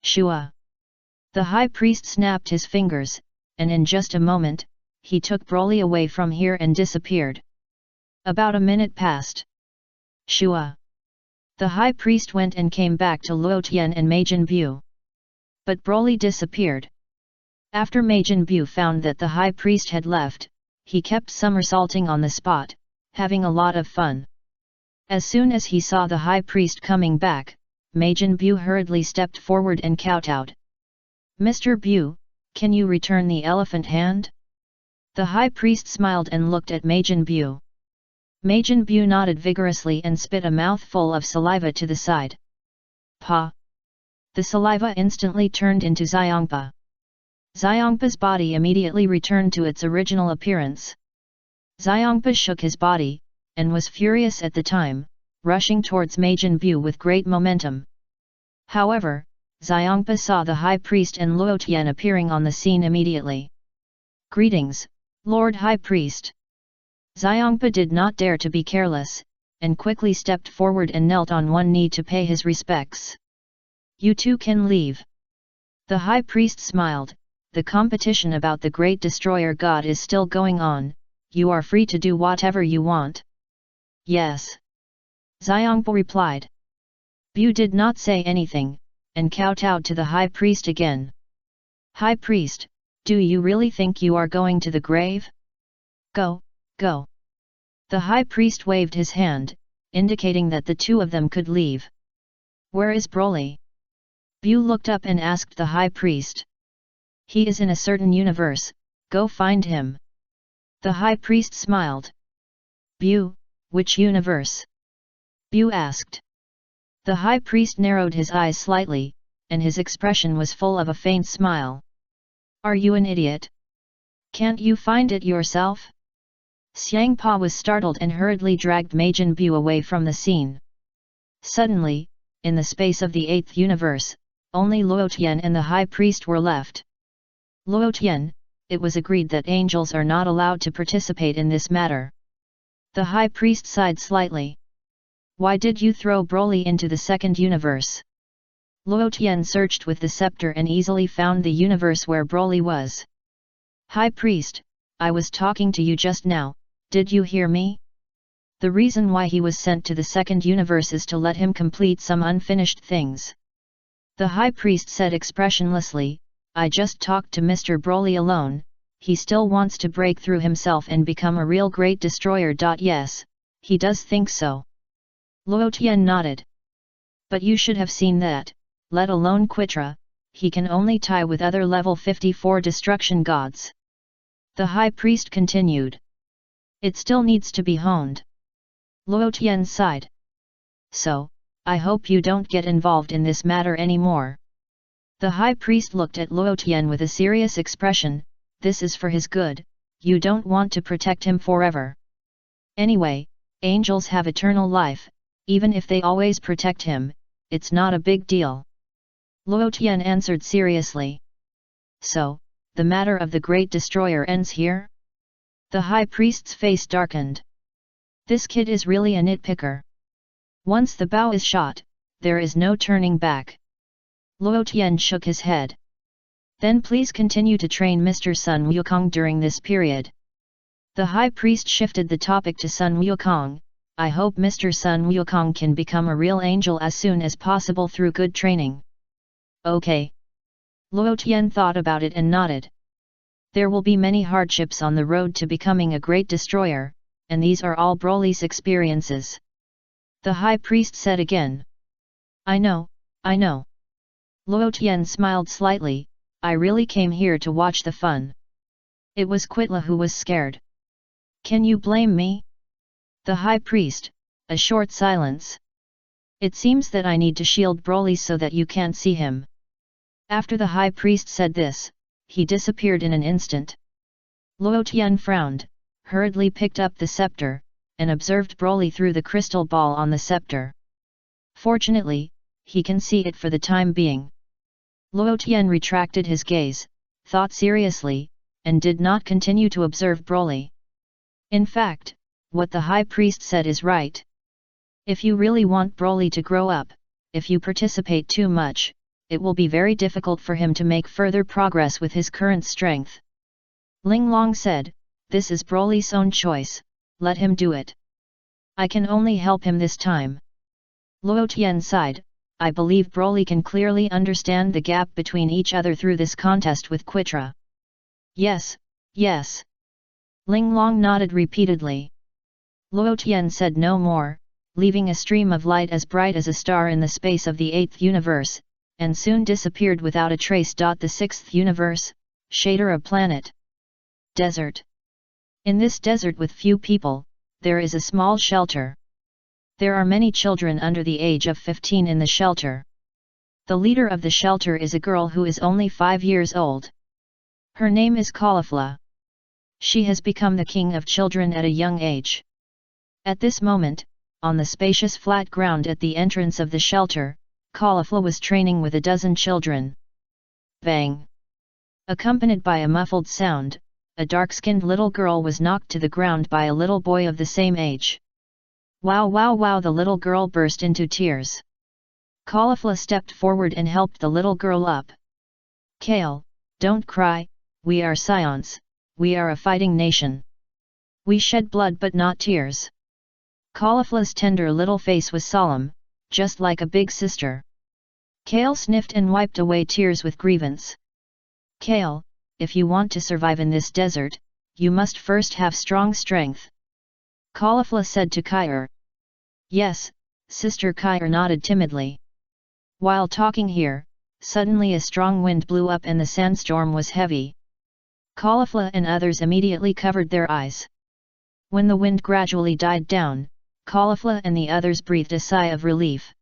Shua. The high priest snapped his fingers, and in just a moment, he took Broly away from here and disappeared. About a minute passed. Shua. The high priest went and came back to Luo Tian and Majin Bu. But Broly disappeared. After Majin Bu found that the high priest had left, he kept somersaulting on the spot, having a lot of fun. As soon as he saw the high priest coming back, Majin Bu hurriedly stepped forward and kowtowed. Mr. Bu, can you return the elephant hand? The high priest smiled and looked at Majin Bu. Majin Bu nodded vigorously and spit a mouthful of saliva to the side. Pa! The saliva instantly turned into Xiangpa. Xiangpa's body immediately returned to its original appearance. Xiangpa shook his body, and was furious at the time, rushing towards Majin Bu with great momentum. However, Xiangpa saw the High Priest and Luo Tian appearing on the scene immediately. "Greetings, Lord High Priest." Xiangpa did not dare to be careless, and quickly stepped forward and knelt on one knee to pay his respects. "You two can leave." The High Priest smiled. "The competition about the Great Destroyer God is still going on, you are free to do whatever you want." "Yes." Xiangpa replied. Bu did not say anything, and kowtowed to the High Priest again. "High Priest, do you really think you are going to the grave? Go, go." The High Priest waved his hand, indicating that the two of them could leave. "Where is Broly?" Bu looked up and asked the High Priest. "He is in a certain universe, go find him." The High Priest smiled. "Bu, which universe?" Bu asked. The High Priest narrowed his eyes slightly, and his expression was full of a faint smile. "Are you an idiot? Can't you find it yourself?" Xiangpa was startled and hurriedly dragged Majin Bu away from the scene. Suddenly, in the space of the 8th universe, only Luo Tian and the High Priest were left. "Luo Tian, it was agreed that angels are not allowed to participate in this matter." The High Priest sighed slightly. "Why did you throw Broly into the 2nd universe?" Luo Tian searched with the scepter and easily found the universe where Broly was. "High Priest, I was talking to you just now, did you hear me? The reason why he was sent to the 2nd universe is to let him complete some unfinished things." The High Priest said expressionlessly, "I just talked to Mr. Broly alone, he still wants to break through himself and become a real great destroyer. Yes, he does think so." Luo Tian nodded. "But you should have seen that, let alone Quitra, he can only tie with other level 54 destruction gods." The High Priest continued. "It still needs to be honed." Luo Tian sighed. "So, I hope you don't get involved in this matter anymore." The High Priest looked at Luo Tian with a serious expression. "This is for his good, you don't want to protect him forever. Anyway, angels have eternal life, even if they always protect him, it's not a big deal." Luo Tian answered seriously. "So, the matter of the Great Destroyer ends here?" The High Priest's face darkened. This kid is really a nitpicker. Once the bow is shot, there is no turning back. Luo Tian shook his head. "Then please continue to train Mr. Sun Wukong during this period." The High Priest shifted the topic to Sun Wukong. "I hope Mr. Sun Wukong can become a real angel as soon as possible through good training." "Okay." Luo Tian thought about it and nodded. There will be many hardships on the road to becoming a great destroyer, and these are all Broly's experiences. The High Priest said again. I know. Luo Tian smiled slightly, "I really came here to watch the fun." It was Quitla who was scared. "Can you blame me?" The High Priest, a short silence. "It seems that I need to shield Broly so that you can't see him." After the High Priest said this, he disappeared in an instant. Luo Tian frowned, hurriedly picked up the scepter, and observed Broly through the crystal ball on the scepter. Fortunately, he can see it for the time being. Luo Tian retracted his gaze, thought seriously, and did not continue to observe Broly. In fact, what the High Priest said is right. If you really want Broly to grow up, if you participate too much, it will be very difficult for him to make further progress with his current strength. Ling Long said, "This is Broly's own choice, let him do it. I can only help him this time." Luo Tian sighed, "I believe Broly can clearly understand the gap between each other through this contest with Quitra." Yes. Ling Long nodded repeatedly. Luo Tian said no more, leaving a stream of light as bright as a star in the space of the 8th universe, and soon disappeared without a trace. The 6th universe, Shader a planet. Desert. In this desert with few people, there is a small shelter. There are many children under the age of 15 in the shelter. The leader of the shelter is a girl who is only 5 years old. Her name is Caulifla. She has become the king of children at a young age. At this moment, on the spacious flat ground at the entrance of the shelter, Caulifla was training with a dozen children. Bang! Accompanied by a muffled sound, a dark-skinned little girl was knocked to the ground by a little boy of the same age. Wow wow wow! The little girl burst into tears. Caulifla stepped forward and helped the little girl up. Kale, don't cry, we are Saiyans, we are a fighting nation. We shed blood but not tears. Caulifla's tender little face was solemn, just like a big sister. Kale sniffed and wiped away tears with grievance. Kale, if you want to survive in this desert, you must first have strong strength. Caulifla said to Kair. Yes, Sister Kair nodded timidly. While talking here, suddenly a strong wind blew up and the sandstorm was heavy. Caulifla and others immediately covered their eyes. When the wind gradually died down, Caulifla and the others breathed a sigh of relief.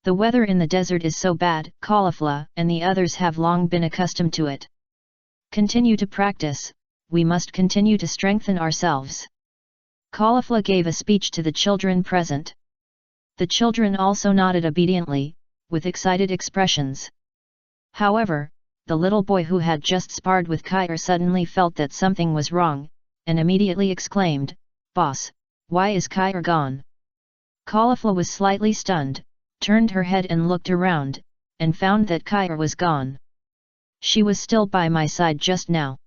The weather in the desert is so bad, Caulifla and the others have long been accustomed to it. Continue to practice, we must continue to strengthen ourselves. Caulifla gave a speech to the children present. The children also nodded obediently, with excited expressions. However, the little boy who had just sparred with Kair suddenly felt that something was wrong, and immediately exclaimed, "Boss, why is Kair gone?" Caulifla was slightly stunned, turned her head and looked around, and found that Kair was gone. She was still by my side just now.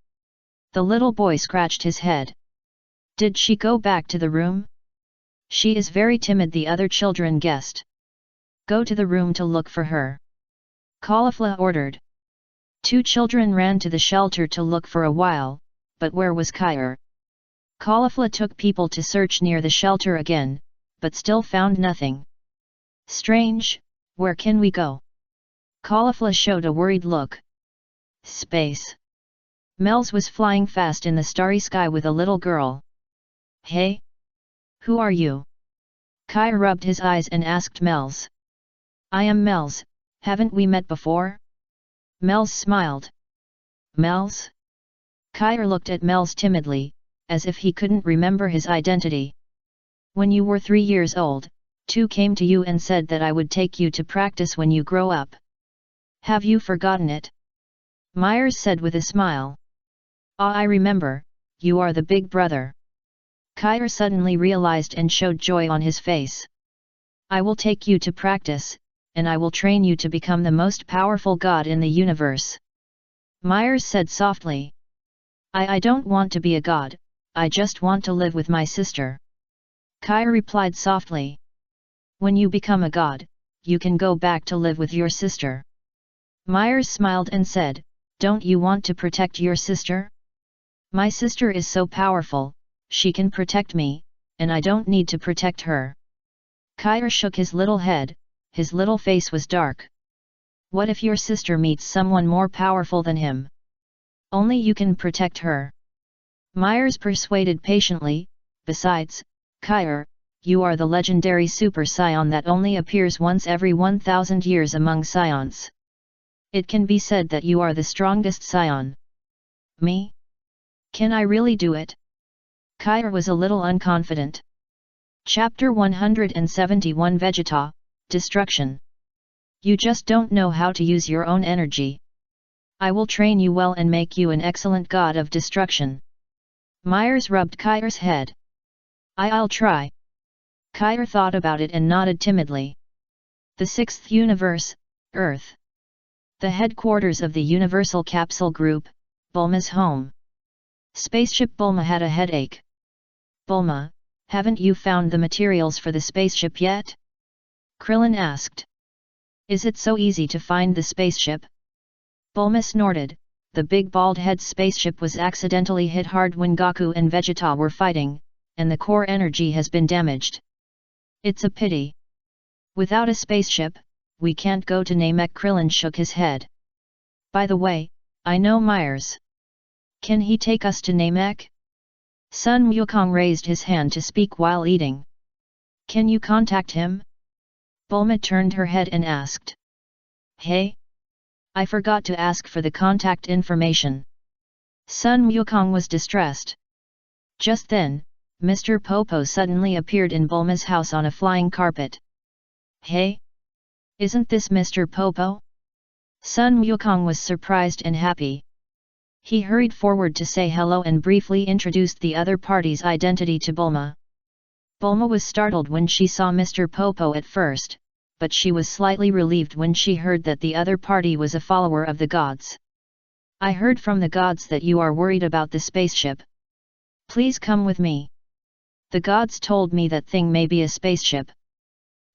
The little boy scratched his head. Did she go back to the room? She is very timid, the other children guessed. Go to the room to look for her. Caulifla ordered. 2 children ran to the shelter to look for a while, but where was Kair? Caulifla took people to search near the shelter again, but still found nothing. Strange, where can we go? Caulifla showed a worried look. Space. Mel's was flying fast in the starry sky with a little girl. Hey? Who are you? Kair rubbed his eyes and asked Mel's. I am Mel's, haven't we met before? Mel's smiled. Mel's? Kair looked at Mel's timidly, as if he couldn't remember his identity. When you were 3 years old, 2 came to you and said that I would take you to practice when you grow up. Have you forgotten it? Myers said with a smile. Ah, I remember, you are the big brother. Kair suddenly realized and showed joy on his face. I will take you to practice, and I will train you to become the most powerful god in the universe. Myers said softly. I don't want to be a god, I just want to live with my sister. Kair replied softly. When you become a god, you can go back to live with your sister. Myers smiled and said, don't you want to protect your sister? My sister is so powerful, she can protect me, and I don't need to protect her. Kair shook his little head, his little face was dark. What if your sister meets someone more powerful than him? Only you can protect her. Myers persuaded patiently, besides, Kair, you are the legendary Super Saiyan that only appears once every 1,000 years among Saiyans. It can be said that you are the strongest Saiyan. Me? Can I really do it? Kair was a little unconfident. Chapter 171 Vegeta, Destruction. You just don't know how to use your own energy. I will train you well and make you an excellent god of destruction. Myers rubbed Kair's head. I'll try. Kair thought about it and nodded timidly. The 6th universe, Earth. The headquarters of the Universal Capsule Group, Bulma's home. Spaceship Bulma had a headache. Bulma, haven't you found the materials for the spaceship yet? Krillin asked. Is it so easy to find the spaceship? Bulma snorted. The big bald-head spaceship was accidentally hit hard when Goku and Vegeta were fighting, and the core energy has been damaged. It's a pity. Without a spaceship, we can't go to Namek. Krillin shook his head. By the way, I know Myers. Can he take us to Namek? Sun Wukong raised his hand to speak while eating. Can you contact him? Bulma turned her head and asked. Hey? I forgot to ask for the contact information. Sun Wukong was distressed. Just then, Mr. Popo suddenly appeared in Bulma's house on a flying carpet. Hey? Isn't this Mr. Popo? Sun Wukong was surprised and happy. He hurried forward to say hello and briefly introduced the other party's identity to Bulma. Bulma was startled when she saw Mr. Popo at first, but she was slightly relieved when she heard that the other party was a follower of the gods. I heard from the gods that you are worried about the spaceship. Please come with me. The gods told me that thing may be a spaceship.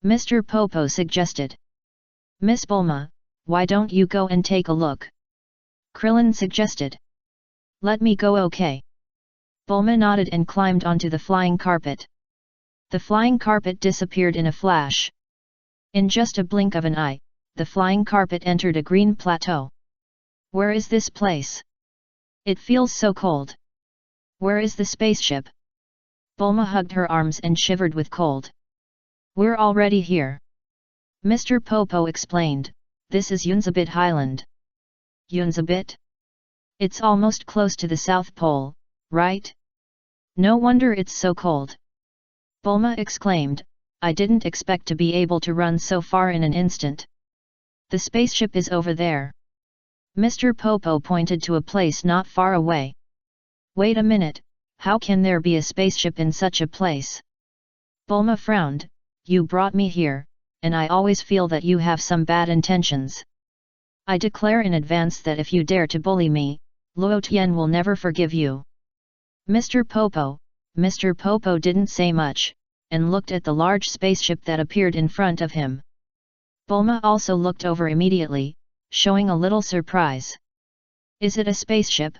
Mr. Popo suggested. Miss Bulma, why don't you go and take a look? Krillin suggested. Let me go, okay. Bulma nodded and climbed onto the flying carpet. The flying carpet disappeared in a flash. In just a blink of an eye, the flying carpet entered a green plateau. Where is this place? It feels so cold. Where is the spaceship? Bulma hugged her arms and shivered with cold. We're already here. Mr. Popo explained, this is Yunzabit Highland. Yunzabit? It's almost close to the South Pole, right? No wonder it's so cold. Bulma exclaimed, I didn't expect to be able to run so far in an instant. The spaceship is over there. Mr. Popo pointed to a place not far away. Wait a minute, how can there be a spaceship in such a place? Bulma frowned, you brought me here, and I always feel that you have some bad intentions. I declare in advance that if you dare to bully me, Luo Tian will never forgive you. Mr. Popo didn't say much, and looked at the large spaceship that appeared in front of him. Bulma also looked over immediately, showing a little surprise. Is it a spaceship?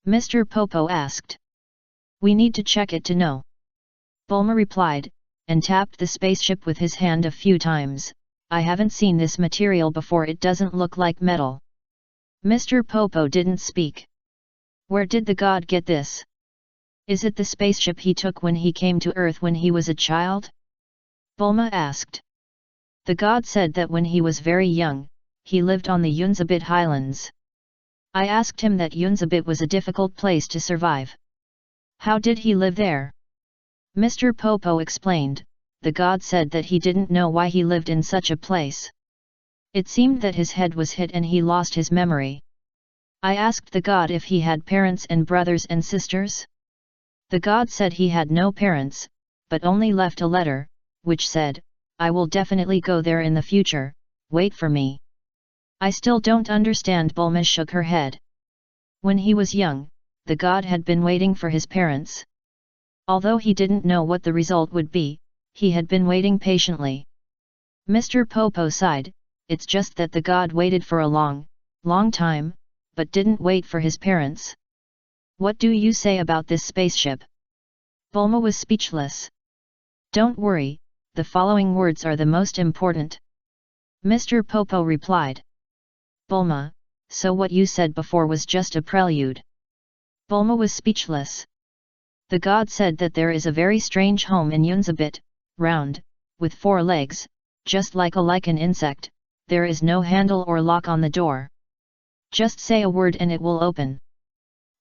Mr. Popo asked. We need to check it to know. Bulma replied, and tapped the spaceship with his hand a few times. I haven't seen this material before, it doesn't look like metal. Mr. Popo didn't speak. Where did the god get this? Is it the spaceship he took when he came to Earth when he was a child? Bulma asked. The god said that when he was very young, he lived on the Yunzabit Highlands. I asked him that Yunzabit was a difficult place to survive. How did he live there? Mr. Popo explained, the god said that he didn't know why he lived in such a place. It seemed that his head was hit and he lost his memory. I asked the god if he had parents and brothers and sisters. The god said he had no parents, but only left a letter, which said, I will definitely go there in the future, wait for me. I still don't understand. Bulma shook her head. When he was young, the god had been waiting for his parents. Although he didn't know what the result would be, he had been waiting patiently. Mr. Popo sighed, it's just that the god waited for a long time, but didn't wait for his parents. What do you say about this spaceship? Bulma was speechless. Don't worry, the following words are the most important. Mr. Popo replied. Bulma, so what you said before was just a prelude? Bulma was speechless. The god said that there is a very strange home in Yunzabit, round, with 4 legs, just like an insect, there is no handle or lock on the door. Just say a word and it will open.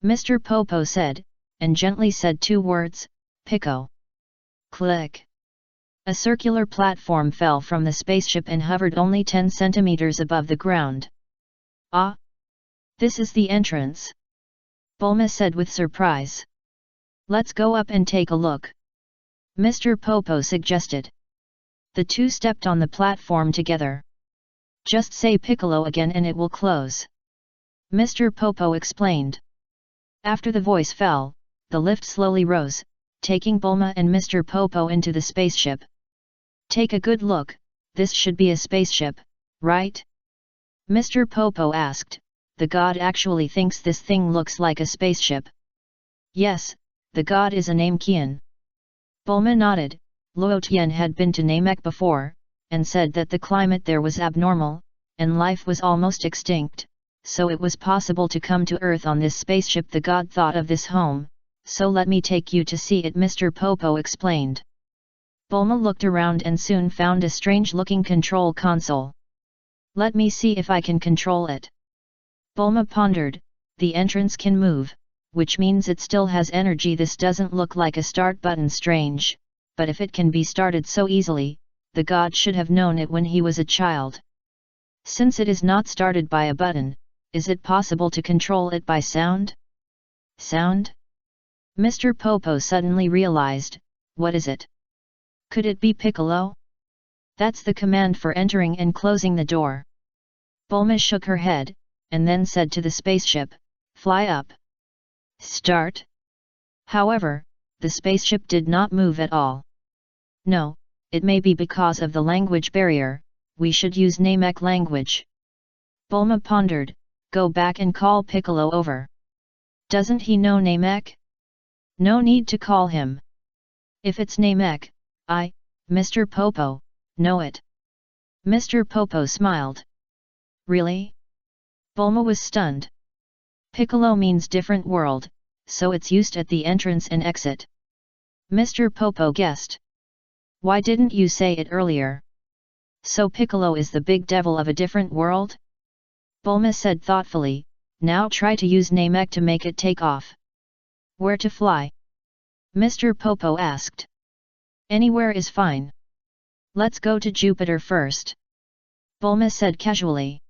Mr. Popo said, and gently said 2 words, Pico. Click. A circular platform fell from the spaceship and hovered only 10 centimeters above the ground. Ah! This is the entrance. Bulma said with surprise. Let's go up and take a look. Mr. Popo suggested. The 2 stepped on the platform together. Just say Piccolo again and it will close. Mr. Popo explained. After the voice fell, the lift slowly rose, taking Bulma and Mr. Popo into the spaceship. Take a good look, this should be a spaceship, right? Mr. Popo asked, the god actually thinks this thing looks like a spaceship. Yes, the god is a Namekian. Bulma nodded. Luo Tian had been to Namek before, and said that the climate there was abnormal, and life was almost extinct, so it was possible to come to Earth on this spaceship. The god thought of this home, so let me take you to see it, Mr. Popo explained. Bulma looked around and soon found a strange-looking control console. Let me see if I can control it. Bulma pondered, the entrance can move, which means it still has energy. This doesn't look like a start button. Strange, but if it can be started so easily, the god should have known it when he was a child. Since it is not started by a button, is it possible to control it by sound? Sound? Mr. Popo suddenly realized, what is it? Could it be Piccolo? That's the command for entering and closing the door. Bulma shook her head, and then said to the spaceship, fly up. Start. However, the spaceship did not move at all. No, it may be because of the language barrier. We should use Namek language. Bulma pondered, go back and call Piccolo over. Doesn't he know Namek? No need to call him. If it's Namek, I, Mr. Popo, know it. Mr. Popo smiled. Really? Bulma was stunned. Piccolo means different world, so it's used at the entrance and exit. Mr. Popo guessed. Why didn't you say it earlier? So Piccolo is the big devil of a different world? Bulma said thoughtfully, now try to use Namek to make it take off. Where to fly? Mr. Popo asked. Anywhere is fine. Let's go to Jupiter first. Bulma said casually.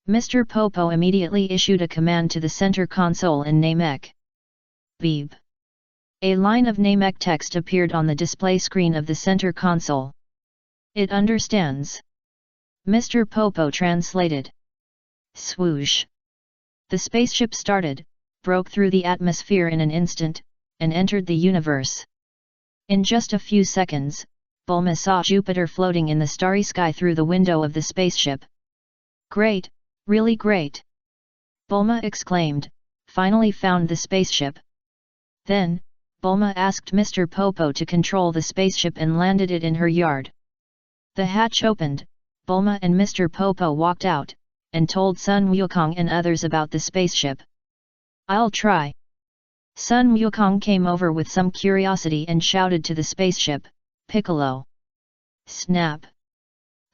Mr. Popo immediately issued a command to the center console in Namek. Beep. A line of Namek text appeared on the display screen of the center console. It understands. Mr. Popo translated. Swoosh. The spaceship started, broke through the atmosphere in an instant, and entered the universe. In just a few seconds, Bulma saw Jupiter floating in the starry sky through the window of the spaceship. Great, really great! Bulma exclaimed, finally found the spaceship. Then, Bulma asked Mr. Popo to control the spaceship and landed it in her yard. The hatch opened, Bulma and Mr. Popo walked out, and told Sun Wukong and others about the spaceship. I'll try. Sun Wukong came over with some curiosity and shouted to the spaceship, Piccolo. Snap!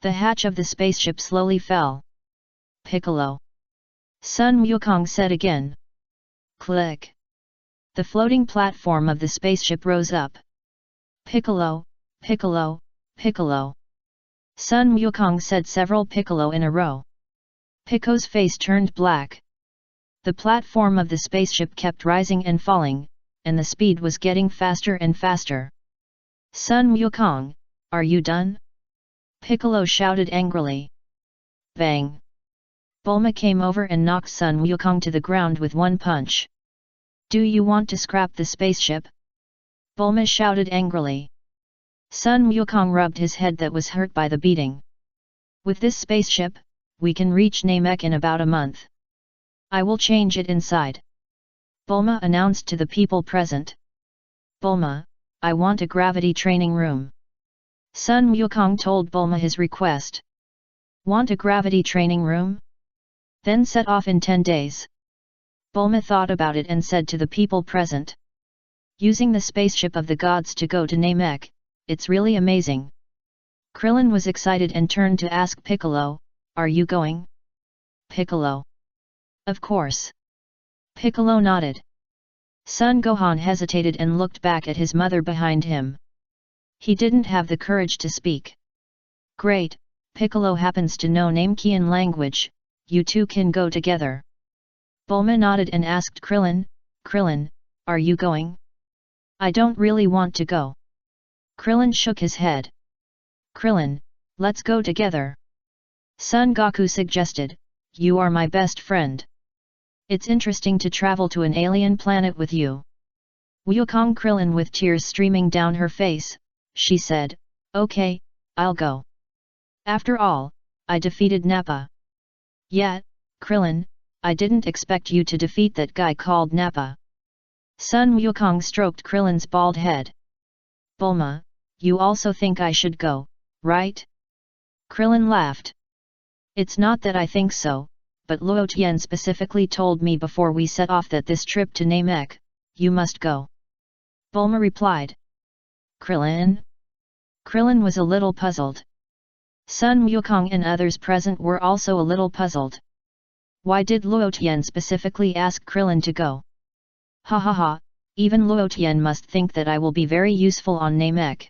The hatch of the spaceship slowly fell. Piccolo. Sun Wukong said again. Click. The floating platform of the spaceship rose up. Piccolo, Piccolo, Piccolo. Sun Wukong said several Piccolo in a row. Pico's face turned black. The platform of the spaceship kept rising and falling, and the speed was getting faster and faster. Sun Wukong, are you done? Piccolo shouted angrily. Bang! Bulma came over and knocked Sun Wukong to the ground with one punch. Do you want to scrap the spaceship? Bulma shouted angrily. Sun Wukong rubbed his head that was hurt by the beating. With this spaceship, we can reach Namek in about a month. I will change it inside. Bulma announced to the people present. Bulma, I want a gravity training room. Sun Wukong told Bulma his request. Want a gravity training room? Then set off in 10 days. Bulma thought about it and said to the people present. Using the spaceship of the gods to go to Namek, it's really amazing. Krillin was excited and turned to ask Piccolo, are you going? Piccolo. Of course. Piccolo nodded. Son Gohan hesitated and looked back at his mother behind him. He didn't have the courage to speak. Great, Piccolo happens to know Namekian language, you two can go together. Bulma nodded and asked Krillin, Krillin, are you going? I don't really want to go. Krillin shook his head. Krillin, let's go together. Son Goku suggested, you are my best friend. It's interesting to travel to an alien planet with you. Wukong Krillin with tears streaming down her face, she said, okay, I'll go. After all, I defeated Nappa. Yeah, Krillin, I didn't expect you to defeat that guy called Nappa. Sun Wukong stroked Krillin's bald head. Bulma, you also think I should go, right? Krillin laughed. It's not that I think so, but Luo Tian specifically told me before we set off that this trip to Namek, you must go. Bulma replied. Krillin? Krillin was a little puzzled. Sun Wukong and others present were also a little puzzled. Why did Luo Tian specifically ask Krillin to go? Ha ha ha, even Luo Tian must think that I will be very useful on Namek.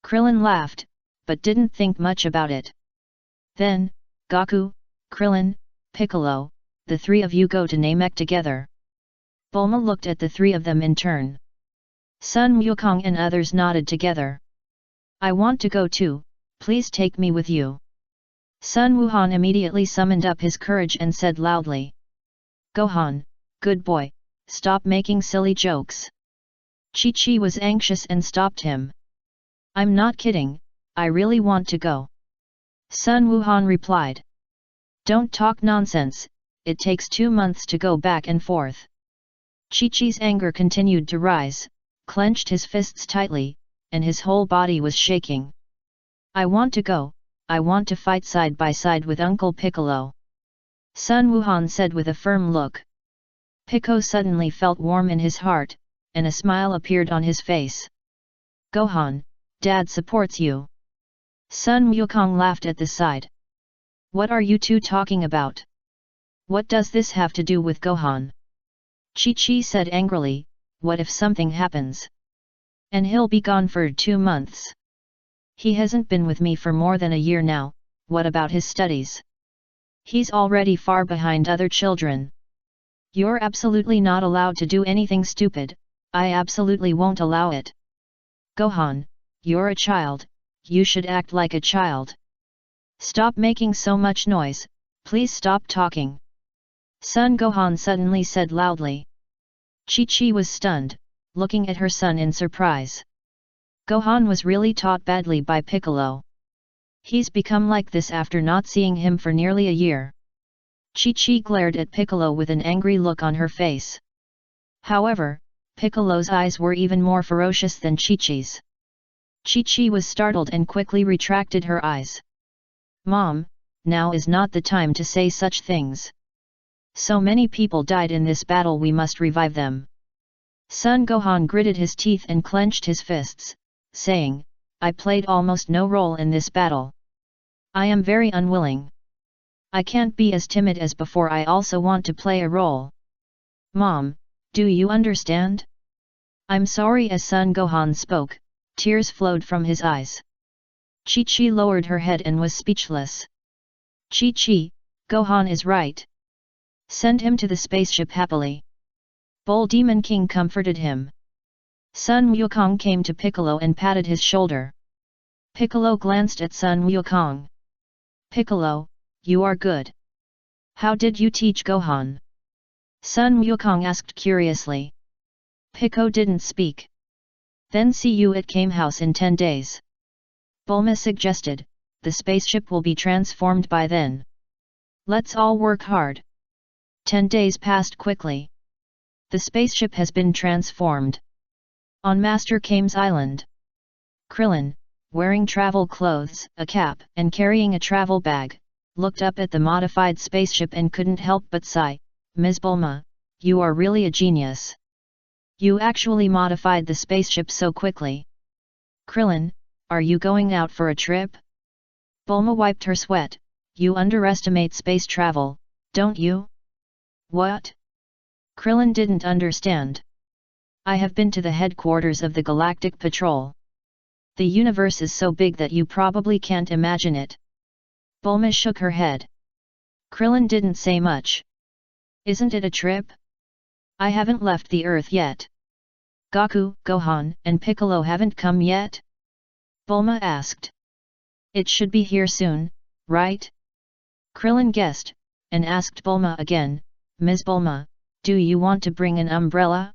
Krillin laughed, but didn't think much about it. Then, Goku, Krillin, Piccolo, the three of you go to Namek together. Bulma looked at the three of them in turn. Sun Wukong and others nodded together. I want to go too, please take me with you. Sun Wuhan immediately summoned up his courage and said loudly. Gohan, good boy, stop making silly jokes. Chi-Chi was anxious and stopped him. I'm not kidding, I really want to go. Sun Wuhan replied. Don't talk nonsense, it takes 2 months to go back and forth. Chi-Chi's anger continued to rise, clenched his fists tightly, and his whole body was shaking. I want to go, I want to fight side by side with Uncle Piccolo. Sun Wuhan said with a firm look. Pico suddenly felt warm in his heart, and a smile appeared on his face. Gohan, Dad supports you. Sun Wukong laughed at the side. What are you two talking about? What does this have to do with Gohan? Chi-Chi said angrily, what if something happens? And he'll be gone for 2 months. He hasn't been with me for more than a year now, what about his studies? He's already far behind other children. You're absolutely not allowed to do anything stupid, I absolutely won't allow it. Gohan, you're a child, you should act like a child. Stop making so much noise, please stop talking. Son Gohan suddenly said loudly. Chi-Chi was stunned, looking at her son in surprise. Gohan was really taught badly by Piccolo. He's become like this after not seeing him for nearly a year. Chi-Chi glared at Piccolo with an angry look on her face. However, Piccolo's eyes were even more ferocious than Chi-Chi's. Chi-Chi was startled and quickly retracted her eyes. Mom, now is not the time to say such things. So many people died in this battle, we must revive them. Son Gohan gritted his teeth and clenched his fists, saying, I played almost no role in this battle. I am very unwilling. I can't be as timid as before, I also want to play a role. Mom, do you understand? I'm sorry. As Son Gohan spoke, tears flowed from his eyes. Chi-Chi lowered her head and was speechless. Chi-Chi, Gohan is right. Send him to the spaceship happily. Bull Demon King comforted him. Sun Wukong came to Piccolo and patted his shoulder. Piccolo glanced at Sun Wukong. Piccolo, you are good. How did you teach Gohan? Sun Wukong asked curiously. Pico didn't speak. Then see you at Kame House in 10 days. Bulma suggested, the spaceship will be transformed by then. Let's all work hard. 10 days passed quickly. The spaceship has been transformed. On Master Kame's island. Krillin, wearing travel clothes, a cap, and carrying a travel bag, looked up at the modified spaceship and couldn't help but sigh, Ms. Bulma, you are really a genius. You actually modified the spaceship so quickly. Krillin, are you going out for a trip? Bulma wiped her sweat, you underestimate space travel, don't you? What? Krillin didn't understand. I have been to the headquarters of the Galactic Patrol. The universe is so big that you probably can't imagine it. Bulma shook her head. Krillin didn't say much. Isn't it a trip? I haven't left the Earth yet. Goku, Gohan, and Piccolo haven't come yet? Bulma asked. It should be here soon, right? Krillin guessed, and asked Bulma again, Ms. Bulma, do you want to bring an umbrella?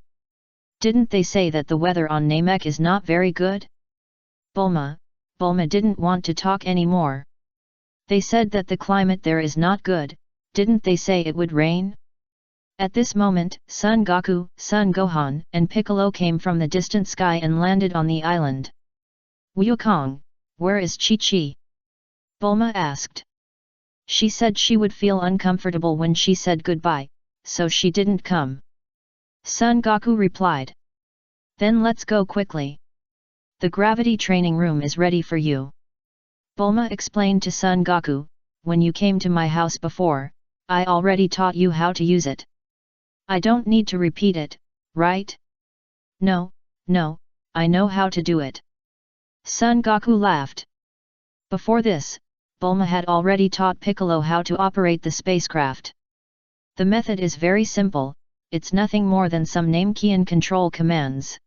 Didn't they say that the weather on Namek is not very good? Bulma didn't want to talk anymore. They said that the climate there is not good, didn't they say it would rain? At this moment, Son Goku, Son Gohan, and Piccolo came from the distant sky and landed on the island. Wukong, where is Chi-Chi? Bulma asked. She said she would feel uncomfortable when she said goodbye, so she didn't come. Son Goku replied. Then let's go quickly. The gravity training room is ready for you. Bulma explained to Son Goku, when you came to my house before, I already taught you how to use it. I don't need to repeat it, right? No, I know how to do it. Son Goku laughed. Before this, Bulma had already taught Piccolo how to operate the spacecraft. The method is very simple, it's nothing more than some Namekian control commands.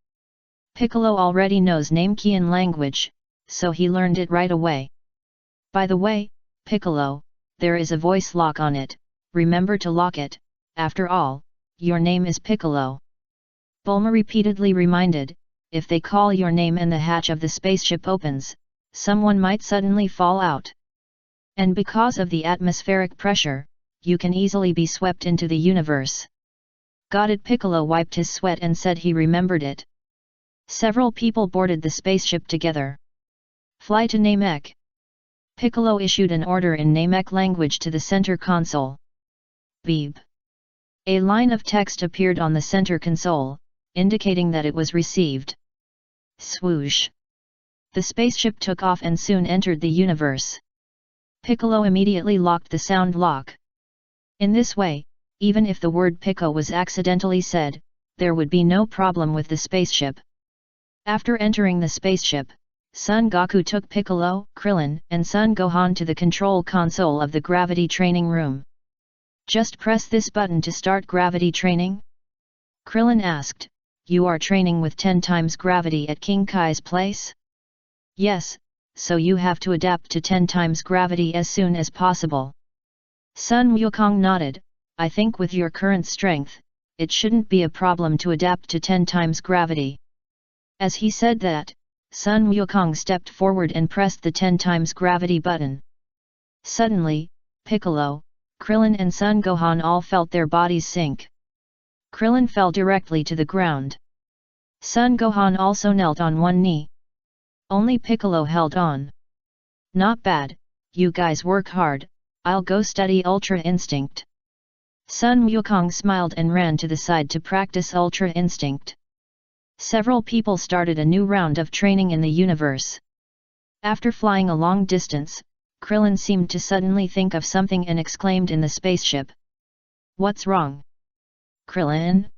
Piccolo already knows Namekian language, so he learned it right away. By the way, Piccolo, there is a voice lock on it, remember to lock it, after all, your name is Piccolo. Bulma repeatedly reminded, if they call your name and the hatch of the spaceship opens, someone might suddenly fall out. And because of the atmospheric pressure, you can easily be swept into the universe. Got it? Piccolo wiped his sweat and said he remembered it. Several people boarded the spaceship together. Fly to Namek. Piccolo issued an order in Namek language to the center console. Beep. A line of text appeared on the center console, indicating that it was received. Swoosh. The spaceship took off and soon entered the universe. Piccolo immediately locked the sound lock. In this way, even if the word Pico was accidentally said, there would be no problem with the spaceship. After entering the spaceship, Son Goku took Piccolo, Krillin, and Son Gohan to the control console of the gravity training room. Just press this button to start gravity training? Krillin asked, you are training with 10 times gravity at King Kai's place? Yes, so you have to adapt to 10 times gravity as soon as possible. Sun Wukong nodded, I think with your current strength, it shouldn't be a problem to adapt to 10 times gravity. As he said that, Sun Wukong stepped forward and pressed the 10 times gravity button. Suddenly, Piccolo, Krillin and Son Gohan all felt their bodies sink. Krillin fell directly to the ground. Son Gohan also knelt on one knee. Only Piccolo held on. Not bad, you guys work hard, I'll go study Ultra Instinct. Sun Wukong smiled and ran to the side to practice Ultra Instinct. Several people started a new round of training in the universe. After flying a long distance, Krillin seemed to suddenly think of something and exclaimed in the spaceship. What's wrong? Krillin?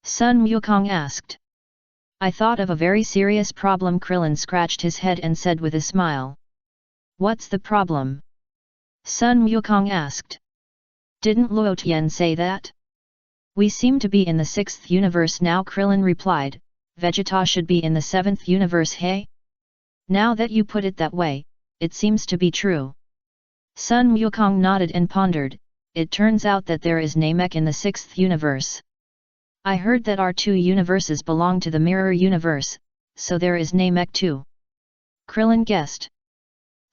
Sun Wukong asked. I thought of a very serious problem. Krillin scratched his head and said with a smile. What's the problem? Sun Wukong asked. Didn't Luo Tian say that? We seem to be in the 6th universe now. Krillin replied, Vegeta should be in the 7th universe. Hey? Now that you put it that way, it seems to be true. Sun Wukong nodded and pondered, it turns out that there is Namek in the 6th universe. I heard that our 2 universes belong to the mirror universe, so there is Namek too. Krillin guessed.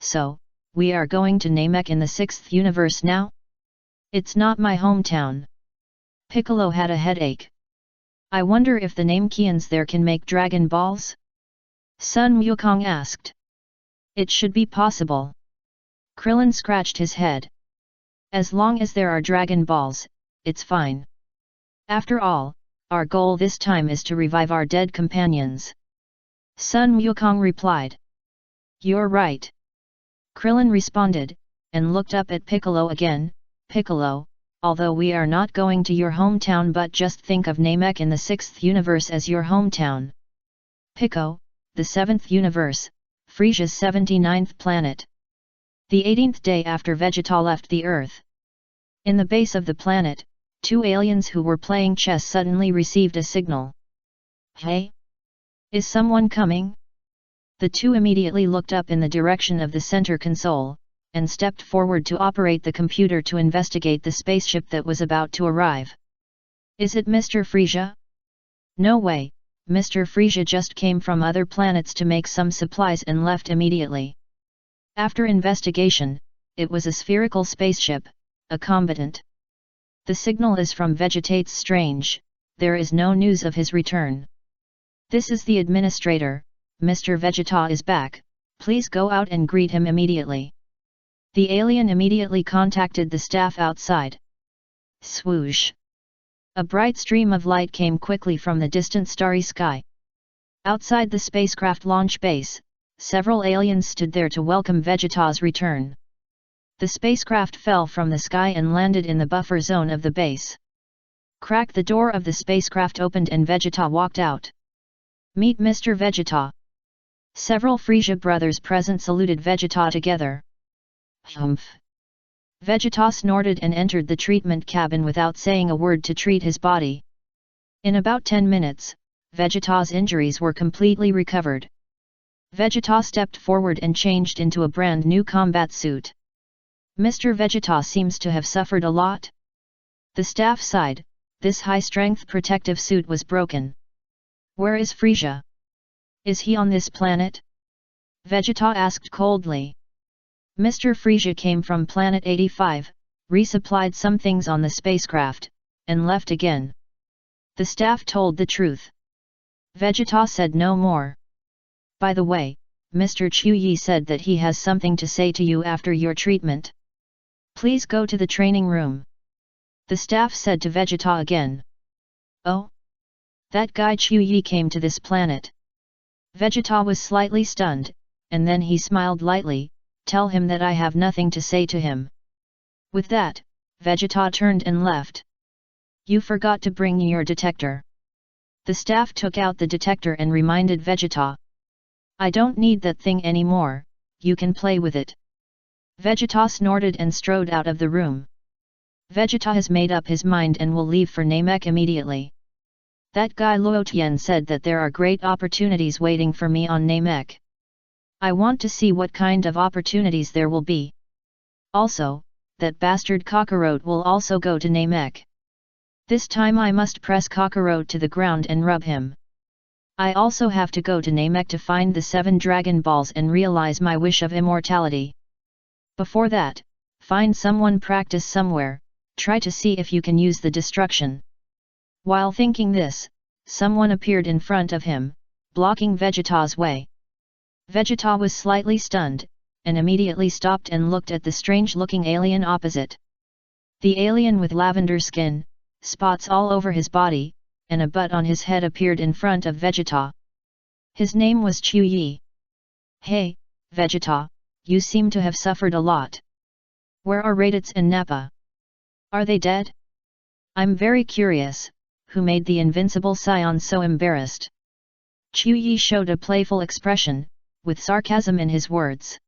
So, we are going to Namek in the 6th universe now? It's not my hometown. Piccolo had a headache. I wonder if the Namekians there can make Dragon Balls? Sun Wukong asked. It should be possible. Krillin scratched his head. As long as there are Dragon Balls, it's fine. After all, our goal this time is to revive our dead companions. Sun Wukong replied. You're right. Krillin responded, and looked up at Piccolo again. Piccolo, although we are not going to your hometown, but just think of Namek in the 6th universe as your hometown. Pico, the 7th universe, Frisia's 79th planet. The 18th day after Vegeta left the Earth. In the base of the planet, 2 aliens who were playing chess suddenly received a signal. Hey? Is someone coming? The 2 immediately looked up in the direction of the center console, and stepped forward to operate the computer to investigate the spaceship that was about to arrive. Is it Mr. Frisia? No way, Mr. Frisia just came from other planets to make some supplies and left immediately. After investigation, it was a spherical spaceship, a combatant. The signal is from Vegetate's Strange, there is no news of his return. This is the administrator, Mr. Vegeta is back, please go out and greet him immediately. The alien immediately contacted the staff outside. Swoosh! A bright stream of light came quickly from the distant starry sky. Outside the spacecraft launch base, several aliens stood there to welcome Vegeta's return. The spacecraft fell from the sky and landed in the buffer zone of the base. Crack, the door of the spacecraft opened and Vegeta walked out. "Meet Mr. Vegeta." Several Frieza brothers present saluted Vegeta together. "Humph." Vegeta snorted and entered the treatment cabin without saying a word to treat his body. In about 10 minutes, Vegeta's injuries were completely recovered. Vegeta stepped forward and changed into a brand new combat suit. "Mr. Vegeta seems to have suffered a lot." The staff sighed. This high-strength protective suit was broken. "Where is Frieza? Is he on this planet?" Vegeta asked coldly. "Mr. Frieza came from Planet 85, resupplied some things on the spacecraft, and left again." The staff told the truth. Vegeta said no more. "By the way, Mr. Chuyi said that he has something to say to you after your treatment. Please go to the training room." The staff said to Vegeta again. "Oh? That guy Chuyi came to this planet?" Vegeta was slightly stunned, and then he smiled lightly. "Tell him that I have nothing to say to him." With that, Vegeta turned and left. "You forgot to bring your detector." The staff took out the detector and reminded Vegeta. "I don't need that thing anymore, you can play with it." Vegeta snorted and strode out of the room. Vegeta has made up his mind and will leave for Namek immediately. "That guy Luotian said that there are great opportunities waiting for me on Namek. I want to see what kind of opportunities there will be. Also, that bastard Kakarot will also go to Namek. This time I must press Kakarot to the ground and rub him. I also have to go to Namek to find the 7 Dragon Balls and realize my wish of immortality. Before that, find someone practice somewhere, try to see if you can use the destruction." While thinking this, someone appeared in front of him, blocking Vegeta's way. Vegeta was slightly stunned, and immediately stopped and looked at the strange-looking alien opposite. The alien with lavender skin, spots all over his body, and a butt on his head appeared in front of Vegeta. His name was Chuyi. "Hey, Vegeta, you seem to have suffered a lot. Where are Raditz and Nappa? Are they dead? I'm very curious, who made the invincible Saiyan so embarrassed?" Chuyi showed a playful expression, with sarcasm in his words.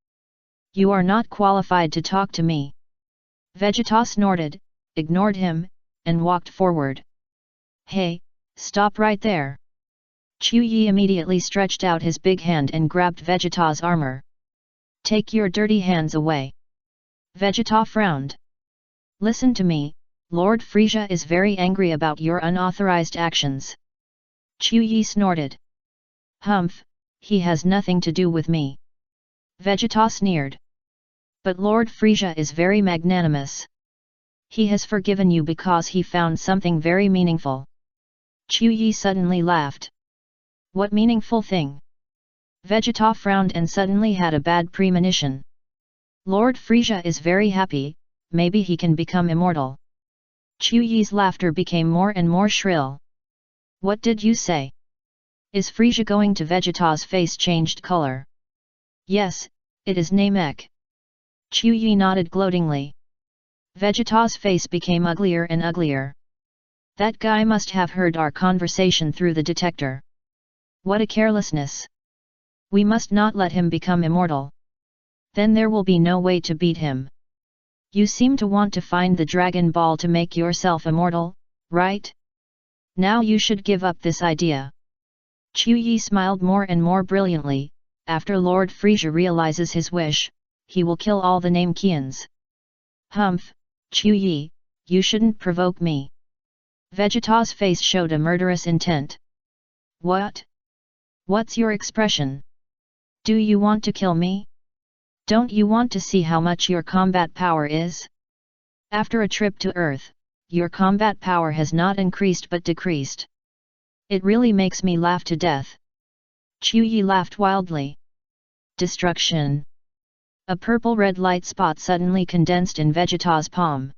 "You are not qualified to talk to me." Vegeta snorted, ignored him, and walked forward. "Hey, stop right there!" Chuyi immediately stretched out his big hand and grabbed Vegeta's armor. "Take your dirty hands away." Vegeta frowned. "Listen to me, Lord Frieza is very angry about your unauthorized actions." Chuyi snorted. "Humph, he has nothing to do with me." Vegeta sneered. "But Lord Frieza is very magnanimous. He has forgiven you because he found something very meaningful." Chuyi suddenly laughed. "What meaningful thing?" Vegeta frowned and suddenly had a bad premonition. "Lord Frieza is very happy, maybe he can become immortal." Chuyi's laughter became more and more shrill. "What did you say? Is Frieza going to?" Vegeta's face changed color. "Yes, it is Namek." Chuyi nodded gloatingly. Vegeta's face became uglier and uglier. "That guy must have heard our conversation through the detector. What a carelessness! We must not let him become immortal. Then there will be no way to beat him. You seem to want to find the Dragon Ball to make yourself immortal, right? Now you should give up this idea." Chuyi smiled more and more brilliantly. "After Lord Frieza realizes his wish, he will kill all the Namekians." "Humph, Chuyi, you shouldn't provoke me." Vegeta's face showed a murderous intent. "What? What's your expression? Do you want to kill me? Don't you want to see how much your combat power is? After a trip to Earth, your combat power has not increased but decreased. It really makes me laugh to death." Chuyi laughed wildly. Destruction. A purple-red light spot suddenly condensed in Vegeta's palm.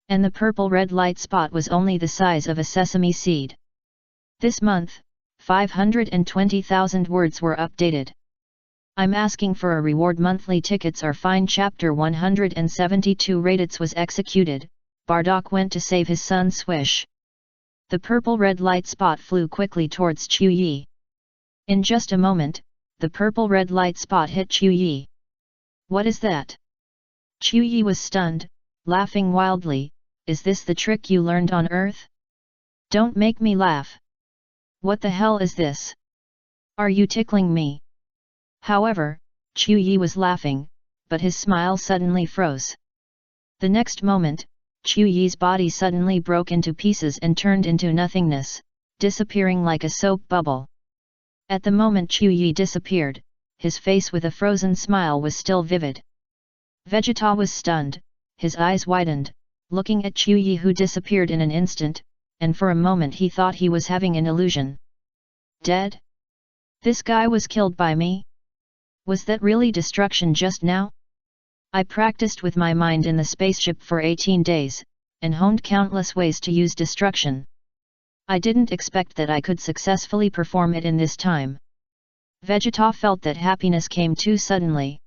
And the purple-red light spot was only the size of a sesame seed. This month, 520,000 words were updated. I'm asking for a reward. Monthly tickets are fine. Chapter 172 Raditz was executed. Bardock went to save his son Swish. The purple-red light spot flew quickly towards Chu Yi. In just a moment, the purple-red light spot hit Chu Yi. What is that? Chu Yi was stunned, laughing wildly. Is this the trick you learned on Earth? Don't make me laugh. What the hell is this? Are you tickling me? However, Chu Yi was laughing, but his smile suddenly froze. The next moment, Chu Yi's body suddenly broke into pieces and turned into nothingness, disappearing like a soap bubble. At the moment Chu Yi disappeared, his face with a frozen smile was still vivid. Vegeta was stunned, his eyes widened, looking at Chu Yi who disappeared in an instant, and for a moment he thought he was having an illusion. Dead? This guy was killed by me? Was that really destruction just now? I practiced with my mind in the spaceship for 18 days, and honed countless ways to use destruction. I didn't expect that I could successfully perform it in this time. Vegeta felt that happiness came too suddenly.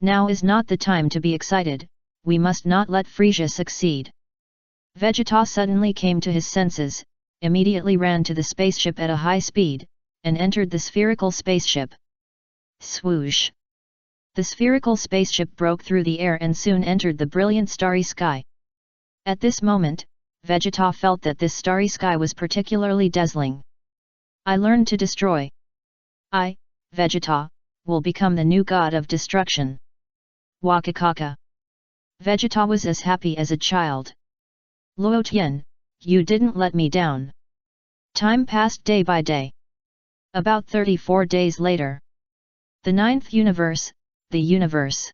Now is not the time to be excited, we must not let Frisia succeed. Vegeta suddenly came to his senses, immediately ran to the spaceship at a high speed, and entered the spherical spaceship. Swoosh! The spherical spaceship broke through the air and soon entered the brilliant starry sky. At this moment, Vegeta felt that this starry sky was particularly dazzling. I learned to destroy. I, Vegeta, will become the new god of destruction. Wakakaka. Vegeta was as happy as a child. Luo Tian, you didn't let me down. Time passed day by day. About 34 days later. The ninth universe, the universe.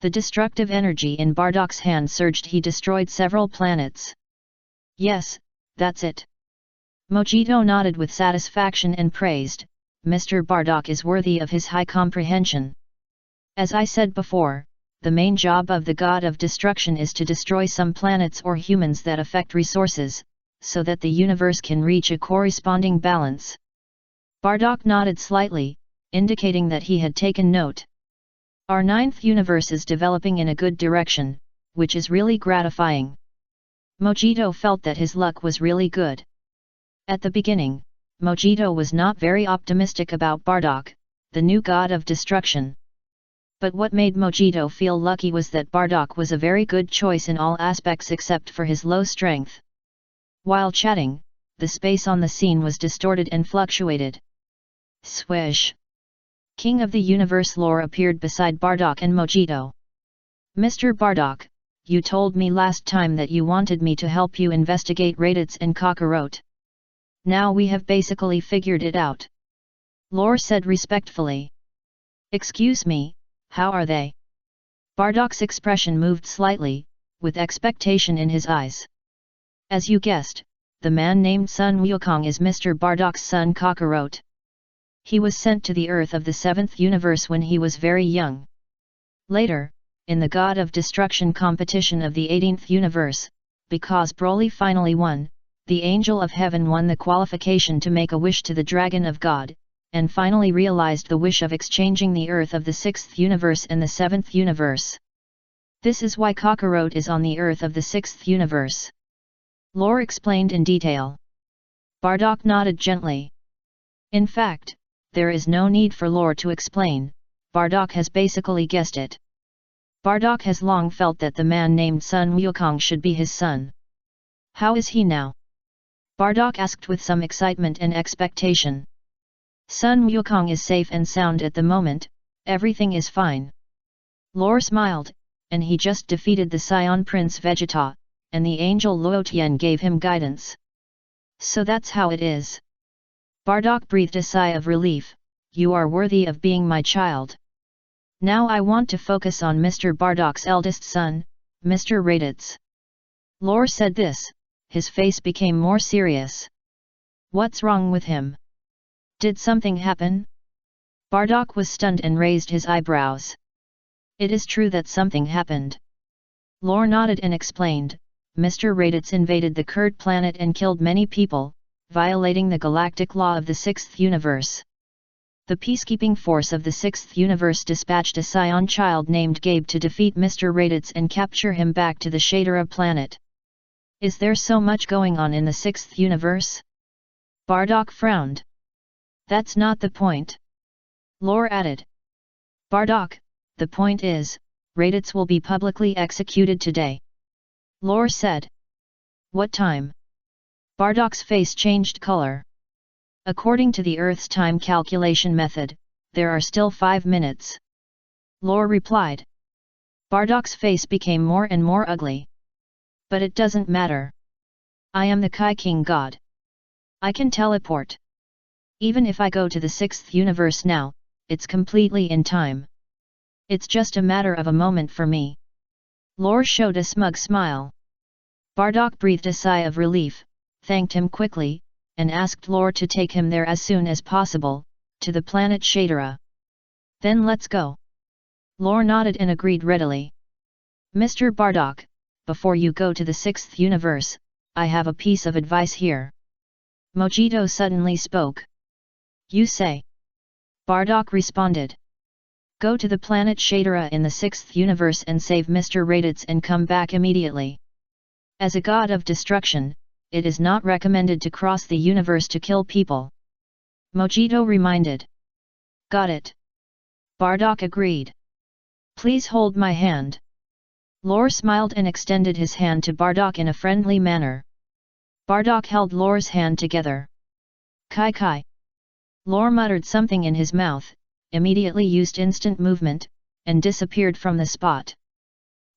The destructive energy in Bardock's hand surged. He destroyed several planets. Yes, that's it. Mojito nodded with satisfaction and praised, Mr. Bardock is worthy of his high comprehension. As I said before, the main job of the god of destruction is to destroy some planets or humans that affect resources, so that the universe can reach a corresponding balance. Bardock nodded slightly, indicating that he had taken note. Our ninth universe is developing in a good direction, which is really gratifying. Mojito felt that his luck was really good. At the beginning, Mojito was not very optimistic about Bardock, the new god of destruction. But what made Mojito feel lucky was that Bardock was a very good choice in all aspects except for his low strength. While chatting, the space on the scene was distorted and fluctuated. Swish! King of the Universe lore appeared beside Bardock and Mojito. Mr. Bardock, you told me last time that you wanted me to help you investigate Raditz and Kakarot. Now we have basically figured it out. Lore said respectfully. Excuse me, how are they? Bardock's expression moved slightly, with expectation in his eyes. As you guessed, the man named Sun Wukong is Mr. Bardock's son Kakarot. He was sent to the Earth of the 7th universe when he was very young. Later, in the God of Destruction competition of the 18th universe, because Broly finally won, the Angel of Heaven won the qualification to make a wish to the Dragon of God, and finally realized the wish of exchanging the Earth of the 6th universe and the 7th universe. This is why Kakarot is on the Earth of the 6th universe. Lore explained in detail. Bardock nodded gently. In fact, there is no need for Lore to explain, Bardock has basically guessed it. Bardock has long felt that the man named Sun Wukong should be his son. How is he now? Bardock asked with some excitement and expectation. Sun Wukong is safe and sound at the moment, everything is fine. Lore smiled, and he just defeated the Saiyan Prince Vegeta, and the angel Luo Tian gave him guidance. So that's how it is. Bardock breathed a sigh of relief, you are worthy of being my child. Now I want to focus on Mr. Bardock's eldest son, Mr. Raditz. Lore said this, his face became more serious. What's wrong with him? Did something happen? Bardock was stunned and raised his eyebrows. It is true that something happened. Lore nodded and explained, Mr. Raditz invaded the Kurd planet and killed many people, violating the galactic law of the 6th universe. The peacekeeping force of the 6th universe dispatched a Saiyan child named Gabe to defeat Mr. Raditz and capture him back to the Shadera planet. Is there so much going on in the 6th universe? Bardock frowned. That's not the point. Lore added. Bardock, the point is, Raditz will be publicly executed today. Lore said. What time? Bardock's face changed color. According to the Earth's time calculation method, there are still 5 minutes. Lore replied. Bardock's face became more and more ugly. But it doesn't matter. I am the Kai King God. I can teleport. Even if I go to the 6th universe now, it's completely in time. It's just a matter of a moment for me. Lore showed a smug smile. Bardock breathed a sigh of relief, thanked him quickly, and asked Lore to take him there as soon as possible, to the planet Shadera. Then let's go. Lore nodded and agreed readily. Mr. Bardock, before you go to the 6th universe, I have a piece of advice here. Mojito suddenly spoke. You say. Bardock responded. Go to the planet Shadera in the 6th universe and save Mr. Raditz and come back immediately. As a god of destruction, it is not recommended to cross the universe to kill people. Mojito reminded. Got it. Bardock agreed. Please hold my hand. Lore smiled and extended his hand to Bardock in a friendly manner. Bardock held Lore's hand together. Kai Kai. Lore muttered something in his mouth, immediately used instant movement, and disappeared from the spot.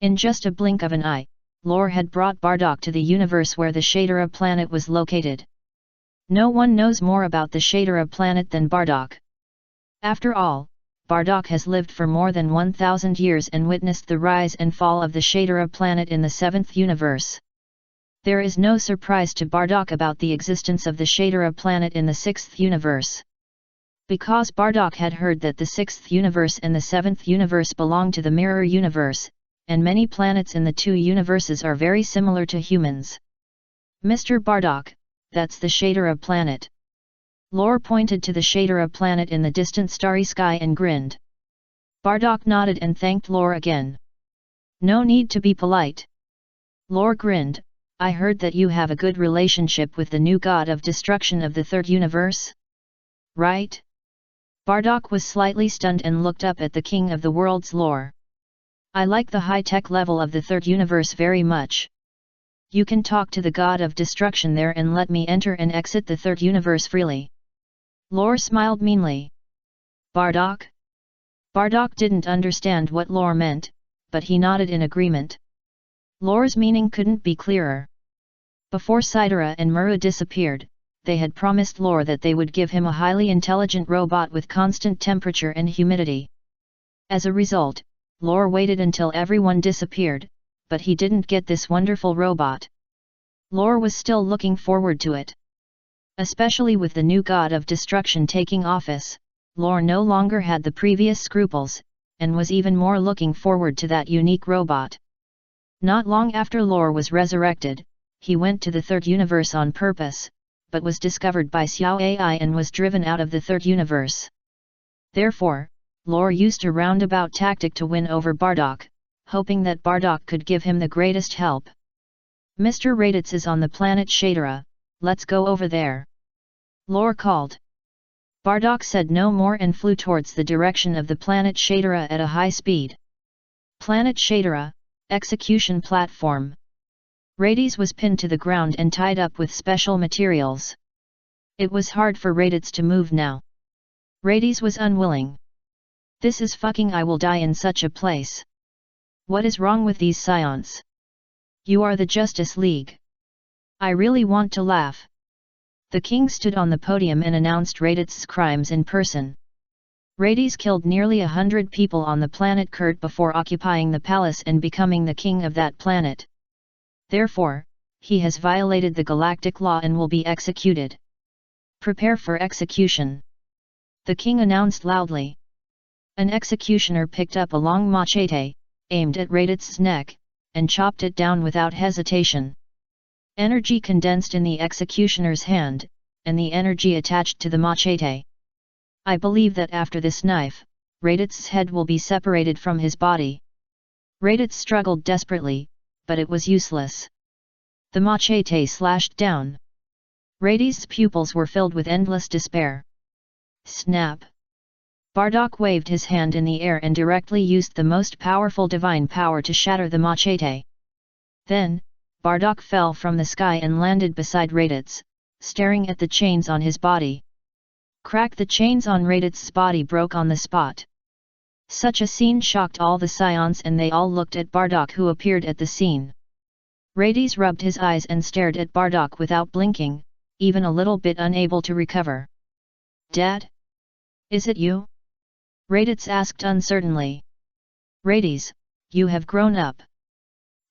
In just a blink of an eye, Lore had brought Bardock to the universe where the Shadera planet was located. No one knows more about the Shadera planet than Bardock. After all, Bardock has lived for more than 1,000 years and witnessed the rise and fall of the Shadera planet in the 7th universe. There is no surprise to Bardock about the existence of the Shadera planet in the 6th universe. Because Bardock had heard that the 6th universe and the 7th universe belong to the mirror universe, and many planets in the two universes are very similar to humans. Mr. Bardock, that's the Shadera planet. Lore pointed to the Shadera planet in the distant starry sky and grinned. Bardock nodded and thanked Lore again. No need to be polite. Lore grinned. I heard that you have a good relationship with the new god of destruction of the 3rd universe? Right? Bardock was slightly stunned and looked up at the king of the world's Lore. I like the high-tech level of the 3rd universe very much. You can talk to the god of destruction there and let me enter and exit the 3rd universe freely. Lore smiled meanly. Bardock? Bardock didn't understand what Lore meant, but he nodded in agreement. Lore's meaning couldn't be clearer. Before Sidera and Mura disappeared, they had promised Lore that they would give him a highly intelligent robot with constant temperature and humidity. As a result, Lore waited until everyone disappeared, but he didn't get this wonderful robot. Lore was still looking forward to it. Especially with the new god of destruction taking office, Lore no longer had the previous scruples, and was even more looking forward to that unique robot. Not long after Lore was resurrected, he went to the 3rd universe on purpose, but was discovered by Xiao AI and was driven out of the 3rd universe. Therefore, Lore used a roundabout tactic to win over Bardock, hoping that Bardock could give him the greatest help. Mr. Raditz is on the planet Shadera, let's go over there. Lore called. Bardock said no more and flew towards the direction of the planet Shadera at a high speed. Planet Shadera, execution platform. Raditz was pinned to the ground and tied up with special materials. It was hard for Raditz to move now. Raditz was unwilling. This is fucking, I will die in such a place. What is wrong with these Saiyans? You are the Justice League. I really want to laugh. The king stood on the podium and announced Raditz's crimes in person. Raditz killed nearly 100 people on the planet Kurt before occupying the palace and becoming the king of that planet. Therefore, he has violated the galactic law and will be executed. Prepare for execution. The king announced loudly. An executioner picked up a long machete, aimed at Raditz's neck, and chopped it down without hesitation. Energy condensed in the executioner's hand, and the energy attached to the machete. I believe that after this knife, Radith's head will be separated from his body. Radith struggled desperately, but it was useless. The machete slashed down. Radith's pupils were filled with endless despair. Snap! Bardock waved his hand in the air and directly used the most powerful divine power to shatter the machete. Then, Bardock fell from the sky and landed beside Radith's, staring at the chains on his body. Crack! The chains on Radith's body broke on the spot. Such a scene shocked all the Saiyans and they all looked at Bardock, who appeared at the scene. Radith rubbed his eyes and stared at Bardock without blinking, even a little bit unable to recover. Dad? Is it you? Radith asked uncertainly. Radith, you have grown up.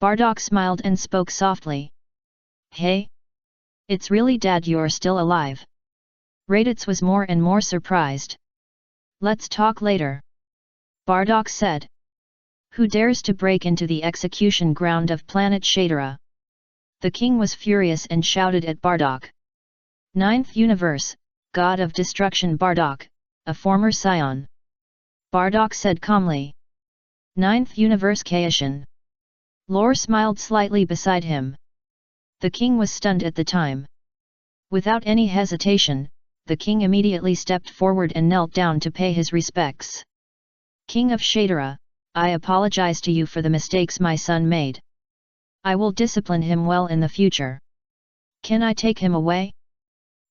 Bardock smiled and spoke softly. Hey? It's really Dad, you're still alive. Radith was more and more surprised. Let's talk later. Bardock said. Who dares to break into the execution ground of planet Shadara? The king was furious and shouted at Bardock. Ninth Universe, God of Destruction Bardock, a former Saiyan. Bardock said calmly. Ninth Universe Kaishin. Lore smiled slightly beside him. The king was stunned at the time. Without any hesitation, the king immediately stepped forward and knelt down to pay his respects. King of Shadara, I apologize to you for the mistakes my son made. I will discipline him well in the future. Can I take him away?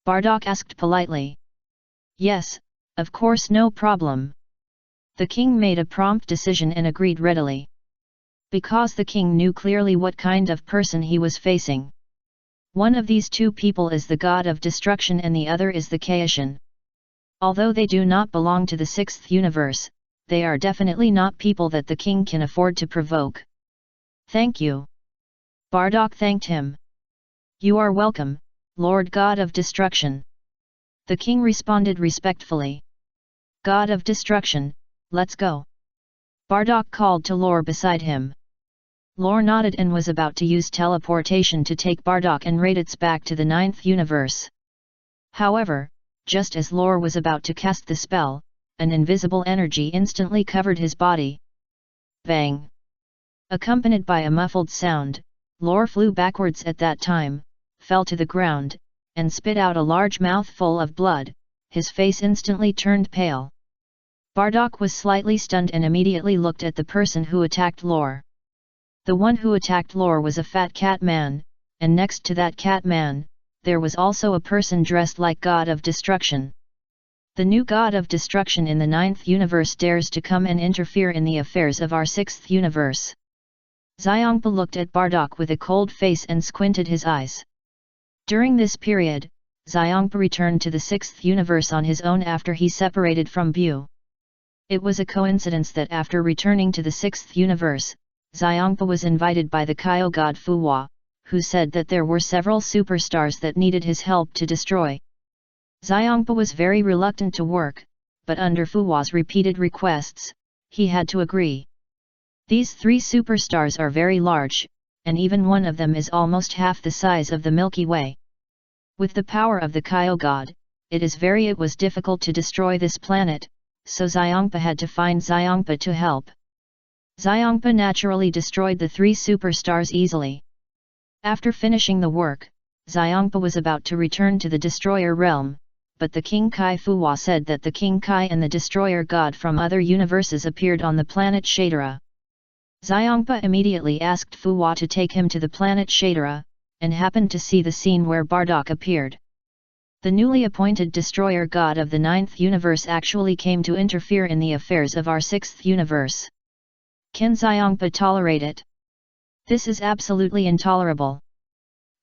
Bardock asked politely. Yes, of course, no problem. The king made a prompt decision and agreed readily. Because the king knew clearly what kind of person he was facing. One of these two people is the god of destruction and the other is the Kaishin. Although they do not belong to the sixth universe, they are definitely not people that the king can afford to provoke. Thank you. Bardock thanked him. You are welcome, Lord God of Destruction. The king responded respectfully. God of Destruction, let's go. Bardock called to Lore beside him. Lore nodded and was about to use teleportation to take Bardock and Raditz back to the ninth universe. However, just as Lore was about to cast the spell, an invisible energy instantly covered his body. Bang! Accompanied by a muffled sound, Lore flew backwards at that time, fell to the ground, and spit out a large mouthful of blood. His face instantly turned pale. Bardock was slightly stunned and immediately looked at the person who attacked Lore. The one who attacked Lore was a fat cat man, and next to that cat man, there was also a person dressed like God of Destruction. The new God of Destruction in the ninth universe dares to come and interfere in the affairs of our sixth universe. Xiongpa looked at Bardock with a cold face and squinted his eyes. During this period, Xiongpa returned to the sixth universe on his own after he separated from Bu. It was a coincidence that after returning to the sixth universe, Xiongpa was invited by the Kaio god Fuwa, who said that there were several superstars that needed his help to destroy. Xiongpa was very reluctant to work, but under Fuwa's repeated requests, he had to agree. These three superstars are very large, and even one of them is almost half the size of the Milky Way. With the power of the Kaio god, it was difficult to destroy this planet, so Xiongpa had to find Xiongpa to help. Xiongpa naturally destroyed the three superstars easily. After finishing the work, Xiongpa was about to return to the Destroyer realm, but the King Kai Fuwa said that the King Kai and the Destroyer god from other universes appeared on the planet Shadara. Xiongpa immediately asked Fuwa to take him to the planet Shadara, and happened to see the scene where Bardock appeared. The newly appointed Destroyer god of the ninth universe actually came to interfere in the affairs of our sixth universe. Can Xiongpa tolerate it? This is absolutely intolerable.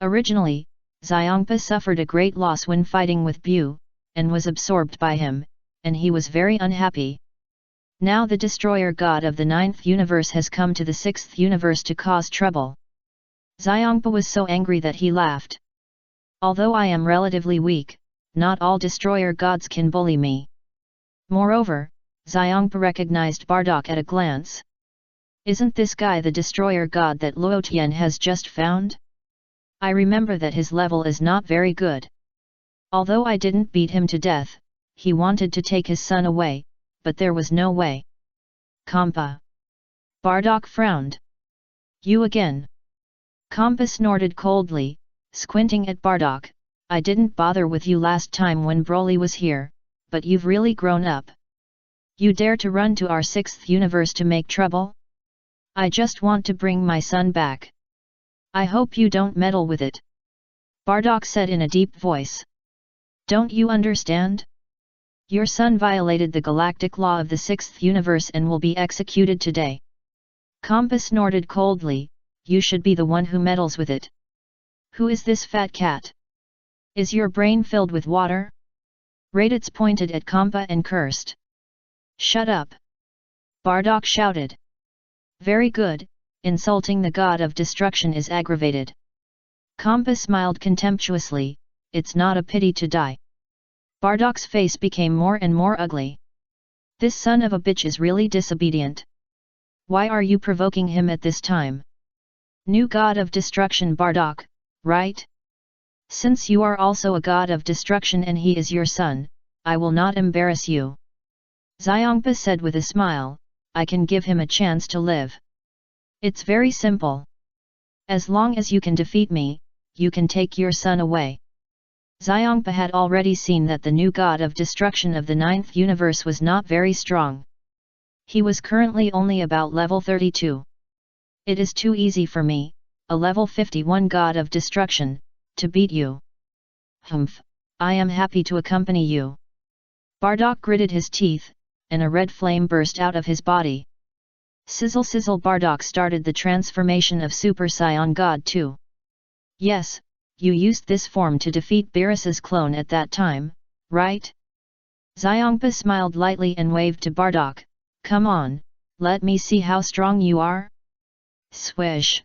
Originally, Xiongpa suffered a great loss when fighting with Bu, and was absorbed by him, and he was very unhappy. Now the Destroyer god of the ninth universe has come to the sixth universe to cause trouble. Xiongpa was so angry that he laughed. Although I am relatively weak, not all Destroyer gods can bully me. Moreover, Xiongpa recognized Bardock at a glance. Isn't this guy the Destroyer god that Luo Tian has just found? I remember that his level is not very good. Although I didn't beat him to death, he wanted to take his son away, but there was no way. Kampa. Bardock frowned. You again. Kampa snorted coldly, squinting at Bardock. I didn't bother with you last time when Broly was here, but you've really grown up. You dare to run to our 6th universe to make trouble? I just want to bring my son back. I hope you don't meddle with it. Bardock said in a deep voice. Don't you understand? Your son violated the galactic law of the 6th universe and will be executed today. Kampa snorted coldly, you should be the one who meddles with it. Who is this fat cat? Is your brain filled with water? Raditz pointed at Kampa and cursed. Shut up! Bardock shouted. Very good, insulting the god of destruction is aggravated. Kampa smiled contemptuously, it's not a pity to die. Bardock's face became more and more ugly. This son of a bitch is really disobedient. Why are you provoking him at this time? New god of destruction Bardock, right? Since you are also a god of destruction and he is your son, I will not embarrass you. Xiongpa said with a smile, I can give him a chance to live. It's very simple. As long as you can defeat me, you can take your son away. Xiongpa had already seen that the new god of destruction of the 9th universe was not very strong. He was currently only about level 32. It is too easy for me, a level 51 god of destruction, to beat you. Humph, I am happy to accompany you. Bardock gritted his teeth, and a red flame burst out of his body. Sizzle sizzle Bardock started the transformation of Super Saiyan God 2. Yes, you used this form to defeat Beerus's clone at that time, right? Xiongpa smiled lightly and waved to Bardock, come on, let me see how strong you are. Swish!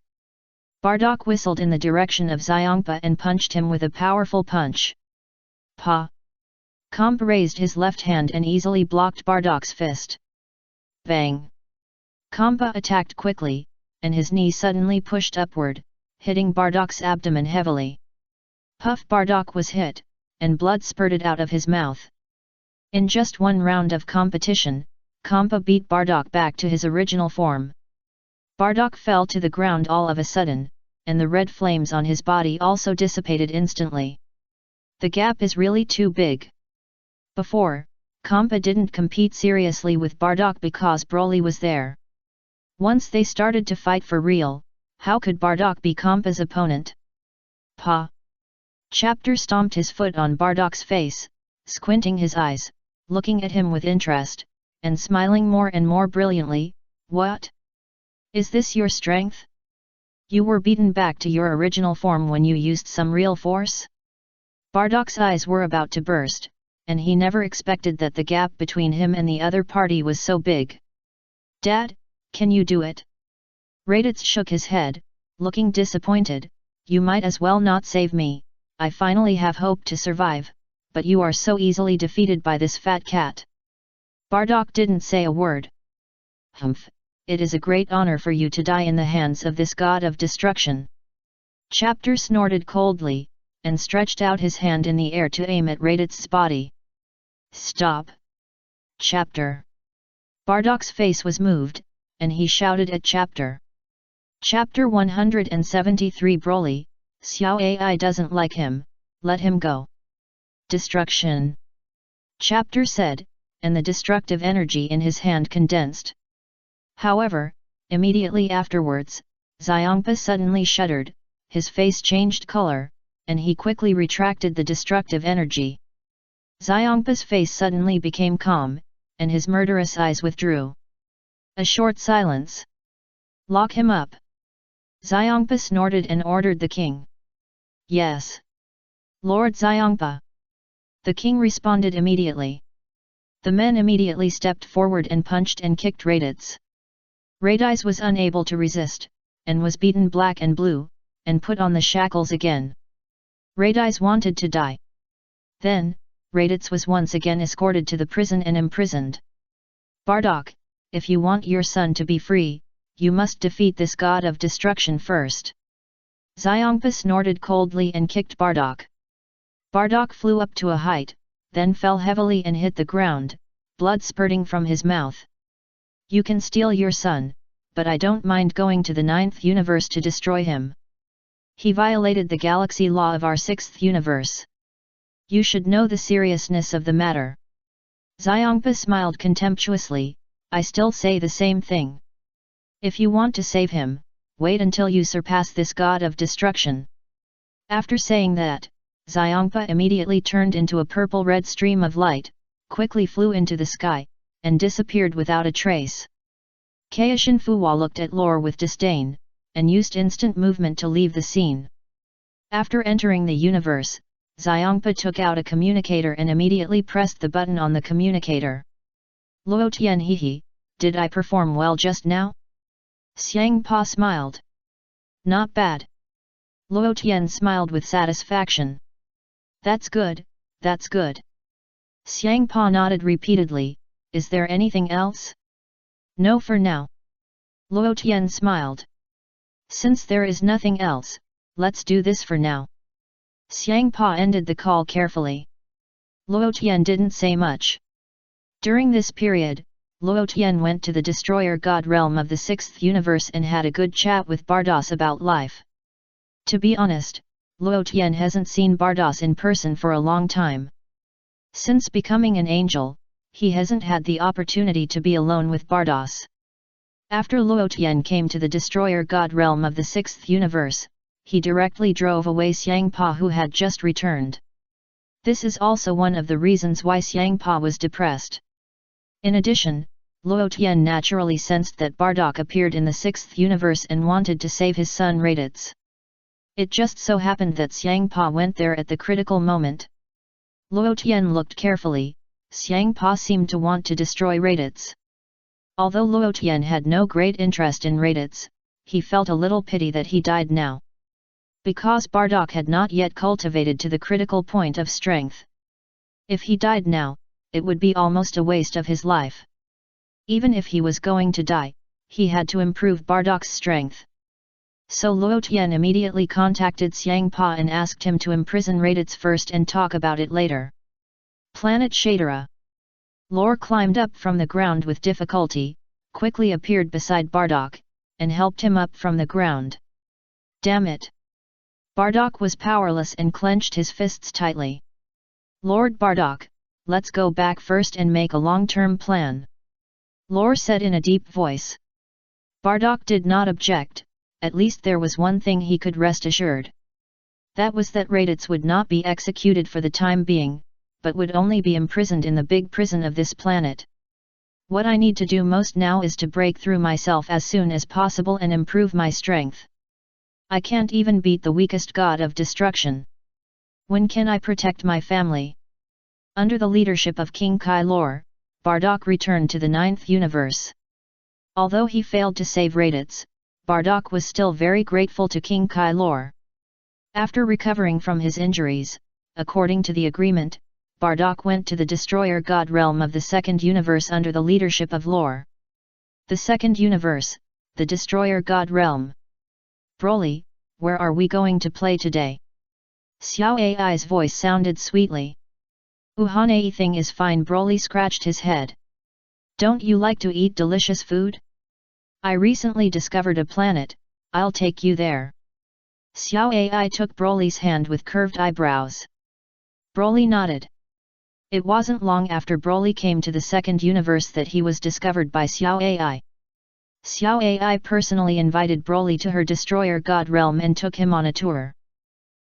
Bardock whistled in the direction of Xiongpa and punched him with a powerful punch. Pa! Kampa raised his left hand and easily blocked Bardock's fist. Bang! Kampa attacked quickly, and his knee suddenly pushed upward, hitting Bardock's abdomen heavily. Puff! Bardock was hit, and blood spurted out of his mouth. In just one round of competition, Kampa beat Bardock back to his original form. Bardock fell to the ground all of a sudden, and the red flames on his body also dissipated instantly. The gap is really too big. Before, Kampa didn't compete seriously with Bardock because Broly was there. Once they started to fight for real, how could Bardock be Kampa's opponent? Pa! Chapter stomped his foot on Bardock's face, squinting his eyes, looking at him with interest, and smiling more and more brilliantly. What? Is this your strength? You were beaten back to your original form when you used some real force? Bardock's eyes were about to burst, and he never expected that the gap between him and the other party was so big. Dad, can you do it? Raditz shook his head, looking disappointed. You might as well not save me, I finally have hope to survive, but you are so easily defeated by this fat cat. Bardock didn't say a word. Humph, it is a great honor for you to die in the hands of this god of destruction. Chapter snorted coldly, and stretched out his hand in the air to aim at Raditz's body. Stop! Chapter! Bardock's face was moved, and he shouted at Chapter. Chapter 173 Broly, Xiao Ai doesn't like him, let him go. Destruction! Chapter said, and the destructive energy in his hand condensed. However, immediately afterwards, Xiongpa suddenly shuddered, his face changed color, and he quickly retracted the destructive energy. Xiongpa's face suddenly became calm, and his murderous eyes withdrew. A short silence. Lock him up! Xiongpa snorted and ordered the king. Yes. Lord Xiongpa. The king responded immediately. The men immediately stepped forward and punched and kicked Raditz. Raditz was unable to resist, and was beaten black and blue, and put on the shackles again. Raditz wanted to die. Then, Raditz was once again escorted to the prison and imprisoned. Bardock, if you want your son to be free, you must defeat this god of destruction first. Xiongpa snorted coldly and kicked Bardock. Bardock flew up to a height, then fell heavily and hit the ground, blood spurting from his mouth. You can steal your son, but I don't mind going to the 9th universe to destroy him. He violated the galaxy law of our 6th universe. You should know the seriousness of the matter. Xiangpa smiled contemptuously, I still say the same thing. If you want to save him, wait until you surpass this god of destruction. After saying that, Xiangpa immediately turned into a purple-red stream of light, quickly flew into the sky, and disappeared without a trace. Caishan Fuwa looked at Lore with disdain, and used instant movement to leave the scene. After entering the universe, Xiangpa took out a communicator and immediately pressed the button on the communicator. Luo Tian Hehe, did I perform well just now? Xiangpa smiled. Not bad. Luo Tian smiled with satisfaction. That's good, that's good. Xiangpa nodded repeatedly, is there anything else? No for now. Luo Tian smiled. Since there is nothing else, let's do this for now. Xiangpa ended the call carefully. Luo Tian didn't say much. During this period, Luo Tian went to the Destroyer God realm of the 6th universe and had a good chat with Bardos about life. To be honest, Luo Tian hasn't seen Bardos in person for a long time. Since becoming an angel, he hasn't had the opportunity to be alone with Bardos. After Luo Tian came to the Destroyer God realm of the 6th universe, he directly drove away Xiangpa who had just returned. This is also one of the reasons why Xiangpa was depressed. In addition, Luo Tian naturally sensed that Bardock appeared in the 6th universe and wanted to save his son Raditz. It just so happened that Xiangpa went there at the critical moment. Luo Tian looked carefully, Xiangpa seemed to want to destroy Raditz. Although Luo Tian had no great interest in Raditz, he felt a little pity that he died now. Because Bardock had not yet cultivated to the critical point of strength. If he died now, it would be almost a waste of his life. Even if he was going to die, he had to improve Bardock's strength. So Luo Tian immediately contacted Xiangpa and asked him to imprison Raditz first and talk about it later. Planet Shadera. Lore climbed up from the ground with difficulty, quickly appeared beside Bardock, and helped him up from the ground. Damn it! Bardock was powerless and clenched his fists tightly. Lord Bardock, let's go back first and make a long-term plan. Lore said in a deep voice. Bardock did not object, at least there was one thing he could rest assured. That was that Raditz would not be executed for the time being, but would only be imprisoned in the big prison of this planet. What I need to do most now is to break through myself as soon as possible and improve my strength. I can't even beat the weakest god of destruction. When can I protect my family? Under the leadership of King Kai Lore, Bardock returned to the 9th universe. Although he failed to save Raditz, Bardock was still very grateful to King Kai Lore. After recovering from his injuries, according to the agreement, Bardock went to the Destroyer God realm of the 2nd universe under the leadership of Lore. The 2nd universe, the Destroyer God realm. Broly, where are we going to play today? Xiao Ai's voice sounded sweetly. Anything is fine. Broly scratched his head. Don't you like to eat delicious food? I recently discovered a planet, I'll take you there. Xiao Ai took Broly's hand with curved eyebrows. Broly nodded. It wasn't long after Broly came to the 2nd universe that he was discovered by Xiao Ai. Xiao Ai personally invited Broly to her Destroyer God realm and took him on a tour.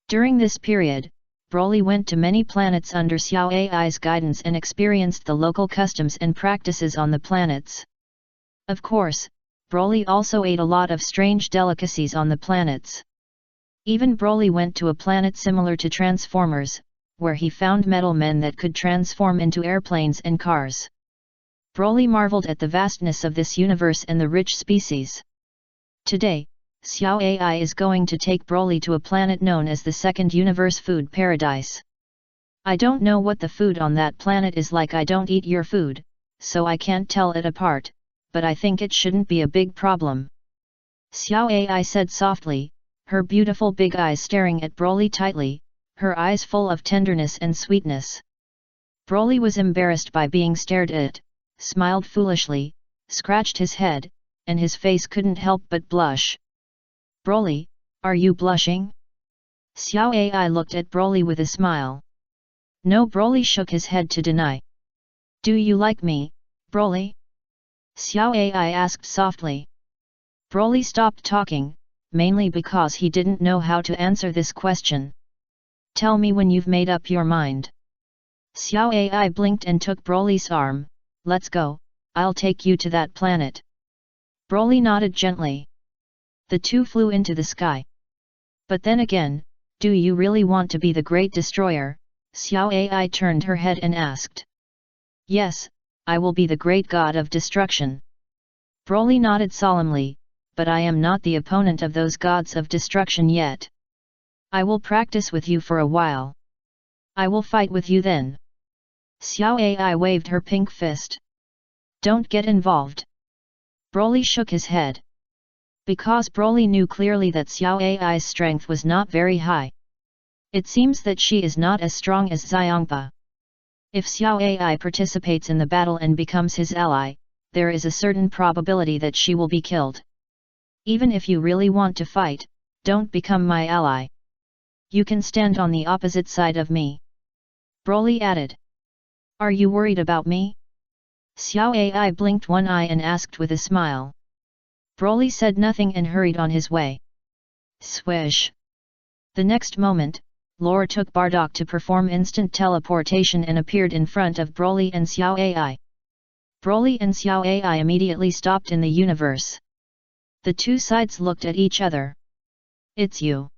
During this period, Broly went to many planets under Xiao Ai's guidance and experienced the local customs and practices on the planets. Of course, Broly also ate a lot of strange delicacies on the planets. Even Broly went to a planet similar to Transformers, where he found metal men that could transform into airplanes and cars. Broly marveled at the vastness of this universe and the rich species. Today, Xiao Ai is going to take Broly to a planet known as the 2nd Universe Food Paradise. I don't know what the food on that planet is like. I don't eat your food, so I can't tell it apart, but I think it shouldn't be a big problem. Xiao Ai said softly, her beautiful big eyes staring at Broly tightly, her eyes full of tenderness and sweetness. Broly was embarrassed by being stared at, smiled foolishly, scratched his head, and his face couldn't help but blush. Broly, are you blushing? Xiao Ai looked at Broly with a smile. No, Broly shook his head to deny. Do you like me, Broly? Xiao Ai asked softly. Broly stopped talking, mainly because he didn't know how to answer this question. Tell me when you've made up your mind. Xiao Ai blinked and took Broly's arm. Let's go, I'll take you to that planet. Broly nodded gently. The two flew into the sky. But then again, do you really want to be the great destroyer? Xiao Ai turned her head and asked. Yes, I will be the great god of destruction. Broly nodded solemnly, but I am not the opponent of those gods of destruction yet. I will practice with you for a while. I will fight with you then. Xiao Ai waved her pink fist. Don't get involved. Broly shook his head. Because Broly knew clearly that Xiao Ai's strength was not very high. It seems that she is not as strong as Xiangpa. If Xiao Ai participates in the battle and becomes his ally, there is a certain probability that she will be killed. Even if you really want to fight, don't become my ally. You can stand on the opposite side of me. Broly added. Are you worried about me? Xiao Ai blinked one eye and asked with a smile. Broly said nothing and hurried on his way. Swish! The next moment, Lore took Bardock to perform instant teleportation and appeared in front of Broly and Xiao Ai. Broly and Xiao Ai immediately stopped in the universe. The two sides looked at each other. It's you.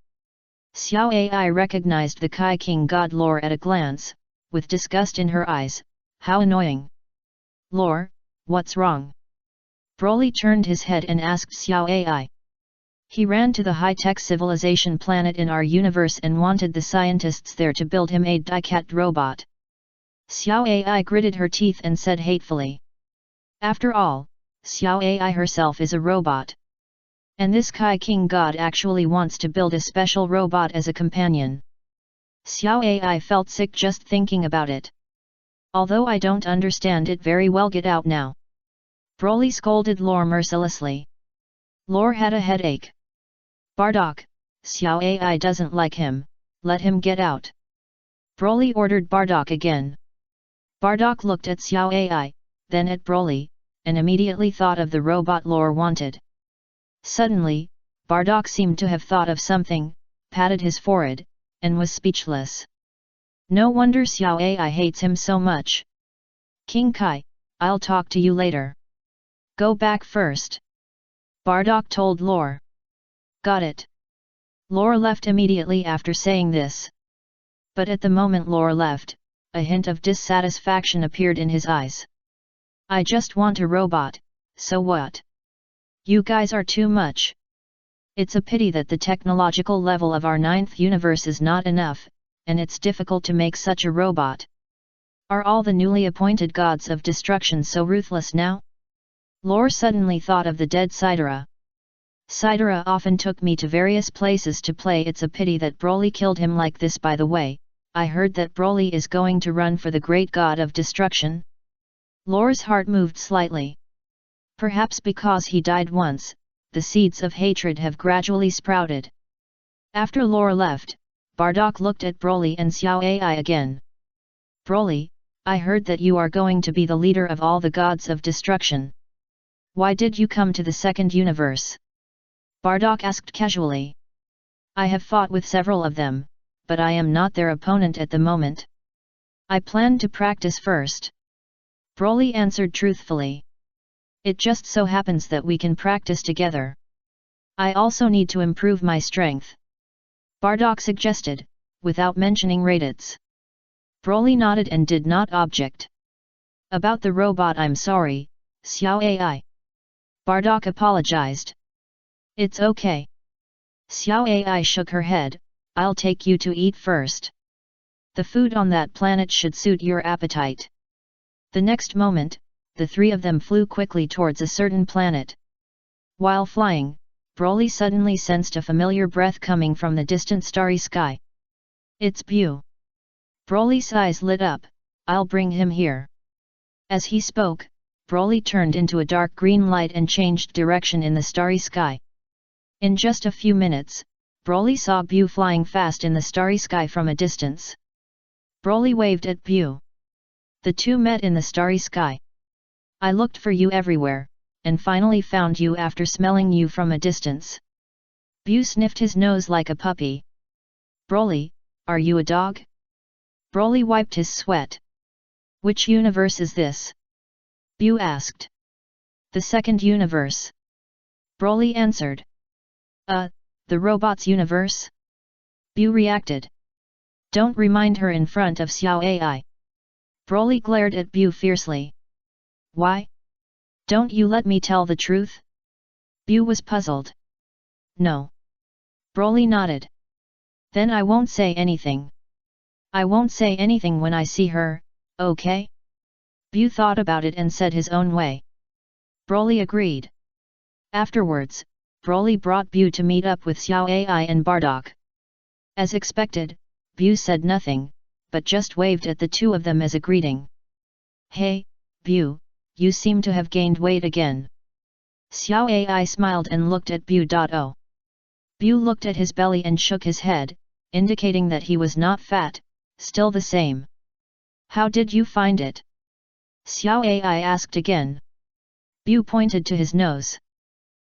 Xiao Ai recognized the Kai King God Lore at a glance, with disgust in her eyes. How annoying! Lore, what's wrong? Broly turned his head and asked Xiao Ai. He ran to the high-tech civilization planet in our universe and wanted the scientists there to build him a die-cut robot. Xiao Ai gritted her teeth and said hatefully. After all, Xiao Ai herself is a robot. And this Kai King God actually wants to build a special robot as a companion. Xiao Ai felt sick just thinking about it. Although I don't understand it very well, get out now. Broly scolded Lore mercilessly. Lore had a headache. Bardock, Xiao Ai doesn't like him, let him get out. Broly ordered Bardock again. Bardock looked at Xiao Ai, then at Broly, and immediately thought of the robot Lore wanted. Suddenly, Bardock seemed to have thought of something, patted his forehead, and was speechless. No wonder Xiao Ai hates him so much. King Kai, I'll talk to you later. Go back first. Bardock told Lore. Got it. Lore left immediately after saying this. But at the moment Lore left, a hint of dissatisfaction appeared in his eyes. I just want a robot, so what? You guys are too much. It's a pity that the technological level of our 9th universe is not enough, and it's difficult to make such a robot. Are all the newly appointed gods of destruction so ruthless now? Lore suddenly thought of the dead Sidera. Sidera often took me to various places to play. It's a pity that Broly killed him like this. By the way, I heard that Broly is going to run for the great god of destruction. Lore's heart moved slightly. Perhaps because he died once, the seeds of hatred have gradually sprouted. After Lore left, Bardock looked at Broly and Xiao Ai again. Broly, I heard that you are going to be the leader of all the gods of destruction. Why did you come to the 2nd universe? Bardock asked casually. I have fought with several of them, but I am not their opponent at the moment. I plan to practice first. Broly answered truthfully. It just so happens that we can practice together. I also need to improve my strength. Bardock suggested, without mentioning Raditz. Broly nodded and did not object. About the robot, I'm sorry, Xiao Ai. Bardock apologized. It's okay. Xiao Ai shook her head. I'll take you to eat first. The food on that planet should suit your appetite. The next moment, the three of them flew quickly towards a certain planet. While flying, Broly suddenly sensed a familiar breath coming from the distant starry sky. It's Bu. Broly's eyes lit up, I'll bring him here. As he spoke, Broly turned into a dark green light and changed direction in the starry sky. In just a few minutes, Broly saw Bu flying fast in the starry sky from a distance. Broly waved at Bu. The two met in the starry sky. I looked for you everywhere, and finally found you after smelling you from a distance. Bu sniffed his nose like a puppy. Broly, are you a dog? Broly wiped his sweat. Which universe is this? Bu asked. The second universe. Broly answered. The robot's universe? Bu reacted. Don't remind her in front of Xiao Ai. Broly glared at Bu fiercely. Why? Don't you let me tell the truth? Bu was puzzled. No. Broly nodded. Then I won't say anything. I won't say anything when I see her, okay? Bu thought about it and said his own way. Broly agreed. Afterwards, Broly brought Bu to meet up with Xiao Ai and Bardock. As expected, Bu said nothing, but just waved at the two of them as a greeting. Hey, Bu, you seem to have gained weight again. Xiao Ai smiled and looked at Bu. Bu looked at his belly and shook his head, indicating that he was not fat, still the same. How did you find it? Xiao Ai asked again. Bu pointed to his nose.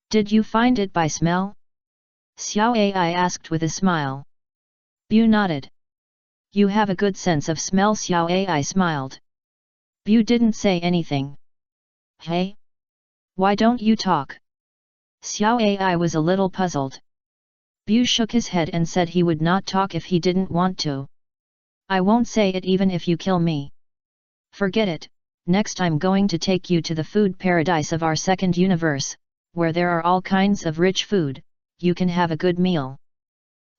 Did you find it by smell? Xiao Ai asked with a smile. Bu nodded. You have a good sense of smell. Xiao Ai smiled. Bu didn't say anything. Hey? Why don't you talk? Xiao Ai was a little puzzled. Bu shook his head and said he would not talk if he didn't want to. I won't say it even if you kill me. Forget it, next I'm going to take you to the food paradise of our second universe, where there are all kinds of rich food, you can have a good meal.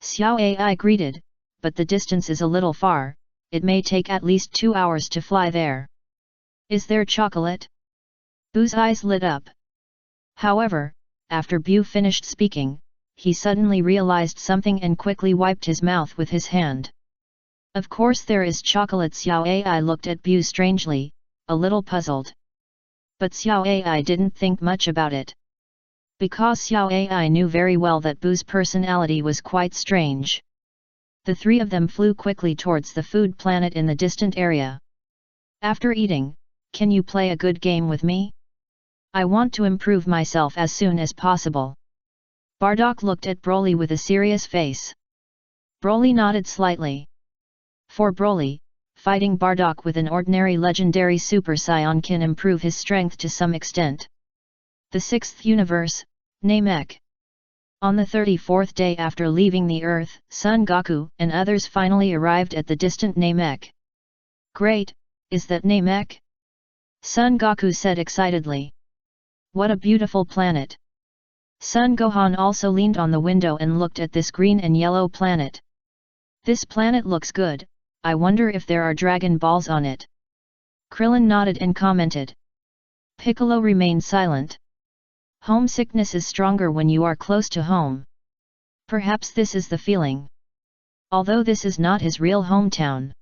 Xiao Ai greeted, but the distance is a little far, it may take at least 2 hours to fly there. Is there chocolate? Bu's eyes lit up. However, after Bu finished speaking, he suddenly realized something and quickly wiped his mouth with his hand. Of course there is chocolate. Xiao Ai looked at Bu strangely, a little puzzled. But Xiao Ai didn't think much about it. Because Xiao Ai knew very well that Bu's personality was quite strange. The three of them flew quickly towards the food planet in the distant area. After eating, can you play a good game with me? I want to improve myself as soon as possible. Bardock looked at Broly with a serious face. Broly nodded slightly. For Broly, fighting Bardock with an ordinary legendary Super Saiyan can improve his strength to some extent. The sixth universe, Namek. On the 34th day after leaving the Earth, Son Goku and others finally arrived at the distant Namek. Great, is that Namek? Son Goku said excitedly. What a beautiful planet! Son Gohan also leaned on the window and looked at this green and yellow planet. This planet looks good, I wonder if there are Dragon Balls on it. Krillin nodded and commented. Piccolo remained silent. Homesickness is stronger when you are close to home. Perhaps this is the feeling. Although this is not his real hometown.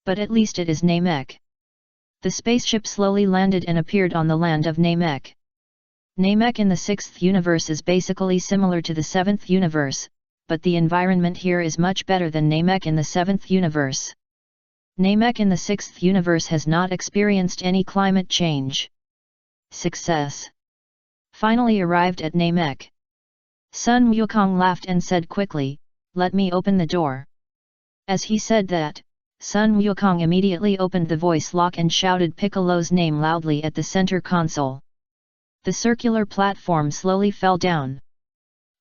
But at least it is Namek. The spaceship slowly landed and appeared on the land of Namek. Namek in the 6th universe is basically similar to the 7th universe, but the environment here is much better than Namek in the 7th universe. Namek in the 6th universe has not experienced any climate change. Success! Finally arrived at Namek. Sun Wukong laughed and said quickly, let me open the door. As he said that, Sun Wukong immediately opened the voice lock and shouted Piccolo's name loudly at the center console. The circular platform slowly fell down.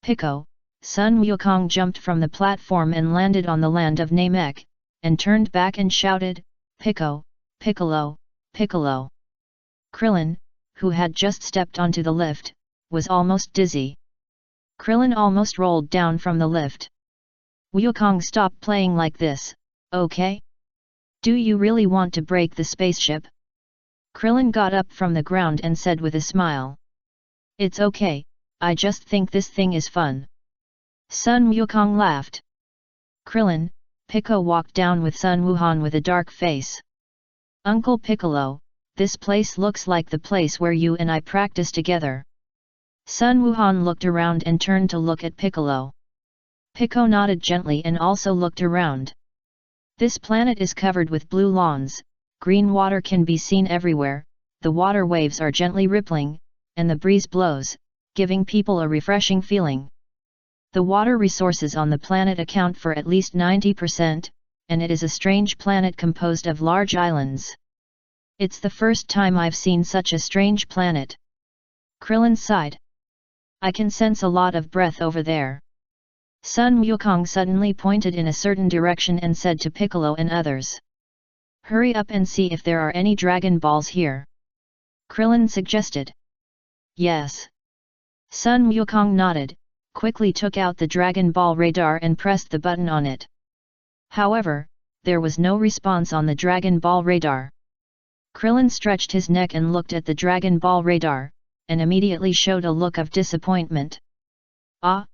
Pico, Sun Wukong jumped from the platform and landed on the land of Namek, and turned back and shouted, Pico, Piccolo, Piccolo. Krillin, who had just stepped onto the lift, was almost dizzy. Krillin almost rolled down from the lift. Wukong, stop playing like this, okay? Do you really want to break the spaceship? Krillin got up from the ground and said with a smile. It's okay, I just think this thing is fun. Sun Wukong laughed. Krillin, Pico walked down with Sun Wuhan with a dark face. Uncle Piccolo, this place looks like the place where you and I practice together. Sun Wuhan looked around and turned to look at Piccolo. Pico nodded gently and also looked around. This planet is covered with blue lawns, green water can be seen everywhere, the water waves are gently rippling, and the breeze blows, giving people a refreshing feeling. The water resources on the planet account for at least 90%, and it is a strange planet composed of large islands. It's the first time I've seen such a strange planet. Krillin sighed. I can sense a lot of breath over there. Sun Wukong suddenly pointed in a certain direction and said to Piccolo and others. Hurry up and see if there are any Dragon Balls here. Krillin suggested. Yes. Sun Wukong nodded, quickly took out the Dragon Ball radar and pressed the button on it. However, there was no response on the Dragon Ball radar. Krillin stretched his neck and looked at the Dragon Ball radar, and immediately showed a look of disappointment. Ah!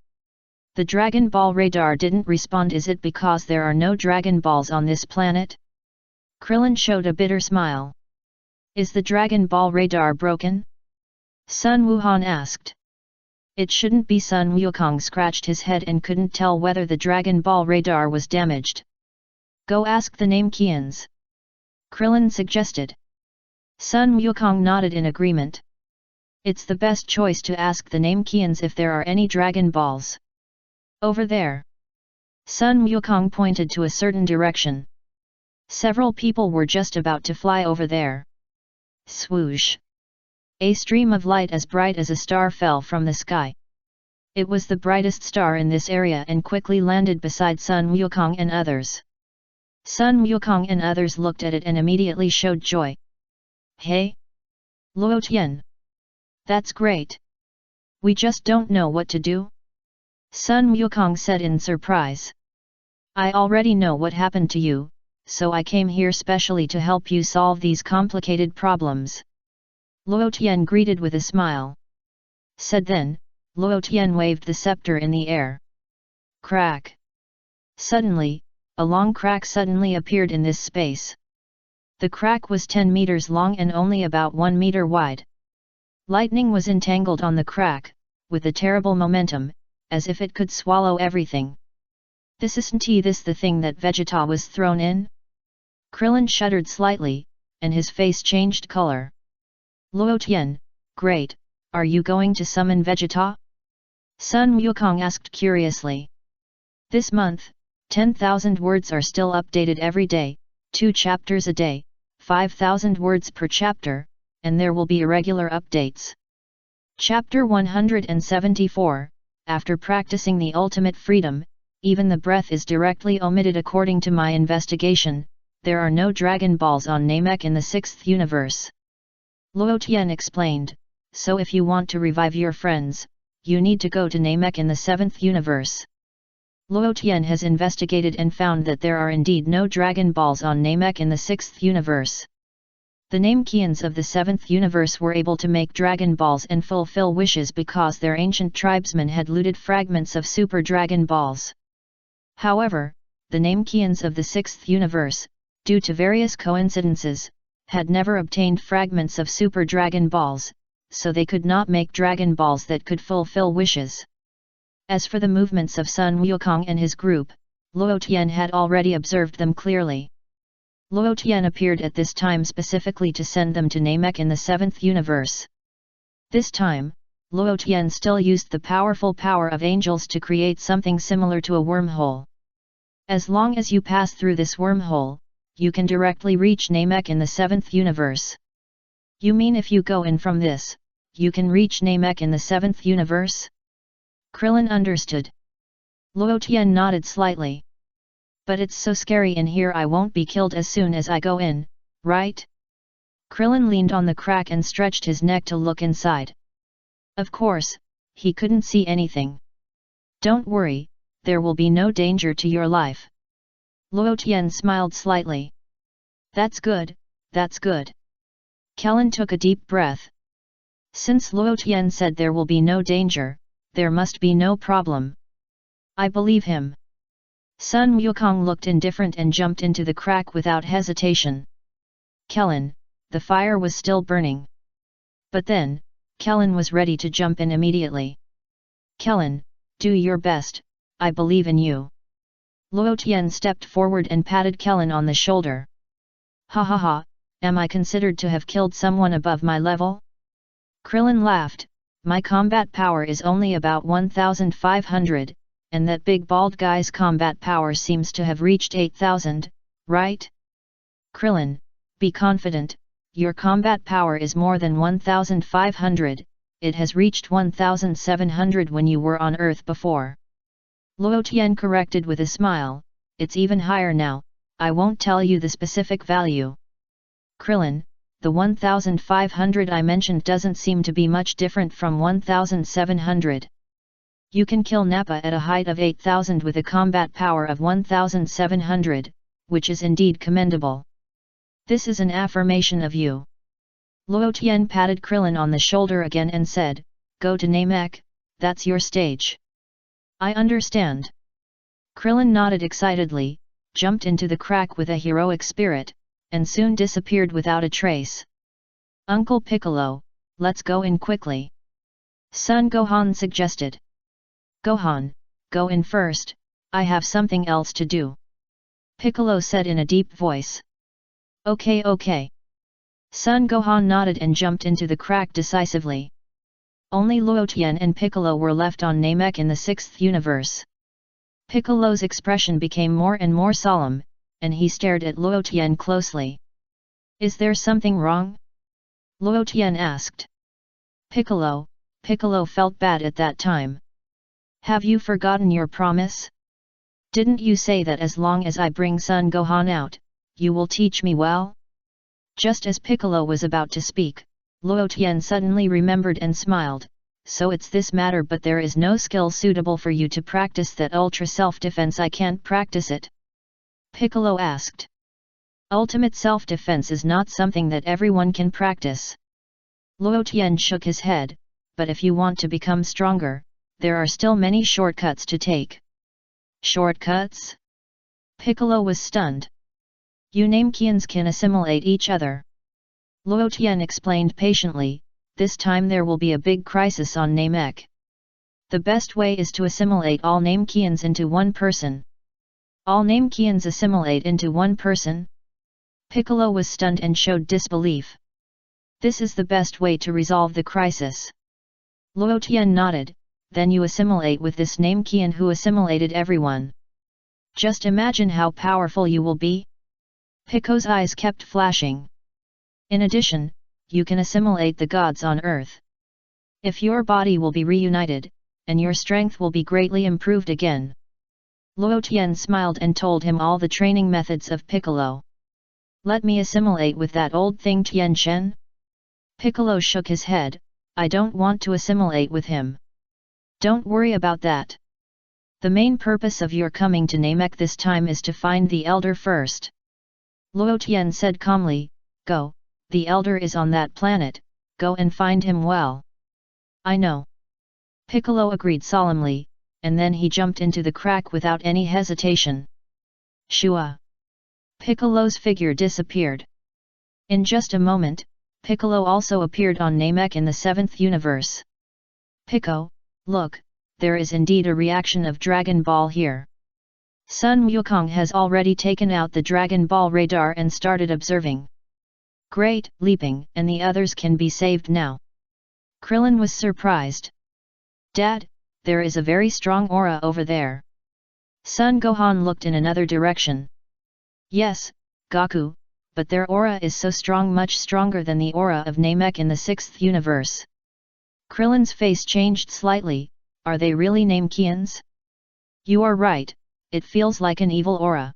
The Dragon Ball radar didn't respond. Is it because there are no Dragon Balls on this planet? Krillin showed a bitter smile. Is the Dragon Ball radar broken? Sun Wuhan asked. It shouldn't be. Sun Wukong scratched his head and couldn't tell whether the Dragon Ball radar was damaged. Go ask the Namekians. Krillin suggested. Sun Wukong nodded in agreement. It's the best choice to ask the Namekians if there are any Dragon Balls. Over there. Sun Wukong pointed to a certain direction. Several people were just about to fly over there. Swoosh! A stream of light as bright as a star fell from the sky. It was the brightest star in this area and quickly landed beside Sun Wukong and others. Sun Wukong and others looked at it and immediately showed joy. Hey! Luo Tian! That's great! We just don't know what to do? Sun Wukong said in surprise. I already know what happened to you, so I came here specially to help you solve these complicated problems. Luo Tian greeted with a smile. Said then, Luo Tian waved the scepter in the air. Crack! Suddenly, a long crack suddenly appeared in this space. The crack was 10 meters long and only about 1 meter wide. Lightning was entangled on the crack, with a terrible momentum, as if it could swallow everything. Isn't this the thing that Vegeta was thrown in? Krillin shuddered slightly, and his face changed color. Luo Tian, great, are you going to summon Vegeta? Sun Wukong asked curiously. This month, 10,000 words are still updated every day, 2 chapters a day, 5,000 words per chapter, and there will be irregular updates. Chapter 174, After practicing the ultimate freedom, even the breath is directly omitted. According to my investigation, there are no Dragon Balls on Namek in the 6th universe. Luo Tian explained, so if you want to revive your friends, you need to go to Namek in the 7th universe. Luo Tian has investigated and found that there are indeed no Dragon Balls on Namek in the 6th universe. The Namekians of the 7th universe were able to make Dragon Balls and fulfill wishes because their ancient tribesmen had looted fragments of Super Dragon Balls. However, the Namekians of the 6th universe, due to various coincidences, had never obtained fragments of Super Dragon Balls, so they could not make Dragon Balls that could fulfill wishes. As for the movements of Sun Wukong and his group, Luo Tian had already observed them clearly. Luo Tian appeared at this time specifically to send them to Namek in the 7th universe. This time, Luo Tian still used the powerful power of angels to create something similar to a wormhole. As long as you pass through this wormhole, you can directly reach Namek in the 7th universe. You mean if you go in from this, you can reach Namek in the 7th universe? Krillin understood. Luo Tian nodded slightly. But it's so scary in here. I won't be killed as soon as I go in, right? Krillin leaned on the crack and stretched his neck to look inside. Of course, he couldn't see anything. Don't worry, there will be no danger to your life. Luo Tian smiled slightly. That's good, that's good. Kellen took a deep breath. Since Luo Tian said there will be no danger, there must be no problem. I believe him. Sun Wukong looked indifferent and jumped into the crack without hesitation. Kellen, the fire was still burning. But then, Kellen was ready to jump in immediately. Kellen, do your best, I believe in you. Luo Tian stepped forward and patted Kellen on the shoulder. Ha ha ha, am I considered to have killed someone above my level? Krillin laughed, my combat power is only about 1,500, and that big bald guy's combat power seems to have reached 8,000, right? Krillin, be confident, your combat power is more than 1,500, it has reached 1,700 when you were on Earth before. Luo Tian corrected with a smile, it's even higher now, I won't tell you the specific value. Krillin, the 1,500 I mentioned doesn't seem to be much different from 1,700. You can kill Nappa at a height of 8,000 with a combat power of 1,700, which is indeed commendable. This is an affirmation of you. Luo Tian patted Krillin on the shoulder again and said, go to Namek, that's your stage. I understand. Krillin nodded excitedly, jumped into the crack with a heroic spirit, and soon disappeared without a trace. Uncle Piccolo, let's go in quickly. Son Gohan suggested. Gohan, go in first, I have something else to do. Piccolo said in a deep voice. Okay. Son Gohan nodded and jumped into the crack decisively. Only Luo Tian and Piccolo were left on Namek in the 6th universe. Piccolo's expression became more and more solemn, and he stared at Luo Tian closely. Is there something wrong? Luo Tian asked. Piccolo felt bad at that time. Have you forgotten your promise? Didn't you say that as long as I bring Son Gohan out, you will teach me well? Just as Piccolo was about to speak, Luo Tian suddenly remembered and smiled, so it's this matter, but there is no skill suitable for you to practice that ultra self-defense. I can't practice it? Piccolo asked. Ultimate self-defense is not something that everyone can practice. Luo Tian shook his head, but if you want to become stronger, there are still many shortcuts to take. Shortcuts? Piccolo was stunned. You Namekians can assimilate each other. Luo Tian explained patiently, this time there will be a big crisis on Namek. The best way is to assimilate all Namekians into one person. All Namekians assimilate into one person? Piccolo was stunned and showed disbelief. This is the best way to resolve the crisis. Luo Tian nodded, then you assimilate with this Namekian who assimilated everyone. Just imagine how powerful you will be. Pico's eyes kept flashing. In addition, you can assimilate the gods on Earth. If your body will be reunited, and your strength will be greatly improved again. Luo Tian smiled and told him all the training methods of Piccolo. Let me assimilate with that old thing Tien Shen? Piccolo shook his head, I don't want to assimilate with him. Don't worry about that. The main purpose of your coming to Namek this time is to find the Elder first. Luo Tian said calmly, go, the Elder is on that planet, go and find him well. I know. Piccolo agreed solemnly, and then he jumped into the crack without any hesitation. Shua! Piccolo's figure disappeared. In just a moment, Piccolo also appeared on Namek in the 7th universe. Pico, look, there is indeed a reaction of Dragon Ball here. Sun Wukong has already taken out the Dragon Ball radar and started observing. Great, leaping, and the others can be saved now. Krillin was surprised. Dad, there is a very strong aura over there. Son Gohan looked in another direction. Yes, Goku, but their aura is so strong, much stronger than the aura of Namek in the 6th universe. Krillin's face changed slightly, are they really Namekians? You are right. It feels like an evil aura.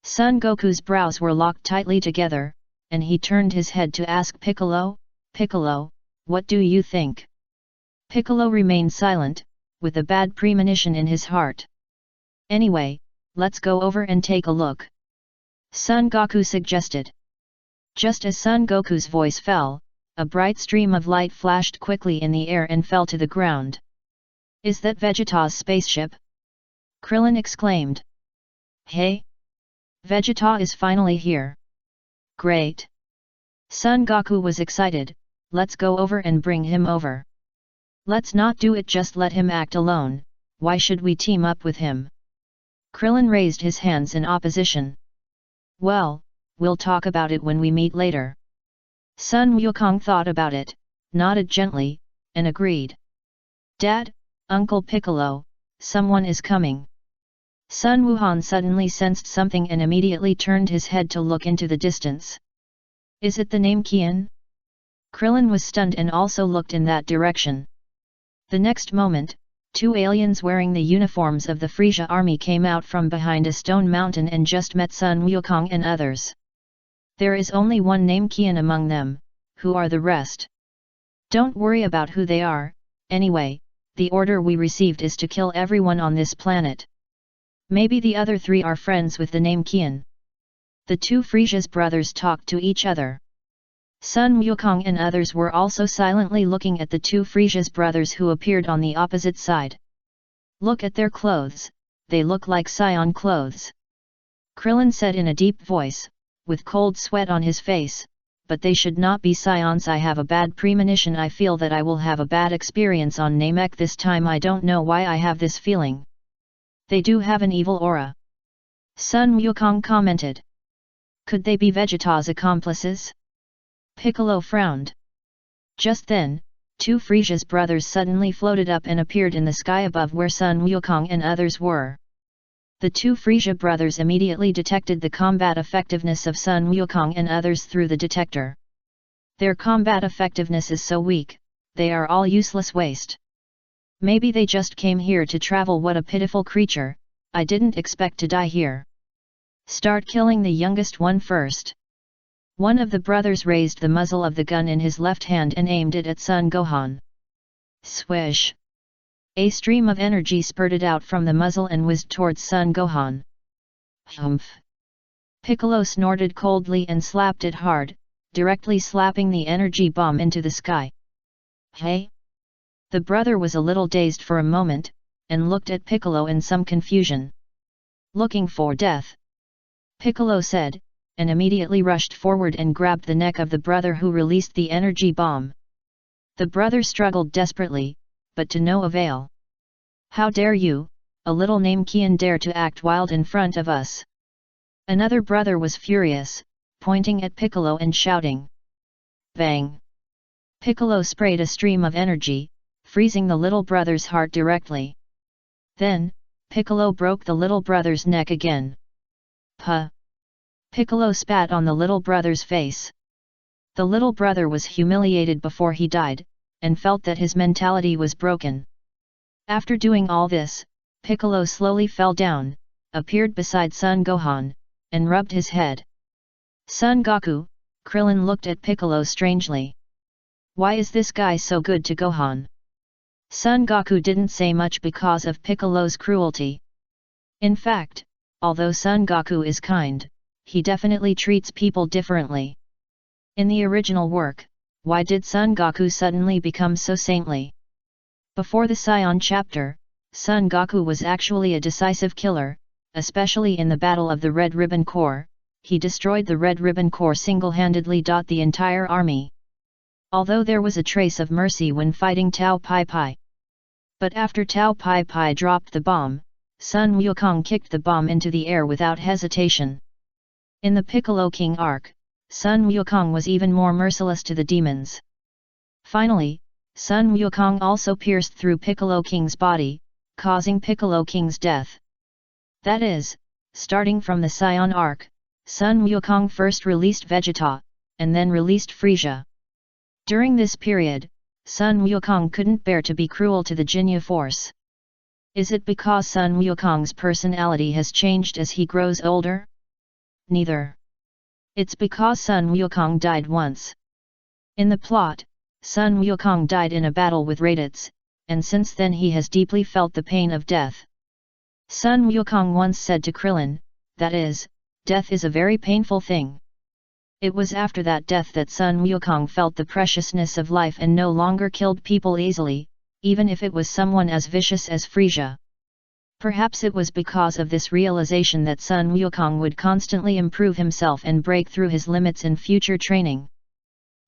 Son Goku's brows were locked tightly together, and he turned his head to ask Piccolo, Piccolo, what do you think? Piccolo remained silent, with a bad premonition in his heart. Anyway, let's go over and take a look. Son Goku suggested. Just as Son Goku's voice fell, a bright stream of light flashed quickly in the air and fell to the ground. Is that Vegeta's spaceship? Krillin exclaimed. Hey! Vegeta is finally here. Great! Son Goku was excited, let's go over and bring him over. Let's not do it, just let him act alone, why should we team up with him? Krillin raised his hands in opposition. Well, we'll talk about it when we meet later. Sun Wukong thought about it, nodded gently, and agreed. Dad, Uncle Piccolo, someone is coming. Sun Wuhan suddenly sensed something and immediately turned his head to look into the distance. Is it the name Qian? Krillin was stunned and also looked in that direction. The next moment, two aliens wearing the uniforms of the Frisia army came out from behind a stone mountain and just met Sun Wukong and others. There is only one name Qian among them, who are the rest? Don't worry about who they are, anyway, the order we received is to kill everyone on this planet. Maybe the other three are friends with the name Qian. The two Frisia's brothers talked to each other. Sun Wukong and others were also silently looking at the two Frisia's brothers who appeared on the opposite side. Look at their clothes, they look like Saiyan clothes. Krillin said in a deep voice, with cold sweat on his face, but they should not be Saiyans. I have a bad premonition. I feel that I will have a bad experience on Namek this time. I don't know why I have this feeling. They do have an evil aura. Sun Wukong commented. Could they be Vegeta's accomplices? Piccolo frowned. Just then, two Frisia's brothers suddenly floated up and appeared in the sky above where Sun Wukong and others were. The two Frisia brothers immediately detected the combat effectiveness of Sun Wukong and others through the detector. Their combat effectiveness is so weak, they are all useless waste. Maybe they just came here to travel. What a pitiful creature, I didn't expect to die here. Start killing the youngest one first. One of the brothers raised the muzzle of the gun in his left hand and aimed it at Sun Gohan. Swish! A stream of energy spurted out from the muzzle and whizzed towards Sun Gohan. Humph! Piccolo snorted coldly and slapped it hard, directly slapping the energy bomb into the sky. Hey! The brother was a little dazed for a moment, and looked at Piccolo in some confusion. Looking for death? Piccolo said, and immediately rushed forward and grabbed the neck of the brother who released the energy bomb. The brother struggled desperately, but to no avail. How dare you, a little name Qian, dare to act wild in front of us? Another brother was furious, pointing at Piccolo and shouting. Bang! Piccolo sprayed a stream of energy, freezing the little brother's heart directly. Then, Piccolo broke the little brother's neck again. Puh! Piccolo spat on the little brother's face. The little brother was humiliated before he died, and felt that his mentality was broken. After doing all this, Piccolo slowly fell down, appeared beside Sun Gohan, and rubbed his head. Son Goku, Krillin looked at Piccolo strangely. Why is this guy so good to Gohan? Son Goku didn't say much because of Piccolo's cruelty. In fact, although Son Goku is kind, he definitely treats people differently. In the original work, why did Son Goku suddenly become so saintly? Before the Saiyan chapter, Son Goku was actually a decisive killer, especially in the Battle of the Red Ribbon Corps. He destroyed the Red Ribbon Corps single-handedly. The entire army. Although there was a trace of mercy when fighting Tao Pai Pai. But after Tao Pai Pai dropped the bomb, Sun Wukong kicked the bomb into the air without hesitation. In the Piccolo King arc, Sun Wukong was even more merciless to the demons. Finally, Sun Wukong also pierced through Piccolo King's body, causing Piccolo King's death. That is, starting from the Saiyan arc, Sun Wukong first released Vegeta, and then released Frisia. During this period, Sun Wukong couldn't bear to be cruel to the Jinya force. Is it because Sun Wukong's personality has changed as he grows older? Neither. It's because Sun Wukong died once. In the plot, Sun Wukong died in a battle with Raditz, and since then he has deeply felt the pain of death. Sun Wukong once said to Krillin, that is, death is a very painful thing. It was after that death that Sun Wukong felt the preciousness of life and no longer killed people easily, even if it was someone as vicious as Frisia. Perhaps it was because of this realization that Sun Wukong would constantly improve himself and break through his limits in future training.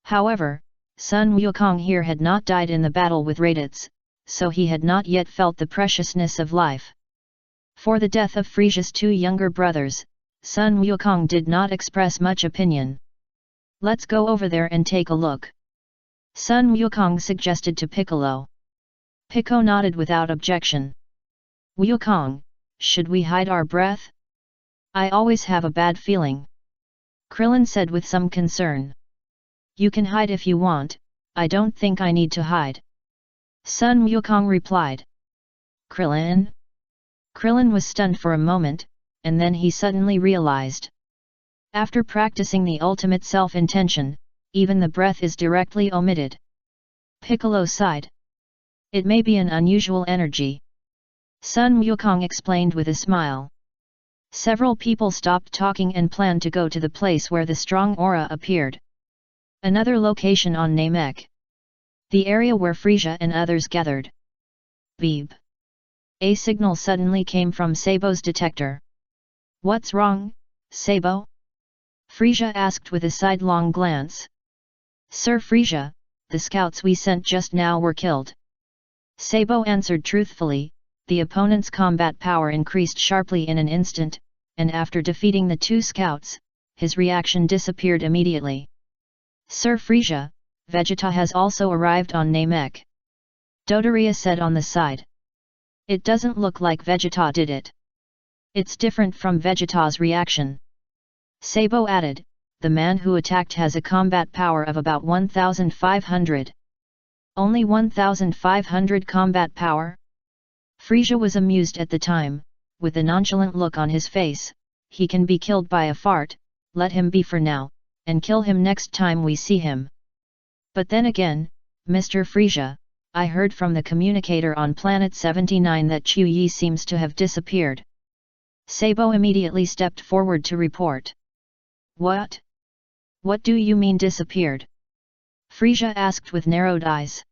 However, Sun Wukong here had not died in the battle with Raditz, so he had not yet felt the preciousness of life. For the death of Frisia's two younger brothers, Sun Wukong did not express much opinion. "Let's go over there and take a look," Sun Wukong suggested to Piccolo. Piccolo nodded without objection. "Wukong, should we hide our breath? I always have a bad feeling," Krillin said with some concern. "You can hide if you want, I don't think I need to hide," Sun Wukong replied. "Krillin?" Krillin was stunned for a moment, and then he suddenly realized. After practicing the ultimate self-intention, even the breath is directly omitted. Piccolo sighed. "It may be an unusual energy," Sun Wukong explained with a smile. Several people stopped talking and planned to go to the place where the strong aura appeared. Another location on Namek. The area where Frisia and others gathered. Beep. A signal suddenly came from Sabo's detector. "What's wrong, Sabo?" Frisia asked with a sidelong glance. "Sir Frisia, the scouts we sent just now were killed," Sabo answered truthfully. The opponent's combat power increased sharply in an instant, and after defeating the two scouts, his reaction disappeared immediately. "Sir Frisia, Vegeta has also arrived on Namek," Dodoria said on the side. "It doesn't look like Vegeta did it. It's different from Vegeta's reaction," Sabo added. "The man who attacked has a combat power of about 1,500. Only 1,500 combat power?" Frisia was amused at the time, with a nonchalant look on his face. "He can be killed by a fart, let him be for now, and kill him next time we see him." "But then again, Mr. Frisia, I heard from the communicator on Planet 79 that Chu Yi seems to have disappeared." Sabo immediately stepped forward to report. "What? What do you mean disappeared?" Frisia asked with narrowed eyes.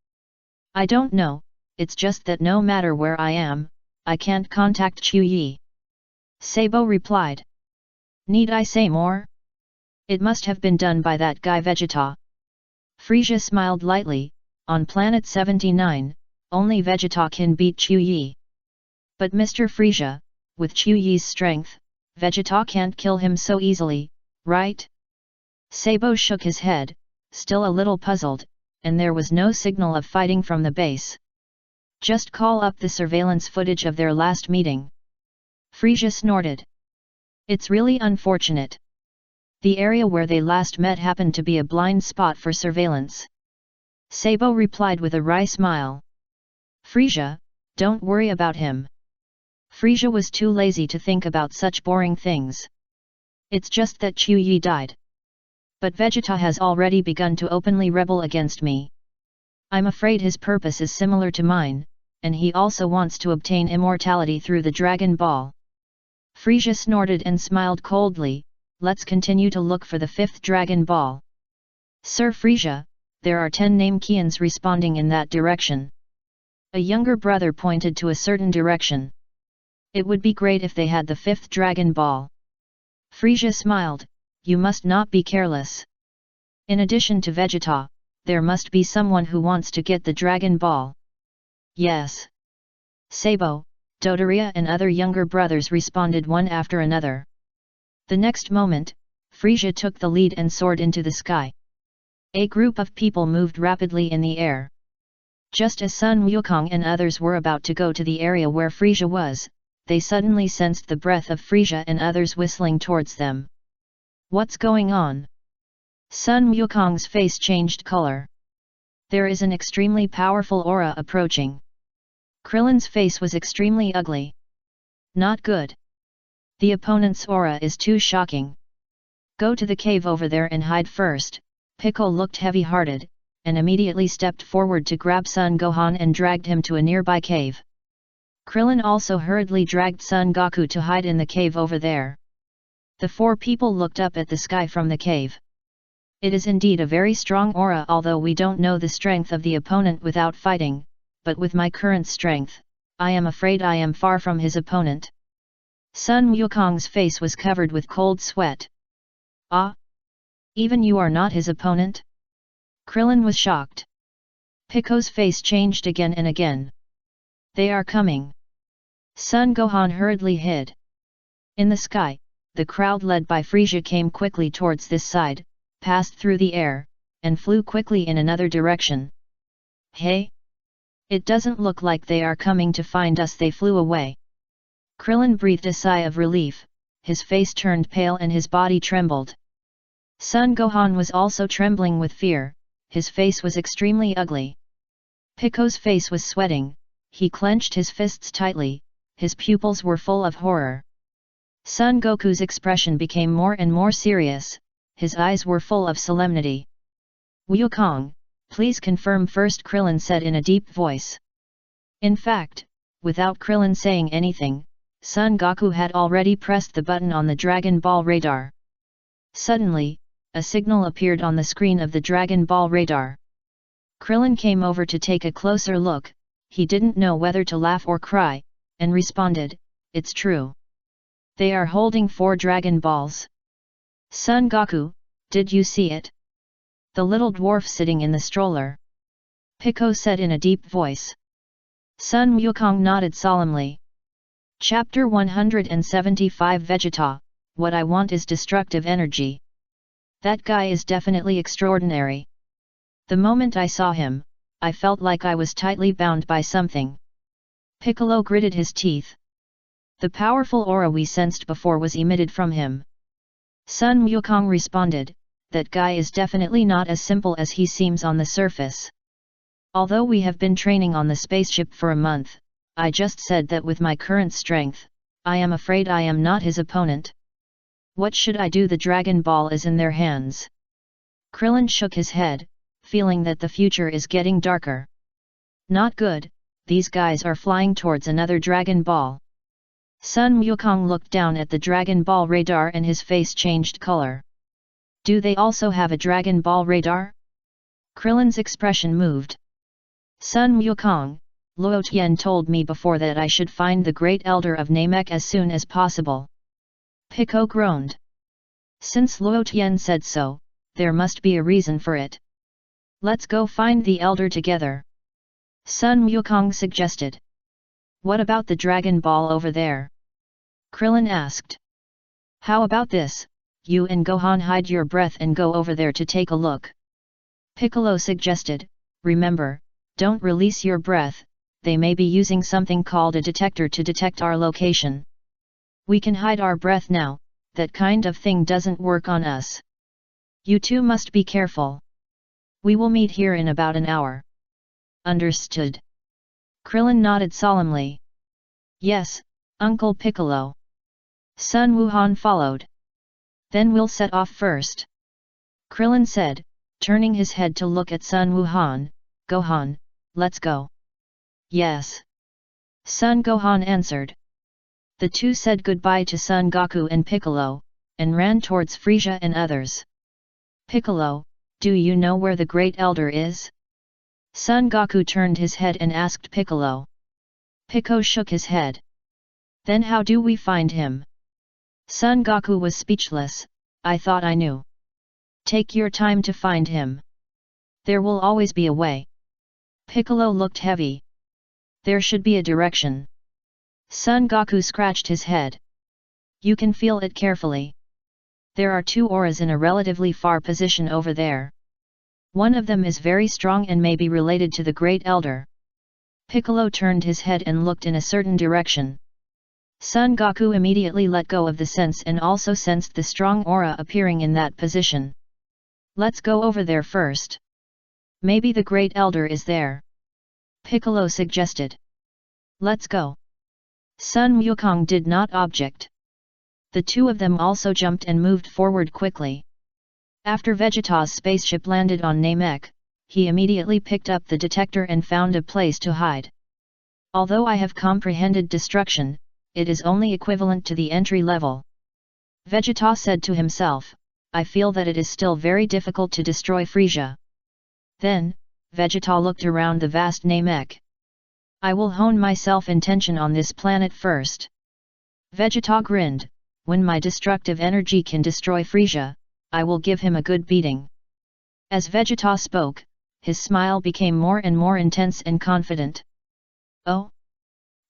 "I don't know, it's just that no matter where I am, I can't contact Chu Yi," Sabo replied. "Need I say more? It must have been done by that guy Vegeta." Frisia smiled lightly. "On Planet 79, only Vegeta can beat Chu Yi. But Mr. Frisia, with Chu Yi's strength, Vegeta can't kill him so easily, right?" Sabo shook his head, still a little puzzled, and there was no signal of fighting from the base. "Just call up the surveillance footage of their last meeting," Frisia snorted. "It's really unfortunate. The area where they last met happened to be a blind spot for surveillance," Sabo replied with a wry smile. "Frisia, don't worry about him." Frisia was too lazy to think about such boring things. "It's just that Chu Yi died. But Vegeta has already begun to openly rebel against me. I'm afraid his purpose is similar to mine, and he also wants to obtain immortality through the Dragon Ball." Frisia snorted and smiled coldly. "Let's continue to look for the fifth Dragon Ball. Sir Frisia, there are 10 Namekians responding in that direction." A younger brother pointed to a certain direction. "It would be great if they had the fifth Dragon Ball." Frisia smiled. "You must not be careless. In addition to Vegeta, there must be someone who wants to get the Dragon Ball." "Yes." Sabo, Dodoria and other younger brothers responded one after another. The next moment, Frisia took the lead and soared into the sky. A group of people moved rapidly in the air. Just as Sun Wukong and others were about to go to the area where Frisia was, they suddenly sensed the breath of Frisia and others whistling towards them. "What's going on?" Sun Wukong's face changed color. "There is an extremely powerful aura approaching." Krillin's face was extremely ugly. "Not good. The opponent's aura is too shocking. Go to the cave over there and hide first." Piccolo looked heavy-hearted, and immediately stepped forward to grab Son Gohan and dragged him to a nearby cave. Krillin also hurriedly dragged Son Goku to hide in the cave over there. The 4 people looked up at the sky from the cave. "It is indeed a very strong aura, although we don't know the strength of the opponent without fighting, but with my current strength, I am afraid I am far from his opponent." Sun Wukong's face was covered with cold sweat. "Ah? Even you are not his opponent?" Krillin was shocked. Pico's face changed again and again. They are coming. Son Gohan hurriedly hid. In the sky, the crowd led by Frieza came quickly towards this side, passed through the air, and flew quickly in another direction. Hey! It doesn't look like they are coming to find us. They flew away. Krillin breathed a sigh of relief, his face turned pale and his body trembled. Son Gohan was also trembling with fear, his face was extremely ugly. Pico's face was sweating, he clenched his fists tightly, his pupils were full of horror. Son Goku's expression became more and more serious, his eyes were full of solemnity. Wukong, please confirm first, Krillin said in a deep voice. In fact, without Krillin saying anything, Son Goku had already pressed the button on the Dragon Ball radar. Suddenly, a signal appeared on the screen of the Dragon Ball radar. Krillin came over to take a closer look, he didn't know whether to laugh or cry, and responded, "It's true. They are holding 4 Dragon Balls." Son Goku, did you see it? The little dwarf sitting in the stroller. Pico said in a deep voice. Son Wukong nodded solemnly. Chapter 175 Vegeta, what I want is destructive energy. That guy is definitely extraordinary. The moment I saw him, I felt like I was tightly bound by something. Piccolo gritted his teeth. The powerful aura we sensed before was emitted from him. Son Wukong responded, that guy is definitely not as simple as he seems on the surface. Although we have been training on the spaceship for a month, I just said that with my current strength, I am afraid I am not his opponent. What should I do? The Dragon Ball is in their hands. Krillin shook his head, feeling that the future is getting darker. Not good, these guys are flying towards another Dragon Ball. Son Wukong looked down at the Dragon Ball radar and his face changed color. Do they also have a Dragon Ball radar? Krillin's expression moved. Son Wukong, Luo Tian told me before that I should find the Great Elder of Namek as soon as possible. Pico groaned. Since Luo Tian said so, there must be a reason for it. Let's go find the Elder together. Son Wukong suggested. What about the Dragon Ball over there? Krillin asked. How about this, you and Gohan hide your breath and go over there to take a look. Piccolo suggested, remember, don't release your breath, they may be using something called a detector to detect our location. We can hide our breath now, that kind of thing doesn't work on us. You two must be careful. We will meet here in about an hour. Understood. Krillin nodded solemnly. Yes, Uncle Piccolo. Son Wuhan followed. Then we'll set off first. Krillin said, turning his head to look at Son Wuhan. Gohan, let's go. Yes. Son Gohan answered. The two said goodbye to Son Goku and Piccolo, and ran towards Frieza and others. Piccolo, do you know where the Great Elder is? Son Goku turned his head and asked Piccolo. Pico shook his head. Then how do we find him? Son Goku was speechless, I thought I knew. Take your time to find him. There will always be a way. Piccolo looked heavy. There should be a direction. Son Goku scratched his head. You can feel it carefully. There are 2 auras in a relatively far position over there. One of them is very strong and may be related to the Great Elder. Piccolo turned his head and looked in a certain direction. Son Goku immediately let go of the sense and also sensed the strong aura appearing in that position. Let's go over there first. Maybe the Great Elder is there. Piccolo suggested. Let's go. Son Wukong did not object. The two of them also jumped and moved forward quickly. After Vegeta's spaceship landed on Namek, he immediately picked up the detector and found a place to hide. Although I have comprehended destruction, it is only equivalent to the entry level. Vegeta said to himself, I feel that it is still very difficult to destroy Frieza. Then, Vegeta looked around the vast Namek. I will hone my self-intention on this planet first. Vegeta grinned, when my destructive energy can destroy Frieza, I will give him a good beating. As Vegeta spoke, his smile became more and more intense and confident. Oh?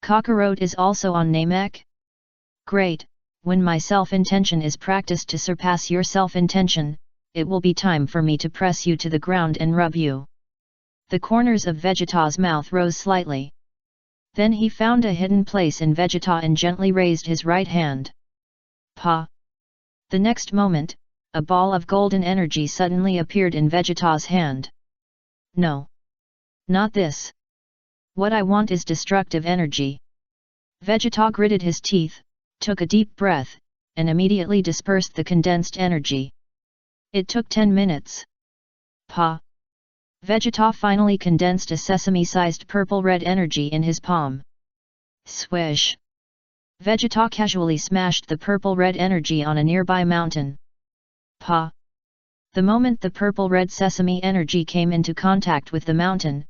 Kakarot is also on Namek? Great, when my self-intention is practiced to surpass your self-intention, it will be time for me to press you to the ground and rub you. The corners of Vegeta's mouth rose slightly. Then he found a hidden place in Vegeta and gently raised his right hand. Pa! The next moment, a ball of golden energy suddenly appeared in Vegeta's hand. No. Not this. What I want is destructive energy. Vegeta gritted his teeth, took a deep breath, and immediately dispersed the condensed energy. It took 10 minutes. Pa! Vegeta finally condensed a sesame-sized purple-red energy in his palm. Swish! Vegeta casually smashed the purple-red energy on a nearby mountain. Pa! The moment the purple-red sesame energy came into contact with the mountain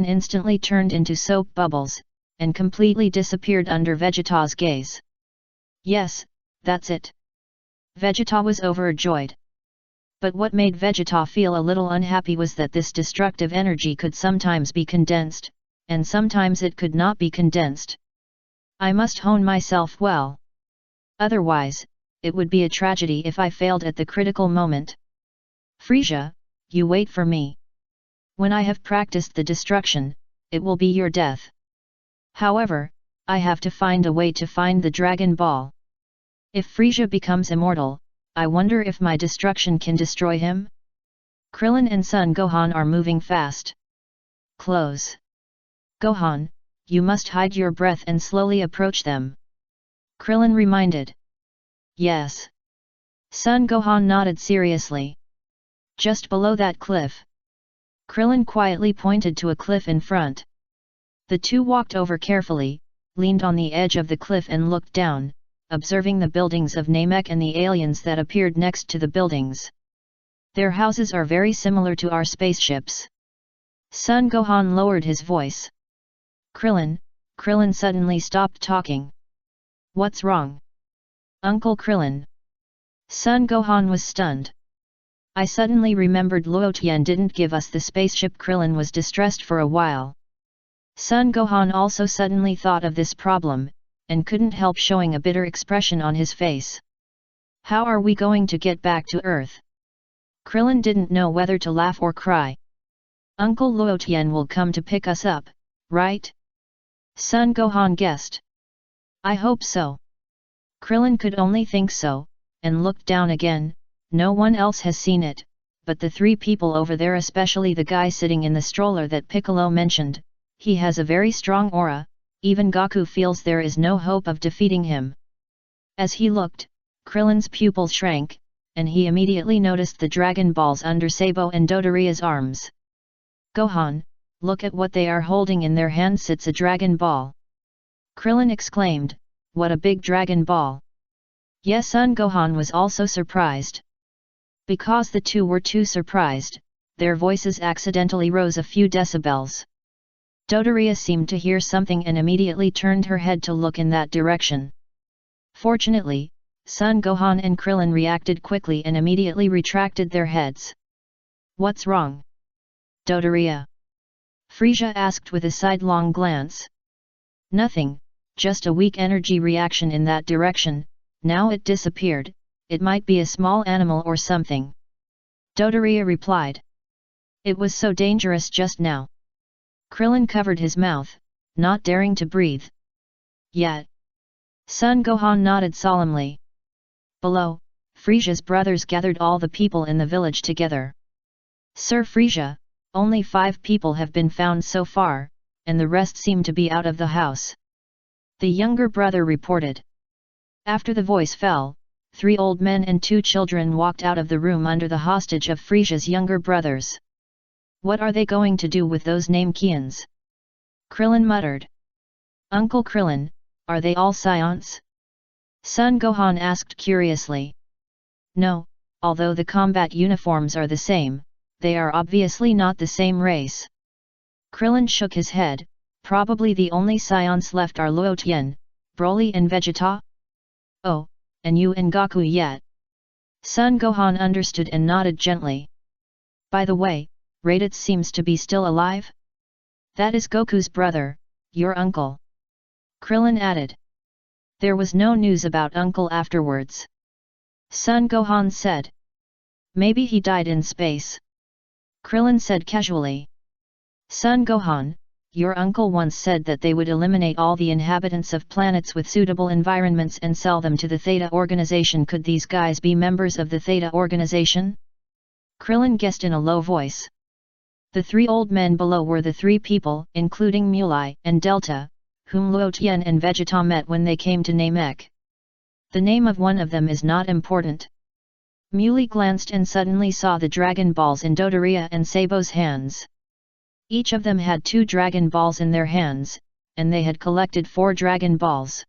instantly turned into soap bubbles, and completely disappeared under Vegeta's gaze. Yes, that's it. Vegeta was overjoyed. But what made Vegeta feel a little unhappy was that this destructive energy could sometimes be condensed, and sometimes it could not be condensed. I must hone myself well. Otherwise, it would be a tragedy if I failed at the critical moment. Frieza, you wait for me. When I have practiced the destruction, it will be your death. However, I have to find a way to find the Dragon Ball. If Frieza becomes immortal, I wonder if my destruction can destroy him? Krillin and Son Gohan are moving fast. Close. Gohan, you must hide your breath and slowly approach them. Krillin reminded. Yes. Son Gohan nodded seriously. Just below that cliff. Krillin quietly pointed to a cliff in front. The two walked over carefully, leaned on the edge of the cliff and looked down, observing the buildings of Namek and the aliens that appeared next to the buildings. Their houses are very similar to our spaceships. Son Gohan lowered his voice. Krillin suddenly stopped talking. What's wrong? Uncle Krillin. Son Gohan was stunned. I suddenly remembered Luo Tian didn't give us the spaceship. Krillin was distressed for a while. Son Gohan also suddenly thought of this problem, and couldn't help showing a bitter expression on his face. How are we going to get back to Earth? Krillin didn't know whether to laugh or cry. Uncle Luo Tian will come to pick us up, right? Son Gohan guessed. I hope so. Krillin could only think so, and looked down again. No one else has seen it, but the three people over there, especially the guy sitting in the stroller that Piccolo mentioned, he has a very strong aura, even Goku feels there is no hope of defeating him. As he looked, Krillin's pupil shrank, and he immediately noticed the Dragon Balls under Sabo and Dodoria's arms. Gohan, look at what they are holding in their hands. It's a Dragon Ball. Krillin exclaimed, what a big Dragon Ball! Yes, Son Gohan was also surprised. Because the two were too surprised, their voices accidentally rose a few decibels. Dodoria seemed to hear something and immediately turned her head to look in that direction. Fortunately, Son Gohan and Krillin reacted quickly and immediately retracted their heads. What's wrong? Dodoria. Frieza asked with a sidelong glance. Nothing, just a weak energy reaction in that direction. Now it disappeared. It might be a small animal or something. Dodoria replied. It was so dangerous just now. Krillin covered his mouth, not daring to breathe. Yet. Son Gohan nodded solemnly. Below, Frieza's brothers gathered all the people in the village together. Sir Frieza, only 5 people have been found so far, and the rest seem to be out of the house. The younger brother reported. After the voice fell, 3 old men and 2 children walked out of the room under the hostage of Frieza's younger brothers. What are they going to do with those Namekians? Krillin muttered. Uncle Krillin, are they all Saiyans? Son Gohan asked curiously. No, although the combat uniforms are the same, they are obviously not the same race. Krillin shook his head. Probably the only Saiyans left are Luo Tian, Broly and Vegeta? Oh, and you and Goku yet. Son Gohan understood and nodded gently. By the way, Raditz seems to be still alive? That is Goku's brother, your uncle. Krillin added. There was no news about uncle afterwards. Son Gohan said. Maybe he died in space. Krillin said casually. Son Gohan, your uncle once said that they would eliminate all the inhabitants of planets with suitable environments and sell them to the Theta organization. Could these guys be members of the Theta organization? Krillin guessed in a low voice. The three old men below were the three people, including Mulai and Delta, whom Luo Tian and Vegeta met when they came to Namek. The name of one of them is not important. Muley glanced and suddenly saw the Dragon Balls in Dodoria and Sabo's hands. Each of them had 2 Dragon Balls in their hands, and they had collected 4 Dragon Balls.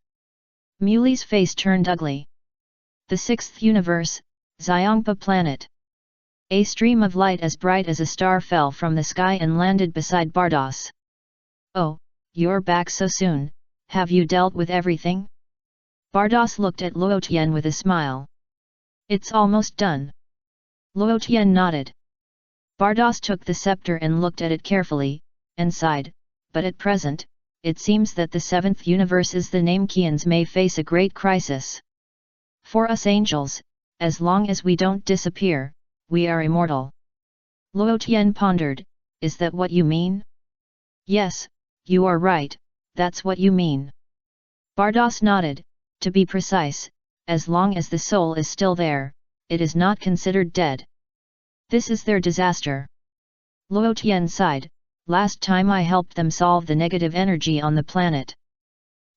Muley's face turned ugly. The 6th universe, Xiongpa planet. A stream of light as bright as a star fell from the sky and landed beside Bardos. Oh, you're back so soon, have you dealt with everything? Bardos looked at Luo Tian with a smile. It's almost done. Luo Tian nodded. Bardos took the scepter and looked at it carefully, and sighed, but at present, it seems that the 7th universe is the Namekians may face a great crisis. For us angels, as long as we don't disappear, we are immortal. Luo Tian pondered, is that what you mean? Yes, you are right, that's what you mean. Bardos nodded, to be precise, as long as the soul is still there, it is not considered dead. This is their disaster. Luo Tian sighed, last time I helped them solve the negative energy on the planet.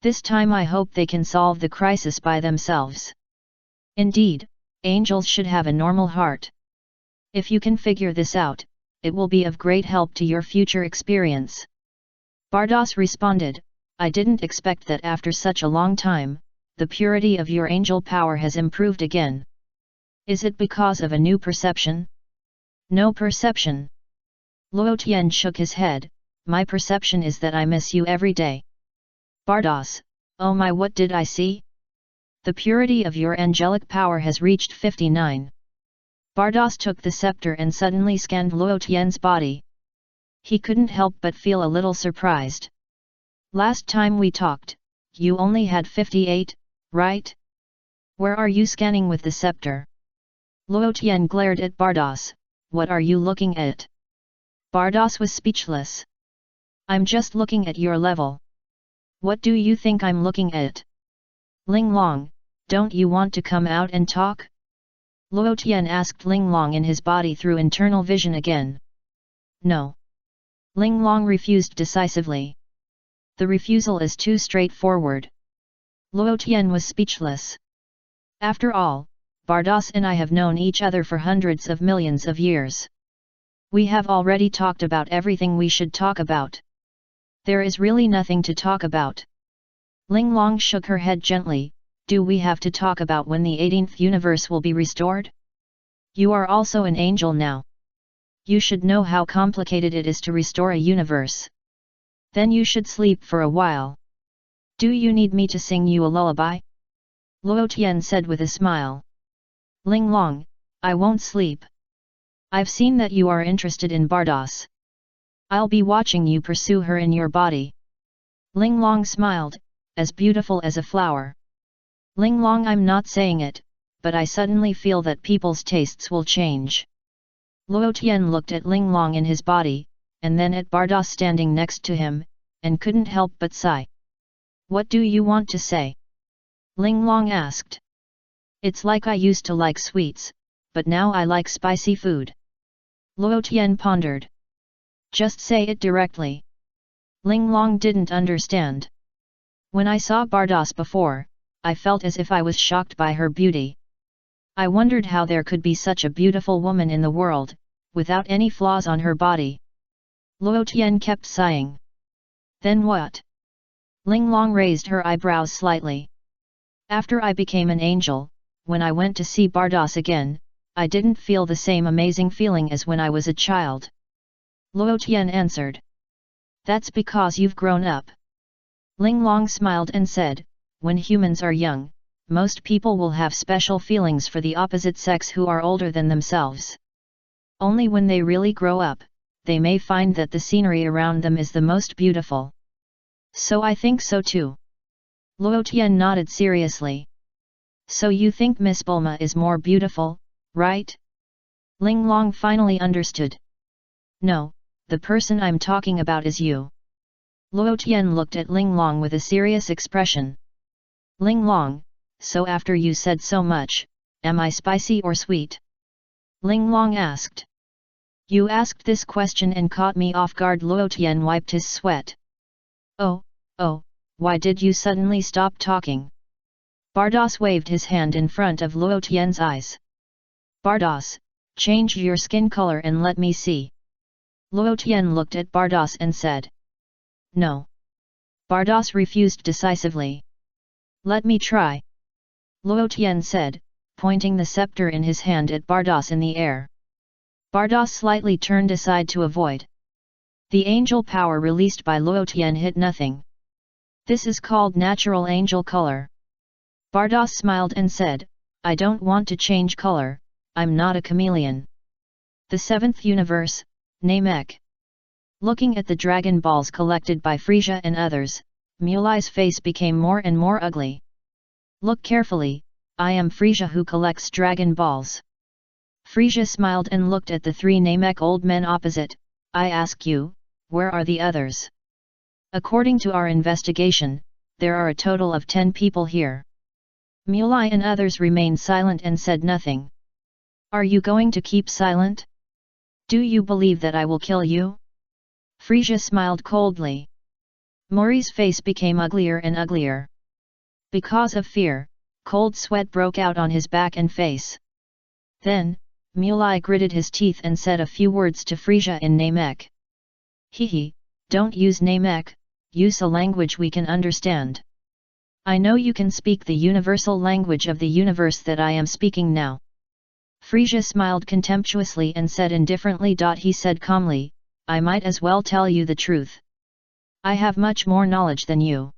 This time I hope they can solve the crisis by themselves. Indeed, angels should have a normal heart. If you can figure this out, it will be of great help to your future experience. Bardos responded, I didn't expect that after such a long time, the purity of your angel power has improved again. Is it because of a new perception? No perception. Luo Tian shook his head, my perception is that I miss you every day. Bardos, oh my, what did I see? The purity of your angelic power has reached 59. Bardos took the scepter and suddenly scanned Luo Tian's body. He couldn't help but feel a little surprised. Last time we talked, you only had 58, right? Where are you scanning with the scepter? Luo Tian glared at Bardos, what are you looking at? Bardos was speechless. I'm just looking at your level. What do you think I'm looking at? Ling Long, don't you want to come out and talk? Luo Tian asked Ling Long in his body through internal vision again. No. Ling Long refused decisively. The refusal is too straightforward. Luo Tian was speechless. After all, Bardos and I have known each other for hundreds of millions of years. We have already talked about everything we should talk about. There is really nothing to talk about. Ling Long shook her head gently, do we have to talk about when the 18th universe will be restored? You are also an angel now. You should know how complicated it is to restore a universe. Then you should sleep for a while. Do you need me to sing you a lullaby? Luo Tian said with a smile. Ling Long, I won't sleep. I've seen that you are interested in Bardos. I'll be watching you pursue her in your body. Ling Long smiled, as beautiful as a flower. Ling Long, I'm not saying it, but I suddenly feel that people's tastes will change. Luo Tian looked at Ling Long in his body, and then at Bardos standing next to him, and couldn't help but sigh. What do you want to say? Ling Long asked. It's like I used to like sweets, but now I like spicy food. Luo Tian pondered. Just say it directly. Ling Long didn't understand. When I saw Bardos before, I felt as if I was shocked by her beauty. I wondered how there could be such a beautiful woman in the world, without any flaws on her body. Luo Tian kept sighing. Then what? Ling Long raised her eyebrows slightly. After I became an angel, when I went to see Bardos again, I didn't feel the same amazing feeling as when I was a child. Luo Tian answered. That's because you've grown up. Ling Long smiled and said, when humans are young, most people will have special feelings for the opposite sex who are older than themselves. Only when they really grow up, they may find that the scenery around them is the most beautiful. So I think so too. Luo Tian nodded seriously. So you think Miss Bulma is more beautiful, right? Ling Long finally understood. No, the person I'm talking about is you. Luo Tian looked at Ling Long with a serious expression. Ling Long, so after you said so much, am I spicy or sweet? Ling Long asked. You asked this question and caught me off guard. Luo Tian wiped his sweat. Oh, why did you suddenly stop talking? Bardos waved his hand in front of Luo Tian's eyes. Bardos, change your skin color and let me see. Luo Tian looked at Bardos and said. No. Bardos refused decisively. Let me try. Luo Tian said, pointing the scepter in his hand at Bardos in the air. Bardos slightly turned aside to avoid. The angel power released by Luo Tian hit nothing. This is called natural angel color. Bardos smiled and said, I don't want to change color, I'm not a chameleon. The seventh universe, Namek. Looking at the Dragon Balls collected by Frisia and others, Mulai's face became more and more ugly. Look carefully, I am Frisia who collects Dragon Balls. Frisia smiled and looked at the three Namek old men opposite. I ask you, where are the others? According to our investigation, there are a total of 10 people here. Mulai and others remained silent and said nothing. Are you going to keep silent? Do you believe that I will kill you? Frisia smiled coldly. Mori's face became uglier and uglier. Because of fear, cold sweat broke out on his back and face. Then, Mulai gritted his teeth and said a few words to Frisia in Namek. Hehe, don't use Namek, use a language we can understand. I know you can speak the universal language of the universe that I am speaking now. Frisia smiled contemptuously and said indifferently. He said calmly, I might as well tell you the truth. I have much more knowledge than you.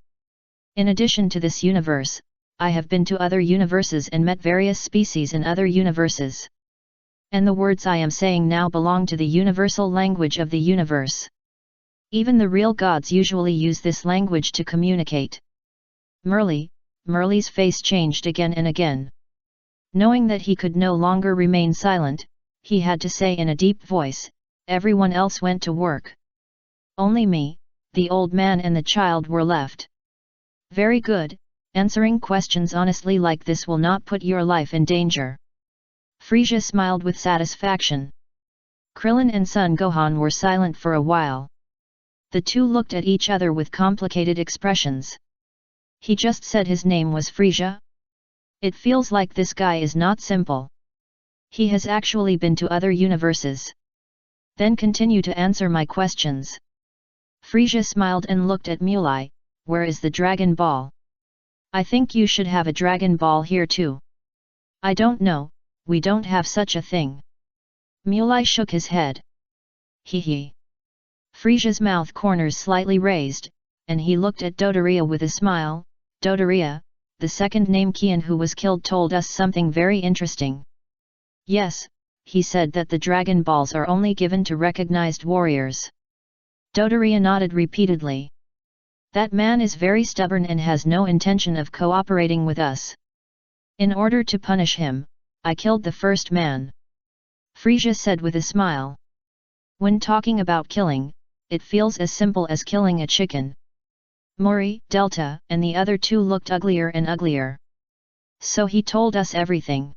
In addition to this universe, I have been to other universes and met various species in other universes. And the words I am saying now belong to the universal language of the universe. Even the real gods usually use this language to communicate. Merli's face changed again and again. Knowing that he could no longer remain silent, he had to say in a deep voice, everyone else went to work. Only me, the old man and the child were left. Very good, answering questions honestly like this will not put your life in danger. Frisia smiled with satisfaction. Krillin and Son Gohan were silent for a while. The two looked at each other with complicated expressions. He just said his name was Frisia? It feels like this guy is not simple. He has actually been to other universes. Then continue to answer my questions. Frisia smiled and looked at Mulai. Where is the Dragon Ball? I think you should have a Dragon Ball here too. I don't know, we don't have such a thing. Mulai shook his head. Hehe. Frisia's mouth corners slightly raised, and he looked at Dodoria with a smile. Dodoria, the second name Kian who was killed told us something very interesting. Yes, he said that the Dragon Balls are only given to recognized warriors. Dodoria nodded repeatedly. That man is very stubborn and has no intention of cooperating with us. In order to punish him, I killed the first man. Frisia said with a smile. When talking about killing, it feels as simple as killing a chicken. Mori, Delta, and the other two looked uglier and uglier. So he told us everything.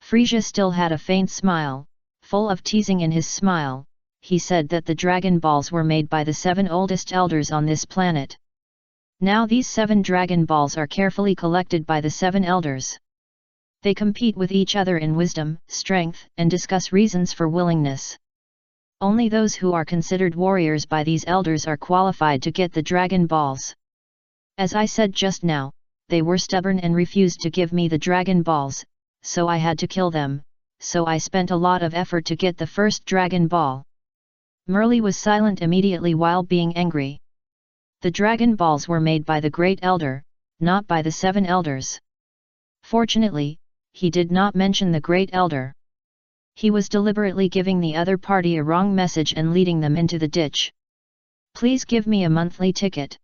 Frisia still had a faint smile, full of teasing in his smile. He said that the Dragon Balls were made by the 7 oldest elders on this planet. Now these 7 Dragon Balls are carefully collected by the 7 elders. They compete with each other in wisdom, strength, and discuss reasons for willingness. Only those who are considered warriors by these elders are qualified to get the Dragon Balls. As I said just now, they were stubborn and refused to give me the Dragon Balls, so I had to kill them, so I spent a lot of effort to get the first Dragon Ball. Merli was silent immediately while being angry. The Dragon Balls were made by the Great Elder, not by the 7 elders. Fortunately, he did not mention the Great Elder. He was deliberately giving the other party a wrong message and leading them into the ditch. Please give me a monthly ticket.